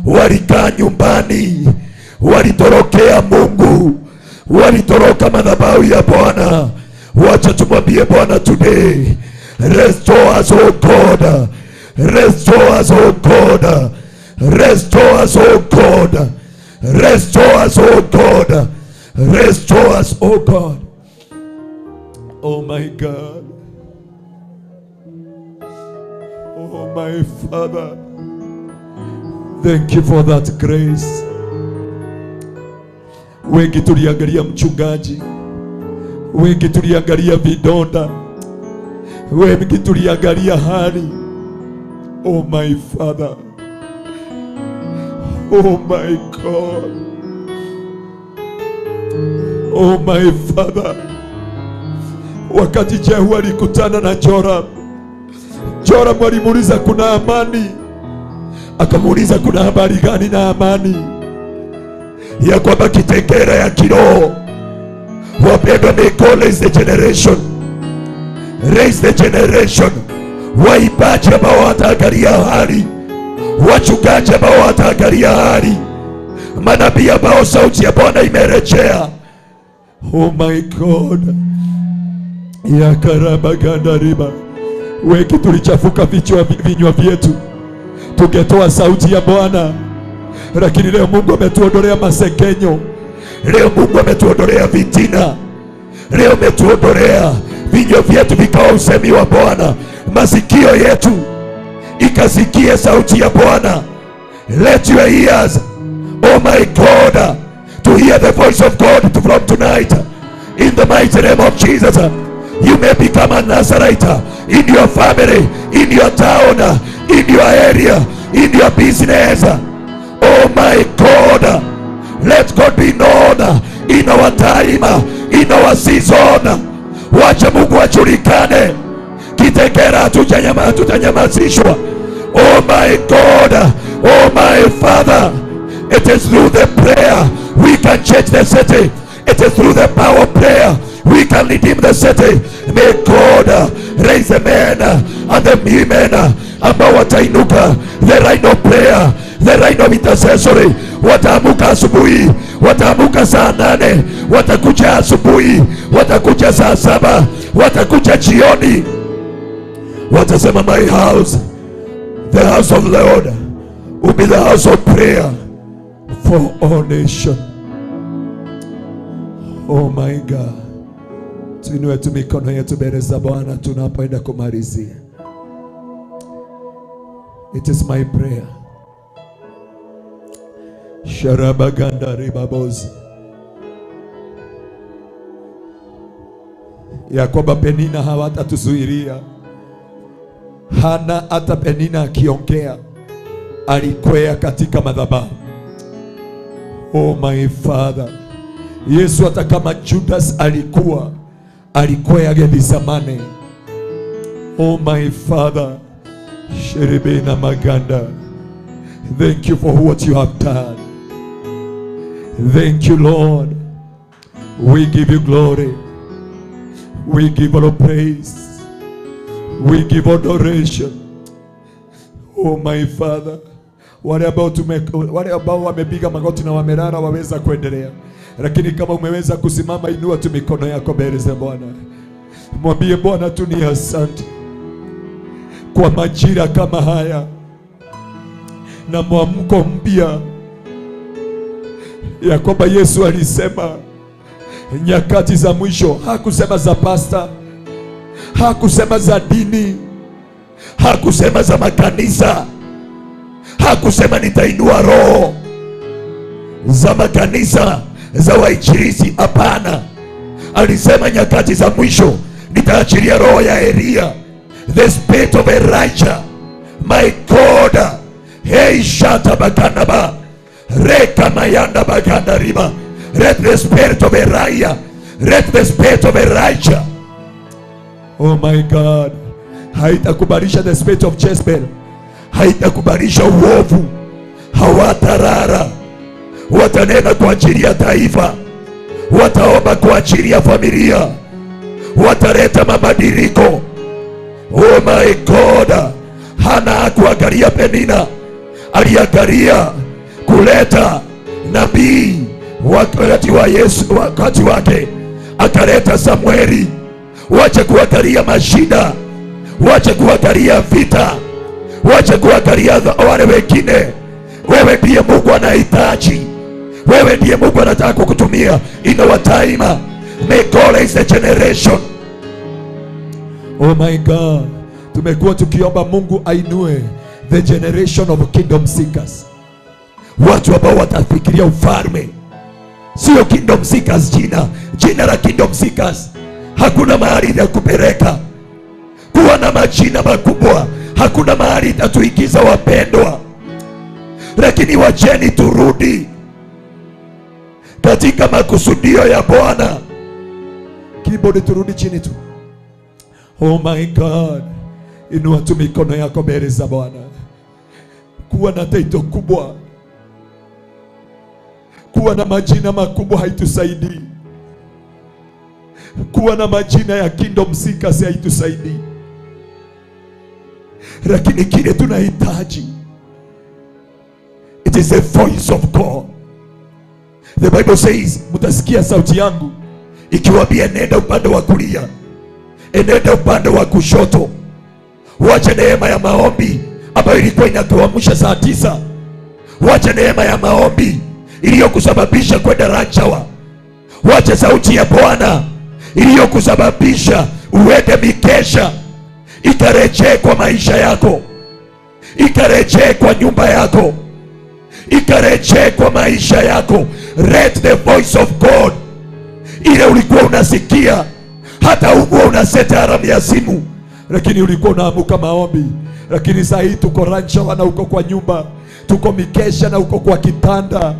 walikaa nyumbani, walitorokea Mungu, walitoroka madhabahu ya Bwana. Wacha tumwambie Bwana today, restore us, oh God. Restore us, oh God. Restore us, oh God. Restore us, oh God. Restore us, oh God. Oh my God. Oh my Father. Thank you for that grace. Wengi tuliangalia mchungaji wengi tuliangalia vidonda, wengi tuliangalia hali. Oh my Father, oh my God, oh my Father. Wakati Jehu alikutana na Joram, Joram alimuuliza kuna amani, akamuuliza kuna habari gani na amani? Ya kwamba Kitengela ya kiroho. Wapendwa, may God raise the generation, raise the generation. Waibaji ambao wataangalia hali, wachungaji ambao wataangalia hali, manabii ambao sauti ya Bwana imerejea. Oh my God, ya karaba gandariba. Wengi tulichafuka vinywa vyetu, tungetoa sauti ya Bwana, lakini leo Mungu ametuondolea masekenyo. Leo Mungu ametuondolea vitina. Leo ametuondolea vinywa vyetu vikawa usemi wa Bwana, masikio yetu ikasikie sauti ya Bwana. Let your ears, oh my God, to hear the voice of God from tonight. In the mighty name of Jesus, you may become a Nazarite in your family, in your town, in your area, in your business. Oh my God, let God be known in our time, in our season. Wacha Mungu ajulikane. Kitengela hatutanyamazishwa. Oh my God, oh my Father, it is through the prayer we can change the city. It is through the power of prayer we can redeem the city. May God raise the men and the women ambao watainuka, the line of prayer, the line of intercessory. Wataamuka asubuhi, wataamuka saa 8, watakuja asubuhi, watakuja saa 7, watakuja jioni. Watasema my house, the house of the Lord, will be the house of prayer for all nations. Oh my God. Tuinue tu mikono yetu mbele za Bwana tunapoenda kumalizia. It is my prayer, Sharabaganda ribabozi, ya kwamba Penina hawatatuzuilia. Hana hata Penina akiongea alikwea katika madhabahu. Oh my Father, Yesu hata kama Judas alikwea Gethsemane. Oh my Father, Sherebena Maganda, thank you for what you have done. Thank you, Lord. We give you glory. We give all praise. We give adoration. Oh my Father, wale ambao wamepiga magoti na wamelala waweza kuendelea, lakini kama umeweza kusimama, inua tu mikono yako mbele za Bwana. Mwambie Bwana tu ni asante kwa majira kama haya na mwamko mpya, ya kwamba Yesu alisema nyakati za mwisho. Hakusema za pasta, hakusema za dini, hakusema za makanisa, hakusema nitainua roho za makanisa za wainjilisti. Hapana, alisema nyakati za mwisho nitaachilia roho ya Elia, the spirit of Elijah. My God, hey shata bakanaba reka mayanda baganda riba. Let the spirit of Elijah, let the spirit of Elijah. Oh my God, haitakubalisha the spirit of Jezebel, haitakubalisha uovu. Hawatarara, watanena kwa ajili ya taifa, wataomba kwa ajili ya familia, wataleta mabadiliko. Oh my God, Hana hakuangalia Penina, aliangalia kuleta nabii wakati wa Yesu, wakati wake akaleta Samueli. Wacha kuangalia mashida, wacha kuangalia vita, wacha kuangalia wale wengine. Wewe ndiye Mungu anahitaji, wewe ndiye Mungu anataka kukutumia in our time. May God raise the generation. Oh my God, tumekuwa tukiomba Mungu ainue the generation of kingdom seekers, watu ambao watafikiria ufalme, sio kingdom seekers jina la kingdom seekers. hakuna mahali itakupeleka. Kuwa na majina makubwa hakuna mahali itatuingiza wapendwa, lakini wacheni turudi katika makusudio ya Bwana. Keyboard, turudi chini tu. Oh my God, inua tu mikono yako mbele za Bwana. Kuwa na title kubwa, kuwa na majina makubwa haitusaidii. Kuwa na majina ya kingdom seekers haitusaidii, lakini kile tunahitaji, it is the voice of God. The Bible says, mutasikia sauti yangu ikiwaambia nenda upande wa kulia, nenda upande wa kushoto. Wacha neema ya maombi ambayo ilikuwa inatuamsha saa 9. Wacha neema ya maombi iliyokusababisha kwenda ranchawa. Wacha sauti ya Bwana iliyokusababisha uende mikesha ikarejee kwa maisha yako, ikarejee kwa nyumba yako, ikarejee kwa maisha yako. Let the voice of God, ile ulikuwa unasikia hata huko unaseta alarm ya simu, lakini ulikuwa unaamuka maombi, lakini saa hii tuko ranchawa na uko kwa nyumba, tuko mikesha na uko kwa kitanda.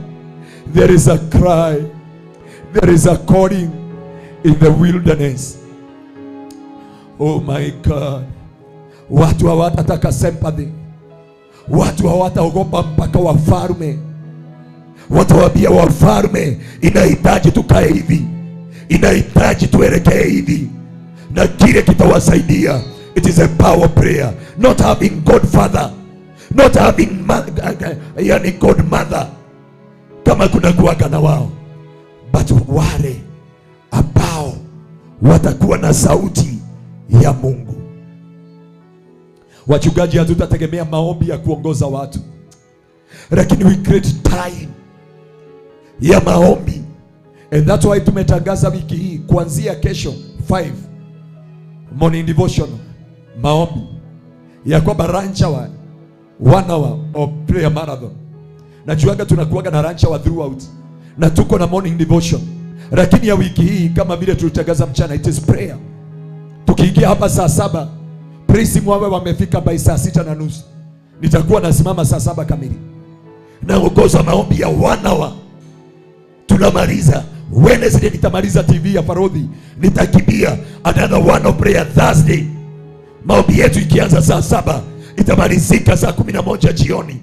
There is a cry, there is a calling in the wilderness. Oh my God, watu hawatataka sympathy, watu hawataogopa mpaka wafalme. Watawaambia wafalme, inahitaji tukae hivi, inahitaji tuelekee hivi, na kile kitawasaidia. It is a power prayer, not having Godfather, not having yani Godmother kama kuna kuwaga na wao, but wale ambao watakuwa na sauti ya Mungu. Wachungaji hatutategemea maombi ya kuongoza watu, lakini we create time ya maombi. And that's why tumetangaza wiki hii kuanzia kesho 5 morning devotion, maombi ya kwamba ranchawa 1 hour of prayer marathon. Najuaga tunakuaga na ranchawa throughout na tuko na morning devotion, lakini ya wiki hii kama vile tulitangaza mchana, it is prayer. Tukiingia hapa saa 7, praise mwawe wamefika by saa 6:30. Nitakuwa nasimama saa 7 kamili naongoza maombi ya 1 hour. Tunamaliza Wednesday, nitamaliza TV ya Farodhi, nitakimbia another 1 of prayer Thursday. Maombi yetu ikianza saa 7 itamalizika saa 11 jioni.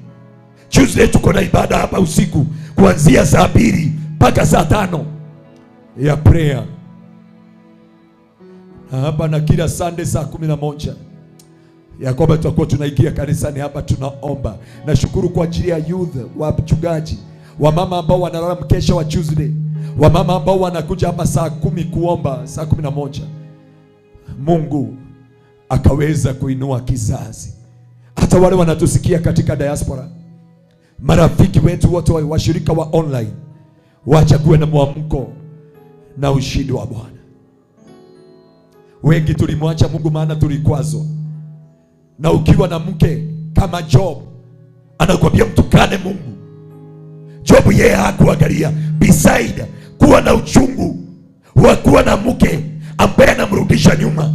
Tuesday tuko na ibada hapa usiku kuanzia saa 2 mpaka saa 5 ya prayer. Na hapa na kila Sunday saa 11 ya kwamba tutakuwa tunaingia kanisani hapa tunaomba. Nashukuru kwa ajili ya youth, wachungaji, wamama ambao wanalala mkesha wa Tuesday, wamama ambao wanakuja hapa saa 10 kuomba, saa 11. Mungu akaweza kuinua kizazi. Hata wale wanatusikia katika diaspora, marafiki wetu wote, washirika wa online, wachague na mwamko na ushindi wa Bwana. Wengi tulimwacha Mungu maana tulikwazwa. Na ukiwa na mke kama Job, anakuambia mtukane Mungu. Job yeye hakuangalia beside kuwa na uchungu wa kuwa na mke ambaye anamrudisha nyuma,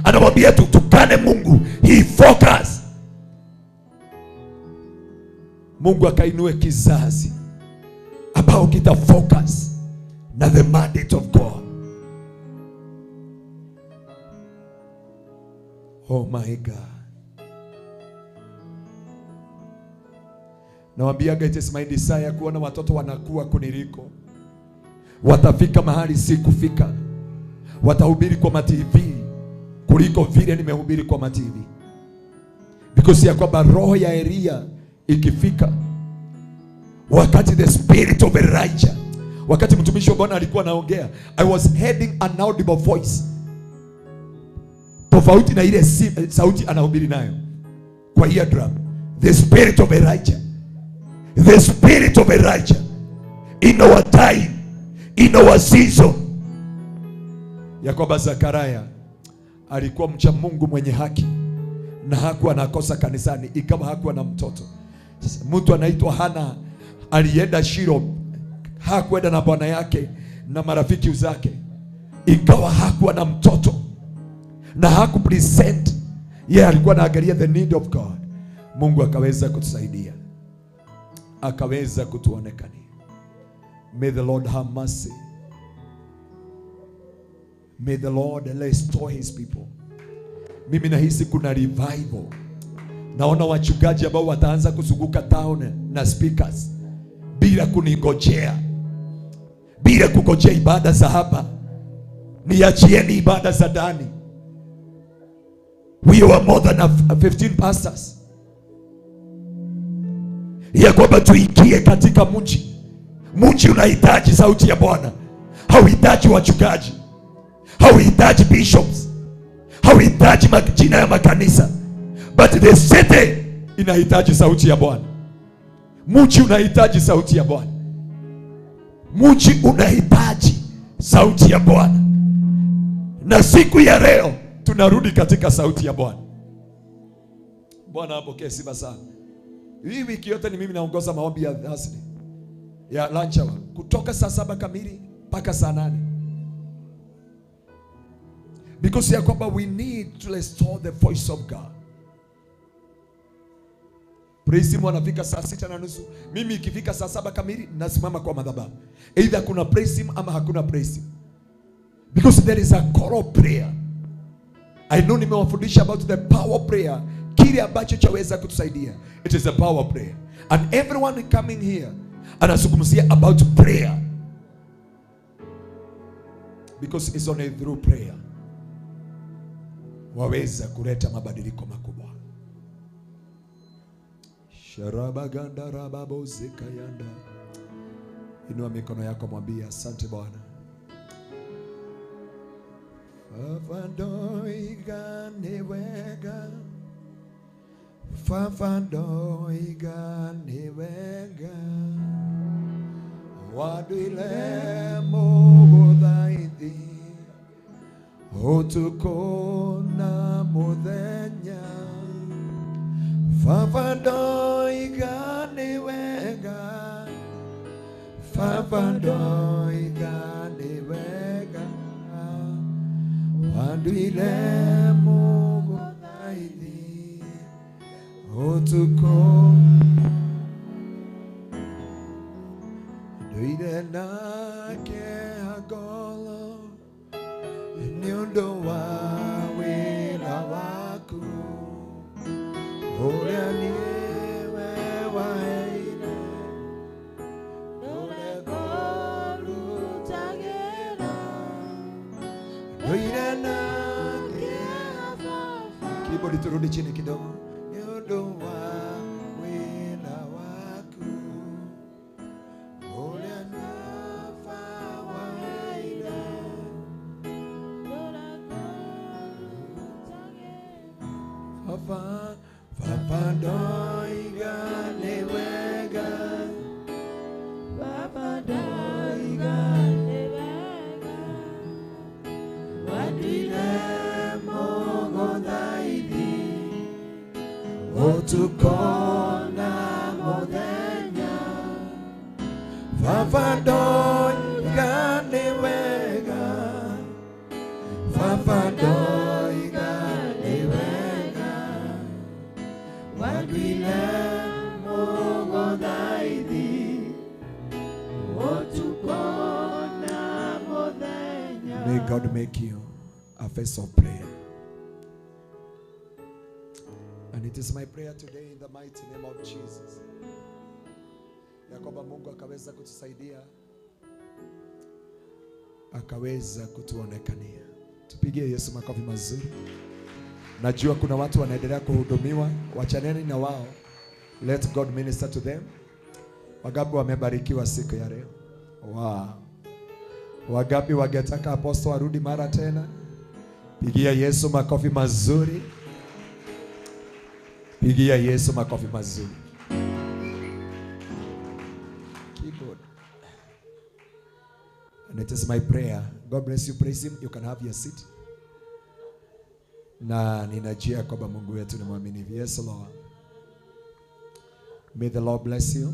anamwambia tutukane Mungu. He focus. Mungu akainue kizazi ambao kita focus na the mandate of God. Oh my God. Nawaambiaga it is my desire kuona watoto wanakuwa kuniliko. Watafika mahali si kufika. Watahubiri kwa TV kuliko vile nimehubiri kwa TV. Because ya kwamba roho ya Elia ikifika, wakati the spirit of Elijah, wakati mtumishi wa Bwana alikuwa anaongea, I was hearing an audible voice, tofauti na ile sauti anahubiri nayo kwa eardrum. The spirit of Elijah, the spirit of Elijah in our time, in our season. Ya kwamba Zakaria alikuwa mcha Mungu mwenye haki na hakuwa nakosa kanisani, ikawa hakuwa na mtoto. Mtu anaitwa Hana alienda Shilo, hakwenda na bwana yake na marafiki zake. ingawa hakuwa na mtoto na hakupresent, yeye alikuwa anaangalia the need of God. Mungu akaweza kutusaidia, akaweza kutuonekania. May the Lord have mercy. May the Lord restore his people. Mimi nahisi kuna revival. Naona wachungaji ambao wataanza kuzunguka town na speakers bila kuningojea, bila kungojea ibada za hapa. Niachieni ibada za ndani. We are more than 15 pastors. Ya kwamba tuingie katika mji. Mji unahitaji sauti ya Bwana. Hauhitaji wachungaji, hauhitaji bishops, hauhitaji majina ya makanisa, but the city inahitaji sauti ya Bwana. Mji unahitaji sauti ya Bwana. Mji unahitaji sauti ya Bwana. Na siku ya leo tunarudi katika sauti ya Bwana. Bwana apokee sifa sana. Hii wiki yote ni mimi naongoza maombi ya asili ya lunch hour kutoka saa 7 kamili mpaka saa 8. Because ya kwamba we need to restore the voice of God. Praise team wanafika saa 6:30. Mimi ikifika saa 7 kamili nasimama kwa madhabahu. Either kuna praise team ama hakuna praise team. Because there is a call of prayer. I know nimewafundisha about the power of prayer. Kile ambacho chaweza kutusaidia. It is the power of prayer. And everyone coming here anazungumzia about prayer. Because it's only through prayer waweza kuleta mabadiliko makubwa. Sharabaganda rababo zikayanda. Inua mikono yako, mwambie asante Bwana. Fafandoiga niwega, fafandoiga niwega, waduile muguthaithi, utukona muthenya. Fafandoiga niwega, fafandoiga niwega, waduile muguthaithi, utukona duire nake agolo niundu wa wira waku, uria niwe waheire Uregorutagira duire nake. Keyboard turudi chini kidogo. Niundu wa wira waku, uria niwe waheire. Fafandoiga niwega, Fafandoiga niwega, waduire muguthaithi, utukona muthenya. Fafandoiga niwega, fafandoiga niwega, waduire muguthaithi, utukona muthenya. May God make you a face of prayer. And it is my prayer today in the mighty name of Jesus, ya kwamba Mungu akaweza kutusaidia, akaweza kutuonekania. Tupigie Yesu makofi mazuri. Najua kuna watu wanaendelea kuhudumiwa, wachaneni na wao. Let God minister to them. Wagapi wamebarikiwa siku ya leo? Wow. Wagapi wangetaka apostle arudi mara tena? Pigia Yesu makofi mazuri. Pigia Yesu makofi mazuri. Keyboard. And it is my prayer. God bless you. Praise him. You can have your seat. Na ninajua kwamba Mungu wetu ni mwaminifu. Yes, Lord. May the Lord bless you.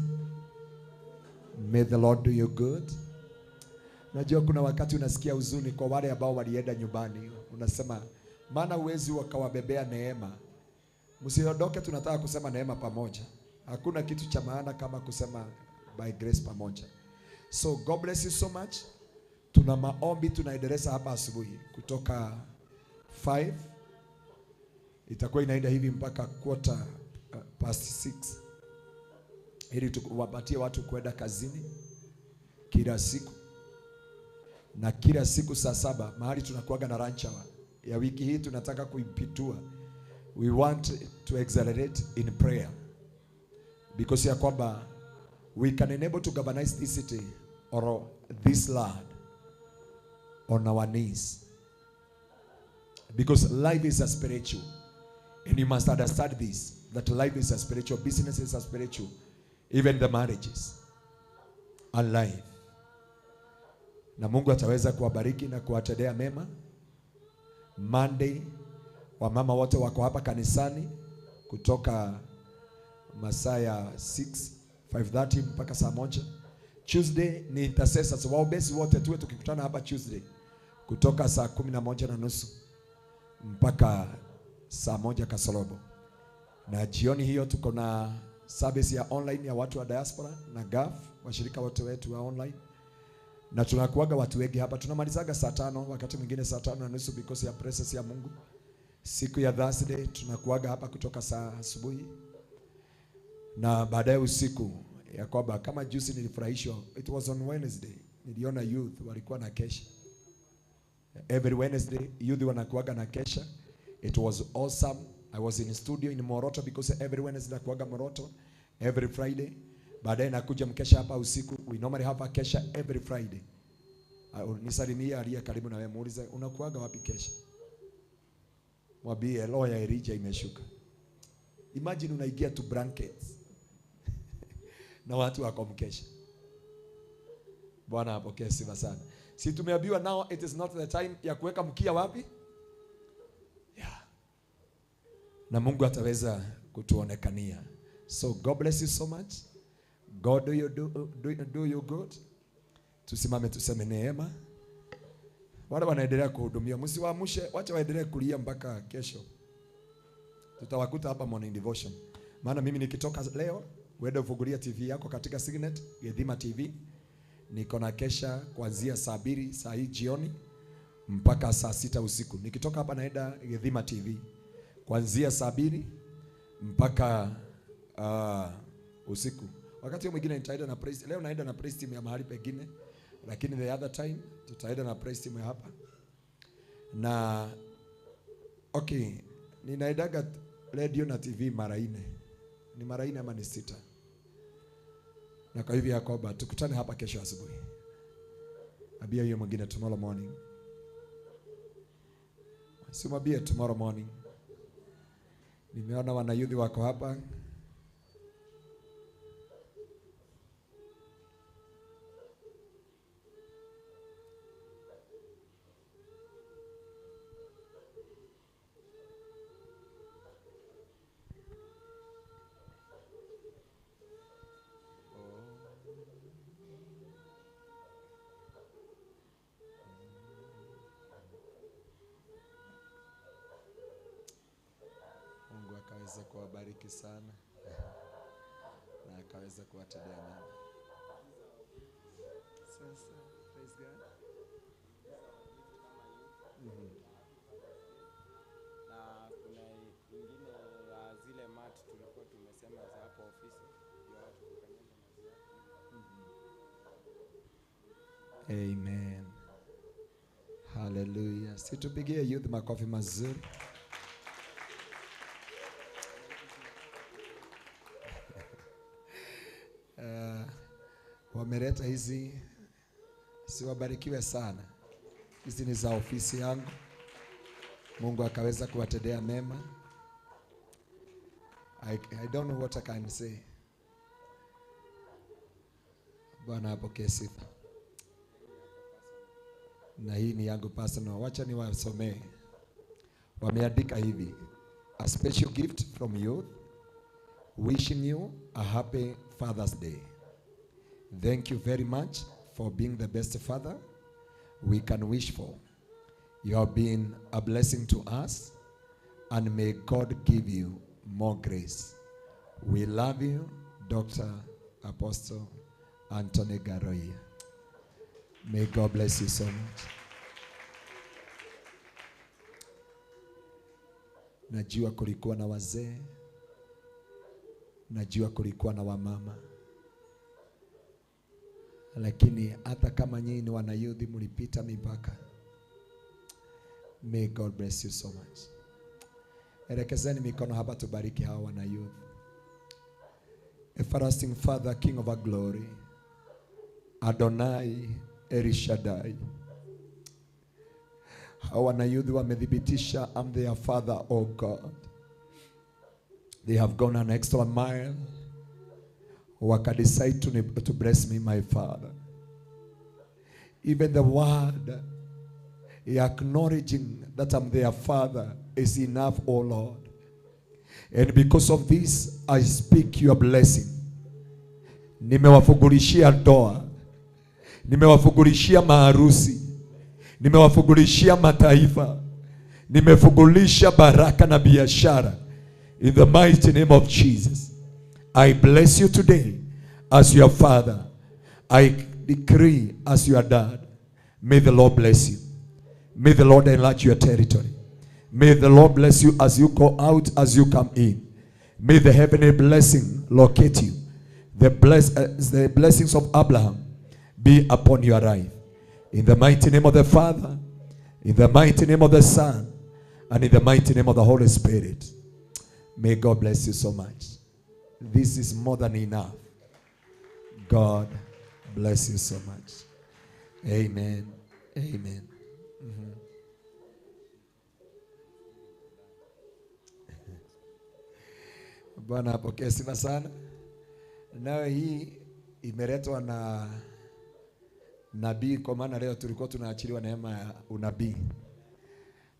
May the Lord do you good. Najua kuna wakati unasikia huzuni kwa wale ambao walienda nyumbani. Unasema maana uwezi wakawabebea neema. Msiondoke, tunataka kusema neema pamoja. Hakuna kitu cha maana kama kusema by grace pamoja. So God bless you so much. Tuna maombi tunaendeleza hapa asubuhi kutoka 5 itakuwa inaenda hivi mpaka past 6 ili tuwapatie watu kwenda kazini kila siku, na kila siku saa 7 mahali tunakuaga na lunch hour ya wiki hii tunataka kuipitua. We want to accelerate in prayer because ya kwamba we can enable to governize this city or this land on our knees, because life is a spiritual, and you must understand this, that life is a spiritual, business is a spiritual, even the marriages and life. Na Mungu ataweza kuwabariki na kuwatendea mema. Monday wamama wote wako hapa kanisani kutoka masaa ya 5:30 mpaka saa 1. Tuesday ni intercessors, waombezi wote tuwe tukikutana hapa Tuesday kutoka saa 11:30 mpaka saa 1 kasorobo. Na jioni hiyo tuko na service ya online ya watu wa diaspora na GAF, washirika wote wetu wa online. Na tunakuaga watu wengi hapa, tunamalizaga saa 5, wakati mwingine saa 5:30 because ya presence ya Mungu. Siku ya Thursday tunakuaga hapa kutoka saa asubuhi. Na baadaye usiku ya kwamba kama juzi nilifurahishwa, it was on Wednesday, niliona youth walikuwa na kesha. Every Wednesday youth wanakuaga na kesha. It was awesome. I was in studio in Moroto because every Wednesday nakuaga Moroto, every Friday. Baadaye nakuja mkesha hapa usiku. We normally have a kesha every Friday. Nisalimia aliye karibu na wewe, muulize unakuaga wapi kesha. Mwambie roho ya Elijah imeshuka. Imagine unaingia tu blankets na watu wako mkesha. Bwana apokee sifa sana. Si tumeambiwa now it is not the time ya kuweka mkia wapi? Yeah. Na Mungu ataweza kutuonekania. So God bless you so much. God do you good. Tusimame tuseme neema. Wale wanaendelea kuhudumia, msiwaamshe, wacha waendelee kulia mpaka kesho. Tutawakuta hapa morning devotion. Maana mimi nikitoka leo, uende ufungulia TV yako katika Signet, Gedhima TV. Niko na kesha kuanzia saa 2 saa hii jioni mpaka saa 6 usiku. Nikitoka hapa naenda Gedhima TV kuanzia saa 2 mpaka usiku. Wakati mwingine nitaenda na praise. Leo naenda na praise team ya mahali pengine, lakini the other time tutaenda na praise team ya hapa. Na okay, ninaendaga radio na TV mara 4. Ni mara 4 ama ni 6. Na kwa hivyo Yakoba tukutane hapa kesho asubuhi. Abia hiyo mwingine tomorrow morning. Simwambie tomorrow morning. Nimeona wanayudhi wako hapa. Akaweza kuwabariki sana na akaweza kuwatendea mema. Sasa praise God. Na kuna ingine ya zile mat tulikuwa tumesema za hapo ofisi ya watu kukanyanga maziwa. Amen. Hallelujah. Situpigie youth makofi mazuri. Wameleta hizi, siwabarikiwe sana. Hizi ni za ofisi yangu. Mungu akaweza kuwatendea mema. I don't know what I can say. Bwana apokee sifa. Na hii ni yangu personal. Wacha niwasomee. Wameandika hivi: a special gift from you, wishing you a happy Father's Day. Thank you very much for being the best father we can wish for. You have been a blessing to us, and may God give you more grace. We love you, Dr. Apostle Anthony Ngaruiya. May God bless you so much. Najua kulikuwa na wazee, najua kulikuwa na wamama, lakini hata kama nyinyi ni wanayuthi mlipita mipaka. May God bless you so much. Elekezeni mikono hapa tubariki hawa wanayuthi. Everlasting Father, King of our glory, Adonai, El Shaddai. Hawa wanayuthi wamedhibitisha I'm their Father, oh God. They have gone an extra mile. Decide to bless me, my Father. Even the word acknowledging that I'm their Father is enough, oh Lord. And because of this, I speak your blessing. Nimewafugulishia ndoa, nimewafugulishia maharusi, nimewafugulishia mataifa, nimefugulisha baraka na biashara. In the mighty name of Jesus, I bless you today as your Father. I decree as your dad. May the Lord bless you. May the Lord enlarge your territory. May the Lord bless you as you go out, as you come in. May the heavenly blessing locate you. The blessings of Abraham be upon your life. In the mighty name of the Father, in the mighty name of the Son, and in the mighty name of the Holy Spirit. May God bless you so much. This is more than enough. God bless you so much. Amen. Amen. Bwana apokee sifa sana. Nayo hii imeletwa na nabii, kwa maana leo tulikuwa tunaachiliwa neema ya unabii.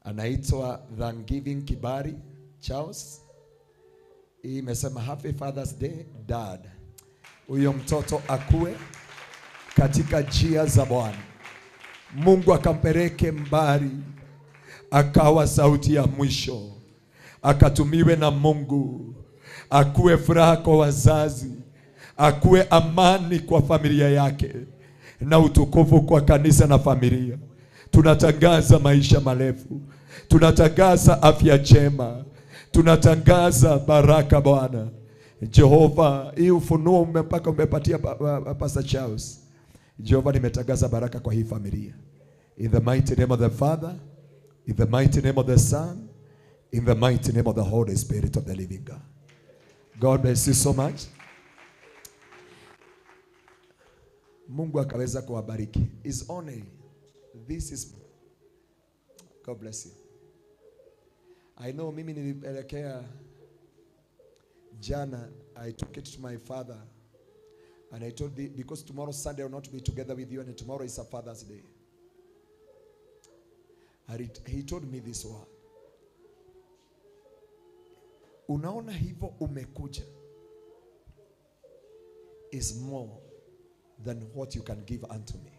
Anaitwa Thanksgiving Kibari Charles. Hii imesema Happy Father's Day Dad. Huyo mtoto akue katika njia za Bwana. Mungu akampeleke mbali, akawa sauti ya mwisho, akatumiwe na Mungu, akue furaha kwa wazazi, akue amani kwa familia yake, na utukufu kwa kanisa na familia. Tunatangaza maisha marefu, tunatangaza afya njema, tunatangaza baraka Bwana. Jehova, hii ufunuo mpaka umepatia Pastor Charles. Jehova, nimetangaza baraka kwa hii familia. In the mighty name of the Father, in the mighty name of the Son, in the mighty name of the Holy Spirit of the living God. God bless you so much. Mungu akaweza kuwabariki. Is only this is. God bless you. I know mimi nilipelekea jana, I took it to my father and I told him, because tomorrow Sunday I will not be together with you and tomorrow is a Father's Day. And he told me this word. Unaona hivyo umekuja is more than what you can give unto me.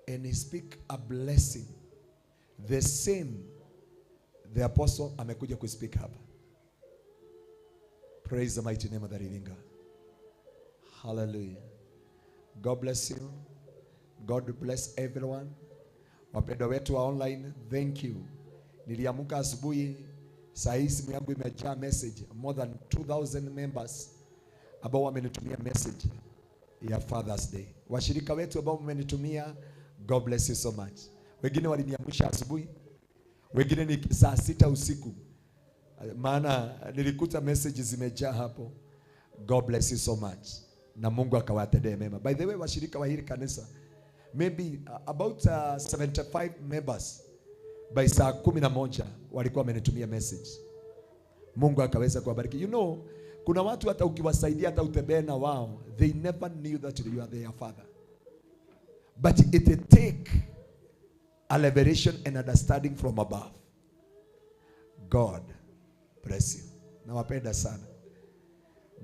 And he speak a blessing. The same the apostle amekuja ku speak hapa. Praise the mighty name of the living God. Hallelujah. God bless you. God bless everyone. Wapendwa wetu wa online, thank you. Niliamuka asubuhi, saa hii simu yangu imejaa message, more than 2000 members ambao wamenitumia message ya Father's Day. Washirika wetu ambao wamenitumia, God bless you so much. Wengine waliniamsha asubuhi, wengine ni saa 6 usiku. Maana nilikuta messages zimejaa hapo. God bless you so much. Na Mungu akawatendee mema. By the way, washirika wa hili kanisa, maybe about 75 members by saa 11 walikuwa wamenitumia message. Mungu akaweza kuwabariki. You know, kuna watu hata ukiwasaidia hata utembee na wao, they never knew that you are their father. But it take a revelation and understanding from above. God bless you. Nawapenda sana.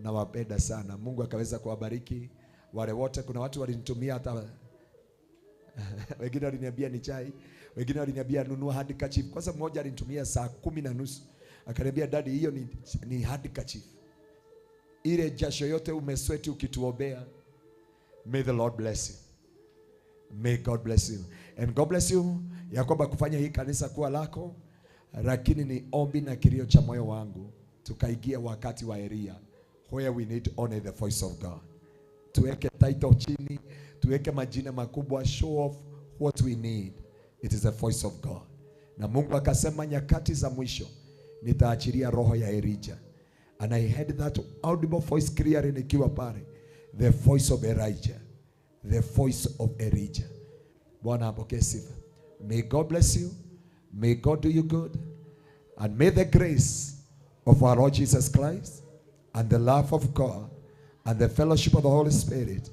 Nawapenda sana. Mungu akaweza kuwabariki wale wote. Kuna watu walinitumia hata Wengine waliniambia ni chai, wengine waliniambia nunua handkerchief. Kwanza mmoja alinitumia saa 10:30. Akaniambia daddy, hiyo ni handkerchief. Ile jasho yote umesweat ukituombea. May the Lord bless you. May God bless you. And God bless you ya kwamba kufanya hii kanisa kuwa lako, lakini ni ombi na kilio cha moyo wangu tukaigia wakati wa Elia where we need only the voice of God. Tuweke title chini, tuweke majina makubwa, show off what we need. It is the voice of God. Na Mungu akasema nyakati za mwisho nitaachilia roho ya Elijah. And I heard that audible voice clearly nikiwa pale. The voice of Elijah. The voice of Elijah. Bwana apokee sifa. May God bless you. May God do you good. And may the grace of our Lord Jesus Christ and the love of God and the fellowship of the Holy Spirit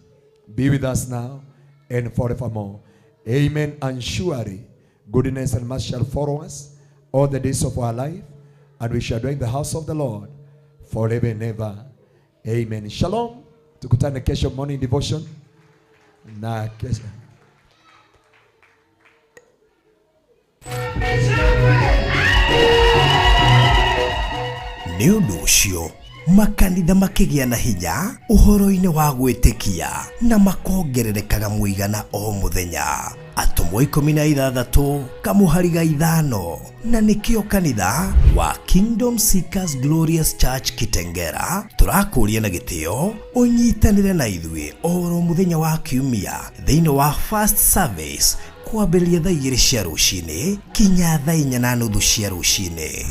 be with us now and forevermore. Amen. And surely goodness and mercy shall follow us all the days of our life, and we shall dwell in the house of the Lord forever and ever. Amen. Shalom. Tukutane kesho morning devotion. Na kesho. Nĩ ũndũ ũcio makanitha makĩgĩa na hinya ũhoro-inĩ wa gwĩtĩkia na makongererekaga mũigana o mũthenya. Atumwa 16 kamũhari ga 5 na nĩkĩo kanitha wa Kingdom Seekers Glorious Church Kitengela tũrakũria na gĩtĩo ũnyitanĩre na ithuĩ oro mũthenya wa kiumia thĩinĩ wa first service kwambĩrĩria thaa 2 cia rũcinĩ kinya thaa 4:30 cia rũcinĩ.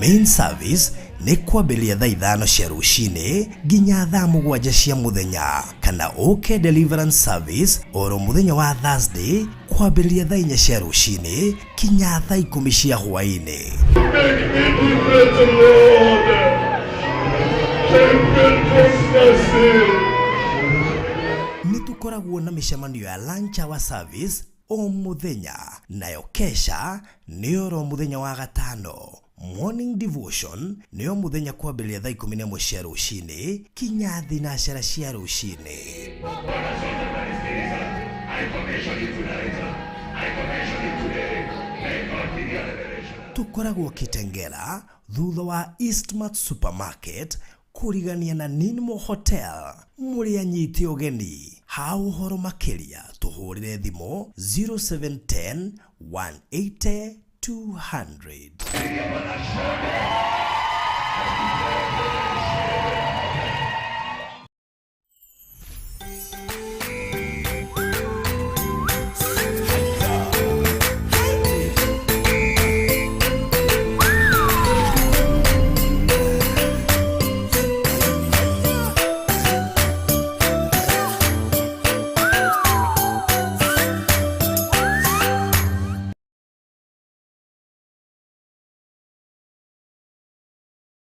Main service ni kwambĩrĩria thaa 5 cia rũcinĩ nginya thaa 7 cia mũthenya, kana OK deliverance service oro mũthenya wa Thursday kwambĩrĩria thaa 4 cia rũcinĩ kinya thaa 10 cia hwaĩ-inĩ. Nĩtũkoragwo na mĩcemanio ya lunch hour service o mũthenya, nayo kesha nĩ oro mũthenya wa gatano. Morning devotion nĩyo mũthenya kwambĩrĩria thaa 11 cia rũcinĩ kinya thinacara cia rũcinĩ. Tũkoragwo Kitengela thutha wa Eastmart Supermarket kũrigania na Ninmo Hotel. Mũrĩ anyite ũgeni, ha ũhoro makĩria tũhũrĩre thimũ 0710 180 200.